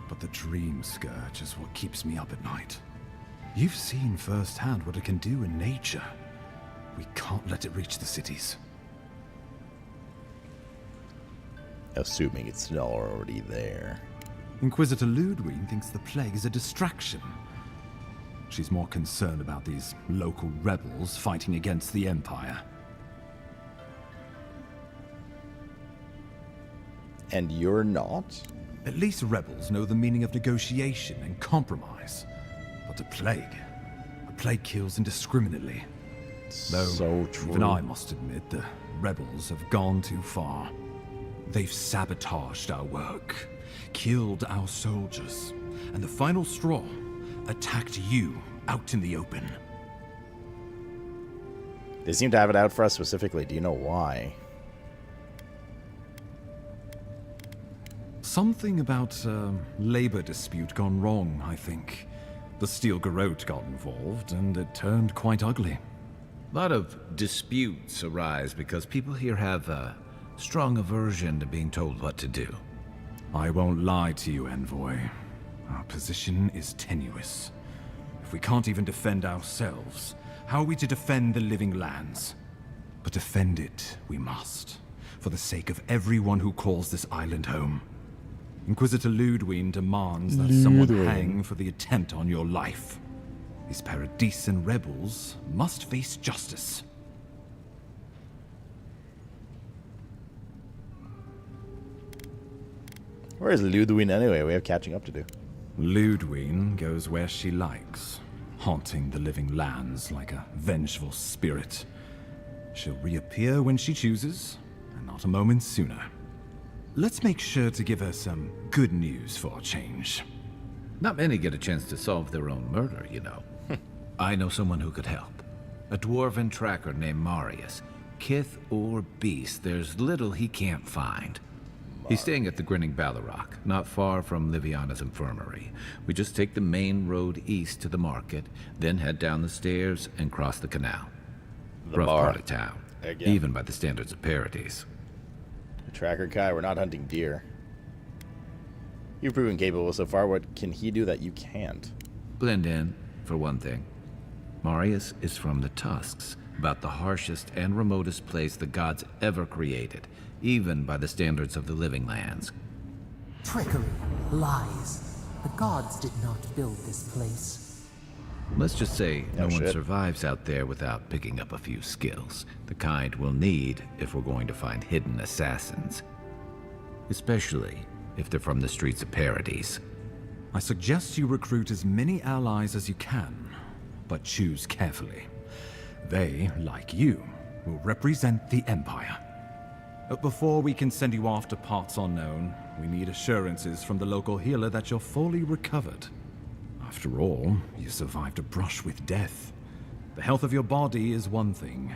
but the Dream Scourge is what keeps me up at night. You've seen firsthand what it can do in nature. We can't let it reach the cities. Assuming it's still already there. Inquisitor Ludwig thinks the plague is a distraction. She's more concerned about these local rebels fighting against the Empire. And you're not? At least rebels know the meaning of negotiation and compromise. But a plague kills indiscriminately. Though, so true. even I must admit, the rebels have gone too far. They've sabotaged our work, killed our soldiers, and the final straw, attacked you out in the open. They seem to have it out for us specifically. Do you know why? Something about a labor dispute gone wrong, I think. The Steel Garrote got involved, and it turned quite ugly. A lot of disputes arise because people here have a strong aversion to being told what to do. I won't lie to you, Envoy. Our position is tenuous. If we can't even defend ourselves, how are we to defend the living lands? But defend it we must, for the sake of everyone who calls this island home. Inquisitor Ludwig demands that someone hang for the attempt on your life. These Paradisian rebels must face justice. Where is Ludwig anyway? We have catching up to do. Ludwig goes where she likes, haunting the living lands like a vengeful spirit. She'll reappear when she chooses, and not a moment sooner. Let's make sure to give her some good news for a change. Not many get a chance to solve their own murder, you know. I know someone who could help. A dwarven tracker named Marius. Kith or beast, there's little he can't find. He's staying at the Grinning Ballarrock, not far from Liviana's infirmary. We just take the main road east to the market, then head down the stairs and cross the canal. Rough part of town, even by the standards of Paradise. Tracker Kai, we're not hunting deer. You've proven capable so far. What can he do that you can't? Blend in, for one thing. Marius is from the Tusks, about the harshest and remotest place the gods ever created, even by the standards of the living lands. Trickery, lies. The gods did not build this place. Let's just say no one survives out there without picking up a few skills, the kind we'll need if we're going to find hidden assassins. Especially if they're from the streets of Paradise. I suggest you recruit as many allies as you can, but choose carefully. They, like you, will represent the Empire. But before we can send you off to parts unknown, we need assurances from the local healer that you're fully recovered. After all, you survived a brush with death. The health of your body is one thing.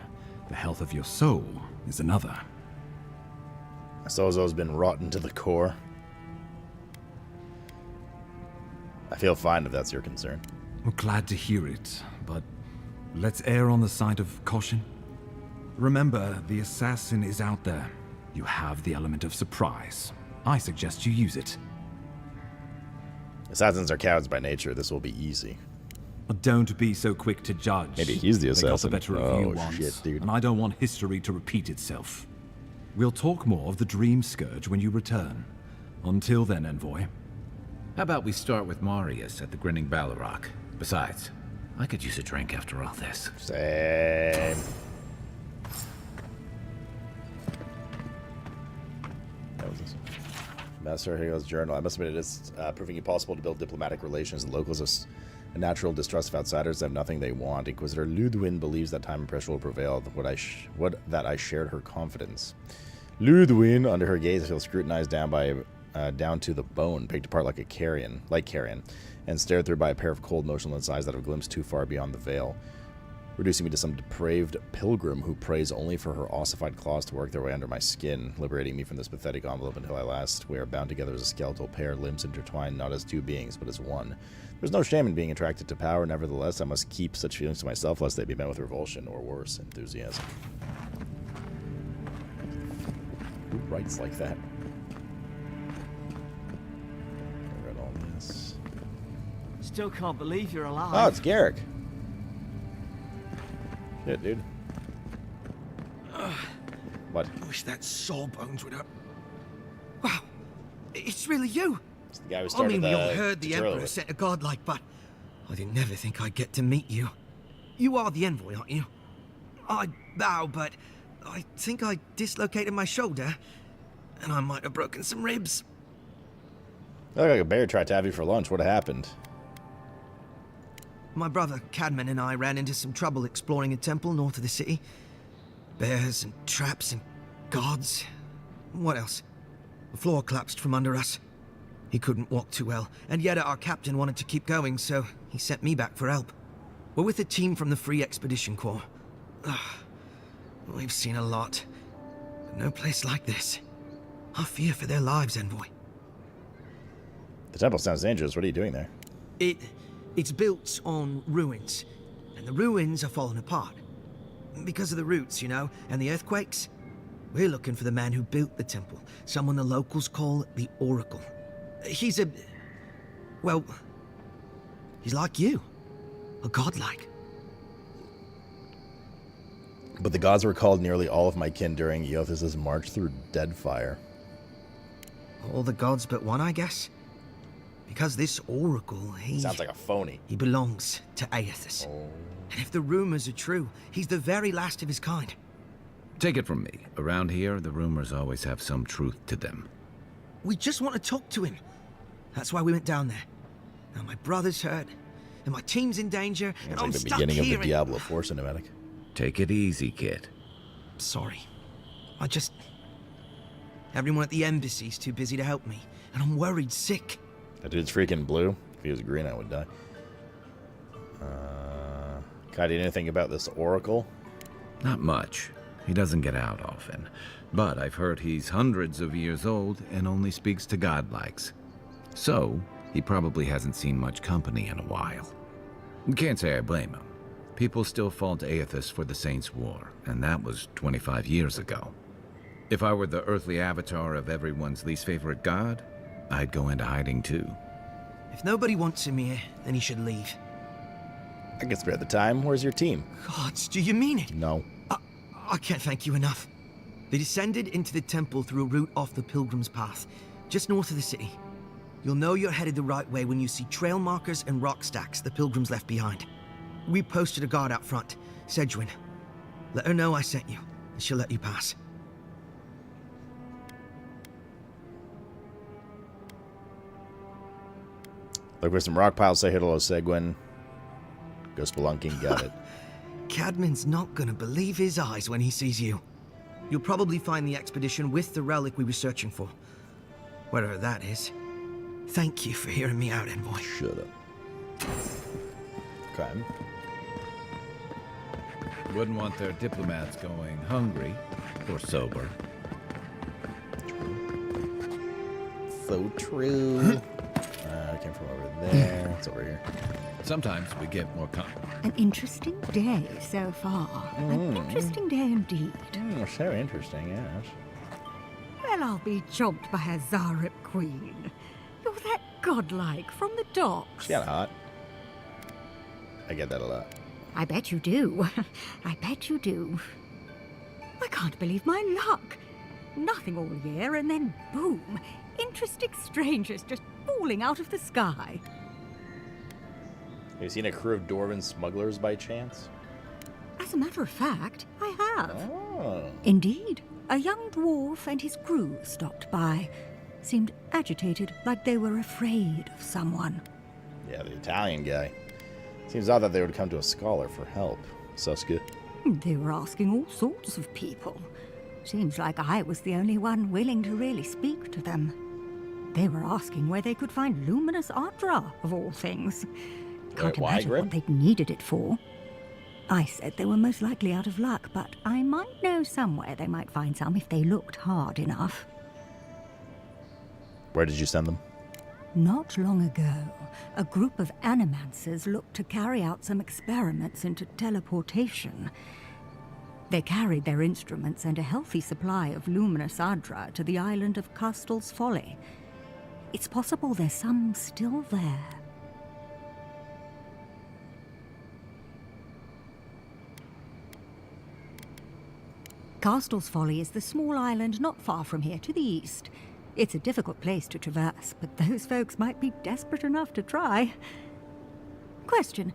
The health of your soul is another. Sozo's been rotten to the core. I feel fine if that's your concern. I'm glad to hear it, but let's err on the side of caution. Remember, the assassin is out there. You have the element of surprise. I suggest you use it. Assassins are cowards by nature. This will be easy. But don't be so quick to judge. Maybe he's the assassin. They got the better of you once, shit, dude. and I don't want history to repeat itself. We'll talk more of the Dream Scourge when you return. Until then, Envoy. How about we start with Marius at the Grinning Ballarrock? Besides, I could use a drink after all this. Same. What was this? Master Hagel's journal. I must admit, it is proving impossible to build diplomatic relations. The locals have a natural distrust of outsiders. They have nothing they want. Inquisitor Ludwig believes that time and pressure will prevail. That I shared her confidence. Ludwig, under her gaze, feels scrutinized down to the bone, picked apart like carrion, and stared through by a pair of cold, motionless eyes that have glimpsed too far beyond the veil, reducing me to some depraved pilgrim who prays only for her ossified claws to work their way under my skin, liberating me from this pathetic envelope until I last. We are bound together as a skeletal pair, limbs intertwined, not as two beings, but as one. There's no shame in being attracted to power. Nevertheless, I must keep such feelings to myself, lest they be met with revulsion, or worse, enthusiasm. Who writes like that? I read all this. Still can't believe you're alive. Oh, it's Garrick. Shit, dude. What? I wish that Sawbones would have... It's really you. It's the guy who I started mean, we all the heard the tutorial Emperor with. sent a godlike, but I didn't never think I'd get to meet you. You are the envoy, aren't you? I bow, but I think I dislocated my shoulder, and I might have broken some ribs. Looked like a bear tried to have you for lunch. What happened? My brother Cadman and I ran into some trouble exploring a temple north of the city. Bears and traps and guards. What else? The floor collapsed from under us. He couldn't walk too well, and yet our captain wanted to keep going, so he sent me back for help. We're with a team from the Free Expedition Corps. We've seen a lot, but no place like this. I fear for their lives, Envoy. The temple sounds dangerous. What are you doing there? It's built on ruins, and the ruins are falling apart. Because of the roots, you know, and the earthquakes. We're looking for the man who built the temple, someone the locals call the Oracle. He's well, he's like you. A godlike. But the gods recalled nearly all of my kin during Eothas' march through Deadfire. All the gods but one, I guess? Because this Oracle, he... Sounds like a phony. He belongs to Eothas. Oh. And if the rumors are true, he's the very last of his kind. Take it from me. Around here, the rumors always have some truth to them. We just want to talk to him. That's why we went down there. Now my brother's hurt, and my team's in danger, and It's I'm like the stuck beginning here of the Diablo 4 cinematic. Take it easy, kid. Sorry. Everyone at the embassy's too busy to help me, and I'm worried sick. That dude's freaking blue. If he was green, I would die. Can I do anything about this Oracle? Not much. He doesn't get out often. But I've heard he's hundreds of years old and only speaks to godlikes. So, he probably hasn't seen much company in a while. Can't say I blame him. People still fault Eothas for the Saints' War, and that was 25 years ago. If I were the earthly avatar of everyone's least favorite god, I'd go into hiding too. If nobody wants him here, then he should leave. I can spare the time. Where's your team? Gods, do you mean it? No. I can't thank you enough. They descended into the temple through a route off the Pilgrim's Path, just north of the city. You'll know you're headed the right way when you see trail markers and rock stacks the Pilgrims left behind. We posted a guard out front, Sedgwin. Let her know I sent you, and she'll let you pass. Look for some rock piles. Say hello, Seguin. Go spelunking. Got it. Cadman's not gonna believe his eyes when he sees you. You'll probably find the expedition with the relic we were searching for. Whatever that is. Thank you for hearing me out, Envoy. Shut up. Okay. Wouldn't want their diplomats going hungry or sober. So true. Came from over there. It's over here. Sometimes we get more An interesting day so far. An interesting day indeed. So interesting, yes. Well, I'll be chomped by a Zarep queen. You're that godlike from the docks. She's kinda hot. I get that a lot. I bet you do. I bet you do. I can't believe my luck. Nothing all year, and then boom, interesting strangers just falling out of the sky. Have you seen a crew of Dwarven smugglers by chance? As a matter of fact, I have. Oh. Indeed. A young dwarf and his crew stopped by. Seemed agitated, like they were afraid of someone. Yeah, the Italian guy. Seems odd that they would come to a scholar for help. Suska. They were asking all sorts of people. Seems like I was the only one willing to really speak to them. They were asking where they could find luminous Ardra, of all things. Can't imagine what they'd needed it for. I said they were most likely out of luck, but I might know somewhere they might find some if they looked hard enough. Where did you send them? Not long ago, a group of animancers looked to carry out some experiments into teleportation. They carried their instruments and a healthy supply of luminous Ardra to the island of Castel's Folly. It's possible there's some still there. Castel's Folly is the small island not far from here to the east. It's a difficult place to traverse, but those folks might be desperate enough to try. Question,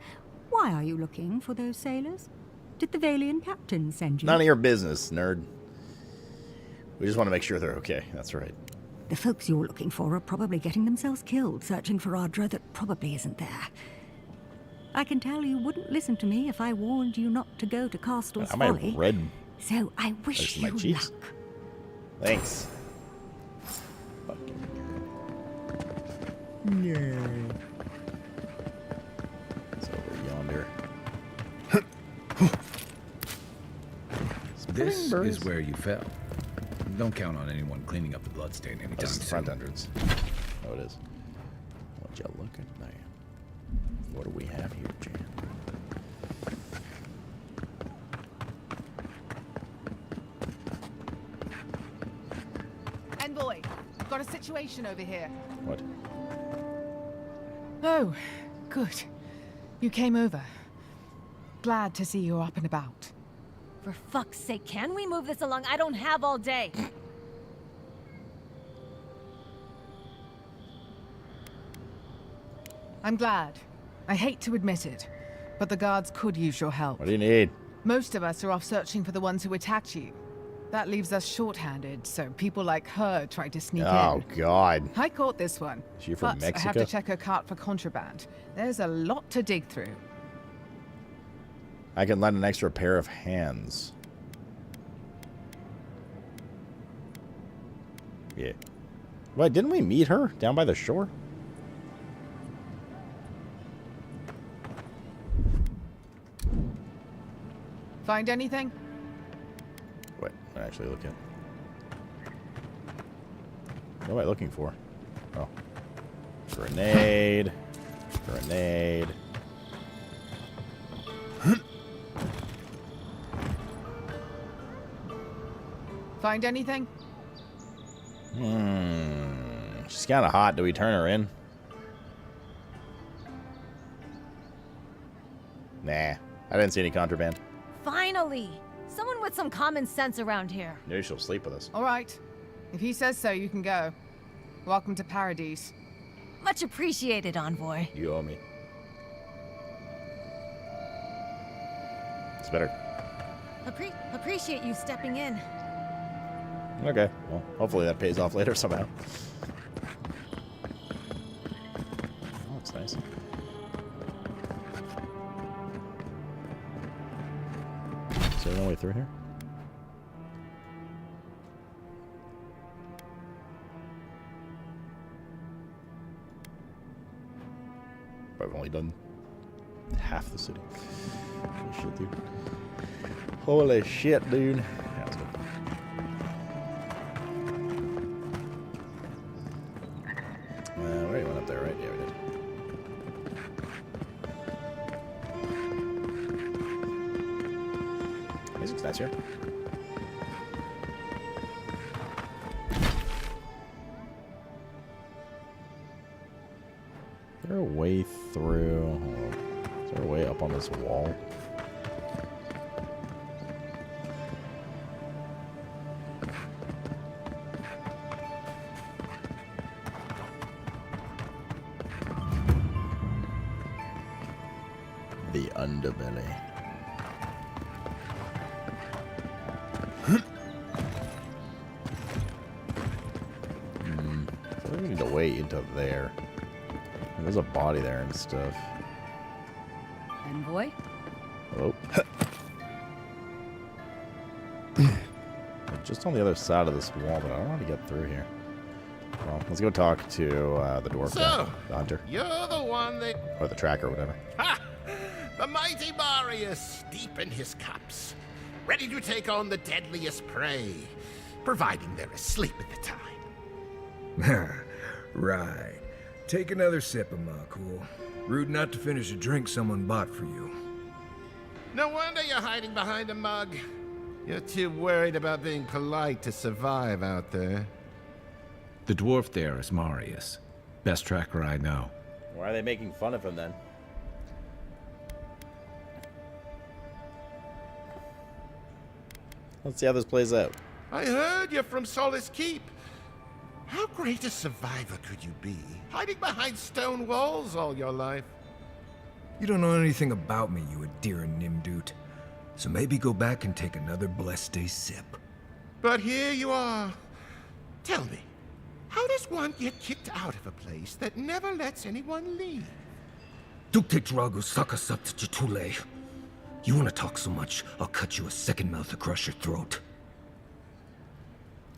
why are you looking for those sailors? Did the Valian captain send you? None of your business, nerd. We just want to make sure they're okay. That's right. The folks you're looking for are probably getting themselves killed searching for Ardra that probably isn't there. I can tell you wouldn't listen to me if I warned you not to go to Castel's Folly. Red. So I wish you luck. Thanks. Yeah. It's over yonder. This is where you fell. Don't count on anyone cleaning up the bloodstain anytime This is soon. the front entrance. Oh, it is. What you looking there? What do we have here, Jan? Envoy, got a situation over here. What? Oh, good. You came over. Glad to see you're up and about. For fuck's sake, can we move this along? I don't have all day. I'm glad. I hate to admit it, but the guards could use your help. What do you need? Most of us are off searching for the ones who attacked you. That leaves us shorthanded, so people like her try to sneak in. Oh, God. I caught this one. Is she from but Mexico? I have to check her cart for contraband. There's a lot to dig through. I can lend an extra pair of hands. Yeah. Wait, didn't we meet her down by the shore? Find anything? Wait, I'm actually looking. What am I looking for? Oh. Grenade. Grenade. Find anything? She's kind of hot. Do we turn her in? Nah. I didn't see any contraband. Finally! Someone with some common sense around here. Maybe she'll sleep with us. All right. If he says so, you can go. Welcome to Paradise. Much appreciated, Envoy. You owe me. It's better. Appreciate you stepping in. Okay. Well, hopefully that pays off later somehow. Oh, that's nice. Is there no way through here? But I've only done half the city. Holy shit, dude. Holy shit, dude. Yeah, that's good. We already went up there, right? Yeah, we did. Music's nice here. Is there a way through? Hold on. Is there a way up on this wall? The underbelly. So we need to wait into there. There's a body there and stuff. Envoy? Oh. Just on the other side of this wall, but I don't know how to get through here. Well, let's go talk to the dwarf guy, So, the hunter. you're the one that... Or the tracker, whatever. Ha! The mighty Marius, deep in his cups, ready to take on the deadliest prey, providing they're asleep at the time. Right. Take another sip of my cool. Rude not to finish a drink someone bought for you. No wonder you're hiding behind a mug. You're too worried about being polite to survive out there. The dwarf there is Marius. Best tracker I know. Why are they making fun of him then? Let's see how this plays out. I heard you're from Solace Keep. How great a survivor could you be, hiding behind stone walls all your life? You don't know anything about me, you Adiran Nimdut. So maybe go back and take another blessed day sip. But here you are. Tell me, how does one get kicked out of a place that never lets anyone leave? Duktetragu sakasapt jitule. You want to talk so much, I'll cut you a second mouth across your throat.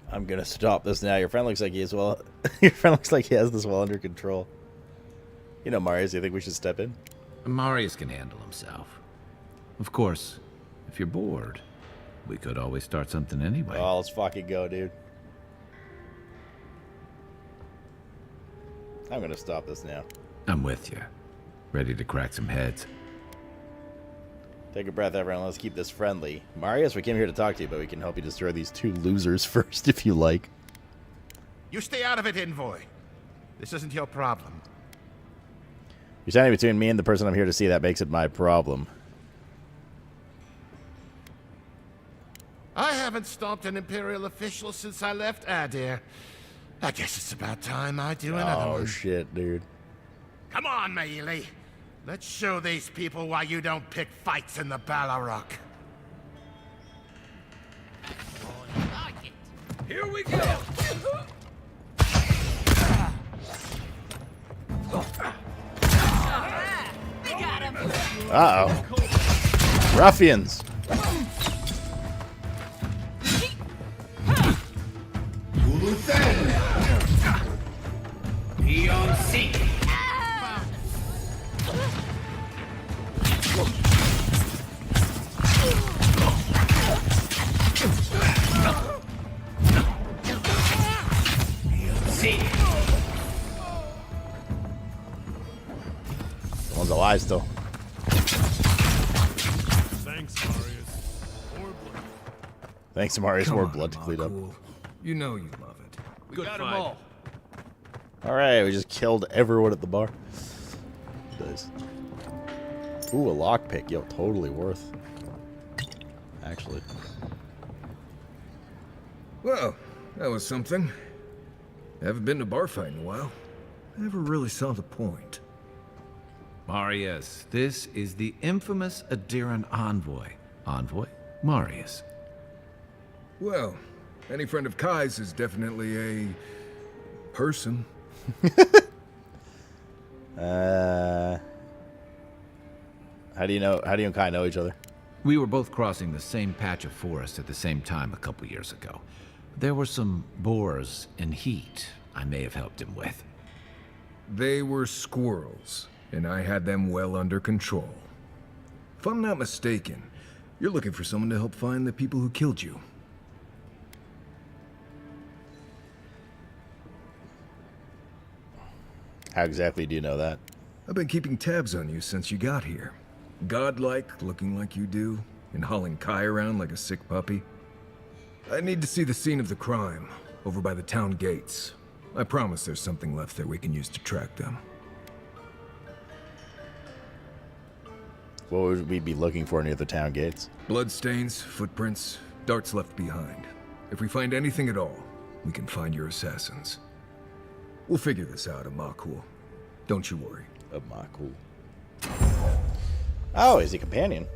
I'm gonna stop this now. Your friend looks like he is well. Your friend looks like he has this well under control. You know, Marius, do you think we should step in? Marius can handle himself. Of course, if you're bored, we could always start something anyway. Oh, let's fucking go, dude. I'm gonna stop this now. I'm with you. Ready to crack some heads. Take a breath, everyone. Let's keep this friendly. Marius, we came here to talk to you, but we can help you destroy these two losers first, if you like. You stay out of it, Envoy. This isn't your problem. You're standing between me and the person I'm here to see. That makes it my problem. I haven't stopped an Imperial official since I left Adir. I guess it's about time I do another one. Oh, shit, dude. Come on, Maili. Let's show these people why you don't pick fights in the Ballarok. Here we go! Uh-oh. Ruffians. Someone's alive still. Thanks, Marius. More blood. Thanks, Marius. Come More on, blood to clean up. Makul. You know you love it. We got them all. Alright, we just killed everyone at the bar. Nice. Ooh, a lockpick. Yo, totally worth. Actually. Well, that was something. Haven't been to a bar fight in a while. Never really saw the point. Marius, this is the infamous Adiran envoy. Envoy? Marius. Well, any friend of Kai's is definitely a person. How do you and Kai know each other? We were both crossing the same patch of forest at the same time a couple years ago. There were some boars in heat I may have helped him with. They were squirrels, and I had them well under control. If I'm not mistaken, you're looking for someone to help find the people who killed you. How exactly do you know that? I've been keeping tabs on you since you got here. Godlike, looking like you do, and hauling Kai around like a sick puppy. I need to see the scene of the crime, over by the town gates. I promise there's something left there we can use to track them. What would we be looking for near the town gates? Bloodstains, footprints, darts left behind. If we find anything at all, we can find your assassins. We'll figure this out, Makul. Don't you worry. Makul. Oh, he's a companion.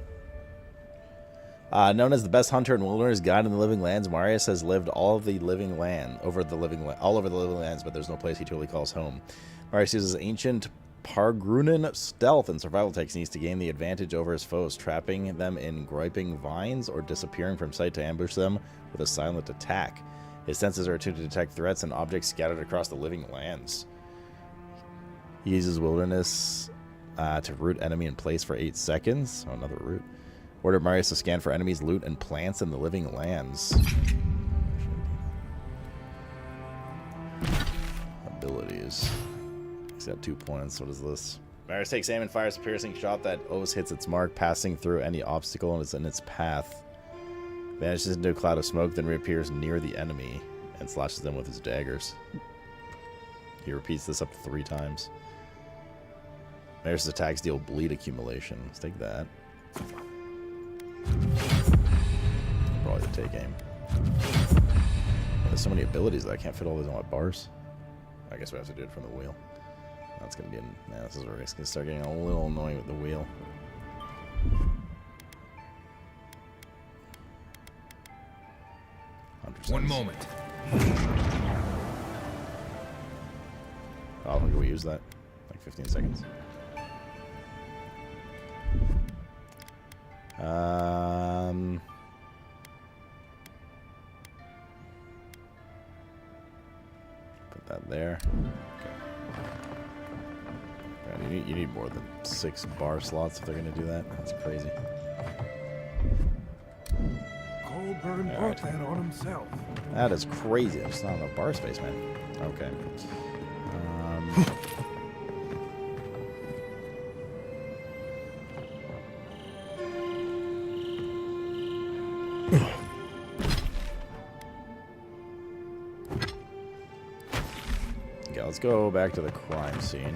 Known as the best hunter and wilderness guide in the living lands, Marius has lived all over the living lands, but there's no place he truly calls home. Marius uses ancient Pargrunan stealth and survival techniques to gain the advantage over his foes, trapping them in griping vines or disappearing from sight to ambush them with a silent attack. His senses are attuned to detect threats and objects scattered across the living lands. He uses wilderness to root enemy in place for 8 seconds. Oh, another root. Order Marius to scan for enemies, loot, and plants in the living lands. Abilities. He's got 2 points. What is this? Marius takes aim and fires a piercing shot that always hits its mark, passing through any obstacle and is in its path. Vanishes into a cloud of smoke, then reappears near the enemy and slashes them with his daggers. He repeats this up to 3 times. Marius' attacks deal bleed accumulation. Let's take that. Probably take aim. There's so many abilities that I can't fit all those on my bars. I guess we have to do it from the wheel. That's gonna be this is where it's gonna start getting a little annoying with the wheel. One moment. Oh, when do we use that? Like 15 seconds. Put that there. Okay. Man, you need more than 6 bar slots if they're gonna do that. That's crazy. Colburn brought that on himself. That is crazy. There's not enough bar space, man. Okay. Okay, let's go back to the crime scene.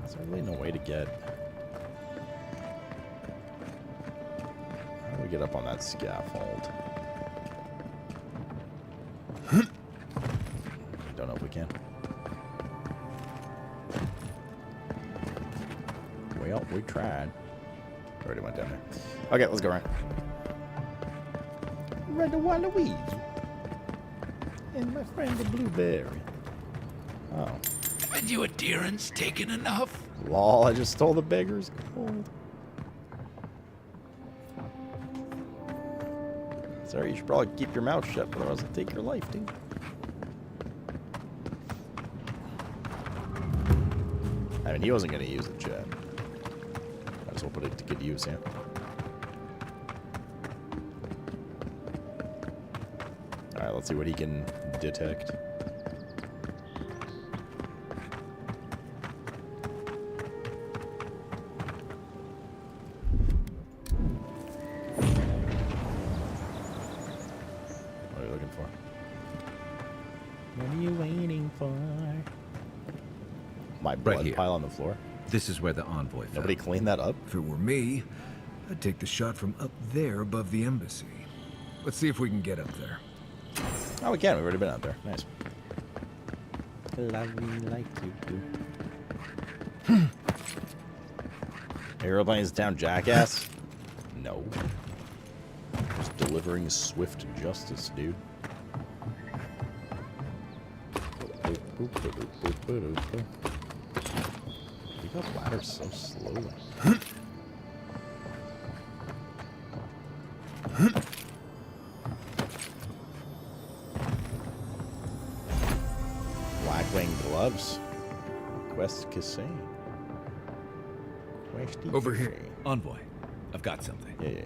Is there really no way to get... How do we get up on that scaffold? Don't know if we can. Well, we tried. Already went down there. Okay, let's go right. Red Waluigi. And my friend the blueberry. Oh. And you adherents taken enough? Lol, I just stole the beggar's gold. Sorry, you should probably keep your mouth shut, otherwise I'll take your life, dude. I mean, he wasn't going to use it, Chad. I just hope it to good use, yeah. Alright, let's see what he can detect. What are you looking for? What are you waiting for? My blood pile on the floor. This is where the envoy fell. Nobody cleaned that up? If it were me, I'd take the shot from up there above the embassy. Let's see if we can get up there. Oh, we can. We've already been out there. Nice. Love me like you do. Aeroplanes down, jackass? No. Just delivering swift justice, dude. You got ladders so slowly. Blackwing gloves. Quest Cassane. Over here. Envoy, I've got something. Yeah.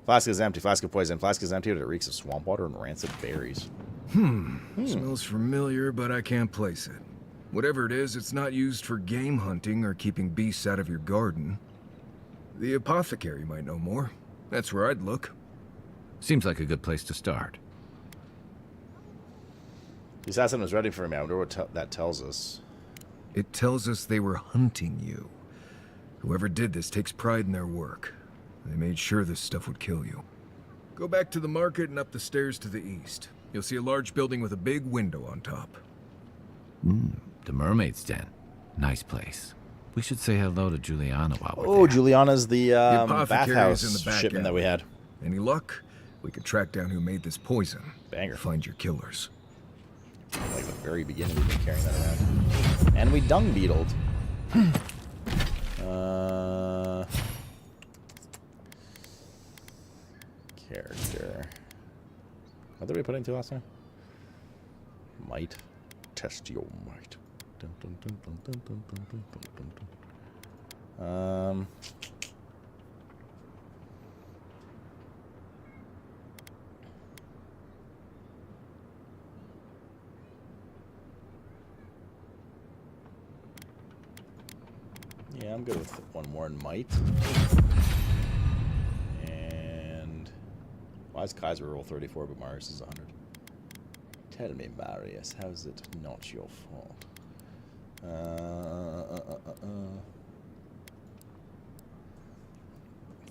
Flask is empty. Flask of poison. Flask is empty, but it reeks of swamp water and rancid berries. Smells familiar, but I can't place it. Whatever it is, it's not used for game hunting or keeping beasts out of your garden. The apothecary might know more. That's where I'd look. Seems like a good place to start. The assassin was ready for me. I wonder what that tells us. It tells us they were hunting you. Whoever did this takes pride in their work. They made sure this stuff would kill you. Go back to the market and up the stairs to the east. You'll see a large building with a big window on top. The Mermaid's Den. Nice place. We should say hello to Juliana while we're Oh, there. Juliana's the apothecary is bathhouse in the back shipment that we had. Any luck? We could track down who made this poison. Banger. Find your killers. Like the very beginning, we've been carrying that around. And we dung beetled. Character. What did we put into last time? Might. Test your might. Dun, dun, dun, dun, dun, dun, dun, dun, dun, dun. Yeah, I'm good with one more in might. And why is Kaiser roll 34 but Marius is 100? Tell me, Marius, how is it not your fault?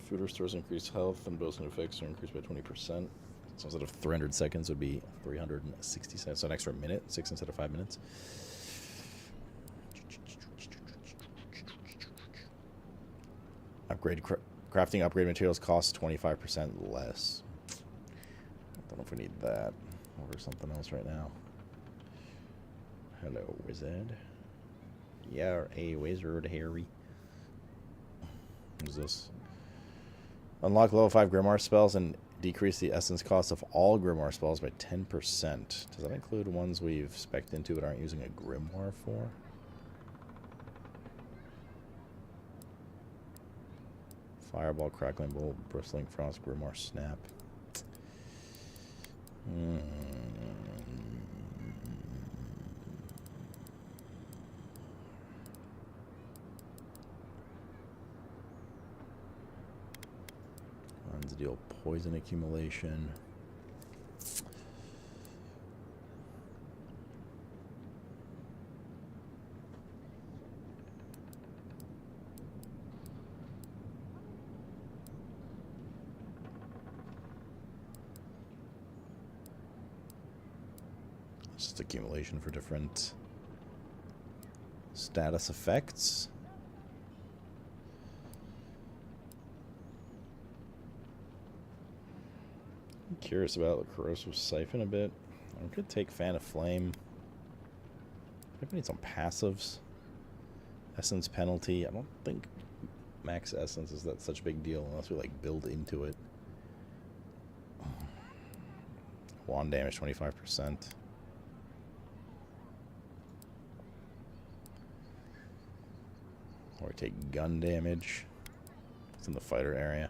Food restores increased health and boosting effects are increased by 20%. So instead of 300 seconds would be 360 seconds. So an extra minute, 6 instead of 5 minutes. Crafting upgrade materials costs 25% less. I don't know if we need that over something else right now. Hello, wizard. Yeah, a wizard, Harry. Who's this? Unlock level 5 Grimoire spells and decrease the essence cost of all Grimoire spells by 10%. Does that include ones we've spec'd into but aren't using a Grimoire for? Fireball, Crackling Bolt, Bristling Frost, Grimoire Snap. Ones deal poison accumulation. Just accumulation for different status effects. I'm curious about the corrosive siphon a bit. I could take fan of flame. Maybe we need some passives. Essence penalty. I don't think max essence is that such a big deal unless we like build into it. Wand damage 25%. Or take gun damage. It's in the fighter area.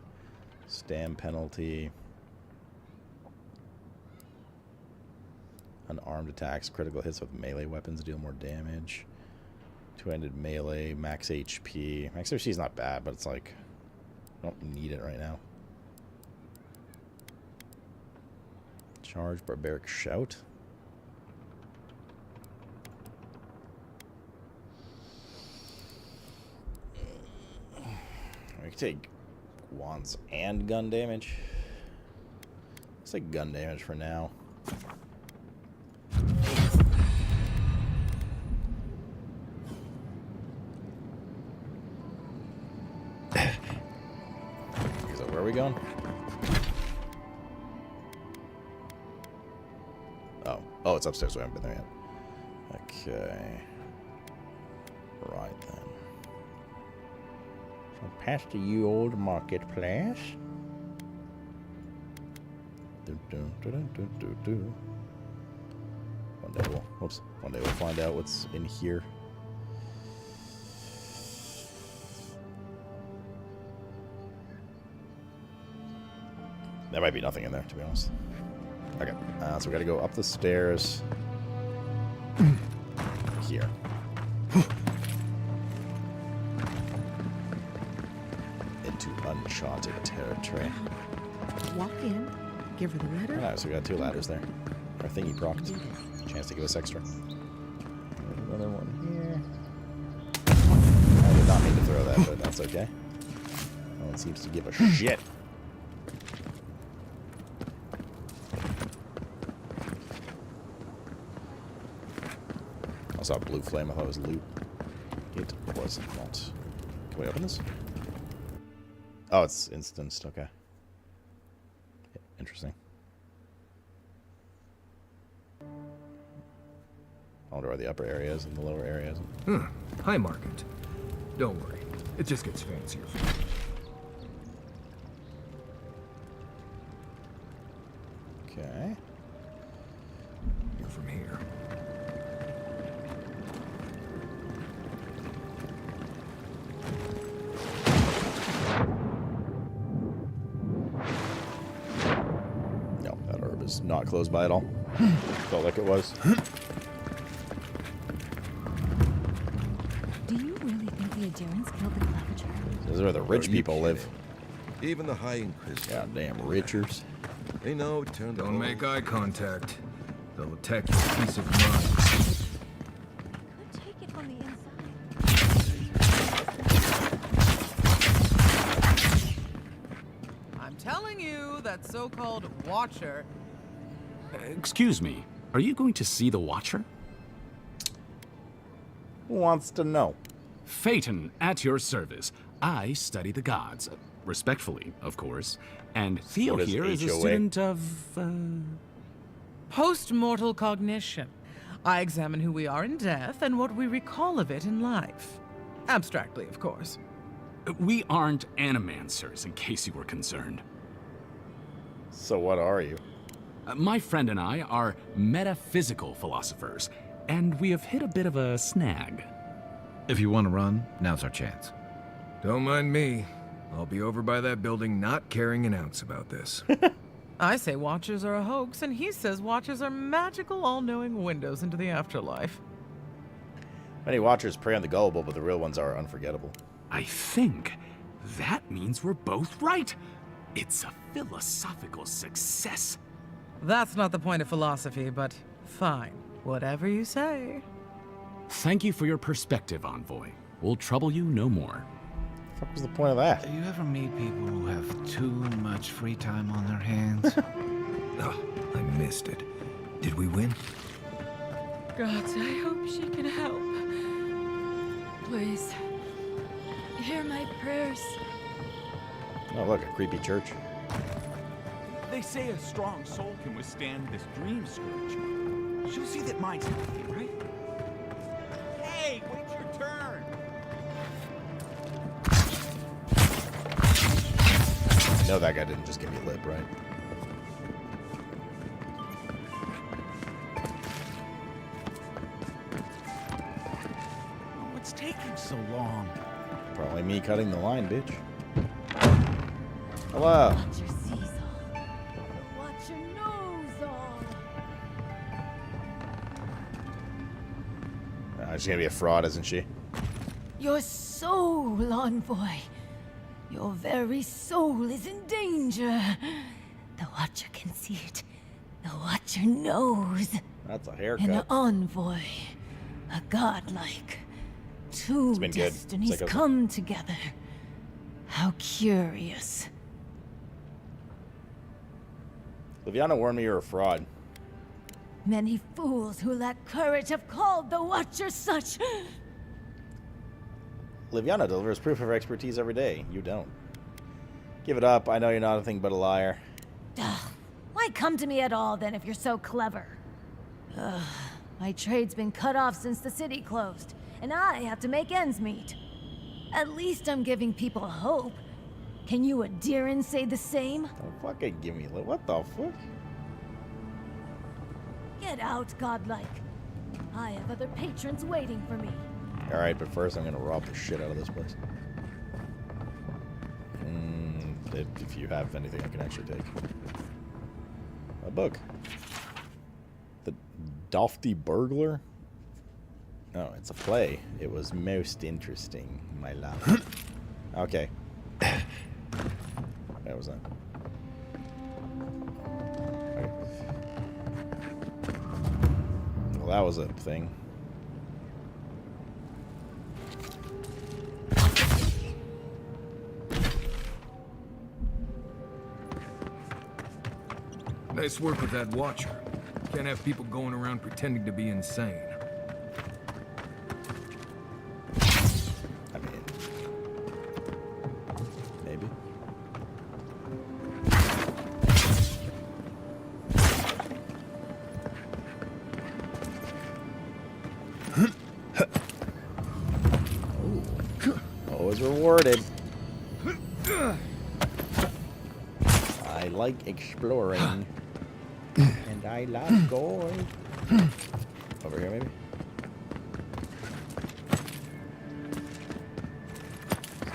Stam penalty. Unarmed attacks. Critical hits with melee weapons deal more damage. Two-handed melee. Max HP. Max HP is not bad, but it's like I don't need it right now. Charge. Barbaric Shout. We can take wands and gun damage. Let's take gun damage for now. So where are we going? Oh, it's upstairs. We haven't been there yet. Okay. Right then. So past the ye old marketplace. One day we'll find out what's in here. There might be nothing in there, to be honest. Okay, so we gotta go up the stairs. Here. Into uncharted territory. Walk in, give her the letter. Alright, so we got 2 ladders there. Our thingy procced. Chance to give us extra. There's another one here. I did not mean to throw that, but that's okay. No one seems to give a shit. I saw a blue flame. I thought it was loot. It was not. Can we open this? Oh, it's instanced. Okay. Interesting. I wonder where the upper area is and the lower area is. High market. Don't worry. It just gets fancier. Okay. You're from here. No, that herb is not close by at all. Felt like it was. Do you really think the Adherents killed the Claviger? This is where the rich people live. Even the high Inquisitor. Goddamn richers. They know it turned. Don't make eye contact. They'll attack your peace of mind. Take it from the inside. I'm telling you that that so-called Watcher. Excuse me, are you going to see the Watcher? Who wants to know? Phaeton, at your service. I study the gods. Respectfully, of course. And Theo What is here is a HOA? student of... Post-mortal cognition. I examine who we are in death and what we recall of it in life. Abstractly, of course. We aren't animancers, in case you were concerned. So what are you? My friend and I are metaphysical philosophers, and we have hit a bit of a snag. If you want to run, now's our chance. Don't mind me. I'll be over by that building not caring an ounce about this. I say Watchers are a hoax, and he says Watchers are magical, all-knowing windows into the afterlife. Many Watchers prey on the gullible, but the real ones are unforgettable. I think that means we're both right. It's a philosophical success. That's not the point of philosophy, but fine. Whatever you say. Thank you for your perspective, Envoy. We'll trouble you no more. What was the point of that? Do you ever meet people who have too much free time on their hands? Oh, I missed it. Did we win? Gods, I hope she can help. Please. Hear my prayers. Oh, look, a creepy church. They say a strong soul can withstand this dream scourge. She'll see that mine's healthy, right? Hey, wait your turn! No, that guy didn't just give me lip, right? What's taking so long? Probably me cutting the line, bitch. Hello. Watcher sees all. Watcher knows all. She's gonna be a fraud, isn't she? Your soul, Envoy. Your very soul is in danger. The Watcher can see it. The Watcher knows. That's a An haircut. envoy. A godlike. Two It's been good. destinies It's like a- come together. How curious. Liviana warned me you're a fraud. Many fools who lack courage have called the Watcher such. Liviana delivers proof of her expertise every day. You don't. Give it up. I know you're not anything but a liar. Ugh, why come to me at all then if you're so clever? Ugh, my trade's been cut off since the city closed, and I have to make ends meet. At least I'm giving people hope. Can you Adiran say the same? Don't fucking give me lip. What the fuck? Get out, godlike. I have other patrons waiting for me. Alright, but first I'm gonna rob the shit out of this place. If you have anything I can actually take. A book. The Dofty Burglar? Oh, it's a play. It was most interesting, my love. Okay. That was that. Okay. Well, that was a thing. Nice work with that Watcher. Can't have people going around pretending to be insane. I mean, maybe. Always rewarded. I like exploring. And I love gold. Over here, maybe?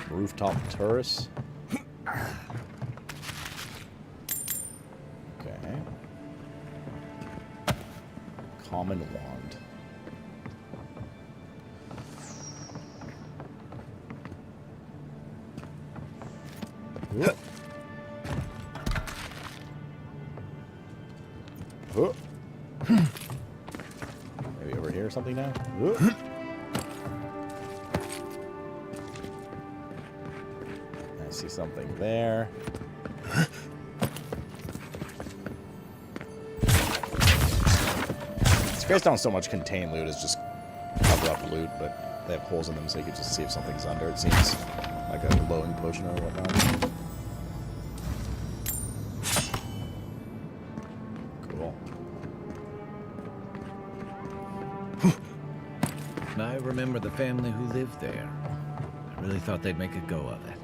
Rooftop terrace. Okay. Common wand. Whoop. Whoop. Maybe over here or something now? Whoop. I see something there. crates don't so much contain loot as just cover up loot, but they have holes in them so you can just see if something's under. It seems like a glowing potion or whatnot. Cool. I remember the family who lived there. I really thought they'd make a go of it.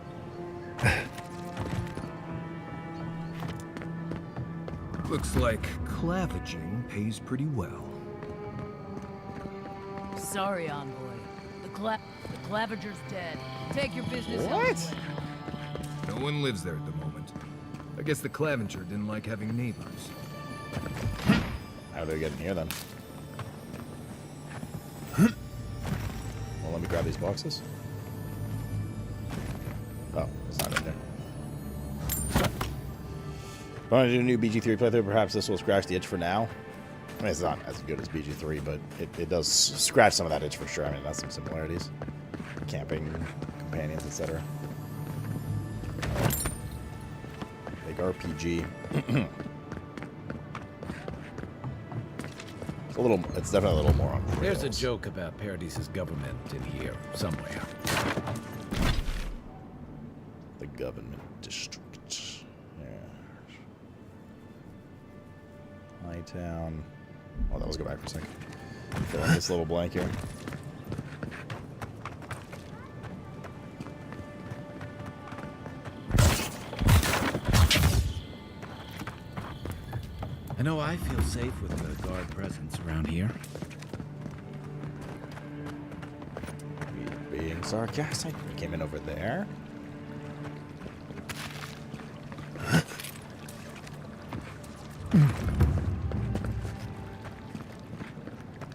Looks like clavaging pays pretty well. Sorry, envoy. The Clavager's dead. Take your business What? elsewhere. No one lives there at the moment. I guess the Clavenger didn't like having neighbors. How do they get in here then? Well, let me grab these boxes. Oh, it's not in there. If I want to do a new BG3 playthrough, perhaps this will scratch the itch for now. I mean, it's not as good as BG3, but it does scratch some of that itch for sure. I mean, that's some similarities. Camping, companions, etc. Big RPG. It's definitely a little more on rails. There's a joke about Paradis's government in here somewhere. The government district. Hightown. Oh, that was go back for a second. Fill in this little blank here. I know I feel safe with the guard presence around here. Being sarcastic. We came in over there.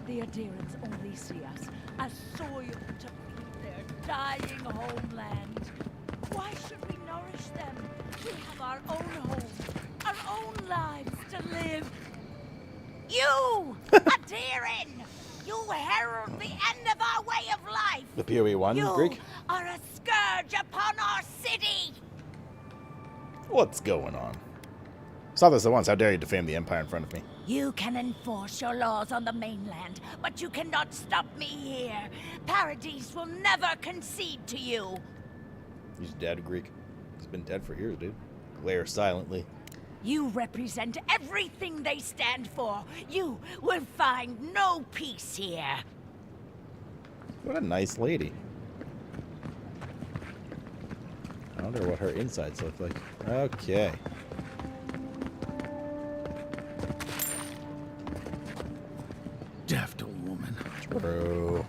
The adherents only see us as soil to feed their dying homeland. Why should we nourish them? We have our own home, our own lives to live. You, adherent! You herald the end of our way of life! The PoE 1, you Greek? are a scourge upon our city! What's going on? Saw this at once. How dare you defame the Empire in front of me? You can enforce your laws on the mainland, but you cannot stop me here. Paradis will never concede to you. He's dead, Greek. He's been dead for years, dude. Glare silently. You represent everything they stand for. You will find no peace here. What a nice lady. I wonder what her insides look like. Okay. Daft old woman. True.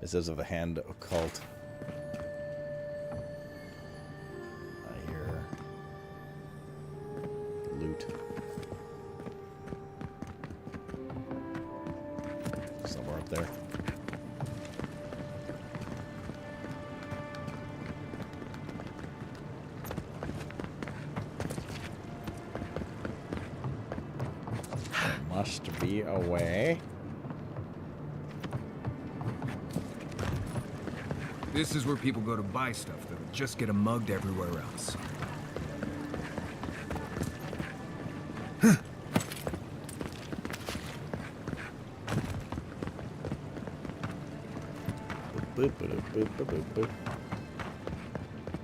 This is of a hand occult. I hear loot. Somewhere up there. There must be a way. This is where people go to buy stuff that'll just get 'em mugged everywhere else.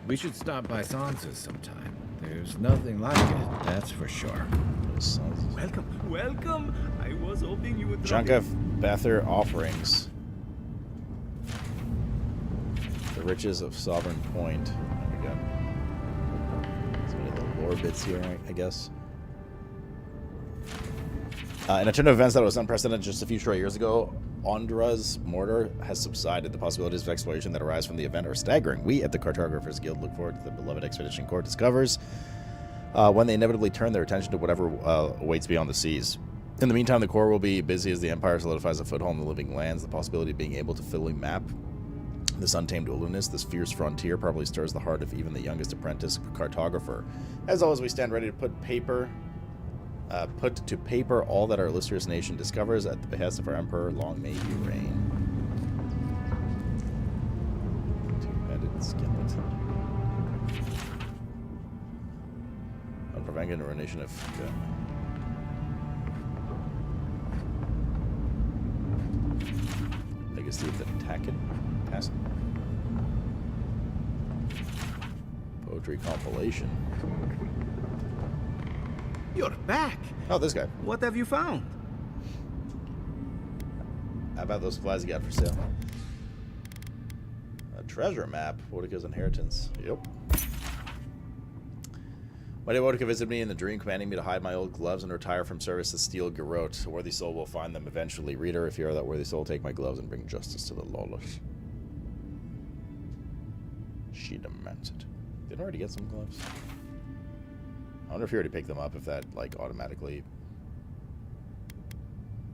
We should stop by Sansa's sometime. There's nothing like it, that's for sure. Welcome, welcome. I was hoping you would drop Chunk of Bether offerings. The riches of Sovereign Point. There we go. Some of the lore bits here, I guess. In a turn of events that was unprecedented just a few short years ago, Ondra's mortar has subsided. The possibilities of exploration that arise from the event are staggering. We at the Cartographers Guild look forward to the beloved Expedition Corps discovers when they inevitably turn their attention to whatever awaits beyond the seas. In the meantime, the Corps will be busy as the Empire solidifies a foothold in the living lands. The possibility of being able to fully map this untamed wilderness, this fierce frontier, probably stirs the heart of even the youngest apprentice cartographer. As always, we stand ready to put to paper all that our illustrious nation discovers at the behest of our Emperor. Long may he reign. Too prevent a ruination of. Okay. Legacy of the Tassin. Poetry compilation. You're back. Oh, this guy. What have you found? How about those supplies you got for sale? A treasure map. Wodika's inheritance. Yep. One day Wodika visited me in the dream, commanding me to hide my old gloves and retire from service to steal Garrote. A worthy soul will find them eventually. Reader, if you are that worthy soul, take my gloves and bring justice to the lawless. She demands it. Didn't already get some gloves? I wonder if you already picked them up, if that, like, automatically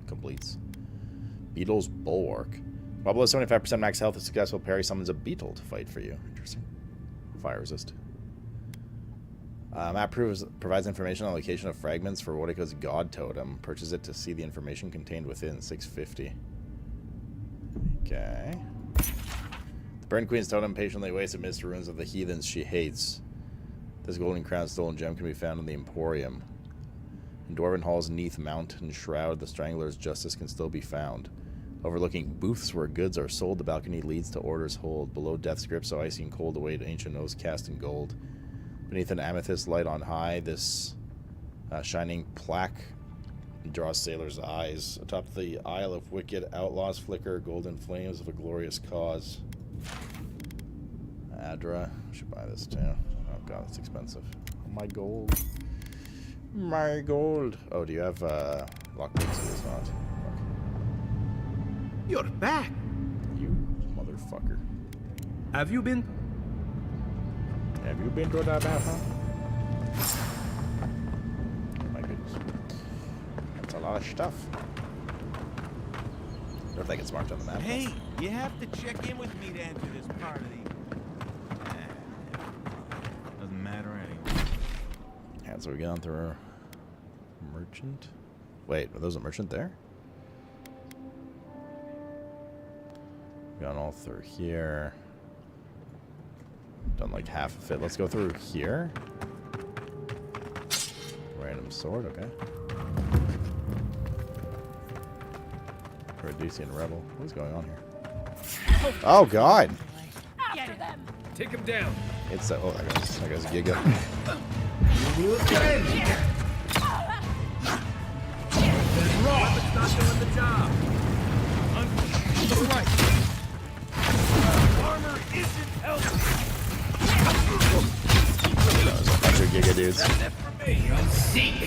completes. Beetle's Bulwark. While below 75% max health, a successful parry summons a beetle to fight for you. Interesting. Fire resist. Map provides information on the location of fragments for Wodika's God Totem. Purchase it to see the information contained within. 650. Okay. The Burn Queen's Totem patiently waits amidst the ruins of the heathens she hates. This golden crown stolen gem can be found in the Emporium. In Dwarven Hall's Neath Mountain Shroud, the Strangler's justice can still be found. Overlooking booths where goods are sold, the balcony leads to Order's Hold. Below Death's Grip, so icy and cold, await ancient oaths cast in gold. Beneath an amethyst light on high, this shining plaque draws sailors' eyes. Atop the Isle of Wicked, outlaws flicker golden flames of a glorious cause. Adra. I should buy this too. Oh god, it's expensive. Oh, my gold. My gold. Oh, do you have lockpicks? It is not. Okay. You're back. You motherfucker. Have you been to the bathroom? My goodness. That's a lot of stuff. I wonder if that gets marked on the map. Hey, you have to check in with me to enter this part of the... Doesn't matter anyway. Yeah, so we got through our merchant. Wait, were those a merchant there? Gone all through here. Done like half of it. Let's go through here. Random sword, okay. Rhodesian rebel. What is going on here? Oh god! After them. Take him down. It's oh, that guy's Giga. Weapon's not doing the job. Right. Armor isn't helping. That was a bunch of Giga dudes. That's it for me. Seek.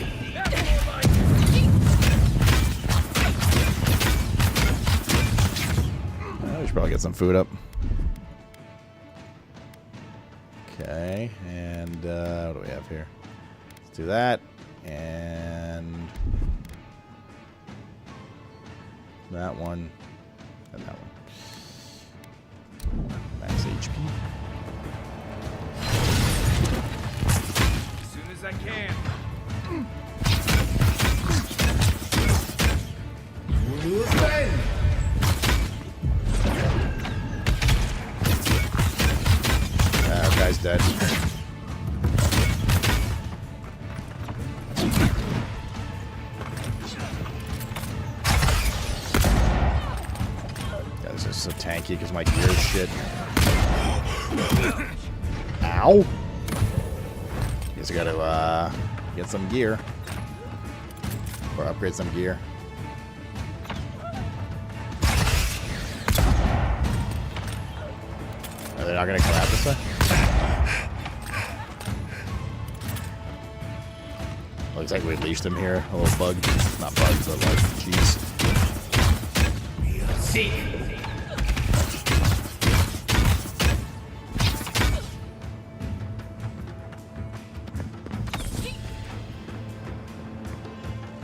We should probably get some food up. Okay, and what do we have here? Let's do that, and that one, and that one. Max HP. As soon as I can. Guy's dead. Guys are so tanky because my gear is shit. Ow! Guess I gotta get some gear. Or upgrade some gear. Are they not gonna come out this way? Looks like we leashed him here. A little bug. Not bug, but like, jeez. See.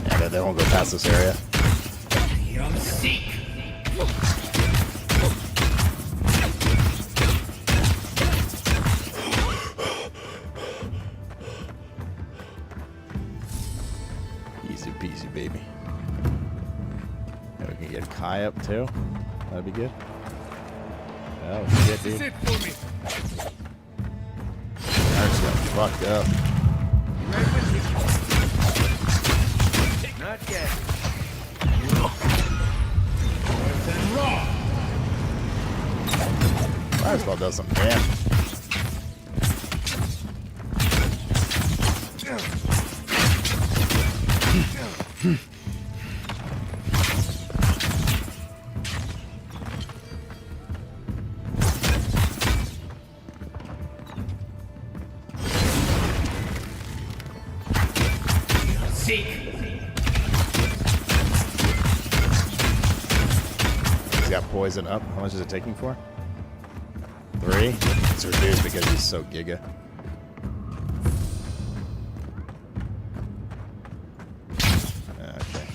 Yeah, they won't go past this area. Seek. Easy peasy, baby. And we can get Kai up too. That'd be good. Oh shit, dude. Sit for me. I just got fucked up. Right with me. Not yet. And raw. Might as well do some damage. Seek. He's got poison up. How much is it taking for? 3? It's reduced because he's so giga. Okay.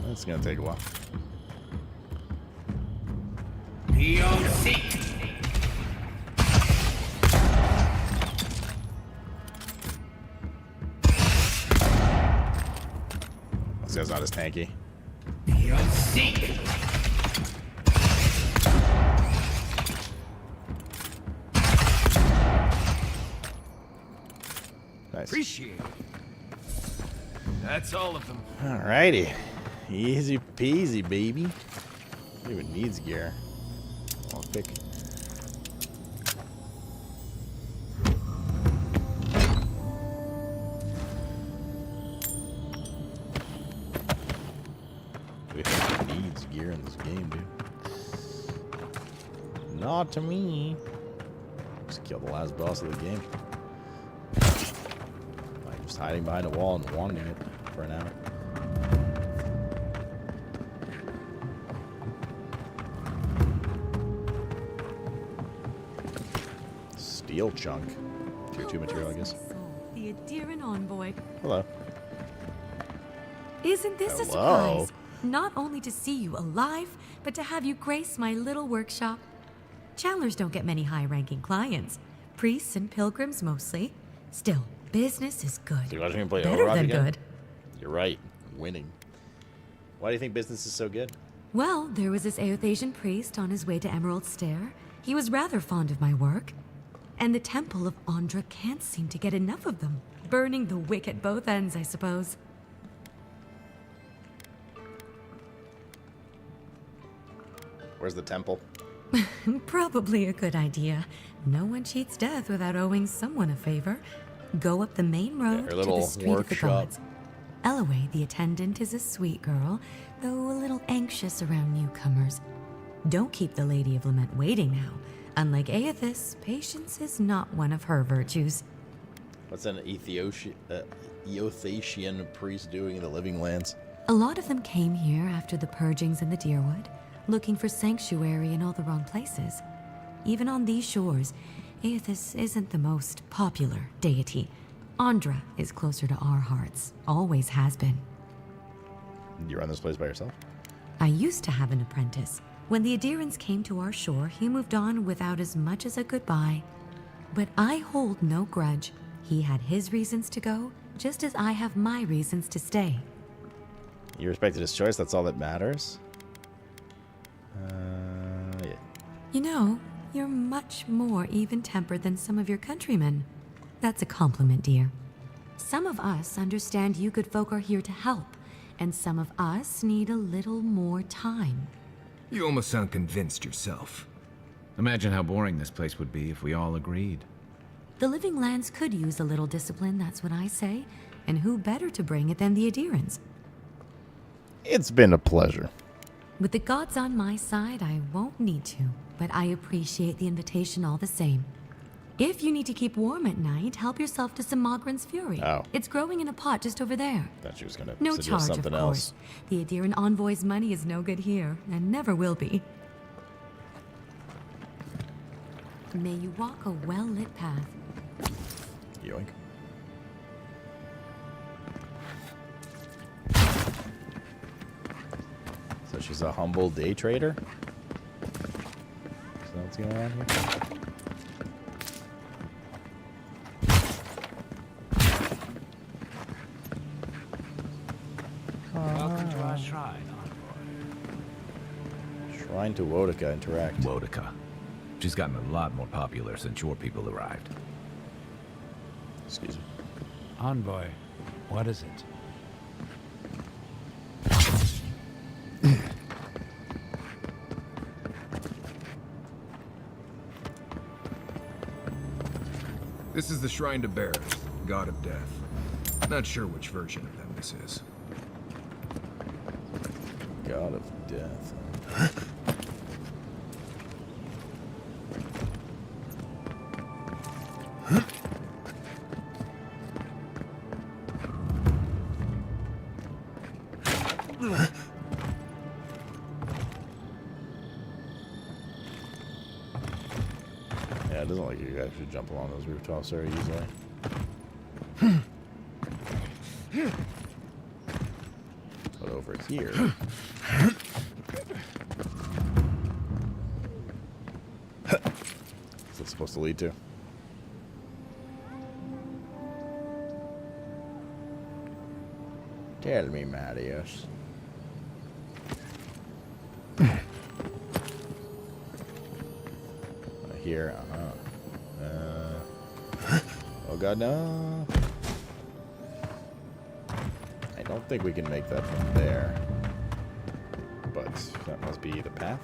That's gonna take a while. Seek. This guy's not as tanky. Seek. Nice. Appreciate it. That's all of them. Alrighty. Easy peasy, baby. Who even needs gear? I'll pick. Who needs gear in this game, dude? Not to me. Just kill the last boss of the game. Like just hiding behind a wall and wanting it for an hour. Steel chunk. Tier 2 material, I guess. The Adiran envoy. Hello. Isn't this a Hello. surprise? Not only to see you alive, but to have you grace my little workshop. Chandlers don't get many high-ranking clients. Priests and pilgrims mostly. Still, business is good. So you watching me play Better Overwatch than again? good. You're right. Winning. Why do you think business is so good? Well, there was this Aothasian priest on his way to Emerald Stair. He was rather fond of my work. And the Temple of Andra can't seem to get enough of them. Burning the wick at both ends, I suppose. Where's the temple? Probably a good idea. No one cheats death without owing someone a favor. Go up the main road her to little the Street of the workshop. Gods. Eloy, the attendant, is a sweet girl, though a little anxious around newcomers. Don't keep the Lady of Lament waiting now. Unlike Aethys, patience is not one of her virtues. What's an Eothasian priest doing in the Living Lands? A lot of them came here after the purgings in the Deerwood, looking for sanctuary in all the wrong places. Even on these shores, Aethys isn't the most popular deity. Andra is closer to our hearts, always has been. You run this place by yourself? I used to have an apprentice. When the Adirans came to our shore, he moved on without as much as a goodbye. But I hold no grudge. He had his reasons to go, just as I have my reasons to stay. You respected his choice, that's all that matters? Yeah. You know, you're much more even-tempered than some of your countrymen. That's a compliment, dear. Some of us understand you good folk are here to help, and some of us need a little more time. You almost sound convinced yourself. Imagine how boring this place would be if we all agreed. The Living Lands could use a little discipline, that's what I say. And who better to bring it than the Adirans? It's been a pleasure. With the gods on my side, I won't need to, but I appreciate the invitation all the same. If you need to keep warm at night, help yourself to some Mogren's Fury. Oh. It's growing in a pot just over there. Thought she was gonna No suggest charge, something of course. else. The Adiran envoy's money is no good here, and never will be. May you walk a well-lit path. Yoink. So she's a humble day trader? Is that what's going on here? Welcome to our shrine, Shrine to Wodica, interact. Wodica. She's gotten a lot more popular since your people arrived. Excuse me. Envoy, what is it? This is the Shrine to Bareth, God of Death. Not sure which version of them this is. God of Death. Yeah, it doesn't look like you guys should jump along those rooftops very easily. But over here... What's that supposed to lead to? Tell me, Marius. Here, oh god, no. I don't think we can make that from there. But that must be the path.